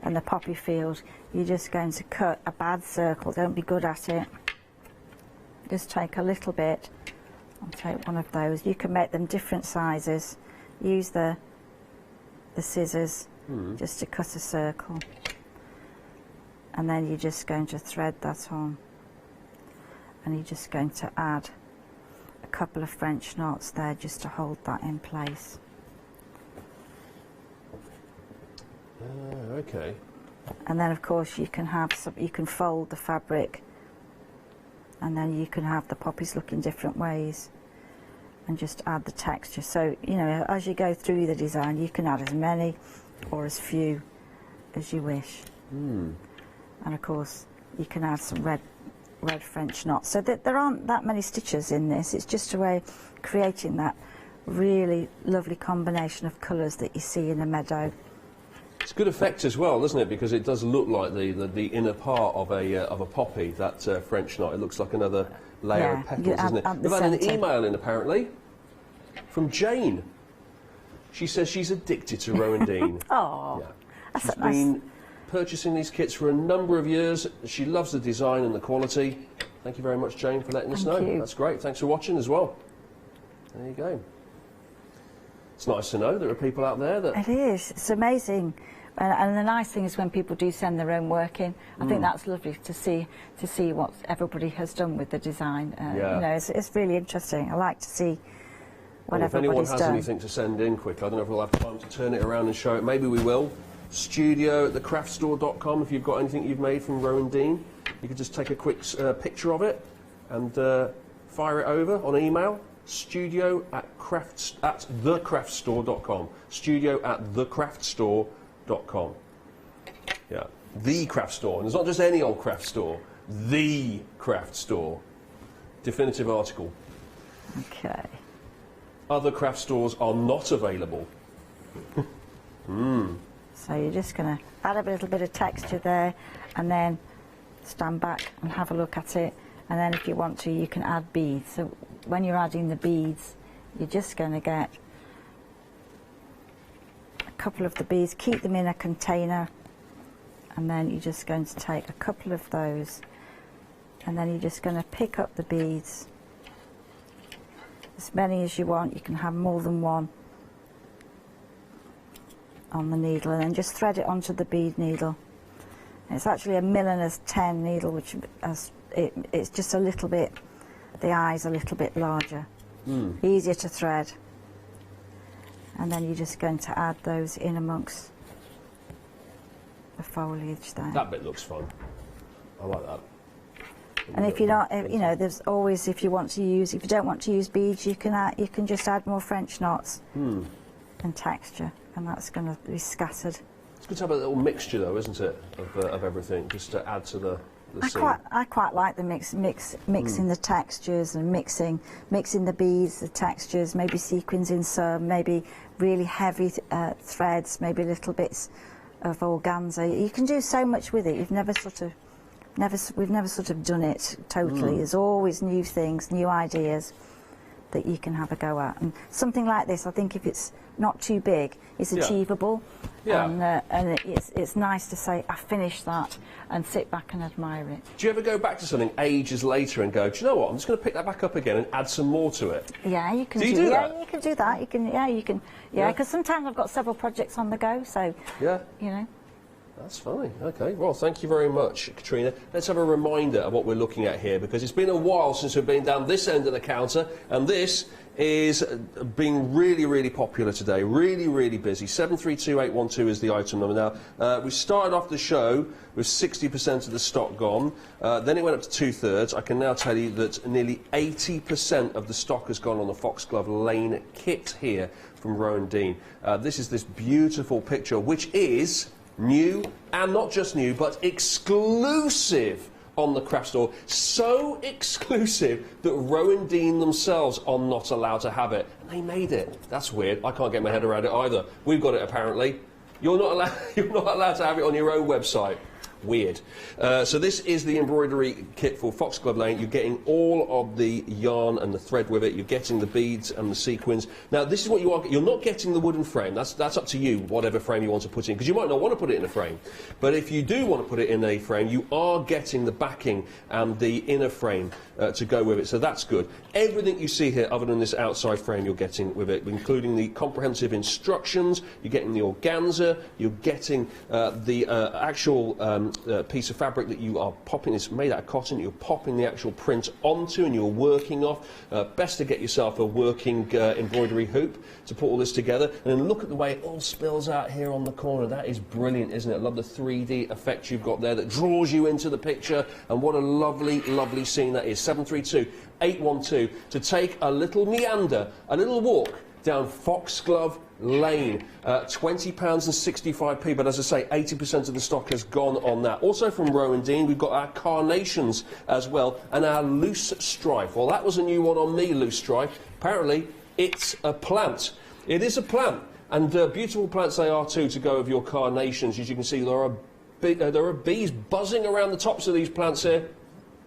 and the poppy field. You're just going to cut a bad circle, don't be good at it. Just take a little bit. I'll take one of those. You can make them different sizes. Use the scissors just to cut a circle. And then you're just going to thread that on. And you're just going to add a couple of French knots there just to hold that in place. Okay. And then of course you can fold the fabric, and then you can have the poppies look in different ways and just add the texture. So, you know, as you go through the design, you can add as many or as few as you wish. And of course you can add some red French knots. So that there aren't that many stitches in this. It's just a way of creating that really lovely combination of colours that you see in a meadow. It's good effect as well, doesn't it? Because it does look like the inner part of a poppy, that French knot. It looks like another layer of petals, doesn't it? We've had an email in, apparently, from Jane. She says she's addicted to Rowan Dean. Oh, She's been purchasing these kits for a number of years. She loves the design and the quality. Thank you very much, Jane, for letting us know. That's great. Thanks for watching as well. There you go. It's nice to know there are people out there that... It is. It's amazing And the nice thing is when people do send their own work in, I think that's lovely to see what everybody has done with the design. You know, it's really interesting. I like to see what everybody's done. If anyone has anything to send in quickly, I don't know if we'll have time to turn it around and show it. Maybe we will. studio@thecraftstore.com. If you've got anything you've made from Rowan Dean, you could just take a quick picture of it and fire it over on email. studio@thecraftstore.com. studio@thecraftstore.com. Yeah, the craft store. And it's not just any old craft store. The craft store. Definitive article. Okay. Other craft stores are not available. So you're just going to add a little bit of texture there, and then stand back and have a look at it. And then if you want to, you can add beads. So when you're adding the beads, you're just going to get a couple of the beads, keep them in a container, and then you're just going to take a couple of those, and then you're just going to pick up the beads. As many as you want, you can have more than one on the needle, and then just thread it onto the bead needle. It's actually a milliner's 10 needle, which it's just a little bit, the eye's a little bit larger, easier to thread. And then you're just going to add those in amongst the foliage there. That bit looks fun. I like that. And if you're not, you know, there's always, if you don't want to use beads, you can just add more French knots and texture, and that's going to be scattered. It's good to have a little mixture, though, isn't it, of everything, just to add to the scene. I quite like the mixing the textures and mixing the beads, the textures, maybe sequencing some, maybe really heavy threads, maybe little bits of organza. You can do so much with it. We've never sort of done it totally. There's always new things, new ideas that you can have a go at. And something like this, I think if it's not too big, it's achievable. And it's nice to say, I finished that, and sit back and admire it. Do you ever go back to something ages later and go, do you know what, I'm just going to pick that back up again and add some more to it? Yeah, you can do that. Yeah, you can do that. You can. Because sometimes I've got several projects on the go, so you know. That's fine. Okay. Well, thank you very much, Katrina. Let's have a reminder of what we're looking at here, because it's been a while since we've been down this end of the counter, and this is being really, really popular today. Really, really busy. 732812 is the item number. Now, we started off the show with 60% of the stock gone. Then it went up to 2/3. I can now tell you that nearly 80% of the stock has gone on the Foxglove Lane kit here from Rowan Dean. This is this beautiful picture, which is new, and not just new, but exclusive on the craft store. So exclusive that Rowan Dean themselves are not allowed to have it. And they made it. That's weird. I can't get my head around it either. We've got it apparently. You're not allowed to have it on your own website. Weird. So this is the embroidery kit for Foxglove Lane. You're getting all of the yarn and the thread with it. You're getting the beads and the sequins. Now, this is what you are. You're not getting the wooden frame. That's up to you, whatever frame you want to put in, because you might not want to put it in a frame. But if you do want to put it in a frame, you are getting the backing and the inner frame to go with it. So that's good. Everything you see here, other than this outside frame, you're getting with it, including the comprehensive instructions. You're getting the organza. You're getting the actual piece of fabric that you are popping. It's made out of cotton. You're popping the actual print onto and you're working off. Best to get yourself a working embroidery hoop to put all this together. And then look at the way it all spills out here on the corner. That is brilliant, isn't it? I love the 3D effect you've got there that draws you into the picture. And what a lovely, lovely scene that is. 732-812 to take a little meander, a little walk down Foxglove Lane. £20.65, but as I say, 80% of the stock has gone on that. Also from Rowan Dean, we've got our carnations as well, and our loose strife. Well, that was a new one on me, loose strife. Apparently, it's a plant. It is a plant, and beautiful plants they are too to go with your carnations. As you can see, there are bees buzzing around the tops of these plants here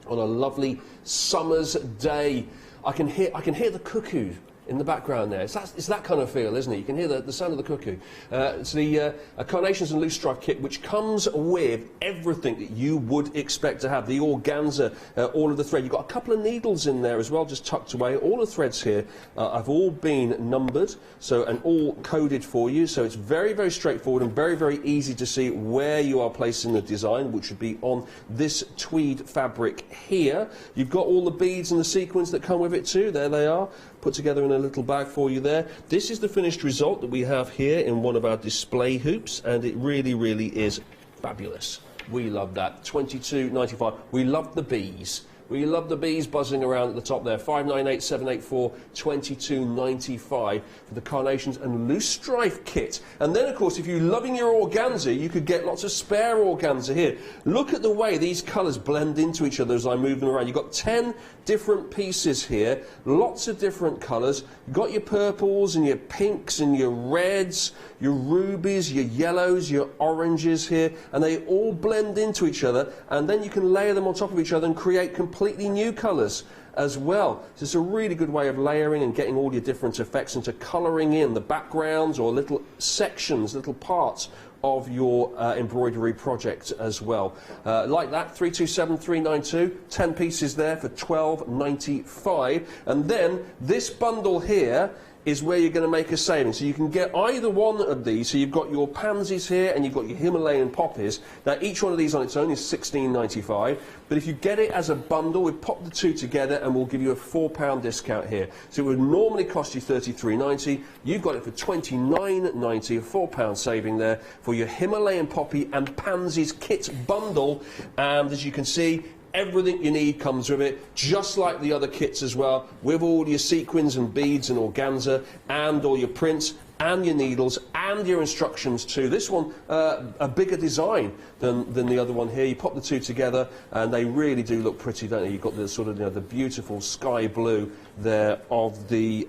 on a lovely summer's day. I can hear the cuckoos in the background there. It's that kind of feel, isn't it? You can hear the sound of the cuckoo. It's the Carnations and Loose Strife kit, which comes with everything that you would expect to have. The organza, all of the thread. You've got a couple of needles in there as well, just tucked away. All the threads here have all been numbered, and all coded for you. So it's very, very straightforward and very, very easy to see where you are placing the design, which would be on this tweed fabric here. You've got all the beads and the sequins that come with it too. There they are, put together in a little bag for you there. This is the finished result that we have here in one of our display hoops, and it really, really is fabulous. We love that. $22.95. We love the bees. We love the bees buzzing around at the top there. 598784, $22.95 for the Carnations and Loose Strife kit. And then, of course, if you're loving your organza, you could get lots of spare organza here. Look at the way these colours blend into each other as I move them around. You've got 10 different pieces here, lots of different colours. You've got your purples and your pinks and your reds, your rubies, your yellows, your oranges here, and they all blend into each other, and then you can layer them on top of each other and create completely new colours as well. So it's a really good way of layering and getting all your different effects into colouring in the backgrounds or little sections, little parts of your embroidery project as well. Like that, 327392, 10 pieces there for $12.95. And then this bundle here is where you're going to make a saving. So you can get either one of these. So you've got your pansies here and you've got your Himalayan poppies. Now each one of these on its own is $16.95, but if you get it as a bundle, we pop the two together and we'll give you a £4 discount here. So it would normally cost you $33.90. You've got it for $29.90, a £4 saving there for your Himalayan poppy and pansies kit bundle. And as you can see, everything you need comes with it, just like the other kits as well, with all your sequins and beads and organza and all your prints and your needles and your instructions too. This one, a bigger design than the other one here. You pop the two together and they really do look pretty, don't they? You've got the sort of, the beautiful sky blue there of the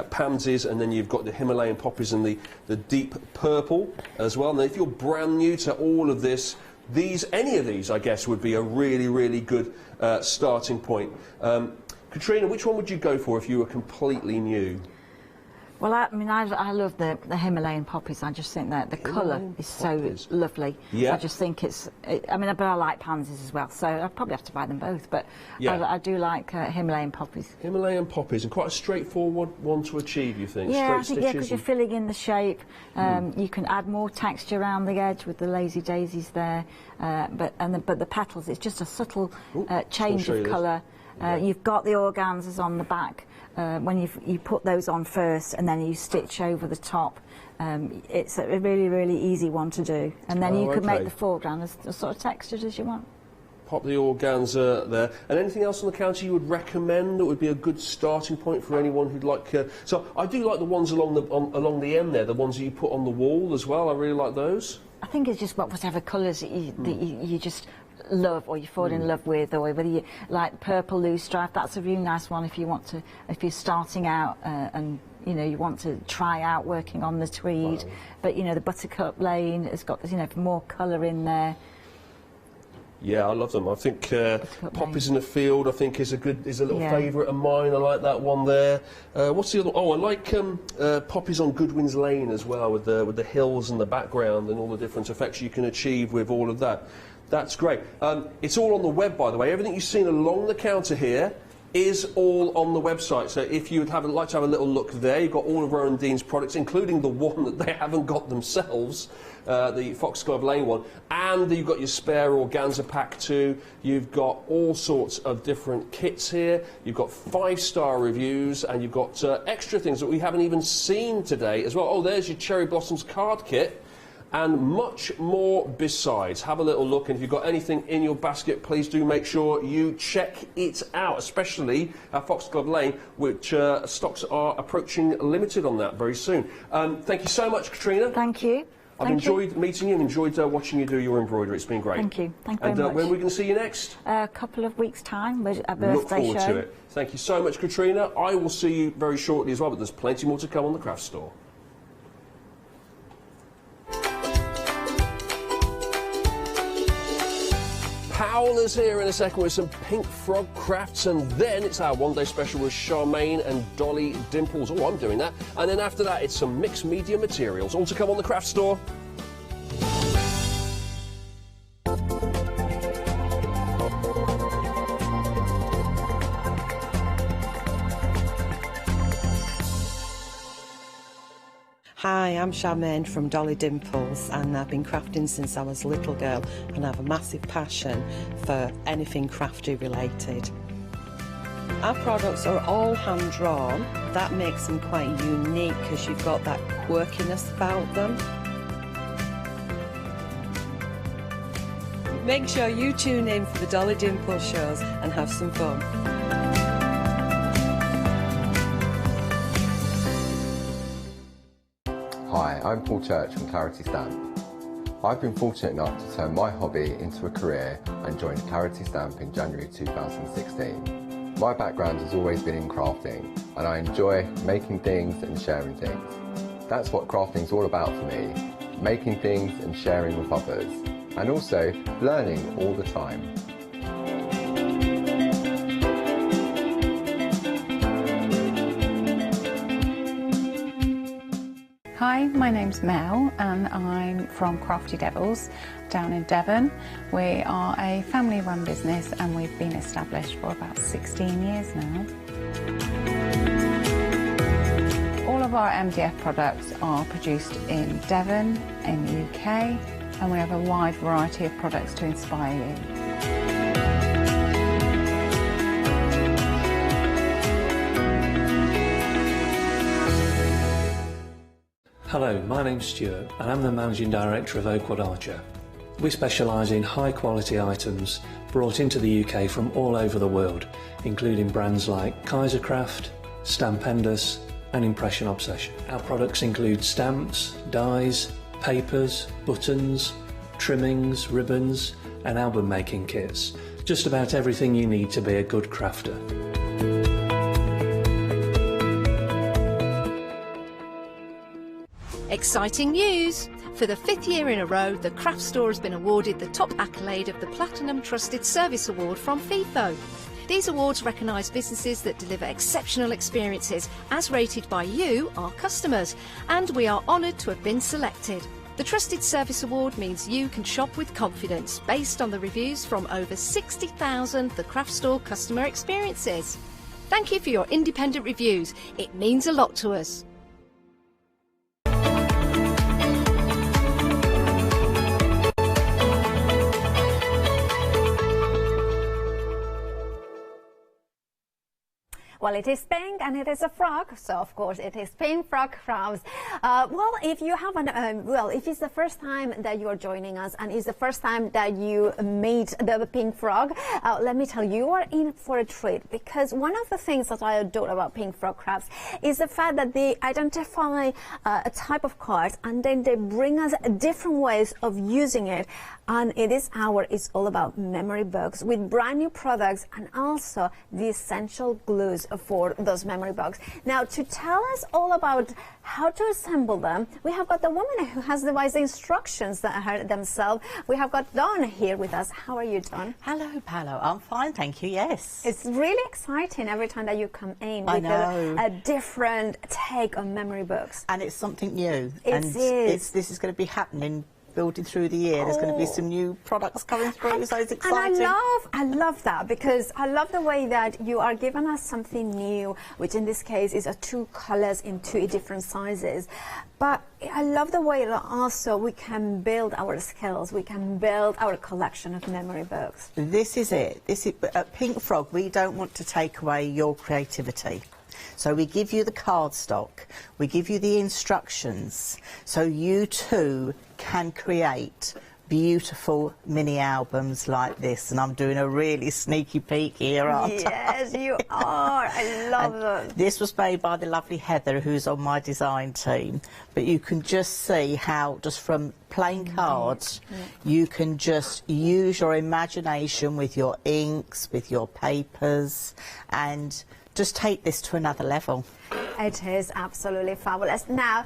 pansies, and then you've got the Himalayan poppies and the deep purple as well. Now if you're brand new to all of this, any of these, I guess, would be a really, really good starting point. Katrina, which one would you go for if you were completely new? Well, I love the Himalayan poppies. I just think that the colour is so lovely. Yeah. I just think but I like pansies as well, so I'd probably have to buy them both. But yeah. I do like Himalayan poppies. Himalayan poppies, and quite a straightforward one to achieve, you think? Yeah, Straight because you're filling in the shape. You can add more texture around the edge with the lazy daisies there. But the petals, it's just a subtle change of colour. You've got the organzas on the back. When you put those on first and then you stitch over the top, it's a really, really easy one to do. And then you can make the foreground as sort of textured as you want. Pop the organza there. And anything else on the counter you would recommend that would be a good starting point for anyone who'd like... so I do like the ones along the end there, the ones that you put on the wall as well. I really like those. I think it's just whatever colours that you just love or you fall in love with, or whether you like purple loose stripe. That's a really nice one if you're starting out and you want to try out working on the tweed. But the buttercup lane has got more colour in there. Yeah, I love them. I think Poppies in the Field, I think, is a little favourite of mine. I like that one there. What's the other? Oh, I like Poppies on Goodwin's Lane as well, with the hills and the background and all the different effects you can achieve with all of that. That's great. It's all on the web, by the way. Everything you've seen along the counter here is all on the website. So if you'd like to have a little look there, you've got all of Rowan Dean's products, including the one that they haven't got themselves, the Foxglove Lane one. And you've got your spare organza pack too. You've got all sorts of different kits here. You've got 5-star reviews, and you've got extra things that we haven't even seen today as well. Oh, there's your Cherry Blossoms card kit. And much more besides. Have a little look, and if you've got anything in your basket, please do make sure you check it out, especially at Foxglove Lane, which stocks are approaching limited on that very soon. Thank you so much, Katrina. Thank you. I've enjoyed meeting you and enjoyed watching you do your embroidery. It's been great. Thank you. Thank you very much. And when are we going to see you next? A couple of weeks' time, with a birthday Look forward show. to it. Thank you so much, Katrina. I will see you very shortly as well, but there's plenty more to come on the craft store. Howlers here in a second with some Pink Frog crafts, and then it's our one-day special with Charmaine and Dolly Dimples. Oh, I'm doing that. And then after that, it's some mixed media materials. All to come on the craft store. Hi, I'm Charmaine from Dolly Dimples, and I've been crafting since I was a little girl, and I have a massive passion for anything crafty related. Our products are all hand drawn. That makes them quite unique because you've got that quirkiness about them. Make sure you tune in for the Dolly Dimples shows and have some fun. Hi, I'm Paul Church from Clarity Stamp. I've been fortunate enough to turn my hobby into a career and joined Clarity Stamp in January 2016. My background has always been in crafting, and I enjoy making things and sharing things. That's what crafting's all about for me, making things and sharing with others, and also learning all the time. Hi, my name's Mel and I'm from Crafty Devils down in Devon. We are a family run business and we've been established for about 16 years now. All of our MDF products are produced in Devon in the UK, and we have a wide variety of products to inspire you. Hello, my name's Stuart and I'm the Managing Director of Oakwood Archer. We specialise in high quality items brought into the UK from all over the world, including brands like Kaisercraft, Stampendous and Impression Obsession. Our products include stamps, dies, papers, buttons, trimmings, ribbons and album making kits. Just about everything you need to be a good crafter. Exciting news! For the 5th year in a row, the Craft Store has been awarded the top accolade of the Platinum Trusted Service Award from FIFO. These awards recognise businesses that deliver exceptional experiences as rated by you, our customers, and we are honoured to have been selected. The Trusted Service Award means you can shop with confidence based on the reviews from over 60,000 The Craft Store customer experiences. Thank you for your independent reviews. It means a lot to us. Well, it is pink and it is a frog, so of course it is Pink Frog Crafts. Well, if you haven't, if it's the first time that you are joining us and it's the first time that you meet the Pink Frog, let me tell you, you are in for a treat, because one of the things that I adore about Pink Frog Crafts is the fact that they identify a type of card and then they bring us different ways of using it. And in this hour, it's all about memory books with brand new products and also the essential glues for those memory books. Now, to tell us all about how to assemble them, we have got the woman who has devised the instructions themselves. We have got Dawn here with us. How are you, Dawn? Hello, Paolo. I'm fine, thank you, yes. It's really exciting every time that you come in with a different take on memory books. And it's something new. It is. This is going to be happening building through the year. There's going to be some new products coming through, so it's exciting. And I love that, because I love the way that you are giving us something new, which in this case is 2 colours in 2 different sizes. But I love the way that also we can build our skills, we can build our collection of memory books. This is it. At Pink Frog, we don't want to take away your creativity. So we give you the cardstock, we give you the instructions, so you too can create beautiful mini albums like this. And I'm doing a really sneaky peek here, aren't I? Yes, you are. I love them. This was made by the lovely Heather, who's on my design team. But you can just see how, just from plain cards, you can just use your imagination with your inks, with your papers, and just take this to another level. It is absolutely fabulous. Now,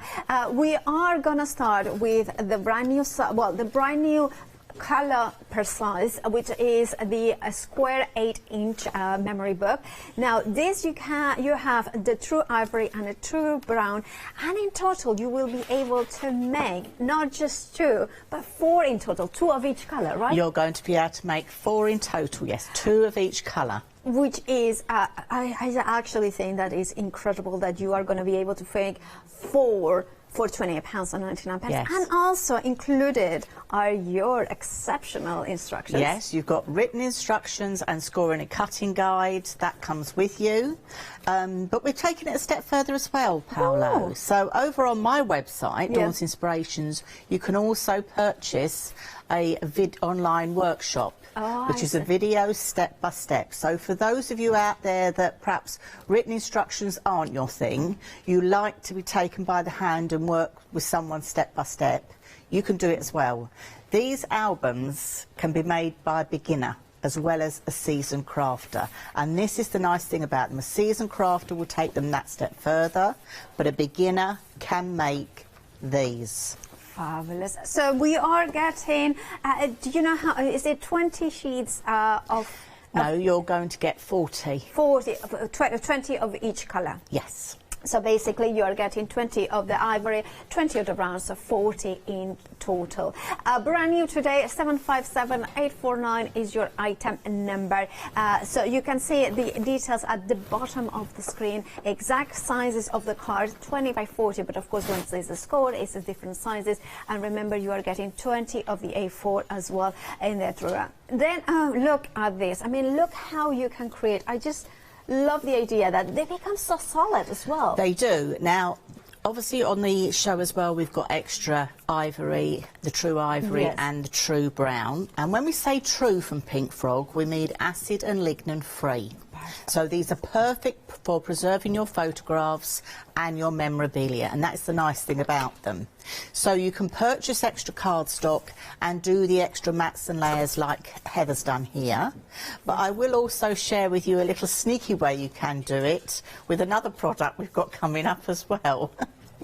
we are going to start with the brand new color per size, which is the square 8-inch memory book. Now this you have the true ivory and a true brown, and in total you will be able to make not just 2 but 4 in total, 2 of each color, right? You're going to be able to make 4 in total, yes, 2 of each color. Which is, I actually think that is incredible that you are going to be able to make 4 for £28.99. Yes. And also included are your exceptional instructions. Yes, you've got written instructions and scoring and cutting guides. That comes with you. But we're taking it a step further as well, Paolo. Oh. So over on my website, Dawn's Inspirations, you can also purchase a online workshop. Which is a video step-by-step. So for those of you out there that perhaps written instructions aren't your thing, you like to be taken by the hand and work with someone step-by-step, you can do it as well. These albums can be made by a beginner as well as a seasoned crafter. And this is the nice thing about them. A seasoned crafter will take them that step further, but a beginner can make these. Fabulous. So we are getting, do you know how, is it 20 sheets of... No, you're going to get 40. 20 of each colour? Yes. So basically you are getting 20 of the ivory, 20 of the brown, so 40 in total. Brand new today, 757849 is your item number. So you can see the details at the bottom of the screen, exact sizes of the cards, 20 by 40, but of course once there's a score, it's the different sizes. And remember, you are getting 20 of the A4 as well in there throughout. Then look at this. I mean, look how you can create. I just love the idea that they become so solid as well. They do. Now, obviously on the show as well, we've got extra ivory, the true ivory and the true brown. And when we say true from Pink Frog, we mean acid and lignin free. So these are perfect for preserving your photographs and your memorabilia, and that's the nice thing about them. So you can purchase extra cardstock and do the extra mats and layers like Heather's done here. But I will also share with you a little sneaky way you can do it with another product we've got coming up as well.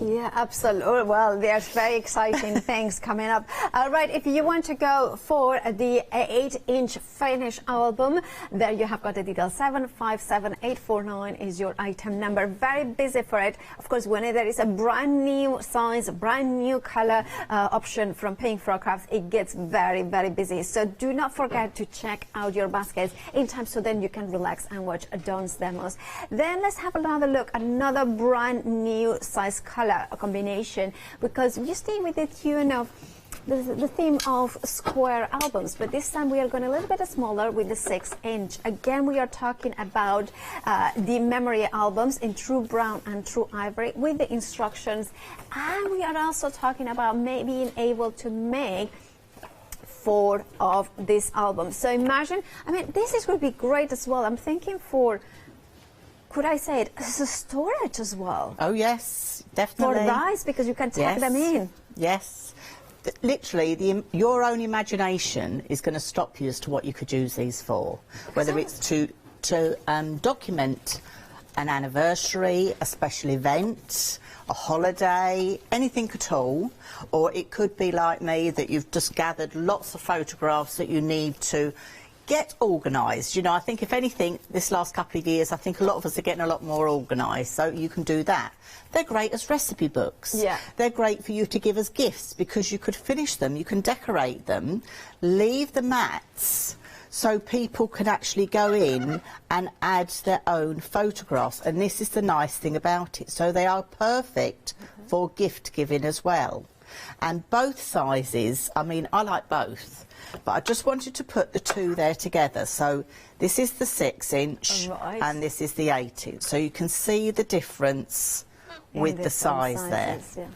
Yeah, absolutely. Well, there's very exciting things coming up. All right, if you want to go for the 8-inch finish album, there you have got the details. 757849 is your item number. Very busy for it. Of course, when there is a brand new size, a brand new color option from Pink Frog Crafts, it gets very, very busy. So do not forget to check out your baskets in time so then you can relax and watch Dawn's demos. Then let's have another look, another brand new size color combination, because we stay with the tune of the theme of square albums, but this time we are going a little bit smaller with the 6-inch. Again, we are talking about the memory albums in true brown and true ivory with the instructions, and we are also talking about maybe being able to make 4 of this album. So imagine, I mean, this is going to be great as well. I'm thinking for, could I say it, as a storage as well? Oh yes, definitely. For rice, because you can tuck them in. Yes. Literally, your own imagination is going to stop you as to what you could use these for. Whether it's to document an anniversary, a special event, a holiday, anything at all. Or it could be like me, that you've just gathered lots of photographs that you need to get organised. You know, I think if anything, this last couple of years, I think a lot of us are getting a lot more organised, so you can do that. They're great as recipe books. Yeah. They're great for you to give as gifts, because you could finish them, you can decorate them, leave the mats, so people can actually go in and add their own photographs. And this is the nice thing about it. So they are perfect for gift giving as well. And both sizes, I mean, I like both. But I just wanted to put the 2 there together. So this is the 6-inch and this is the 8-inch. So you can see the difference with the size there. Yeah.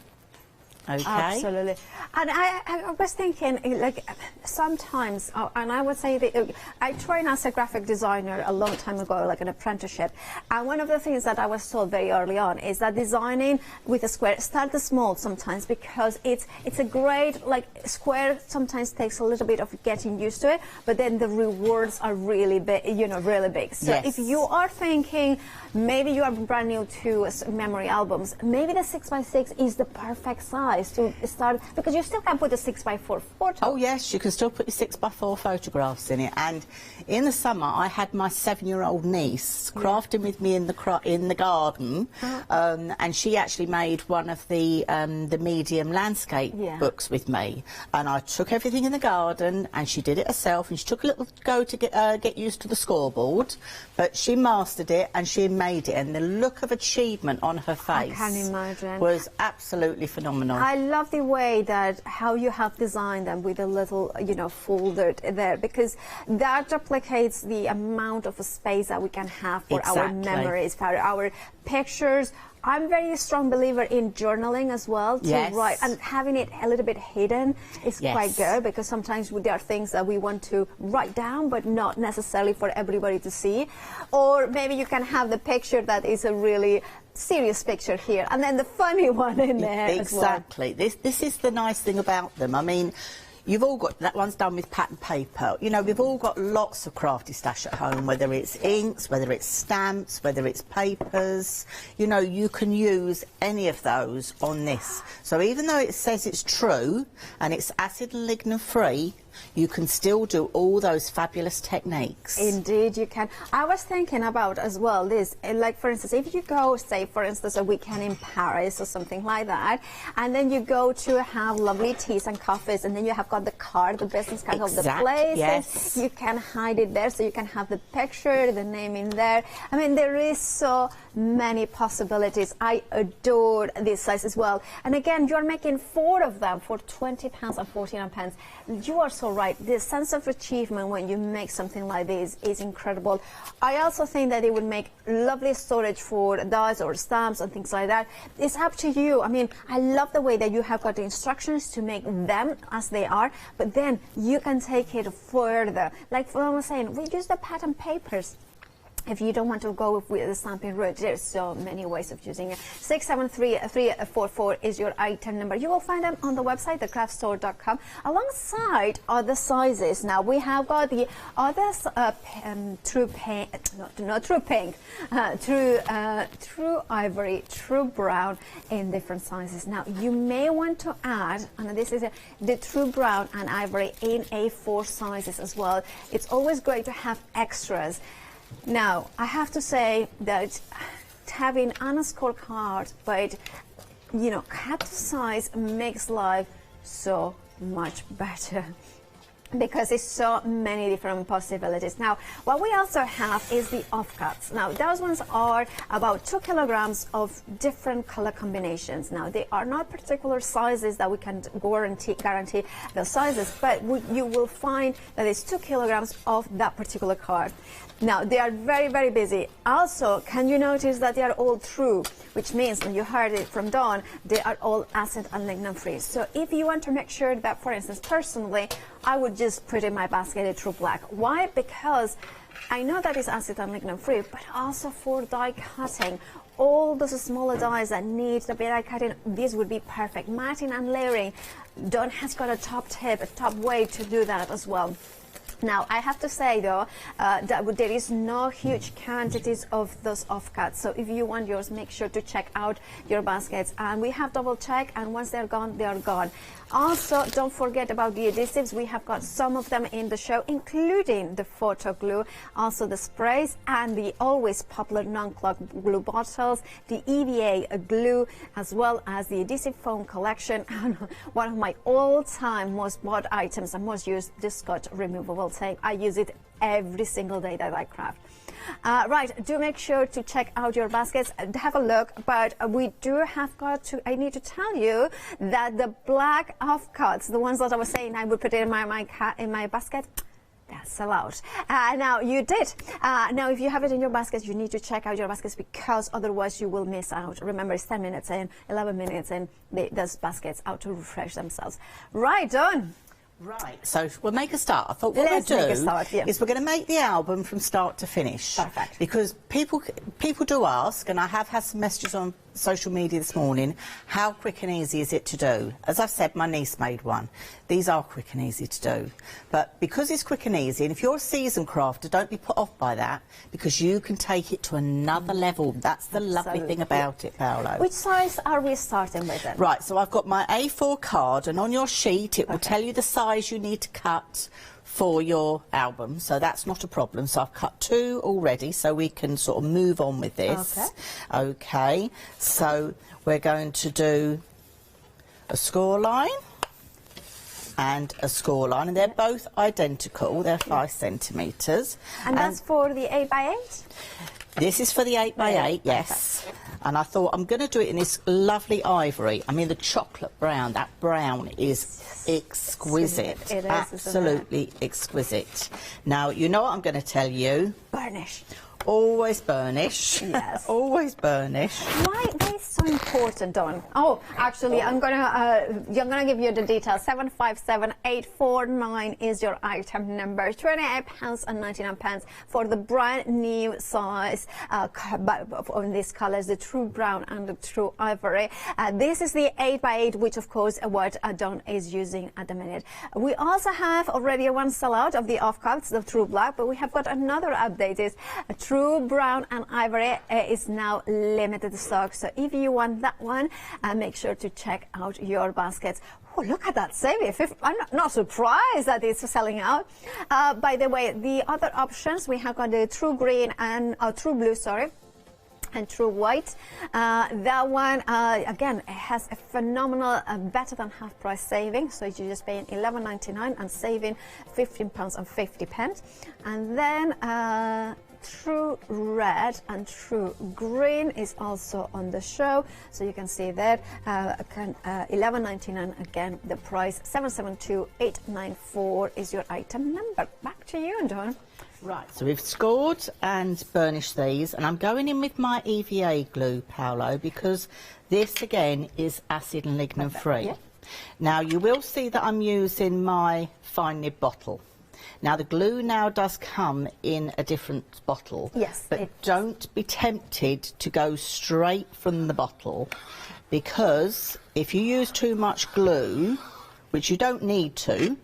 Okay. Absolutely. And I was thinking, like, sometimes, and I would say that I trained as a graphic designer a long time ago, like an apprenticeship. And one of the things that I was told very early on is that designing with a square, start small sometimes, because it's a great, like, square sometimes takes a little bit of getting used to it, but then the rewards are really big, you know, really big. So if you are thinking, maybe you are brand new to memory albums, maybe the 6x6 is the perfect size. advice to start, because you still can put a 6x4 photo. Oh yes, you can still put your 6x4 photographs in it. And in the summer, I had my 7-year-old niece crafting with me in the garden, and she actually made one of the medium landscape books with me. And I took everything in the garden, and she did it herself. And she took a little go to get used to the scoreboard, but she mastered it and she made it. And the look of achievement on her face, I can imagine, was absolutely phenomenal. I love the way that how you have designed them with a little, you know, folder there, because that replicates the amount of space that we can have for our memories, for our pictures. I'm a very strong believer in journaling as well, to write, and having it a little bit hidden is quite good, because sometimes there are things that we want to write down but not necessarily for everybody to see. Or maybe you can have the picture that is a really serious picture here, and then the funny one in there as well. Exactly. This is the nice thing about them. I mean, you've all got, that one's done with pattern paper. You know, we've all got lots of crafty stash at home, whether it's inks, whether it's stamps, whether it's papers. You know, you can use any of those on this. So even though it says it's true and it's acid and lignin free, you can still do all those fabulous techniques. Indeed you can. I was thinking about as well this, like for instance, if you go, say for instance, a weekend in Paris or something like that, and then you go to have lovely teas and coffees, and then you have got the card, the business card of the places, you can hide it there, so you can have the picture, the name in there. I mean, there is so many possibilities. I adore this size as well. And again, you're making 4 of them for £20 and 49 pence. You are so right. The sense of achievement when you make something like this is incredible. I also think that it would make lovely storage for dies or stamps and things like that. It's up to you. I mean, I love the way that you have got the instructions to make them as they are, but then you can take it further. Like I was saying, we use the pattern papers. If you don't want to go with the stamping route, there's so many ways of using it. 673344 is your item number. You will find them on the website, thecraftstore.com, alongside other sizes. Now, we have got the others, true pink, true ivory, true brown in different sizes. Now, you may want to add, and this is the true brown and ivory in A4 sizes as well. It's always great to have extras. Now, I have to say that having on a scorecard, but, you know, cut to size makes life so much better, because there's so many different possibilities. Now, what we also have is the offcuts. Now, those ones are about 2 kilograms of different color combinations. Now, they are not particular sizes that we can guarantee the sizes, but you will find that it's 2 kilograms of that particular card. Now, they are very, very busy. Also, can you notice that they are all true, which means, when you heard it from Dawn, they are all acid and lignin free. So if you want to make sure that, for instance, personally, I would just put in my basket a true black. Why? Because I know that it's acid and lignin free, but also for die cutting, all those smaller dies that need the die cutting, this would be perfect. Matting and layering, Dawn has got a top tip, a top way to do that as well. Now, I have to say, though, that there is no huge quantities of those offcuts. So if you want yours, make sure to check out your baskets. And we have double check, and once they're gone, they are gone. Also, don't forget about the adhesives. We have got some of them in the show, including the photo glue, also the sprays, and the always popular non-clog glue bottles, the EVA glue, as well as the adhesive foam collection, and one of my all-time most bought items and most used, the Scotch removable tape. I use it every single day that I craft. Right, do make sure to check out your baskets, have a look, but we do have got to, I need to tell you that the black offcuts, the ones that I was saying I would put it in my basket, that's allowed. Now, you did. Now, if you have it in your baskets, you need to check out your baskets, because otherwise you will miss out. Remember, it's 10 minutes in, 11 minutes in, those baskets out to refresh themselves. Right, done. Right, so we'll make a start. I thought what we'll do is we're going to make the album from start to finish. Perfect. Because people do ask, and I have had some messages on social media this morning, how quick and easy is it to do? As I've said, my niece made one. These are quick and easy to do. But because it's quick and easy, and if you're a seasoned crafter, don't be put off by that, because you can take it to another level. That's the lovely thing about it, Paolo. Which size are we starting with then? Right, so I've got my A4 card, and on your sheet it will tell you the size you need to cut for your album, so that's not a problem. So I've cut 2 already, so we can sort of move on with this. Okay, so we're going to do a score line and a score line, and they're both identical. They're 5 centimetres. And that's for the 8x8? This is for the 8x8, yes. And I thought I'm going to do it in this lovely ivory. I mean, the chocolate brown, that brown is exquisite. It is, absolutely exquisite. Now, you know what I'm going to tell you? Burnish. Always burnish. Yes. Always burnish. Why is so important, Dawn? Oh, actually, I'm gonna give you the details. 757849 is your item number. £28.99 for the brand new size on these colours, the true brown and the true ivory. This is the 8x8, which of course what Dawn is using at the minute. We also have already one sellout of the off-cuts, the true black, but we have got another update. Is true brown and ivory is now limited stock, so if you want that one, make sure to check out your baskets. Oh, look at that saving. I'm not surprised that it's selling out. By the way, the other options, we have got the true green and true blue, sorry, and true white. That one, again, it has a phenomenal, better than half price saving, so you're just paying £11.99 and saving £15.50. And then true red and true green is also on the show, so you can see that. £11.99 again, the price. 772894 is your item number. Back to you, Dawn. Right, so we've scored and burnished these, and I'm going in with my EVA glue, Paolo, because this again is acid and lignin free. Yeah. Now you will see that I'm using my fine nib bottle. Now the glue now does come in a different bottle, yes, but don't be tempted to go straight from the bottle, because if you use too much glue, which you don't need to,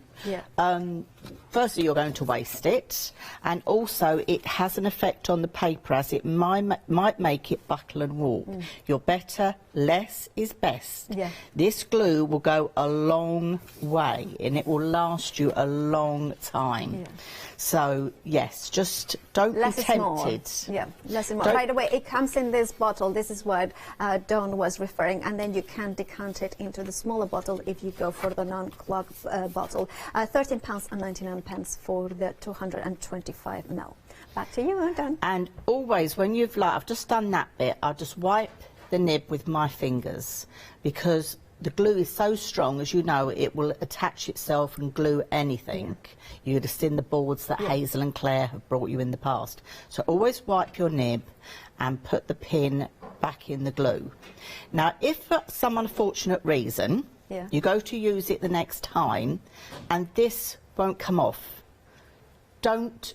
firstly you're going to waste it, and also it has an effect on the paper, as it might make it buckle and warp. You're better, less is best. This glue will go a long way and it will last you a long time. So yes, just don't be tempted. Yeah, less is more. By the way, it comes in this bottle. This is what Dawn was referring, and then you can decant it into the smaller bottle if you go for the non-clog bottle. £13.99 for the 225 ml. Back to you, Dawn. And always, when you've I've just done that bit, I'll just wipe the nib with my fingers, because the glue is so strong, as you know, it will attach itself and glue anything. You'd have seen the boards that Hazel and Claire have brought you in the past. So always wipe your nib and put the pin back in the glue. Now, if for some unfortunate reason you go to use it the next time and this won't come off, don't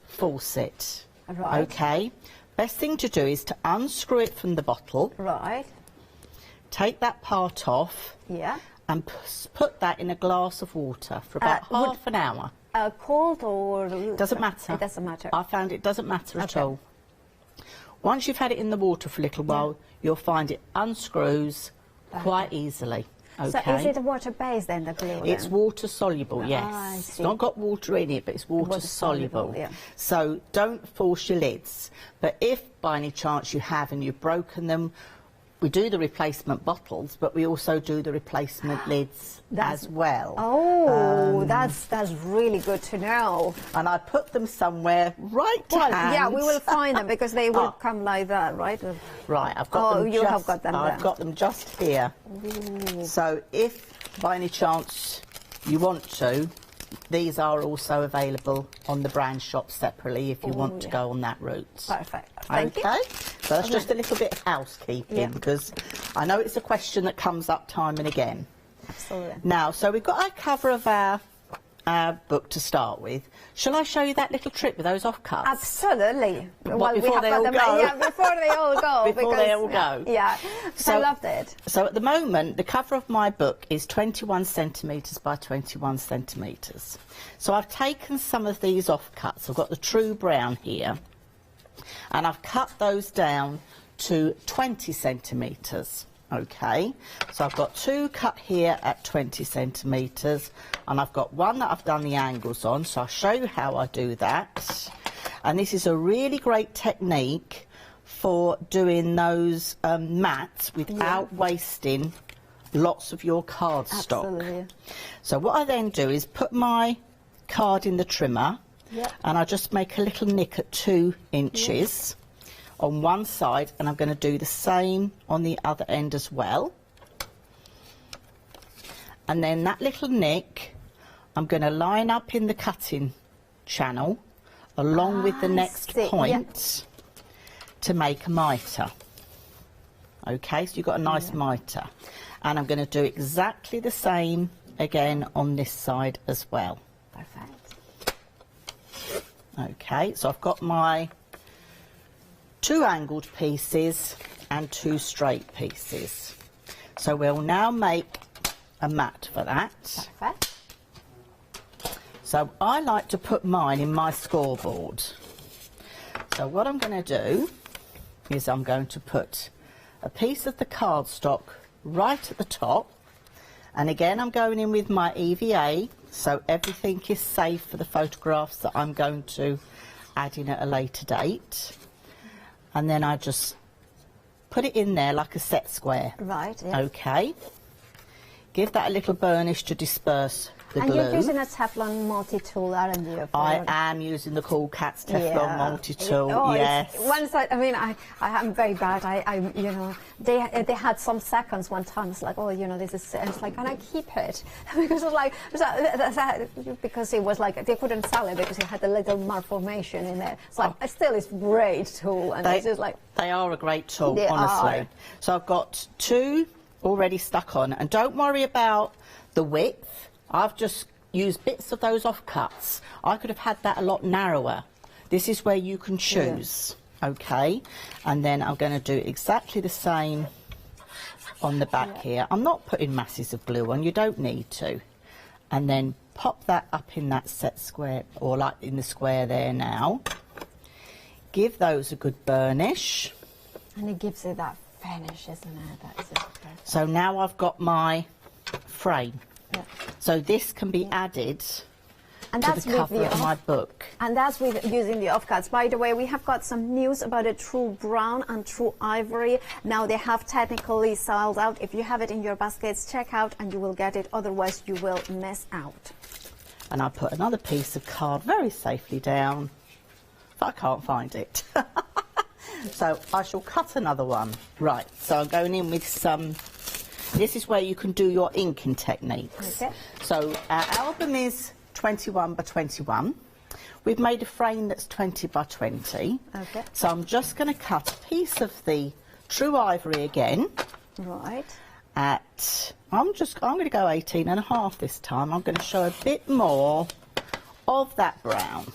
force it. Right. Okay? Best thing to do is to unscrew it from the bottle. Right. Take that part off. Yeah. And put that in a glass of water for about half an hour. Cold or... Doesn't matter. It doesn't matter. I found it doesn't matter at all. Once you've had it in the water for a little while, you'll find it unscrews quite easily. Okay. So is it water-based then, the glue? It's water-soluble, yes. It's not got water in it, but it's water-soluble. So don't force your lids. But if by any chance you have and you've broken them, we do the replacement bottles, but we also do the replacement lids as well. Oh, that's really good to know. And I put them somewhere right to hand. Yeah, we will find them, because they will come like that, right? Right, I've got them. You have got them there. I've got them just here. Ooh. So if by any chance you want to, these are also available on the brand shop separately if you want to go on that route. Perfect. Thank you. So that's just a little bit of housekeeping, because I know it's a question that comes up time and again. Absolutely. Now, so we've got our cover of our book to start with. Shall I show you that little trick with those offcuts? Absolutely. Well, before they all go. Yeah, before they all go. Before they all go. Yeah, So, I loved it. So at the moment, the cover of my book is 21 centimetres by 21 centimetres. So I've taken some of these offcuts. I've got the true brown here, and I've cut those down to 20 centimetres. Okay, so I've got 2 cut here at 20 centimetres, and I've got 1 that I've done the angles on, so I'll show you how I do that. And this is a really great technique for doing those mats without wasting lots of your cardstock. Absolutely. So what I then do is put my card in the trimmer, and I just make a little nick at 2 inches. On one side, and I'm going to do the same on the other end as well. And then that little nick I'm going to line up in the cutting channel along with the next point to make a mitre. Okay, so you've got a nice mitre, and I'm going to do exactly the same again on this side as well. Perfect. Okay, so I've got my 2 angled pieces and 2 straight pieces. So we'll now make a mat for that. Perfect. So I like to put mine in my scoreboard. So what I'm going to do is I'm going to put a piece of the cardstock right at the top, and again I'm going in with my EVA so everything is safe for the photographs that I'm going to add in at a later date. And then I just put it in there like a set square. Right, yeah. Okay. Give that a little burnish to disperse the and glue. you're using a Teflon multi-tool, aren't you? I am using the Cool Cats Teflon multi-tool, yes. One side, I mean, I am very bad. You know, they had some seconds one time. It's like, oh, you know, this is, and it's like, and I keep it because it's like, because it was like they couldn't sell it because it had a little malformation in there. It's like, still, it's a great tool, and it's just like they are a great tool, they honestly. are. So I've got 2 already stuck on, and don't worry about the width. I've just used bits of those offcuts. I could have had that a lot narrower. This is where you can choose, okay? And then I'm going to do exactly the same on the back here. I'm not putting masses of glue on, you don't need to. And then pop that up in that set square, or like in the square there now. Give those a good burnish. And it gives it that finish, isn't it? That's it. So now I've got my frame. So this can be added and to that's the cover of my book. And that's with using the offcuts. By the way, we have got some news about a true brown and true ivory. Now they have technically sold out. If you have it in your baskets, check out and you will get it. Otherwise, you will miss out. And I put another piece of card very safely down. If I can't find it. So I shall cut another one. Right, so I'm going in with some... This is where you can do your inking techniques. Okay. So our album is 21 by 21. We've made a frame that's 20 by 20. Okay. So I'm just going to cut a piece of the true ivory again. Right. I'm going to go 18.5 this time. I'm going to show a bit more of that brown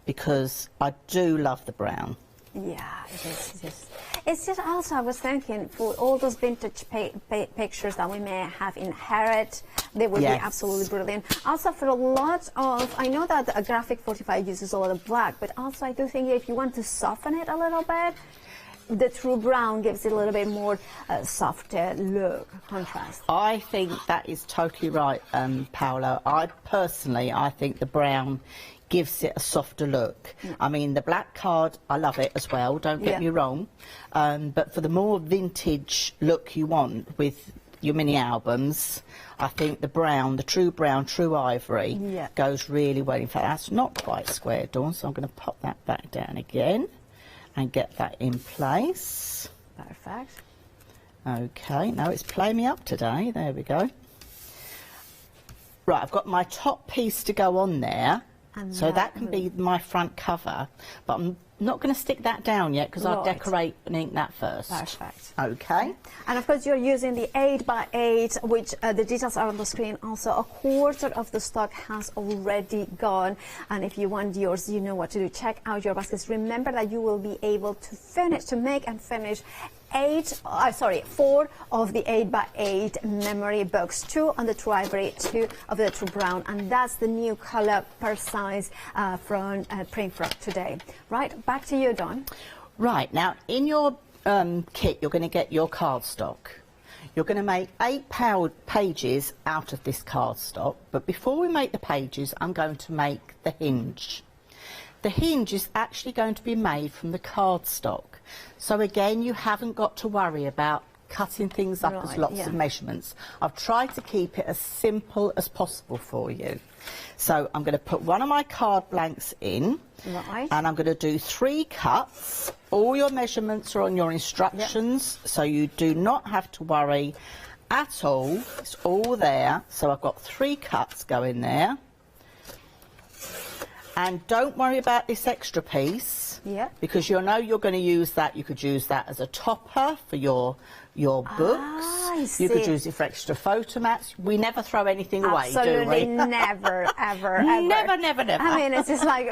because I do love the brown. Yeah, it is. It's just also, I was thinking, for all those vintage pictures that we may have inherited, they would be absolutely brilliant. Also, for a lot of, I know that a graphic 45 uses a lot of black, but also I do think if you want to soften it a little bit, the true brown gives it a little bit more softer look, contrast. I think that is totally right, Paolo. I think the brown gives it a softer look. I mean, the black card, I love it as well, don't get me wrong. But for the more vintage look you want with your mini albums, I think the brown, the true brown, true ivory goes really well. In fact, that's not quite square, Dawn, so I'm going to pop that back down again and get that in place. Perfect. Okay, now it's playing me up today. There we go. Right, I've got my top piece to go on there. And so that can be my front cover, but I'm not going to stick that down yet because I'll decorate and ink that first. Perfect. Okay. And of course you're using the 8x8, which the details are on the screen. Also, a quarter of the stock has already gone. And if you want yours, you know what to do. Check out your baskets. Remember that you will be able to make and finish 4 of the 8x8 memory books, 2 on the True Ivory, 2 of the True Brown, and that's the new color per size from Print Frog today. Right, back to you, Dawn. Right, now in your kit you're going to get your cardstock. You're going to make 8 pages out of this cardstock, but before we make the pages I'm going to make the hinge. The hinge is actually going to be made from the cardstock. So again, you haven't got to worry about cutting things up as lots of measurements. I've tried to keep it as simple as possible for you. So I'm going to put one of my card blanks in, and I'm going to do 3 cuts. All your measurements are on your instructions, so you do not have to worry at all. It's all there. So I've got 3 cuts going there. And don't worry about this extra piece, because you'll know you're going to use that. You could use that as a topper for your books. You could use it for extra photo mats. We never throw anything away, do we? Absolutely never, ever, ever. Never, never, never. I mean, it's just like,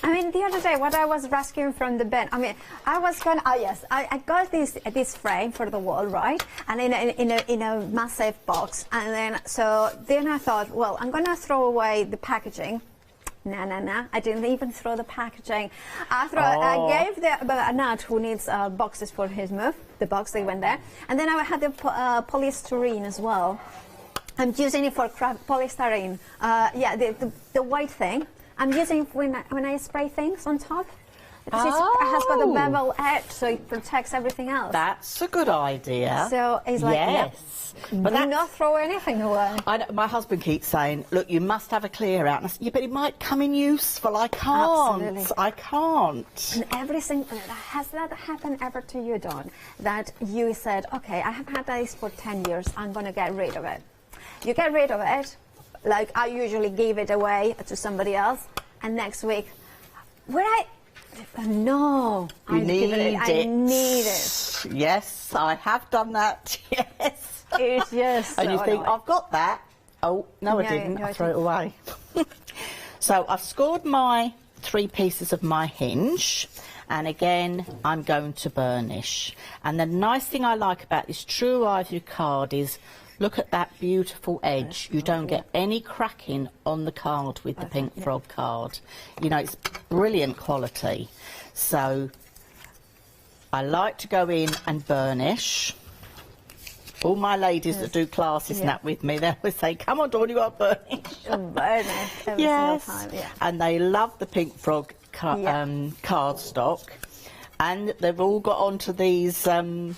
I mean, the other day, what I was rescuing from the bin, I mean, I was going, I got this frame for the wall, right? And in a massive box. And then, then I thought, well, I'm going to throw away the packaging. No. I didn't even throw the packaging. I gave Nat, who needs boxes for his move, the box, they went there. And then I had the polystyrene as well. I'm using it for polystyrene. The white thing. I'm using it when I spray things on top. Because it has got a bevel edge, so it protects everything else. That's a good idea. So it's like, but do not throw anything away. My husband keeps saying, look, you must have a clear out. And I said, yeah, but it might come in useful. I can't. Absolutely. I can't. And everything, has that happened ever to you, Dawn? That you said, okay, I have had this for 10 years, I'm going to get rid of it. You get rid of it, like I usually give it away to somebody else, and next week, no, I need it. I need it. Yes, I have done that. Yes. It's just and you so think, annoying. I've got that. Oh, no, I didn't. I throw it away. So I've scored my 3 pieces of my hinge. And again, I'm going to burnish. And the nice thing I like about this True Ivory card is, look at that beautiful edge. You don't get any cracking on the card with the Pink Frog card. You know, it's brilliant quality. So I like to go in and burnish. All my ladies that do classes and that with me, they always say, come on, Dawn, you got to burnish. Burnish every single time, And they love the Pink Frog cardstock. And they've all got onto these bone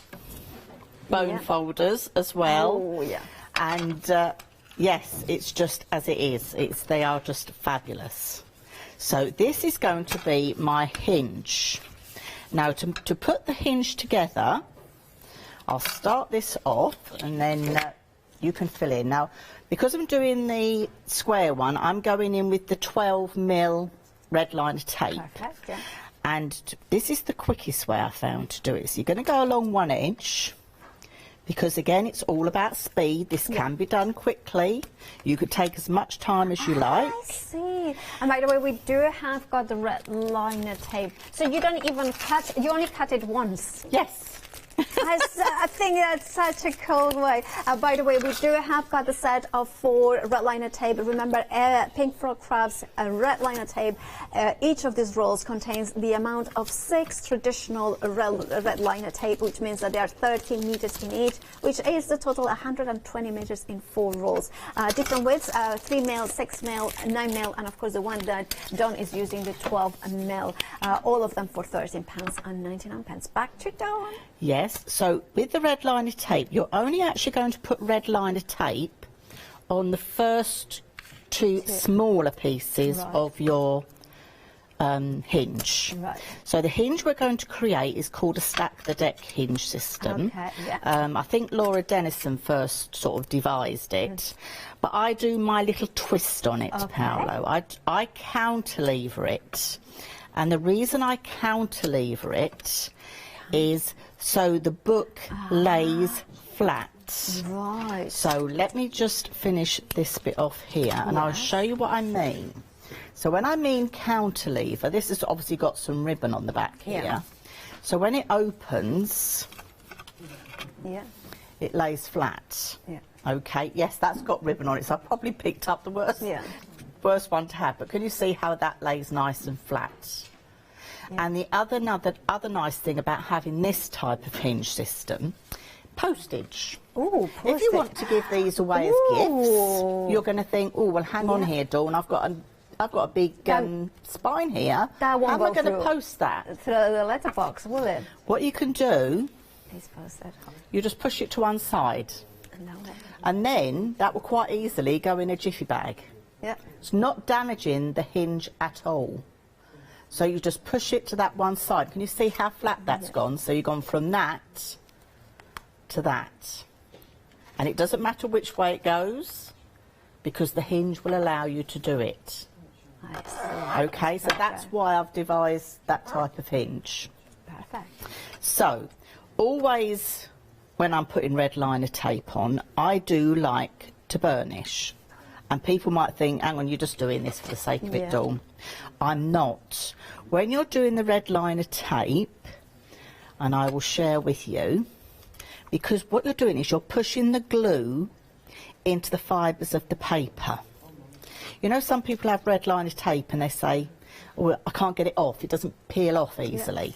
folders as well. Oh, yeah. And yes, it's just as it is. They are just fabulous. So this is going to be my hinge. Now to put the hinge together, I'll start this off and then you can fill in. Now, because I'm doing the square one, I'm going in with the 12mm red liner tape. Perfect, yeah. And this is the quickest way I found to do it. So you're going to go along one edge, because again, it's all about speed. This can be done quickly. You could take as much time as you like. I see. And by the way, we do have got the red liner tape. So you don't even cut, you only cut it once. Yes. I think that's such a cool way. By the way, we do have got the set of 4 red liner tape. Remember, Pink Frog Crafts red liner tape. Each of these rolls contains the amount of 6 traditional red liner tape, which means that there are 13 meters in each, which is the total 120 meters in 4 rolls. Different widths, 3mm, 6mm, 9mm, and of course the one that Dawn is using, the 12mm. All of them for £13.99. Back to Dawn. Yes, so with the red liner tape, you're only actually going to put red liner tape on the first 2 smaller pieces of your hinge. Right. So the hinge we're going to create is called a stack the deck hinge system. Okay, yeah. I think Laura Dennison first sort of devised it, but I do my little twist on it, Paolo. I counterlever it, and the reason I counterlever it is so the book lays flat. Right. So let me just finish this bit off here, and I'll show you what I mean. So when I mean counterlever, this has obviously got some ribbon on the back here. Yeah. So when it opens, it lays flat. Yeah. Okay, yes, that's got ribbon on it, so I probably picked up the worst one to have. But can you see how that lays nice and flat? Yeah. And the other nice thing about having this type of hinge system, postage. Ooh, postage. If you want to give these away as gifts, you're going to think, oh, well, hang on here, Dawn, I've got a big spine here. That won't How am I going to through post that? Through the letterbox, will it? What you can do, Please post it. you just push it to one side. And then that will quite easily go in a jiffy bag. Yeah. It's not damaging the hinge at all. So you just push it to that one side. Can you see how flat that's gone? So you've gone from that to that. And it doesn't matter which way it goes, because the hinge will allow you to do it. Okay, so that's why I've devised that type of hinge. Perfect. So, always when I'm putting red liner tape on, I do like to burnish. And people might think, hang on, you're just doing this for the sake of it, Dawn. I'm not. When you're doing the red liner tape, and I will share with you, because what you're doing is you're pushing the glue into the fibres of the paper. You know, some people have red liner tape and they say, oh, I can't get it off, it doesn't peel off easily.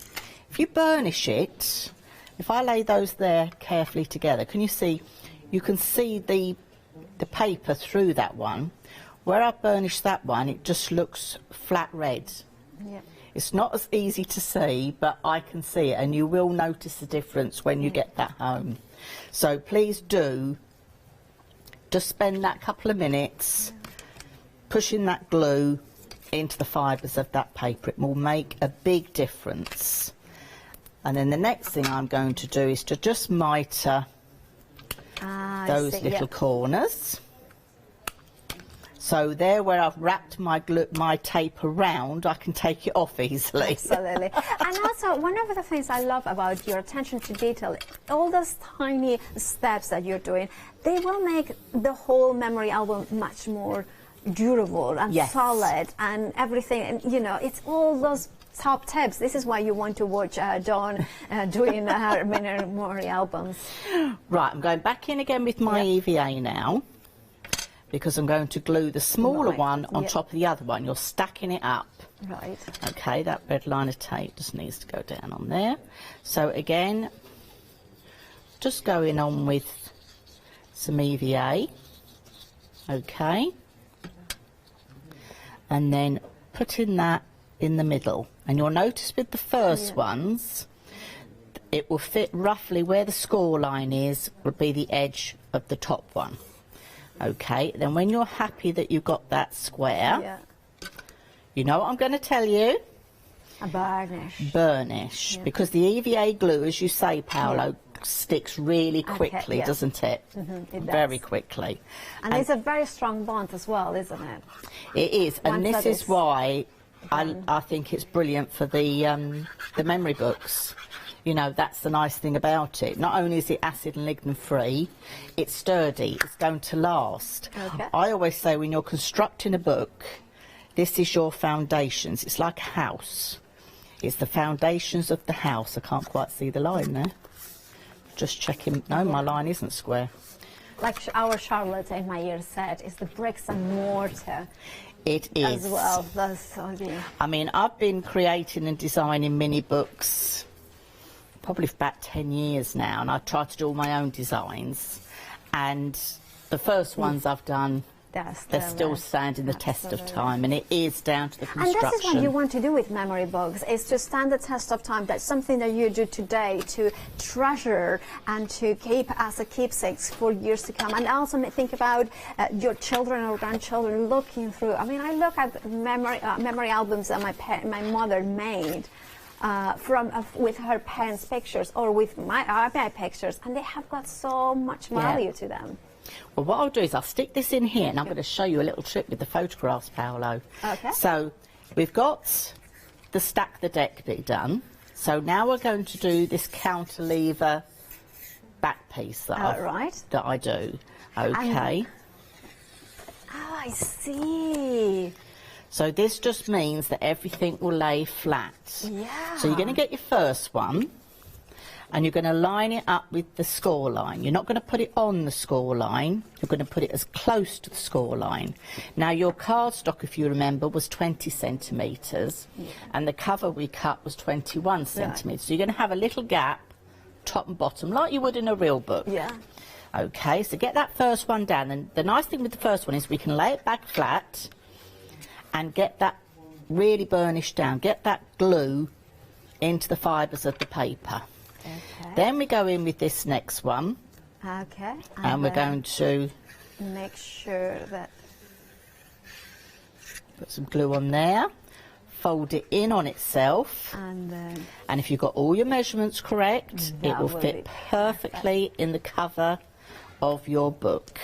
If you burnish it, if I lay those there carefully together, can you see, you can see the paper through that one. Where I burnished that one, it just looks flat red. Yeah. It's not as easy to see, but I can see it, and you will notice the difference when you get that home. So please do just spend that couple of minutes pushing that glue into the fibres of that paper. It will make a big difference. And then the next thing I'm going to do is to just mitre those little corners. So there, where I've wrapped my tape around, I can take it off easily. Absolutely. And also, one of the things I love about your attention to detail, all those tiny steps that you're doing, they will make the whole memory album much more durable and solid and everything. And, you know, it's all those top tips. This is why you want to watch Dawn doing her memory albums. Right, I'm going back in again with my EVA now, because I'm going to glue the smaller one on top of the other one. You're stacking it up. Right. Okay, that red liner tape just needs to go down on there. So again, just going on with some EVA. Okay. And then putting that in the middle. And you'll notice with the first ones, it will fit roughly where the score line is, would be the edge of the top one. Okay, then when you're happy that you've got that square, you know what I'm going to tell you? A burnish. Burnish, because the EVA glue, as you say, Paolo, sticks really quickly, doesn't it? It does. Very quickly. And it's a very strong bond as well, isn't it? It is, and this is why I think it's brilliant for the memory books. You know, that's the nice thing about it. Not only is it acid and lignin free, it's sturdy, it's going to last. Okay. I always say when you're constructing a book, this is your foundations. It's like a house. It's the foundations of the house. I can't quite see the line there. Just checking. No, my line isn't square. Like our Charlotte in my ear said, it's the bricks and mortar. It is. As well. That's so good. I mean, I've been creating and designing mini books probably for about 10 years now, and I try to do all my own designs. And the first ones I've done They're still standing the test of time, and it is down to the construction. And this is what you want to do with memory books, is to stand the test of time. That's something that you do today to treasure and to keep as a keepsakes for years to come. And also think about your children or grandchildren looking through. I mean, I look at memory albums that my mother made. With her parents' pictures or with my pictures, and they have got so much value to them. Well, what I'll do is I'll stick this in here, and I'm going to show you a little trick with the photographs, Paolo. Okay. So we've got the stack the deck bit done. So now we're going to do this counterlever back piece that I do. Okay. Oh, I see. So this just means that everything will lay flat. Yeah. So you're going to get your first one, and you're going to line it up with the score line. You're not going to put it on the score line. You're going to put it as close to the score line. Now, your cardstock, if you remember, was 20 centimetres, and the cover we cut was 21 centimetres. So you're going to have a little gap, top and bottom, like you would in a real book. Yeah. Okay, so get that first one down. And the nice thing with the first one is we can lay it back flat and get that really burnished down. Get that glue into the fibres of the paper. Okay. Then we go in with this next one. Okay. And we're going to make sure that put some glue on there, fold it in on itself, and if you've got all your measurements correct, it will fit perfectly in the cover of your book.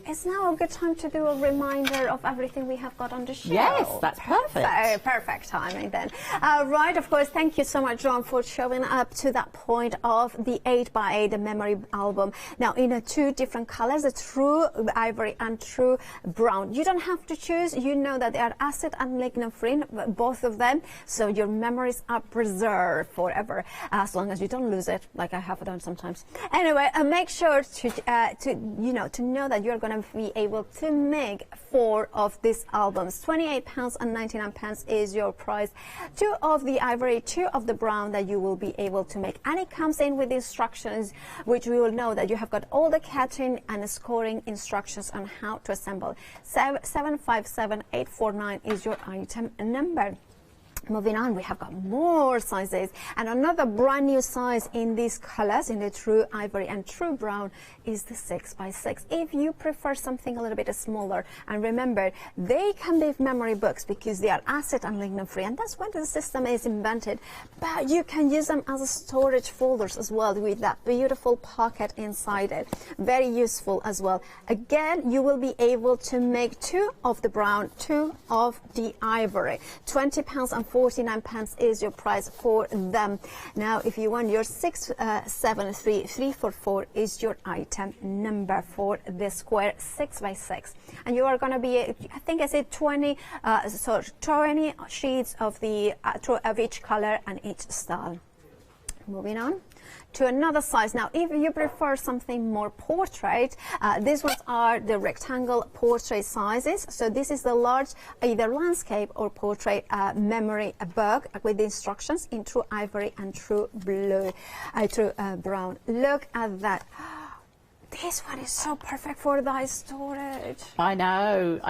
Is now a good time to do a reminder of everything we have got on the show? Yes, that's perfect. Perfect timing then. Right, of course, thank you so much, John, for showing up to that point of the 8x8, the memory album. Now, in two different colors, a true ivory and true brown. You don't have to choose. You know that they are acid and lignin free, both of them, so your memories are preserved forever, as long as you don't lose it, like I have done sometimes. Anyway, make sure to know that you're going to be able to make 4 of these albums. £28.99 is your price. 2 of the ivory, 2 of the brown that you will be able to make. And it comes in with instructions, which we will know that you have got all the cutting and scoring instructions on how to assemble. 757849 is your item number. Moving on, we have got more sizes, and another brand new size in these colors, in the true ivory and true brown, is the 6x6. If you prefer something a little bit smaller, and remember, they can be memory books because they are acid and lignin free, and that's when the system is invented. But you can use them as storage folders as well, with that beautiful pocket inside it. Very useful as well. Again, you will be able to make 2 of the brown, 2 of the ivory. £20.49 is your price for them. Now, if you want your 673344 is your item number for the square 6x6, and you are going to be, I think I said 20 sheets of the of each color and each style. Moving on to another size. Now, if you prefer something more portrait, these ones are the rectangle portrait sizes. So this is the large, either landscape or portrait memory book with the instructions in true ivory and true blue, true brown. Look at that. This one is so perfect for die storage. I know.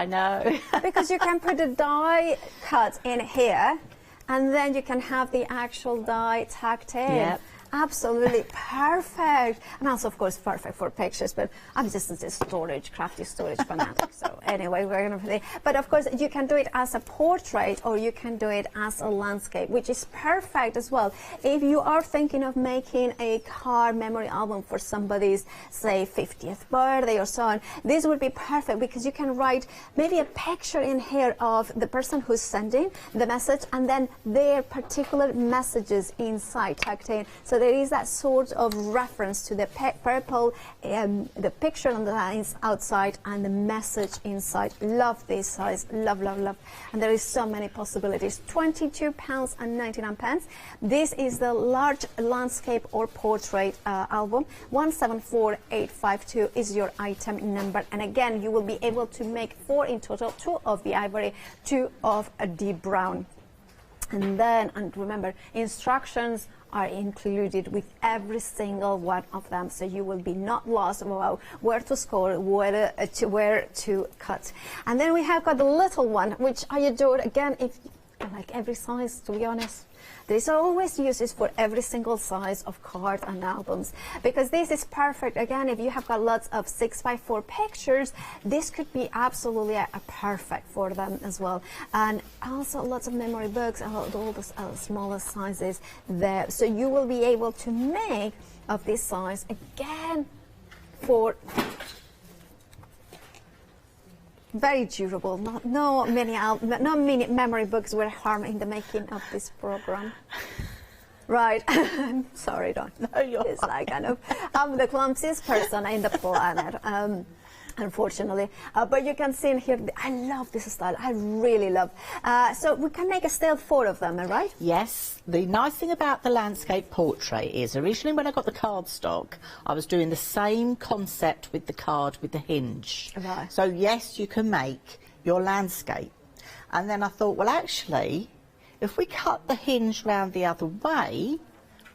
Because you can put the die cut in here, and then you can have the actual die tucked in. Yep. Absolutely perfect, and also of course perfect for pictures, but I'm just a crafty storage fanatic. So anyway, we're going to, but of course you can do it as a portrait or you can do it as a landscape, which is perfect as well. If you are thinking of making a card memory album for somebody's, say, 50th birthday or so on, this would be perfect because you can write maybe a picture in here of the person who's sending the message, and then their particular messages inside tucked in. So there is that sort of reference to the purple, the picture on the lines outside and the message inside. Love this size, love. And there is so many possibilities. £22.99. This is the large landscape or portrait album. 174852 is your item number. And again, you will be able to make 4 in total, 2 of the ivory, 2 of the brown. And then, and remember, instructions are included with every single one of them, so you will be not lost about where to score, where to cut. And then we have got the little one, which I adore. Again, if I like every size, to be honest. There's always uses for every single size of card and albums, because this is perfect. Again, if you have got lots of 6x4 pictures, this could be absolutely a perfect for them as well. And also lots of memory books and all the smallest sizes there. So you will be able to make of this size again for very durable. No many memory books were harmed in the making of this program. Right. I'm sorry, Dawn. No, you're it's like I'm the clumsiest person in the planet. Unfortunately, but you can see in here, I love this style. I really love. So we can make still 4 of them, right? Yes. The nice thing about the landscape portrait is originally when I got the cardstock, I was doing the same concept with the card with the hinge. Right. So yes, you can make your landscape. And then I thought, well, actually, if we cut the hinge round the other way,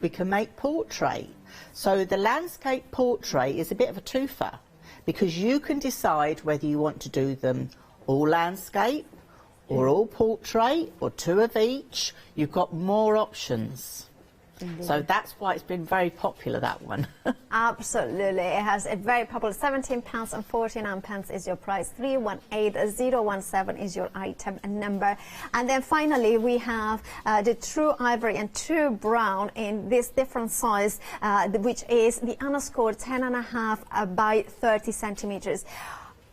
we can make portrait. So the landscape portrait is a bit of a twofer, because you can decide whether you want to do them all landscape or all portrait or 2 of each. You've got more options. Indeed. So that's why it's been very popular, that one. Absolutely. It has a very popular £17.49 is your price. 318017 is your item number. And then finally we have the true ivory and true brown in this different size, which is the underscore 10.5 by 30 centimeters.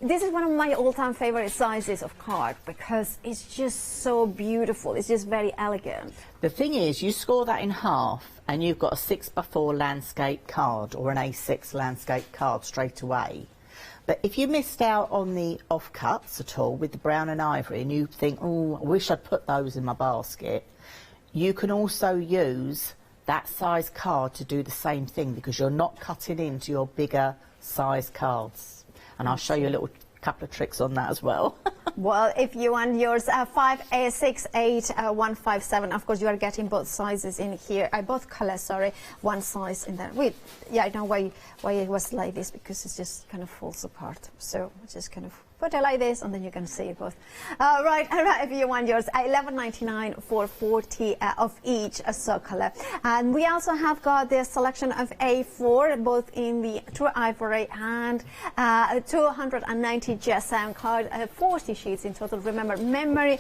This is one of my all-time favorite sizes of card because it's just so beautiful. It's just very elegant. The thing is, you score that in half and you've got a 6x4 landscape card or an A6 landscape card straight away. But if you missed out on the offcuts at all with the brown and ivory and you think, oh, I wish I'd put those in my basket, you can also use that size card to do the same thing because you're not cutting into your bigger size cards. And I'll show you a little couple of tricks on that as well. Well, if you want yours 5A68157, of course you are getting both sizes in here. Both colors, sorry, one size in there. Wait, yeah, I know why it was like this, because it's just kind of falls apart. So just kind of put it like this, and then you can see both. Right, if you want yours, $11.99 for 40 of each color. And we also have got the selection of A4, both in the true ivory and 290 GSM card, 40 sheets in total. Remember, memory,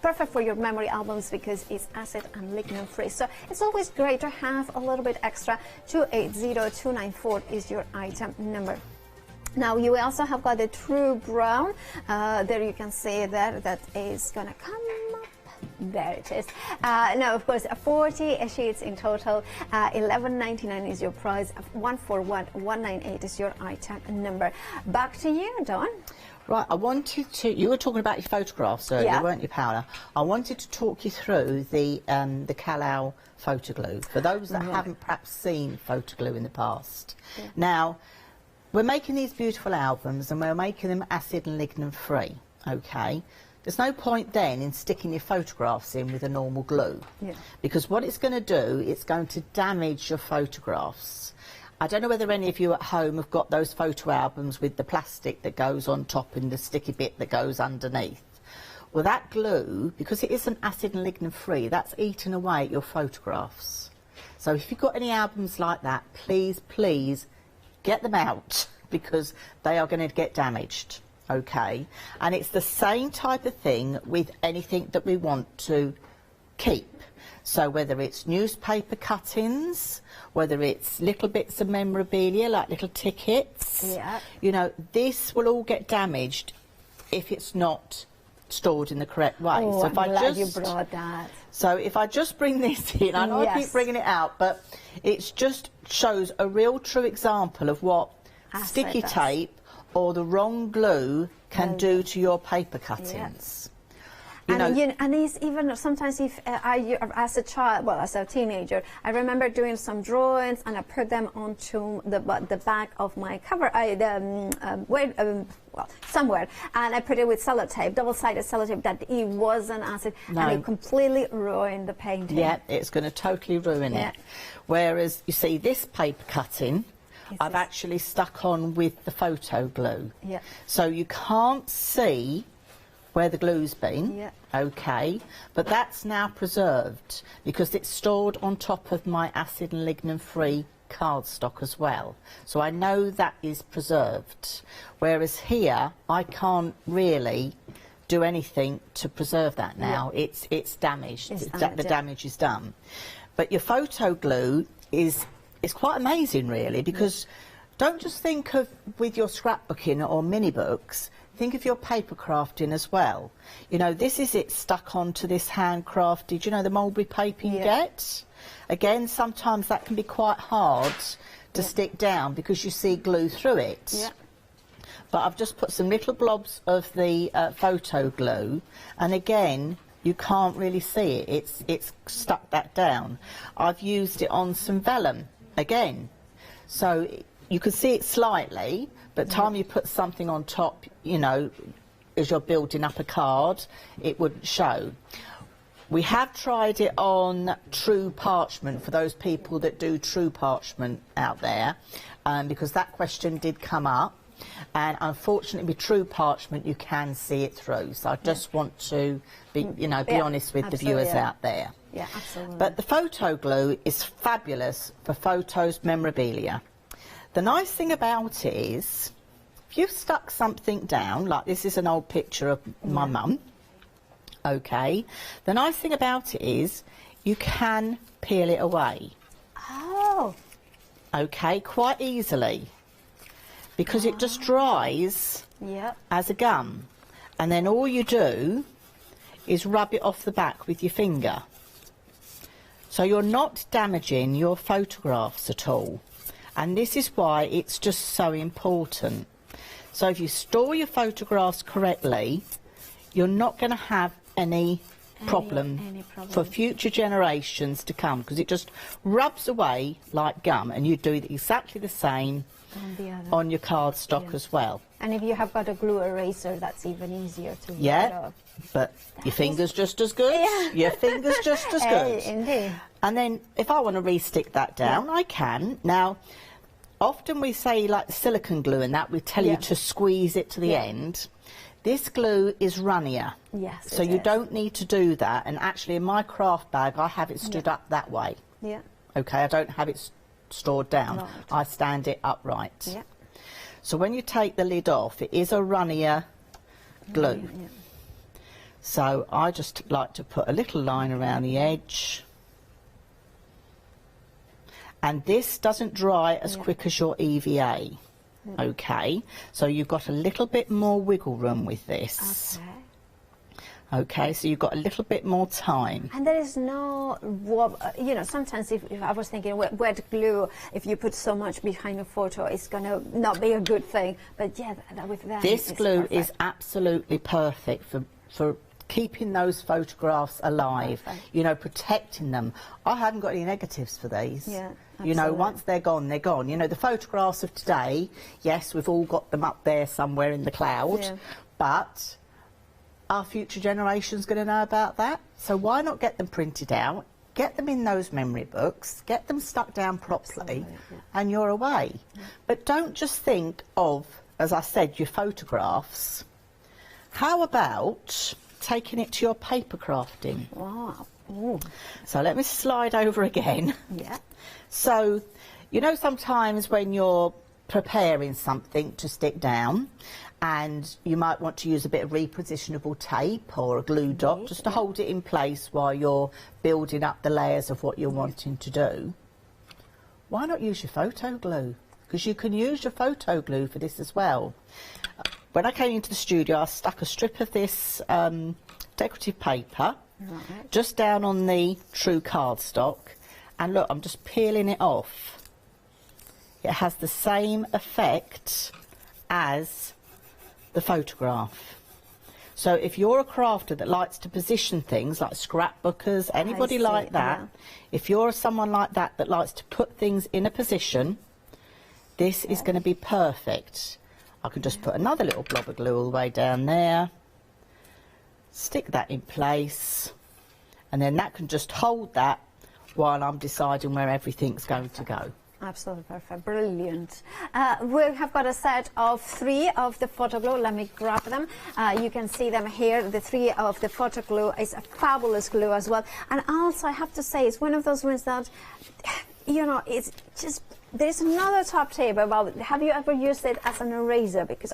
perfect for your memory albums because it's acid and lignin free. So it's always great to have a little bit extra. 280294 is your item number. Now you also have got the true brown. There you can see that is gonna come up. There it is. Now, of course, 40 sheets in total. $11.99 is your price. 141198 is your item number. Back to you, Dawn. Right, I wanted to. You were talking about your photographs earlier, yeah, weren't you, Paola? I wanted to talk you through the AALL photo glue for those that haven't perhaps seen photo glue in the past. Yeah. Now, we're making these beautiful albums and we're making them acid and lignin free, okay? There's no point then in sticking your photographs in with a normal glue, because what it's going to do, it's going to damage your photographs. I don't know whether any of you at home have got those photo albums with the plastic that goes on top and the sticky bit that goes underneath. Well, that glue, because it isn't acid and lignin free, that's eaten away at your photographs. So if you've got any albums like that, please, please, get them out, because they are going to get damaged, okay? And it's the same type of thing with anything that we want to keep. So whether it's newspaper cuttings, whether it's little bits of memorabilia like little tickets, you know, this will all get damaged if it's not stored in the correct way. Oh, so if I'm glad you brought that. So if I just bring this in, I know I keep bringing it out, but it just shows a real true example of what sticky tape or the wrong glue can do to your paper cuttings. And it's even sometimes if as a child, well, as a teenager, I remember doing some drawings and I put them onto the back of my cover, somewhere, and I put it with sellotape, double-sided sellotape, that it wasn't acid, and it completely ruined the painting. Yeah, it's going to totally ruin it. Whereas, you see, this paper cutting, I've actually stuck on with the photo glue. Yeah. So you can't see where the glue's been, okay, but that's now preserved because it's stored on top of my acid and lignin-free cardstock as well. So I know that is preserved. Whereas here, I can't really do anything to preserve that now. It's damaged. The damage is done. But your photo glue is quite amazing, really, because don't just think of with your scrapbooking or mini books. Think of your paper crafting as well. You know, this is it stuck onto this handcrafted, you know, the mulberry paper you get? Again, sometimes that can be quite hard to stick down because you see glue through it. Yeah. But I've just put some little blobs of the photo glue, and again, you can't really see it. It's stuck back down. I've used it on some vellum again. So you can see it slightly, but time you put something on top, you know, as you're building up a card, it wouldn't show. We have tried it on true parchment for those people that do true parchment out there, because that question did come up. And unfortunately, with true parchment, you can see it through. So I just want to be, you know, be honest with the viewers out there. Yeah, absolutely. But the photo glue is fabulous for photos, memorabilia. The nice thing about it is, if you've stuck something down, like this is an old picture of my mum, okay, the nice thing about it is you can peel it away. Oh. Okay, quite easily, because it just dries as a gum. And then all you do is rub it off the back with your finger. So you're not damaging your photographs at all. And this is why it's just so important. So if you store your photographs correctly, you're not going to have any problem for future generations to come, because it just rubs away like gum, and you do exactly the same on your cardstock as well. And if you have got a glue eraser, that's even easier to get off. But your finger's just as good. Your finger's just as good. Indeed. And then if I want to re-stick that down, I can. Now, often we say, like silicone glue and that, we tell you to squeeze it to the end. This glue is runnier. Yes, so you don't need to do that. And actually, in my craft bag, I have it stood up that way. Yeah. Okay, I don't have it stored down. Right. I stand it upright. Yeah. So when you take the lid off, it is a runnier glue. Yeah. So I just like to put a little line around the edge. And this doesn't dry as quick as your EVA. Okay, so you've got a little bit more wiggle room with this. Okay, so you've got a little bit more time. And there is no, you know, sometimes if I was thinking wet glue, if you put so much behind a photo, it's going to not be a good thing. But yeah, with that, this glue is absolutely perfect for keeping those photographs alive, you know, protecting them. I haven't got any negatives for these. Yeah, you know, once they're gone, they're gone. You know, the photographs of today, yes, we've all got them up there somewhere in the cloud, but our future generation's going to know about that. So why not get them printed out, get them in those memory books, get them stuck down properly, and you're away. But don't just think of, as I said, your photographs. How about taking it to your paper crafting? Wow. So let me slide over again. Yeah. So, you know, sometimes when you're preparing something to stick down, and you might want to use a bit of repositionable tape or a glue dot just to hold it in place while you're building up the layers of what you're wanting to do. Why not use your photo glue? Because you can use your photo glue for this as well. When I came into the studio, I stuck a strip of this decorative paper just down on the true cardstock, and look, I'm just peeling it off. It has the same effect as the photograph. So if you're a crafter that likes to position things, like scrapbookers, anybody like that, if you're someone like that that likes to put things in a position, this is going to be perfect. I can just put another little blob of glue all the way down there, stick that in place, and then that can just hold that while I'm deciding where everything's going to go. Absolutely perfect, brilliant. We have got a set of 3 of the photo glue. Let me grab them. You can see them here. The 3 of the photo glue is a fabulous glue as well. And also, I have to say, it's one of those ones that, you know, it's just, there's another top tip about, have you ever used it as an eraser? Because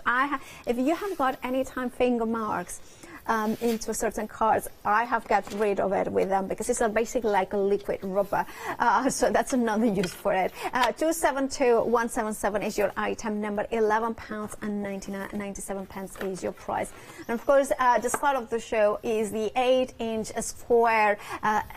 if you have got any time finger marks into certain cards, I have got rid of it with them because it's basically like a liquid rubber. So that's another use for it. 272177 is your item number. £11.97 is your price. And of course, the start of the show is the 8-inch square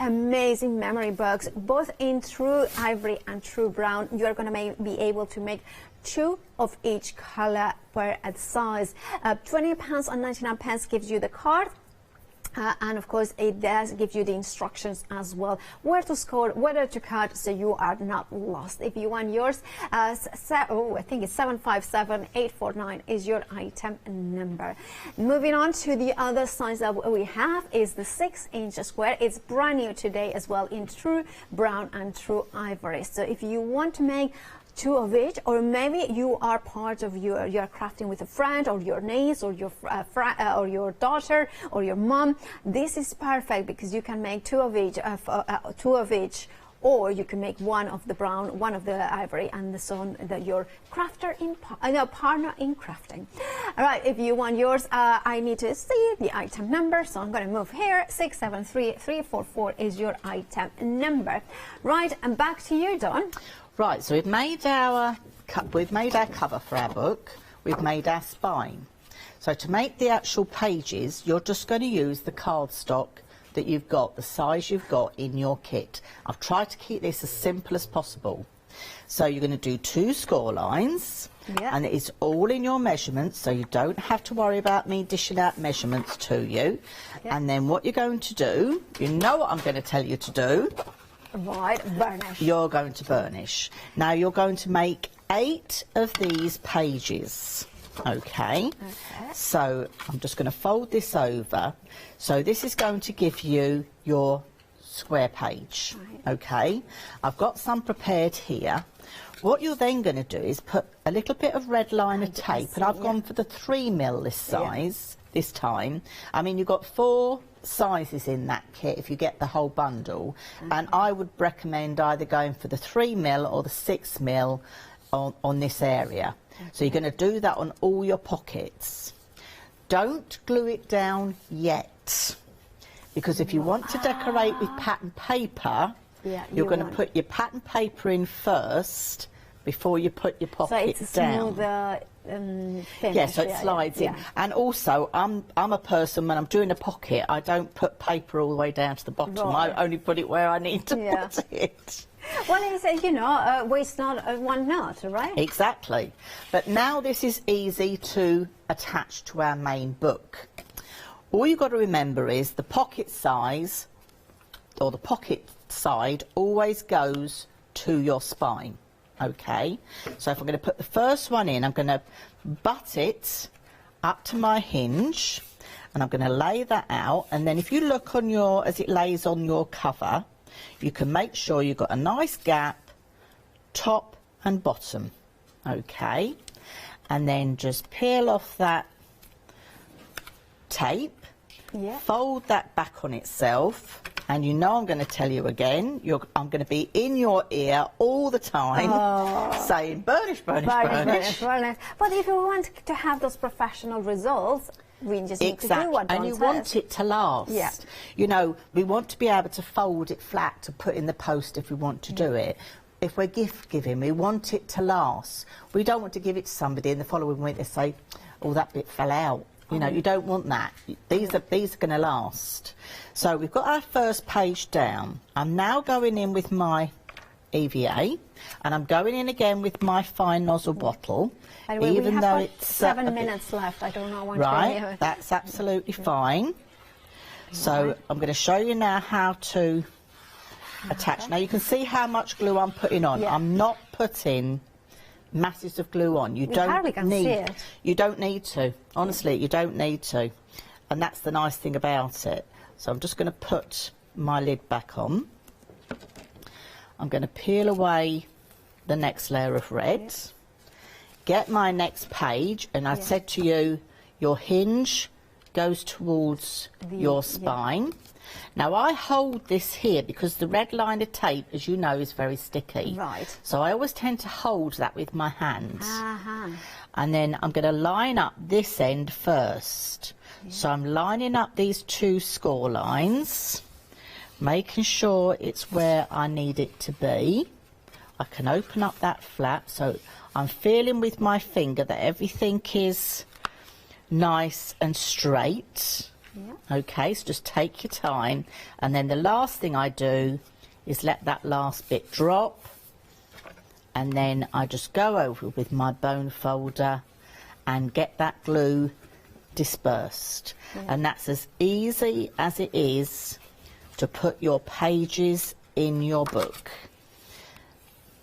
amazing memory box, both in true ivory and true brown. You're going to be able to make 2 of each color per size. £20.99 gives you the card. And of course, it does give you the instructions as well, where to score, whether to cut, so you are not lost. If you want yours, I think it's 757849 is your item number. Moving on to the other size that we have is the 6-inch square. It's brand new today as well in true brown and true ivory. So if you want to make 2 of each, or maybe you are part of you're crafting with a friend or your niece or your or your daughter or your mom, this is perfect because you can make 2 of each, or you can make 1 of the brown, 1 of the ivory, and so on, that your partner in crafting. All right, if you want yours, I need to see the item number, so I'm going to move here. 673344 is your item number. Right, and back to you, Dawn. Right, so we've made our cover for our book. We've made our spine. So to make the actual pages, you're just going to use the cardstock that you've got, the size you've got in your kit. I've tried to keep this as simple as possible. So you're going to do 2 score lines, and it's all in your measurements, so you don't have to worry about me dishing out measurements to you. And then what you're going to do, you know what I'm going to tell you to do. Right, burnish. You're going to burnish. Now you're going to make 8 of these pages. Okay. So I'm just going to fold this over. So this is going to give you your square page. Okay. I've got some prepared here. What you're then going to do is put a little bit of red liner tape, and I've gone for the 3mm this size this time. I mean, you've got 4 sizes in that kit if you get the whole bundle, and I would recommend either going for the 3mm or the 6mm on this area. So you're going to do that on all your pockets. Don't glue it down yet, because if you want to decorate with pattern paper, you're going to put your pattern paper in first before you put your pocket down. Yeah, so it slides in. And also, I'm a person, when I'm doing a pocket, I don't put paper all the way down to the bottom. I only put it where I need to put it. Well, it's, you know, waste not, one not, right? Exactly. But now this is easy to attach to our main book. All you've got to remember is the pocket size, or the pocket side, always goes to your spine. Okay, so if I'm going to put the first one in, I'm going to butt it up to my hinge, and I'm going to lay that out. And then if you look on your, as it lays on your cover, you can make sure you've got a nice gap, top and bottom. Okay, and then just peel off that tape, fold that back on itself. And you know I'm going to tell you again, I'm going to be in your ear all the time saying burnish, burnish, burnish. But if you want to have those professional results, we just need to do one. And you want it to last. Yeah. You know, we want to be able to fold it flat to put in the post if we want to do it. If we're gift giving, we want it to last. We don't want to give it to somebody and the following week they say, oh, that bit fell out. You know, you don't want that. These are going to last. So we've got our first page down. I'm now going in with my EVA, and I'm going in again with my fine nozzle bottle, And even we have though got it's 7 minutes left. I don't know what right. That's absolutely fine. So I'm going to show you now how to attach. Now you can see how much glue I'm putting on. I'm not putting masses of glue on. You don't need. You don't need to. Honestly, you don't need to, and that's the nice thing about it. So I'm just going to put my lid back on. I'm going to peel away the next layer of red. Get my next page, and I said to you, your hinge goes towards your spine. Now I hold this here because the red line of tape, as you know, is very sticky. Right. So I always tend to hold that with my hand. And then I'm going to line up this end first. So I'm lining up these 2 score lines, making sure it's where I need it to be. I can open up that flap, so I'm feeling with my finger that everything is nice and straight. Okay, so just take your time, and then the last thing I do is let that last bit drop, and then I just go over with my bone folder and get that glue dispersed. And that's as easy as it is to put your pages in your book.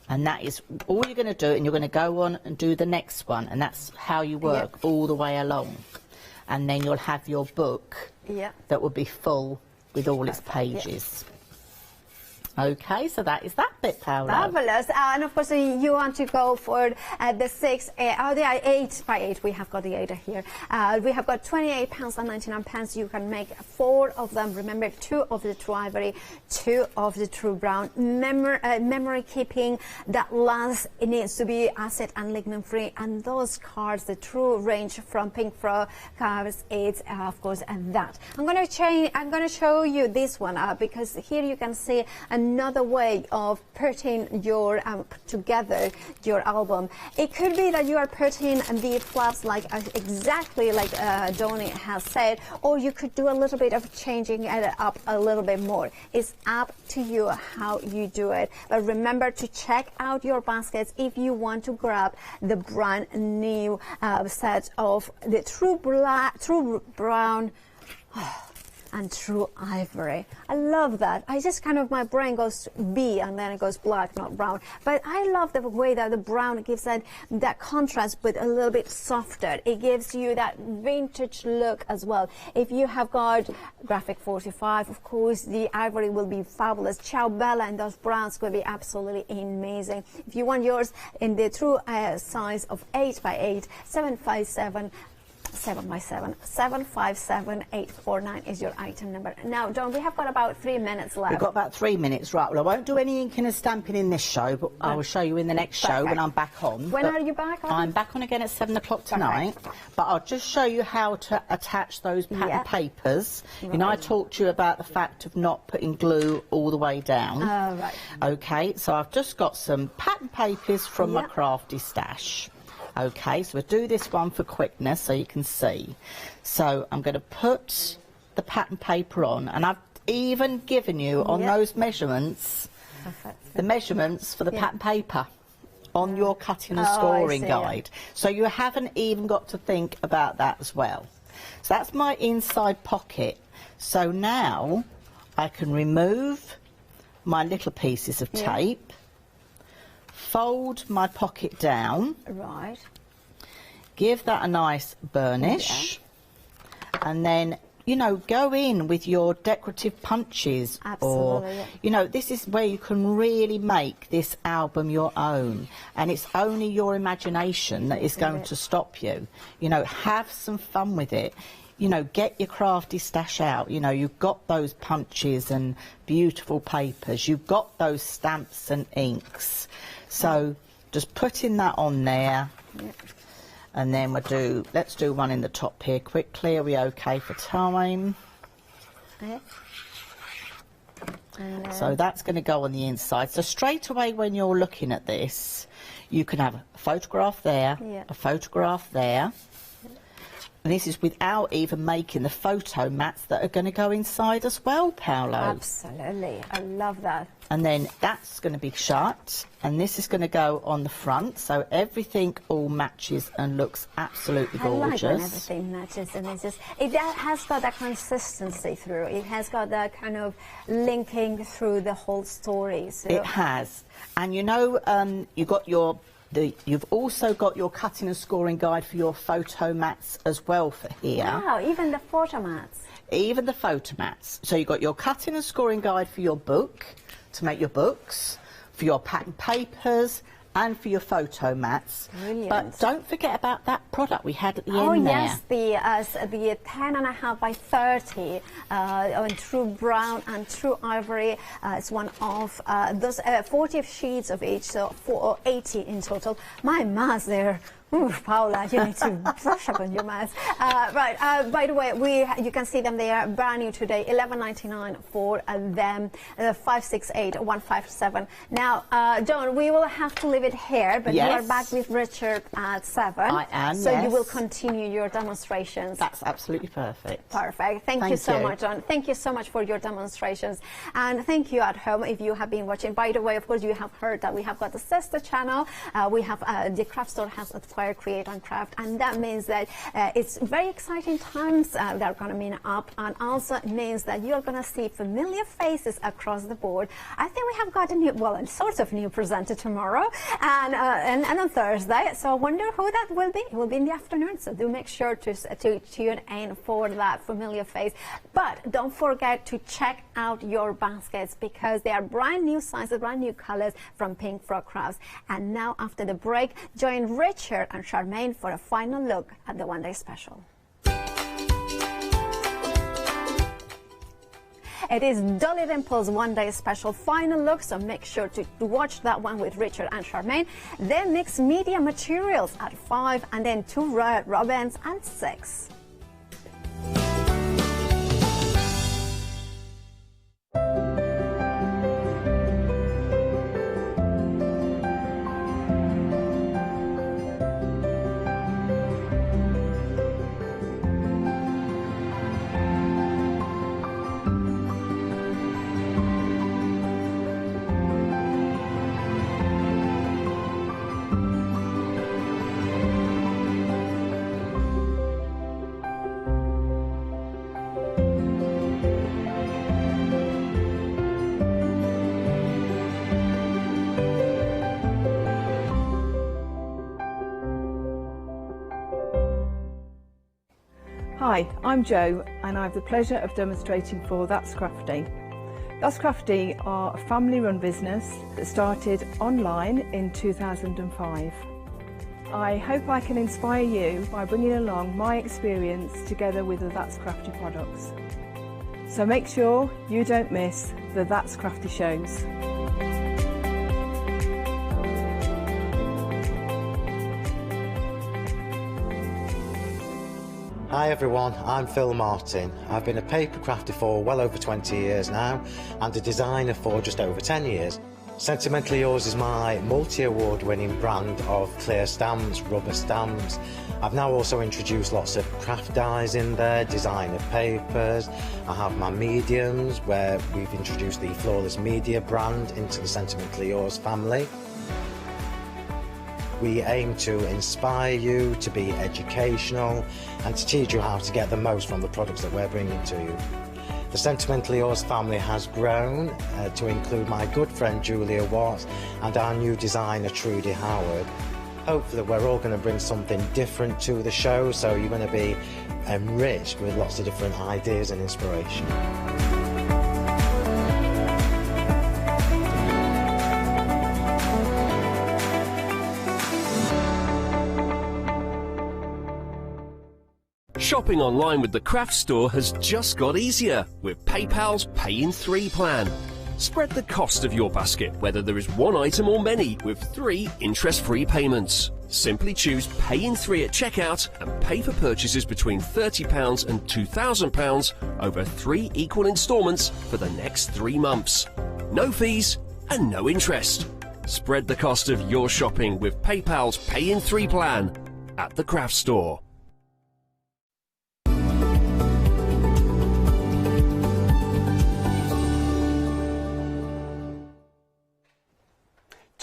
And that is all you're going to do, and you're going to go on and do the next one, and that's how you work all the way along. And then you'll have your book that will be full with all its pages. Okay, so that is that bit, Paolo. Fabulous. And of course, you want to go for the 6, the 8 by 8. We have got the 8 here. We have got £28.99. You can make 4 of them. Remember, 2 of the true ivory, 2 of the true brown. Memory keeping that lasts. It needs to be acid and lignin free. And those cards, the true range from Pink Frog cards, it's of course that. I'm going to show you this one because here you can see another way of putting your together your album. It could be that you are putting the flaps like exactly like Donnie has said, or you could do a little bit of changing it up a little bit more. It's up to you how you do it. But remember to check out your baskets if you want to grab the brand new set of the true brown and true ivory. I love that. I just kind of, my brain goes B and then it goes black, not brown. But I love the way that the brown gives that contrast, but a little bit softer. It gives you that vintage look as well. If you have got Graphic 45, of course, the ivory will be fabulous. Ciao Bella and those browns will be absolutely amazing. If you want yours in the true size of 8 by 8, 757 757-849 is your item number. Now, Dawn, we have got about 3 minutes left. We've got about 3 minutes, right. Well, I won't do any inking and stamping in this show, but I will show you in the next show when I'm back on. When are you back on? I'm back on again at 7 o'clock tonight, but I'll just show you how to attach those pattern papers. You know, I talked to you about the fact of not putting glue all the way down. Oh, right. Okay, so I've just got some pattern papers from my crafty stash. Okay, so we'll do this one for quickness so you can see. So I'm going to put the pattern paper on, and I've even given you on those measurements, the measurements for the pattern paper on your cutting and scoring guide. So you haven't even got to think about that as well. So that's my inside pocket. So now I can remove my little pieces of tape, fold my pocket down, give that a nice burnish, and then, you know, go in with your decorative punches. Or, you know, this is where you can really make this album your own, and it's only your imagination that is going to stop you. You know, have some fun with it. You know, get your crafty stash out. You know, you've got those punches and beautiful papers. You've got those stamps and inks. So just putting that on there. And then let's do one in the top here quickly. Are we okay for time? So that's going to go on the inside. So straight away when you're looking at this, you can have a photograph there, a photograph there. And this is without even making the photo mats that are going to go inside as well, Paolo. Absolutely, I love that. And then that's going to be shut, and this is going to go on the front, so everything all matches and looks absolutely gorgeous. I like when everything matches, and it has got that consistency through. It has got that kind of linking through the whole story. So. It has, and you know, you've also got your cutting and scoring guide for your photo mats as well for here. Wow, even the photo mats. Even the photo mats. So you've got your cutting and scoring guide for your book, to make your books, for your pattern papers, and for your photo mats. Brilliant. But don't forget about that product we had at the end there. Yes, the 10.5 by 30 on true brown and true ivory. It's one of those 40 sheets of each, so 80 in total. My maths there. Ooh, Paula, you need to brush up on your maths. By the way, you can see them. They are brand new today, $11.99 for them, 568-157. Now, John, we will have to leave it here, but yes. you are back with Richard at 7. I am, so yes. you will continue your demonstrations. That's absolutely perfect. Perfect. Thank you so much, John. Thank you so much for your demonstrations. And thank you at home if you have been watching. By the way, of course, you have heard that we have got the sister channel. We have the craft store has acquired Create and Craft, and that means that it's very exciting times that are going to mean up, and also it means that you're going to see familiar faces across the board. I think we have got a new, well, a sort of new presenter tomorrow and on Thursday, so I wonder who that will be. It will be in the afternoon, so do make sure to tune in for that familiar face. But don't forget to check out your baskets, because they are brand new sizes, brand new colors from Pink Frog Crafts. And now, after the break, join Richard and Charmaine for a final look at the one-day special. It is Dolly Dimple's one-day special final look, so make sure to watch that one with Richard and Charmaine. Then mixed media materials at 5, and then 2 robins at 6. Hi, I'm Jo, and I have the pleasure of demonstrating for That's Crafty. That's Crafty are a family-run business that started online in 2005. I hope I can inspire you by bringing along my experience together with the That's Crafty products. So make sure you don't miss the That's Crafty shows. Hi everyone, I'm Phil Martin. I've been a paper crafter for well over 20 years now, and a designer for just over 10 years. Sentimentally Yours is my multi-award winning brand of clear stamps, rubber stamps. I've now also introduced lots of craft dyes in there, designer papers. I have my mediums, where we've introduced the Flawless Media brand into the Sentimentally Yours family. We aim to inspire you, to be educational, and to teach you how to get the most from the products that we're bringing to you. The Sentimentally Yours family has grown to include my good friend Julia Watts and our new designer Trudy Howard. Hopefully we're all going to bring something different to the show, so you're going to be enriched with lots of different ideas and inspiration. Shopping online with the Craft Store has just got easier with PayPal's Pay in 3 plan. Spread the cost of your basket, whether there is one item or many, with 3 interest-free payments. Simply choose Pay in 3 at checkout and pay for purchases between £30 and £2,000 over 3 equal instalments for the next 3 months. No fees and no interest. Spread the cost of your shopping with PayPal's Pay in 3 plan at the Craft Store.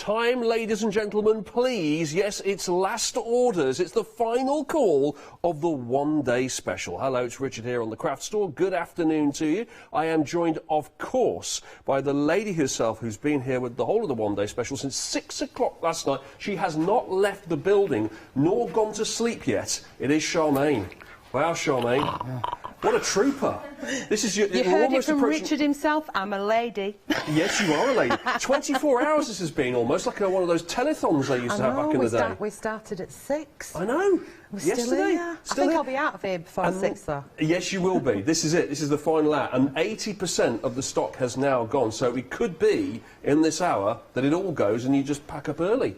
Time, ladies and gentlemen, please. Yes, it's last orders. It's the final call of the one-day special. Hello, it's Richard here on the Craft Store. Good afternoon to you. I am joined, of course, by the lady herself who's been here with the whole of the one-day special since 6 o'clock last night. She has not left the building nor gone to sleep yet. It is Charmaine. Wow, Charmaine. What a trooper. This is you heard it from Richard himself. I'm a lady. Yes, you are a lady. 24 hours this has been, almost like one of those telethons they used to have back in the day. We started at 6. I know. We're Yesterday. Still here. I think I'll be out of here before 6, though. Yes, you will be. This is it. This is the final hour. And 80% of the stock has now gone. So it could be, in this hour, that it all goes and you just pack up early.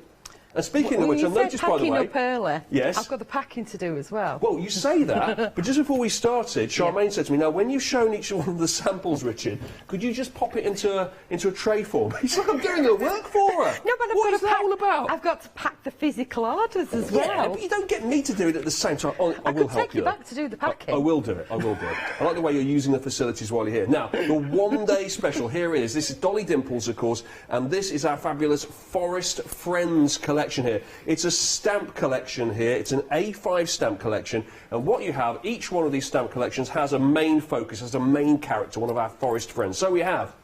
And speaking of which, I noticed, by the way... packing up early, yes. I've got the packing to do as well. Well, you say that, but just before we started, Charmaine said to me, now, when you've shown each one of the samples, Richard, could you just pop it into a tray form? He's like, I'm doing the work for her. No, but what is that all about? I've got to pack the physical orders as well. Yeah, but you don't get me to do it at the same time. I will help you. I can take you back to do the packing. I will do it. I will do it. I like the way you're using the facilities while you're here. Now, the one-day special, here it is. This is Dolly Dimples, of course, and this is our fabulous Forest Friends collection here. It's a stamp collection here. It's an A5 stamp collection, and what you have, each one of these stamp collections has a main focus, has a main character, one of our forest friends. So we have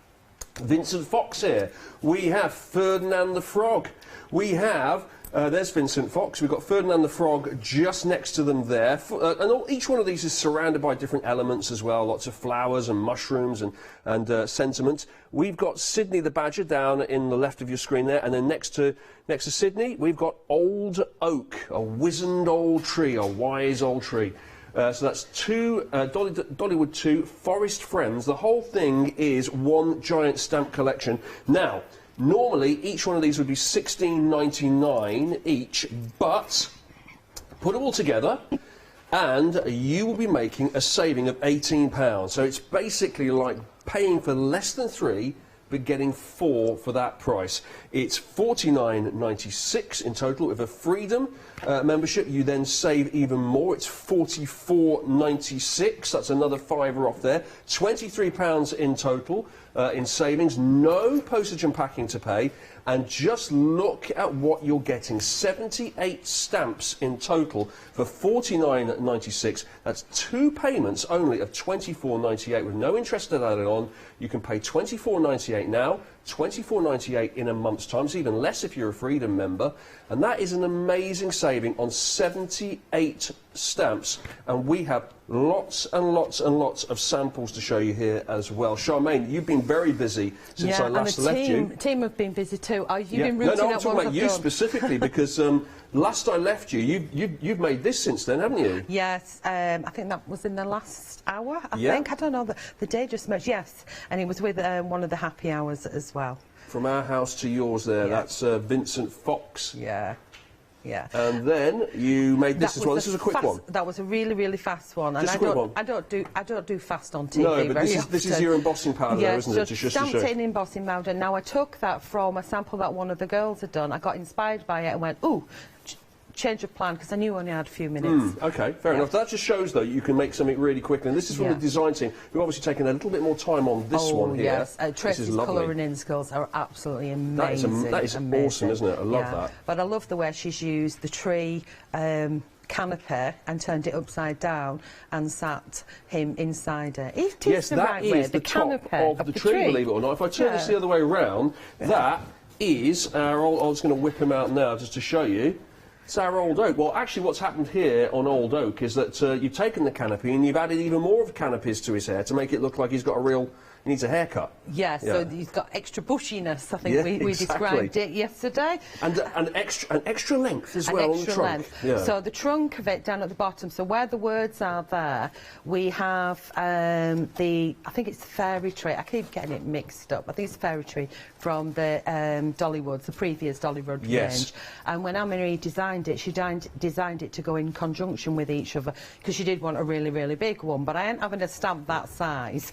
Vincent Fox here. We have Ferdinand the Frog. We have... there's Vincent Fox. We've got Ferdinand the Frog just next to them there. Each one of these is surrounded by different elements as well, lots of flowers and mushrooms and sentiments. We've got Sydney the Badger down in the left of your screen there, and then next to Sydney, we've got Old Oak, a wizened old tree, a wise old tree. So that's Dollywood 2, Forest Friends. The whole thing is one giant stamp collection. Now, normally, each one of these would be $16.99 each, but put it all together and you will be making a saving of £18. So it's basically like paying for less than 3 but getting 4 for that price. It's $49.96 in total. With a Freedom membership, you then save even more. It's $44.96. That's another £5 off there. £23 in total in savings. No postage and packing to pay. And just look at what you're getting. 78 stamps in total for $49.96. That's 2 payments only of $24.98 with no interest added on. You can pay $24.98 now, $24.98 in a month's time. It's even less if you're a Freedom member. And that is an amazing saving on 78 stamps. And we have lots and lots and lots of samples to show you here as well. Charmaine, you've been very busy since I last left you. The team have been busy too. You've been rooting No, I'm out talking about you specifically because last I left you, you've made this since then, haven't you? Yes, I think that was in the last hour, I think. I don't know, the day just merged, yes. And it was with one of the happy hours as well. From our house to yours there, that's Vincent Fox. Yeah. Yeah. And then you made this as well. This is a quick one. That was a really, really fast one. Just a quick one. I don't do fast on TV. No, but this is your embossing powder, though, isn't it? Just stamped it in embossing powder. Now I took that from a sample that one of the girls had done. I got inspired by it and went, ooh, change of plan, because I knew I only had a few minutes. OK, fair enough. That just shows, though, you can make something really quickly. And this is from the design team, who've obviously taken a little bit more time on this one here. Yes, Tracy's colouring in skills are absolutely amazing. That is awesome, isn't it? I love that. But I love the way she's used the tree canopy and turned it upside down and sat him inside it. Yes, that is the top of the tree, believe it or not. If I turn this the other way around, that is our old... I'm just going to whip him out now just to show you. It's our Old Oak. Well, actually, what's happened here on Old Oak is that you've taken the canopy and you've added even more of canopies to his hair to make it look like he's got a real... He needs a haircut. Yeah, so he's got extra bushiness. I think we described it yesterday. And extra length as well on the trunk. Yeah. So the trunk of it down at the bottom, so where the words are there, we have I think it's the fairy tree. I keep getting it mixed up. I think it's the fairy tree from the Dollywoods, the previous Dollywood range. And when Anne-Marie designed it, she designed it to go in conjunction with each other, because she did want a really, really big one. But I ain't having a stamp that size.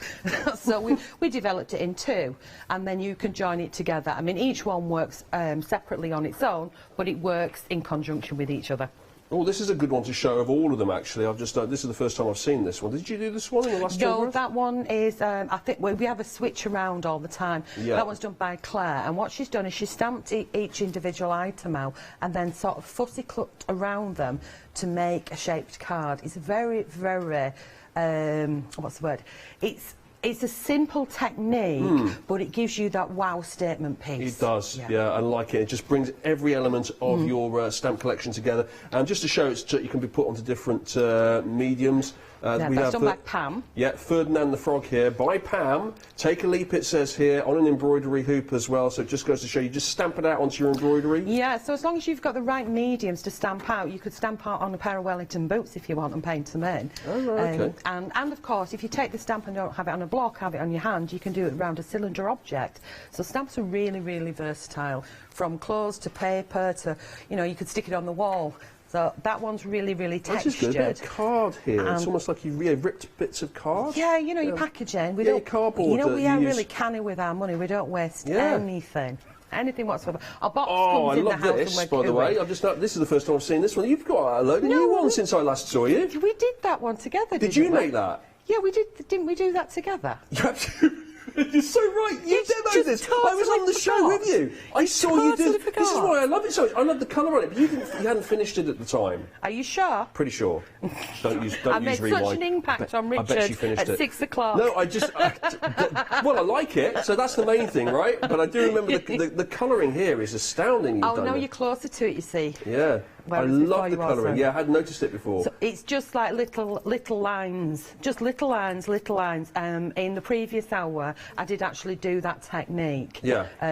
So we developed it in 2, and then you can join it together. I mean, each one works separately on its own, but it works in conjunction with each other. Oh, this is a good one to show of all of them, actually. I've just this is the first time I've seen this one. Did you do this one in the last No, that one is, I think, we have a switch around all the time. Yeah. That one's done by Claire, and what she's done is she stamped each individual item out and then sort of fussy clipped around them to make a shaped card. It's very, very, what's the word? It's a simple technique, but it gives you that wow statement piece. It does, yeah, I like it. It just brings every element of your stamp collection together. And just to show you can be put onto different mediums. That's done by Pam. Yeah, Ferdinand the Frog here by Pam. Take a leap, it says here, on an embroidery hoop as well. So it just goes to show you just stamp it out onto your embroidery. Yeah, so as long as you've got the right mediums to stamp out, you could stamp out on a pair of Wellington boots if you want and paint them in. Oh, right, okay. And of course, if you take the stamp and don't have it on a block, have it on your hand, you can do it around a cylinder object. So stamps are really, really versatile. From clothes to paper to, you know, you could stick it on the wall. So that one's really, really textured. This is good. A bit of card here. It's almost like you've ripped bits of card. Yeah, you know, your packaging. We don't, cardboard. You know, we are really canny with our money. We don't waste anything. Anything whatsoever. Our box comes in the house and we're this, by the way. This is the first time I've seen this one. You've got a load of new ones since I last saw you. We did that one together, did you make that? Yeah, we did. Didn't we do that together? You're so right. You demoed this. I was on the show with you. I saw you do. This is why I love it so much. I love the colour on it, but you hadn't finished it at the time. Are you sure? Pretty sure. Don't use I rewind. made such an impact on Richard at 6 o'clock. No, well, I like it, so that's the main thing, right? But I do remember the colouring here is astounding. Oh, now you're closer to it, you see. Yeah. I love the colouring. Yeah, I hadn't noticed it before. So it's just like little lines, just little lines. In the previous hour, I did actually do that technique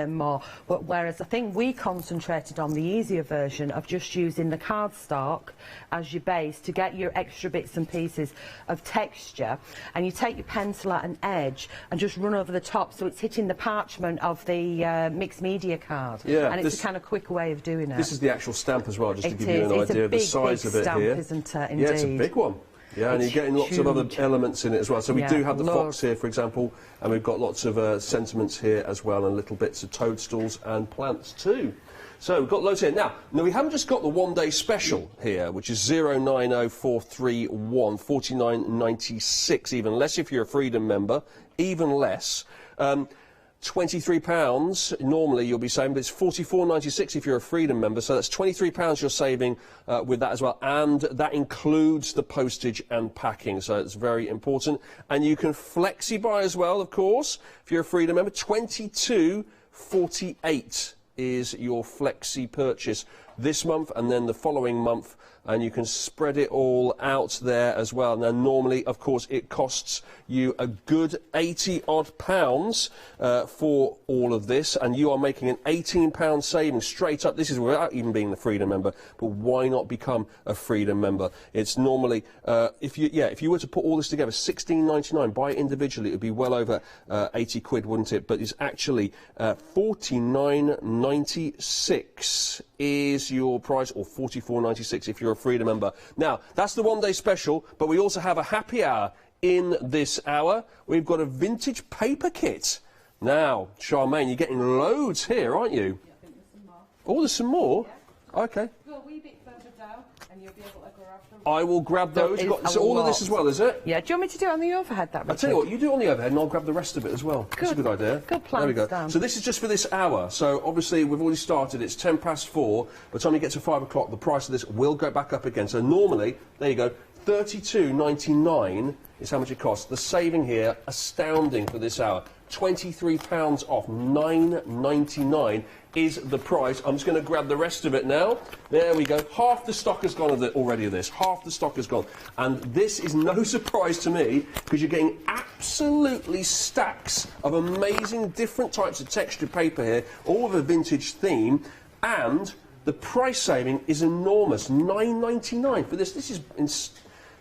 more. But whereas I think we concentrated on the easier version of just using the cardstock as your base to get your extra bits and pieces of texture, and you take your pencil at an edge and just run over the top so it's hitting the parchment of the mixed media card. Yeah, and it's a kind of quick way of doing it. This is the actual stamp as well, just to give you an idea of the size of it stamp, here. Isn't it? Indeed. Yeah, it's a big one. Yeah, and you're getting lots of other elements in it as well. So we do have the fox here, for example, and we've got lots of sentiments here as well, and little bits of toadstools and plants too. So we've got loads here. Now we haven't just got the one-day special here, which is 090431 49.96, even less if you're a Freedom member, even less. £23 normally you'll be saving, but it's £44.96 if you're a Freedom member, so that's £23 you're saving with that as well, and that includes the postage and packing, so it's very important. And you can flexi buy as well, of course, if you're a Freedom member. £22.48 is your flexi purchase this month, and then the following month, and you can spread it all out there as well. Now normally, of course, it costs you a good £80 odd for all of this, and you are making an £18 saving straight up. This is without even being the Freedom member, but why not become a Freedom member? It's normally if you were to put all this together, £16.99. Buy it individually, it would be well over 80 quid, wouldn't it? But it's actually £49.96 is your price, or £44.96 if you're a Freedom member. Now that's the one-day special, but we also have a happy hour in this hour. We've got a vintage paper kit. Now, Charmaine, you're getting loads here, aren't you? Yeah, I think there's some more. Oh, there's some more? Yeah. Okay. Go a wee bit further down and you'll be able to grab them. I will grab those. So all of this as well, is it? Yeah. Do you want me to do it on the overhead, that, Richard? I'll tell you what, you do it on the overhead and I'll grab the rest of it as well. Good. That's a good idea. Good plan. There we go. Down. So this is just for this hour. So obviously we've already started. It's 4:10. By the time you get to 5 o'clock, the price of this will go back up again. So normally, there you go, £32.99 is how much it costs. The saving here, astounding for this hour. £23 off, £9.99 is the price. I'm just going to grab the rest of it now. There we go. Half the stock has gone already of this. Half the stock has gone. And this is no surprise to me, because you're getting absolutely stacks of amazing different types of textured paper here, all with a vintage theme, and the price saving is enormous. £9.99 for this. This is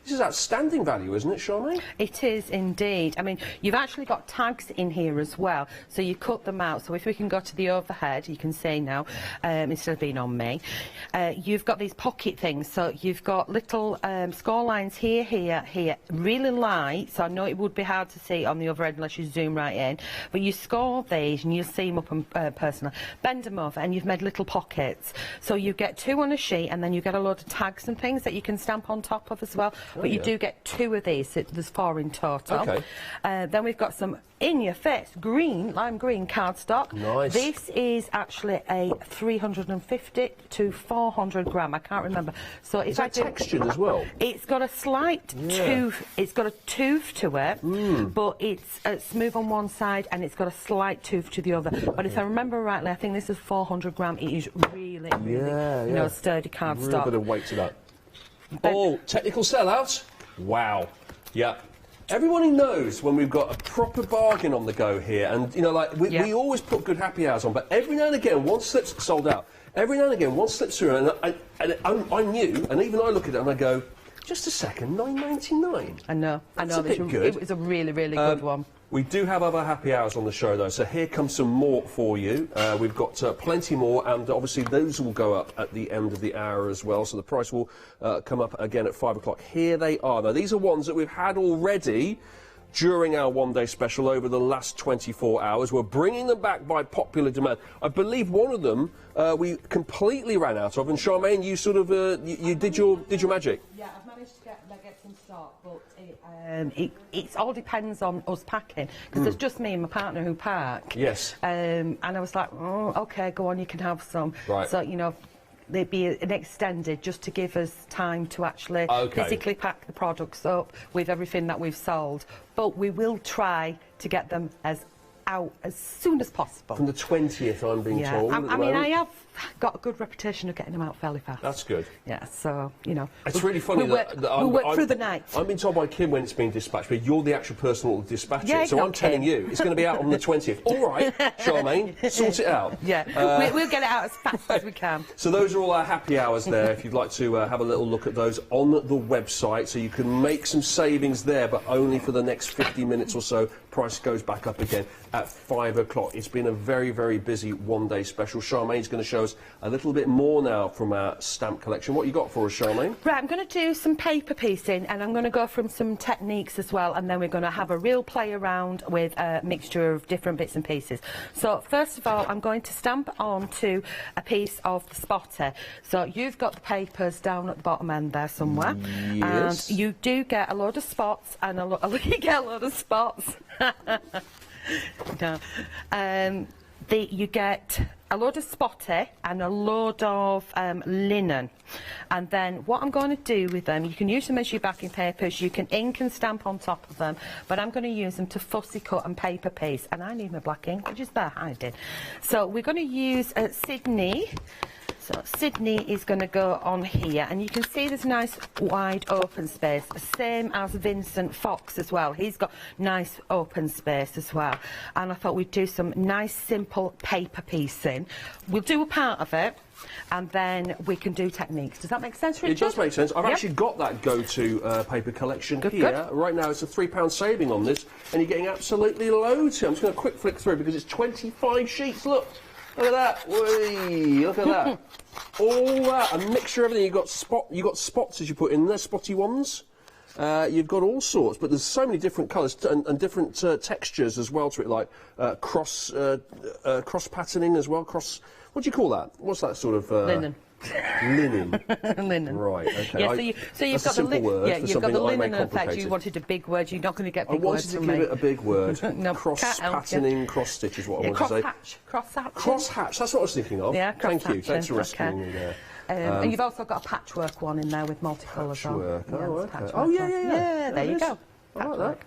This is outstanding value, isn't it, Charmaine? It is indeed. I mean, you've actually got tags in here as well, so you cut them out. So if we can go to the overhead, you can see now, instead of being on me, you've got these pocket things. So you've got little score lines here, here, really light. So I know it would be hard to see on the other end unless you zoom right in. But you score these and you'll see them up and personal. Bend them over and you've made little pockets. So you get 2 on a sheet and then you get a load of tags and things that you can stamp on top of as well. But you do get 2 of these, so there's 4 in total. Okay. Then we've got some in-your-face green, lime green cardstock. Nice. This is actually a 350 to 400 gram, I can't remember. So if I do, textured as well? It's got a slight tooth, it's got a tooth to it, but it's smooth on one side and it's got a slight tooth to the other. But if I remember rightly, I think this is 400 gram. It is really, you know, sturdy cardstock. Real bit of weight to that. Oh, technical sellout. Wow. Yeah. Everybody knows when we've got a proper bargain on the go here, and you know, like we always put good happy hours on, but every now and again one slips sold out. Every now and again one slips through, and I'm new, and even I look at it and I go, just a second, $9.99. I know. That's a bit good. It was a really, really good one. We do have other happy hours on the show, though, so here comes some more for you. We've got plenty more, and obviously those will go up at the end of the hour as well, so the price will come up again at 5 o'clock. Here they are. Now, these are ones that we've had already during our one-day special over the last 24 hours. We're bringing them back by popular demand. I believe one of them we completely ran out of, and Charmaine, you sort of you did your magic. Yeah, I've managed to get some stock, but it all depends on us packing, because there's just me and my partner who pack. Yes. And I was like, oh, OK, go on, you can have some. Right. So, you know, they'd be an extended just to give us time to actually physically pack the products up with everything that we've sold. But we will try to get them out as soon as possible. From the 20th, I'm being told. I mean, I have got a good reputation of getting them out fairly fast. That's good. Yeah, so, you know. It's really funny we work through the night. I've been told by Kim when it's been dispatched, but you're the actual person who will dispatch it. So I'm telling you, it's going to be out on the 20th. All right, Charmaine, sort it out. Yeah, we'll get it out as fast as we can. So those are all our happy hours there. If you'd like to have a little look at those on the website, so you can make some savings there, but only for the next 50 minutes or so. Price goes back up again at 5 o'clock. It's been a very, very busy one-day special. Charmaine's going to show us a little bit more now from our stamp collection. What you got for us, Charmaine? Right, I'm going to do some paper piecing, and I'm going to go from some techniques as well, and then we're going to have a real play around with a mixture of different bits and pieces. So first of all, I'm going to stamp onto a piece of the spotter. So you've got the papers down at the bottom end there somewhere. Yes. And you do get a load of spots, and you get a load of spots. No. You get a load of spotty and a load of linen, and then what I'm going to do with them, you can use them as your backing papers, you can ink and stamp on top of them, but I'm going to use them to fussy cut and paper piece, and I need my black ink, which is there hiding. So we're going to use Sydney. So Sydney is going to go on here, and you can see there's a nice wide open space, same as Vincent Fox as well. He's got nice open space as well. And I thought we'd do some nice simple paper piecing. We'll do a part of it, and then we can do techniques. Does that make sense, Richard? It does make sense. I've actually got that go-to paper collection here. Right now it's a £3 saving on this, and you're getting absolutely loads here. I'm just going to quick flick through because it's 25 sheets. Look at that. Whee, look at that. All that, a mixture of everything. You've got spots as you put in there, spotty ones. You've got all sorts, but there's so many different colours and different textures as well to it, like cross patterning as well. What do you call that? What's that sort of? Linen. Linen. Linen. Right. Okay. Yeah. So you've got the linen effect. You wanted a big word. You're not going to get big words from me. I wanted to give it a big word. No, cross patterning, cross stitch is what I want to say. Cross hatch. Cross hatch. That's what I was thinking of. Yeah. Thank you. Thanks for rescuing me there. And you've also got a patchwork one in there with multicolours on. Oh, yeah. Yeah, there you go. I like that.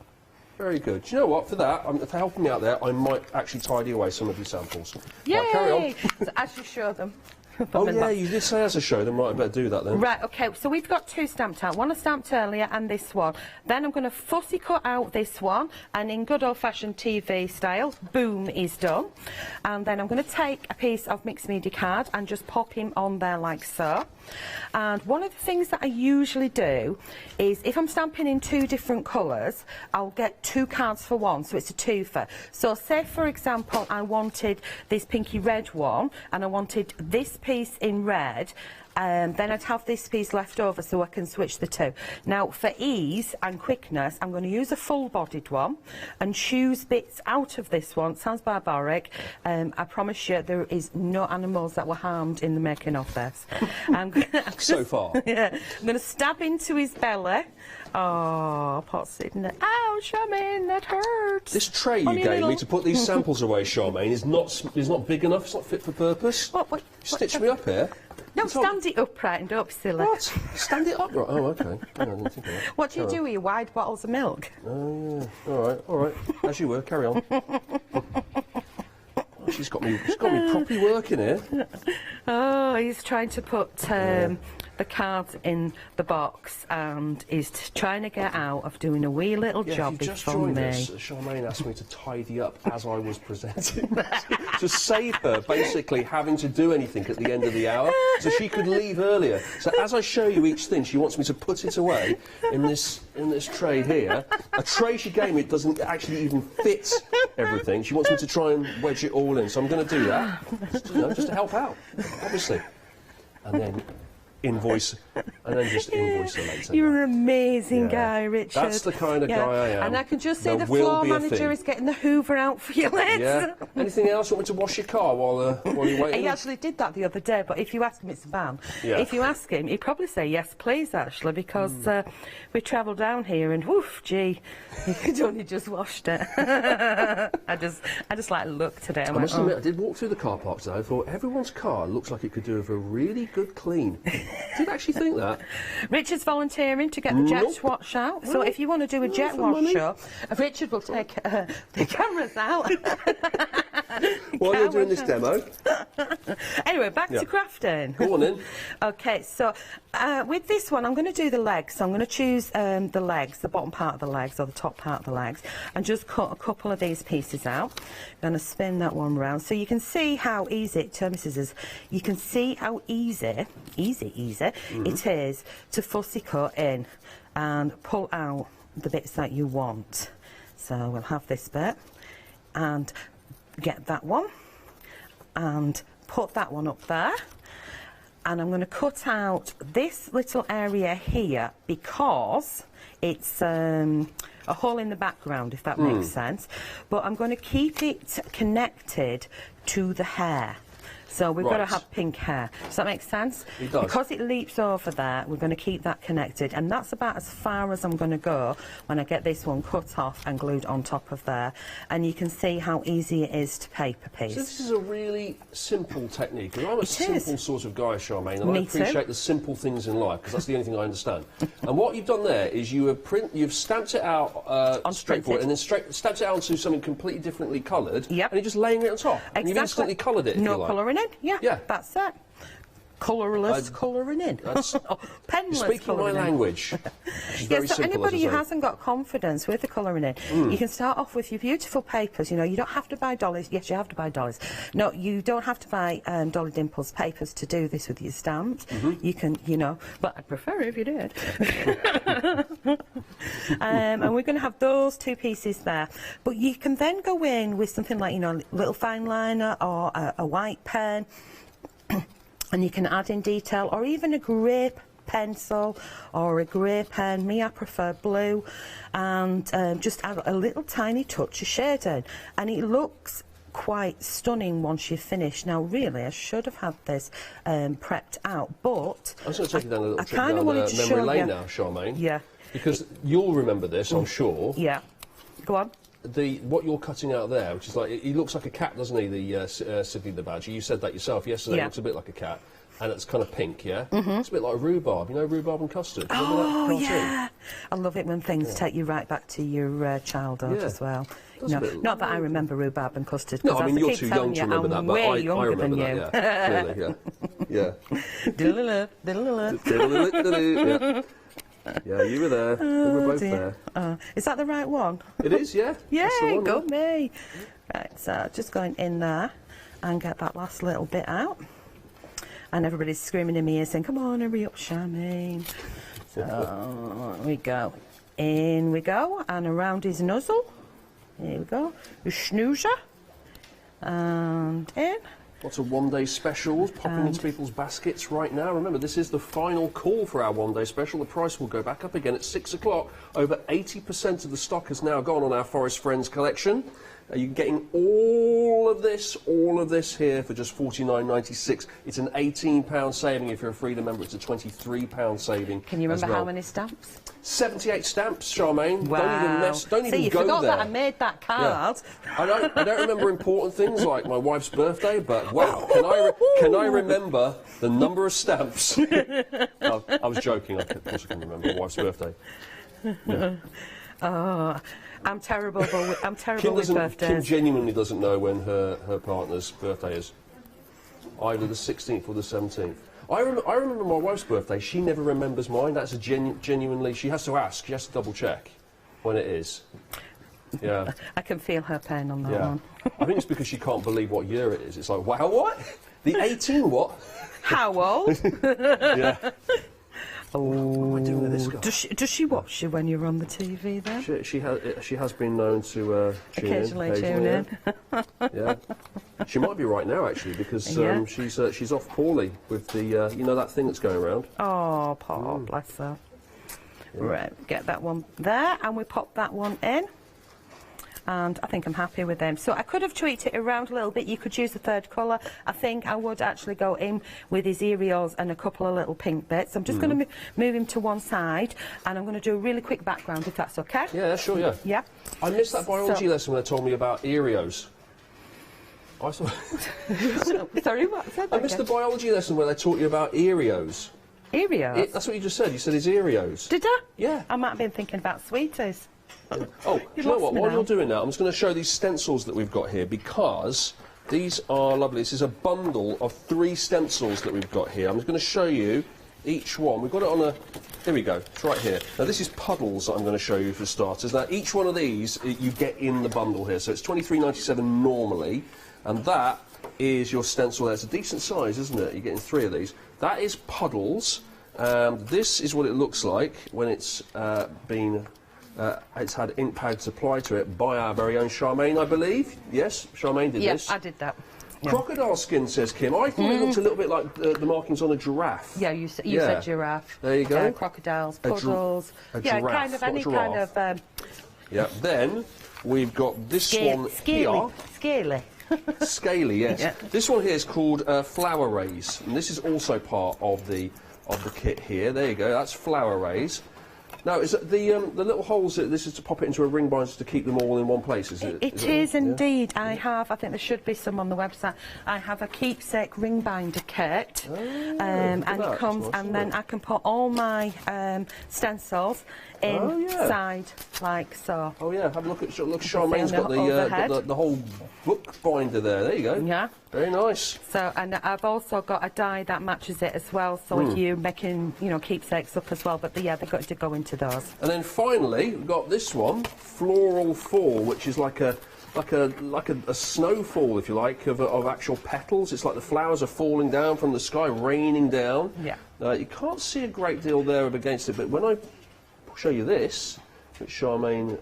Very good. Do you know what? For that, for helping me out there, I might actually tidy away some of your samples. Yay! Right, carry on. So as you show them. Oh yeah, you did say as a show, then right, I better do that then. Right, okay, so we've got 2 stamped out. One I stamped earlier and this one. Then I'm going to fussy cut out this one, and in good old-fashioned TV style, boom, is done. And then I'm going to take a piece of mixed media card and just pop him on there like so. And one of the things that I usually do is, if I'm stamping in 2 different colours, I'll get 2 cards for one, so it's a twofer. So say, for example, I wanted this pinky red one, and I wanted this piece in red, then I'd have this piece left over so I can switch the 2. Now, for ease and quickness, I'm going to use a full-bodied one and choose bits out of this one. It sounds barbaric. I promise you there is no animals that were harmed in the making of this. So far. Yeah. I'm going to stab into his belly. Oh, poor Sydney. Ow, Charmaine, that hurts. This tray you gave me to put these samples away, Charmaine, is not big enough. It's not fit for purpose. What Stitch me up here. No, stand it upright and don't be silly. What? Stand it upright? Oh, okay. I didn't think of that. What do you do with your wide bottles of milk? Oh, yeah. All right. As you were. Carry on. Oh, she's got me properly working here. Oh, he's trying to put the cards in the box, and is trying to get out of doing a wee little job before me. Charmaine asked me to tidy up as I was presenting, to save her basically having to do anything at the end of the hour, so she could leave earlier. So as I show you each thing, she wants me to put it away in this tray here. A tray she gave me, it doesn't actually even fit everything. She wants me to try and wedge it all in, so I'm going to do that, just to help out, obviously, and then invoice, and then just invoice her later. You're an amazing guy, Richard. That's the kind of guy I am. And I can just see the floor manager is getting the hoover out for your legs. Yeah. Anything else? Want me to wash your car while you're waiting? He actually did that the other day, but if you ask him, it's a van. Yeah. If you ask him, he'd probably say yes, please, actually, because we travelled down here and woof, gee, he'd only just washed it. I just like look today. I must admit, I did walk through the car park today. I thought everyone's car looks like it could do with a really good clean. Did actually think that. Richard's volunteering to get the jet wash out, so if you want to do a jet wash show, Richard will take the cameras out. While you're doing this demo. Anyway, back to crafting. Go on in. Okay, so with this one, I'm going to do the legs. So I'm going to choose the legs, the bottom part of the legs or the top part of the legs, and just cut a couple of these pieces out. I'm going to spin that one round so you can see how easy, turn my scissors, you can see how easy it is to fussy cut in and pull out the bits that you want. So we'll have this bit and get that one and put that one up there, and I'm going to cut out this little area here because it's a hole in the background, if that makes sense, but I'm going to keep it connected to the hair. So we've got to have pink hair. Does that make sense? It does. Because it leaps over there, we're going to keep that connected. And that's about as far as I'm going to go when I get this one cut off and glued on top of there. And you can see how easy it is to paper piece. So this is a really simple technique. Because I'm a simple sort of guy, Charmaine, and I appreciate the simple things in life, because that's the only thing I understand. And what you've done there is you've stamped it out straightforward, and then stamped it out onto something completely differently coloured, and you're just laying it on top. Exactly. And you've instantly coloured it, if you like. No colouring in. Yeah, that's it. Colourless colouring in. That's penless speaking my language. Yeah, so anybody who hasn't got confidence with the colouring in, you can start off with your beautiful papers. You know, you don't have to buy dollies. Yes, you have to buy dollies. No, you don't have to buy Dolly Dimples papers to do this with your stamps. You can, you know, but I'd prefer it if you did. And we're going to have those 2 pieces there. But you can then go in with something like, you know, a little fine liner or a white pen. And you can add in detail, or even a grey pencil or a grey pen. Me, I prefer blue, and just add a little tiny touch of shading, and it looks quite stunning once you've finished. Now, really, I should have had this prepped out, but I'm just going to take you down a little trip down memory lane now, Charmaine. Yeah. Because you'll remember this, I'm sure. Yeah. Go on. What you're cutting out there, which is like, he looks like a cat, doesn't he, the Sydney the Badger? You said that yourself yesterday. It looks a bit like a cat, and it's kind of pink, yeah? It's a bit like rhubarb, you know, rhubarb and custard. Oh, yeah. I love it when things take you right back to your childhood as well. No, not that I remember rhurbarb and custard. No, I mean, you're too young to remember that, but I remember that, yeah. Clearly, yeah. Yeah. Diddle-a-lip, diddle-a-lip. Diddle-a-lip, yeah, you were there. We were both dear. there. Is that the right one? It is, yeah. Yay, That's the one, go yeah. me. Right, so just going in there and get that last little bit out. And everybody's screaming in my ear saying, come on, hurry up, Charmaine. So, we go. In we go, and around his nozzle. Here we go. The snoozer. And in. Lots of one-day specials popping into people's baskets right now. Remember, this is the final call for our one-day special. The price will go back up again at 6 o'clock. Over 80% of the stock has now gone on our Forest Friends collection. You're getting all of this here for just £49.96. It's an £18 saving if you're a Freedom member. It's a £23 saving. Can you remember how many stamps? 78 stamps, Charmaine. Wow. Don't even you go forgot there. that I made that card. Yeah. I don't remember important things like my wife's birthday, but wow, can I remember the number of stamps? No, I was joking. Of course I can remember my wife's birthday. Yeah. Oh, I'm terrible with birthdays. Kim genuinely doesn't know when her partner's birthday is. Either the 16th or the 17th. I remember my wife's birthday. She never remembers mine. That's a genuinely... She has to ask. She has to double check when it is. Yeah. I can feel her pain on that one. I think it's because she can't believe what year it is. It's like, wow, what? The 18 what? How old? Yeah. Oh, what am I doing with this guy? Does she watch you when you're on the TV then? She has been known to occasionally tune in. Yeah. She might be right now actually because she's off poorly with the you know that thing that's going around. Oh, poor bless her. Yeah. Right, get that one there, and we pop that one in. And I think I'm happy with them. So I could have tweaked it around a little bit. You could use a third colour. I think I would actually go in with his areoles and a couple of little pink bits. I'm just going to move him to one side, and I'm going to do a really quick background, if that's okay. Yeah, sure, yeah. Yeah. I missed that biology lesson when they told me about areos. Sorry, what? I missed the biology lesson where they taught you about areos. Areos? That's what you just said. You said his areos. Did I? Yeah. I might have been thinking about sweeties. Oh, do you know what? While you're doing that, I'm just going to show these stencils that we've got here because these are lovely. This is a bundle of 3 stencils that we've got here. I'm just going to show you each one. We've got it on a... Here we go. It's right here. Now, this is puddles that I'm going to show you for starters. Now, each one of these you get in the bundle here. So it's £23.97 normally, and that is your stencil there. It's a decent size, isn't it? You're getting 3 of these. That is puddles. This is what it looks like when it's been... it's had ink pads applied to it by our very own Charmaine, I believe. Yes, Charmaine did this. Yes, I did that. Yeah. Crocodile skin, says Kim. I thought it looked a little bit like the markings on a giraffe. Yeah, you said giraffe. There you go. Crocodiles, puddles. Yeah, kind of any kind of... yeah, then we've got this one here. Scaly. Scaly, yes. Yeah. This one here is called Flower Rays, and this is also part of the kit here. There you go, that's Flower Rays. Now, is it the little holes that this is to pop it into a ring binder to keep them all in one place? Is it? It is indeed. Yeah. I think there should be some on the website. I have a keepsake ring binder kit, and it comes, and then I can put all my stencils inside, like so. Oh yeah, have a look at Charmaine's got the whole book binder there. There you go. Yeah. Very nice. So, and I've also got a die that matches it as well. So if you're making, keepsakes up as well, but they've got to go into those. And then finally, we've got this one, Floral Fall, which is like a snowfall, if you like, of actual petals. It's like the flowers are falling down from the sky, raining down. Yeah. You can't see a great deal there against it, but when I show you this, which Charmaine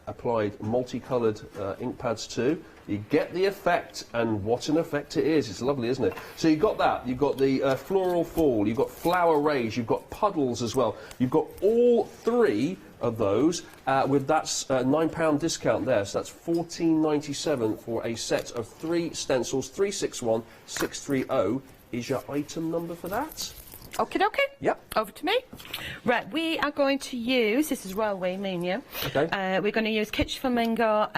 applied multicoloured ink pads to, you get the effect, and what an effect it is. It's lovely, isn't it? So you've got that. You've got the Floral Fall, you've got Flower Rays, you've got Puddles as well. You've got all 3 of those with that £9 discount there. So that's £14.97 for a set of 3 stencils. 361630 is your item number for that. Okie dokie. Yep. Over to me. Right, we are going to use, this is railway, me and you. Okay. We're going to use Kitsch Flamingo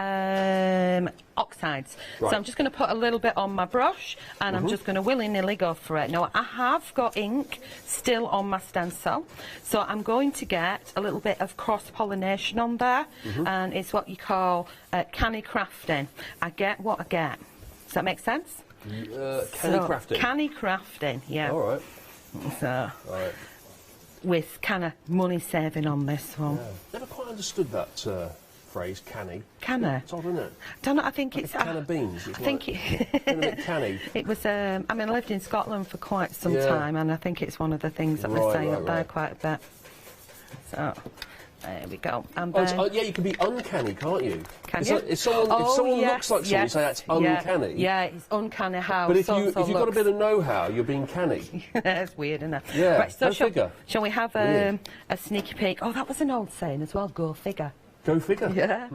oxides. Right. So I'm just going to put a little bit on my brush, and I'm just going to willy-nilly go for it. Now, I have got ink still on my stencil, so I'm going to get a little bit of cross-pollination on there, and it's what you call canny crafting. I get what I get. Does that make sense? Canny crafting. Canny crafting, yeah. All right. So, right. With kind of money saving on this one. Yeah. Never quite understood that phrase, canny. Canny. It's odd, isn't it? Don't know, I think like it's... a can of beans. It's I think like, a bit canny. It was, I mean, I lived in Scotland for quite some time, and I think it's one of the things that we're saying up there quite a bit. So, there we go. And then, yeah, you can be uncanny, can't you? Can you? If someone looks like someone, you say that's uncanny. Yeah, it's uncanny how But if so you've got a bit of know-how, you're being canny. That's weird, isn't it? Yeah, right, so figure. Shall we have a sneaky peek? Oh, that was an old saying as well, go figure. Go figure. Yeah.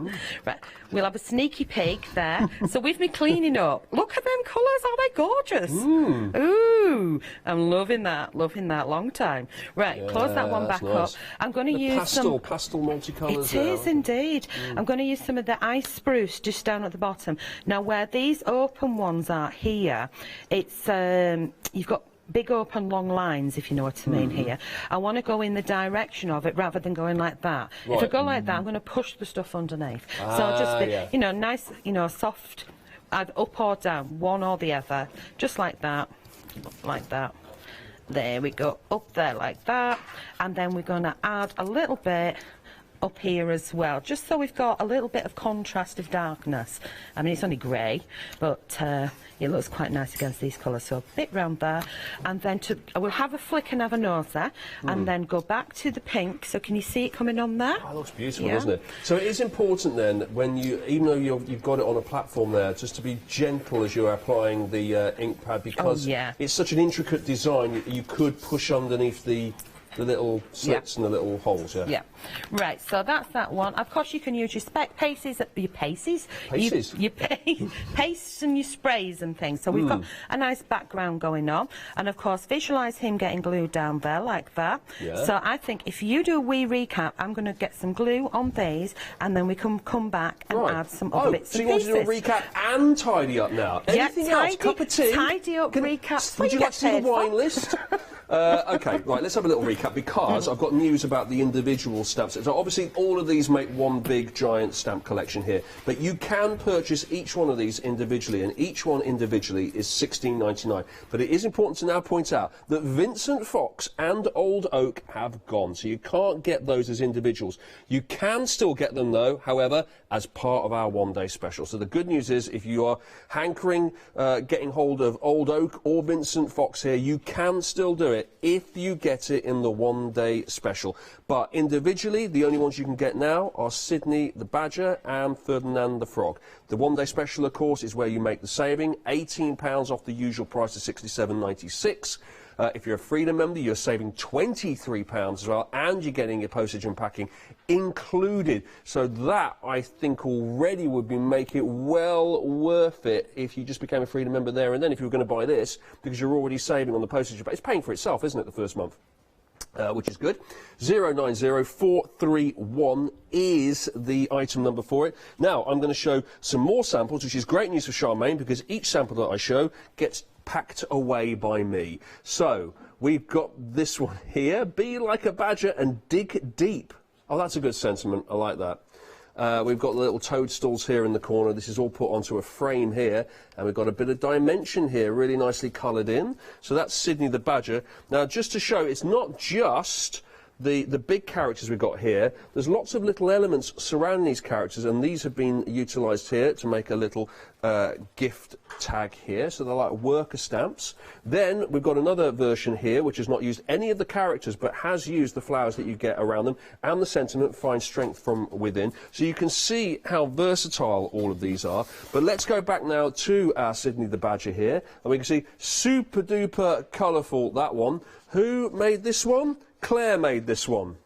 Right, we'll have a sneaky peek there. So we've been cleaning up. Look at them colours, are they gorgeous? Ooh, I'm loving that, long time. Right, close that one back up. I'm going to use pastel multicolours. It is indeed. I'm going to use some of the ice spruce just down at the bottom. Now, where these open ones are here, it's you've got big open long lines, if you know what I mean here. I want to go in the direction of it rather than going like that. Right. If I go like that, I'm going to push the stuff underneath. So I'll just be, you know, nice, you know, soft, either up or down, one or the other, just like that, like that. There we go, up there like that, and then we're going to add a little bit up here as well, just so we've got a little bit of contrast of darkness. I mean, it's only grey, but it looks quite nice against these colours, so a bit round there, and then we'll have a flick and have a nose there, and then go back to the pink. So can you see it coming on there? Oh, it looks beautiful, doesn't it? So it is important then, when even though you've got it on a platform there, just to be gentle as you're applying the ink pad, because it's such an intricate design, you could push underneath the little slits and the little holes, Yeah. Right, so that's that one. Of course, you can use your pastes, your pastes and your sprays and things. So we've got a nice background going on. And of course, visualise him getting glued down there like that. Yeah. So I think if you do a wee recap, I'm going to get some glue on these, and then we can come back and add some other bits and pieces. So you want to do a recap and tidy up now? Anything else? Cup of tea? Tidy up, recap. Would you like to see the wine list? OK, right, let's have a little recap, because I've got news about the individual stamps. So obviously all of these make one big giant stamp collection here, but you can purchase each one of these individually, and each one individually is $16.99. But it is important to now point out that Vincent Fox and Old Oak have gone, so you can't get those as individuals. You can still get them, though, however, as part of our one-day special. So the good news is, if you are hankering getting hold of Old Oak or Vincent Fox here, you can still do it if you get it in the one-day special. But individually, the only ones you can get now are Sydney the Badger and Ferdinand the Frog. The one-day special, of course, is where you make the saving, £18 off the usual price of $67.96. If you're a Freedom member, you're saving £23 as well, and you're getting your postage and packing included. So that, I think, already would make it well worth it if you just became a Freedom member there and then, if you were going to buy this, because you're already saving on the postage. It's paying for itself, isn't it, the first month? Which is good. 090431 is the item number for it. Now, I'm going to show some more samples, which is great news for Charmaine, because each sample that I show gets packed away by me. So, we've got this one here. Be like a badger and dig deep. Oh, that's a good sentiment. I like that. We've got the little toadstools here in the corner. This is all put onto a frame here, and we've got a bit of dimension here, really nicely coloured in. So that's Sydney the Badger. Now, just to show, it's not just the big characters we've got here. There's lots of little elements surrounding these characters, and these have been utilised here to make a little gift tag here, so they're like worker stamps. Then we've got another version here which has not used any of the characters but has used the flowers that you get around them and the sentiment, find strength from within. So you can see how versatile all of these are. But let's go back now to our Sydney the Badger here, and we can see super duper colourful, that one. Who made this one? Claire made this one.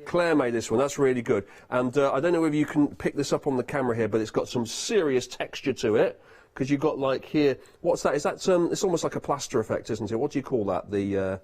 Claire made this one. That's really good. And I don't know whether you can pick this up on the camera here, but it's got some serious texture to it, because you've got, like, here, what's that? Is that it's almost like a plaster effect, isn't it? What do you call that? The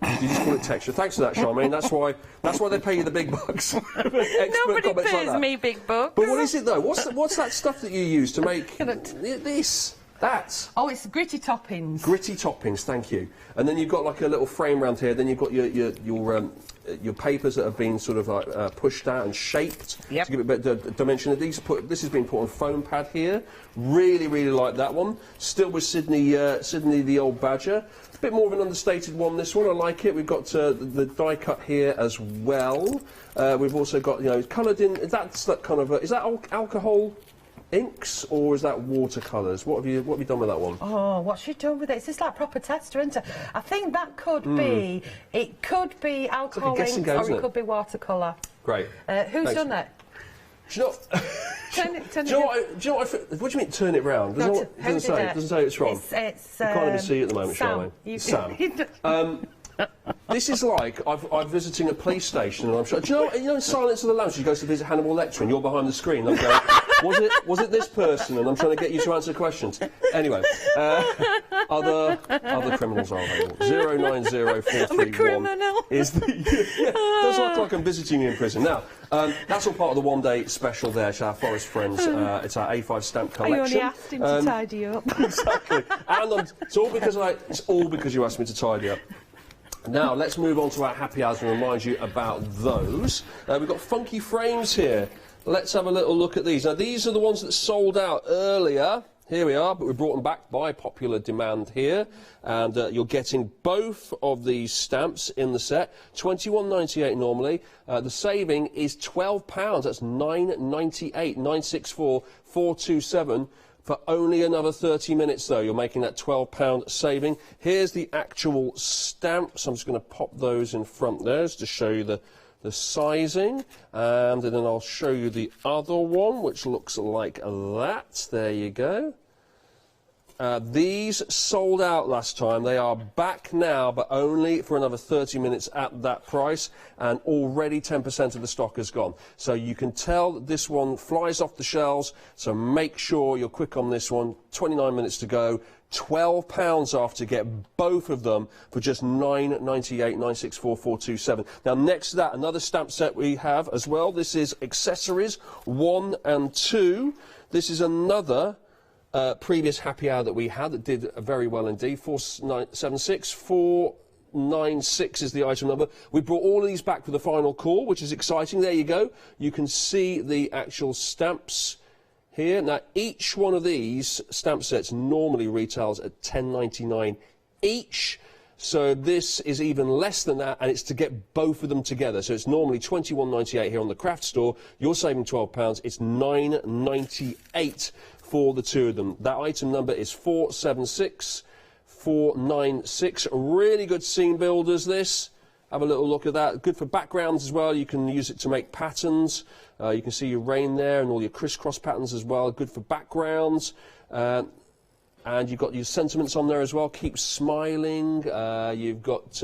texture. You just call it texture. Thanks for that, Charmaine. That's why they pay you the big bucks. Nobody pays me big bucks. But what is it though? What's that stuff that you use to make this? That's... Oh, it's gritty toppings. Gritty toppings, thank you. And then you've got like a little frame around here. Then you've got your papers that have been sort of like pushed out and shaped to give it a bit of dimension. This has been put on foam pad here. Really, really like that one. Still with Sydney the Old Badger. A bit more of an understated one, this one. I like it. We've got the die cut here as well. We've also got, you know, coloured in. That's that kind of. Is that alcohol inks or is that watercolours? What have you done with that one? Oh, what's she done with it? It's just like proper tester, isn't it? I think that could be. It could be alcohol like inks or it could be watercolour. Great. Who's done that? Do you know? Do you know what do you mean turn it round? Doesn't say it's wrong. It's you can't even see it at the moment, Sam. Sam. This is like I'm visiting a police station and I'm sure. Do you know in Silence of the Lambs, you go to visit Hannibal Lecter and you're behind the screen. And I'm going, was it this person? And I'm trying to get you to answer questions. Anyway, other criminals are available. 090431 I'm a criminal. Is the does look like I'm visiting you in prison. Now, that's all part of the one-day special there. It's our Forest Friends. It's our A5 stamp collection. I only asked him to tidy up. Exactly. And it's all because you asked me to tidy up. Now, let's move on to our happy hours and remind you about those. We've got funky frames here. Let's have a little look at these. Now, these are the ones that sold out earlier. Here we are, but we brought them back by popular demand here. And you're getting both of these stamps in the set. £21.98 normally. The saving is £12. That's £9.98, 964 427. For only another 30 minutes, though, you're making that £12 saving. Here's the actual stamps. I'm just going to pop those in front there to show you the sizing. And then I'll show you the other one, which looks like that. There you go. These sold out last time. They are back now, but only for another 30 minutes at that price, and already 10% of the stock is gone. So you can tell that this one flies off the shelves, so make sure you're quick on this one. 29 minutes to go. £12 off to get both of them for just £9.98, 964 427. Now, next to that, another stamp set we have as well. This is accessories 1 and 2. This is another previous happy hour that we had that did very well indeed. 476 496 is the item number. We brought all of these back for the final call, which is exciting. There you go. You can see the actual stamps here. Now, each one of these stamp sets normally retails at £10.99 each. So this is even less than that, and it's to get both of them together. So it's normally £21.98 here on the craft store. You're saving £12. It's £9.98 for the two of them. That item number is 476 496. Really good scene builders, this. Have a little look at that. Good for backgrounds as well. You can use it to make patterns. You can see your rain there and all your crisscross patterns as well. Good for backgrounds. And you've got your sentiments on there as well. Keep smiling. You've got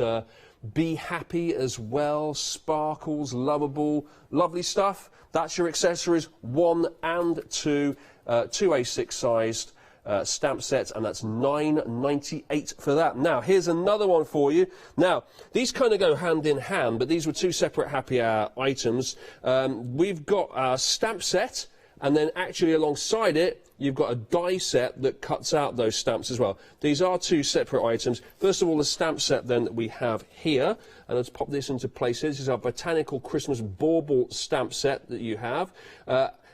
be happy as well. Sparkles, lovable, lovely stuff. That's your accessories 1 and 2, 2A6 sized stamp sets, and that's £9.98 for that. Now, here's another one for you. Now, these kind of go hand in hand, but these were two separate happy hour items. We've got a stamp set, and then actually alongside it, you've got a die set that cuts out those stamps as well. These are two separate items. First of all, the stamp set then that we have here, and let's pop this into place here. This is our Botanical Christmas Bauble stamp set that you have.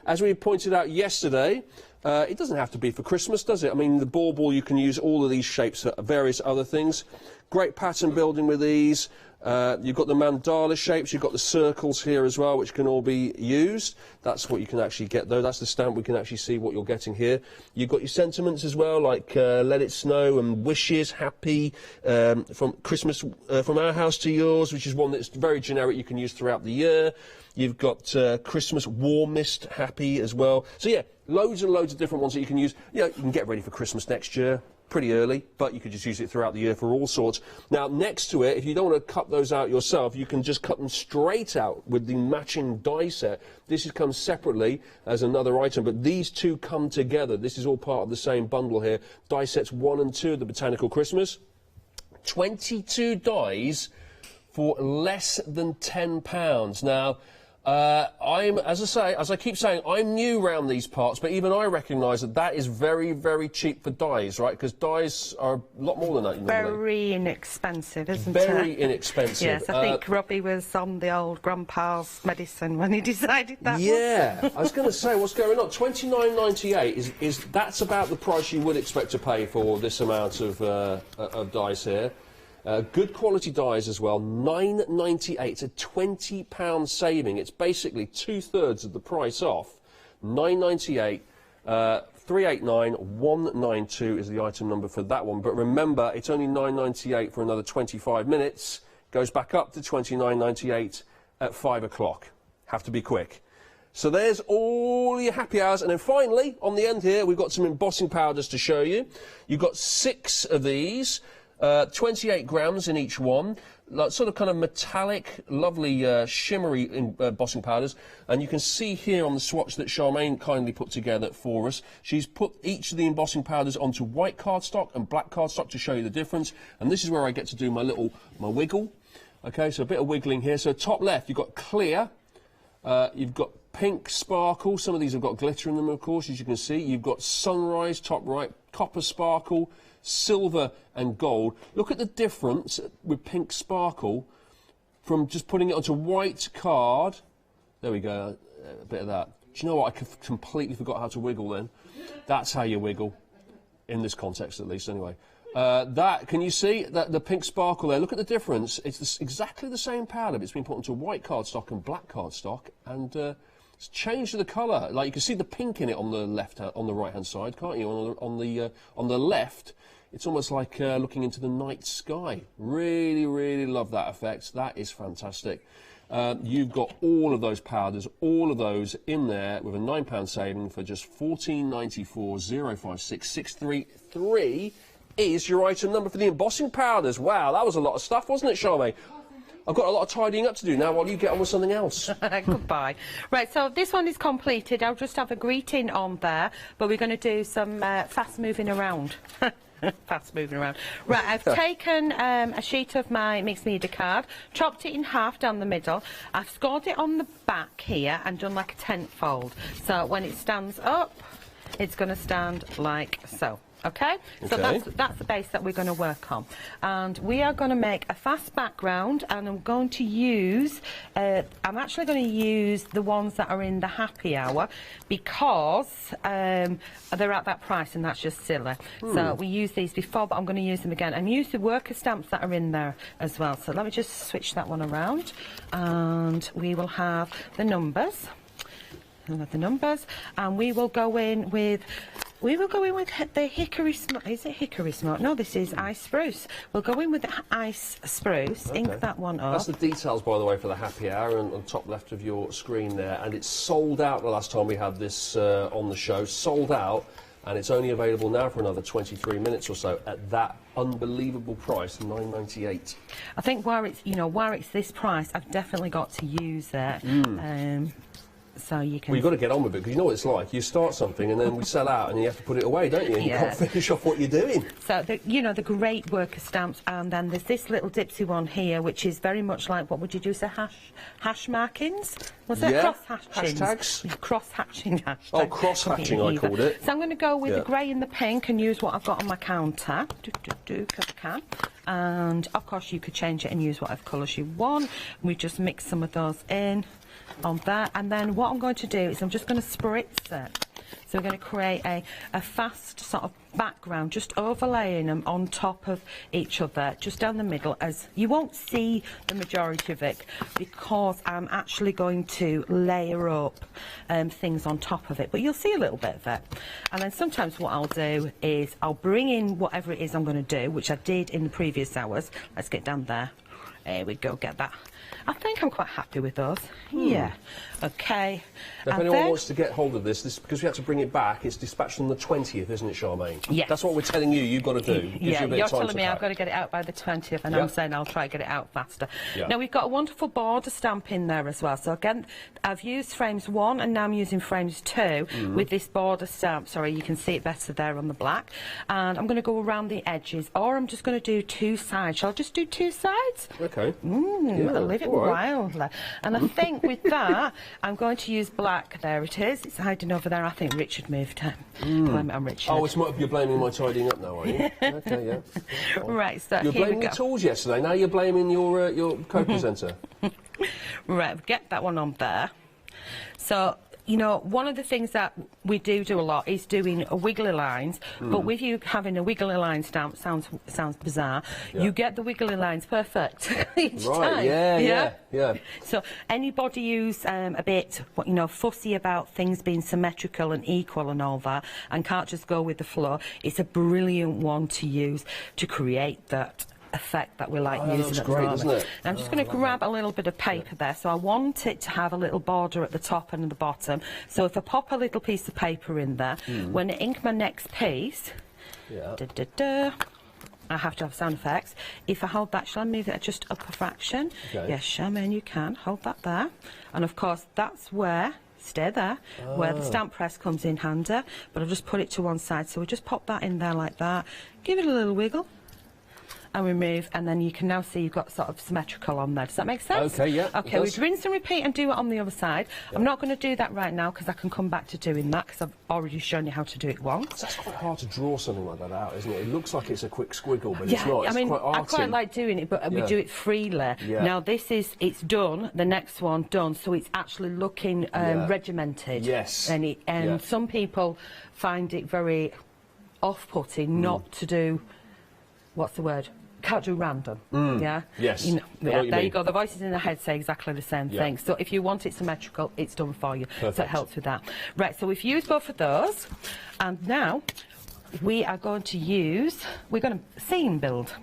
As we pointed out yesterday, it doesn't have to be for Christmas, does it? I mean, the bauble, you can use all of these shapes for various other things. Great pattern building with these. You've got the mandala shapes, you've got the circles here as well, which can all be used. That's what you can actually get, though. That's the stamp. We can actually see what you're getting here. You've got your sentiments as well, like let it snow and wishes, happy, from Christmas, from our house to yours, which is one that's very generic. You can use throughout the year. You've got Christmas warmest, happy as well. So, yeah, loads and loads of different ones that you can use. You know, you can get ready for Christmas next year. Pretty early, but you could just use it throughout the year for all sorts. Now, next to it, if you don't want to cut those out yourself, you can just cut them straight out with the matching die set. This comes separately as another item, but these two come together. This is all part of the same bundle here. Die sets 1 and 2 of the Botanical Christmas. 22 dies for less than £10. Now, As I keep saying, I'm new around these parts, but even I recognise that that is very, very cheap for dyes, right? Because dyes are a lot more than that normally. Very inexpensive, isn't it? Very inexpensive. Yes, I think Robbie was on the old grandpa's medicine when he decided that. Yeah, I was going to say, what's going on? $29.98 is that's about the price you would expect to pay for this amount of dyes here. Good quality dyes as well, $9.98, a £20 saving. It's basically 2/3 of the price off. $9.98, 389 192 is the item number for that one. But remember, it's only $9.98 for another 25 minutes. Goes back up to $29.98 at 5 o'clock. Have to be quick. So there's all your happy hours. And then finally, on the end here, we've got some embossing powders to show you. You've got 6 of these. 28 grams in each one, like sort of kind of metallic, lovely, shimmery embossing powders. And you can see here on the swatch that Charmaine kindly put together for us, she's put each of the embossing powders onto white cardstock and black cardstock to show you the difference. And this is where I get to do my wiggle. Okay, so a bit of wiggling here. So top left, you've got clear, you've got pink sparkle. Some of these have got glitter in them, of course, as you can see. You've got sunrise, top right, copper sparkle, silver and gold. Look at the difference with pink sparkle from just putting it onto white card. There we go, a bit of that. Do you know what? I completely forgot how to wiggle then. That's how you wiggle, in this context at least anyway. Can you see that the pink sparkle there? Look at the difference. It's exactly the same powder, but it's been put onto white cardstock and black cardstock, and it's changed the colour. Like you can see the pink in it on the on the right hand side, can't you? On the left, it's almost like looking into the night sky. Really, really love that effect. That is fantastic. You've got all of those powders, all of those in there with a £9 saving for just $14.94. 056 633 is your item number for the embossing powders. Wow, that was a lot of stuff, wasn't it, Charmaine? I've got a lot of tidying up to do now while you get on with something else. Goodbye. Right, so this one is completed. I'll just have a greeting on there, but we're going to do some fast moving around. Fast moving around. Right, I've taken a sheet of my mixed media card, chopped it in half down the middle. I've scored it on the back here and done like a tent fold. So when it stands up, it's going to stand like so. Okay, so that's the base that we're going to work on, and we are going to make a fast background, and I'm going to use I'm actually going to use the ones that are in the happy hour because they're at that price, and that's just silly. So we used these before, but I'm going to use them again and use the worker stamps that are in there as well. So let me just switch that one around, and we will have the numbers. And we will go in with the hickory smoke. Is it hickory smoke? No, this is ice spruce. We'll go in with the ice spruce, ink that one up. That's the details, by the way, for the happy hour on the top left of your screen there. And it's sold out the last time we had this on the show. Sold out, and it's only available now for another 23 minutes or so at that unbelievable price, $9.98. I think where it's this price, I've definitely got to use it. So you can. Well, you've got to get on with it, because you know what it's like. You start something and then we sell out and you have to put it away, don't you? And you can't finish off what you're doing. So, the great worker stamps, and then there's this little dipsy one here, which is very much like, what would you do, say, hash markings? Was it cross-hatching? Hashtags? Cross-hatching hashtag. Oh, cross-hatching I called it. So I'm going to go with the grey and the pink and use what I've got on my counter, because I can. And, of course, you could change it and use whatever colours you want. We just mix some of those in on that, and then what I'm going to do is I'm just going to spritz it. So we're going to create a fast sort of background, just overlaying them on top of each other, just down the middle, as you won't see the majority of it because I'm actually going to layer up things on top of it, but you'll see a little bit of it. And then sometimes what I'll do is I'll bring in whatever it is I'm going to do, which I did in the previous hours. Let's get down there. There we go, get that. I think I'm quite happy with those. Yeah. Okay. Now, if anyone wants to get hold of this, because we have to bring it back, it's dispatched on the 20th, isn't it, Charmaine? Yes. That's what we're telling you you've got to do. Yeah, you're telling me I've got to get it out by the 20th, and I'm saying I'll try to get it out faster. Now, we've got a wonderful border stamp in there as well. So, again, I've used frames 1, and now I'm using frames 2 with this border stamp. Sorry, you can see it better there on the black. And I'm going to go around the edges, or I'm just going to do 2 sides. Shall I just do 2 sides? Okay. I'll leave it wildly. And I think with that, I'm going to use black. There it is. It's hiding over there. I think Richard moved it. Blame it on Richard. Oh, you're blaming my tidying up now, are you? Okay, yeah. Right, so you're blaming your tools yesterday. Now you're blaming your co-presenter. Right, get that one on there. So, you know, one of the things that we do a lot is doing a wiggly lines, but with you having a wiggly line stamp, sounds bizarre, you get the wiggly lines perfect each time. Yeah. So anybody who's a bit, you know, fussy about things being symmetrical and equal and all that, and can't just go with the flow, it's a brilliant one to use to create that effect that we like using at the moment. Isn't it? Now I'm just going to grab a little bit of paper there, so I want it to have a little border at the top and the bottom. So if I pop a little piece of paper in there, when I ink my next piece, I have to have sound effects. If I hold that, shall I move it just up a fraction? Okay. Yes, Charmaine, you can. Hold that there. And of course, that's where, stay there, where the stamp press comes in handy. But I'll just put it to one side. So we just pop that in there like that. Give it a little wiggle. And remove, and then you can now see you've got sort of symmetrical on there. Does that make sense? Okay, yeah. Okay, we'd rinse and repeat and do it on the other side. Yeah. I'm not going to do that right now because I can come back to doing that because I've already shown you how to do it once. That's quite hard to draw something like that out, isn't it? It looks like it's a quick squiggle, but it's not. It's quite arty. I quite like doing it, but we do it freely. Yeah. Now this is, it's done, the next one done, so it's actually looking regimented. Yes. And some people find it very off-putting not to do, what's the word? Can't do random, yeah? Yes. You know, there you go. The voices in the head say exactly the same thing. So if you want it symmetrical, it's done for you. Perfect. So it helps with that. Right, so we've used both of those. And now we are going to use, we're going to seam build.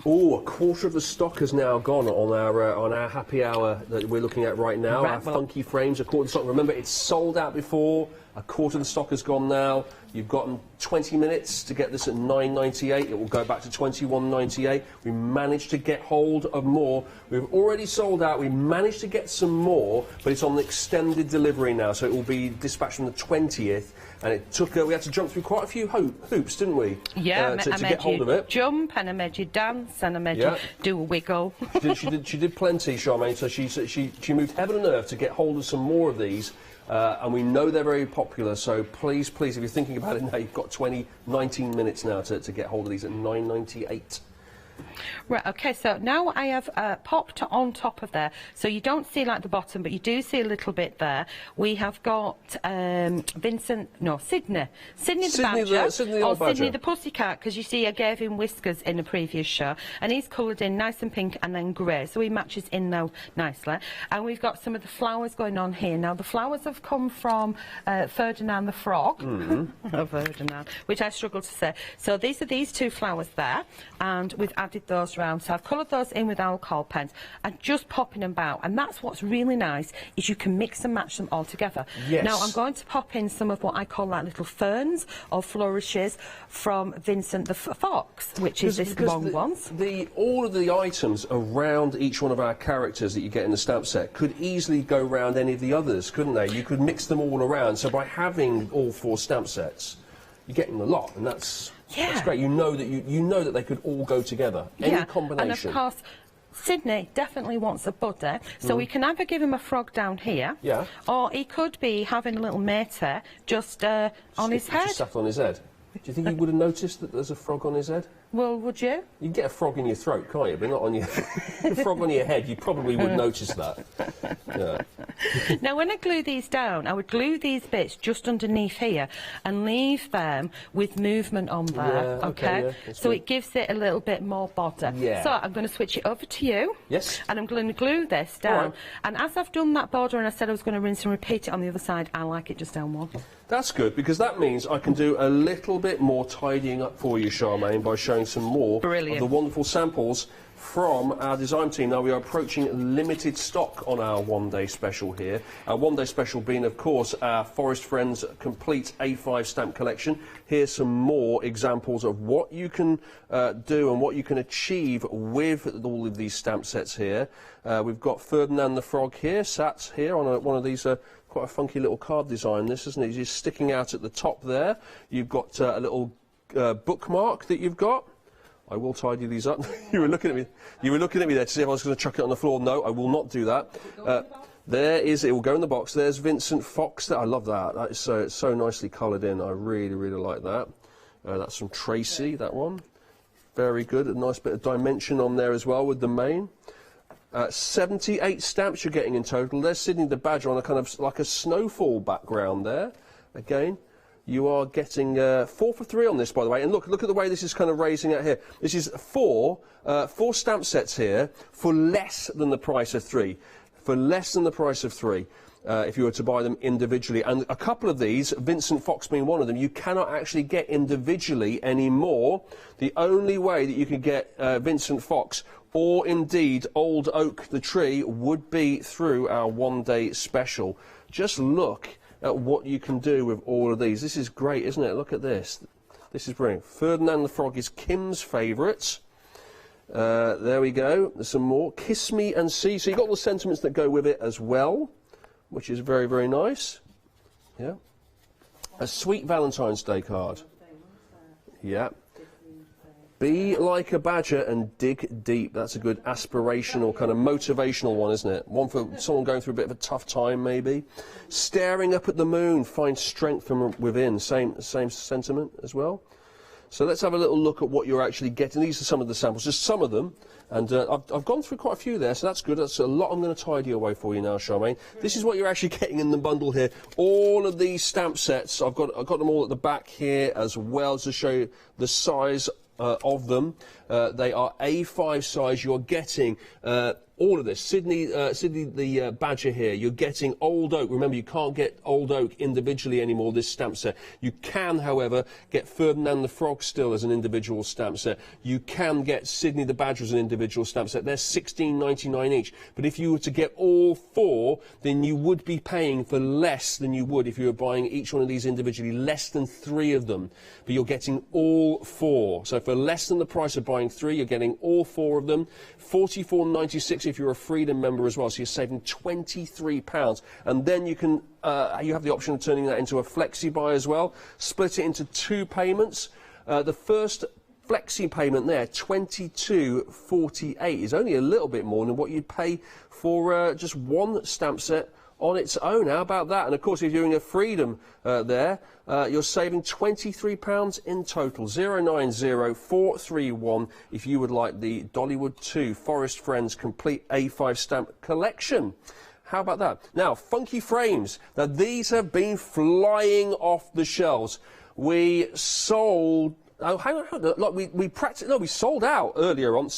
Oh, a quarter of the stock has now gone on our happy hour that we're looking at right now. Our funky frames, a quarter of the stock. Remember, it's sold out before. A quarter of the stock has gone now. You've got 20 minutes to get this at $9.98. It will go back to $21.98. We managed to get hold of more. We've already sold out. We managed to get some more, but it's on the extended delivery now, so it will be dispatched from the 20th. And it took we had to jump through quite a few hoops, didn't we? Yeah, to get hold of it. Jump, and I made you dance, and I made you do a wiggle. She did plenty, Charmaine. So she moved heaven and earth to get hold of some more of these. And we know they're very popular, so please, if you're thinking about it now, you've got 19 minutes now to get hold of these at $9.98. Right, okay, so now I have popped on top of there, so you don't see like the bottom, but you do see a little bit there. We have got Sydney the badger, Sydney the pussycat, because you see I gave him whiskers in a previous show, and he's coloured in nice and pink and then grey, so he matches in now nicely. And we've got some of the flowers going on here. Now the flowers have come from Ferdinand the Frog, Ferdinand, which I struggle to say. So these are these two flowers there, and we've added those round. So I've coloured those in with alcohol pens and just popping them about. And that's what's really nice, is you can mix and match them all together. Yes. Now I'm going to pop in some of what I call like little ferns or flourishes from Vincent the Fox, which is this long ones. All of the items around each one of our characters that you get in the stamp set could easily go around any of the others, couldn't they? You could mix them all around. So by having all 4 stamp sets, you're getting a lot, and that's great. You know that they could all go together. Any combination. And of course, Sydney definitely wants a buddy, so we can either give him a frog down here, or he could be having a little matey just on his head. Just sat on his head. Do you think he would have noticed that there's a frog on his head? Well, would you? You can get a frog in your throat, can't you? But not on your... a frog on your head, you probably would notice that. Yeah. Now, when I glue these down, I would glue these bits just underneath here and leave them with movement on there, okay? So it gives it a little bit more bother. Yeah. So I'm going to switch it over to you. Yes. And I'm going to glue this down. And as I've done that border and I said I was going to rinse and repeat it on the other side, I like it just down one. That's good, because that means I can do a little bit more tidying up for you, Charmaine, by showing some more of the wonderful samples from our design team. Now we are approaching limited stock on our one-day special here. Our one-day special being, of course, our Forest Friends complete A5 stamp collection. Here's some more examples of what you can do and what you can achieve with all of these stamp sets here. We've got Ferdinand the Frog here, sat here on one of these quite a funky little card design, this, isn't it? He's sticking out at the top there. You've got a little bookmark that you've got I will tidy these up. You were looking at me. You were looking at me there to see if I was going to chuck it on the floor. No, I will not do that. There is. It will go in the box. There's Vincent Fox. I love that. That is so nicely coloured in. I really like that. That's from Tracy. That one. Very good. A nice bit of dimension on there as well with the mane. 78 stamps you're getting in total. There's Sydney the Badger on a kind of like a snowfall background there. Again. You are getting 4 for 3 on this, by the way. And look at the way this is kind of raising out here. This is four stamp sets here for less than the price of 3. For less than the price of 3. If you were to buy them individually. And a couple of these, Vincent Fox being one of them, you cannot actually get individually anymore. The only way that you can get Vincent Fox, or indeed Old Oak the Tree, would be through our one-day special. Just look at what you can do with all of these. This is great, isn't it? Look at this. This is brilliant. Ferdinand the Frog is Kim's favourite. There we go. There's some more. Kiss Me and See. So you've got all the sentiments that go with it as well, which is very nice. Yeah. A sweet Valentine's Day card. Yeah. Be like a badger and dig deep. That's a good aspirational, kind of motivational one, isn't it? One for someone going through a bit of a tough time, maybe. Staring up at the moon, find strength from within. Same sentiment as well. So let's have a little look at what you're actually getting. These are some of the samples, just some of them. And I've gone through quite a few there, so that's good. That's a lot I'm going to tidy away for you now, Charmaine. This is what you're actually getting in the bundle here. All of these stamp sets, I've got them all at the back here as well to show you the size of them. They are A5 size. You're getting all of this. Sydney the Badger here. You're getting Old Oak. Remember, you can't get Old Oak individually anymore, this stamp set. You can, however, get Ferdinand the Frog still as an individual stamp set. You can get Sydney the Badger as an individual stamp set. They're $16.99 each. But if you were to get all 4, then you would be paying for less than you would if you were buying each one of these individually, less than 3 of them. But you're getting all 4. So for less than the price of buying 3, you're getting all 4 of them. $44.96 if you're a Freedom member as well, so you're saving £23. And then you can you have the option of turning that into a flexi buy as well. Split it into 2 payments. The first flexi payment there, $22.48, is only a little bit more than what you'd pay for just one stamp set on its own. How about that? And of course, if you're doing a Freedom you're saving £23 in total. 090431 if you would like the Dollywood 2 Forest Friends complete A5 stamp collection. How about that? Now, funky frames. Now, these have been flying off the shelves. We sold... Oh, hang on. Like we sold out earlier on.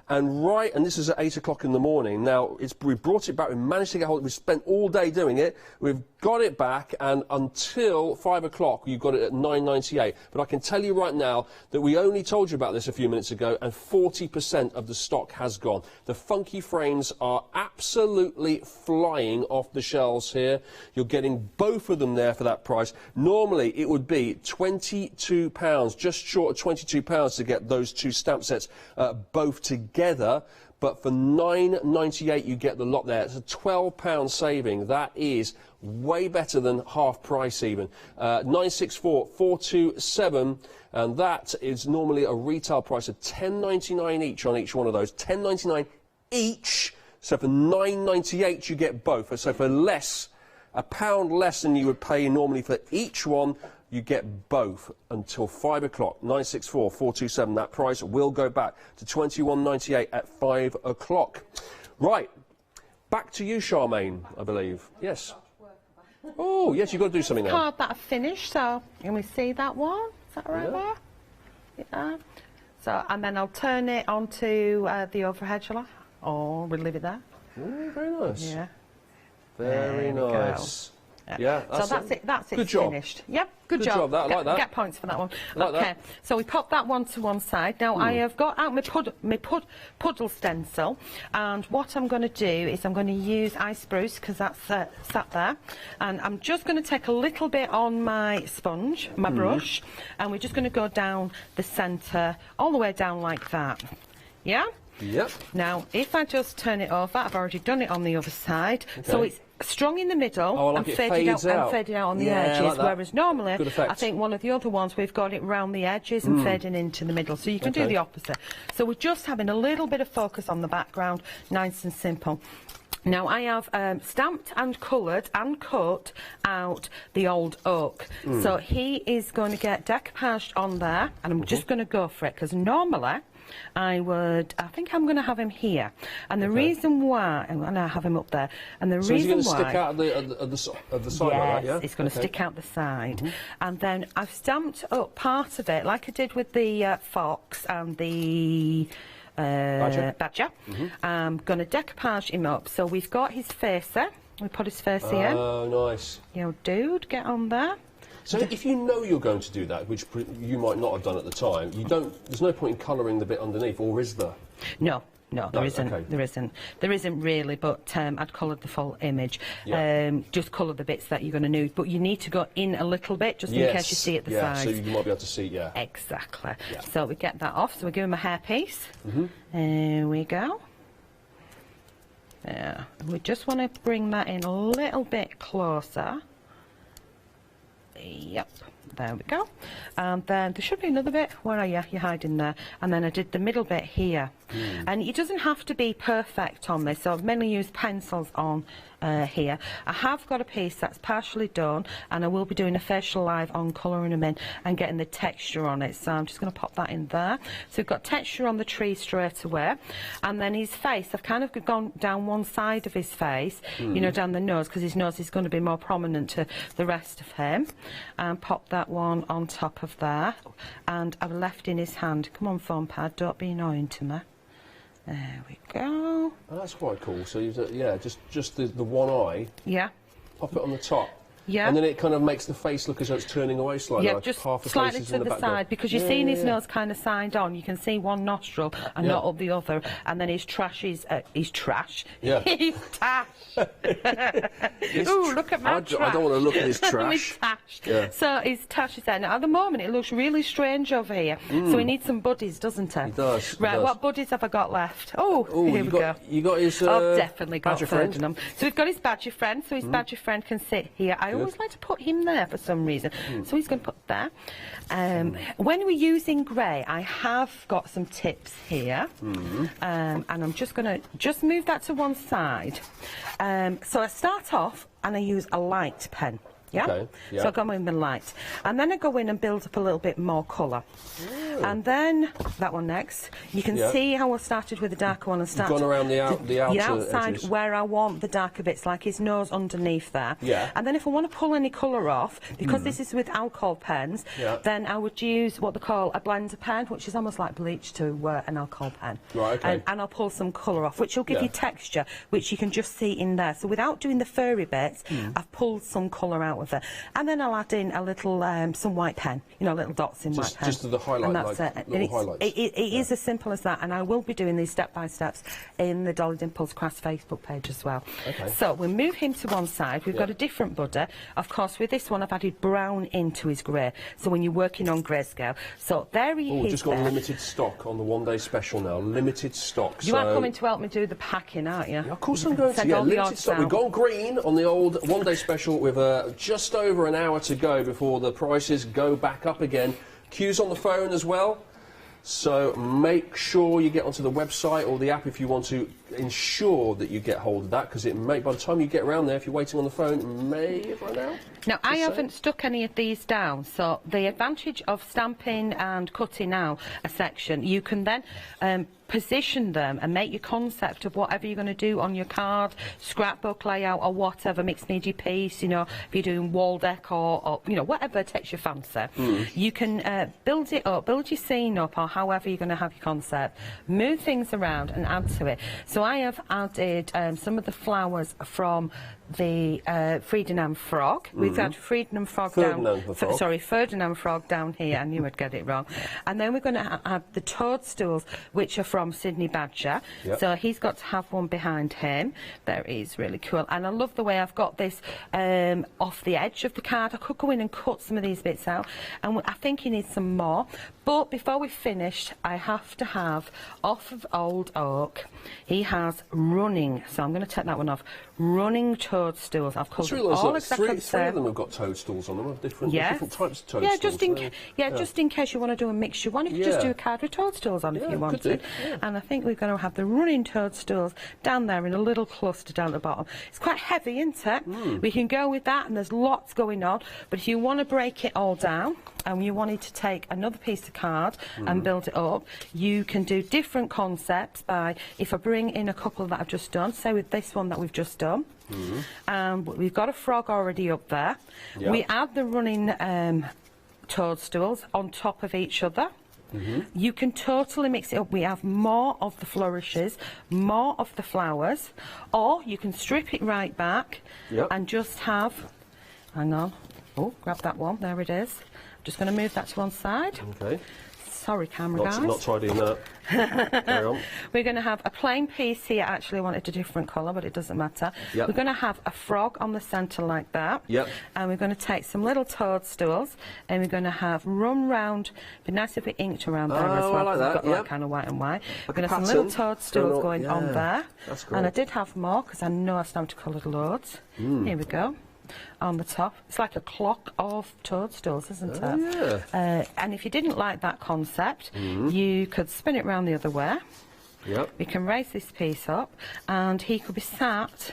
And this is at 8 o'clock in the morning. Now, we brought it back. We managed to get hold of it. We spent all day doing it. We've got it back, and until 5 o'clock, you've got it at $9.98. But I can tell you right now that we only told you about this a few minutes ago, and 40% of the stock has gone. The funky frames are absolutely flying off the shelves here. You're getting both of them there for that price. Normally, it would be £22, just short of £22 to get those 2 stamp sets both together, but for $9.98 you get the lot there. It's a £12 saving. That is way better than half price even. 964427, and that is normally a retail price of $10.99 each on each one of those. $10.99 each. So for $9.98 you get both. So for less, £1 less than you would pay normally for each one, you get both until 5 o'clock. 964427. That price will go back to $21.98 at 5 o'clock. Right, back to you, Charmaine, I believe. Yes. Oh, yes, you've got to do something now. Card that I've finished, so can we see that one? Is that right there? Yeah. So, and then I'll turn it onto the overhead, shall I? Or we'll leave it there. Oh, very nice. Yeah. Very nice. Yeah, so that's it. That's it. Finished. Yep. Good job. I like that. Get points for that one. Like okay. that. So we pop that one to one side. Now I have got out my puddle stencil, and what I'm going to do is I'm going to use ice spruce because that's sat there, and I'm just going to take a little bit on my sponge, my brush, and we're just going to go down the centre, all the way down like that. Yeah. Yep. Now, if I just turn it over, I've already done it on the other side, so it's strong in the middle and faded out on the edges, whereas normally I think one of the other ones we've got it round the edges and fading into the middle, so you can do the opposite. So we're just having a little bit of focus on the background, nice and simple. Now I have stamped and coloured and cut out the old oak. So he is going to get decoupaged on there, and I'm just going to go for it, because normally I think I'm going to have him here, and the reason why, and I have him up there, and the reason why... stick out of the side like that, yeah? It's going to stick out the side. And then I've stamped up part of it, like I did with the fox and the... badger. I'm going to decoupage him up. So we've got his face there. We put his face here. Oh, nice. You know, dude, get on there. So if you know you're going to do that, which you might not have done at the time, there's no point in colouring the bit underneath, or is there? No, there isn't. Okay. There isn't really, but I'd coloured the full image. Just colour the bits that you're going to need, but you need to go in a little bit, just in case you see at the sides. So you might be able to see, Exactly. Yeah. So we get that off, so we give him a hairpiece. There we go. Yeah, we just want to bring that in a little bit closer. Yep, there we go. And then there should be another bit. Where are you? You're hiding there. And then I did the middle bit here. And it doesn't have to be perfect on this, so I've mainly used pencils on here. I have got a piece that's partially done, and I will be doing a facial live on colouring them in and getting the texture on it, so I'm just going to pop that in there. So we've got texture on the tree straight away, and then his face, I've kind of gone down one side of his face, you know, down the nose, because his nose is going to be more prominent to the rest of him, and pop that one on top of there, and I've left in his hand. Come on, foam pad, don't be annoying to me. There we go. Oh, that's quite cool. So just the one eye. Yeah. Pop it on the top. Yeah. And then it kind of makes the face look as though it's turning away slightly. Yeah, like just half the slightly face is to in the background. side, because you're seeing his nose kind of side on. You can see one nostril and not up the other, and then his trash is his trash. Yeah. His tash. Ooh, look at my trash. I don't want to look at his trash. His tash. So his tash is there. Now at the moment it looks really strange over here. So he needs some buddies, doesn't he? He does. Right, what buddies have I got left? Oh, here we go. You got his I've definitely got badger friend. So we've got his badger friend, so his badger friend can sit here. I always like to put him there for some reason. So he's going to put there. When we're using grey, I have got some tips here. And I'm just going to move that to one side. So I start off and I use a light pen. So I go in with light, and then I go in and build up a little bit more colour. And then that one next, you can see how I started with the darker one and started gone around the outside edges. where I want the darker bits, like his nose underneath there. And then if I want to pull any colour off, because this is with alcohol pens, then I would use what they call a blender pen, which is almost like bleach to an alcohol pen. And I'll pull some colour off, which will give you texture, which you can just see in there. So without doing the furry bits, I've pulled some colour out with it. And then I'll add in a little, some white pen, you know, little dots in white pen. Just to the highlight, and that's like little highlights. It is as simple as that, and I will be doing these step-by-steps in the Dolly Dimples Crafts Facebook page as well. So we'll move him to one side. We've got a different buddy. Of course, with this one, I've added brown into his grey, so when you're working on grayscale. So there he is. Just got limited stock on the one-day special now. Limited stock. You are coming to help me do the packing, aren't you? Yeah, of course I'm going to. Yeah, limited stock. We've gone green on the old one-day special with just over an hour to go before the prices go back up again. Queues on the phone as well. So make sure you get onto the website or the app if you want to ensure that you get hold of that, because it may, by the time you get around there, if you're waiting on the phone, it may have run out. Now, I haven't stuck any of these down, so the advantage of stamping and cutting out a section, you can then position them and make your concept of whatever you're going to do on your card, scrapbook layout or whatever, mixed media piece, you know, if you're doing wall decor or, you know, whatever takes your fancy. You can build it up, build your scene up, or however you're going to have your concept, move things around and add to it. So I have added some of the flowers from the Ferdinand Frog. We've had Ferdinand Frog Ferdinand Frog down here. I knew I'd get it wrong. And then we're going to have the toadstools, which are from Sydney Badger. So he's got to have one behind him. There is really cool. And I love the way I've got this off the edge of the card. I could go in and cut some of these bits out, and I think he needs some more. But before we've finished, I have to have, off of old oak, he has running, so I'm going to take that one off, running toadstools. I've colored all exactly the same. Three of them have got toadstools on them, of different types of toadstools. Yeah, just in case you want to do a mixture one, you could just do a card with toadstools on if you wanted. And I think we're going to have the running toadstools down there in a little cluster down at the bottom. It's quite heavy, isn't it? We can go with that, and there's lots going on. But if you want to break it all down, and you wanted to take another piece of card and build it up, you can do different concepts by, if I bring in a couple that I've just done, say with this one that we've just done, we've got a frog already up there. We add the running toadstools on top of each other. You can totally mix it up. We have more of the flourishes, more of the flowers, or you can strip it right back and just have, hang on, oh, grab that one, there it is. Just going to move that to one side. Okay. Sorry, camera guys. Not tidying that. Carry on. We're going to have a plain piece here. Actually, I wanted a different colour, but it doesn't matter. We're going to have a frog on the centre like that. And we're going to take some little toadstools, and we're going to have run round. It'd be nice if we inked around there as well. I like that. We've got that kind of white and white. We're going to have some little toadstools going on there. That's great. And I did have more because I know I started to colour loads. Here we go. On the top, it's like a clock of toadstools, isn't it? And if you didn't like that concept, you could spin it round the other way. We can raise this piece up, and he could be sat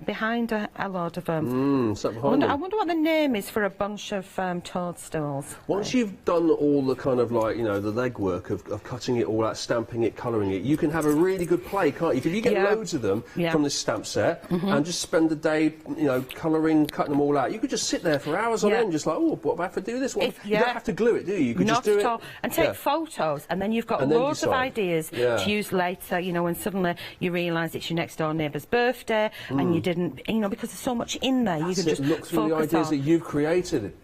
behind a lot of them. I wonder what the name is for a bunch of toadstools. Once you've done all the kind of like, you know, the legwork of cutting it all out, stamping it, colouring it, you can have a really good play, can't you? If you get loads of them from this stamp set and just spend the day, you know, colouring, cutting them all out, you could just sit there for hours on end, just like, oh, what do I have to do this? You don't have to glue it, do you? You could just do it. And take photos, and then you've got loads of ideas to use later, you know, when suddenly you realise it's your next door neighbour's birthday, and you didn't, you know, because there's so much in there. You can just look through the ideas that you've created.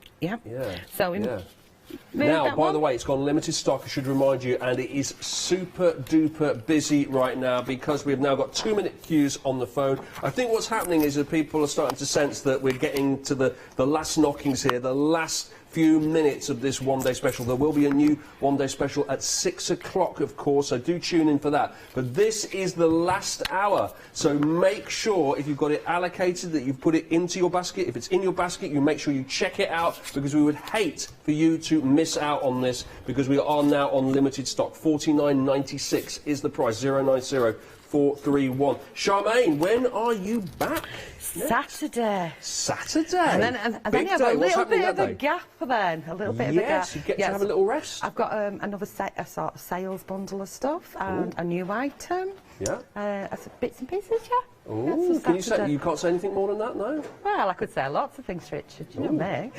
Now, by the way, it's gone limited stock, I should remind you, and it is super duper busy right now because we've now got 2-minute queues on the phone. I think what's happening is that people are starting to sense that we're getting to the last knockings here, the last few minutes of this one-day special. There will be a new one-day special at 6 o'clock, of course, so do tune in for that. But this is the last hour, so make sure, if you've got it allocated, that you've put it into your basket. If it's in your basket, you make sure you check it out, because we would hate for you to miss out on this, because we are now on limited stock. $49.96 is the price, 090-431. Charmaine, when are you back? Saturday. Saturday? And then you have a little bit of a gap then. A little bit of a gap. Yes, you get to have a little rest. I've got another sort of sales bundle of stuff and a new item. Bits and pieces, Oh, can you say, you can't say anything more than that, no? Well, I could say lots of things, Richard, you know me.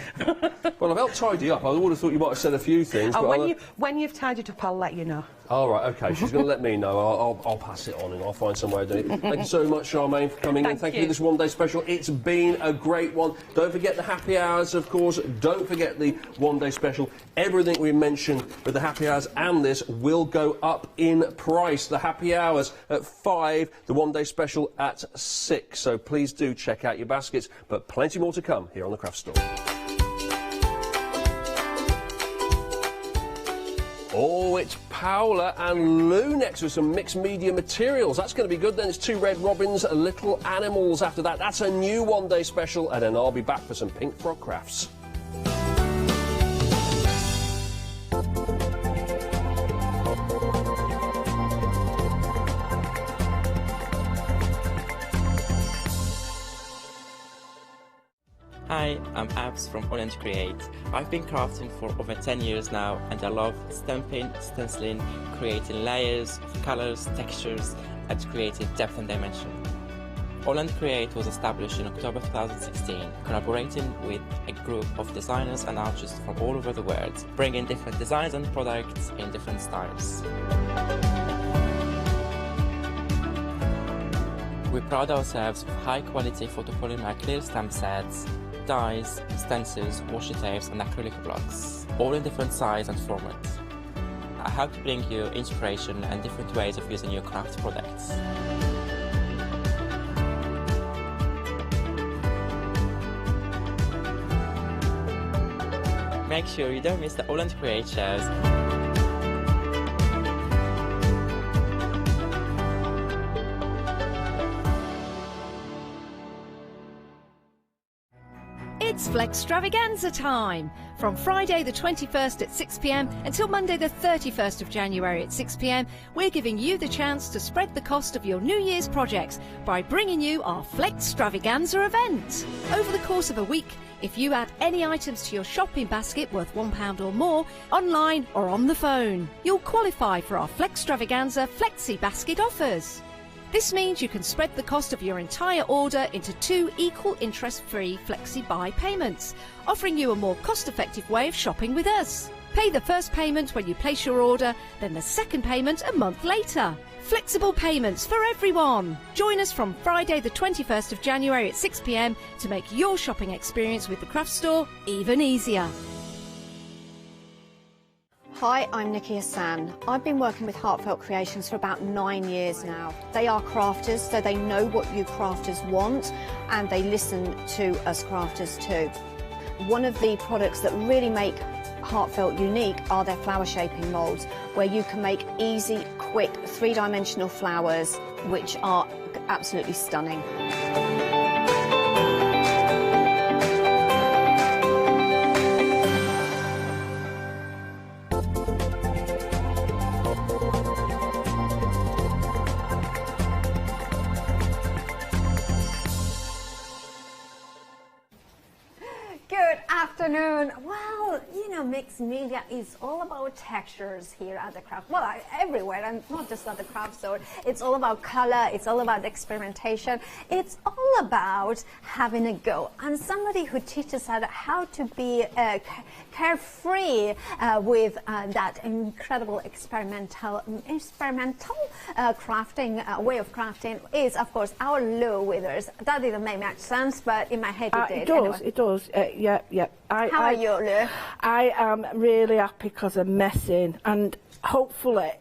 Well, I've helped tidy up. I would have thought you might have said a few things. Oh, when you've tidied up, I'll let you know. All right, OK, she's going to let me know. I'll pass it on and I'll find some way of doing it. Thank you so much, Charmaine, for coming in. Thank you for this one-day special. It's been a great one. Don't forget the happy hours, of course. Don't forget the one-day special. Everything we mentioned with the happy hours and this will go up in price. The happy hours at 5, the one-day special at 6. So please do check out your baskets, but plenty more to come here on the Craft Store. Oh, it's Paola and Lou next with some mixed media materials. That's going to be good. Then it's 2 Red Robins, Little Animals after that. That's a new one-day special, and then I'll be back for some Pink Frog crafts. Hi, I'm Abs from AALL Create. I've been crafting for over 10 years now, and I love stamping, stenciling, creating layers, colours, textures, and creating depth and dimension. AALL Create was established in October 2016, collaborating with a group of designers and artists from all over the world, bringing different designs and products in different styles. We pride ourselves with high-quality photopolymer clear stamp sets, dies, stencils, washi tapes and acrylic blocks, all in different size and format. I hope to bring you inspiration and different ways of using your craft products. make sure you don't miss the AALL Create shows. It's Flextravaganza time! From Friday the 21st at 6 p.m. until Monday the 31st of January at 6 p.m, we're giving you the chance to spread the cost of your New Year's projects by bringing you our Flextravaganza event. Over the course of a week, if you add any items to your shopping basket worth £1 or more, online or on the phone, you'll qualify for our Flextravaganza Flexi Basket offers. This means you can spread the cost of your entire order into 2 equal interest-free flexi-buy payments, offering you a more cost-effective way of shopping with us. Pay the first payment when you place your order, then the second payment a month later. Flexible payments for everyone. Join us from Friday the 21st of January at 6 p.m. to make your shopping experience with the craft store even easier. Hi, I'm Nikki Hassan. I've been working with Heartfelt Creations for about 9 years now. They are crafters, so they know what you crafters want, and they listen to us crafters too. One of the products that really make Heartfelt unique are their flower shaping moulds, where you can make easy, quick, 3-dimensional flowers, which are absolutely stunning. Afternoon. Well, you know, mixed media is all about textures here at the craft. Well, everywhere, and not just at the craft store. It's all about color. It's all about experimentation. It's all about having a go. And somebody who teaches us how to be carefree with that incredible experimental crafting way of crafting is, of course, our Lou Withers. That didn't make much sense, but in my head it did. It does. Anyway. It does. Yeah. How are you, Lou? I am really happy because I'm messing, and hopefully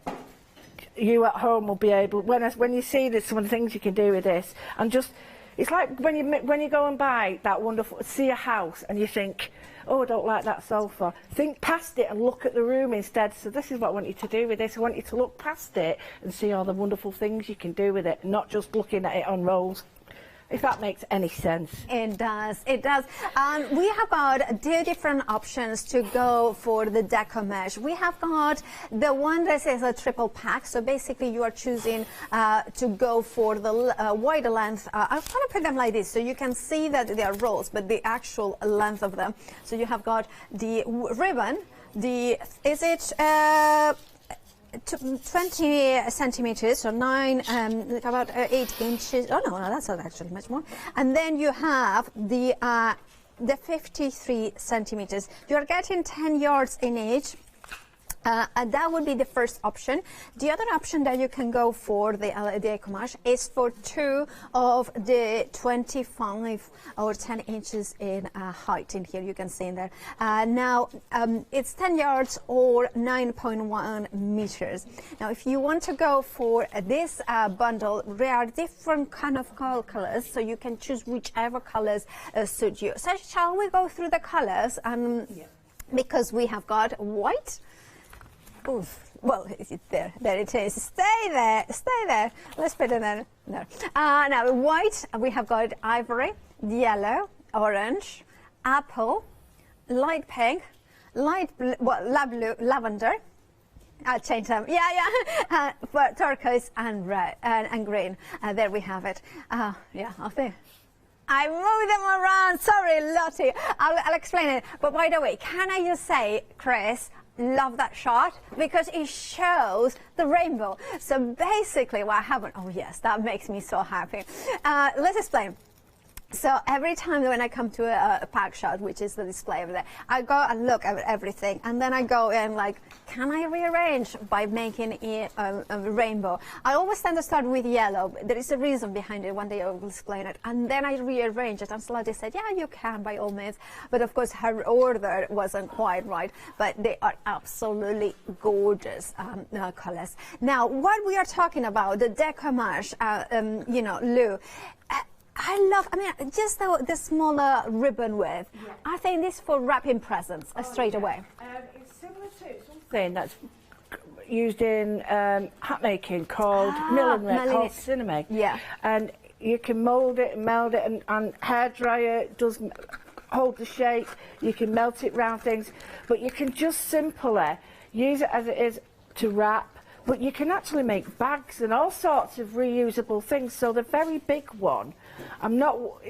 you at home will be able, when you see this, some of the things you can do with this, and just, it's like when you go and buy that wonderful, see a house and you think, oh, I don't like that sofa. Think past it and look at the room instead. So this is what I want you to do with this. I want you to look past it and see all the wonderful things you can do with it, not just looking at it on rolls. If that makes any sense. It does, it does. We have got 2 different options to go for the Deco mesh. We have got the one that is a triple pack, so basically you are choosing to go for the wider length. I'm going to put them like this so you can see that they are rolls, but the actual length of them. So you have got the ribbon,20 centimeters, so about 8 inches. Oh no, that's not actually much more. And then you have the 53 centimeters. You are getting 10 yards in each. And that would be the first option. The other option that you can go for the Deco mesh is for 2 of the 25 or 10 inches in height in here. You can see in there. Now, it's 10 yards or 9.1 meters. Now, if you want to go for this bundle, there are different kind of colors, so you can choose whichever colors suit you. So shall we go through the colors? Because we have got white. Oof. Well, there it is. Stay there. Let's put it there. No. Now, white, we have got ivory, yellow, orange, apple, light pink, light blue, well, lavender. I'll change them. Yeah. But turquoise and red and green. There we have it. Up there. I moved them around. Sorry, Lottie. I'll explain it. But by the way, can I just say, Chris, love that shot because it shows the rainbow. So basically what happened, oh yes, that makes me so happy. Let's explain. So every time when I come to a pack shot, which is the display over there, I go and look at everything, and then I go and like, can I rearrange by making it a rainbow? I always tend to start with yellow. There is a reason behind it. One day I will explain it, and then I rearrange it. And Slade said, yeah, you can by all means, but of course her order wasn't quite right. But they are absolutely gorgeous colors. Now, what we are talking about, the Deco mesh, Lou. I mean, just the smaller ribbon width. Yeah. I think this for wrapping presents straight away. It's similar to something that's used in hat making called millinery, called cinnamon. Yeah. And you can mould it and meld it, and hairdryer does hold the shape. You can melt it round things, but you can just simply use it as it is to wrap. But you can actually make bags and all sorts of reusable things. So the very big one,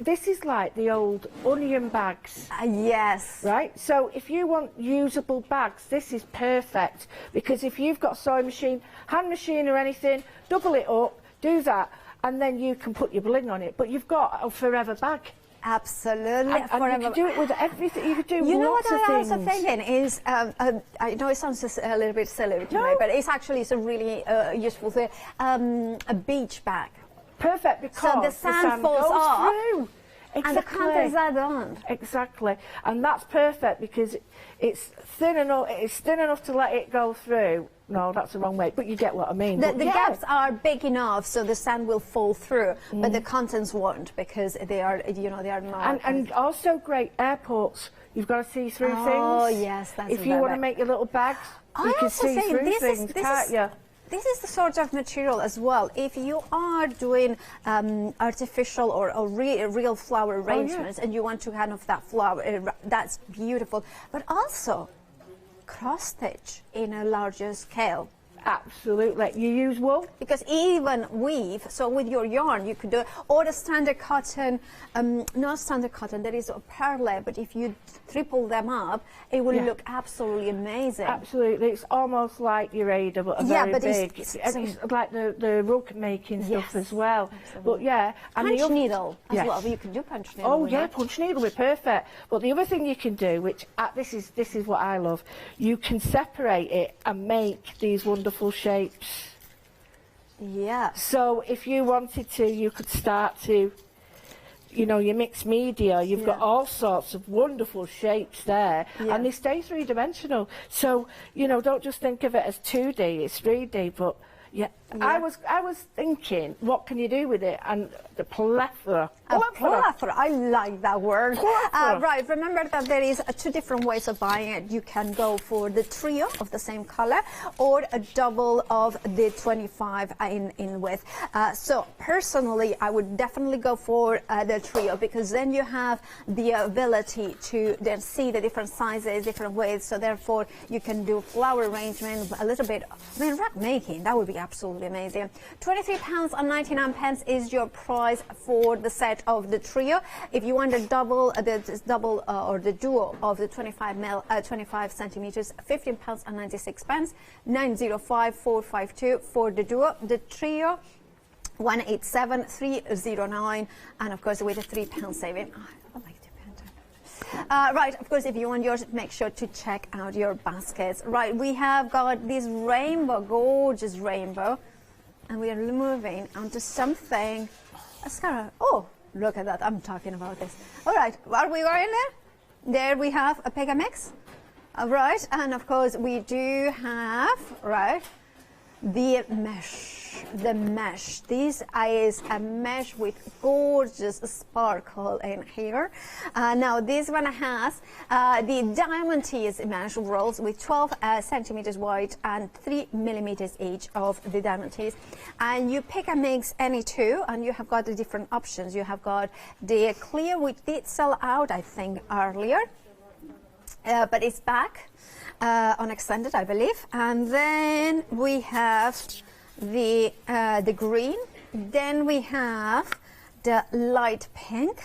this is like the old onion bags. Yes. Right? So if you want usable bags, this is perfect. Because if you've got a sewing machine, hand machine or anything, double it up, do that, and then you can put your bling on it. But you've got a forever bag. Absolutely. And you can do it with everything. You could do You know lots what of I things. also thinking is, I know it sounds just a little bit silly to me, but it's actually a really useful thing. A beach bag. Perfect, because so the sand falls goes off. Through. Exactly. And the contents are done. Exactly, and that's perfect because it's thin enough. It's thin enough to let it go through. No, that's the wrong way, but you get what I mean. The gaps are big enough so the sand will fall through, but the contents won't because they are, they are not. And also great airports. You've got to see through things. Oh yes, that's. If you want to make your little bags, you can see through things, can't you? This is the sort of material as well. If you are doing artificial or real flower arrangements and you want to kind of that flower, that's beautiful. But also cross stitch in a larger scale. Absolutely. You use wool? Because even weave, so with your yarn you could do, or the standard cotton, not standard cotton, there is a parallel, but if you triple them up, it will look absolutely amazing. Absolutely. It's almost like your Ada, but very big. It's like the rug making stuff as well. Absolutely. But and punch needle as well. You can do punch needle. Oh yeah, punch needle would be perfect. But the other thing you can do, which this is what I love, you can separate it and make these wonderful shapes. Yeah. So if you wanted to, you could start to, your mixed media, you've got all sorts of wonderful shapes there, and they stay three-dimensional. So, don't just think of it as 2D, it's 3D, but I was thinking, what can you do with it? And the plethora. Plethora. I like that word. Right, remember that there is two different ways of buying it. You can go for the trio of the same color or a double of the 25 in width. So personally, I would definitely go for the trio because then you have the ability to then see the different sizes, different widths. So therefore, you can do flower arrangement a little bit. Wrap making, that would be absolutely amazing. £23.99 is your price for the set of the trio. If you want the double, or the duo of the 25 centimeters, £15.96, 905-452 for the duo. The trio, 187-309, and of course with a £3 saving. I like right, of course, if you want yours, make sure to check out your baskets. Right, we have got this rainbow, gorgeous rainbow, and we are moving onto something. Oh, look at that, I'm talking about this. All right, are we going there? There we have a Pega mix. All right, and of course, we do have, the mesh. This is a mesh with gorgeous sparkle in here. Now this one has the diamond tease mesh rolls with 12 centimeters wide and 3 millimeters each of the diamond tease. And you pick and mix any two, and you have got the different options. You have got the clear, which did sell out, I think, earlier, but it's back on extended, I believe. And then we have the green, then we have the light pink,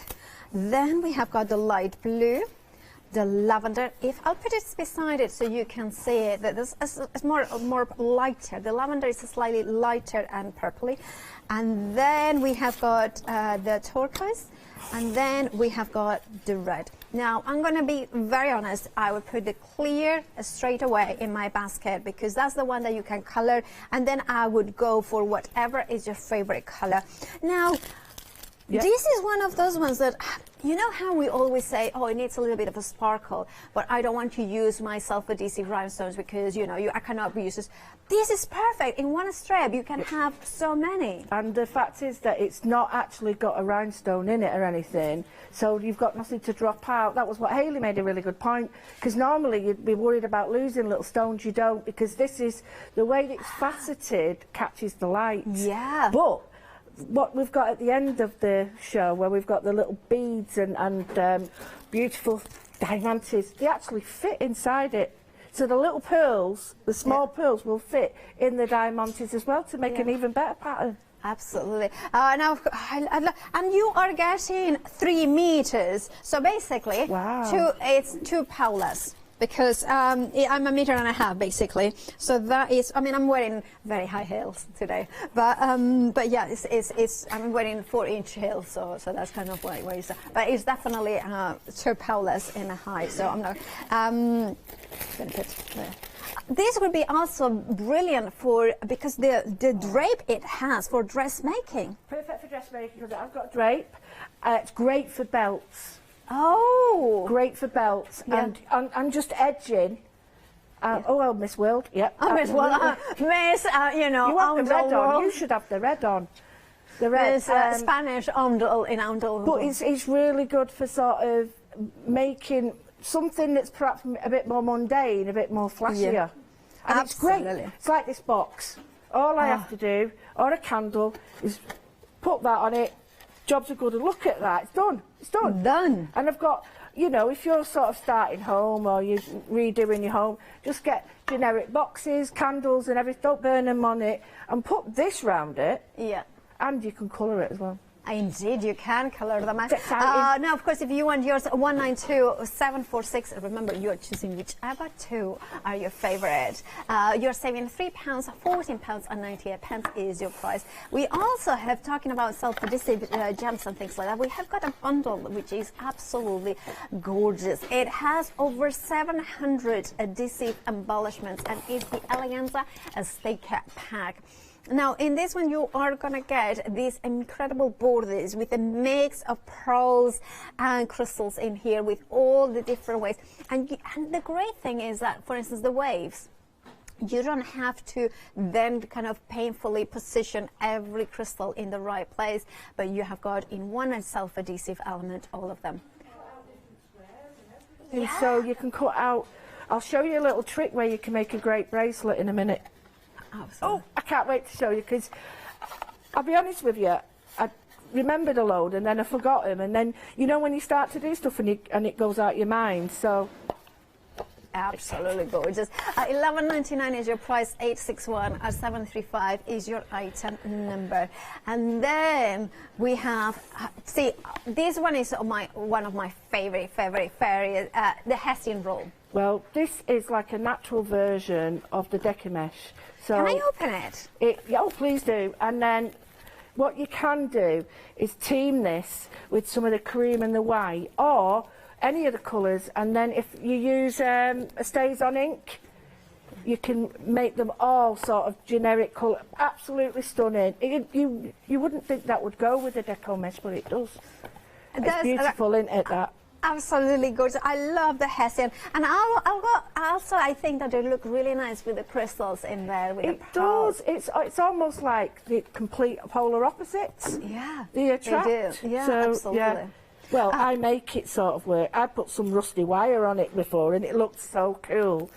then we have got the light blue, the lavender. If I'll put it beside it so you can see it, that this is more lighter. The lavender is slightly lighter and purpley, and then we have got the turquoise, and then we have got the red. Now, I'm going to be very honest, I would put the clear straight away in my basket because that's the one that you can color, and then I would go for whatever is your favorite color. Now, Yep. This is one of those ones that, you know how we always say, oh, it needs a little bit of a sparkle, but I don't want to use my self-adhesive rhinestones because, you know, I cannot reuse this. This is perfect. In one strip, you can have so many. And the fact is that it's not actually got a rhinestone in it or anything, so you've got nothing to drop out. That was what Hayley made a really good point, because normally you'd be worried about losing little stones. You don't, because this is, the way that it's faceted catches the light. Yeah. But what we've got at the end of the show, where we've got the little beads and beautiful diamantes, they actually fit inside it. So the little pearls, the small pearls, will fit in the diamantes as well to make an even better pattern. Absolutely. Now, and you are getting 3 meters. So basically, it's 2 Paulas. Because I'm 1.5 meters basically, so that is. I mean, I'm wearing very high heels today, but yeah, I'm wearing 4-inch heels, so that's kind of where it's. But it's definitely 2 Paulas in a high. So I'm not. Gonna put there. This would be also brilliant because the drape it has for dressmaking. Perfect for dressmaking because I've got drape. It's great for belts. Oh, great for belts, and just edging. Oh well, Miss World, yeah. Oh, Miss World, Miss, you know, you want the red on. You should have the red on. The red. Spanish ondel. But it's really good for sort of making something that's perhaps a bit more mundane, a bit more flashier. Yeah. And Absolutely. It's great. It's like this box. All I have to do, or a candle, is put that on it. Jobs are good, and look at that, it's done. It's done. Done. And I've got, you know, if you're sort of starting home or you're redoing your home, just get generic boxes, candles and everything, don't burn them on it, and put this round it. Yeah. And you can colour it as well. Indeed, you can colour them. Now, of course, if you want yours, 192746. Remember, you're choosing whichever 2 are your favourite. You're saving £3, £14 and 98 pence is your price. We also have, talking about self-adhesive gems and things like that, we have got a bundle which is absolutely gorgeous. It has over 700 adhesive embellishments and is the Eleganza Sticker Pack. Now, in this one, you are going to get these incredible borders with a mix of pearls and crystals in here with all the different ways. And the great thing is that, for instance, the waves, you don't have to then kind of painfully position every crystal in the right place, but you have got in one self-adhesive element all of them. And so you can cut out, I'll show you a little trick where you can make a great bracelet in a minute. Oh, I can't wait to show you, because I'll be honest with you, I remembered a load and then I forgot them, and then, you know, when you start to do stuff and it goes out your mind, so... Absolutely gorgeous. 11.99 is your price, 861 or 735 is your item number. And then we have, see, this one is one of my favorite, the Hessian roll. Well, this is like a natural version of the Deco mesh. So can I open it? Oh, please do. And then what you can do is team this with some of the cream and the white, or any of the colours, and then if you use a Stays-On ink, you can make them all sort of generic colour. Absolutely stunning. You wouldn't think that would go with the Deco mesh, but it does. It's beautiful, isn't it, that? Absolutely gorgeous. I love the Hessian, and also I think that they look really nice with the crystals in there. With it does. It's almost like the complete polar opposites. Yeah, they attract. They do. Yeah, so, absolutely. Yeah. Well, I make it sort of work. I put some rusty wire on it before, and it looked so cool.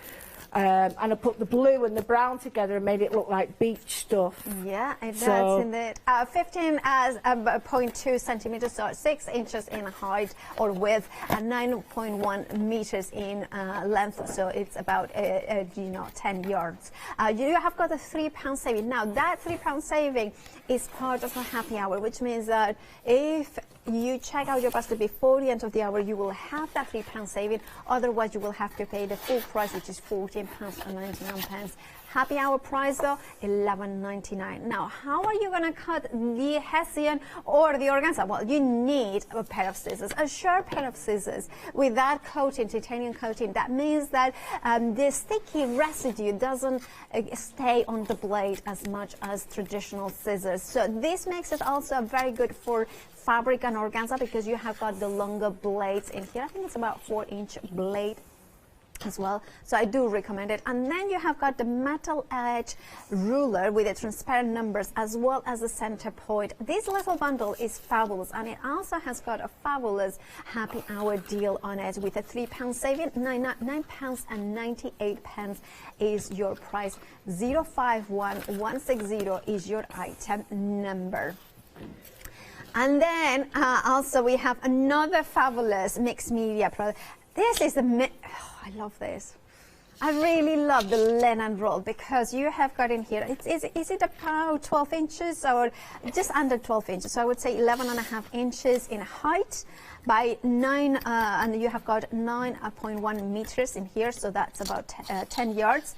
And I put the blue and the brown together and made it look like beach stuff. Yeah, it does indeed. 15.2 centimeters, so 6 inches in height or width, and 9.1 meters in length. So it's about 10 yards. You have got a £3 saving. Now that £3 saving is part of a happy hour, which means that if you check out your basket before the end of the hour, you will have that £3 saving. Otherwise, you will have to pay the full price, which is £14.99. Happy hour price though, $11.99. Now, how are you going to cut the hessian or the organza? Well, you need a pair of scissors, a sharp pair of scissors with that coating, titanium coating. That means that the sticky residue doesn't stay on the blade as much as traditional scissors. So this makes it also very good for fabric and organza because you have got the longer blades in here. I think it's about 4-inch blade as well, so I do recommend it. And then you have got the metal edge ruler with the transparent numbers as well as the center point. This little bundle is fabulous, and it also has got a fabulous happy hour deal on it with a £3 saving. £9.98 is your price. 051160 is your item number. And then also we have another fabulous mixed media product. This is the I love this. I really love the linen roll because you have got in here, is it about 12 inches or just under 12 inches? So I would say 11.5 inches in height by 9, and you have got 9.1 meters in here, so that's about 10 yards.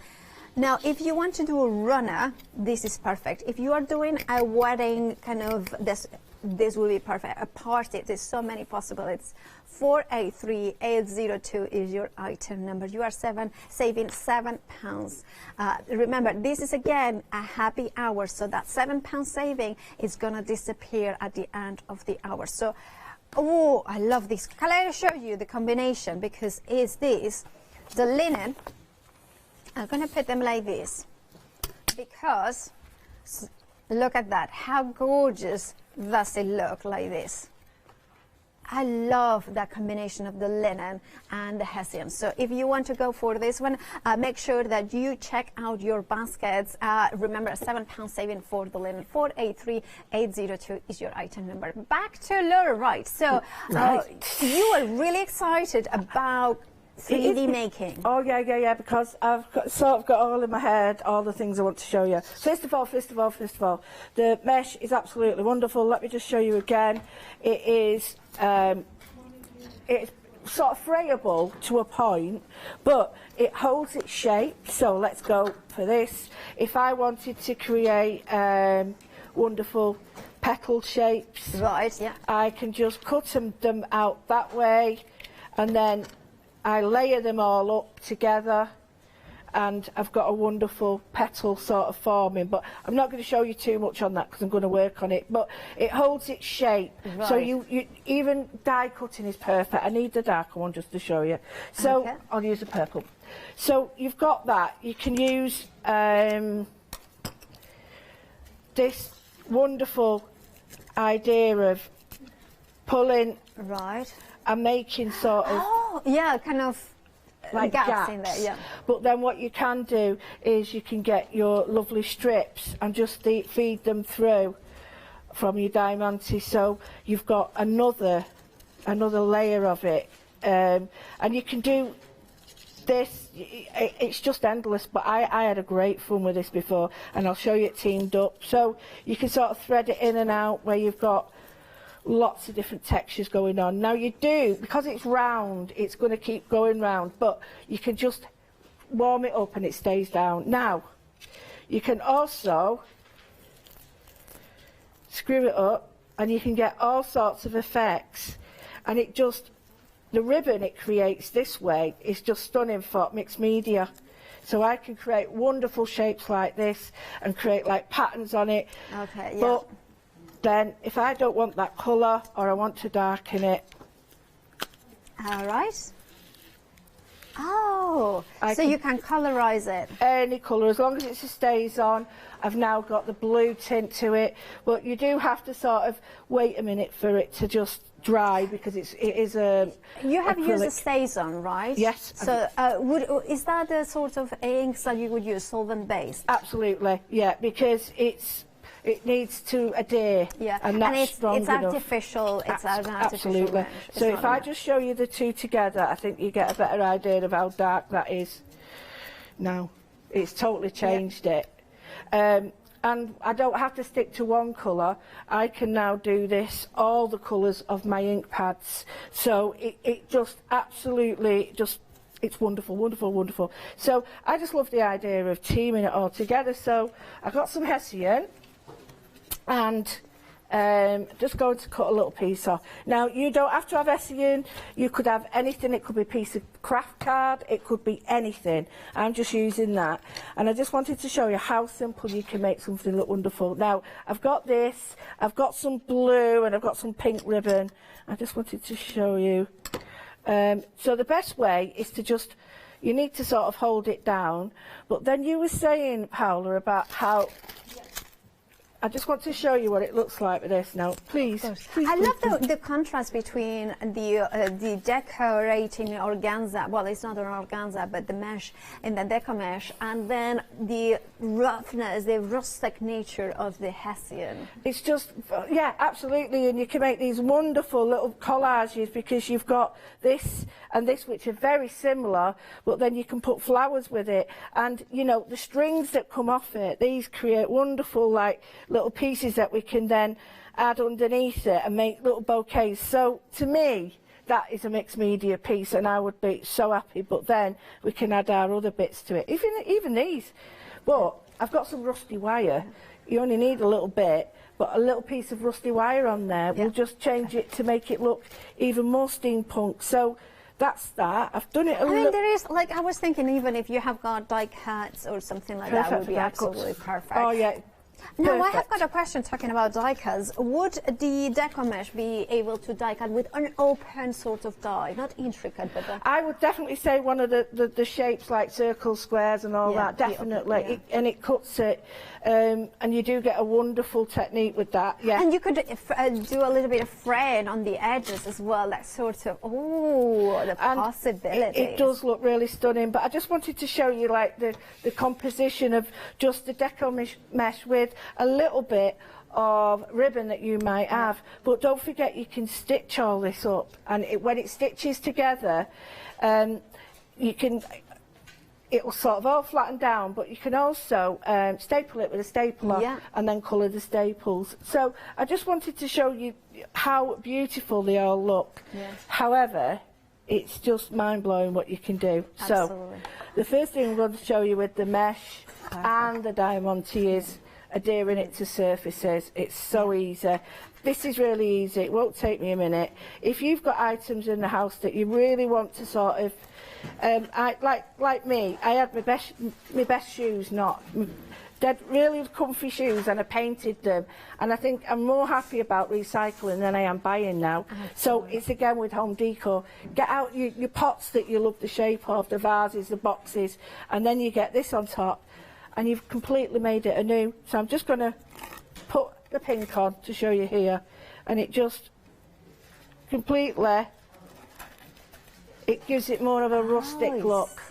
Now, if you want to do a runner, this is perfect. If you are doing a wedding kind of, this will be perfect. A party, there's so many possibilities. 483802 is your item number. You are saving £7. Remember, this is again a happy hour, so that £7 saving is gonna disappear at the end of the hour. So, oh, I love this. Can I show you the combination? Because is this the linen? I'm gonna put them like this because look at that. How gorgeous does it look like this? I love that combination of the linen and the hessian. So if you want to go for this one, make sure that you check out your baskets. Remember, a £7 saving for the linen. 483802 is your item number. Back to Laura, right? So you are really excited about 3D making. Oh yeah, because I've sort of got all in my head all the things I want to show you. First of all, the mesh is absolutely wonderful. Let me just show you again. It is it's sort of frayable to a point, but it holds its shape. So let's go for this. If I wanted to create wonderful petal shapes, right? Yeah, I can just cut them out that way, and then I layer them all up together, and I've got a wonderful petal sort of forming. But I'm not going to show you too much on that because I'm going to work on it. But it holds its shape. Right. So you even die cutting is perfect. I need the darker one just to show you. So okay. I'll use the purple. So you've got that. You can use this wonderful idea of pulling. Right. And making sort of kind of like gaps in there, yeah. But then what you can do is you can get your lovely strips and just feed them through from your diamante, so you've got another layer of it, and you can do this. It's just endless, but I had a great fun with this before, and I'll show you it teamed up. So you can sort of thread it in and out where you've got lots of different textures going on. Now you do, because it's round, it's going to keep going round, but you can just warm it up and it stays down. Now, you can also screw it up and you can get all sorts of effects, and it just, the ribbon it creates this way is just stunning for mixed media. So I can create wonderful shapes like this and create like patterns on it. Okay, yeah. But then, if I don't want that colour or I want to darken it. All right. Oh, so you can colorise it. Any colour, as long as it stays on. I've now got the blue tint to it, but you do have to sort of wait a minute for it to just dry because it is a. You have acrylic. used a StazOn, right? Yes. So is that the sort of inks that you would use, solvent based? Absolutely, yeah, because it needs to adhere, yeah, and that's it's strong enough. Artificial. It's an artificial. Absolutely. So if I just show you the two together, I think you get a better idea of how dark that is. Now, it's totally changed it, and I don't have to stick to one colour. I can now do this all the colours of my ink pads. So it just absolutely just. it's wonderful, wonderful, wonderful. So I just love the idea of teaming it all together. So I got some hessian and just going to cut a little piece off. Now, you don't have to have hessian. You could have anything. It could be a piece of craft card. It could be anything. I'm just using that. And I just wanted to show you how simple you can make something look wonderful. Now, I've got this. I've got some blue and I've got some pink ribbon. I just wanted to show you. So the best way is to just, you need to sort of hold it down. But then you were saying, Paola, about how... I just want to show you what it looks like with this now. Please. I love the contrast between the decorating organza, well, it's not an organza, but the mesh and the deco mesh, and then the roughness, the rustic nature of the hessian. It's just, yeah, absolutely, and you can make these wonderful little collages because you've got this and this, which are very similar, but then you can put flowers with it, and, you know, the strings that come off it, these create wonderful, like, little pieces that we can then add underneath it and make little bouquets. So to me, that is a mixed media piece, and I would be so happy. But then we can add our other bits to it, even these. But I've got some rusty wire. You only need a little bit, but a little piece of rusty wire on there will just change it to make it look even more steampunk. So that's that. I've done it a little. I mean, there is, like, I was thinking, even if you have got die cuts or something like that, would be absolutely perfect. Oh yeah. Now, I have got a question talking about die cuts. Would the deco mesh be able to die cut with an open sort of die, not intricate, but I would definitely say one of the shapes like circles, squares and all that, definitely. And it cuts it, and you do get a wonderful technique with that, yeah. And you could do a little bit of fraying on the edges as well, that sort of, the possibilities. It does look really stunning, but I just wanted to show you like the composition of just the deco mesh with a little bit of ribbon that you might have. But don't forget, you can stitch all this up, and when it stitches together, you can, it will sort of all flatten down, but you can also staple it with a stapler and then colour the staples. So I just wanted to show you how beautiful they all look. However, it's just mind-blowing what you can do. Absolutely. So the first thing I'm going to show you with the mesh and the diamante is adhering it to surfaces. It's so easy. This is really easy. It won't take me a minute. If you've got items in the house that you really want to sort of, like me, I had my best shoes, dead really comfy shoes, and I painted them, and I think I'm more happy about recycling than I am buying now. So it's again with home decor. Get out your pots that you love the shape of, the vases, the boxes, and then you get this on top, and you've completely made it anew. So I'm just going to put the pink on to show you here, and it just completely, it gives it more of a rustic look.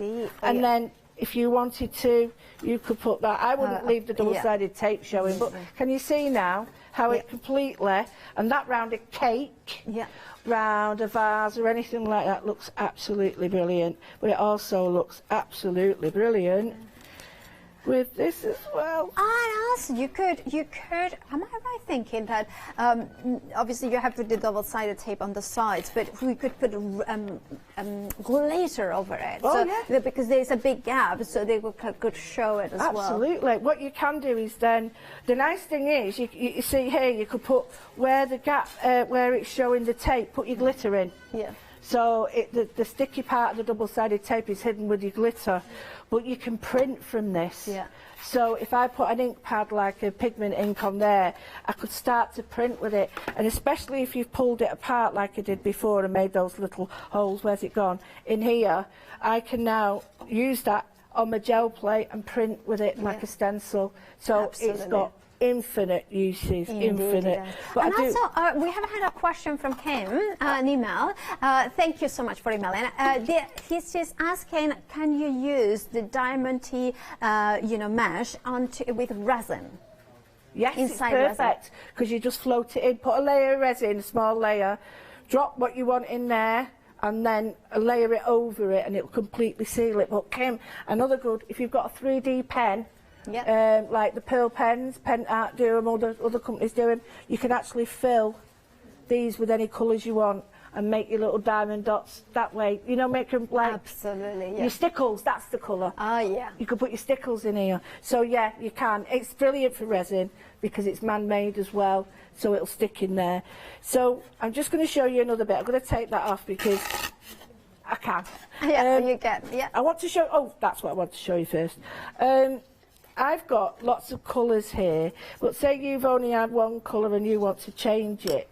And then if you wanted to, you could put that. I wouldn't leave the double-sided tape showing, but can you see now how it completely, and that round a cake, round a vase or anything like that looks absolutely brilliant, but it also looks absolutely brilliant with this as well. And also you could, am I right thinking that obviously you have to do double-sided tape on the sides, but we could put glitter over it, because there's a big gap, so they could show it as well. Absolutely. What you can do is then, the nice thing is, you see here, you could put where the gap, where it's showing the tape, put your glitter in. So the sticky part of the double-sided tape is hidden with your glitter, but you can print from this. So if I put an ink pad like a pigment ink on there, I could start to print with it, and especially if you've pulled it apart like I did before and made those little holes, where's it gone? In here, I can now use that on my gel plate and print with it like a stencil. So it's got infinite uses, infinite. But and also, we have had a question from Kim, an email. Thank you so much for emailing. He's just asking, can you use the diamante, mesh with resin? Yes, it's perfect, because you just float it in, put a layer of resin, a small layer, drop what you want in there, and then layer it over it, and it'll completely seal it. But Kim, another good, if you've got a 3D pen, like the Pearl pens, Pen Art do them, other companies do them, you can actually fill these with any colours you want, and make your little diamond dots that way. You know, make them like... Absolutely, yeah. Your stickles, that's the colour. Oh, yeah. You could put your stickles in here. So, yeah, you can. It's brilliant for resin because it's man-made as well, so it'll stick in there. So, I'm just going to show you another bit. I'm going to take that off because I can. Yeah, you can, yeah. I want to show... Oh, that's what I want to show you first. I've got lots of colours here, but say you've only had one colour and you want to change it,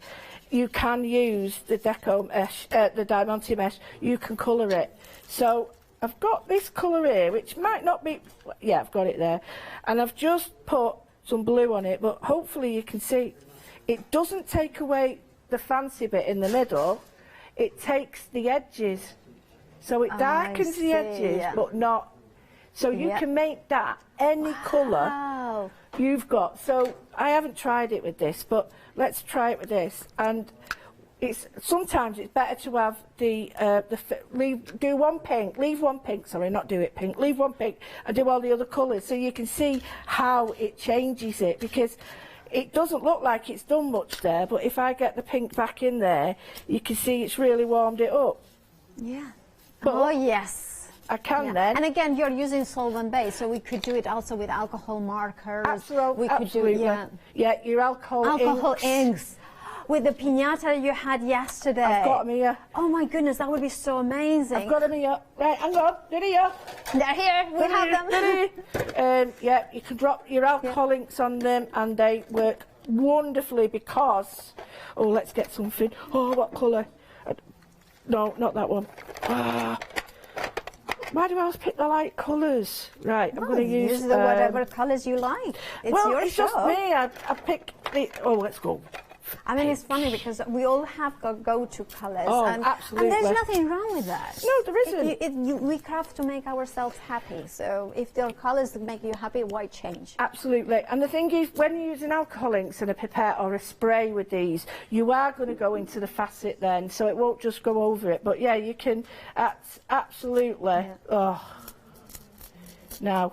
you can use the Deco mesh, the Diamante mesh, you can colour it. So I've got this colour here, which might not be, yeah, I've got it there, and I've just put some blue on it, but hopefully you can see it doesn't take away the fancy bit in the middle, it takes the edges. So it darkens the edges, but not. So you can make that any colour you've got. So I haven't tried it with this, but let's try it with this. And it's sometimes it's better to have leave one pink, leave one pink, and do all the other colours, so you can see how it changes it, because it doesn't look like it's done much there, but if I get the pink back in there, you can see it's really warmed it up. Yeah. But oh yes. I can then. And again, you're using solvent base, so we could do it also with alcohol markers. Absolutely. We could do yeah, your alcohol inks. With the piñata you had yesterday. I've got them here. Oh my goodness, that would be so amazing. I've got them here. Right, hang on. They're here. They're here. We have them. Yeah, you can drop your alcohol inks on them and they work wonderfully because... Oh, let's get something. Oh, what colour? No, not that one. Why do I always pick the light colours? Right, I'm going to use whatever colours you like. It's well, your it's show. just me. I pick the... Oh, let's go. I mean, it's funny because we all have go-to colours. Oh, and absolutely. And there's nothing wrong with that. No, there isn't. We craft to make ourselves happy. So if there are colours that make you happy, why change? Absolutely. And the thing is, when you're using alcohol inks and a pipette or a spray with these, you are going to go into the facet then, so it won't just go over it. But yeah, you can absolutely. Yeah. Oh. Now.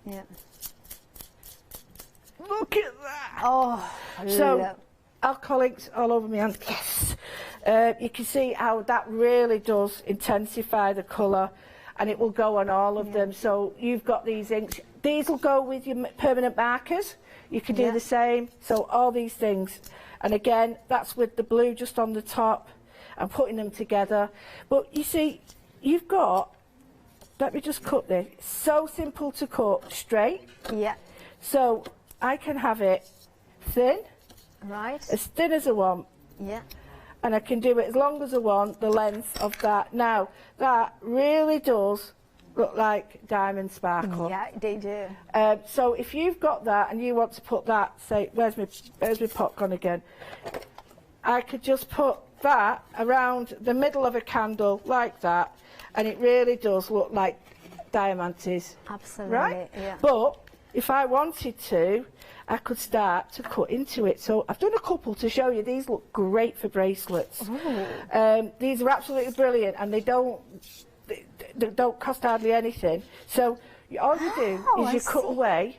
Yeah. Look at that! Oh, so alcohol inks all over my hand. Yes. You can see how that really does intensify the colour, and it will go on all of them. So you've got these inks. These will go with your permanent markers. You can do the same. So all these things, and again, that's with the blue just on the top. I'm putting them together. But you see, you've got. Let me just cut this. It's so simple to cut straight. Yeah. So I can have it thin, right, as thin as I want. Yeah. And I can do it as long as I want, the length of that. Now, that really does look like diamond sparkle. Yeah, they do. So if you've got that and you want to put that, say, where's my popcorn again? I could just put that around the middle of a candle like that, and it really does look like diamantes. Absolutely, right? Yeah. But if I wanted to, I could start to cut into it. So I've done a couple to show you. These look great for bracelets. These are absolutely brilliant, and they don't cost hardly anything. So all you do is you cut away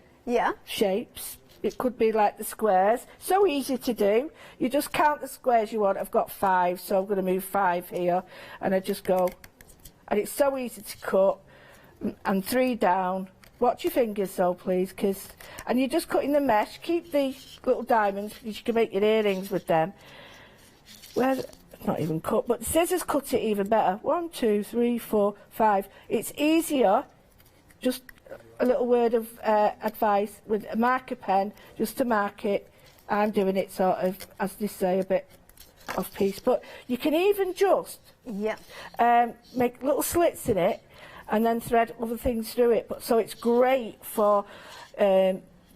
shapes. It could be like the squares. So easy to do. You just count the squares you want. I've got 5, so I'm going to move 5 here, and I just go. And it's so easy to cut. And 3 down. Watch your fingers though, please, and you're just cutting the mesh. Keep the little diamonds because you can make your earrings with them. Not even cut, but the scissors cut it even better. 1, 2, 3, 4, 5. It's easier. Just a little word of advice with a marker pen, just to mark it. I'm doing it sort of, as they say, a bit off piece, but you can even just make little slits in it. And then thread other things through it. But so it's great for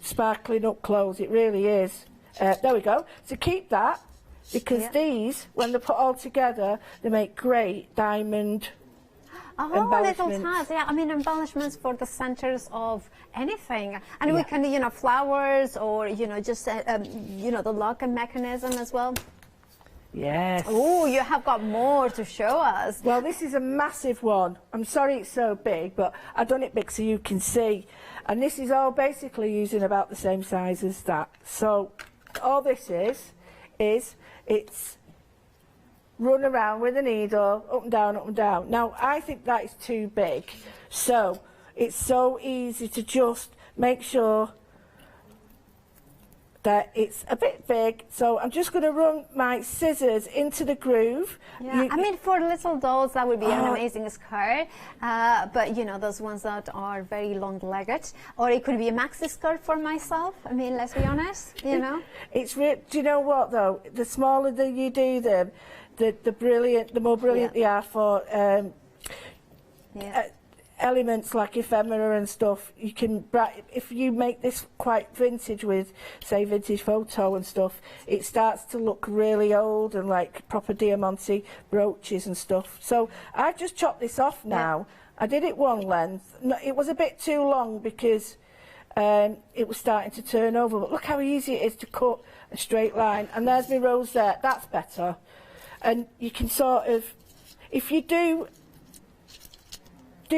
sparkling up clothes. It really is. There we go. So keep that, because these, when they're put all together, they make great diamond embellishments. Little tabs. Yeah, I mean embellishments for the centers of anything, and we can, flowers, or just the lock and mechanism as well. Yes. Oh, you have got more to show us. Well, this is a massive one. I'm sorry it's so big, but I've done it big so you can see. And this is all basically using about the same size as that. So all this is is it's run around with a needle, up and down, up and down. Now, I think that is too big, so it's so easy to just make sure that it's a bit big. So I'm just going to run my scissors into the groove. Yeah, I mean, for little dolls, that would be an amazing skirt. But, you know, those ones that are very long-legged. Or it could be a maxi skirt for myself. I mean, let's be honest, you know. It's do you know what, though? The smaller that you do them, the more brilliant they are for elements like ephemera and stuff. You can, if you make this quite vintage with, say, vintage photo and stuff, it starts to look really old and like proper diamante brooches and stuff. So I've just chopped this off now. I did it one length. No, it was a bit too long because it was starting to turn over, but look how easy it is to cut a straight line. And there's my rose there. That's better. And you can sort of, if you do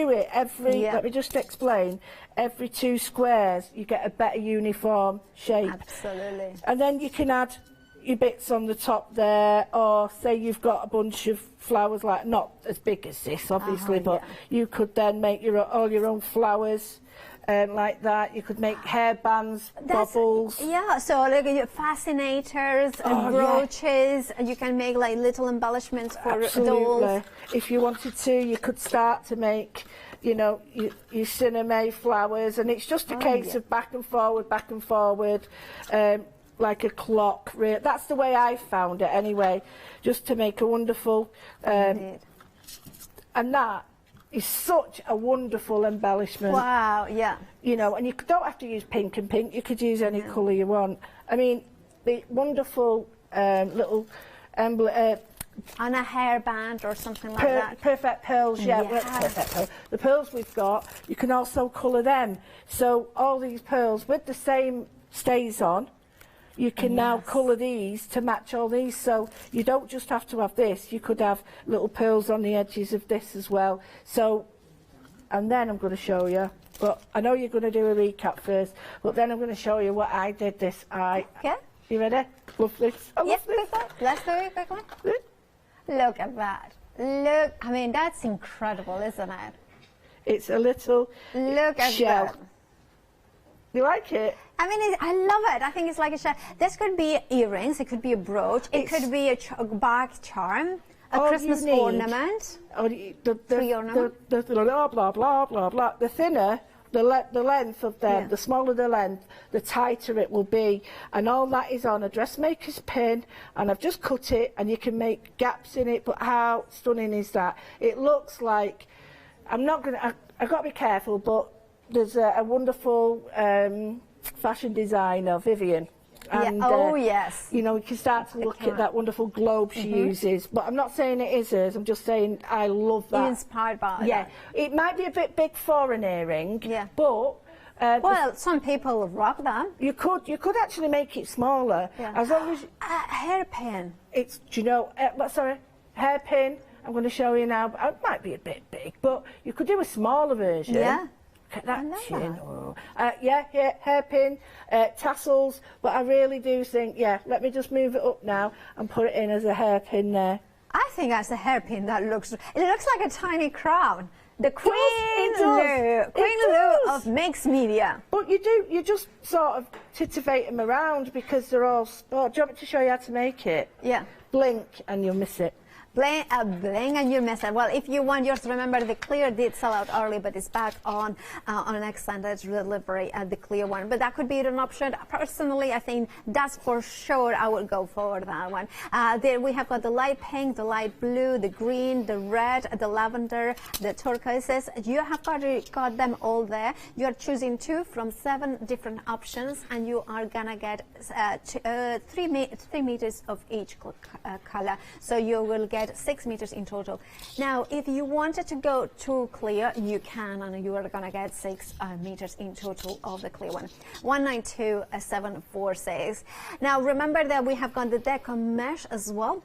it every, let me just explain, every 2 squares you get a better uniform shape. Absolutely. And then you can add your bits on the top there, or say you've got a bunch of flowers, like not as big as this obviously, but you could then make all your own flowers like that. You could make hair bands, bubbles. Yeah, so like your fascinators and brooches, and you can make like little embellishments for dolls. If you wanted to, you could start to make, you know, your cinnamon flowers, and it's just a case of back and forward, like a clock. That's the way I found it anyway, just to make a wonderful, and that is such a wonderful embellishment. Wow, yeah. You know, and you don't have to use pink and pink, you could use any colour you want. I mean, the wonderful little on a hairband or something like that. Perfect pearls, perfect pearls. The pearls we've got, you can also colour them. So all these pearls with the same stays on, you can now colour these to match all these, so you don't just have to have this, you could have little pearls on the edges of this as well. So, and then I'm going to show you, but I know you're going to do a recap first, but then I'm going to show you what I did this. Okay. You ready? Love this. I love this. Let's do it quickly. Look at that. Look, I mean, that's incredible, isn't it? It's a little shell. That. You like it? I mean, I love it. I think it's like a shell. This could be earrings, it could be a brooch, it could be a bark charm, a Christmas ornament. The blah, blah, blah, blah, blah. The thinner the length of them, the smaller the length, the tighter it will be. And all that is on a dressmaker's pin, and I've just cut it, and you can make gaps in it, but how stunning is that? It looks like, I've got to be careful, but there's a wonderful fashion designer, Vivian. And, yes. You know, you can start to look at that wonderful globe she uses. But I'm not saying it is hers, I'm just saying I love that. Inspired by that. It might be a bit big for an earring, but... well, some people rock them. You could actually make it smaller. As long as... a hairpin. It's, do you know, sorry, hairpin. I'm going to show you now. It might be a bit big, but you could do a smaller version. Yeah. Look at that chin. Hairpin, tassels, but I really do think, let me just move it up now and put it in as a hairpin there. I think as a hairpin it looks like a tiny crown. The Queen Lou of mixed media. But you just sort of titivate them around because they're all sport. Do you want me to show you how to make it? Yeah. Blink and you'll miss it. Blink and you miss it. Well, if you want yours, remember the clear did sell out early, but it's back on an extended delivery at the clear one. But that could be an option. Personally, I think that's for sure. I would go for that one. There we have got the light pink, the light blue, the green, the red, the lavender, the turquoises. You have got them all there. You are choosing 2 from 7 different options, and you are gonna get 3 meters of each color. So you will get 6 meters in total. Now, if you wanted to go to clear, you can, and you are going to get 6 meters in total of the clear one. 192746. Now, remember that we have got the Deco mesh as well.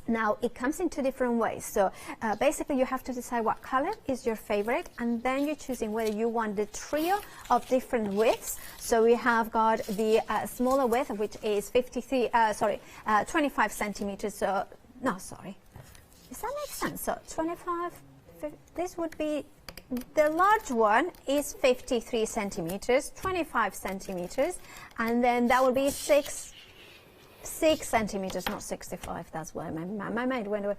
Now, it comes in two different ways. So basically, you have to decide what color is your favorite, and then you're choosing whether you want the trio of different widths. So we have got the smaller width, which is 25 centimeters. So, no, sorry. Does that make sense? So 25, this would be, the large one is 53 centimeters, 25 centimeters, and then that would be 6 centimeters, not 65. That's why my mind went away.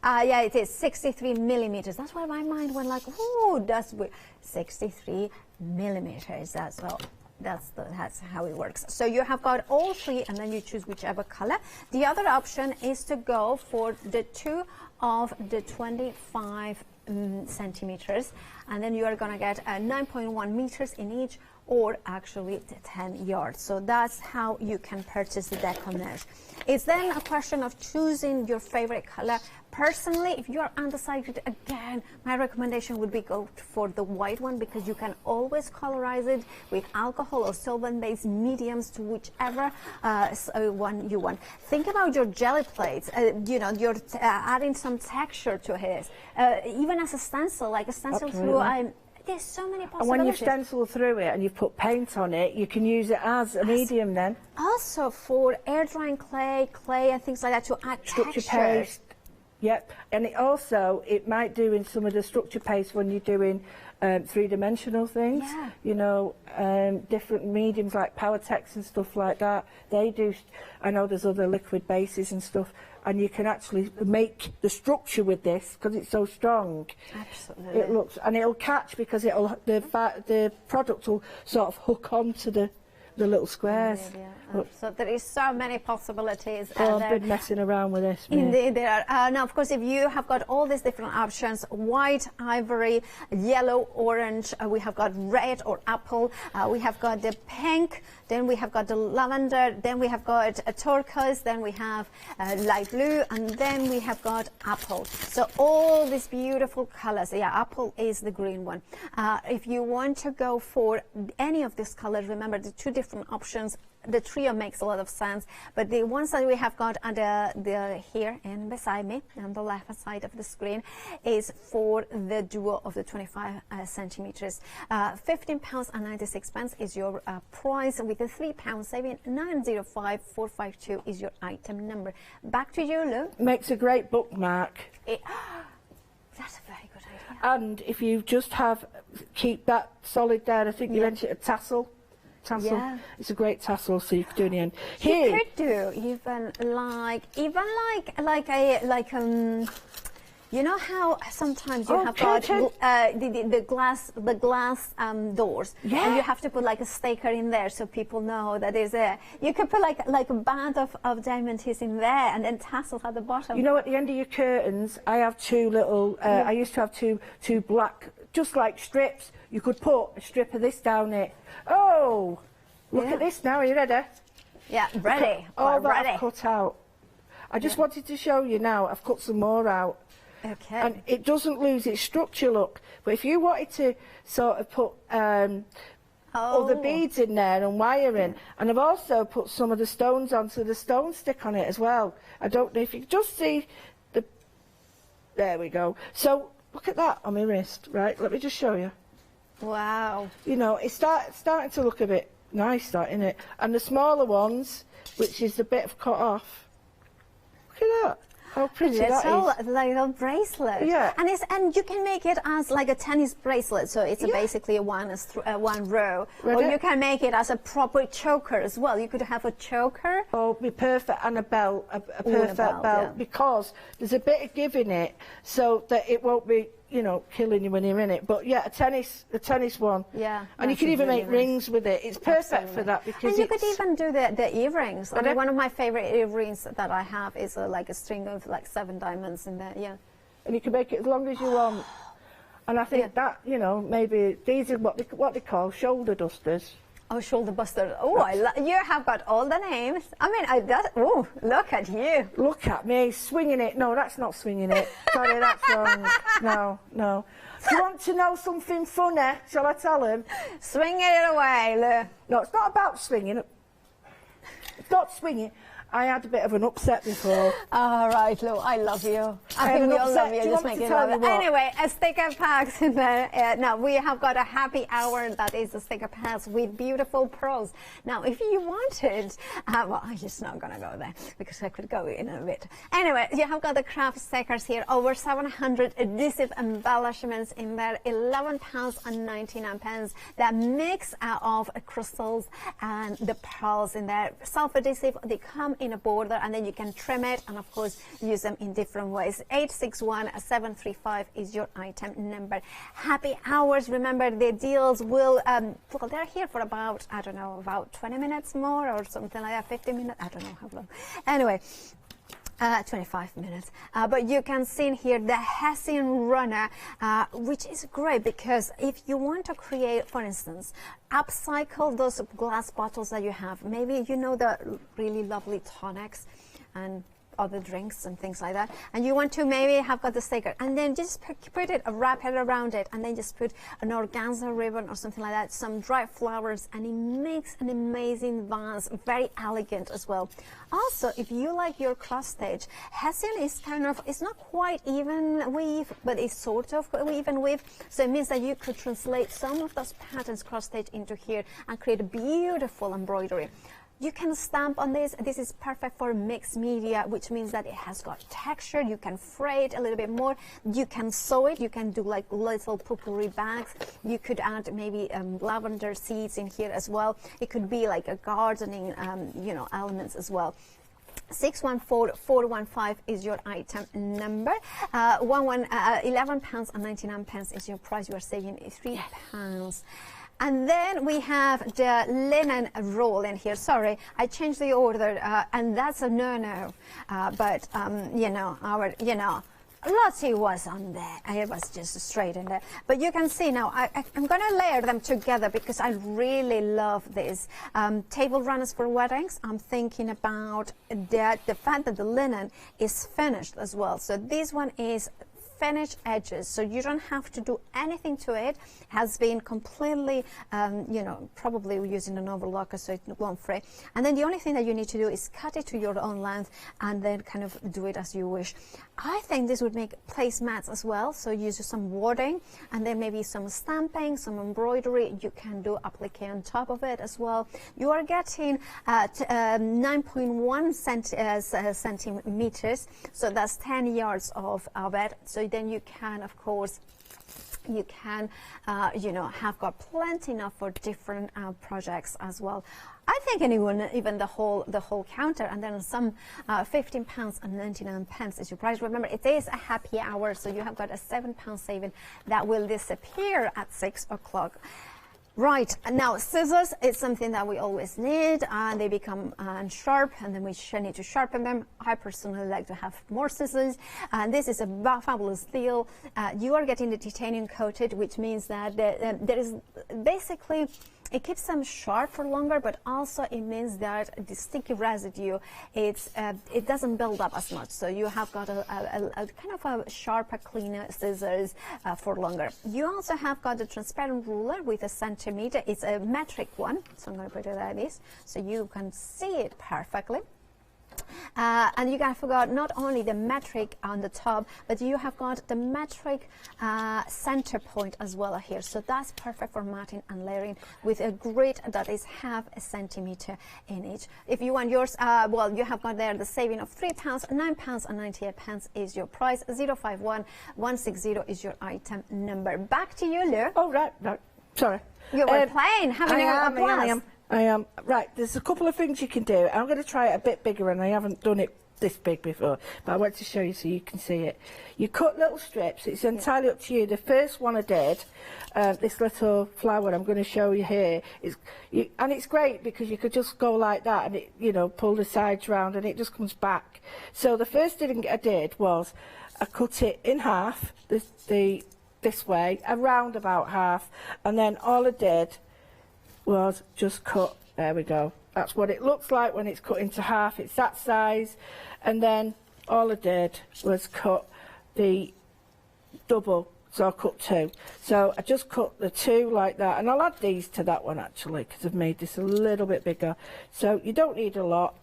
Yeah, it is 63 millimeters. That's why my mind went like, ooh, that's weird. 63 millimeters. That's well. That's how it works. So you have got all three, and then you choose whichever color. The other option is to go for the two of the 25 centimeters, and then you are going to get 9.1 meters in each, or actually 10 yards. So that's how you can purchase the Deco mesh. It's then a question of choosing your favorite color. Personally, if you are undecided, again, my recommendation would be go for the white one, because you can always colorize it with alcohol or solvent-based mediums to whichever one you want. Think about your jelly plates. You know, you're adding some texture to it. Even as a stencil, like a stencil through. There's so many possibilities. And when you stencil through it and you've put paint on it, you can use it as a medium then. Also for air drying clay and things like that to add structure texture. paste. Yep, and it might do in some of the structure paste when you're doing three-dimensional things. Yeah. You know, different mediums like Powertex and stuff like that. They do. I know there's other liquid bases and stuff, and you can actually make the structure with this because it's so strong. Absolutely. It looks, and it'll catch because the product will sort of hook onto the little squares. So there is so many possibilities. I've been messing around with this. Indeed, there are. Now, of course, if you have got all these different options, white, ivory, yellow, orange, we have got red or apple, we have got the pink, then we have got the lavender, then we have got a turquoise, then we have light blue, and then we have got apple. So all these beautiful colors. Yeah, apple is the green one. If you want to go for any of these colors, remember the two different options. The trio makes a lot of sense, but the ones that we have got under the here and beside me on the left side of the screen is for the duo of the 25 centimeters. £15.96 is your price, with a £3 saving. 905452 is your item number. Back to you, Lou. Makes a great bookmark. That's a very good idea. And if you just keep that solid there, I think you mentioned a tassel. Yeah. It's a great tassel, so you could do in the end. You could do even like you know how sometimes you have got the glass doors, and you have to put like a sticker in there so people know that is there. You could put like a band of diamantes in there, and then tassels at the bottom. You know, at the end of your curtains, I have two little. I used to have two black, just like strips. You could put a strip of this down it. Oh, look at this now. Are you ready? Yeah, ready. All that I've cut out. I just wanted to show you now. I've cut some more out. Okay. And it doesn't lose its structure, look. But if you wanted to sort of put other beads in there and wiring, and I've also put some of the stones on, so the stones stick on it as well. I don't know if you can just see the. There we go. So look at that on my wrist. Right, let me just show you. Wow. You know, it's starting to look a bit nice, that, isn't it? And the smaller ones, which is the bit of cut off. Look at that. How pretty that is. Little bracelet. Yeah. And you can make it as like a tennis bracelet, so it's basically a one row. Or you can make it as a proper choker as well. You could have a choker. Oh, be perfect, and a belt, a perfect belt, yeah. Because there's a bit of give in it, so that it won't be, you know, killing you when you're in it. But yeah, a tennis one. Yeah. And you can even make rings with it. It's perfect for that, because and you could even do the earrings. I mean, one of my favorite earrings that I have is like a string of like 7 diamonds in there. Yeah. And you can make it as long as you want. And I think that, you know, maybe these are what they call shoulder dusters. Oh, shoulder buster. Oh, you have got all the names. I mean, oh, look at you. Look at me, swinging it. No, that's not swinging it. Sorry, that's wrong. No. Do you want to know something funny? Shall I tell him? Swing it away, Lou. No, it's not about swinging. It's not swinging. I had a bit of an upset before. All right, Lou, I love you. I think we all love you. Just make it love it. Anyway, a sticker packs in there. Now, we have got a happy hour that is the sticker packs with beautiful pearls. Now, if you wanted, well, I'm just not going to go there because I could go in a bit. Anyway, you have got the craft stickers here, over 700 adhesive embellishments in there, £11.99. That mix of crystals and the pearls in there, self-adhesive. They come in a border and then you can trim it and of course use them in different ways. 861735 is your item number. Happy hours. Remember, the deals will well, they're here for about, I don't know, about 20 minutes more or something like that, 50 minutes, I don't know how long. Anyway, 25 minutes. But you can see here the Hessian runner, which is great because if you want to create, for instance, upcycle those glass bottles that you have, maybe you know the really lovely tonics and other drinks and things like that, and you want to maybe have got the sticker and then just put it, wrap it around it, and then just put an organza ribbon or something like that, some dried flowers, and it makes an amazing vase, very elegant as well. Also, if you like your cross stitch, Hessian is kind of, it's not quite even weave, but it's sort of even weave, so it means that you could translate some of those patterns cross stitch into here and create a beautiful embroidery. You can stamp on this. This is perfect for mixed media, which means that it has got texture. You can fray it a little bit more. You can sew it. You can do like little potpourri bags. You could add maybe lavender seeds in here as well. It could be like a gardening, you know, elements as well. 614415 is your item number. £11.99 is your price. You are saving £3. And then we have the linen roll in here. Sorry, I changed the order, and that's a no-no. But you know, Lottie was on there. It was just straight in there. But you can see now, I'm going to layer them together because I really love this. Table runners for weddings. I'm thinking about the fact that the linen is finished as well. So this one is finished edges, so you don't have to do anything to it. Has been completely, you know, probably using an overlocker so it won't fray. And then the only thing that you need to do is cut it to your own length and then kind of do it as you wish. I think this would make placemats as well. So use some wording and then maybe some stamping, some embroidery. You can do applique on top of it as well. You are getting 9.1 centimeters, so that's 10 yards of it. So then you can, of course, you can, you know, have got plenty enough for different projects as well. I think even the whole counter, and then some £15.99 is your price. Remember, it is a happy hour, so you have got a £7 saving that will disappear at 6 o'clock. Right, now scissors is something that we always need, and they become sharp, and then we need to sharpen them. I personally like to have more scissors, and this is a fabulous deal. You are getting the titanium coated, which means that there is basically, it keeps them sharp for longer, but also it means that the sticky residue, it doesn't build up as much. So you have got a kind of a sharper, cleaner scissors for longer. You also have got the transparent ruler with a centimeter. It's a metric one, so I'm going to put it like this, so you can see it perfectly. And you have got not only the metric on the top, but you have got the metric center point as well here. So that's perfect for matting and layering with a grid that is half a centimeter in each. If you want yours, well, you have got there the saving of £3, £9.98 is your price. 051160 is your item number. Back to you, Lou. Oh, right. Sorry. You were playing, having a blast. I am. Right, there's a couple of things you can do. I'm going to try it a bit bigger, and I haven't done it this big before, but I want to show you so you can see it. You cut little strips. It's entirely up to you. The first one I did, this little flower I'm going to show you here, and it's great because you could just go like that and it, you know, pull the sides round and it just comes back. So the first thing I did was I cut it in half, this way, around about half, and then all I did was just cut, there we go. That's what it looks like when it's cut into half. It's that size. And then all I did was cut the double, so I cut two. So I just cut the two like that, and I'll add these to that one actually, because I've made this a little bit bigger. So you don't need a lot.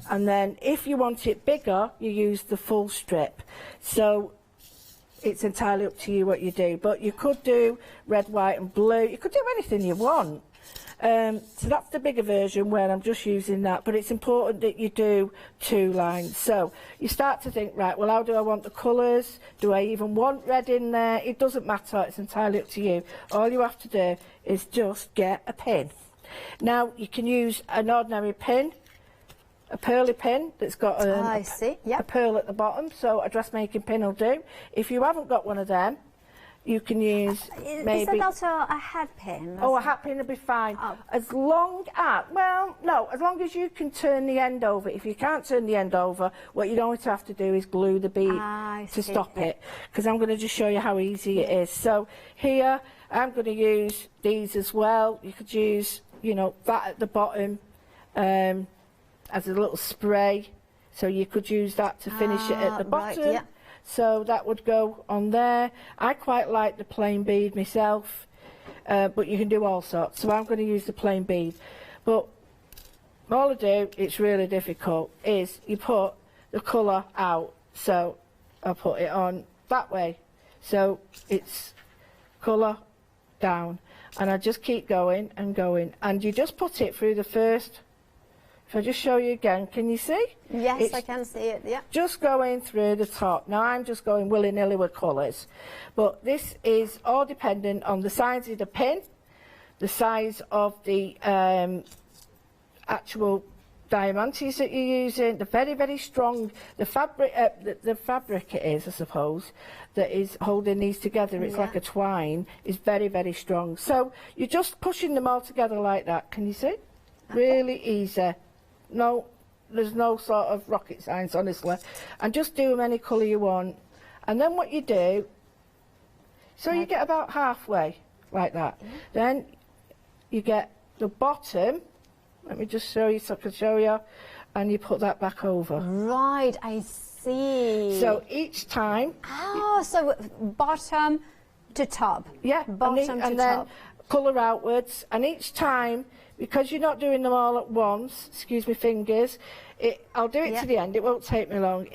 And then if you want it bigger, you use the full strip. So it's entirely up to you what you do. But you could do red, white and blue. You could do anything you want. So that's the bigger version where I'm just using that. But it's important that you do 2 lines. So you start to think, right, well, how do I want the colours? Do I even want red in there? It doesn't matter. It's entirely up to you. All you have to do is just get a pin. Now, you can use an ordinary pin, a pearly pin that's got a pearl at the bottom, so a dressmaking pin will do. If you haven't got one of them, you can use maybe... Is it also a hat pin? Oh, a hat pin will be fine. Oh. As long as, well, no, as long as you can turn the end over. If you can't turn the end over, what you're going to have to do is glue the bead to stop it. Because I'm going to just show you how easy it is. So here, I'm going to use these as well. You could use, you know, that at the bottom. As a little spray, so you could use that to finish it at the bottom. Right, yeah. So that would go on there. I quite like the plain bead myself, but you can do all sorts. So I'm going to use the plain bead. But all I do, it's really difficult, is you put the colour out. So I put it on that way. So it's colour down. And I just keep going and going. And you just put it through the first... If I just show you again, can you see? Yes, I can see it, yeah. Just going through the top. Now, I'm just going willy-nilly with colours. But this is all dependent on the size of the pin, the size of the actual diamantes that you're using, the very, very strong, the fabric it is, I suppose, that is holding these together. It's like a twine, is very, very strong. So you're just pushing them all together like that. Can you see? Really easy. No, there's no sort of rocket science, honestly. And just do them any colour you want. And then what you do, so you get about halfway, like that. Then you get the bottom, let me just show you so I can show you, and you put that back over. Right, I see. So each time... Oh, so bottom to top. Yeah, bottom to and then top. Colour outwards, and each time... Because you're not doing them all at once, excuse me fingers, I'll do it to the end, it won't take me long,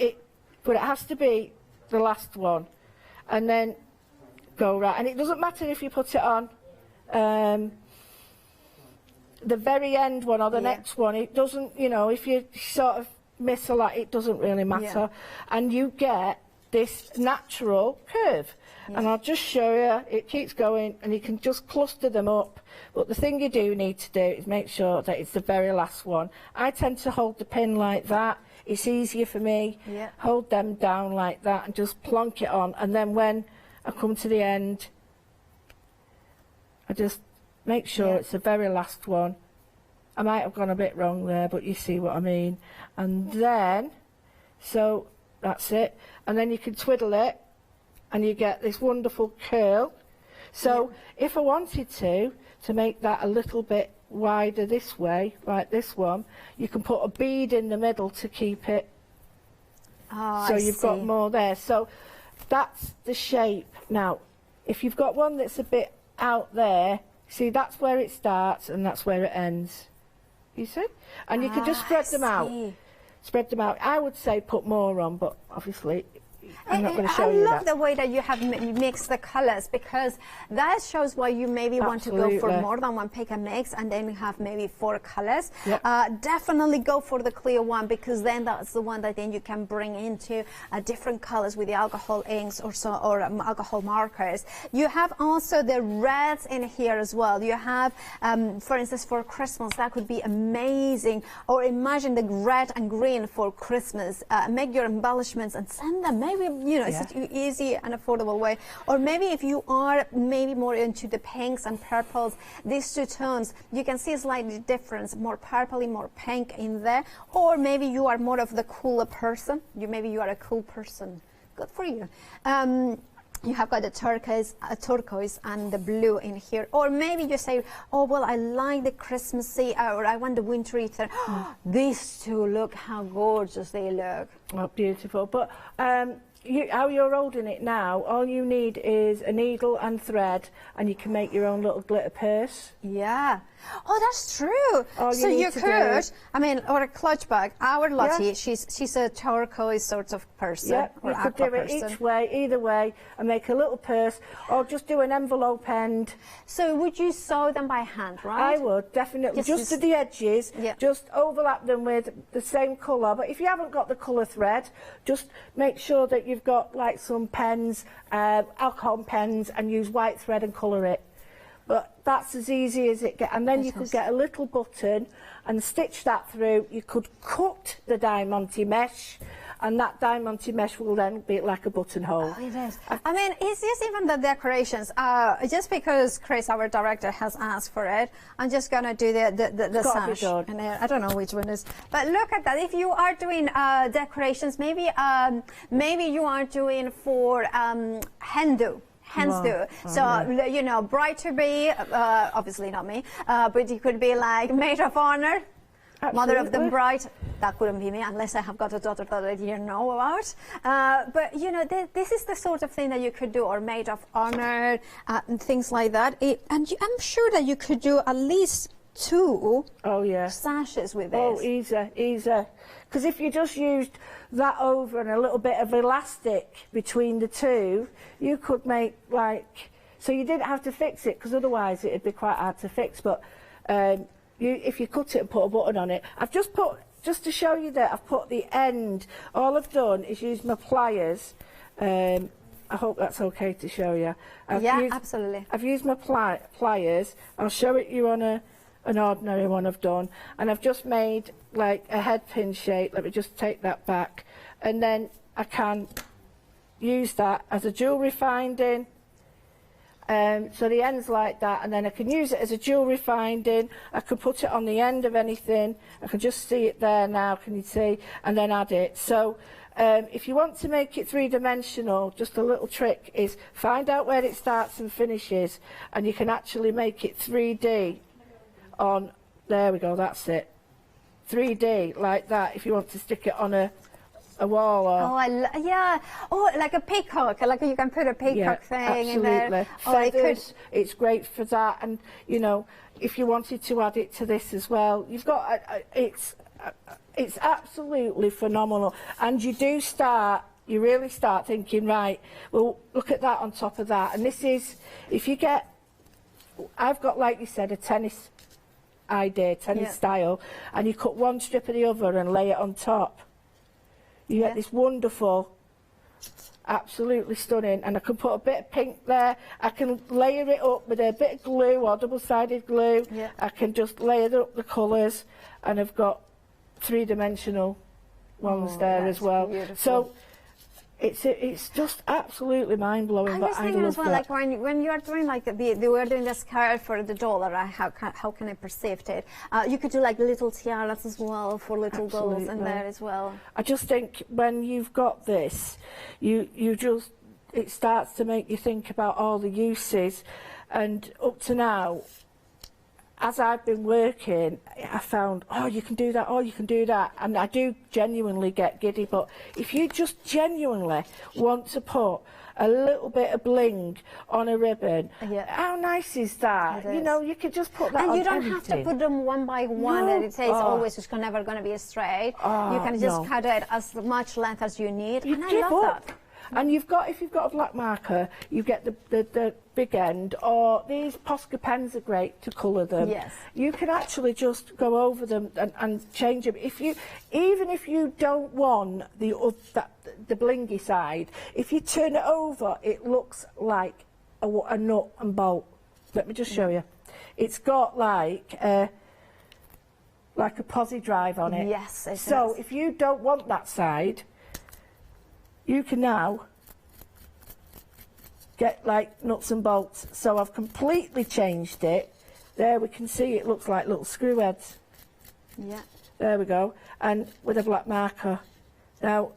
but it has to be the last one. And then go right, and it doesn't matter if you put it on the very end one or the next one, it doesn't, you know, if you sort of miss a lot, it doesn't really matter. And you get this natural curve. And I'll just show you, it keeps going, and you can just cluster them up. But the thing you do need to do is make sure that it's the very last one. I tend to hold the pin like that. It's easier for me. Hold them down like that and just plonk it on. And then when I come to the end, I just make sure it's the very last one. I might have gone a bit wrong there, but you see what I mean. And then, so that's it. And then you can twiddle it, and you get this wonderful curl. So if I wanted to make that a little bit wider this way, like this one, you can put a bead in the middle to keep it. Oh, so you've got more there. So that's the shape. Now, if you've got one that's a bit out there, see, that's where it starts and that's where it ends. You see? And you can just spread them out. Spread them out. I would say put more on, but obviously I'm not going to show you that. I love the way that you have mixed the colors, because that shows why you maybe want to go for more than one pick and mix, and then you have maybe 4 colors. Definitely go for the clear one, because then that's the one that then you can bring into different colors with the alcohol inks or alcohol markers. You have also the reds in here as well. You have, for instance, for Christmas, that could be amazing. Or imagine the red and green for Christmas. Make your embellishments and send them. Maybe, you know, it's such an easy and affordable way. Or maybe if you are maybe more into the pinks and purples, these 2 tones, you can see a slight difference, more purpley, more pink in there. Or maybe you are more of the cooler person. Maybe you are a cool person. Good for you. You have got the turquoise and the blue in here. Or maybe you say, oh, well, I like the Christmassy, or I want the wintry. These 2, look how gorgeous they look. Oh, beautiful. But how you're holding it now, all you need is a needle and thread, and you can make your own little glitter purse. Yeah. Oh, that's true. So you you need to could, do- I mean, or a clutch bag. Our Lottie, Yeah. she's a turquoise sort of person. Yeah, or you could aqua do it person. each way, either way, and make a little purse, or just do an envelope end. So would you sew them by hand, right? I would, definitely. Just Just to the edges, Yeah. just overlap them with the same colour. But if you haven't got the colour thread, just make sure that you've got like some pens, alcohol pens, and use white thread and colour it. But that's as easy as it gets. And then you could get a little button and stitch that through. You could cut the diamante mesh, and that diamante mesh will then be like a buttonhole. Oh, it is. I mean, it's just even the decorations. Just because Chris, our director, has asked for it, I'm just going to do the gotta be sash. done. And I don't know which one is. But look at that. If you are doing decorations, maybe you are doing for hen do. Hens Wow. do. So, you know, bride to be, obviously not me, but it could be like maid of honor, mother of the Absolutely. bride. That couldn't be me unless I have got a daughter that I didn't know about. But, you know, this is the sort of thing that you could do, or maid of honor, and things like that. I'm sure that you could do at least 2 sashes with this. Oh, easy. Because if you just used that over and a little bit of elastic between the two, you could make like, so you didn't have to fix it, because otherwise it'd be quite hard to fix. But if you cut it and put a button on it, I've just put, just to show you that I've put the end, all I've done is use my pliers. I hope that's okay to show you. Absolutely. I've used my pliers. I'll show it you on an ordinary one I've done, and I've just made like a head pin shape. Let me just take that back, and then I can use that as a jewellery finding. So the end's like that, and then I can use it as a jewellery finding. I can put it on the end of anything. I can just see it there now, can you see? And then add it. So if you want to make it three-dimensional, just a little trick is find out where it starts and finishes, and you can actually make it 3D on, there we go, that's it. 3D, like that, if you want to stick it on a wall. Or, oh, like a peacock, like you can put a peacock thing in there. Feathers, it's great for that. And, you know, if you wanted to add it to this as well, you've got, it's absolutely phenomenal. And you do start, you really start thinking, right, well, look at that on top of that. And this is, if you get, I've got, like you said, a tennis style, and you cut one strip of the other and lay it on top. You get this wonderful, absolutely stunning, and I can put a bit of pink there. I can layer it up with a bit of glue or double-sided glue. I can just layer up the colours, and I've got three-dimensional ones there as well. Beautiful. So it's just absolutely mind-blowing. I was thinking as well, like when you are doing like we were doing the scarf for the dollar, how can I perceive it? You could do like little tiaras as well for little girls in there as well. I just think when you've got this, it starts to make you think about all the uses, and up to now, as I've been working, I found, oh, you can do that, oh, you can do that. And I do genuinely get giddy, but if you just genuinely want to put a little bit of bling on a ribbon, how nice is that? You know, you could just put that on and you don't anything. have to put them one by one, and it says always it's never going to be straight. You can just cut it as much length as you need, and I love that. And if you've got a black marker, you get the big end, or these Posca pens are great to colour them. Yes. You can actually just go over them and change them. Even if you don't want the blingy side, if you turn it over, it looks like a nut and bolt. Let me just show you. It's got like a posi drive on it. Yes, it So is. if you don't want that side, you can now get like nuts and bolts. So I've completely changed it. There we can see it looks like little screw heads. Yeah. There we go. And with a black marker. Now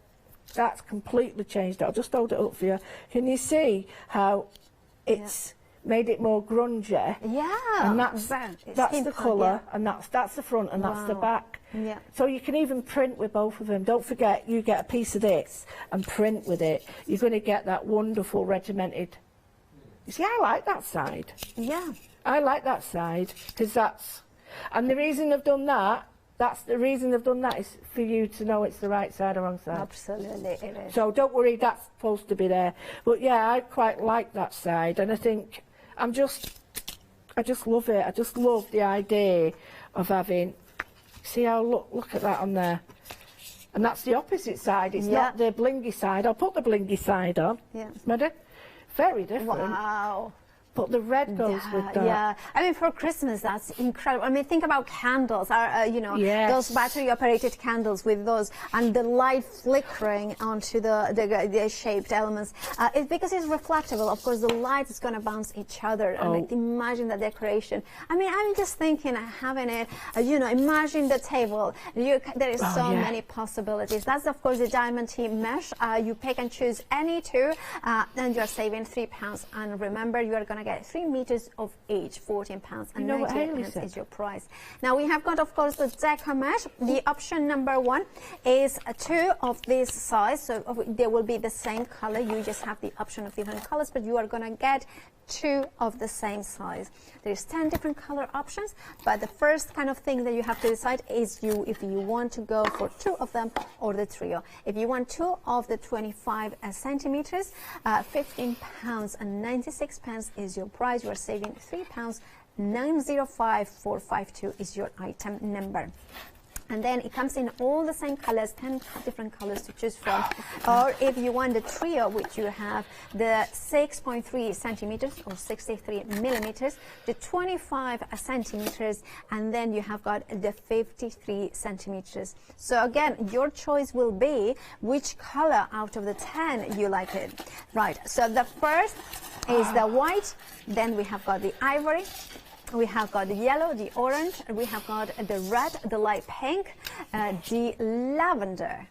that's completely changed it. I'll just hold it up for you. Can you see how it's made it more grungy. Yeah. And that's the colour, yeah. and that's the front, and that's the Wow. back. Yeah. So you can even print with both of them. Don't forget, you get a piece of this and print with it. You're going to get that wonderful regimented. You see, I like that side. Yeah. I like that side because that's, and the reason I've done that. That's the reason I've done that, is for you to know it's the right side or wrong side. Absolutely, it is. So don't worry, that's supposed to be there. But yeah, I quite like that side, and I think I just love it. I just love the idea of having. See how look at that on there, and that's the opposite side. It's not the blingy side. I'll put the blingy side on. Yeah. Ready? Very different. Wow. But the red goes with that. Yeah, I mean, for Christmas, that's incredible. I mean, think about candles, you know, Yes. those battery-operated candles with those, and the light flickering onto the shaped elements. It's because it's reflectable. Of course, the light is going to bounce each other. Oh. And imagine the decoration. I mean, I'm just thinking having it, you know, imagine the table. There is so many possibilities. That's, of course, the diamond team mesh. You pick and choose any two, then you're saving £3. And remember, you are going to get 3 meters of each, £14 and 98 is your price. Now we have got, of course, the Deco mesh. The option number 1 is 2 of this size, so they will be the same color. You just have the option of different colors, but you are going to get 2 of the same size. There's 10 different color options, but the first kind of thing that you have to decide is if you want to go for 2 of them or the trio. If you want 2 of the 25 centimeters, £15 and 96 pence is your price. You are saving £3. 905452 is your item number. And then it comes in all the same colors, 10 different colors to choose from. Or if you want the trio, which you have the 6.3 centimeters or 63 millimeters, the 25 centimeters, and then you have got the 53 centimeters. So again, your choice will be which color out of the 10 you like it. Right, so the first is the white, then we have got the ivory, we have got the yellow, the orange, and we have got the red, the light pink, the lavender.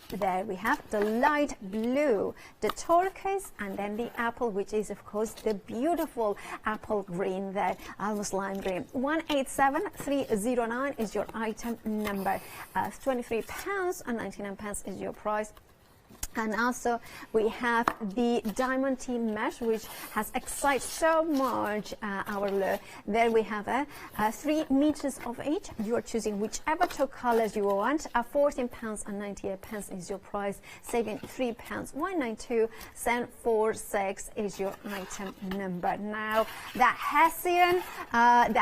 There we have the light blue, the turquoise, and then the apple, which is, of course, the beautiful apple green there, almost lime green. 187309 is your item number. £23 and 99 pence is your price. And also we have the diamond team mesh, which has excited so much our look. There we have 3 meters of each. You are choosing whichever 2 colors you want. £14 and 98 pence is your price, saving £3. 192746 is your item number. Now that Hessian and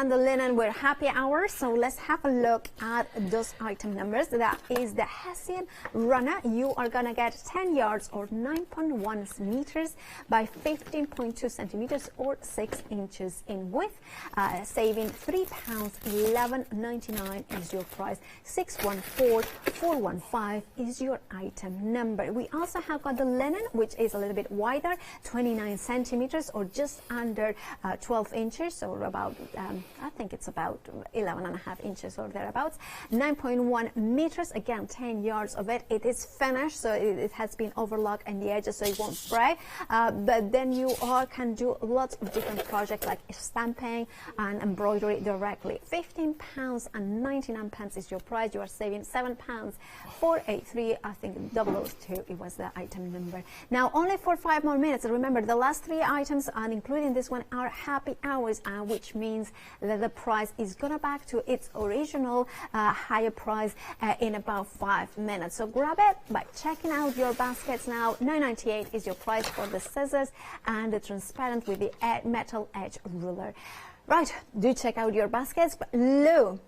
the linen were happy hours, so let's have a look at those item numbers. That is the Hessian runner. You are gonna get 10 yards or 9.1 meters by 15.2 centimeters or 6 inches in width, saving £3. 11.99 is your price. 614415 is your item number. We also have got the linen, which is a little bit wider, 29 centimeters or just under 12 inches, or about I think it's about 11.5 inches or thereabouts. 9.1 meters, again 10 yards of it. It is finished, so it has been overlocked in the edges, so it won't spray. But then you can do lots of different projects like stamping and embroidery directly. £15 and 99 pence is your price. You are saving £7. 483, I think 002 it was the item number. Now only for 5 more minutes. Remember, the last 3 items, and including this one, are happy hours, which means that the price is gonna back to its original higher price in about 5 minutes. So grab it by checking out your baskets now. $9.98 is your price for the scissors and the transparent with the metal edge ruler. Right, do check out your baskets. But Lou,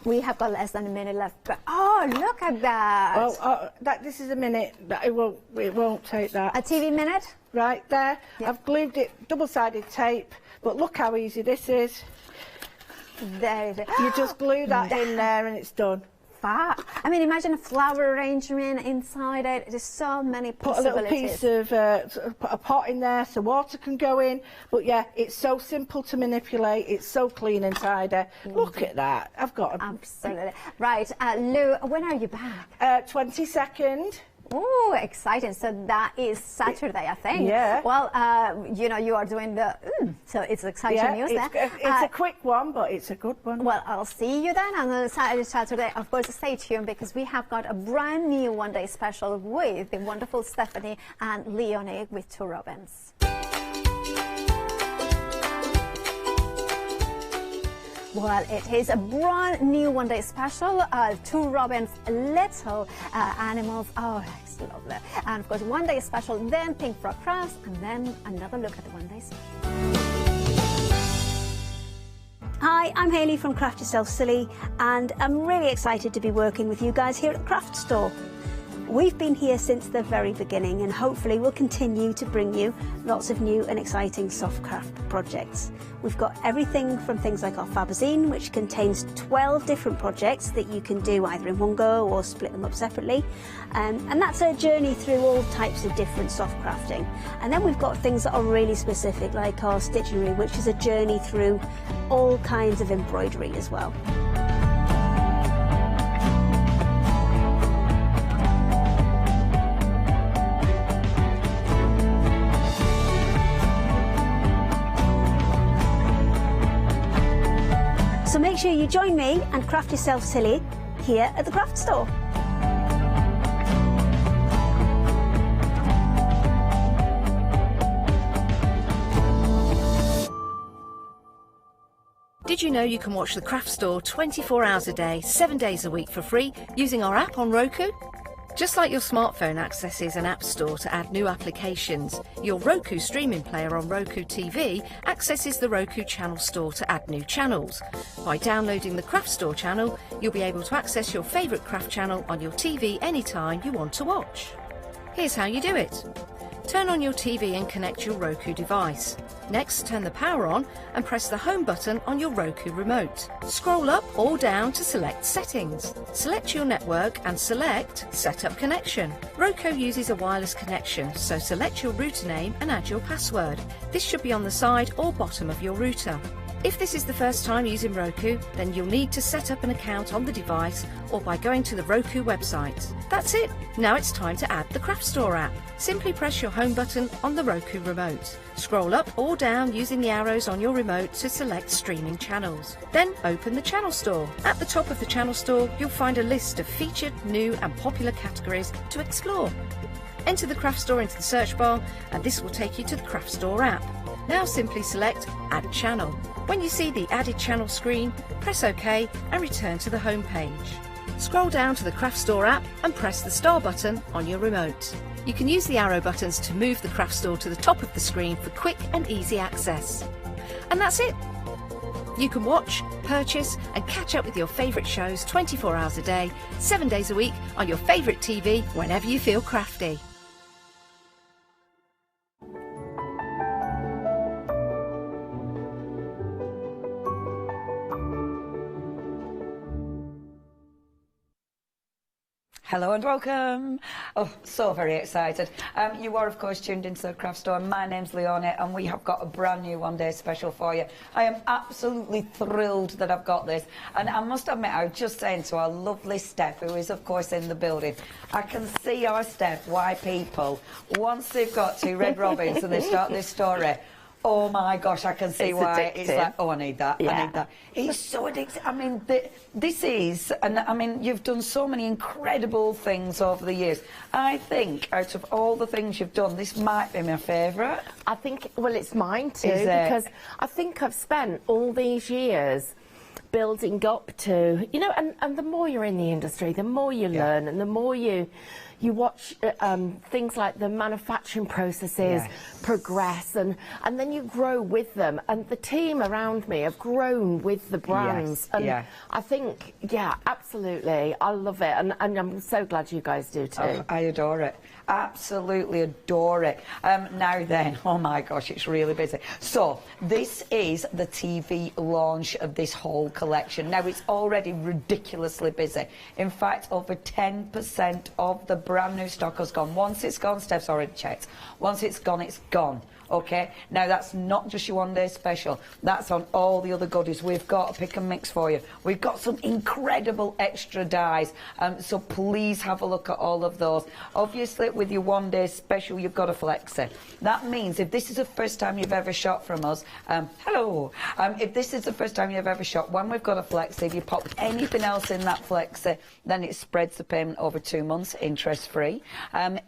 we have got less than a minute left. But oh, look at that! Well, this is a minute. It won't take that. A TV minute? Right there. Yep. I've glued it, double-sided tape. But look how easy this is. There it is. You just glue that in there and it's done. I mean, imagine a flower arrangement inside it. There's so many possibilities. Put a little piece of, put a pot in there so water can go in. But yeah, it's so simple to manipulate. It's so clean and tidy. Look at that. I've got a... Absolutely. Right, Lou, when are you back? 22nd. Oh, exciting. So that is Saturday, I think. Yeah. Well, you know, you are doing the, so it's exciting news there. It's a quick one, but it's a good one. Well, I'll see you then on Saturday. Of course, stay tuned because we have got a brand new one-day special with the wonderful Stephanie and Leonie with 2 Robins. Well, it is a brand new one-day special, 2 Robins, little animals. Oh, it's lovely. And of course, one-day special, then Pink Frog Crafts, and then another look at the one-day special. Hi, I'm Hayley from Craft Yourself Silly, and I'm really excited to be working with you guys here at the Craft Store. We've been here since the very beginning, and hopefully we'll continue to bring you lots of new and exciting soft craft projects. We've got everything from things like our Fabazine, which contains 12 different projects that you can do either in one go or split them up separately. And that's a journey through all types of different soft crafting. And then we've got things that are really specific, like our Stitchery, which is a journey through all kinds of embroidery as well. So make sure you join me and craft yourself silly here at the Craft Store. Did you know you can watch the Craft Store 24 hours a day, 7 days a week for free using our app on Roku? Just like your smartphone accesses an app store to add new applications, your Roku streaming player on Roku TV accesses the Roku channel store to add new channels. By downloading the Craft Store channel, you'll be able to access your favourite craft channel on your TV anytime you want to watch. Here's how you do it. Turn on your TV and connect your Roku device. Next, turn the power on and press the home button on your Roku remote. Scroll up or down to select Settings. Select your network and select Set Up Connection. Roku uses a wireless connection, so select your router name and add your password. This should be on the side or bottom of your router. If this is the first time using Roku, then you'll need to set up an account on the device or by going to the Roku website. That's it. Now it's time to add the Craft Store app. Simply press your home button on the Roku remote. Scroll up or down using the arrows on your remote to select streaming channels. Then open the Channel Store. At the top of the Channel Store, you'll find a list of featured, new and popular categories to explore. Enter the Craft Store into the search bar and this will take you to the Craft Store app. Now simply select Add Channel. When you see the Added Channel screen, press OK and return to the home page. Scroll down to the Craft Store app and press the star button on your remote. You can use the arrow buttons to move the Craft Store to the top of the screen for quick and easy access. And that's it. You can watch, purchase and catch up with your favourite shows 24 hours a day, 7 days a week on your favourite TV whenever you feel crafty. Hello and welcome. Oh, so very excited. You are, of course, tuned into the Craft Store. My name's Leonie and we have got a brand new one-day special for you. I am absolutely thrilled that I've got this. And I must admit, I was just saying to our lovely Steph, who is, of course, in the building, I can see our Steph, why people, once they've got 2 red robins and they start this story, oh my gosh, I can see why it's like, oh, I need that, I need that. It's so addictive. I mean, this is, and I mean, you've done so many incredible things over the years. I think out of all the things you've done, this might be my favourite. I think, well, it's mine too, because I think I've spent all these years building up to, you know, and the more you're in the industry, the more you learn and the more you watch things like the manufacturing processes progress and then you grow with them, and the team around me have grown with the brands and I think, absolutely, I love it, and I'm so glad you guys do too. Oh, I adore it. Absolutely adore it. Now then, oh my gosh, it's really busy. So this is the TV launch of this whole collection. Now it's already ridiculously busy. In fact, over 10% of the brand new stock has gone. Once it's gone, Steph's already checked. Once it's gone, it's gone. Okay, now that's not just your one day special, that's on all the other goodies. We've got a pick and mix for you. We've got some incredible extra dies, so please have a look at all of those. Obviously with your one day special you've got a flexi. That means if this is the first time you've ever shot from us, hello, if this is the first time you've ever shot, when we've got a flexi, if you pop anything else in that flexi, then it spreads the payment over 2 months, interest free.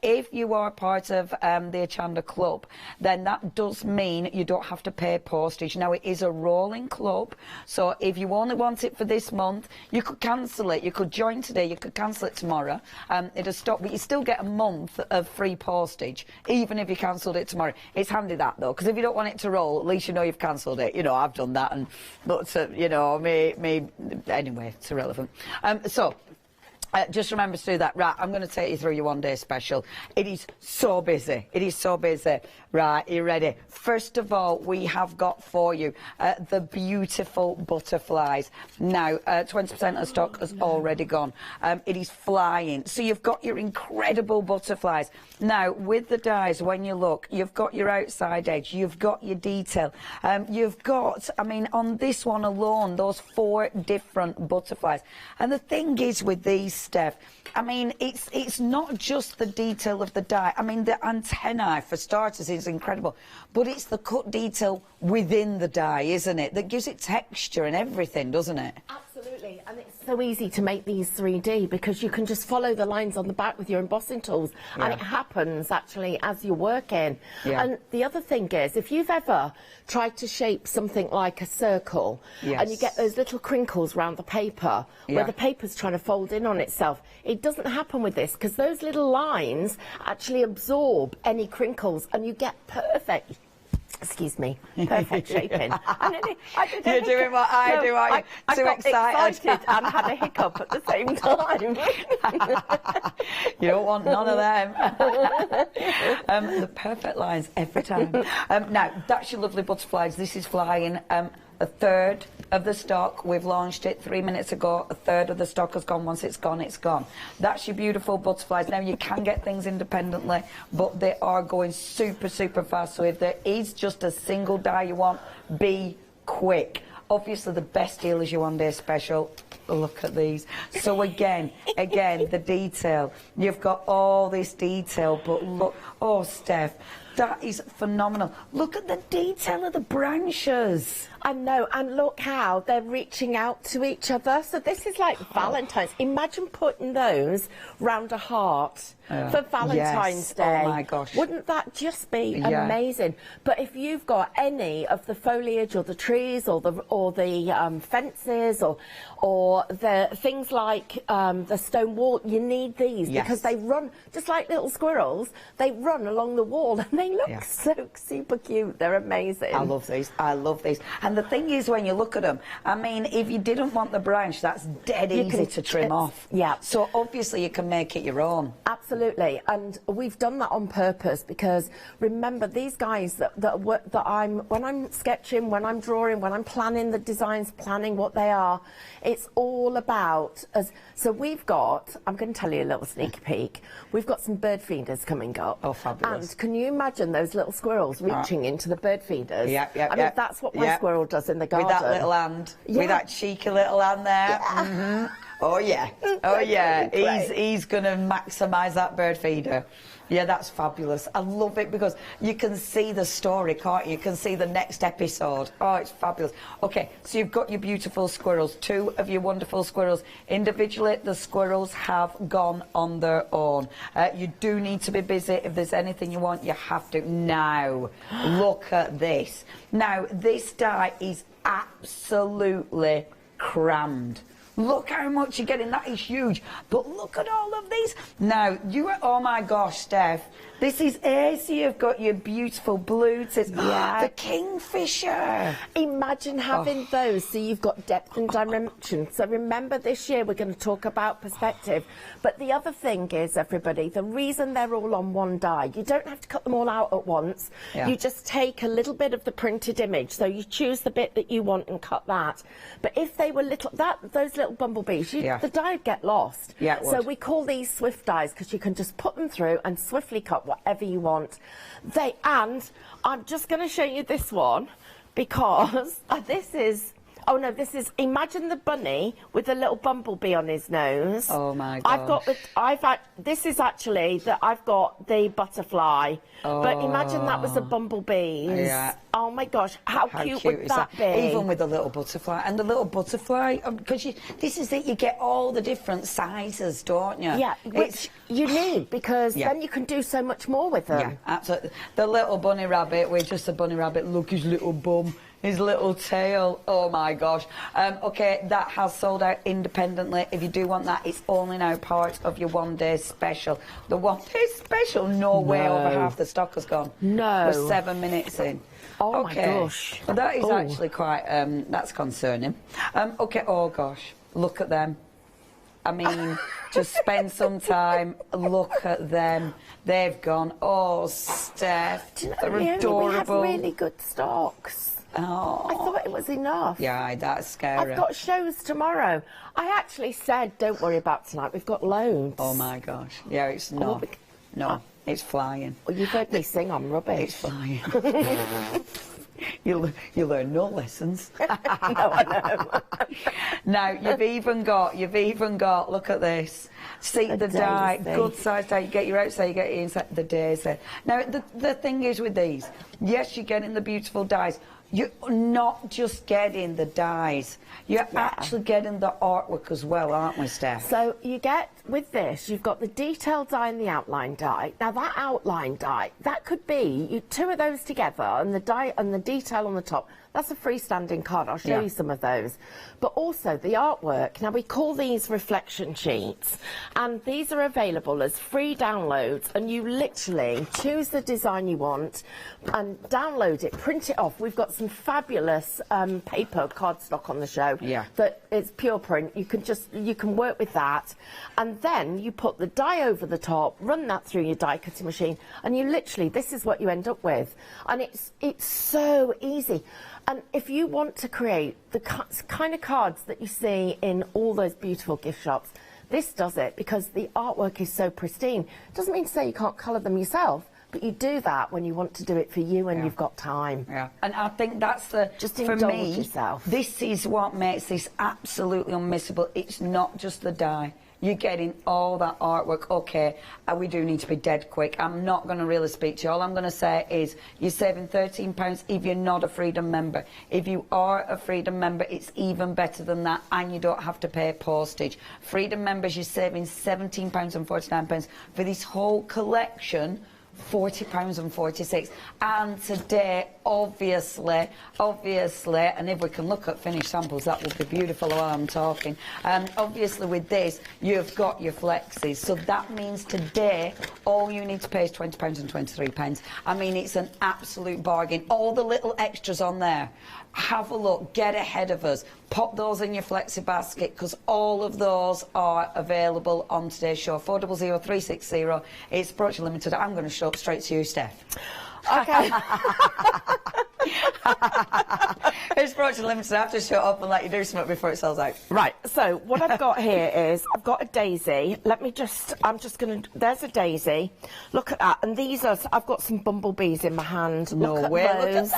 If you are part of the Achanda Club, then that does mean you don't have to pay postage. Now, it is a rolling club, so if you only want it for this month, you could cancel it. You could join today, you could cancel it tomorrow. It'll stop, but you still get a month of free postage, even if you cancelled it tomorrow. It's handy that, though, because if you don't want it to roll, at least you know you've cancelled it. You know, I've done that, and but you know, anyway, it's irrelevant. Just remember to do that. Right, I'm going to take you through your one day special. It is so busy. It is so busy. Right, are you ready? First of all, we have got for you the beautiful butterflies. Now, 20% of stock has already gone. It is flying. So you've got your incredible butterflies. Now, with the dies, when you look, you've got your outside edge, you've got your detail. You've got, I mean, on this one alone, those 4 different butterflies. And the thing is with these, Steph, I mean, it's not just the detail of the die. I mean, the antennae, for starters, is incredible. But it's the cut detail within the die, isn't it, that gives it texture and everything, doesn't it? Absolutely, and it's so easy to make these 3D because you can just follow the lines on the back with your embossing tools, and it happens actually as you're working. And the other thing is, if you've ever tried to shape something like a circle, and you get those little crinkles around the paper, where the paper's trying to fold in on itself, it doesn't happen with this, because those little lines actually absorb any crinkles, and you get perfect, excuse me, perfect shaping. You're doing what I do, aren't you? I got excited and had a hiccup at the same time. You don't want none of them. The perfect lines every time. Now, that's your lovely butterflies. This is flying. A third of the stock, we've launched it 3 minutes ago. A third of the stock has gone. Once it's gone, it's gone. That's your beautiful butterflies. Now, you can get things independently, but they are going super, super fast. So if there is just a single die you want, be quick. Obviously, the best deal is your one day special. Look at these. So again, the detail. You've got all this detail, but look, oh, Steph, that is phenomenal. Look at the detail of the branches. I know, and look how they're reaching out to each other. So this is like Valentine's. Imagine putting those round a heart for Valentine's Day. Oh my gosh. Wouldn't that just be amazing? But if you've got any of the foliage or the trees or the fences or the things like the stone wall, you need these because they run just like little squirrels. They run along the wall and they look so super cute. They're amazing. I love these. I love these. And the thing is, when you look at them, I mean, if you didn't want the branch, that's dead easy to trim off. So obviously you can make it your own. Absolutely, and we've done that on purpose because remember, these guys when I'm sketching, when I'm drawing, when I'm planning the designs, planning what they are, it's all about us. So we've got, I'm going to tell you a little sneaky peek, we've got some bird feeders coming up. Oh, fabulous. And can you imagine those little squirrels reaching into the bird feeders? I mean, that's what my squirrel does in the garden. With that little hand, with that cheeky little hand there. Oh yeah, oh yeah. He's going to maximise that bird feeder. Yeah, that's fabulous. I love it because you can see the story, can't you? You can see the next episode. Oh, it's fabulous. Okay, so you've got your beautiful squirrels, 2 of your wonderful squirrels. Individually, the squirrels have gone on their own. You do need to be busy. If there's anything you want, you have to. Now, look at this. Now, this die is absolutely crammed. Look how much you're getting. That is huge. But look at all of these. Now, oh my gosh, Steph. This is ace. You've got your beautiful blue tis. The kingfisher. Imagine having those. So you've got depth and dimension. So remember, this year we're going to talk about perspective. But the other thing is, everybody, the reason they're all on one die, you don't have to cut them all out at once. You just take a little bit of the printed image. So you choose the bit that you want and cut that. But if they were those little little bumblebees, the die would get lost. Yeah, it so would. we call these swift dies because you can just put them through and swiftly cut whatever you want. And I'm just going to show you this one because this is... Oh no, this is, imagine the bunny with a little bumblebee on his nose. Oh my gosh. This is actually I've got the butterfly, but imagine that was a bumblebee. Yeah. Oh my gosh, how cute would that be? Even with the little butterfly. And the little butterfly, because this is it, you get all the different sizes, don't you? Yeah, which you need, because then you can do so much more with them. Yeah, absolutely. The little bunny rabbit, we're just a bunny rabbit, look his little bum. His little tail, oh my gosh. Okay, that has sold out independently. If you do want that, it's only now part of your one-day special. The one-day special, no way over half the stock has gone. No. We're 7 minutes in. Oh my gosh. Well, that is actually quite, that's concerning. Okay, oh gosh, look at them. I mean, just spend some time, look at them. They've gone, oh, Steph, they're adorable. We have really good stocks. Oh. I thought it was enough. Yeah, that's scary. I've got shows tomorrow. I actually said, don't worry about tonight, we've got loads. Oh my gosh. Yeah, it's not. No, it's flying. Well, you've heard me sing, I'm rubbish. It's flying. You learn no lessons. No, I know. Now, you've even got, look at this. See the die, good size die. You get your outside, you get your inside, the daisy. Now, the thing is with these, yes, you're getting the beautiful dies. You're not just getting the dies, you're actually getting the artwork as well, aren't we, Steph? So you get, with this, you've got the detail die and the outline die. Now that outline die, that could be two of those together and the die and the detail on the top. That's a freestanding card. I'll show you some of those. But also the artwork. Now we call these reflection sheets, and these are available as free downloads, and you literally choose the design you want and download it, print it off. We've got some fabulous paper cardstock on the show. Yeah. That it's pure print. You can work with that, and then you put the die over the top, run that through your die cutting machine, and you literally, this is what you end up with. And it's so easy. And if you want to create the kind of cards that you see in all those beautiful gift shops, this does it, because the artwork is so pristine. Doesn't mean to say you can't colour them yourself, but you do that when you want to do it for you and you've got time. Yeah, and I think that's just for indulge me, yourself. This is what makes this absolutely unmissable. It's not just the die. You're getting all that artwork. Okay, we do need to be dead quick. I'm not going to really speak to you. All I'm going to say is you're saving £13 if you're not a Freedom member. If you are a Freedom member, it's even better than that, and you don't have to pay postage. Freedom members, you're saving £17.49 for this whole collection. £40.46, and today obviously, and if we can look at finished samples, that would be beautiful while I'm talking. Obviously with this you've got your flexis, so that means today all you need to pay is £20.23. I mean, it's an absolute bargain. All the little extras on there, have a look, get ahead of us, pop those in your flexi basket, because all of those are available on today's show. 400360. It's Brooch Limited. I'm going to show up straight to you, Steph. Okay. It's Brooch Limited. I have to shut up and let you do something before it sells out. Right, so what I've got here is, I've got a daisy. I'm just going to, there's a daisy. Look at that. And these are, I've got some bumblebees in my hand. Look at those.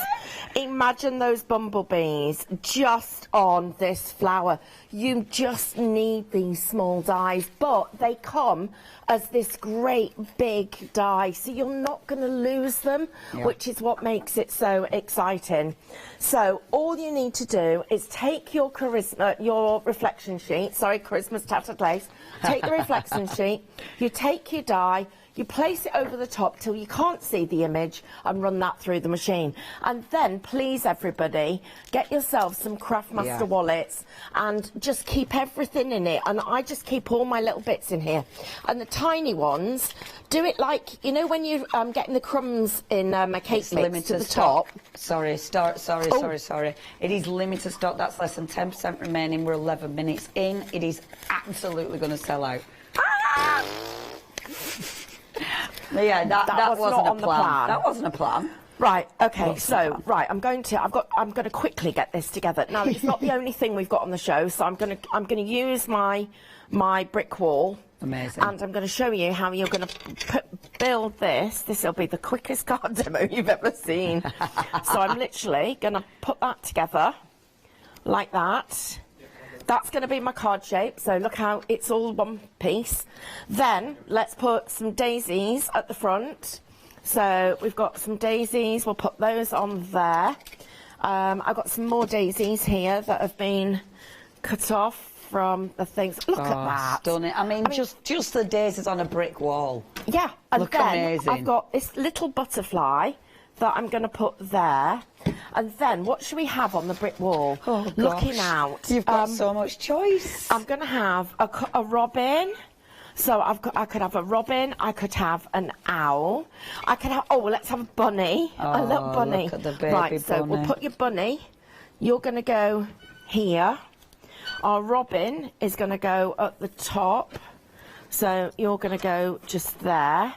Imagine those bumblebees just on this flower. You just need these small dies, but they come as this great big die, so you're not going to lose them, which is what makes it so exciting. So all you need to do is take your reflection sheet, Charisma's tattered lace, take the reflection sheet, you take your die, you place it over the top till you can't see the image and run that through the machine. And then, please everybody, get yourself some Craftmaster wallets and just keep everything in it. And I just keep all my little bits in here. And the tiny ones, do it like, you know when you're getting the crumbs in a cake mix to the top? Sorry. It is limited stock. That's less than 10% remaining. We're 11 minutes in. It is absolutely going to sell out. Yeah, that wasn't a plan. That wasn't a plan. Right, okay, so, right, I'm going to quickly get this together. Now, it's not the only thing we've got on the show, so I'm going to use my brick wall. Amazing. And I'm going to show you how you're going to build this. This will be the quickest card demo you've ever seen. So I'm literally going to put that together like that. That's going to be my card shape, so look how it's all one piece. Then let's put some daisies at the front. So we've got some daisies, we'll put those on there. I've got some more daisies here that have been cut off from the things. Look at that. Stunning. I mean, just the daisies on a brick wall. Yeah, and look then amazing. I've got this little butterfly that I'm going to put there. And then what should we have on the brick wall? Oh, looking gosh. out. You've got so much choice. I'm going to have a robin. So I could have a robin, I could have an owl, I could have, let's have a bunny, a little bunny. Look at the baby right, so bunny. we'll put your bunny, you're going to go here, our robin is going to go at the top, so you're going to go just there,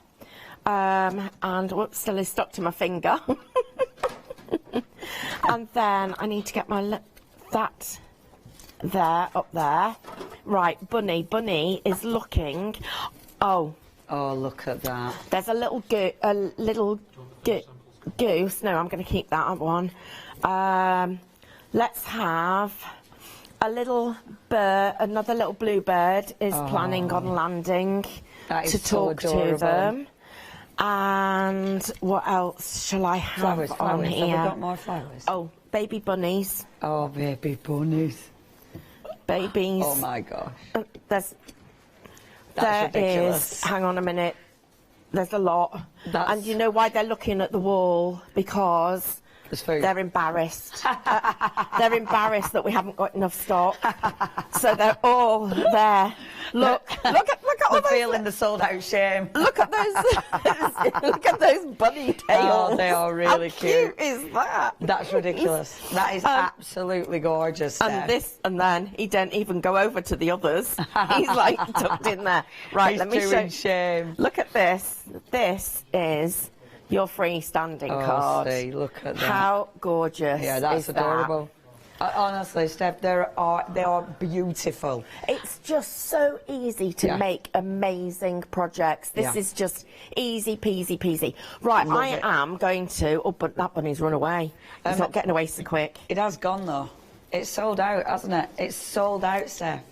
and whoops, still is stuck to my finger. And then I need to get my, that there, up there. Right, Bunny is looking. Oh, look at that. There's a little goose. No, I'm going to keep that one. Let's have a little bird. Another little bluebird is planning on landing to talk to them. And what else shall I have on here? Have we got more flowers? Oh, baby bunnies. Oh, baby bunnies. Babies. Oh my gosh. That's ridiculous. Hang on a minute. There's a lot. And you know why they're looking at the wall? Because they're embarrassed. They're embarrassed that we haven't got enough stock. So they're all there. Look at all those. Feeling the sold out shame. Look at those. Look at those bunny tails. Oh, they are really How cute is that? That's ridiculous. That is absolutely gorgeous. And then he didn't even go over to the others. He's like tucked in there. Right, let me show you. Shame. Look at this. This is your freestanding card. See, look at that. How gorgeous. Yeah, that's is adorable. Honestly, Steph, they are beautiful. It's just so easy to make amazing projects. This is just easy peasy. Right, I am going to. Oh, but that bunny's run away. It's not getting away so quick. It has gone though. It's sold out, hasn't it? It's sold out, Steph.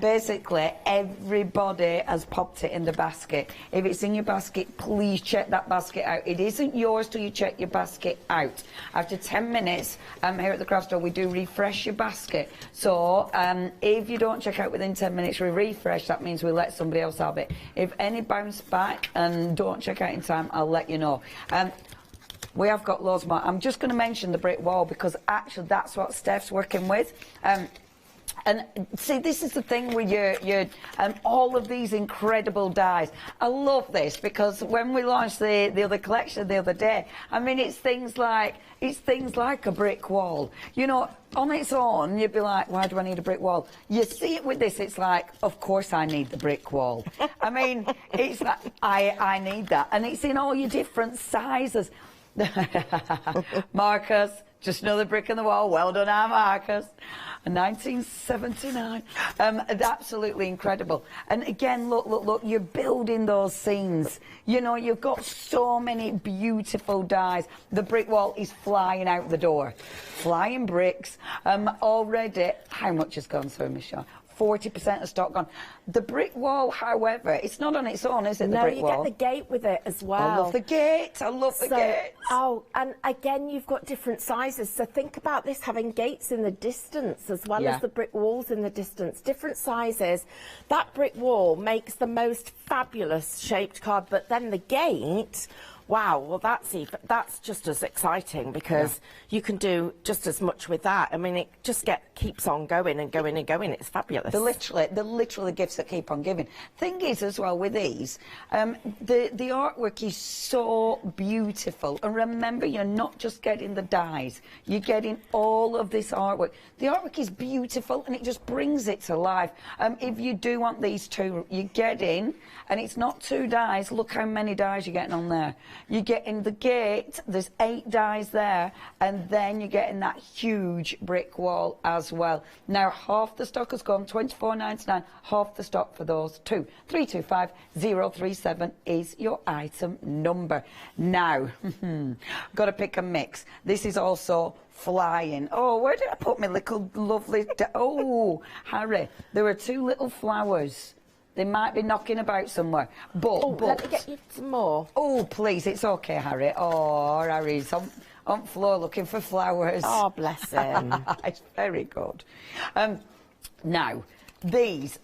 Basically, everybody has popped it in the basket. If it's in your basket, please check that basket out. It isn't yours till you check your basket out. After 10 minutes, here at the craft store, we do refresh your basket. So, if you don't check out within 10 minutes, we refresh. That means we let somebody else have it. If any bounce back and don't check out in time, I'll let you know. We have got loads more. I'm just going to mention the brick wall because actually that's what Steph's working with. And see, this is the thing with your all of these incredible dies. I love this because when we launched the other collection the other day, I mean, it's things like a brick wall. You know, on its own, you'd be like, why do I need a brick wall? You see it with this, it's like, of course I need the brick wall. I mean, it's like, I need that. And it's in all your different sizes. Marcus, just another brick in the wall. Well done, Marcus. 1979. Absolutely incredible. And again, look, you're building those scenes. You know, you've got so many beautiful dies. The brick wall is flying out the door. Flying bricks. Already, how much has gone through, Michelle? 40% of stock gone. The brick wall, however, it's not on its own, is it, the brick wall? No, you get the gate with it as well. I love the gate. I love the gate. Oh, and again, you've got different sizes. So think about this having gates in the distance as well as the brick walls in the distance. Different sizes. That brick wall makes the most fabulous shaped card, but then the gate... Wow, well that's just as exciting because you can do just as much with that. I mean, it just keeps on going and going and going. It's fabulous. They're literally gifts that keep on giving. Thing is, as well with these, the artwork is so beautiful. And remember, you're not just getting the dies; you're getting all of this artwork. The artwork is beautiful, and it just brings it to life. If you do want these two, you get in, and it's not two dies. Look how many dies you're getting on there. You get in the gate, there's 8 dies there, and then you get in that huge brick wall as well. Now, half the stock has gone, $24.99, half the stock for those two. 325037 is your item number. Now, got to pick a mix. This is also flying. Oh, where did I put my little lovely... Oh, Harry, there are 2 little flowers. They might be knocking about somewhere. But... let me get you some more. Oh, please, it's okay, Harry. Oh, Harry's on the floor looking for flowers. Oh, bless him. It's very good. Now, these,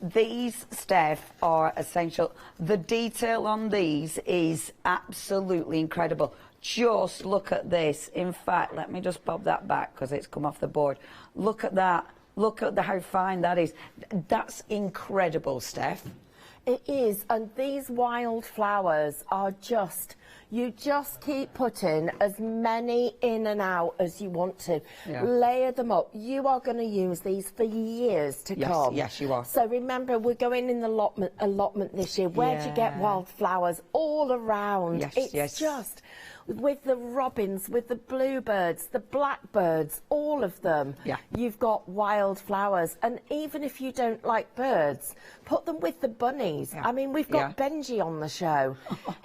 Steph, are essential. The detail on these is absolutely incredible. Just look at this. In fact, let me just pop that back because it's come off the board. Look at that. Look at how fine that is. That's incredible, Steph. It is, and these wildflowers are just... You just keep putting as many in and out as you want to. Yeah. Layer them up. You are going to use these for years to come. Yes, you are. So remember, we're going in the allotment this year. Where do you get wildflowers? All around. Yes, it's just... With the robins, with the bluebirds, the blackbirds, all of them, you've got wildflowers. And even if you don't like birds, put them with the bunnies. I mean, we've got Benji on the show.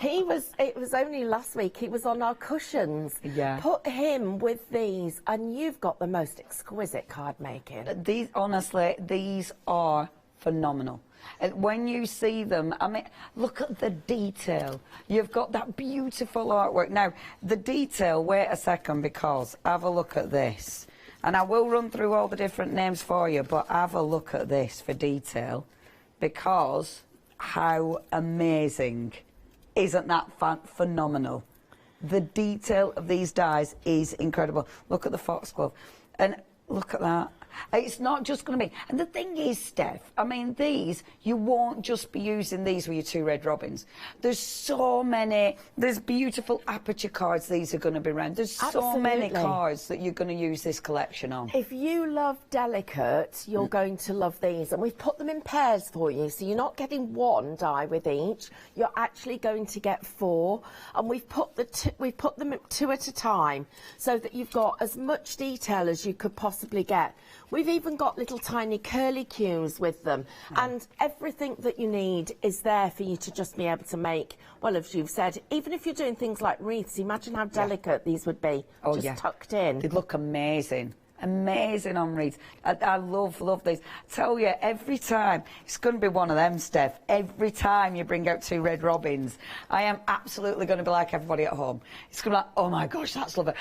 It was only last week, he was on our cushions. Put him with these, and you've got the most exquisite card making. These, honestly, these are phenomenal. And when you see them, I mean, look at the detail. You've got that beautiful artwork. Now, the detail, wait a second, because have a look at this. And I will run through all the different names for you, but have a look at this for detail, because how amazing. Isn't that phenomenal? The detail of these dies is incredible. Look at the foxglove. And look at that. It's not just going to be... And the thing is, Steph, I mean, these, you won't just be using these with your 2 red robins. There's so many... There's beautiful aperture cards these are going to be around. There's so many cards that you're going to use this collection on. If you love delicate, you're going to love these. And we've put them in pairs for you, so you're not getting 1 die with each. You're actually going to get 4. And we've put them 2 at a time, so that you've got as much detail as you could possibly get. We've even got little tiny curly cues with them, and everything that you need is there for you to just be able to make. Well, as you've said, even if you're doing things like wreaths, imagine how delicate these would be, just tucked in. They'd look amazing. Amazing on wreaths. I love these. I tell you, every time, it's going to be one of them, Steph. Every time you bring out 2 red robins, I am absolutely going to be like everybody at home. It's going to be like, oh my gosh, that's lovely.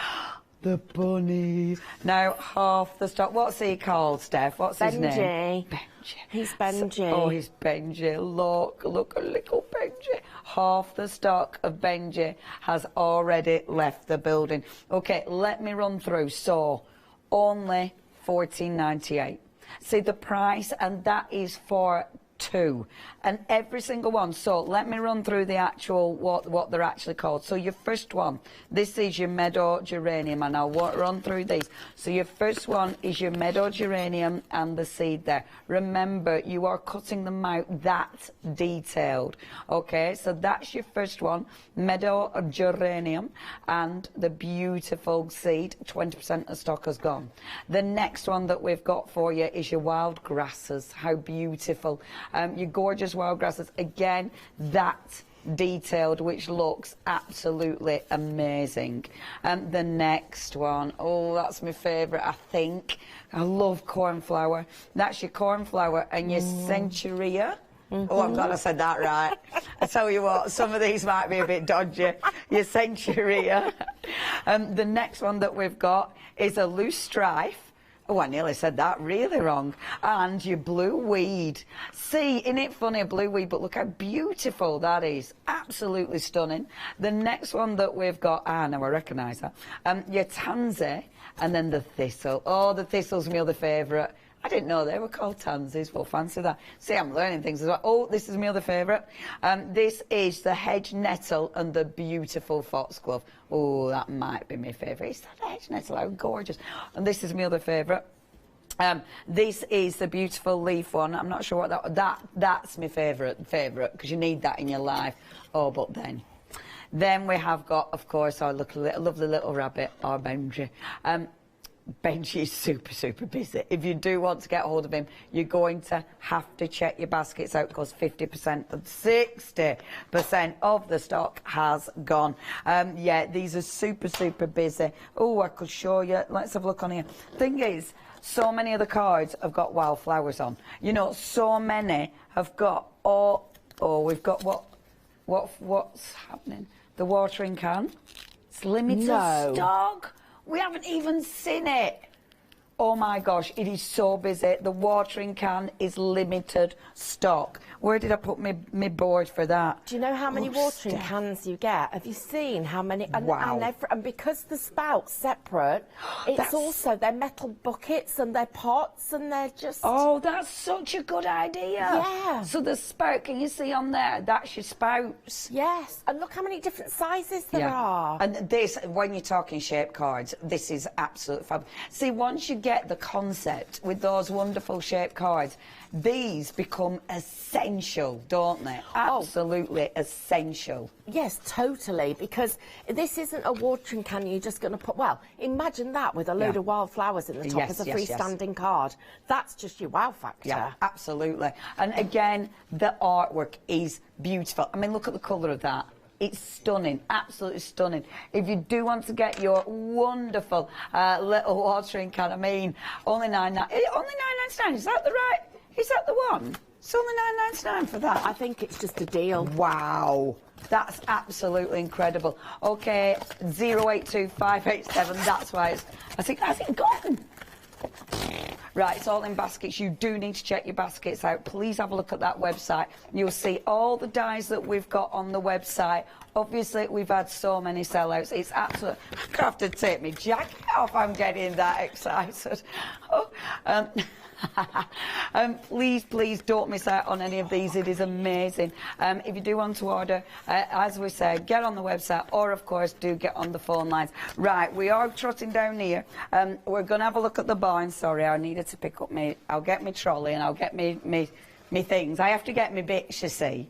The bunnies. Now, half the stock. What's he called, Steph? What's his name? Benji. He's Benji. Oh, he's Benji. Look at little Benji. Half the stock of Benji has already left the building. Okay, let me run through. So, only $14.98. See the price, and that is for 2, and every single one. So let me run through the actual what they're actually called. So your first one, this is your meadow geranium, and I'll run through these. So your first one is your meadow geranium and the seed there. Remember, you are cutting them out that detailed. Okay, so that's your first one, meadow geranium and the beautiful seed. 20% of stock has gone. The next one that we've got for you is your wild grasses. How beautiful. Your gorgeous wild grasses, again, that detailed, which looks absolutely amazing. The next one, oh, that's my favourite, I think. I love cornflower. That's your cornflower and your centuria. Oh, I'm glad I said that right. I tell you what, some of these might be a bit dodgy. Your centuria. The next one that we've got is a loose strife. Oh, I nearly said that really wrong. And your blue weed. See, isn't it funny, a blue weed, but look how beautiful that is. Absolutely stunning. The next one that we've got, now I recognise that, your tansy, and then the thistle. Oh, the thistle's my other favourite. I didn't know they were called tansies. Well, fancy that. See, I'm learning things as well. Oh, this is my other favourite. This is the hedge nettle and the beautiful foxglove. Oh, that might be my favourite. Is that hedge nettle? How gorgeous. And this is my other favourite. This is the beautiful leaf one. I'm not sure what that's my favourite, because you need that in your life. Oh, but then Then we have got, of course, our lovely little rabbit, our Benji. Benji is super, super busy. If you do want to get hold of him, you're going to have to check your baskets out because 60% of the stock has gone. Yeah, these are super, super busy. Oh, I could show you. Let's have a look on here. Thing is, so many of the cards have got wildflowers on. You know, so many have got, we've got what's happening? The watering can. It's limited stock. We haven't even seen it. Oh my gosh, it is so busy. The watering can is limited stock. Where did I put my board for that? Do you know how many watering cans you get? Have you seen how many? And, wow. And because the spout's separate, it's also their metal buckets and their pots and they're just... Oh, that's such a good idea. Yeah. So the spout, can you see on there? That's your spouts. Yes, and look how many different sizes there are. And this, when you're talking shape cards, this is absolutely fabulous. See, once you get the concept with those wonderful shape cards, these become essential, don't they? Absolutely essential. Yes, totally, because this isn't a watering can you're just going to put... Well, imagine that with a load of wildflowers in the top as a freestanding card. That's just your wow factor. Yeah, absolutely. And again, the artwork is beautiful. I mean, look at the colour of that. It's stunning, absolutely stunning. If you do want to get your wonderful little watering can, I mean, only £9.99. Is that the right? Is that the one? It's only £9.99 for that. I think it's just a deal. Wow, that's absolutely incredible. Okay, 082587. That's why it's. I think gone. Right, it's all in baskets. You do need to check your baskets out. Please have a look at that website. You'll see all the dies that we've got on the website. Obviously, we've had so many sellouts. It's absolutely... I have to take my jacket off. I'm getting that excited. Oh, please don't miss out on any of these. It is amazing. If you do want to order, as we said, get on the website or, of course, do get on the phone lines. Right, we are trotting down here. We're going to have a look at the barn. Sorry, I needed to pick up I'll get my trolley and I'll get me things. I have to get my bits, you see.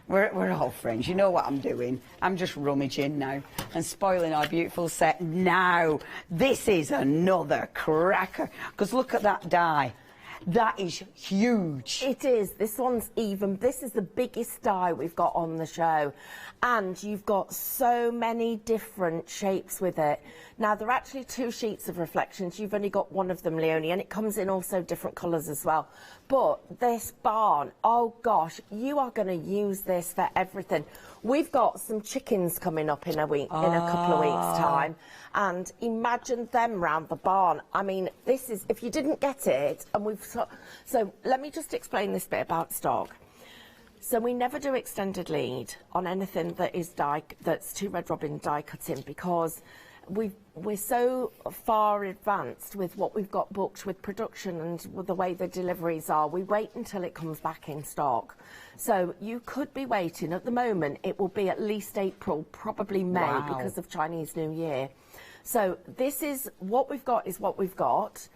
We're all friends. You know what I'm doing. I'm just rummaging now and spoiling our beautiful set. Now, this is another cracker. Because look at that die. That is huge. It is. This is the biggest die we've got on the show. And you've got so many different shapes with it. Now, there are actually 2 sheets of reflections. You've only got one of them, Leonie, and it comes in also different colours as well. But this barn, oh gosh, you are going to use this for everything. We've got some chickens coming up in a couple of weeks' time. And imagine them round the barn. I mean, this is, if you didn't get it, and so let me just explain this bit about stock. So we never do extended lead on anything that is that's 2 Red Robin die cutting because we're so far advanced with what we've got booked with production and with the way the deliveries are. We wait until it comes back in stock. So you could be waiting. At the moment, it will be at least April, probably May because of Chinese New Year. So this is what we've got is what we've got.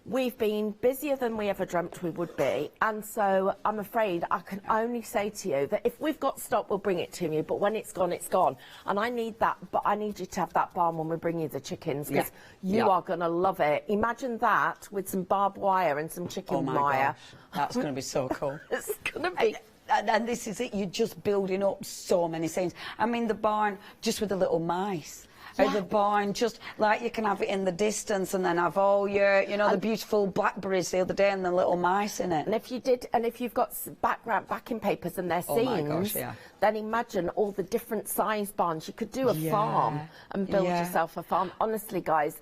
We've been busier than we ever dreamt we would be, and so I'm afraid I can only say to you that if we've got stock, we'll bring it to you, but when it's gone, it's gone. And I need that, but I need you to have that barn when we bring you the chickens, because you are going to love it. Imagine that with some barbed wire and some chicken wire. Gosh. That's going to be so cool. It's going to be... And this is it, you're just building up so many scenes. I mean, the barn, just with the little mice. The barn, just like you can have it in the distance and then have all your, you know, the beautiful blackberries the other day and the little mice in it. And if you've got backing papers and their scenes, then imagine all the different size barns. You could do a farm and build yourself a farm. Honestly, guys,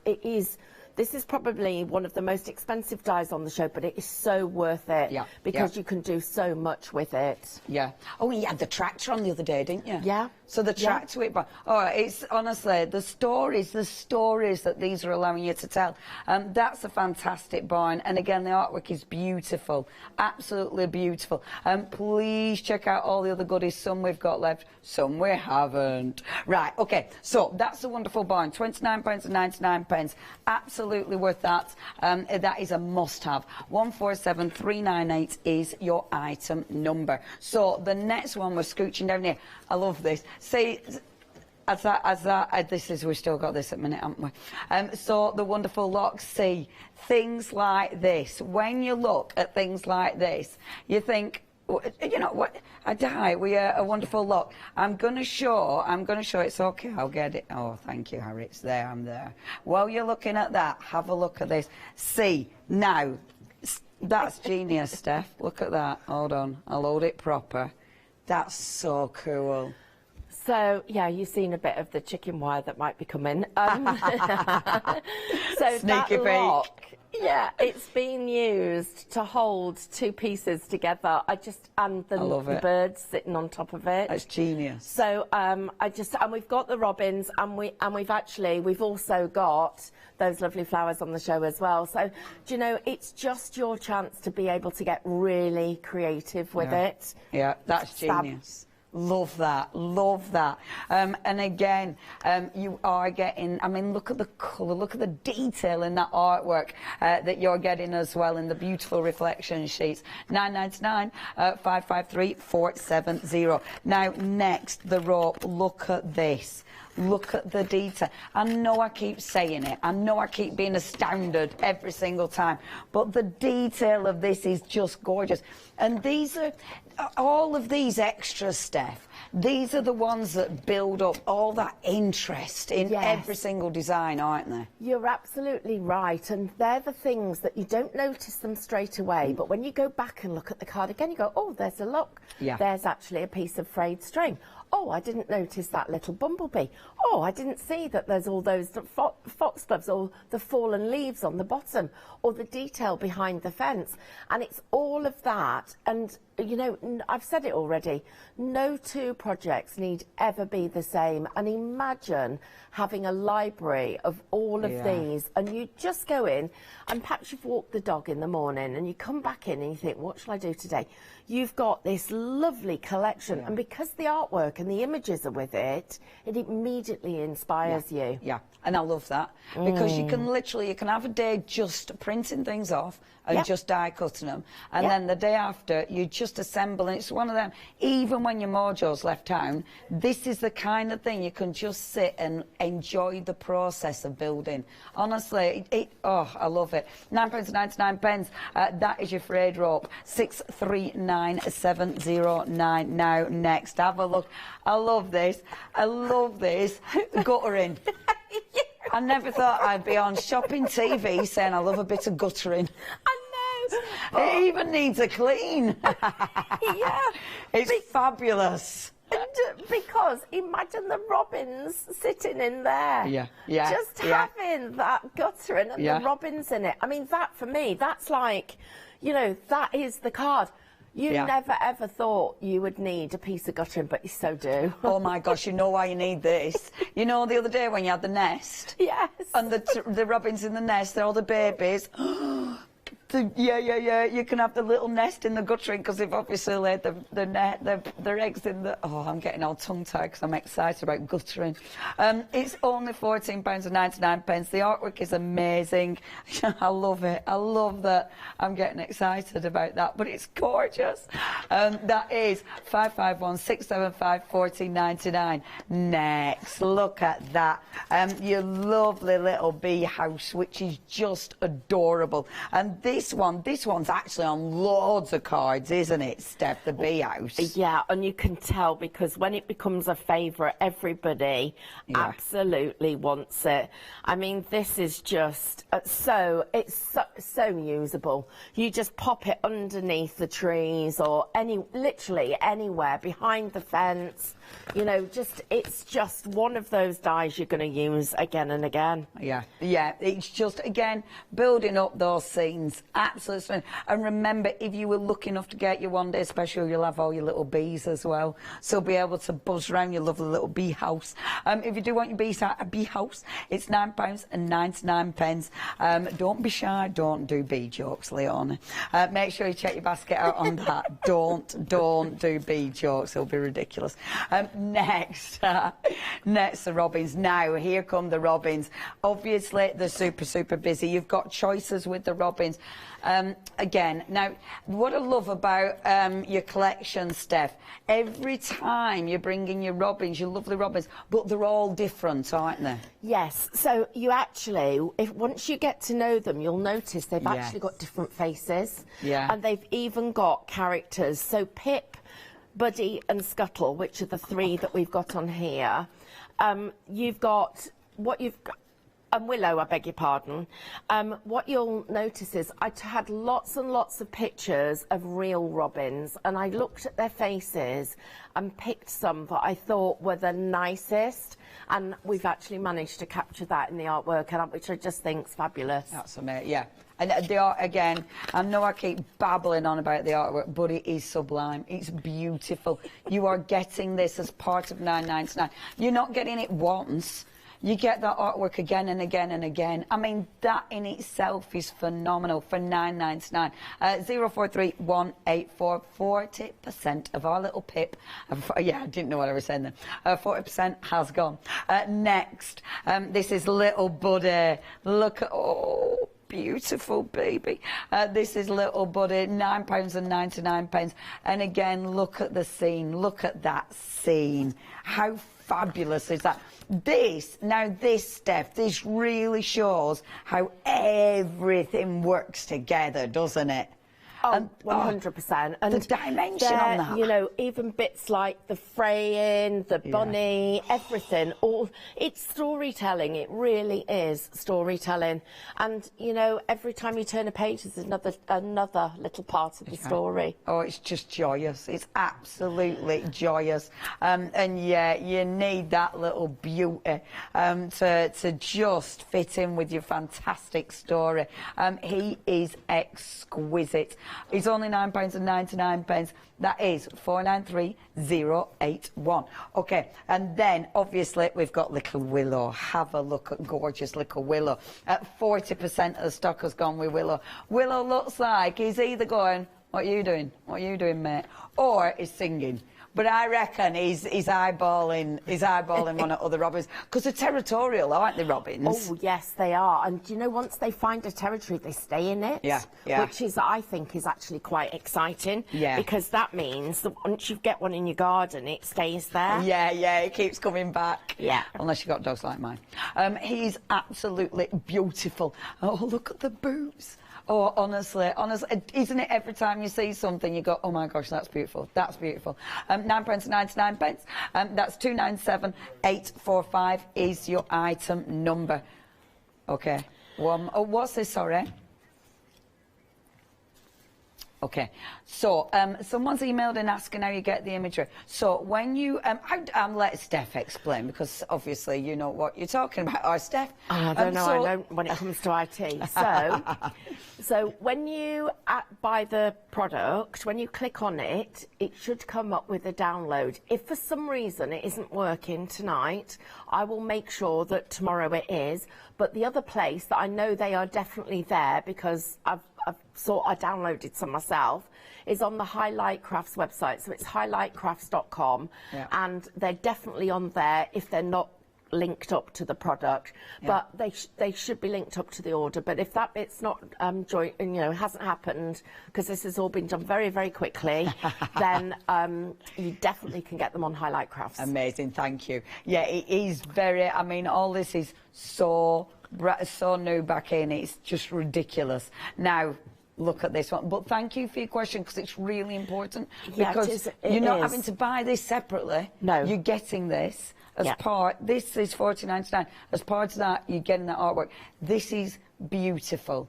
this is probably one of the most expensive dies on the show, but it is so worth it because you can do so much with it. Yeah. Oh, you had the tractor on the other day, didn't you? Yeah. So the tractor, it's honestly the stories that these are allowing you to tell. That's a fantastic barn, and again, the artwork is beautiful, absolutely beautiful. Please check out all the other goodies. Some we've got left, some we haven't. Right. Okay. So that's the wonderful barn. £29.99. Absolutely worth that. That is a must-have. 147398 is your item number. So the next one, we're scooching down here. I love this. See, we've still got this at the minute, haven't we? So the wonderful lock, see, things like this. When you look at things like this, you think, you know what, I die with a wonderful lock. I'm going to show, it's okay, I'll get it. Oh, thank you, Harry, it's there, I'm there. While you're looking at that, have a look at this. See, now, that's genius, Steph. Look at that. Hold on, I'll hold it proper. That's so cool. So, yeah, you've seen a bit of the chicken wire that might be coming. So Sneaky that lock, yeah, it's been used to hold two pieces together. And the birds sitting on top of it. That's genius. So and we've got the robins, and we've also got those lovely flowers on the show as well. So, do you know, it's just your chance to be able to get really creative with it. Yeah, that's genius. Love that, love that. And again, you are getting, I mean, look at the colour, look at the detail in that artwork that you're getting as well in the beautiful reflection sheets. £9.99, 553 470. Now, next, the rope, look at this. Look at the detail. I know I keep saying it. I know I keep being astounded every single time. But the detail of this is just gorgeous. And these are, all of these extras, Steph, these are the ones that build up all that interest in every single design, aren't they? You're absolutely right. And they're the things that you don't notice them straight away. But when you go back and look at the card again, you go, oh, there's a lock. Yeah. There's actually a piece of frayed string. Oh, I didn't notice that little bumblebee. Oh, I didn't see that there's all those foxgloves or the fallen leaves on the bottom or the detail behind the fence. And it's all of that. And, you know, I've said it already, no two projects need ever be the same. And imagine having a library of all of these, and you just go in, and perhaps you've walked the dog in the morning and you come back in and you think, what shall I do today? You've got this lovely collection, and because the artwork and the images are with it, it immediately inspires you. Yeah, and I love that, because you can literally, you can have a day just printing things off and just die cutting them, and then the day after you just assemble, and it's one of them, even when your mojo's left town, this is the kind of thing you can just sit and enjoy the process of building. Honestly, oh, I love it. £9.99. That is your frayed rope. 639709. Now, next, have a look. I love this. I love this. Guttering. I never thought I'd be on shopping TV saying I love a bit of guttering. I know. It even needs a clean. Yeah. It's fabulous. Because imagine the robins sitting in there. Yeah, yeah. Just having that guttering and the robins in it. I mean, that for me, that's like, you know, that is the card. You never ever thought you would need a piece of guttering, but you so do. Oh my gosh, you know why you need this? You know, the other day when you had the nest? Yes. And the robins in the nest, they're all the babies. You can have the little nest in the guttering, because they've obviously laid their eggs in the... Oh, I'm getting all tongue-tied because I'm excited about guttering. It's only £14.99. The artwork is amazing. I love it. I love that I'm getting excited about that, but it's gorgeous. That is 551 675 1499. Next, look at that. Your lovely little bee house, which is just adorable. And this one's actually on loads of cards, isn't it, Steph, the bee house? Yeah, and you can tell, because when it becomes a favourite, everybody absolutely wants it. I mean, this is just so usable. You just pop it underneath the trees or literally anywhere behind the fence. You know, it's just one of those dies you're going to use again and again. Yeah, it's just, again, building up those scenes. Absolutely. And remember, if you were lucky enough to get your one day special, you'll have all your little bees as well. So be able to buzz around your lovely little bee house. If you do want your bee house, it's £9.99. Don't be shy. Don't do bee jokes, Leona. Make sure you check your basket out on that. Don't do bee jokes. It'll be ridiculous. Next, the robins. Now, here come the robins. Obviously, they're super busy. You've got choices with the robins. Again, now, what I love about your collection, Steph, every time you bring in your robins, your lovely robins, but they're all different, aren't they? Yes, so you actually, once you get to know them, you'll notice they've actually got different faces. Yeah. And they've even got characters. So Pip, Buddy and Scuttle, which are the three that we've got on here, you've got Willow, I beg your pardon. What you'll notice is I had lots and lots of pictures of real robins, and I looked at their faces and picked some that I thought were the nicest, and we've actually managed to capture that in the artwork, which I just think is fabulous. That's amazing, yeah. And the art, again, I know I keep babbling on about the artwork, but it is sublime. It's beautiful. You are getting this as part of 9.99. You're not getting it once. You get that artwork again and again and again. I mean, that in itself is phenomenal for 9.99. 043184, 40% of our little Pip. Yeah, I didn't know what I was saying then. 40% has gone. Next, this is Little Buddy. Look at, oh, beautiful baby. This is Little Buddy, £9.99. And again, look at the scene. Look at that scene. How fabulous is that? This, Steph, this really shows how everything works together, doesn't it? Oh, 100%. And the dimension on that. You know, even bits like the fraying, the bunny, everything, it's storytelling. It really is storytelling. And, you know, every time you turn a page, there's another little part of the story. Oh, it's just joyous. It's absolutely joyous. And yeah, you need that little beauty to just fit in with your fantastic story. He is exquisite. It's only £9.99. That is 493081. Okay, and then obviously we've got Little Willow. Have a look at gorgeous Little Willow. 40% of the stock has gone with Willow. Willow looks like he's either going, "What are you doing? What are you doing, mate?" or he's singing. But I reckon he's eyeballing one of other robins, because they're territorial, aren't they, robins? Oh, yes, they are. And, you know, once they find a territory, they stay in it. Yeah. Which is, I think, is actually quite exciting. Yeah. Because that means that once you get one in your garden, it stays there. Yeah, it keeps coming back. Yeah. Unless you've got dogs like mine. He's absolutely beautiful. Oh, look at the boots. Oh, honestly, isn't it every time you see something you go, oh my gosh, that's beautiful, that's beautiful. £9.99. That's 297845 is your item number. Okay. Oh, what's this? Sorry. Okay, so someone's emailed in asking how you get the imagery. So when you, let Steph explain, because obviously you know what you're talking about, or Steph? I don't know, I don't when it comes to IT. So when you buy the product, when you click on it, it should come up with a download. If for some reason it isn't working tonight, I will make sure that tomorrow it is. But the other place that I know they are definitely there, because I downloaded some myself, is on the Highlight Crafts website. So it's highlightcrafts.com, and they're definitely on there if they're not linked up to the product. But they should be linked up to the order. But if that bit's not hasn't happened, because this has all been done very, very quickly, then you definitely can get them on Highlight Crafts. Amazing, thank you. Yeah, it is very, I mean, all this is so new back in, it's just ridiculous. Now, look at this one. But thank you for your question, because it's really important. Because you're not having to buy this separately. No. You're getting this as part. This is £14.99. As part of that, you're getting that artwork. This is beautiful.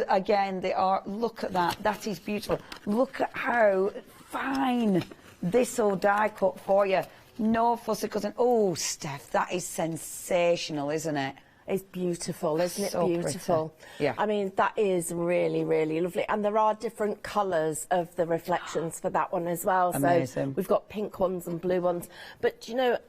Again, the art, look at that. That is beautiful. Look at how fine this will die cut for you. No fussy cutting. Oh, Steph, that is sensational, isn't it? It's beautiful, isn't it? So beautiful. Pretty. Yeah. I mean, that is really, really lovely. And there are different colours of the reflections for that one as well. Amazing. So we've got pink ones and blue ones. But, you know,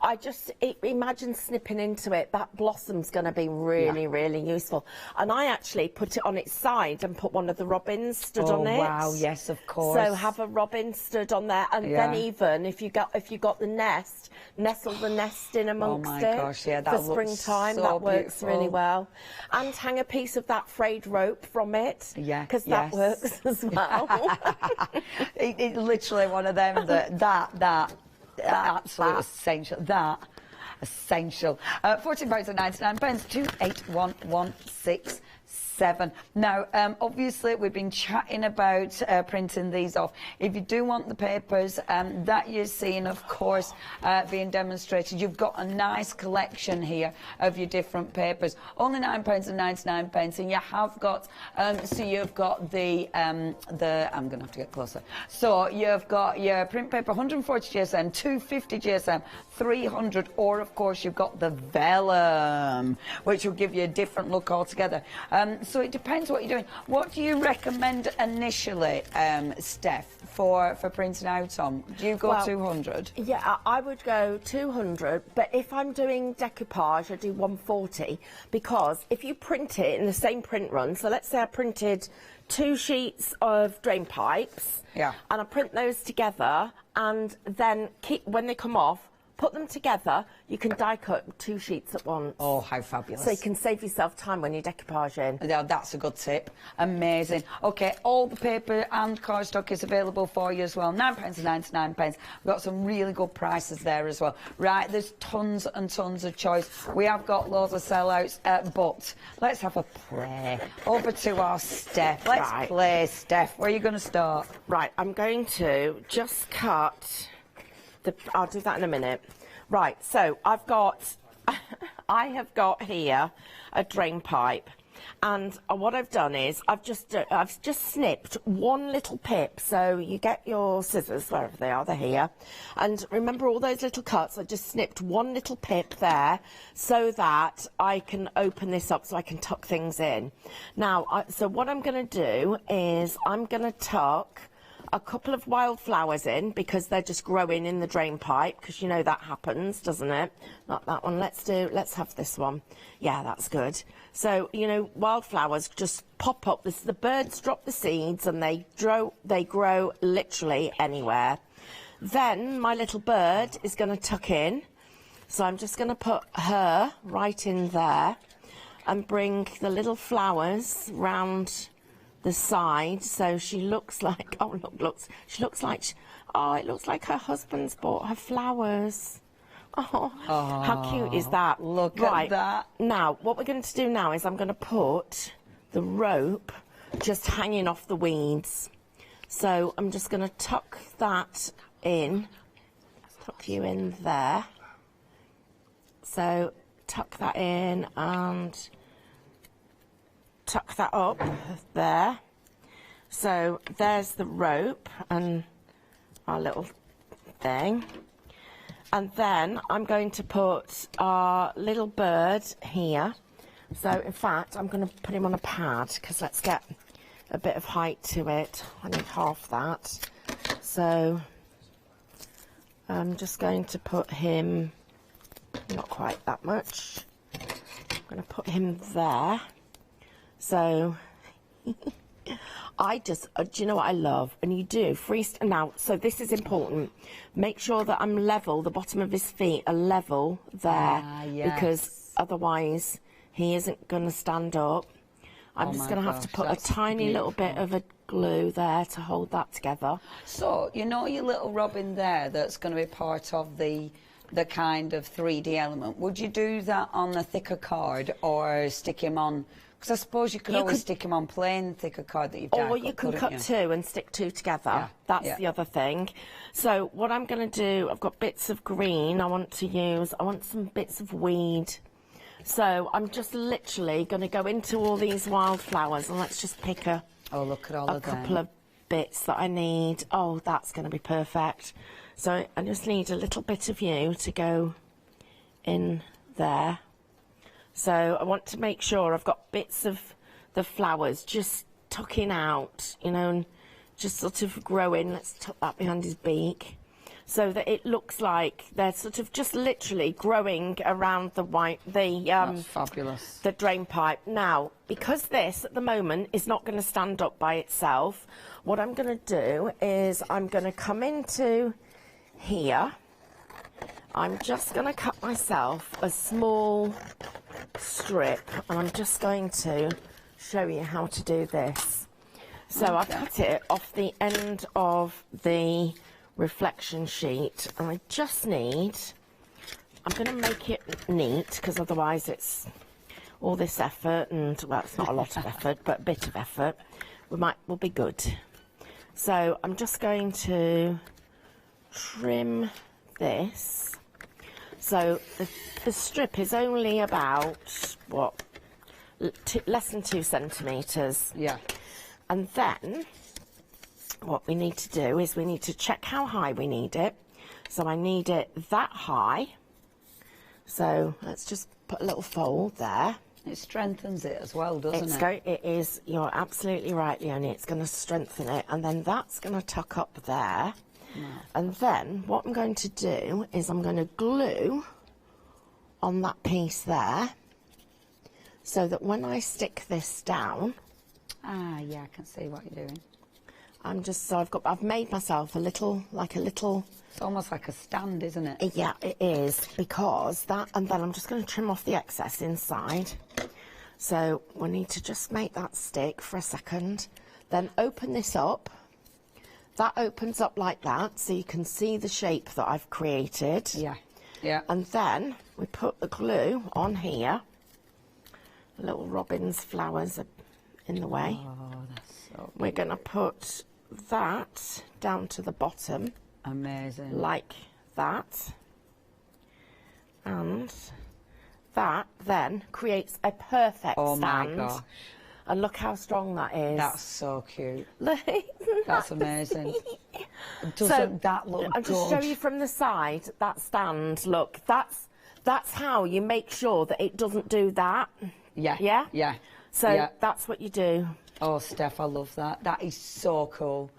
imagine snipping into it. That blossom's going to be really, really useful. And I actually put it on its side and put one of the robins stood on it. Oh, wow, yes, of course. So have a robin stood on there. And then even if you got the nest, nestle the nest in amongst it. Oh, my gosh, yeah, that for springtime, so that works really well. And hang a piece of that frayed rope from it. Yeah, because that works as well. It's literally one of them that absolute essential. Essential. £14.99, 281167. Now, obviously, we've been chatting about printing these off. If you do want the papers that you're seeing, of course, being demonstrated, you've got a nice collection here of your different papers. Only £9.99, and you have got, so you've got the, I'm going to have to get closer. So you've got your print paper, 140 GSM, 250 GSM, 300, or of course you've got the vellum, which will give you a different look altogether. So it depends what you're doing. What do you recommend initially, Steph, for printing out on? Do you go 200? Yeah, I would go 200, but if I'm doing decoupage, I do 140, because if you print it in the same print run, so let's say I printed 2 sheets of drain pipes, and I print those together, and then when they come off, put them together, you can die cut 2 sheets at once. Oh, how fabulous. So you can save yourself time when you're decoupaging. Yeah, that's a good tip. Amazing. OK, all the paper and cardstock is available for you as well. £9.99. We've got some really good prices there as well. Right, there's tons and tons of choice. We have got loads of sellouts, but let's have a play. Over to our Steph. Let's play, Steph. Where are you going to start? Right, I'm going to just cut... I'll do that in a minute. Right, so I have got here a drain pipe, and what I've done is I've just snipped one little pip. So you get your scissors wherever they are, they're here, and remember all those little cuts. I just snipped one little pip there so that I can open this up so I can tuck things in. Now, so what I'm going to do is I'm going to tuck a couple of wildflowers in, because they're just growing in the drain pipe, because you know that happens, doesn't it? Not that one. Let's have this one. Yeah, that's good. So, you know, wildflowers just pop up. The birds drop the seeds and they grow literally anywhere. Then my little bird is going to tuck in. So I'm just going to put her right in there and bring the little flowers round the side, so she looks like, she looks like, it looks like her husband's bought her flowers. Oh, how cute is that? Look at that. Now, what we're going to do now is I'm going to put the rope just hanging off the weeds. So I'm just going to tuck that in, tuck you in there. So tuck that in and tuck that up there. So there's the rope and our little thing. And then I'm going to put our little bird here. So in fact, I'm going to put him on a pad, because let's get a bit of height to it. I need half that. So I'm just going to put him, not quite that much. I'm going to put him there. So I just, do you know what I love? And you do, now, so this is important. Make sure that I'm level, the bottom of his feet are level there, because otherwise he isn't going to stand up. I'm just going to have to put a tiny little bit of a glue there to hold that together. So, you know your little robin there that's going to be part of the kind of 3D element, would you do that on a thicker card or stick him on? Because I suppose you could always stick him on plain thicker card that you've done. Or you can cut 2 and stick 2 together. Yeah. That's the other thing. So what I'm going to do, I've got bits of green I want to use. I want some bits of weed. So I'm just literally going to go into all these wildflowers, and let's just pick a couple of bits that I need. Oh, that's going to be perfect. So I just need a little bit of you to go in there. So I want to make sure I've got bits of the flowers just tucking out, you know, and just sort of growing. Let's tuck that behind his beak, so that it looks like they're sort of just literally growing around the that's fabulous. The drain pipe. Now, because this at the moment is not going to stand up by itself, what I'm going to do is I'm going to come into here. I'm just going to cut myself a small strip, and I'm just going to show you how to do this. So I've cut it off the end of the reflection sheet, and I just need, I'm going to make it neat, because otherwise it's all this effort, and well, it's not a lot of effort, but a bit of effort will be good. So I'm just going to trim this. So the strip is only about, what, less than 2 centimetres. Yeah. And then what we need to do is we need to check how high we need it. So I need it that high. So let's just put a little fold there. It strengthens it as well, doesn't it? It is, you're absolutely right, Leonie. It's going to strengthen it. And then that's going to tuck up there. And then what I'm going to do is I'm going to glue on that piece there, so that when I stick this down, yeah, I can see what you're doing. I've made myself a little, it's almost like a stand, isn't it? Yeah, it is, because that, and then I'm just going to trim off the excess inside. So we need to just make that stick for a second, then open this up. That opens up like that, so you can see the shape that I've created. Yeah, yeah. And then we put the glue on here. Little robin's flowers are in the way. Oh, that's so We're going to put that down to the bottom. Amazing. Like that. And that then creates a perfect stand. Oh my gosh. And look how strong that is. That's so cute. Look. That's amazing. Doesn't So, that look I'll good? just show you from the side, that stand, look, that's how you make sure that it doesn't do that. Yeah. Yeah? Yeah. So Yeah. that's what you do. Oh, Steph, I love that. That is so cool.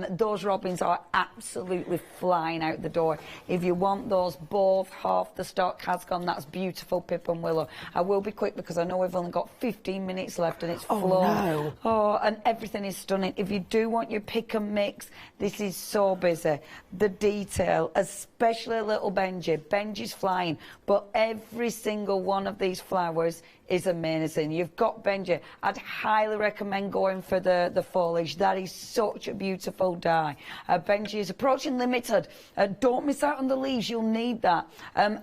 Those robins are absolutely flying out the door. If you want those, both half the stock has gone. That's beautiful, Pip and Willow. I will be quick because I know we've only got 15 minutes left and it's flown. No. Oh, and everything is stunning. If you do want your pick and mix, this is so busy. The detail, especially little Benji. Benji's flying, but every single one of these flowers is amazing. You've got Benji. I'd highly recommend going for the foliage. That is such a beautiful die. Benji is approaching limited. Don't miss out on the leaves. You'll need that.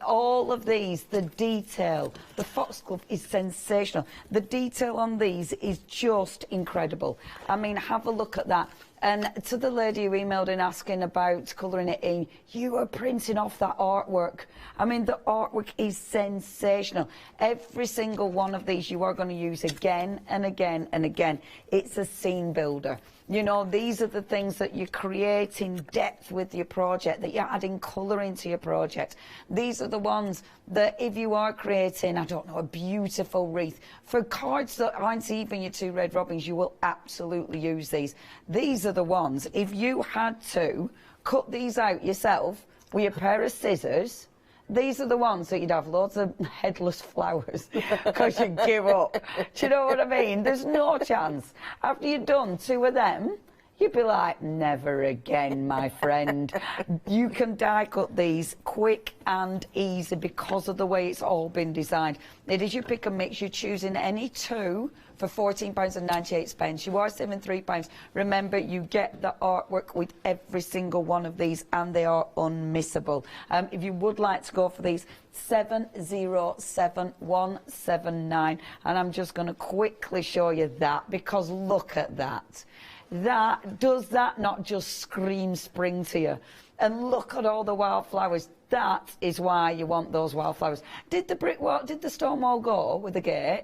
All of these, the detail, the foxglove is sensational. The detail on these is just incredible. I mean, have a look at that. And to the lady who emailed in asking about colouring it in, you are printing off that artwork. I mean, the artwork is sensational. Every single one of these you are going to use again and again and again. It's a scene builder. You know, these are the things that you're creating depth with your project, that you're adding colour into your project. These are the ones that if you are creating, I don't know, a beautiful wreath, for cards that aren't even your 2 red robins, you will absolutely use these. These are the ones, if you had to cut these out yourself with a pair of scissors, these are the ones that you'd have loads of headless flowers because you give up. Do you know what I mean? There's no chance. After you've done 2 of them, you'd be like, never again, my friend. You can die cut these quick and easy because of the way it's all been designed. It is your pick and mix. You're choosing any 2 for £14.98. You are saving £3. Remember, you get the artwork with every single one of these, and they are unmissable. If you would like to go for these, 707179, and I'm just going to quickly show you that, because look at that. Does that not just scream spring to you? And look at all the wildflowers. That is why you want those wildflowers. Did the stone wall go with the gate?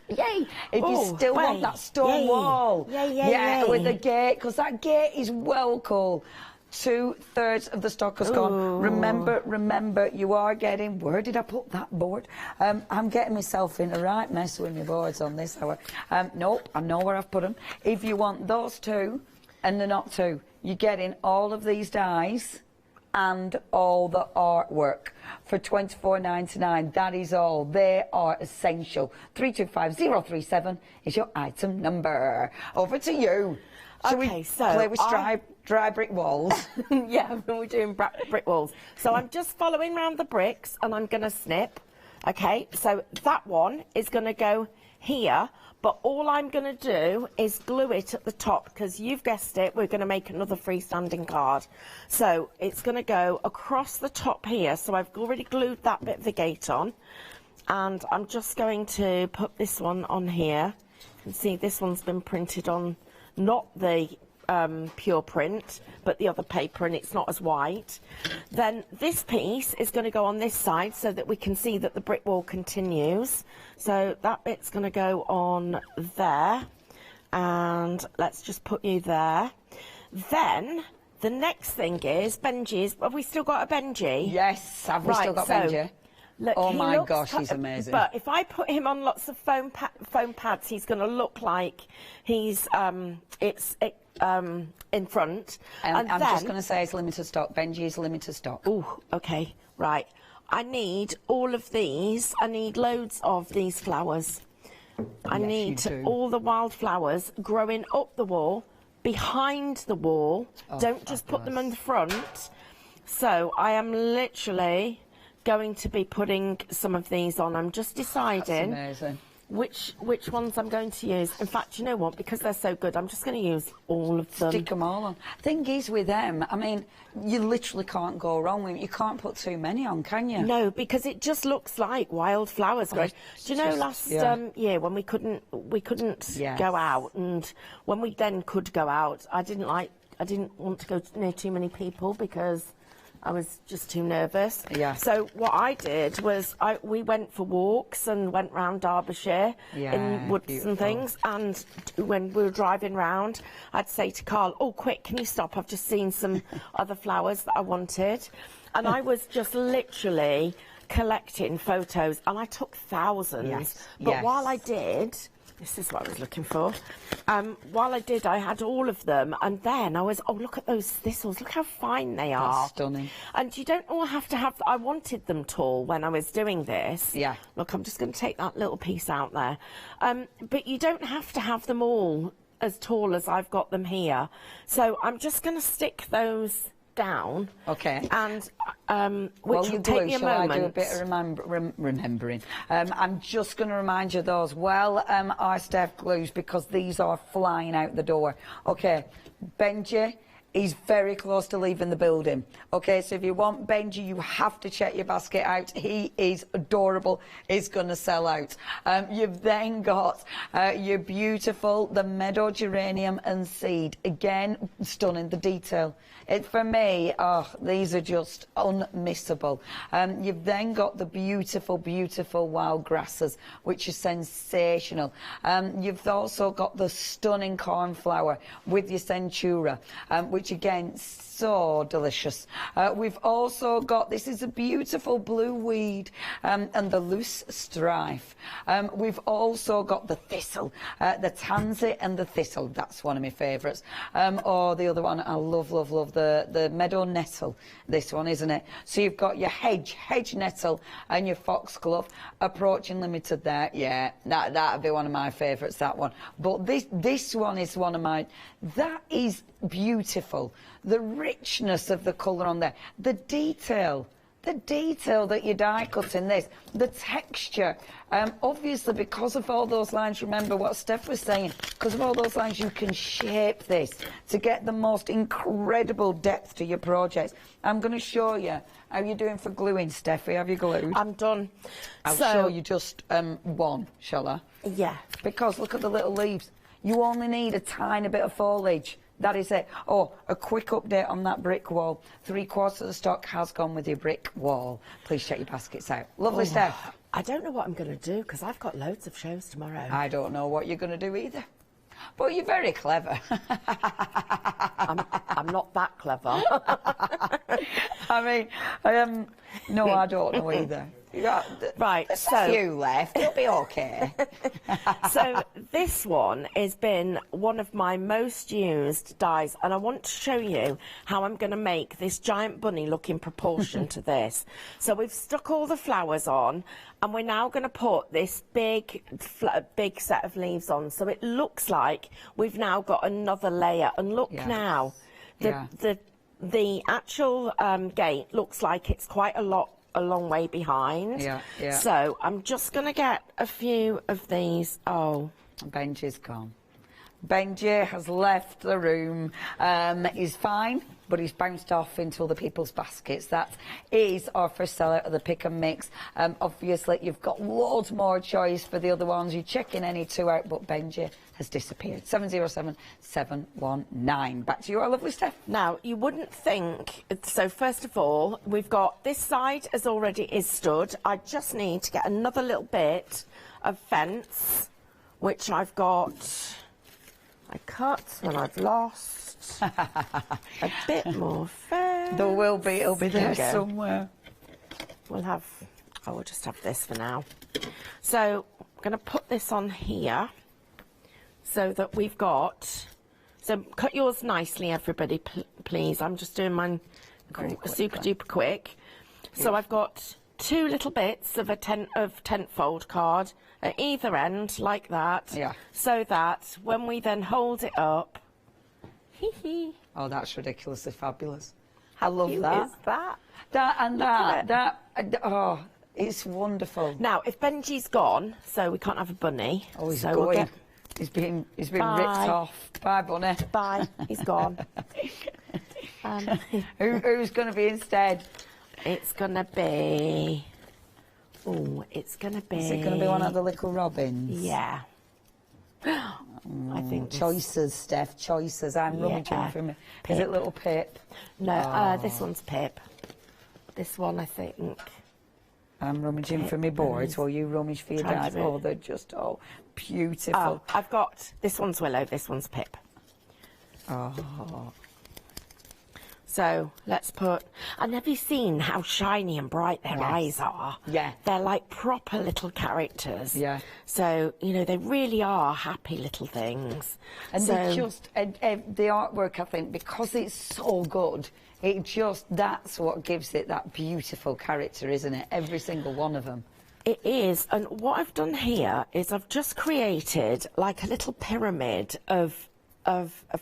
Yay! If you still want that stone wall, with the gate, because that gate is well cool. 2/3 of the stock has gone. Remember, you are getting. Where did I put that board? I'm getting myself in a right mess with my boards on this hour. Nope, I know where I've put them. If you want those 2, and they're not 2, you're getting all of these dies and all the artwork for £24.99. That is all. They are essential. 325037 is your item number. Over to you. Shall we play with dry brick walls? Yeah, we're doing brick walls. So I'm just following around the bricks, and I'm going to snip. Okay, so that one is going to go here, but all I'm going to do is glue it at the top, because you've guessed it, we're going to make another freestanding card. So it's going to go across the top here. So I've already glued that bit of the gate on, and I'm just going to put this one on here. You can see this one's been printed on, not the pure print, but the other paper, and it's not as white. Then this piece is going to go on this side so that we can see that the brick wall continues. So that bit's going to go on there, and let's just put you there. Then the next thing is Benji's. Have we still got a Benji? Yes, have we still got Benji? Look, oh my gosh, he's amazing. But if I put him on lots of foam pads, he's going to look like he's in front. And I'm then, just going to say it's limited stock. Benji is limited stock. Oh, okay, right. I need all of these. I need loads of these flowers. I need all the wildflowers growing up the wall, behind the wall. Don't just put them in the front. So I am literally going to be putting some of these on. I'm just deciding which ones I'm going to use. In fact, you know what? Because they're so good, I'm just going to use all of them. Stick them all on. Thing is with them, I mean, you literally can't go wrong with them. You can't put too many on, can you? No, because it just looks like wildflowers growing. Do you know last year when we couldn't go out, and when we then could go out, I didn't want to go near too many people because I was just too nervous. Yeah. So what I did was we went for walks and went round Derbyshire in woods and things. And when we were driving round, I'd say to Carl, "Oh, quick, can you stop? I've just seen some other flowers that I wanted." And I was just literally collecting photos, and I took thousands. But while I did, this is what I was looking for. While I did, I had all of them, and then I was, oh, look at those thistles. Look how fine they are. That's stunning. And you don't all have to have, I wanted them tall when I was doing this. Yeah. Look, I'm just going to take that little piece out there. But you don't have to have them all as tall as I've got them here. So I'm just going to stick those down. Okay. And which will take me a moment. I do a bit of remembering. I'm just going to remind you of those. Well, our Steph glues, because these are flying out the door. Okay, Benji is very close to leaving the building. Okay, so if you want Benji, you have to check your basket out. He is adorable. It's going to sell out. You've then got your beautiful, the meadow geranium and seed. Again, stunning, the detail. For me, these are just unmissable. You've then got the beautiful, beautiful wild grasses, which is sensational. You've also got the stunning cornflower with your centura, which again, so delicious. We've also got, this is a beautiful blue weed and the loose strife. We've also got the thistle, the tansy and the thistle. That's one of my favourites. Or the other one, I love, love, love, the meadow nettle. This one, isn't it? So you've got your hedge nettle and your foxglove. Approaching limited there. Yeah, that'd be one of my favourites, that one. But this one is one of mine. That is beautiful. The richness of the colour on there, the detail that you die cut in this, the texture, obviously because of all those lines, remember what Steph was saying, because of all those lines you can shape this to get the most incredible depth to your projects. I'm going to show you how you're doing for gluing, Steffi. Have you glued? I'm done. I'll show you just one, shall I? Yeah. Because look at the little leaves. You only need a tiny bit of foliage. That is it. Oh, a quick update on that brick wall. 3/4 of the stock has gone with your brick wall. Please check your baskets out. Lovely, Steph. I don't know what I'm going to do because I've got loads of shows tomorrow. I don't know what you're going to do either. But you're very clever. I'm not that clever. I mean, no, I don't know either. Right, there's a few left. It'll be okay. So this one has been one of my most used dies, and I want to show you how I'm going to make this giant bunny look in proportion to this. So we've stuck all the flowers on, and we're now going to put this big set of leaves on, so it looks like we've now got another layer. And look now, the actual gate looks like it's quite a lot a long way behind. Yeah, yeah. So I'm just going to get a few of these. Oh, Benji's gone. Benji has left the room. He's fine, but he's bounced off into other people's baskets. That is our first seller of the pick and mix. Obviously, you've got loads more choice for the other ones. You're checking any two out, but Benji has disappeared. 707-719. Back to you, our lovely Steph. Now, you wouldn't think... So, first of all, we've got this side as already is stood. I just need to get another little bit of fence, which I've got... I cut and I've lost a bit more fence. There will be, it'll be there somewhere. We'll just have this for now. So I'm going to put this on here so that we've got, so cut yours nicely, everybody, please. I'm just doing mine super duper quick. So I've got 2 little bits of a tent fold card at either end, like that, so that when we then hold it up, oh, that's ridiculously fabulous. I love cute that. Is that? Oh, it's wonderful. Now, if Benji's gone, so we can't have a bunny. Oh, he's so going. We'll He's been ripped off. Bye, bunny. Bye. He's gone. Who's going to be instead? It's going to be... Oh, it's going to be... Is it going to be one of the little robins? Yeah. I think choices, Steph, choices. I'm rummaging for me. Is it little Pip? No, this one's Pip. This one, I think. I'm rummaging for my boards while you rummage for your dad. Oh, they're just beautiful. Oh, I've got... This one's Willow, this one's Pip. Oh. So let's put, and have you seen how shiny and bright their eyes are? Yeah. They're like proper little characters. Yeah. So, you know, they really are happy little things. And they just, the artwork, I think, because it's so good, it just, that's what gives it that beautiful character, isn't it? Every single one of them. It is, and what I've done here is I've just created like a little pyramid of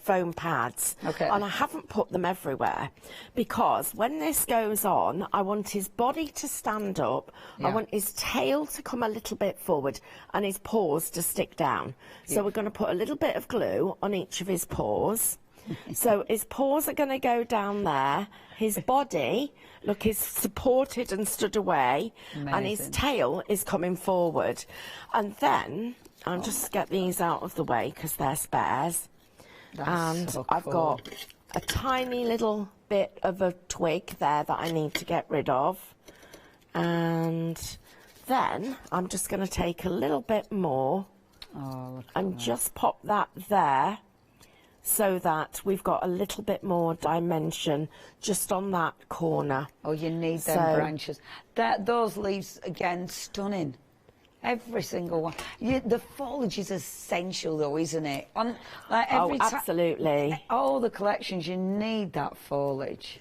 foam pads, and I haven't put them everywhere because when this goes on, I want his body to stand up, I want his tail to come a little bit forward and his paws to stick down. So we're going to put a little bit of glue on each of his paws. So his paws are going to go down there, his body, look, is supported and stood away, and his tail is coming forward. And then I'll just get these out of the way because they're spares. And so cool. I've got a tiny little bit of a twig there that I need to get rid of. And then I'm just going to take a little bit more and just pop that there so that we've got a little bit more dimension just on that corner. Oh, you need them branches. Those leaves, again, stunning. Every single one. The foliage is essential, though, isn't it? Like every absolutely. All the collections, you need that foliage.